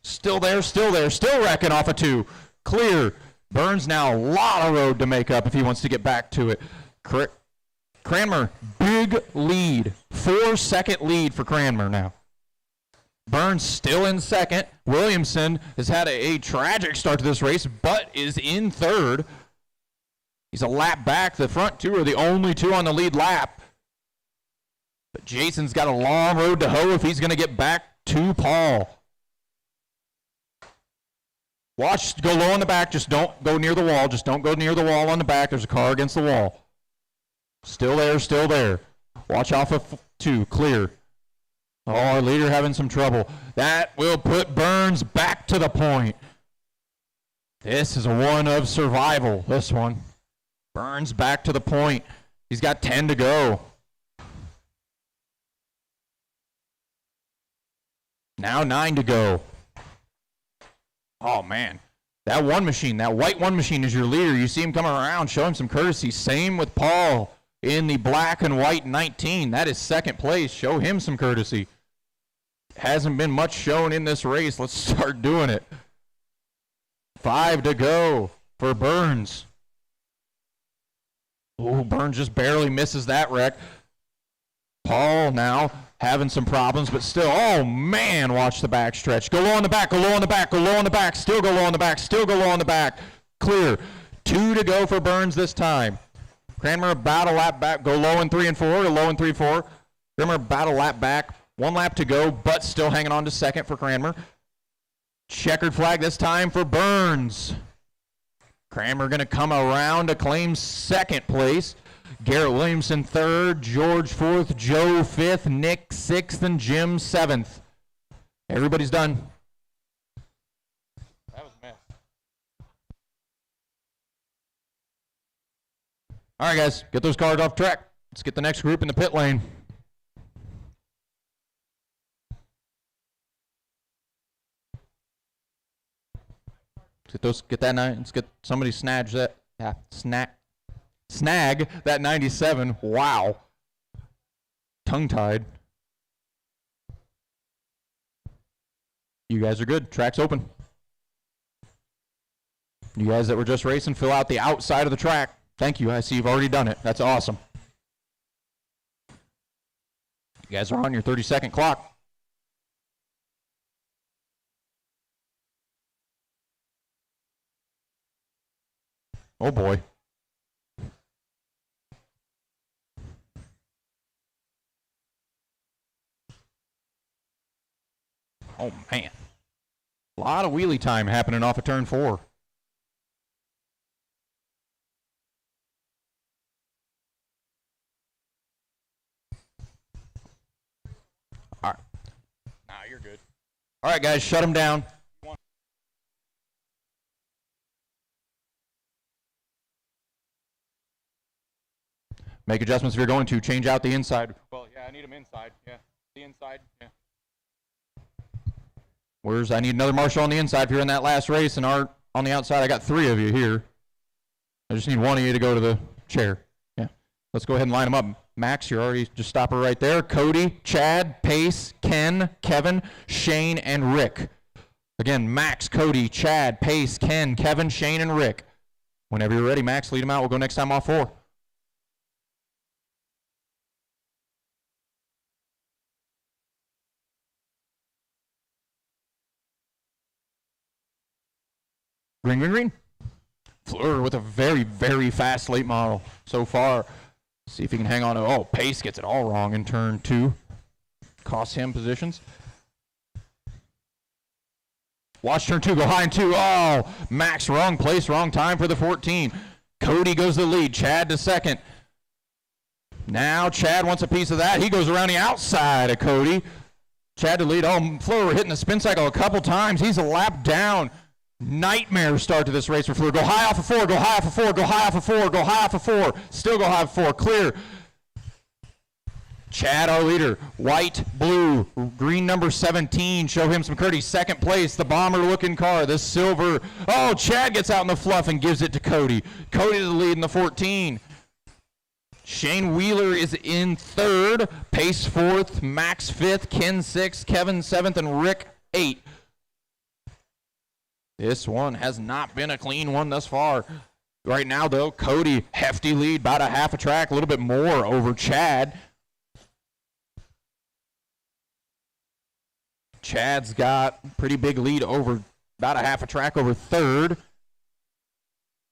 Still there. Still there. Still wrecking off of 2. Clear. Burns now a lot of road to make up if he wants to get back to it. Cranmer, big lead. 4-second lead for Cranmer now. Burns still in 2nd. Williamson has had a tragic start to this race, but is in 3rd. He's a lap back. The front 2 are the only 2 on the lead lap. But Jason's got a long road to hoe if he's going to get back to Paul. Watch, go low on the back. Just don't go near the wall. Just don't go near the wall on the back. There's a car against the wall. Still there, still there. Watch off of 2. Clear. Oh, our leader having some trouble. That will put Burns back to the point. This is a one of survival, this one. Burns back to the point. He's got 10 to go. Now 9 to go. Oh, man. That one machine, that white one machine is your leader. You see him coming around, show him some courtesy. Same with Paul in the black and white 19. That is 2nd place. Show him some courtesy. Hasn't been much shown in this race. Let's start doing it. 5 to go for Burns. Oh, Burns just barely misses that wreck. Paul now having some problems, but still, oh man, watch the back stretch. Go low on the back, go low on the back, go low on the back, still go low on the back, still go low on the back. Clear. 2 to go for Burns this time. Cranmer about a lap back, go low in 3 and 4, go low in 3-4. Cranmer about a lap back. 1 lap to go, but still hanging on to 2nd for Cranmer. Checkered flag this time for Burns. Cranmer going to come around to claim 2nd place. Garrett Williamson 3rd, George 4th, Joe 5th, Nick 6th, and Jim 7th. Everybody's done. That was a mess. All right, guys, get those cars off track. Let's get the next group in the pit lane. Get that 9. Let's get somebody snag that. Yeah, snag that 97. Wow. Tongue-tied. You guys are good. Track's open. You guys that were just racing, fill out the outside of the track. Thank you. I see you've already done it. That's awesome. You guys are on your 30-second clock. Oh boy. Oh man. A lot of wheelie time happening off of turn 4. All right. Nah, you're good. All right, guys, shut them down. Make adjustments if you're going to. Change out the inside. Well, yeah, I need them inside. Yeah, the inside. Yeah. I need another marshal on the inside if you're in that last race, and Art on the outside. I got 3 of you here. I just need one of you to go to the chair. Yeah. Let's go ahead and line them up. Max, you're already, just stop her right there. Cody, Chad, Pace, Ken, Kevin, Shane, and Rick. Again, Max, Cody, Chad, Pace, Ken, Kevin, Shane, and Rick. Whenever you're ready, Max, lead them out. We'll go next time off 4. Green, green, green. Fleur with a very, very fast late model so far. See if he can hang on to, oh, Pace gets it all wrong in turn 2. Costs him positions. Watch turn 2, go high in 2. Oh, Max, wrong place, wrong time for the 14. Cody goes to the lead, Chad to second. Now Chad wants a piece of that. He goes around the outside of Cody. Chad to lead. Oh, Fleur hitting the spin cycle a couple times. He's a lap down. Nightmare start to this race for Fleur. Go high off of 4, go high off of 4, go high off of 4, go high off of 4. Still go high off of 4, clear. Chad, our leader. White, blue, green number 17. Show him some courtesy. Second place, the bomber-looking car, the silver. Oh, Chad gets out in the fluff and gives it to Cody. Cody to the lead in the 14. Shane Wheeler is in 3rd. Pace 4th. Max 5th. Ken 6th. Kevin 7th. And Rick 8th. This one has not been a clean one thus far. Right now, though, Cody, hefty lead, about a half a track, a little bit more over Chad. Chad's got pretty big lead over, about a half a track over 3rd.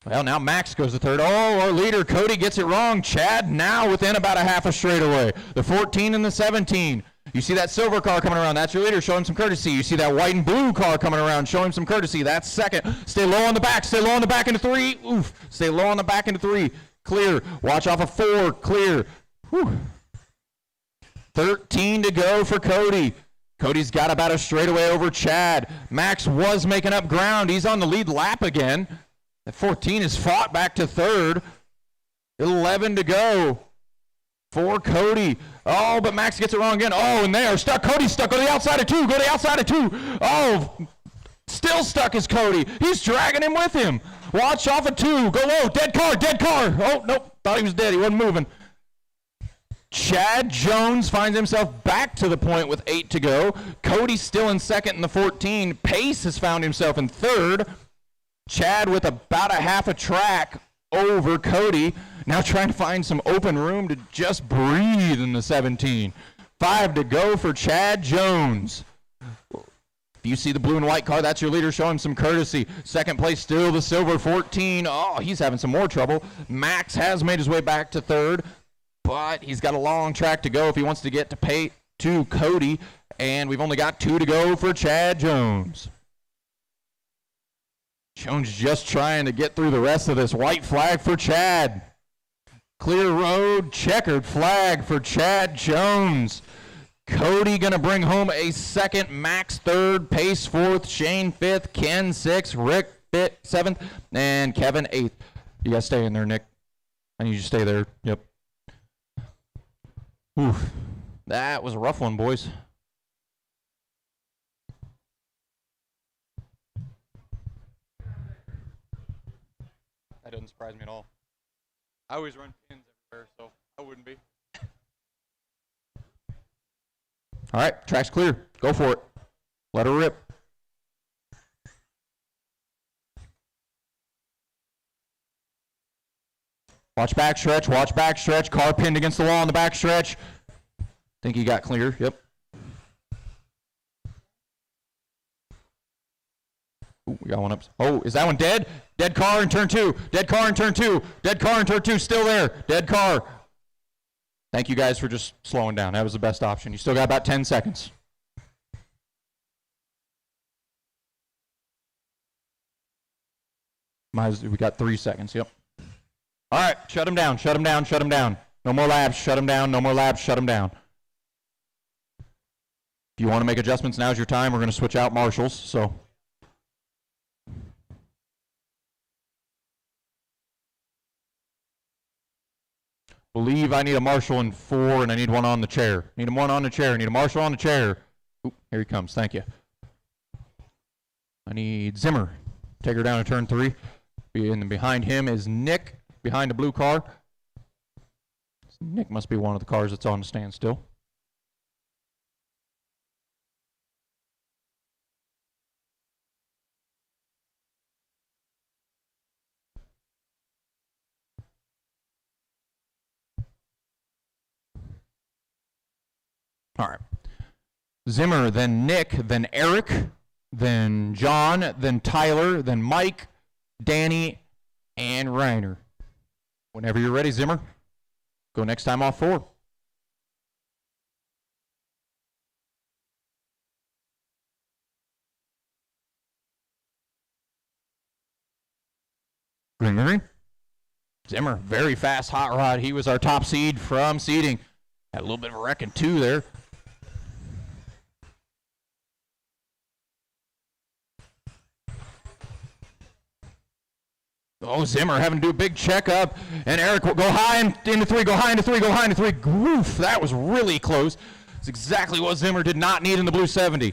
Well, now Max goes to 3rd. Oh, our leader, Cody, gets it wrong. Chad now within about a half a straightaway. The 14 and the 17. You see that silver car coming around. That's your leader. Show him some courtesy. You see that white and blue car coming around. Show him some courtesy. That's second. Stay low on the back. Stay low on the back into 3. Oof. Stay low on the back into 3. Clear. Watch off of 4. Clear. Whew. 13 to go for Cody. Cody's got about a straightaway over Chad. Max was making up ground. He's on the lead lap again. The 14 is fought back to 3rd. 11 to go for Cody. Oh, but Max gets it wrong again. Oh, and they are stuck. Cody's stuck. Go to the outside of 2. Go to the outside of 2. Oh, still stuck is Cody. He's dragging him with him. Watch off of 2. Go low. Dead car. Dead car. Oh, nope. Thought he was dead. He wasn't moving. Chad Jones finds himself back to the point with 8 to go. Cody's still in 2nd in the 14. Pace has found himself in 3rd. Chad with about a half a track over Cody. Now trying to find some open room to just breathe in the 17. 5 to go for Chad Jones. If you see the blue and white car, that's your leader. Show him some courtesy. Second place still the silver 14. Oh, he's having some more trouble. Max has made his way back to 3rd, but he's got a long track to go if he wants to get to Cody, and we've only got 2 to go for Chad Jones. Jones just trying to get through the rest of this. White flag for Chad. Clear road, checkered flag for Chad Jones. Cody going to bring home a 2nd, Max 3rd, Pace 4th, Shane 5th, Ken 6th, Rick 7th, and Kevin 8th. You got to stay in there, Nick. I need you to stay there. Yep. Oof. That was a rough one, boys. That doesn't surprise me at all. I always run pins everywhere, so I wouldn't be. All right, track's clear. Go for it. Let her rip. Watch back stretch, watch back stretch. Car pinned against the wall on the back stretch. Think he got clear. Yep. Ooh, we got one up. Oh, is that one dead? Dead car in turn 2. Dead car in turn 2. Dead car in turn 2. Still there. Dead car. Thank you guys for just slowing down. That was the best option. You still got about 10 seconds. We got 3 seconds. Yep. All right. Shut him down. Shut him down. Shut him down. No more laps. Shut him down. No more laps. Shut him down. If you want to make adjustments, now's your time. We're going to switch out marshals. So. Believe I need a marshal in 4, and I need one on the chair. Need one on the chair. Need a marshal on the chair. Ooh, here he comes. Thank you. I need Zimmer. Take her down to turn 3. And behind him is Nick, behind the blue car. Nick must be one of the cars that's on the standstill. All right. Zimmer, then Nick, then Eric, then John, then Tyler, then Mike, Danny, and Reiner. Whenever you're ready, Zimmer, go next time off 4. Green, green. Zimmer, very fast hot rod. He was our top seed from seeding. Had a little bit of a wreck in 2 there. Oh, Zimmer having to do a big checkup, and Eric will go high into 3, go high into 3, go high into 3. Oof, that was really close. It's exactly what Zimmer did not need in the blue 70.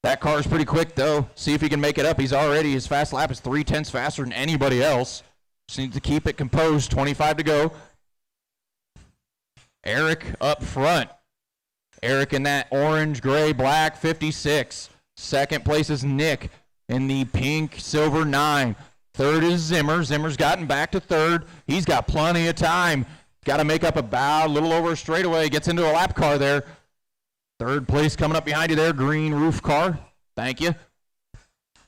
That car is pretty quick, though. See if he can make it up. His fast lap is 3/10 faster than anybody else. Just needs to keep it composed. 25 to go. Eric up front. Eric in that orange, gray, black 56. Second place is Nick in the pink, silver 9. Third is Zimmer. Zimmer's gotten back to third. He's got plenty of time. Got to make up about a little over a straightaway. Gets into a lap car there. Third place coming up behind you there, green roof car. Thank you.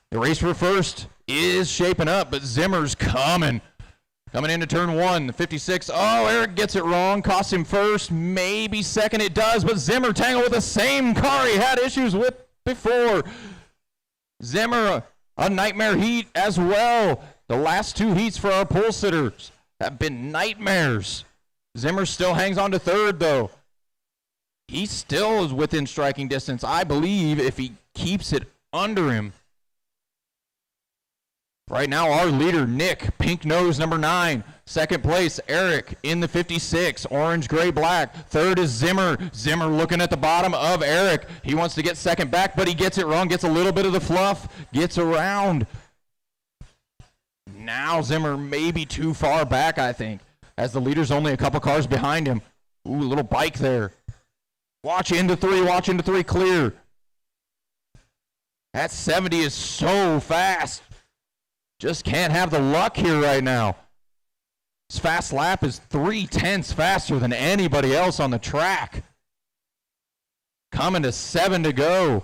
The race for first is shaping up, but Zimmer's coming. Coming into turn 1, the 56. Oh, Eric gets it wrong. Costs him first, maybe second. It does, but Zimmer tangled with the same car he had issues with before. Zimmer, a nightmare heat as well. The last 2 heats for our pole sitters have been nightmares. Zimmer still hangs on to third, though. He still is within striking distance, I believe, if he keeps it under him. Right now, our leader, Nick, pink nose, number 9. Second place, Eric in the 56, orange, gray, black. Third is Zimmer. Zimmer looking at the bottom of Eric. He wants to get second back, but he gets it wrong, gets a little bit of the fluff, gets around. Now Zimmer may be too far back, I think, as the leader's only a couple cars behind him. Ooh, a little bike there. Watch into 3, clear. That 70 is so fast. Just can't have the luck here right now. His fast lap is 3/10 faster than anybody else on the track. Coming to 7 to go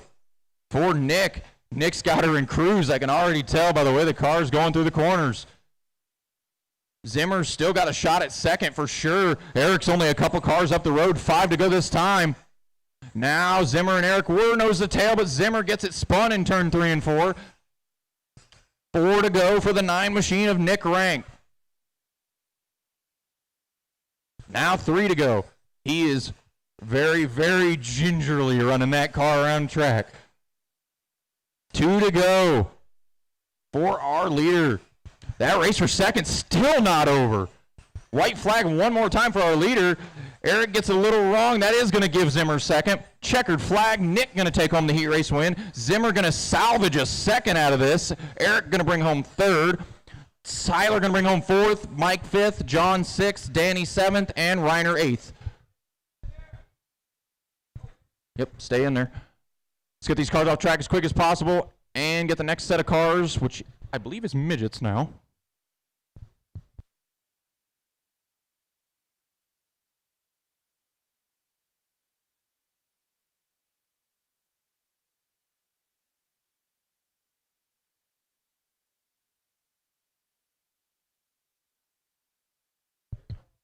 for Nick. Nick's got her in cruise. I can already tell by the way the car's going through the corners. Zimmer's still got a shot at second for sure. Eric's only a couple cars up the road. 5 to go this time. Now Zimmer and Eric were nose to tail, but Zimmer gets it spun in turn 3 and 4. 4 to go for the 9 machine of Nick Rank. Now 3 to go. He is very, very gingerly running that car around the track. 2 to go for our leader. That race for second still not over. White flag one more time for our leader. Eric gets a little wrong. That is going to give Zimmer second. Checkered flag. Nick going to take home the heat race win. Zimmer going to salvage a second out of this. Eric going to bring home third. Tyler going to bring home fourth. Mike fifth. John sixth. Danny seventh. And Reiner eighth. Yep, stay in there. Let's get these cars off track as quick as possible and get the next set of cars, which I believe is midgets now.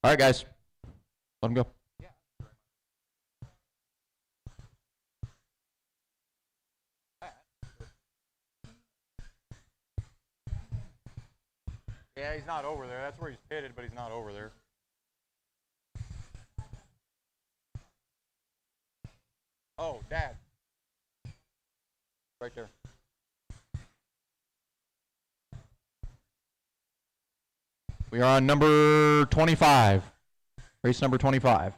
All right, guys. Let them go. Yeah, he's not over there. That's where he's pitted, but he's not over there. Oh, Dad. Right there. We are on number 25. Race number 25.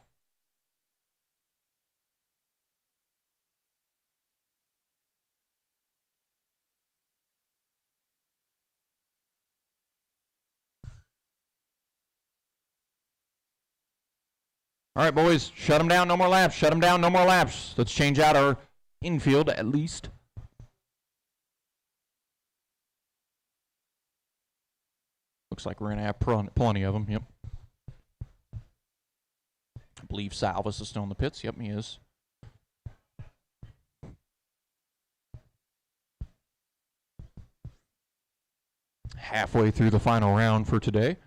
All right, boys, shut them down. No more laps. Shut them down. No more laps. Let's change out our infield at least. Looks like we're going to have plenty of them. Yep. I believe Salvis is still in the pits. Yep, he is. Halfway through the final round for today.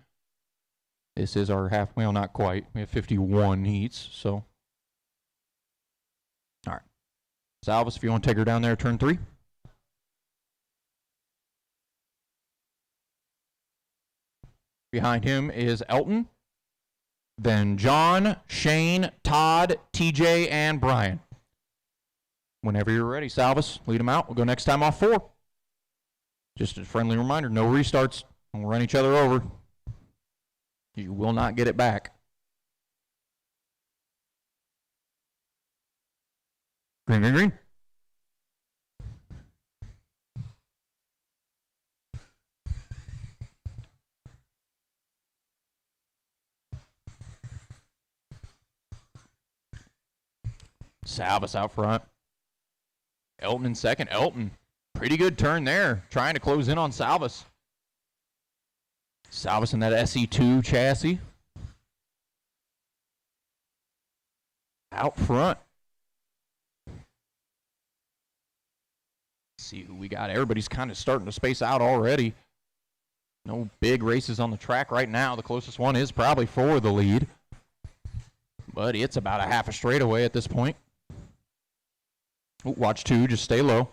This is our well, not quite. We have 51 heats, so. All right. Salvis, if you want to take her down there, turn 3. Behind him is Elton, then John, Shane, Todd, TJ, and Brian. Whenever you're ready, Salvis, lead them out. We'll go next time off 4. Just a friendly reminder, no restarts. We'll run each other over. You will not get it back. Green, green, green. Salvis out front. Elton in second. Elton, pretty good turn there. Trying to close in on Salvis. Salvis in that SE2 chassis. Out front. Let's see who we got. Everybody's kind of starting to space out already. No big races on the track right now. The closest one is probably for the lead. But it's about a half a straightaway at this point. Ooh, watch 2, just stay low.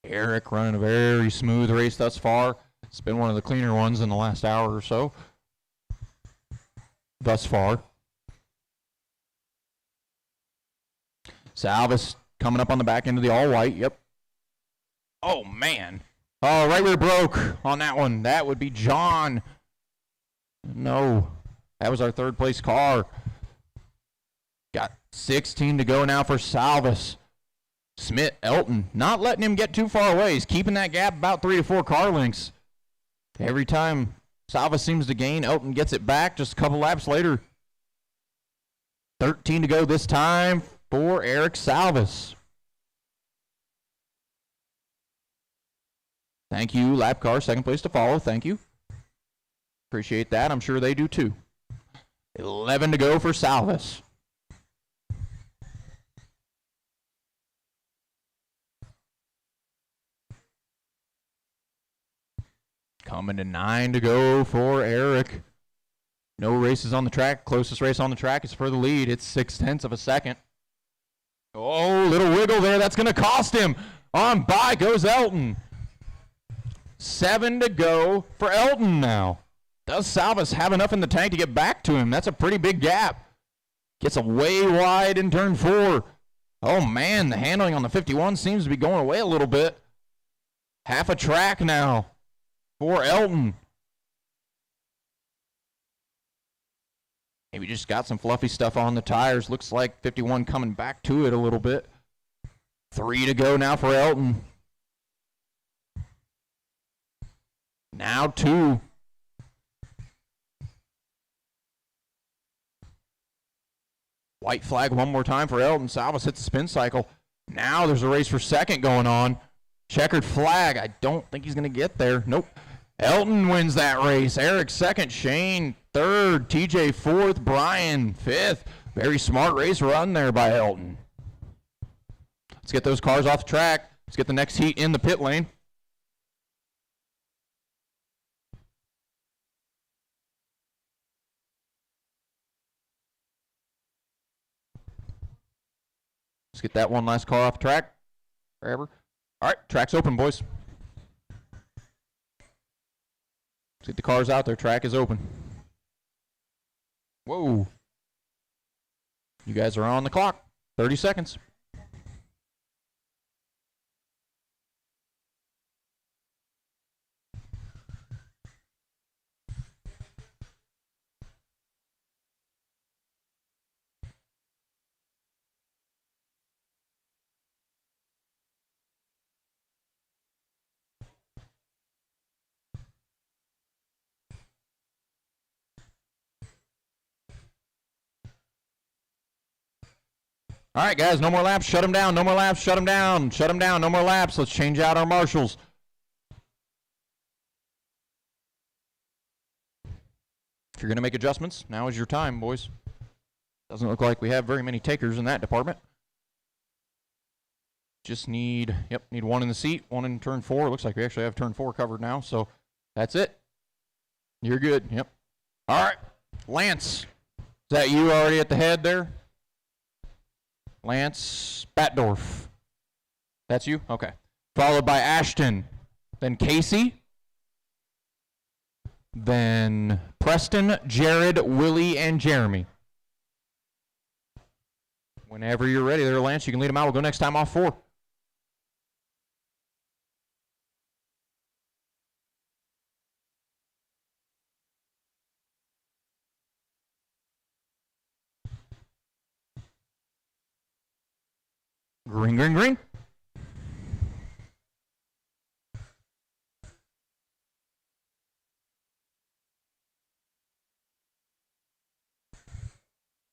Eric running a very smooth race thus far. It's been one of the cleaner ones in the last hour or so. Thus far. Salvis coming up on the back end of the all-white. Yep. Oh, man. Oh, right rear broke on that one. That would be John. No. That was our third place car. Got 16 to go now for Salvis. Smith, Elton, not letting him get too far away. He's keeping that gap about 3 to 4 car lengths. Every time Salvis seems to gain, Elton gets it back just a couple laps later. 13 to go this time for Eric Salvis. Thank you, lap car, second place to follow. Thank you. Appreciate that. I'm sure they do too. 11 to go for Salvis. Coming to 9 to go for Eric. No races on the track. Closest race on the track is for the lead. It's 0.6 of a second. Oh, little wiggle there. That's going to cost him. On by goes Elton. 7 to go for Elton now. Does Salvis have enough in the tank to get back to him? That's a pretty big gap. Gets a way wide in turn 4. Oh, man, the handling on the 51 seems to be going away a little bit. Half a track now for Elton. Maybe just got some fluffy stuff on the tires. Looks like 51 coming back to it a little bit. 3 to go now for Elton. Now 2. White flag one more time for Elton. Salvis hits the spin cycle. Now there's a race for second going on. Checkered flag. I don't think he's going to get there. Nope. Elton wins that race. Eric second. Shane third. TJ fourth. Brian fifth. Very smart race run there by Elton. Let's get those cars off the track. Let's get the next heat in the pit lane. Let's get that one last car off the track. Forever. All right, track's open, boys. Let's get the cars out there. Track is open. Whoa. You guys are on the clock. 30 seconds. All right, guys, no more laps. Shut them down. No more laps. Shut them down. Shut them down. No more laps. Let's change out our marshals. If you're going to make adjustments, now is your time, boys. Doesn't look like we have very many takers in that department. Just need one in the seat, one in turn 4. Looks like we actually have turn 4 covered now, so that's it. You're good. Yep. All right, Lance. Is that you already at the head there? Lance Batdorf. That's you? Okay. Followed by Ashton. Then Casey. Then Preston, Jared, Willie, and Jeremy. Whenever you're ready there, Lance, you can lead them out. We'll go next time off 4. Green, green, green.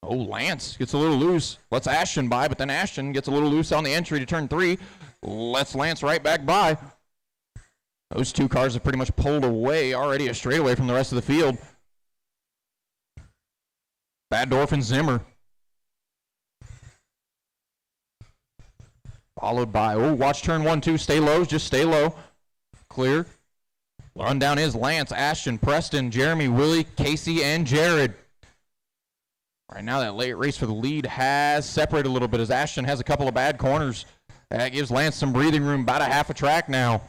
Oh, Lance gets a little loose. Lets Ashton by, but then Ashton gets a little loose on the entry to turn 3. Lets Lance right back by. Those two cars have pretty much pulled away already, a straightaway from the rest of the field. Baddorf and Zimmer. Followed by, watch turn 1, 2. Stay low, just stay low. Clear. Run down is Lance, Ashton, Preston, Jeremy, Willie, Casey, and Jared. Right now, that late race for the lead has separated a little bit as Ashton has a couple of bad corners. That gives Lance some breathing room, about a half a track now.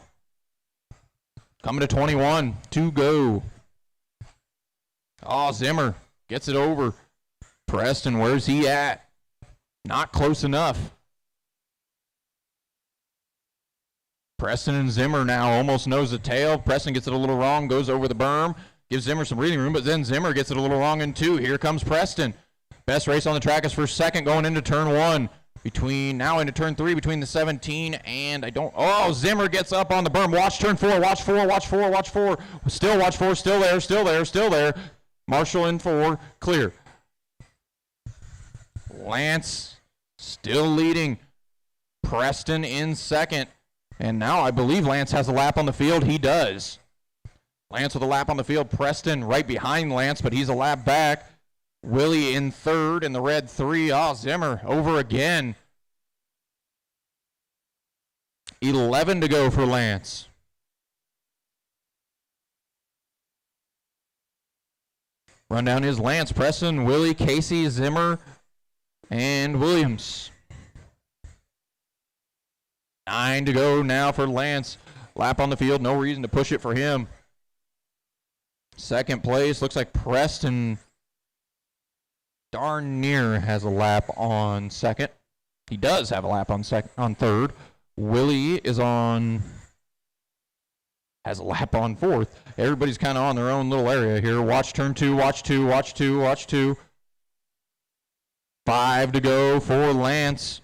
Coming to 21, to go. Oh, Zimmer gets it over. Preston, where's he at? Not close enough. Preston and Zimmer now almost nose to tail. Preston gets it a little wrong, goes over the berm, gives Zimmer some breathing room, but then Zimmer gets it a little wrong in 2. Here comes Preston. Best race on the track is for second going into turn 1. Now into turn 3 between the 17 and Zimmer gets up on the berm. Watch turn 4, watch 4, watch 4, watch 4. Still watch 4, still there, still there, still there. Marshall in 4, clear. Lance still leading. Preston in second. And now I believe Lance has a lap on the field. He does. Lance with a lap on the field. Preston right behind Lance, but he's a lap back. Willie in 3rd in the red 3. Zimmer over again. 11 to go for Lance. Rundown is Lance, Preston, Willie, Casey, Zimmer, and Williams. 9 to go now for Lance. Lap on the field, no reason to push it for him. Second place, looks like Preston darn near has a lap on second. He does have a lap on third. Willie has a lap on 4th. Everybody's kind of on their own little area here. Watch turn 2, watch 2, watch 2, watch 2. 5 to go for Lance.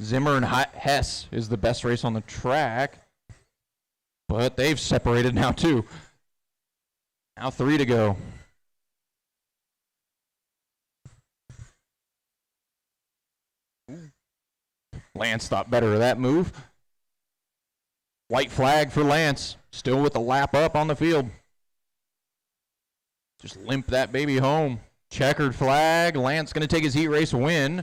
Zimmer and Hess is the best race on the track, but they've separated now too. Now 3 to go. Lance thought better of that move. White flag for Lance, still with the lap up on the field. Just limp that baby home. Checkered flag, Lance going to take his heat race win.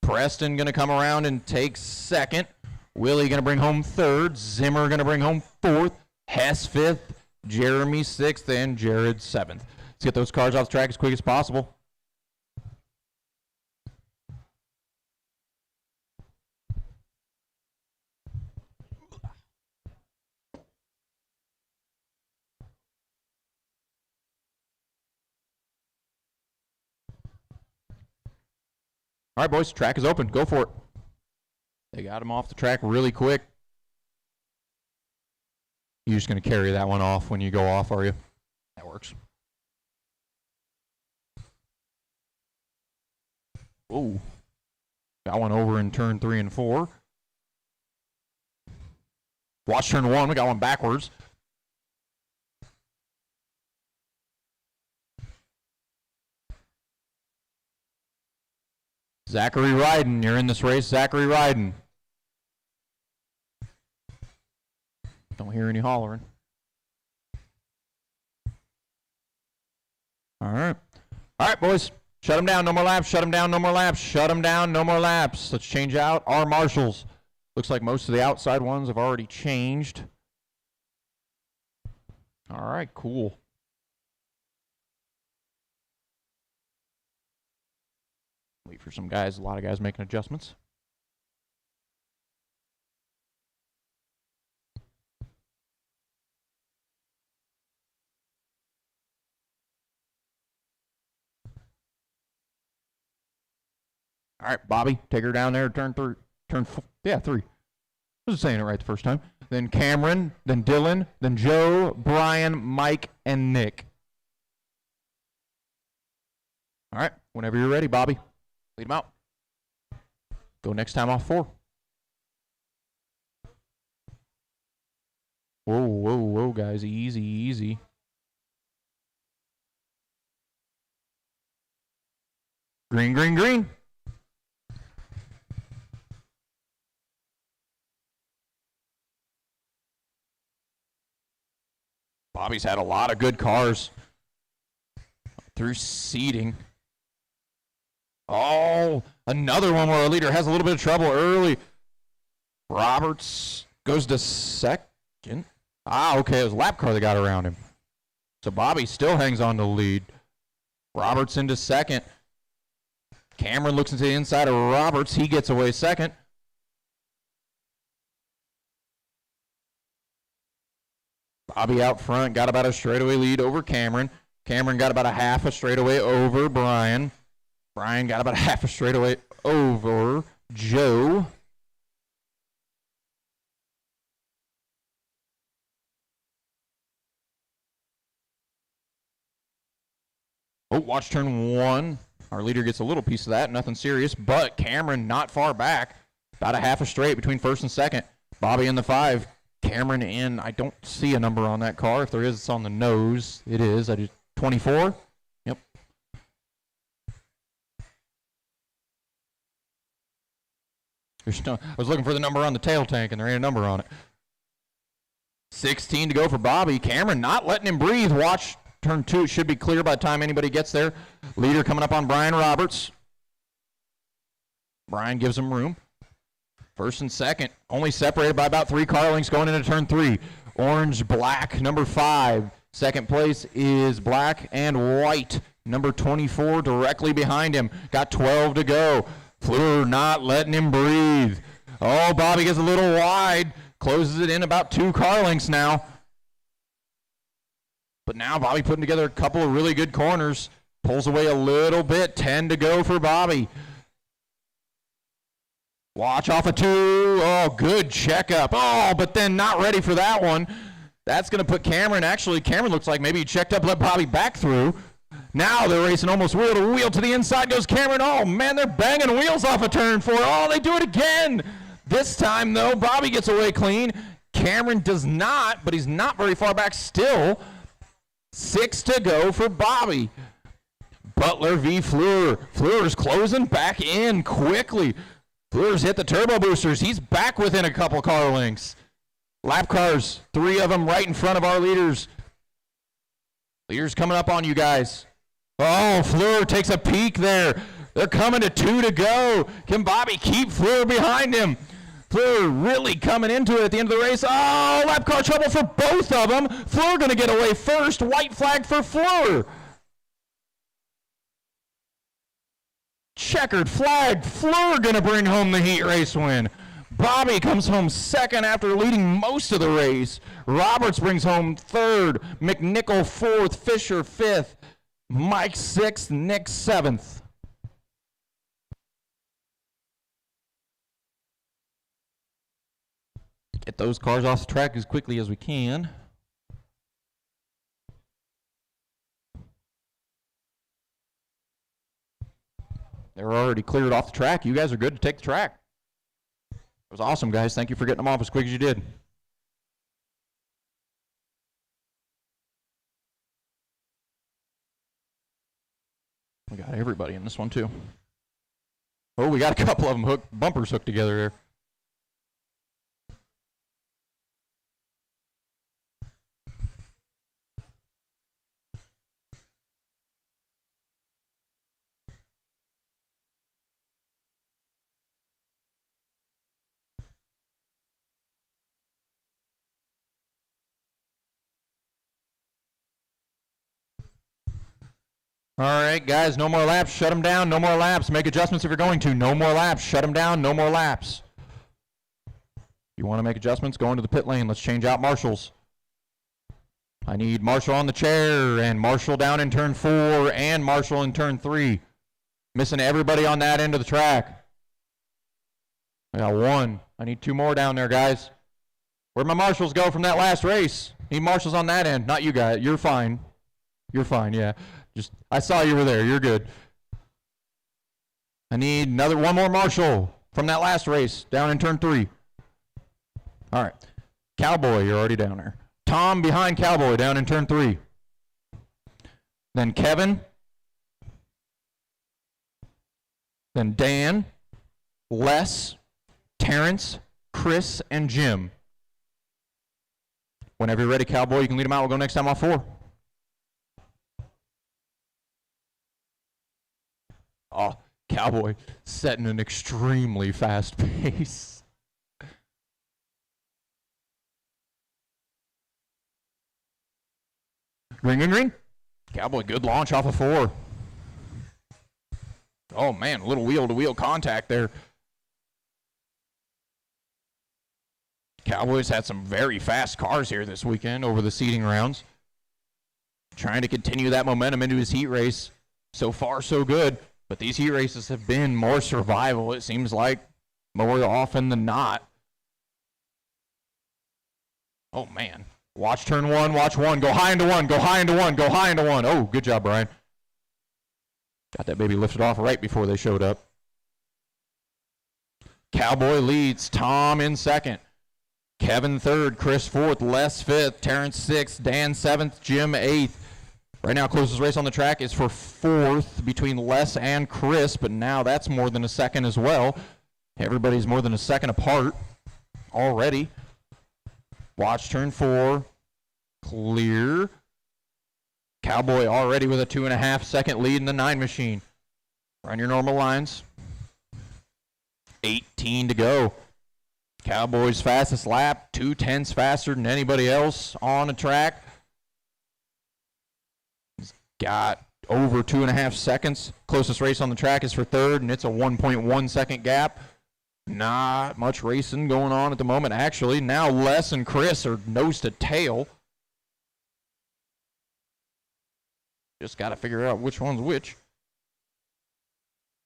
Preston going to come around and take second. Willie going to bring home 3rd. Zimmer going to bring home 4th. Hess 5th. Jeremy 6th. And Jared 7th. Let's get those cars off the track as quick as possible. All right, boys, track is open. Go for it. They got him off the track really quick. You're just going to carry that one off when you go off, are you? That works. Ooh. Got one over in turn 3 and 4. Watch turn 1. We got one backwards. Zachary Ryden, you're in this race. Zachary Ryden. Don't hear any hollering. All right. All right, boys. Shut them down. No more laps. Shut them down. No more laps. Shut them down. No more laps. Let's change out our marshals. Looks like most of the outside ones have already changed. All right, cool. Wait for some guys, a lot of guys making adjustments. All right, Bobby, take her down there, turn 3. Yeah, 3. I was saying it right the first time. Then Cameron, then Dylan, then Joe, Brian, Mike, and Nick. All right, whenever you're ready, Bobby, lead them out. Go next time off 4. Whoa, whoa, whoa, guys, easy, easy. Green, green, green. Bobby's had a lot of good cars through seeding. Oh, another one where our leader has a little bit of trouble early. Roberts goes to second. Ah, okay, it was a lap car that got around him. So Bobby still hangs on to the lead. Roberts into second. Cameron looks into the inside of Roberts. He gets away second. Bobby out front, got about a straightaway lead over Cameron. Cameron got about a half a straightaway over Brian. Brian got about a half a straightaway over Joe. Oh, watch turn 1. Our leader gets a little piece of that, nothing serious, but Cameron not far back. About a half a straight between first and second. Bobby in the 5. Cameron in, I don't see a number on that car. If there is, it's on the nose. It is. 24? Yep. There's no, I was looking for the number on the tail tank, and there ain't a number on it. 16 to go for Bobby. Cameron not letting him breathe. Watch turn 2. It should be clear by the time anybody gets there. Leader coming up on Brian Roberts. Brian gives him room. First and second, only separated by about 3 car lengths going into turn 3. Orange, black, number 5. Second place is black and white. Number 24 directly behind him. Got 12 to go. Fleur not letting him breathe. Oh, Bobby gets a little wide. Closes it in about 2 car lengths now. But now Bobby putting together a couple of really good corners. Pulls away a little bit. 10 to go for Bobby. Watch off of 2. Oh, good checkup. Oh, but then not ready for that one. That's going to put Cameron. Actually, Cameron looks like maybe he checked up, let Bobby back through. Now they're racing almost wheel to wheel. To the inside goes Cameron. Oh, man, they're banging wheels off of turn 4. Oh, they do it again. This time, though, Bobby gets away clean. Cameron does not, but he's not very far back still. 6 to go for Bobby. Butler v. Fleur. Fleur's closing back in quickly. Fleur's hit the turbo boosters. He's back within a couple car lengths. Lap cars, 3 of them right in front of our leaders. Leaders coming up on you guys. Oh, Fleur takes a peek there. They're coming to 2 to go. Can Bobby keep Fleur behind him? Fleur really coming into it at the end of the race. Oh, lap car trouble for both of them. Fleur going to get away first. White flag for Fleur. Checkered flag. Fleur going to bring home the heat race win. Bobby comes home second after leading most of the race. Roberts brings home third. McNichol fourth. Fisher fifth. Mike sixth. Nick seventh. Get those cars off the track as quickly as we can. They're already cleared off the track. You guys are good to take the track. It was awesome, guys. Thank you for getting them off as quick as you did. We got everybody in this one, too. Oh, we got a couple of them bumpers hooked together there. All right, guys, no more laps. Shut them down. No more laps. Make adjustments if you're going to. No more laps. Shut them down. No more laps. You want to make adjustments? Go into the pit lane. Let's change out marshals. I need Marshall on the chair and Marshall down in turn 4 and Marshall in turn 3. Missing everybody on that end of the track. I got 1. I need 2 more down there, guys. Where'd my marshals go from that last race? Need marshals on that end. Not you guys. You're fine. You're fine, yeah. I saw you were there. You're good. I need one more marshal from that last race down in turn 3. All right. Cowboy, you're already down there. Tom behind Cowboy down in turn 3. Then Kevin. Then Dan, Les, Terrence, Chris, and Jim. Whenever you're ready, Cowboy, you can lead them out. We'll go next time off 4. Oh, Cowboy setting an extremely fast pace. Green, green, green. Cowboy, good launch off of 4. Oh, man, a little wheel-to-wheel contact there. Cowboys had some very fast cars here this weekend over the seeding rounds. Trying to continue that momentum into his heat race. So far, so good. But these heat races have been more survival, it seems like, more often than not. Oh, man. Watch turn 1, watch 1. Go high into 1, go high into 1, go high into 1. Oh, good job, Brian. Got that baby lifted off right before they showed up. Cowboy leads. Tom in 2nd. Kevin 3rd. Chris 4th. Les 5th. Terrence 6th. Dan 7th. Jim 8th. Right now, closest race on the track is for 4th between Les and Chris, but now that's more than a second as well. Everybody's more than a second apart already. Watch turn 4. Clear. Cowboy already with a 2.5-second lead in the 9 machine. Run your normal lines. 18 to go. Cowboy's fastest lap, 2/10 faster than anybody else on the track. He's got over 2.5 seconds. Closest race on the track is for 3rd, and it's a 1.1 second gap. Not much racing going on at the moment, actually. Now Les and Chris are nose to tail. Just got to figure out which one's which.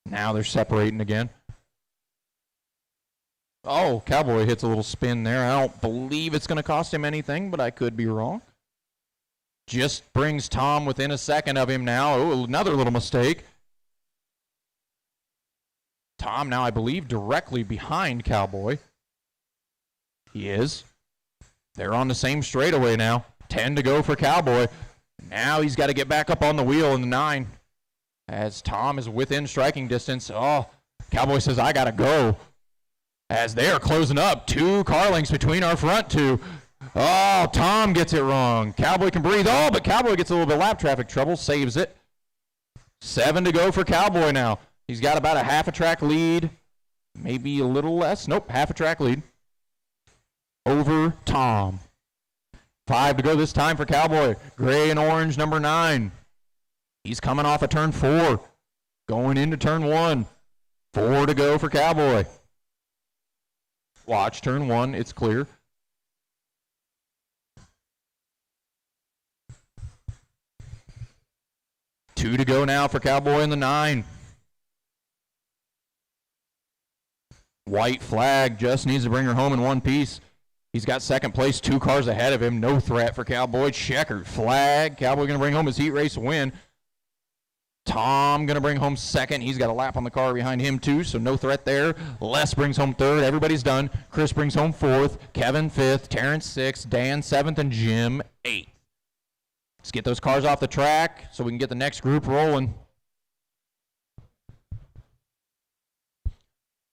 Now they're separating again. Oh, Cowboy hits a little spin there. I don't believe it's going to cost him anything, but I could be wrong. Just brings Tom within a second of him now. Oh, another little mistake. Tom now, I believe, directly behind Cowboy. He is. They're on the same straightaway now. 10 to go for Cowboy. Now he's got to get back up on the wheel in the 9. As Tom is within striking distance. Oh, Cowboy says, I got to go. As they are closing up. 2 car lengths between our front 2. Oh, Tom gets it wrong. Cowboy can breathe. Oh, but Cowboy gets a little bit of lap traffic trouble. Saves it. 7 to go for Cowboy now. He's got about a half a track lead. Maybe a little less. Nope, half a track lead. Over Tom. 5 to go this time for Cowboy. Gray and orange, number 9. He's coming off of turn 4. Going into turn 1. 4 to go for Cowboy. Watch turn 1. It's clear. Two to go now for Cowboy in the 9. White flag. Just needs to bring her home in one piece. He's got second place, 2 cars ahead of him. No threat for Cowboy. Checkered flag. Cowboy going to bring home his heat race win. Tom going to bring home second. He's got a lap on the car behind him too, so no threat there. Les brings home 3rd. Everybody's done. Chris brings home 4th. Kevin 5th. Terrence 6th. Dan 7th. And Jim 8th. Let's get those cars off the track so we can get the next group rolling.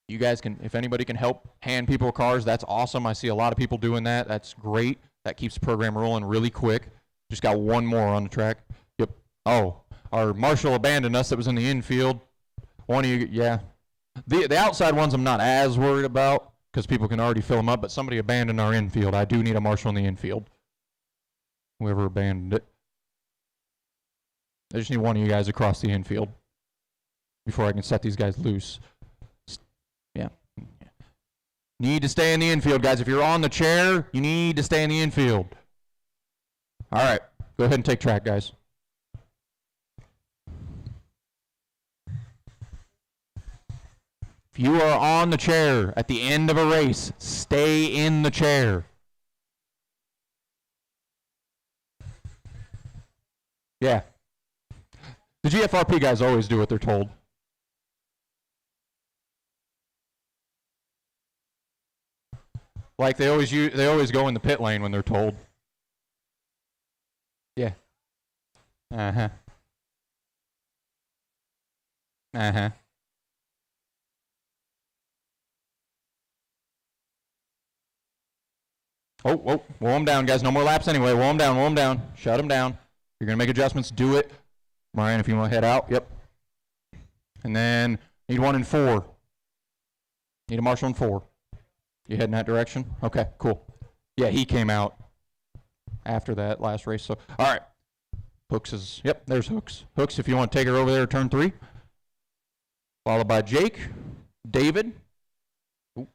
You guys can, if anybody can help hand people cars, that's awesome. I see a lot of people doing that. That's great. That keeps the program rolling really quick. Just got one more on the track. Yep. Oh, our marshal abandoned us that was in the infield. One of you, yeah. The outside ones I'm not as worried about because people can already fill them up, but somebody abandoned our infield. I do need a marshal in the infield. Whoever abandoned it. I just need one of you guys across the infield before I can set these guys loose. Yeah. Need to stay in the infield, guys. If you're on the chair, you need to stay in the infield. All right. Go ahead and take track, guys. If you are on the chair at the end of a race, stay in the chair. Yeah. The GFRP guys always do what they're told. Like they always go in the pit lane when they're told. Yeah. Uh-huh. Uh-huh. Oh, whoa, wool them down, guys. No more laps anyway. Wool them down, wool them down. Shut them down. You're going to make adjustments. Do it. Ryan, if you want to head out. Yep. And then need one in 4. Need a marshal in 4. You heading that direction? Okay, cool. Yeah, he came out after that last race. So, all right. Hooks is, yep, there's Hooks. Hooks, if you want to take her over there, turn 3. Followed by Jake, David. Ooh.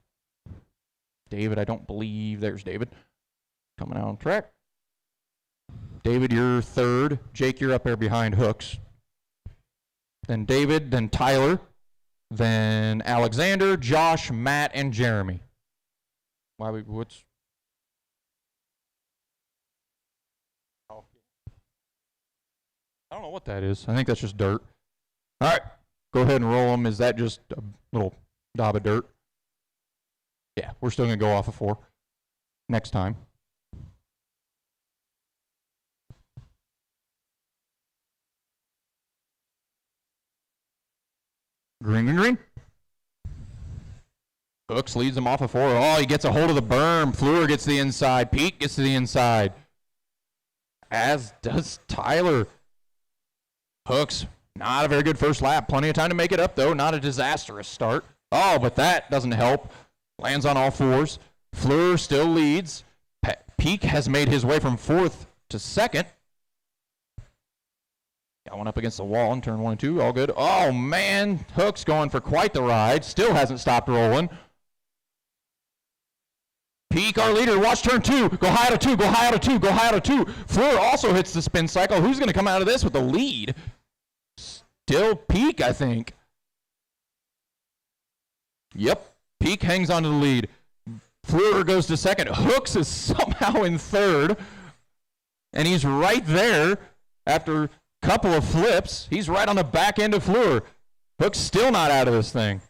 David, I don't believe, there's David. Coming out on track. David, you're 3rd. Jake, you're up there behind Hooks. Then David, then Tyler, then Alexander, Josh, Matt, and Jeremy. What's... Oh. I don't know what that is. I think that's just dirt. All right. Go ahead and roll them. Is that just a little daub of dirt? Yeah, we're still going to go off of 4 next time. Green, green, green. Hooks leads him off of 4. Oh, he gets a hold of the berm. Fleur gets to the inside. Pete gets to the inside. As does Tyler. Hooks, not a very good first lap. Plenty of time to make it up, though. Not a disastrous start. Oh, but that doesn't help. Lands on all 4s. Fleur still leads. Peak has made his way from 4th to 2nd. Got one up against the wall in turn 1 and 2. All good. Oh, man. Hooks going for quite the ride. Still hasn't stopped rolling. Peak, our leader. Watch turn 2. Go high out of 2. Go high out of 2. Go high out of 2. Fleur also hits the spin cycle. Who's going to come out of this with the lead? Still Peak, I think. Yep. Peak hangs on to the lead. Fleur goes to 2nd. Hooks is somehow in 3rd. And he's right there after a couple of flips. He's right on the back end of Fleur. Hooks still not out of this thing.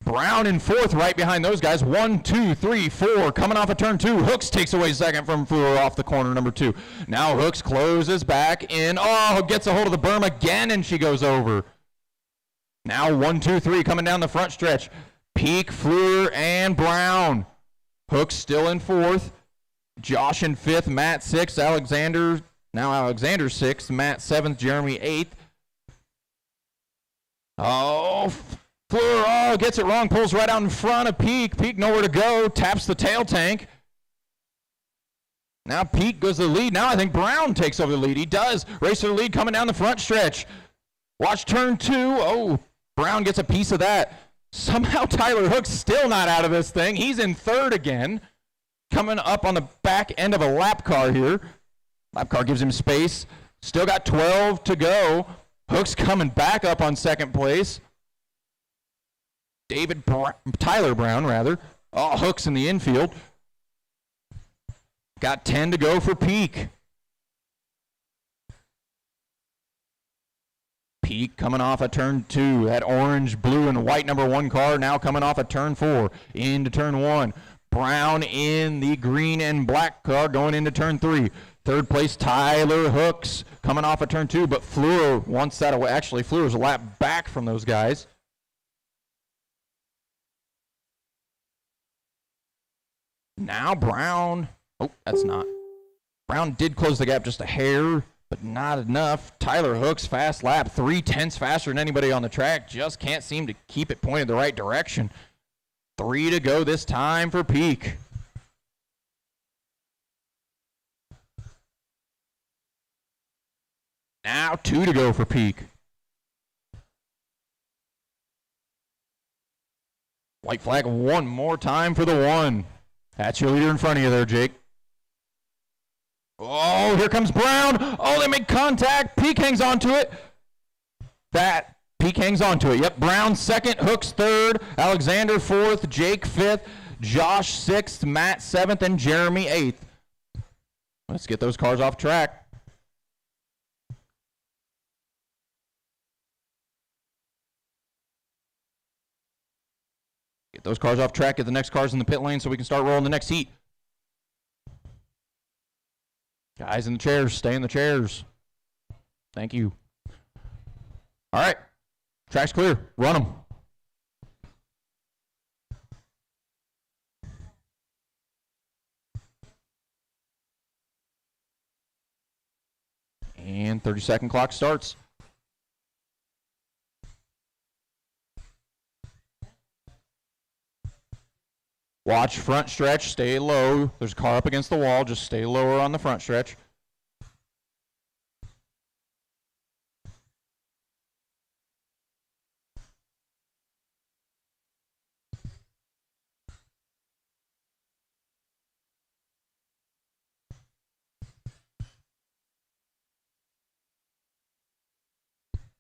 Brown in 4th, right behind those guys. 1, 2, 3, 4. Coming off of turn 2. Hooks takes away 2nd from Fleur off the corner number 2. Now Hooks closes back in. Oh, gets a hold of the berm again, and she goes over. Now 1, 2, 3 coming down the front stretch. Peak, Fleur, and Brown. Hooks still in 4th. Josh in 5th. Matt 6th. Alexander 6th. Matt 7th. Jeremy 8th. Oh, Fleur, gets it wrong, pulls right out in front of Peak. Peak nowhere to go, taps the tail tank. Now Peak goes to the lead. Now I think Brown takes over the lead. He does. Race to the lead coming down the front stretch. Watch turn 2. Oh, Brown gets a piece of that. Somehow Tyler Hooks still not out of this thing. He's in 3rd again. Coming up on the back end of a lap car here. Lap car gives him space. Still got 12 to go. Hooks coming back up on 2nd place. Tyler Brown, rather. Oh, Hooks in the infield. Got 10 to go for Peak. Peak coming off of turn 2. That orange, blue, and white number 1 car now coming off of turn 4 into turn 1. Brown in the green and black car going into turn 3. 3rd place, Tyler Hooks coming off of turn 2, but Fleur wants that away. Actually, Fleur's a lap back from those guys. Now Brown. Oh, that's not. Brown did close the gap just a hair, but not enough. Tyler Hooks, fast lap, 3/10 faster than anybody on the track. Just can't seem to keep it pointed the right direction. 3 to go this time for Peak. Now 2 to go for Peak. White flag one more time for the 1. That's your leader in front of you there, Jake. Oh, here comes Brown. Oh, they make contact. Peak hangs on to it. Peak hangs on to it. Yep, Brown second, Hooks third, Alexander fourth, Jake fifth, Josh sixth, Matt seventh, and Jeremy eighth. Let's get those cars off track. Get those cars off track, get the next cars in the pit lane so we can start rolling the next heat. Guys in the chairs, stay in the chairs. Thank you. All right, track's clear, run them. And 30-second clock starts. Watch front stretch, stay low. There's a car up against the wall, just stay lower on the front stretch.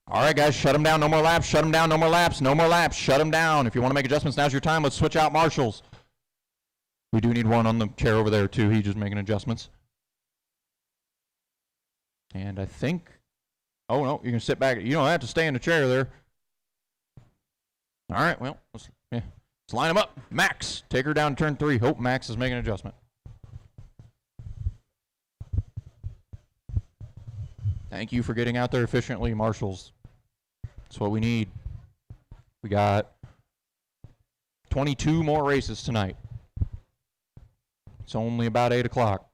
All right, guys, shut them down. No more laps. Shut them down. No more laps. No more laps. Shut them down. If you want to make adjustments, now's your time. Let's switch out marshals. We do need one on the chair over there, too. He's just making adjustments. And I think... Oh, no, you can sit back. You don't have to stay in the chair there. All right, well, let's line them up. Max, take her down to turn 3. Hope Max is making an adjustment. Thank you for getting out there efficiently, marshals. That's what we need. We got 22 more races tonight. It's only about 8 o'clock.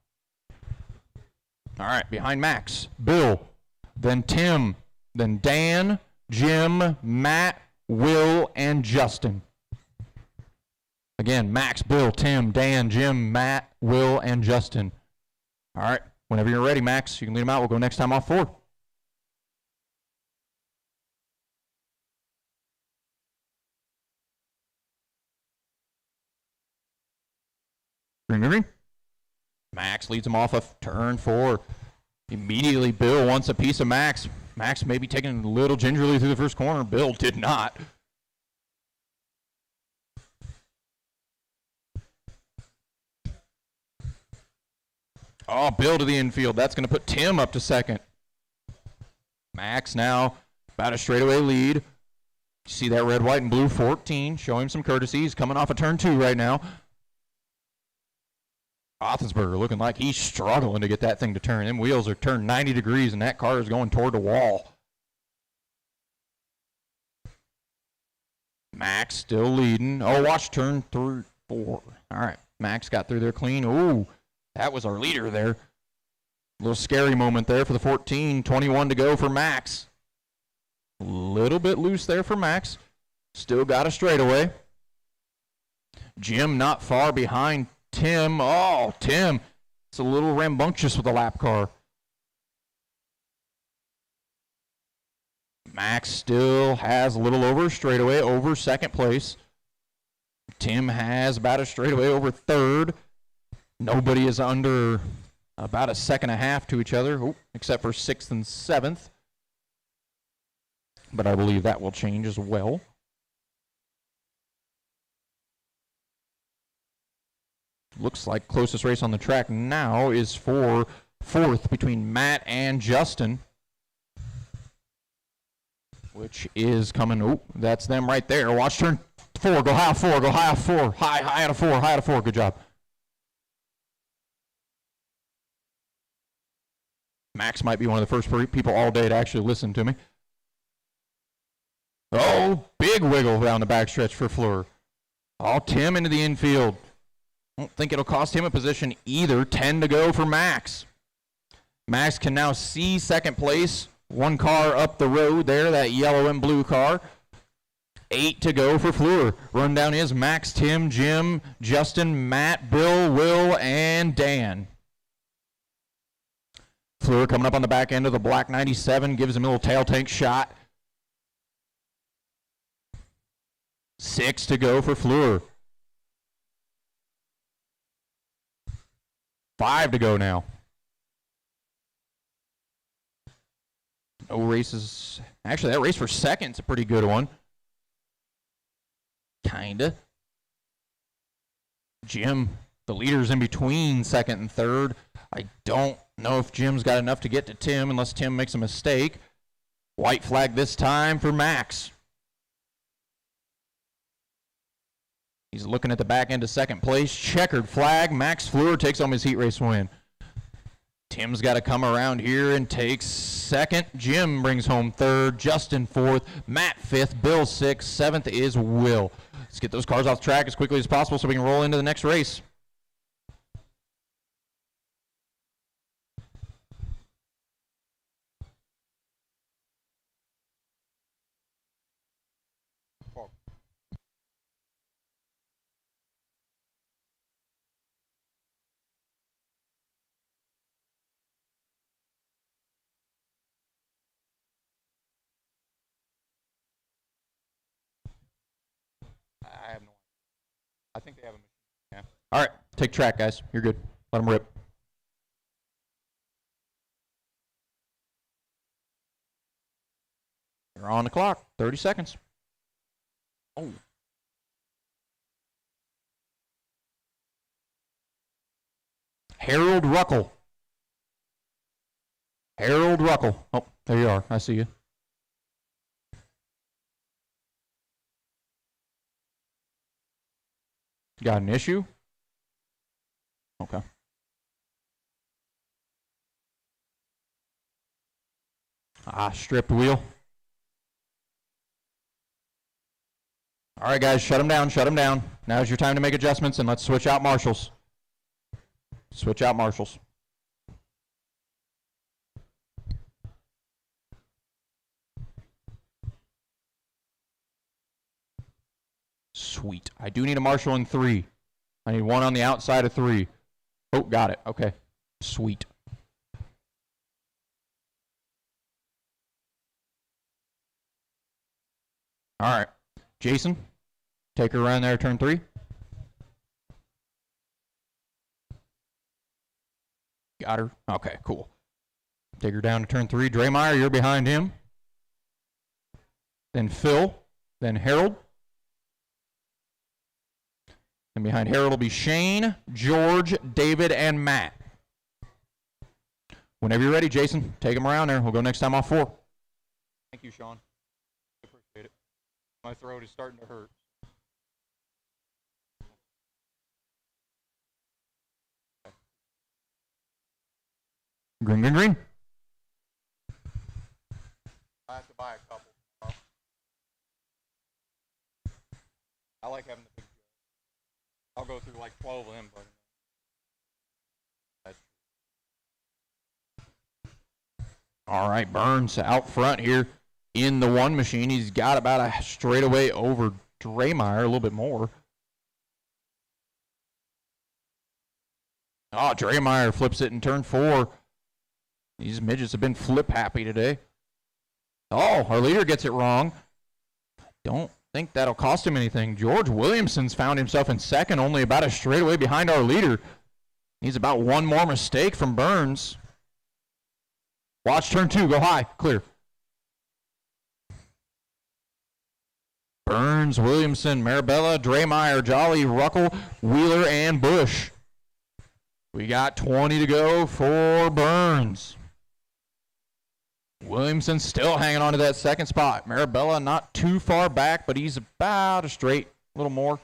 All right, behind Max, Bill, then Tim, then Dan, Jim, Matt, Will, and Justin. Again, Max, Bill, Tim, Dan, Jim, Matt, Will, and Justin. All right, whenever you're ready, Max, you can lead them out. We'll go next time off 4. Green. Max leads him off of turn 4. Immediately, Bill wants a piece of Max. Max maybe taking a little gingerly through the first corner. Bill did not. Oh, Bill to the infield. That's going to put Tim up to second. Max now about a straightaway lead. See that red, white, and blue 14. Show him some courtesy. He's coming off of turn 2 right now. Roethlisberger looking like he's struggling to get that thing to turn. Them wheels are turned 90 degrees, and that car is going toward the wall. Max still leading. Oh, watch turn 3, 4. All right, Max got through there clean. Ooh, that was our leader there. A little scary moment there for the 14. 21 to go for Max. A little bit loose there for Max. Still got a straightaway. Jim not far behind Tim. Oh, Tim. It's a little rambunctious with the lap car. Max still has a little over straightaway, over second place. Tim has about a straightaway over third. Nobody is under about a second and a half to each other, except for 6th and 7th. But I believe that will change as well. Looks like closest race on the track now is for 4th between Matt and Justin, which is coming. Oh, that's them right there. Watch turn 4. Go high off 4. Go high off 4. High out of 4. High out of 4. Good job. Max might be one of the first people all day to actually listen to me. Oh, big wiggle down the backstretch for Fleur. Oh, Tim into the infield. I don't think it'll cost him a position either. 10 to go for Max. Max can now see second place. One car up the road there, that yellow and blue car. 8 to go for Fleur. Rundown is Max, Tim, Jim, Justin, Matt, Bill, Will, and Dan. Fleur coming up on the back end of the black 97, gives him a little tail tank shot. 6 to go for Fleur. 5 to go now. No races. Actually, that race for second's a pretty good one. Kinda. Jim, the leader's in between second and third. I don't know if Jim's got enough to get to Tim unless Tim makes a mistake. White flag this time for Max. He's looking at the back end of second place. Checkered flag. Max Fleur takes home his heat race win. Tim's got to come around here and take second. Jim brings home third. Justin fourth. Matt fifth. Bill sixth. Seventh is Will. Let's get those cars off the track as quickly as possible so we can roll into the next race. I have no idea. I think they have a machine. Yeah. All right, take track, guys. You're good. Let them rip. You're on the clock. 30 seconds. Oh. Harold Ruckle. Harold Ruckle. Oh, there you are. I see you. Got an issue? Okay. Stripped wheel. All right, guys, shut them down, shut them down. Now's your time to make adjustments, and let's switch out marshals. Switch out marshals. Sweet. I do need a marshal in 3. I need one on the outside of 3. Oh, got it. Okay. Sweet. All right. Jason, take her around there, turn 3. Got her. Okay, cool. Take her down to turn 3. Draymire, you're behind him. Then Phil. Then Harold. And behind Harold will be Shane, George, David, and Matt. Whenever you're ready, Jason, take them around there. We'll go next time off 4. Thank you, Sean. Appreciate it. My throat is starting to hurt. Green, green, green. I have to buy a couple. I like having the big. I'll go through like 12 of them, but. All right, Burns out front here in the 1 machine. He's got about a straightaway over Draymire, a little bit more. Oh, Draymire flips it in turn 4. These midgets have been flip happy today. Oh, our leader gets it wrong. Don't think that'll cost him anything. George Williamson's found himself in second, only about a straightaway behind our leader. He's about 1 more mistake from Burns. Watch turn 2, go high, clear. Burns, Williamson, Marabella, Draymire, Jolly, Ruckle, Wheeler, and Bush. We got 20 to go for Burns. Williamson still hanging on to that second spot. Marabella not too far back, but he's about a straight, a little more.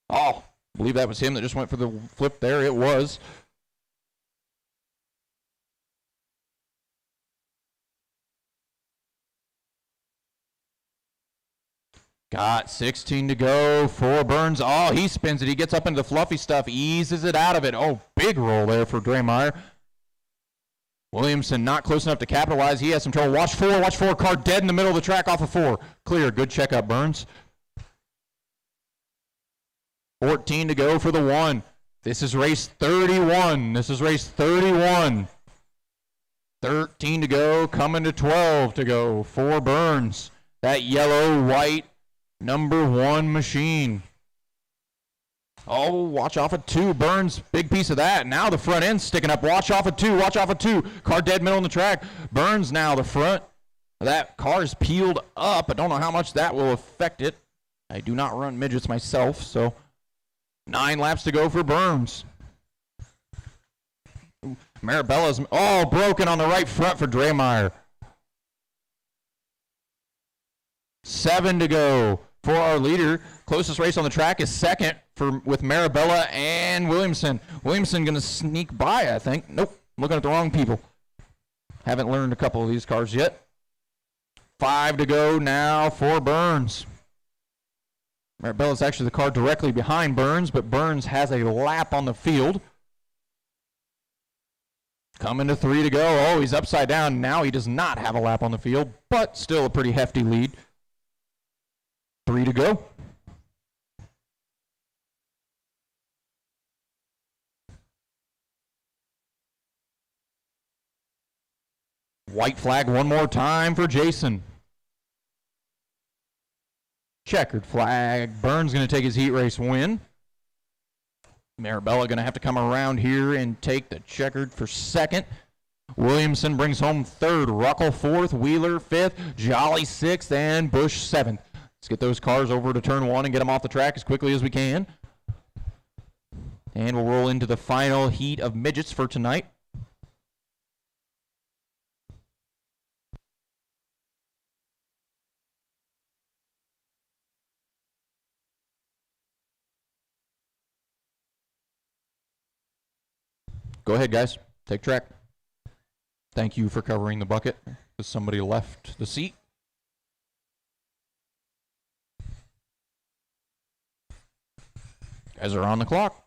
Oh, I believe that was him that just went for the flip there. It was. Got 16 to go for Burns. Oh, he spins it. He gets up into the fluffy stuff, eases it out of it. Oh, big roll there for Draymire. Williamson not close enough to capitalize. He has some trouble. Watch four. Car dead in the middle of the track off of 4. Clear. Good checkup, Burns. 14 to go for the 1. This is race 31. 13 to go, coming to 12 to go for Burns. That yellow-white number 1 machine. Oh, watch off of 2. Burns, big piece of that. Now the front end sticking up. Watch off of 2. Car dead middle in the track. Burns now the front. That car is peeled up. I don't know how much that will affect it. I do not run midgets myself, so 9 laps to go for Burns. Marabella's, broken on the right front for Draymire. 7 to go for our leader. Closest race on the track is second with Marabella and Williamson. Williamson going to sneak by, I think. Nope, looking at the wrong people. Haven't learned a couple of these cars yet. 5 to go now for Burns. Marabella's actually the car directly behind Burns, but Burns has a lap on the field. Coming to 3 to go. Oh, he's upside down. Now he does not have a lap on the field, but still a pretty hefty lead. 3 to go. White flag one more time for Jason. Checkered flag. Burns going to take his heat race win. Marabella going to have to come around here and take the checkered for second. Williamson brings home third. Ruckel fourth. Wheeler fifth. Jolly sixth. And Bush seventh. Let's get those cars over to turn 1 and get them off the track as quickly as we can. And we'll roll into the final heat of midgets for tonight. Go ahead, guys. Take track. Thank you for covering the bucket because somebody left the seat. Guys are on the clock.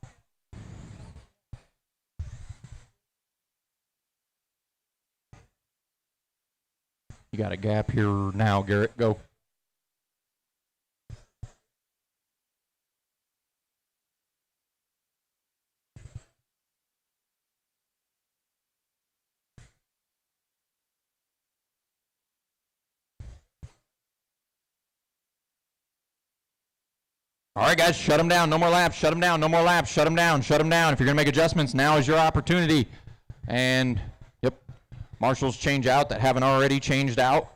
You got a gap here now, Garrett. Go. All right, guys, shut them down. No more laps. Shut them down. No more laps. Shut them down. Shut them down. If you're going to make adjustments, now is your opportunity. And, yep, marshals change out that haven't already changed out.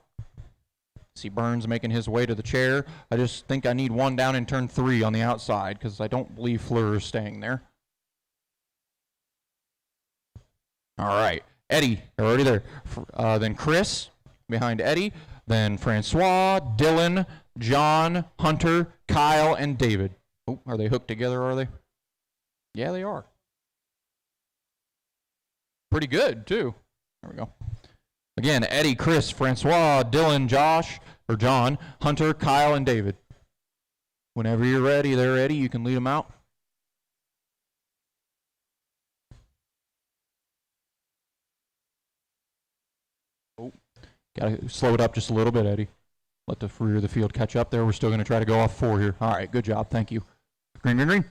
See Burns making his way to the chair. I just think I need one down in turn 3 on the outside because I don't believe Fleur is staying there. All right, Eddie, they're already there. Then Chris behind Eddie. Then Francois, Dylan, John, Hunter, Kyle, and David. Oh, are they hooked together, are they? Yeah, they are. Pretty good, too. There we go. Again, Eddie, Chris, Francois, Dylan, John, Hunter, Kyle, and David. Whenever you're ready there, Eddie, you can lead them out. Oh, gotta slow it up just a little bit, Eddie. Let the rear of the field catch up there. We're still going to try to go off 4 here. All right, good job. Thank you. Green, green, green.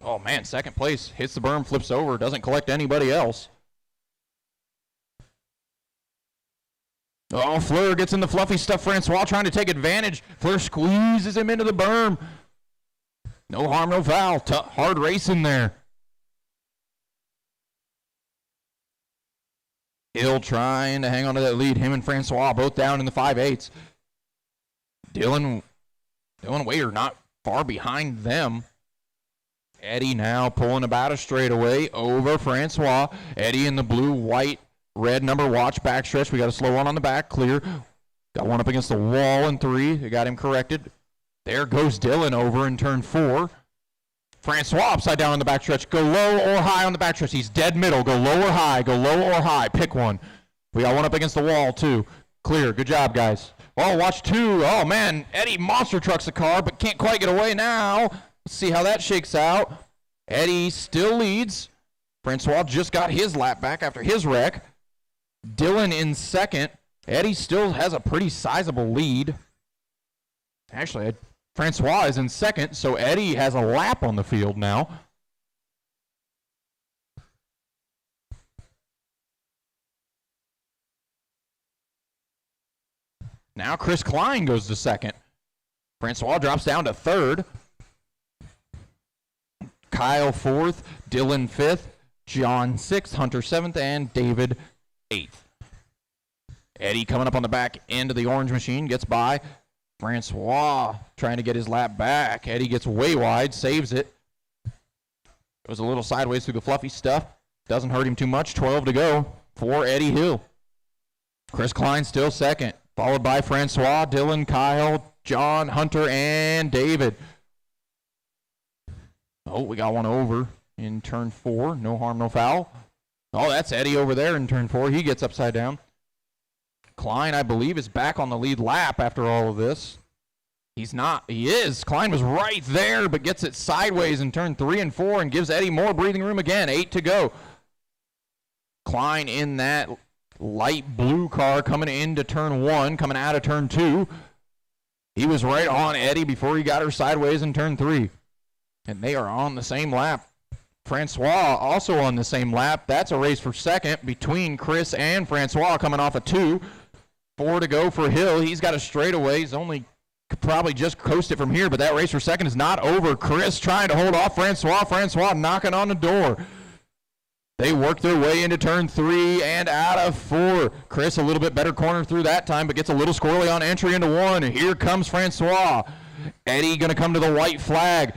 Oh, man, second place. Hits the berm, flips over, doesn't collect anybody else. Oh, Fleur gets in the fluffy stuff. Francois trying to take advantage. Fleur squeezes him into the berm. No harm, no foul. Hard racing there. Hill trying to hang on to that lead. Him and Francois both down in the 5/8. Dylan Waiter not far behind them. Eddie now pulling about a straightaway over Francois. Eddie in the blue, white, red number watch backstretch. We got a slow one on the back. Clear. Got one up against the wall in 3. They got him corrected. There goes Dylan over in turn 4. Francois upside down on the backstretch. Go low or high on the backstretch. He's dead middle. Go low or high. Go low or high. Pick one. We got one up against the wall, too. Clear. Good job, guys. Oh, watch 2. Oh, man. Eddie monster trucks the car, but can't quite get away now. Let's see how that shakes out. Eddie still leads. Francois just got his lap back after his wreck. Dylan in second. Eddie still has a pretty sizable lead. Actually, Francois is in second, so Eddie has a lap on the field now. Now Chris Klein goes to second. Francois drops down to third. Kyle fourth, Dylan fifth, John sixth, Hunter seventh, and David eighth. Eddie coming up on the back end of the orange machine, gets by. Francois trying to get his lap back. Eddie gets way wide, saves it. Goes a little sideways through the fluffy stuff. Doesn't hurt him too much. 12 to go for Eddie Hill. Chris Klein still second, followed by Francois, Dylan, Kyle, John, Hunter, and David. Oh, we got one over in turn 4. No harm, no foul. Oh, that's Eddie over there in turn 4. He gets upside down. Klein, I believe, is back on the lead lap after all of this. He's not. He is. Klein was right there, but gets it sideways in turn 3 and 4 and gives Eddie more breathing room again. 8 to go. Klein in that light blue car coming into turn 1, coming out of turn 2. He was right on Eddie before he got her sideways in turn 3. And they are on the same lap. Francois also on the same lap. That's a race for second between Chris and Francois coming off of 2. 4 to go for Hill. He's got a straightaway. He's only could probably just coast it from here, but that race for second is not over. Chris trying to hold off Francois. Francois knocking on the door. They work their way into turn 3 and out of 4. Chris a little bit better corner through that time, but gets a little squirrely on entry into 1. And here comes Francois. Eddie going to come to the white flag.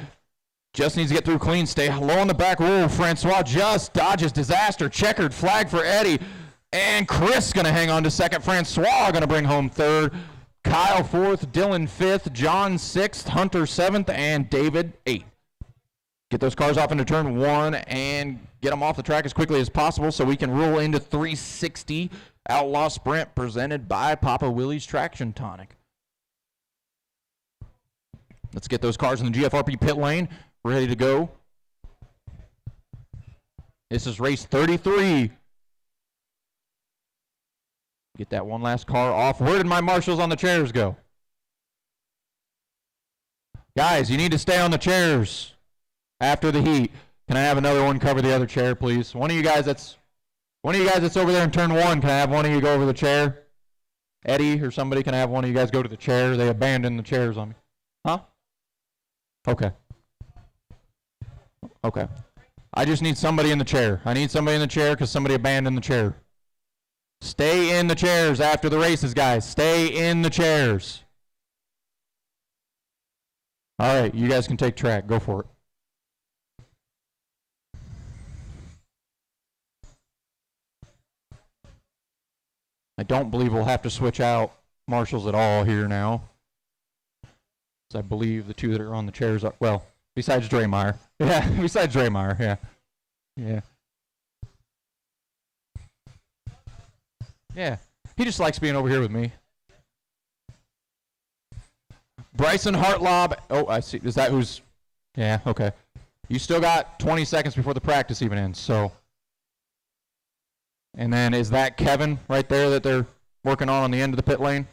Just needs to get through clean. Stay low on the back row. Francois just dodges disaster. Checkered flag for Eddie. And Chris going to hang on to second. Francois going to bring home third. Kyle fourth. Dylan fifth. John sixth. Hunter seventh. And David eighth. Get those cars off into turn 1 and get them off the track as quickly as possible so we can roll into 360 Outlaw Sprint presented by Papa Willie's Traction Tonic. Let's get those cars in the GFRP pit lane. Ready to go. This is race 33. Get that one last car off. Where did my marshals on the chairs go? Guys, you need to stay on the chairs after the heat. Can I have another one cover the other chair, please? One of you guys that's over there in turn 1, can I have one of you go over the chair? Eddie or somebody, can I have one of you guys go to the chair? They abandoned the chairs on me. Huh? Okay. Okay. I just need somebody in the chair. I need somebody in the chair because somebody abandoned the chair. Stay in the chairs after the races, guys. Stay in the chairs. All right, you guys can take track. Go for it. I don't believe we'll have to switch out marshals at all here now. I believe the two that are on the chairs are, well, besides Dreymeier. Yeah, besides Dreymeier, yeah. Yeah. Yeah, he just likes being over here with me. Bryson Hartlob. Oh, I see. Is that who's? Yeah, okay. You still got 20 seconds before the practice even ends, so. And then is that Kevin right there that they're working on the end of the pit lane?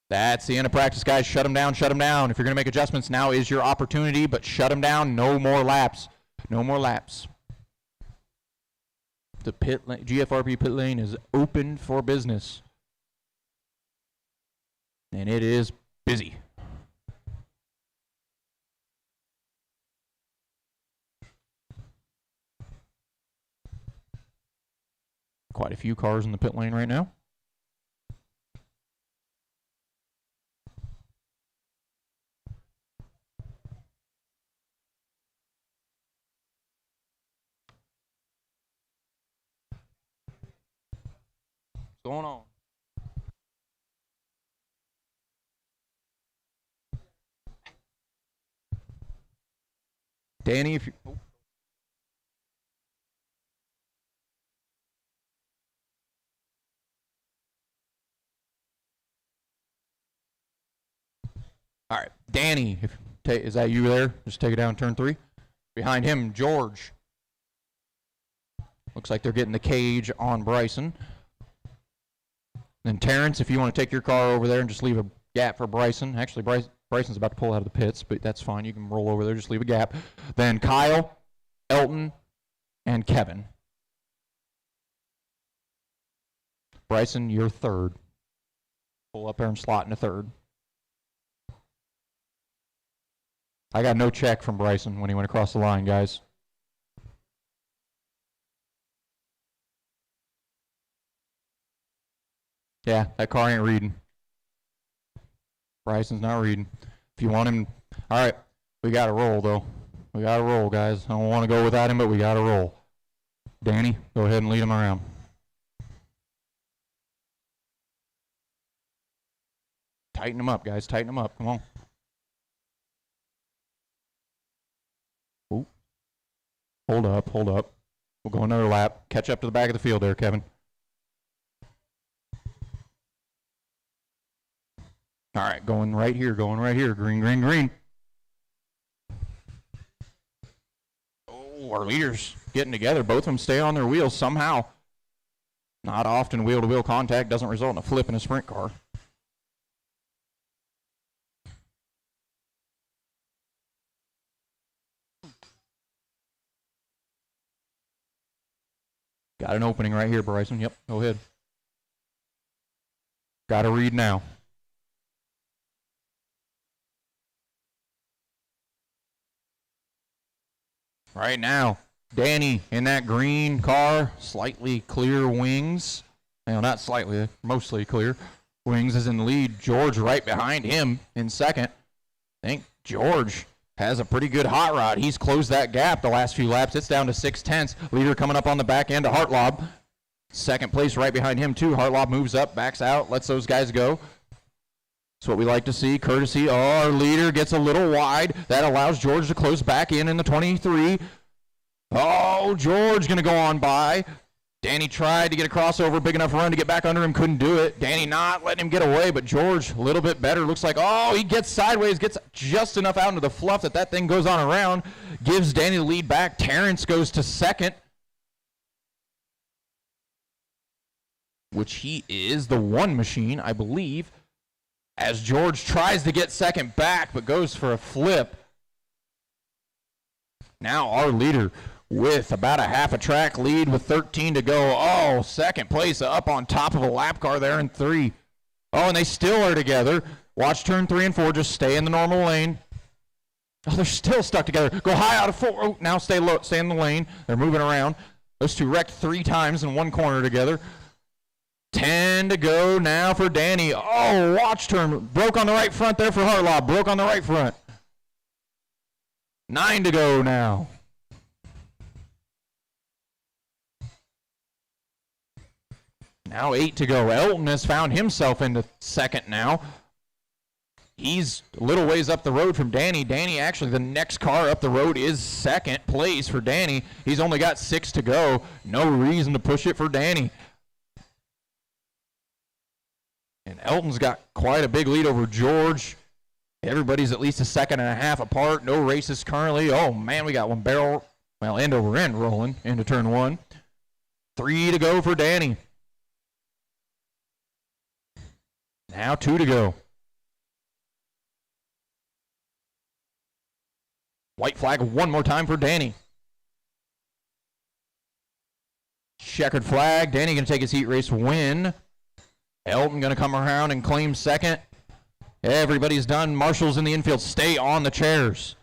That's the end of practice, guys. Shut them down, shut them down. If you're going to make adjustments, now is your opportunity, but shut them down. No more laps. No more laps. The pit lane, GFRP pit lane is open for business. And it is busy. Quite a few cars in the pit lane right now. What's going on? Danny, if you... Oh. All right, Danny, is that you there? Just take it down, turn 3. Behind him, George. Looks like they're getting the cage on Bryson. Then Terrence, if you want to take your car over there and just leave a gap for Bryson. Actually, Bryson's about to pull out of the pits, but that's fine. You can roll over there, just leave a gap. Then Kyle, Elton, and Kevin. Bryson, you're third. Pull up there and slot into third. I got no check from Bryson when he went across the line, guys. Yeah, that car ain't reading. Bryson's not reading. If you want him... All right, we got to roll, though. We got to roll, guys. I don't want to go without him, but we got to roll. Danny, go ahead and lead him around. Tighten him up, guys. Tighten him up. Come on. Ooh. Hold up, hold up. We'll go another lap. Catch up to the back of the field there, Kevin. All right, going right here, green, green, green. Oh, our leaders getting together. Both of them stay on their wheels somehow. Not often wheel-to-wheel contact doesn't result in a flip in a sprint car. Got an opening right here, Bryson. Yep, go ahead. Got to read now. Right now, Danny in that green car, slightly clear wings. Well, not slightly, mostly clear. Wings is in the lead. George right behind him in second. I think George has a pretty good hot rod. He's closed that gap the last few laps. It's down to 6/10. Leader coming up on the back end of Hartlob. Second place right behind him, too. Hartlob moves up, backs out, lets those guys go. That's what we like to see. Courtesy. Oh, our leader gets a little wide. That allows George to close back in the 23. Oh, George going to go on by. Danny tried to get a crossover, big enough run to get back under him, couldn't do it. Danny not letting him get away, but George a little bit better. Looks like, oh, he gets sideways, gets just enough out into the fluff that thing goes on around. Gives Danny the lead back. Terrence goes to second, which he is the one machine, I believe, as George tries to get second back, but goes for a flip. Now our leader with about a half a track lead with 13 to go. Oh, second place up on top of a lap car there in 3. Oh, and they still are together. Watch turn 3 and 4. Just stay in the normal lane. Oh, they're still stuck together. Go high out of 4. Oh, now stay low. Stay in the lane. They're moving around. Those two wrecked 3 times in one corner together. 10 to go now for Danny. Oh, watch turn. Broke on the right front there for Hartlob. Broke on the right front. 9 to go now. Now 8 to go. Elton has found himself into second now. He's a little ways up the road from Danny. Danny, actually, the next car up the road is second place for Danny. He's only got 6 to go. No reason to push it for Danny. And Elton's got quite a big lead over George. Everybody's at least a second and a half apart. No races currently. Oh, man, we got one barrel, well, end over end rolling into turn 1. 3 to go for Danny. Now 2 to go. White flag one more time for Danny. Checkered flag. Danny going to take his heat race win. Elton going to come around and claim second. Everybody's done. Marshall's in the infield. Stay on the chairs.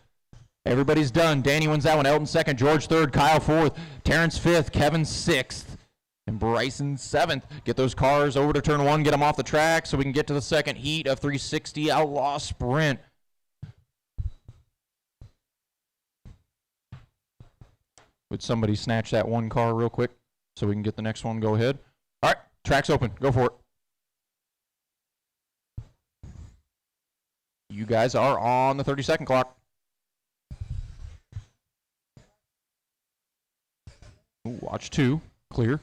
Everybody's done. Danny wins that one. Elton second. George third. Kyle fourth. Terrence fifth. Kevin sixth. And Bryson seventh. Get those cars over to turn 1. Get them off the track so we can get to the second heat of 360 Outlaw Sprint. Would somebody snatch that one car real quick so we can get the next one? Go ahead. All right. Track's open. Go for it. You guys are on the 30-second clock. Watch 2. Clear.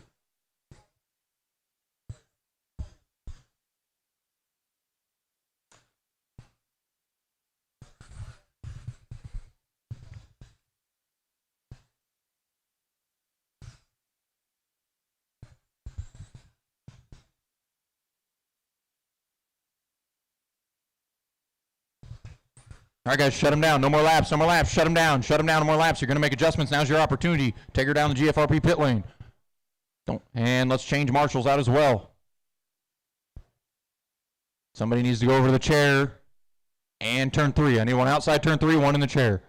All right, guys, shut him down. No more laps. No more laps. Shut him down. Shut him down. No more laps. You're going to make adjustments. Now's your opportunity. Take her down the GFRP pit lane. And let's change marshals out as well. Somebody needs to go over to the chair and turn 3. I need one outside turn 3, one in the chair.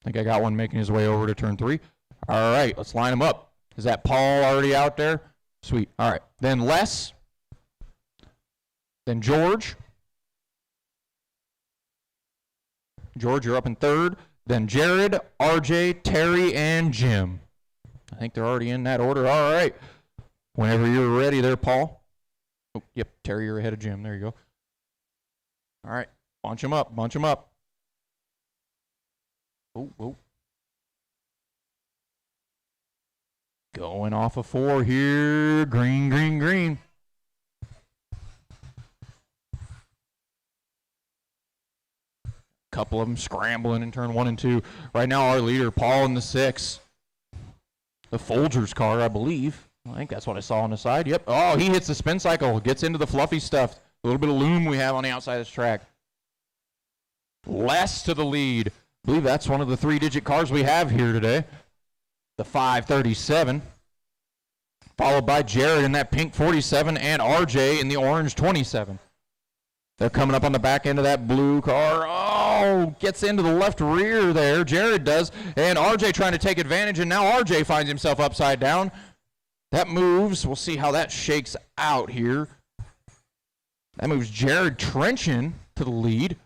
I think I got one making his way over to turn 3. All right, let's line them up. Is that Paul already out there? Sweet. All right. Then Les. Then George. George, you're up in 3rd. Then Jared, RJ, Terry, and Jim. I think they're already in that order. All right. Whenever you're ready there, Paul. Oh, yep, Terry, you're ahead of Jim. There you go. All right. Bunch them up. Bunch them up. Oh. Going off of 4 here. Green, green, green. Couple of them scrambling in turn 1 and 2. Right now, our leader, Paul, in the 6. The Folgers car, I believe. I think that's what I saw on the side. Yep. Oh, he hits the spin cycle. Gets into the fluffy stuff. A little bit of loom we have on the outside of this track. Les to the lead. I believe that's one of the 3-digit cars we have here today. The 537. Followed by Jared in that pink 47 and RJ in the orange 27. They're coming up on the back end of that blue car. Oh, gets into the left rear there. Jared does. And RJ trying to take advantage, and now RJ finds himself upside down. That moves. We'll see how that shakes out here. That moves Jared Trenchen to the lead,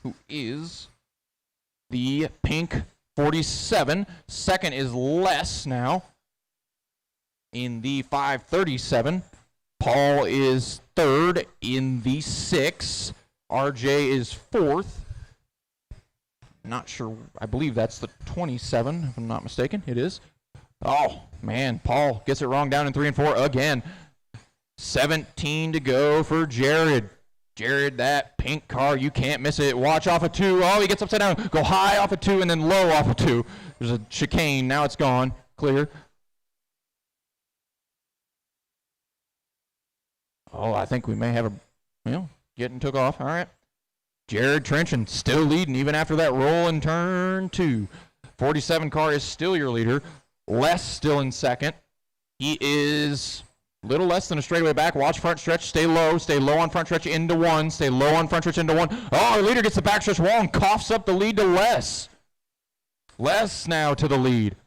who is the pink 47. Second is Les now in the 537. Paul is 3rd in the 6. RJ is 4th. Not sure. I believe that's the 27, if I'm not mistaken. It is. Oh, man. Paul gets it wrong down in 3 and 4 again. 17 to go for Jared. Jared, that pink car, you can't miss it. Watch off of 2. Oh, he gets upside down. Go high off of 2 and then low off of 2. There's a chicane. Now it's gone. Clear. Oh, I think we may have getting took off. All right. Jared Trenchen still leading even after that roll in turn 2. 47 car is still your leader. Les still in second. He is a little less than a straightaway back. Watch front stretch. Stay low. Stay low on front stretch into 1. Stay low on front stretch into 1. Oh, our leader gets the backstretch wall and coughs up the lead to Les. Les now to the lead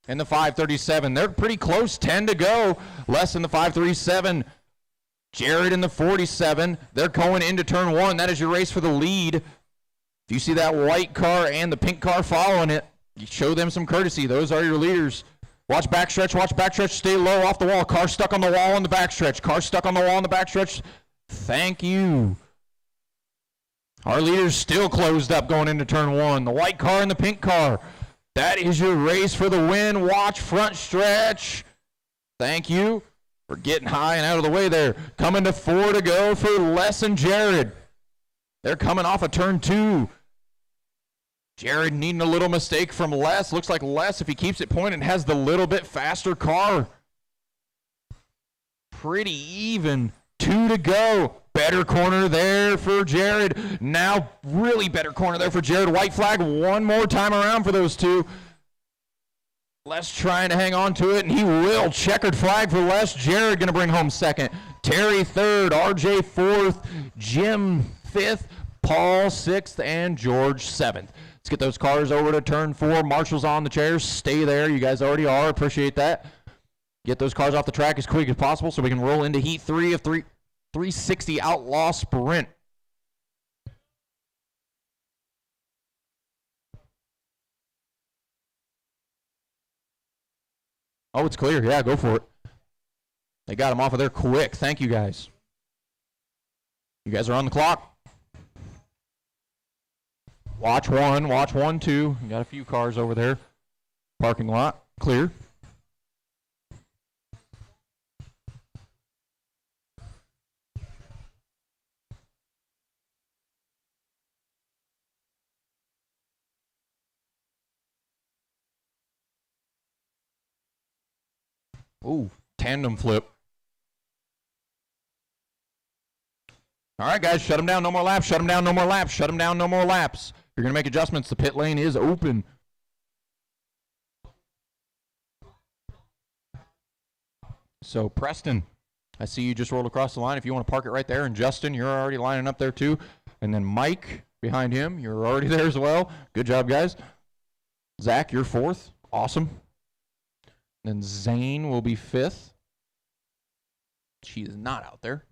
in the 537. They're pretty close. 10 to go. Les in the 537. Jared in the 47. They're going into turn 1. That is your race for the lead. If you see that white car and the pink car following it, you show them some courtesy. Those are your leaders. Watch backstretch. Watch backstretch. Stay low off the wall. Car stuck on the wall on the backstretch. Car stuck on the wall on the backstretch. Thank you. Our leaders still closed up going into turn 1. The white car and the pink car. That is your race for the win. Watch front stretch. Thank you. We're getting high and out of the way there. Coming to 4 to go for Les and Jared. They're coming off of turn 2. Jared needing a little mistake from Les. Looks like Les, if he keeps it pointed, has the little bit faster car. Pretty even. 2 to go. Better corner there for Jared. Now really better corner there for Jared. White flag one more time around for those two. Les trying to hang on to it, and he will. Checkered flag for Les. Jared going to bring home second. Terry third. RJ fourth. Jim fifth. Paul sixth. And George seventh. Let's get those cars over to turn 4. Marshall's on the chairs. Stay there. You guys already are. Appreciate that. Get those cars off the track as quick as possible so we can roll into Heat 3 of 360 Outlaw Sprint. Oh, it's clear. Yeah, go for it. They got him off of there quick. Thank you, guys. You guys are on the clock. Watch 1, 2. We got a few cars over there. Parking lot, clear. Ooh, tandem flip. All right, guys, shut them down. No more laps. Shut them down. No more laps. Shut them down. No more laps. You're going to make adjustments. The pit lane is open. So, Preston, I see you just rolled across the line. If you want to park it right there. And Justin, you're already lining up there too. And then Mike behind him, you're already there as well. Good job, guys. Zach, you're fourth. Awesome. Then Zane will be fifth. She is not out there.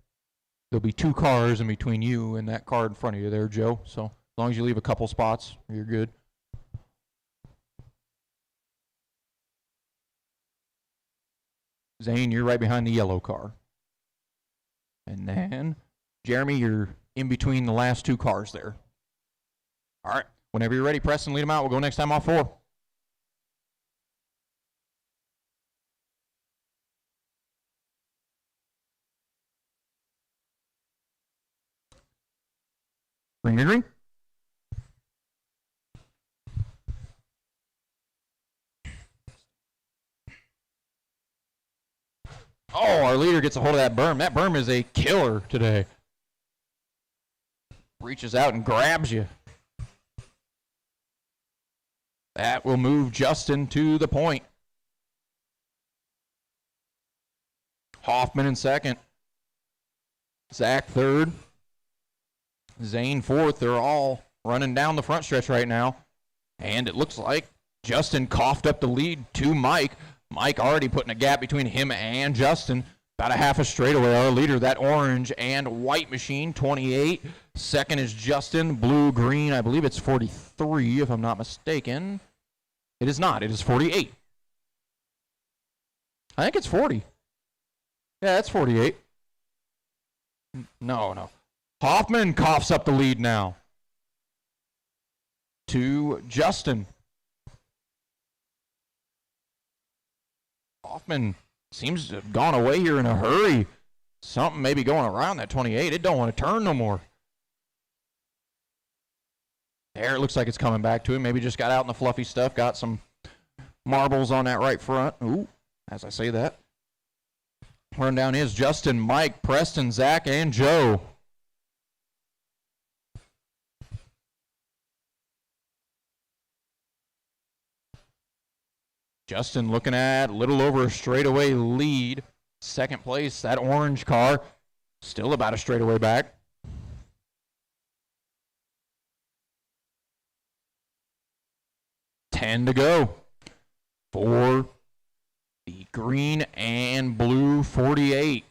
There'll be 2 cars in between you and that car in front of you there, Joe. So as long as you leave a couple spots, you're good. Zane, you're right behind the yellow car. And then, Jeremy, you're in between the last 2 cars there. All right. Whenever you're ready, Preston, lead them out. We'll go next time off 4. Green, green, green. Oh, our leader gets a hold of that berm. That berm is a killer today. Reaches out and grabs you. That will move Justin to the point. Hoffman in second. Zach third. Zane fourth. They're all running down the front stretch right now. And it looks like Justin coughed up the lead to Mike. Mike already putting a gap between him and Justin. About a half a straightaway. Our leader, that orange and white machine, 28. Second is Justin, blue, green. I believe it's 43, if I'm not mistaken. It is not. It is 48. I think it's 40. Yeah, that's 48. No. Hoffman coughs up the lead now to Justin. Hoffman seems to have gone away here in a hurry. Something maybe going around that 28. It don't want to turn no more. There, it looks like it's coming back to him. Maybe just got out in the fluffy stuff. Got some marbles on that right front. Ooh, as I say that. Rundown is Justin, Mike, Preston, Zach, and Joe. Justin looking at a little over a straightaway lead. Second place, that orange car, still about a straightaway back. $10 to go for the green and blue 48.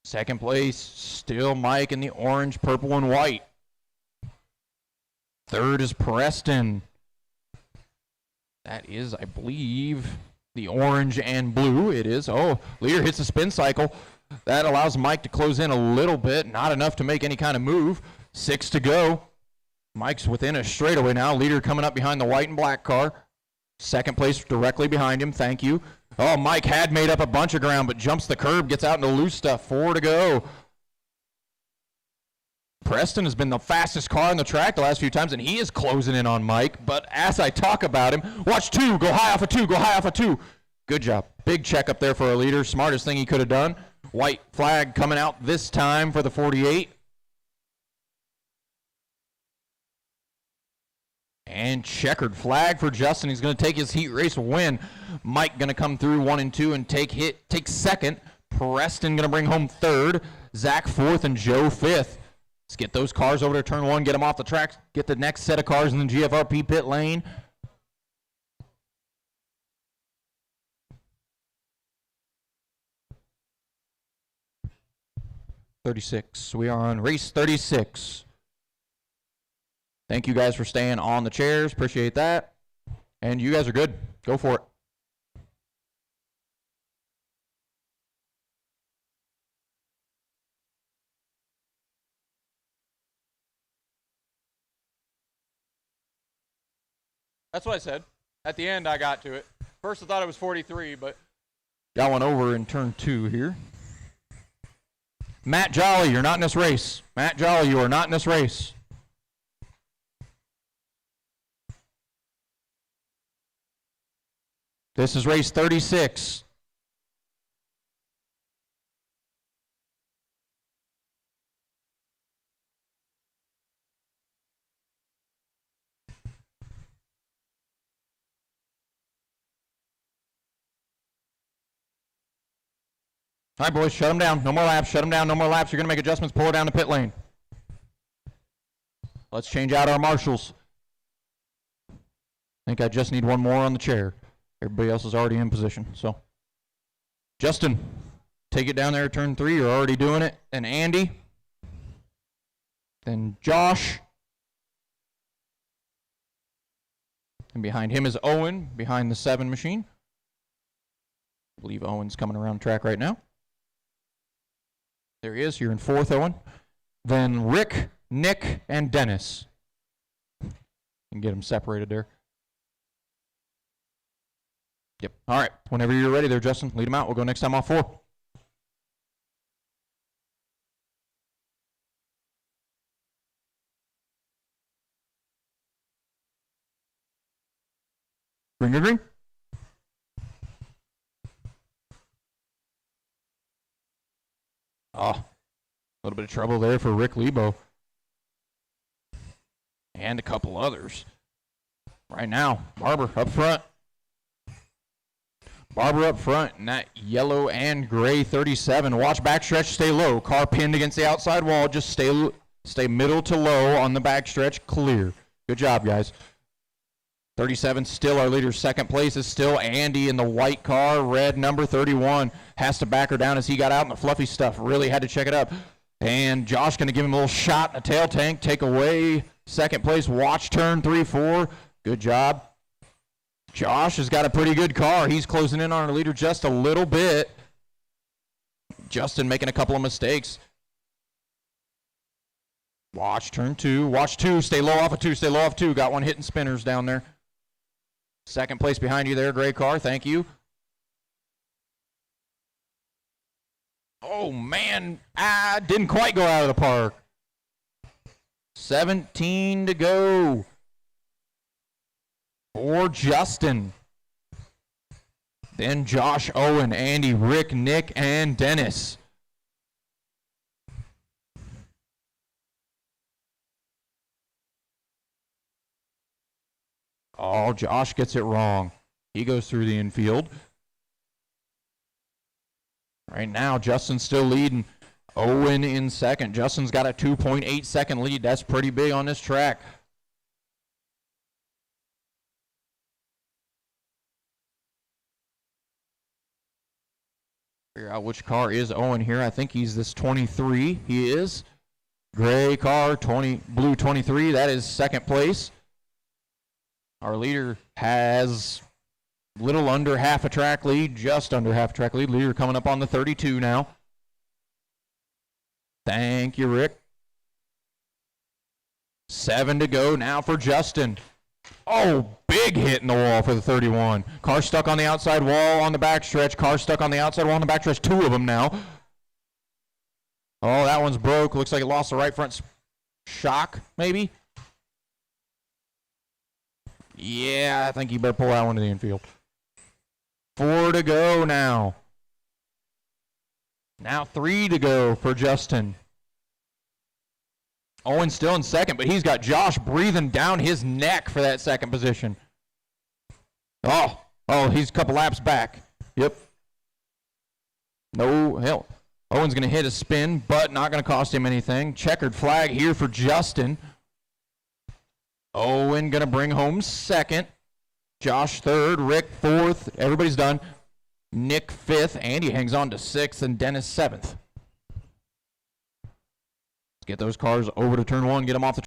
Second place, still Mike in the orange, purple, and white. Third is Preston. That is, I believe, the orange and blue. It is. Oh, leader hits a spin cycle. That allows Mike to close in a little bit. Not enough to make any kind of move. 6 to go. Mike's within a straightaway now. Leader coming up behind the white and black car. Second place directly behind him. Thank you. Oh, Mike had made up a bunch of ground, but jumps the curb, gets out into loose stuff. 4 to go. Preston has been the fastest car on the track the last few times, and he is closing in on Mike. But as I talk about him, watch 2, go high off of 2, go high off of 2. Good job. Big check up there for our leader. Smartest thing he could have done. White flag coming out this time for the 48. And checkered flag for Justin. He's going to take his heat race win. Mike going to come through 1 and 2 and take second. Preston going to bring home third. Zach fourth and Joe fifth. Let's get those cars over to turn 1, get them off the track, get the next set of cars in the GFRP pit lane. '36. We are on race 36. Thank you guys for staying on the chairs. Appreciate that. And you guys are good. Go for it. That's what I said. At the end, I got to it. First, I thought it was 43, but Got one over in turn 2 here. Matt Jolly, you're not in this race. Matt Jolly, you are not in this race. This is race 36. All right, boys, shut them down. No more laps. Shut them down. No more laps. You're going to make adjustments. Pull it down to pit lane. Let's change out our marshals. I think I just need one more on the chair. Everybody else is already in position. So, Justin, take it down there, turn 3. You're already doing it. And Andy. Then Josh. And behind him is Owen, behind the 7 machine. I believe Owen's coming around track right now. There he is. You're in 4th, Owen. Then Rick, Nick, and Dennis. You can get them separated there. Yep. All right. Whenever you're ready there, Justin, lead them out. We'll go next time off 4. Green. Oh, a little bit of trouble there for Rick Lebo. And a couple others. Right now, Barber up front. Barber up front in that yellow and gray 37. Watch backstretch, stay low. Car pinned against the outside wall. Just stay middle to low on the backstretch. Clear. Good job, guys. 37 still our leader. 2nd place is still Andy in the white car. Red number 31 has to back her down as he got out in the fluffy stuff. Really had to check it up. And Josh going to give him a little shot in the tail tank. Take away 2nd place. Watch turn 3-4. Good job. Josh has got a pretty good car. He's closing in on our leader just a little bit. Justin making a couple of mistakes. Watch turn 2. Watch 2. Stay low off of 2. Stay low off 2. Got one hitting spinners down there. 2nd place behind you there, gray car. Thank you. Oh, man. Didn't quite go out of the park. 17 to go for Justin. Then Josh, Owen, Andy, Rick, Nick, and Dennis. Oh, Josh gets it wrong. He goes through the infield. Right now, Justin's still leading. Owen in 2nd. Justin's got a 2.8 second lead. That's pretty big on this track. Figure out which car is Owen here. I think he's this 23. He is. Gray car, blue 23. That is 2nd place. Our leader has little under half a track lead, just under half a track lead. Leader coming up on the 32 now. Thank you, Rick. 7 to go now for Justin. Oh, big hit in the wall for the 31. Car stuck on the outside wall on the backstretch. Car stuck on the outside wall on the backstretch. 2 of them now. Oh, that one's broke. Looks like it lost the right front shock, maybe. Yeah, I think you better pull that one to the infield. 4 to go now. Now 3 to go for Justin. Owen still in 2nd, but he's got Josh breathing down his neck for that 2nd position. Oh, he's a couple laps back. Yep. No, hell. Owen's going to hit a spin, but not going to cost him anything. Checkered flag here for Justin. Owen going to bring home 2nd. Josh 3rd. Rick 4th. Everybody's done. Nick 5th. Andy hangs on to 6th. And Dennis 7th. Let's get those cars over to turn 1. Get them off the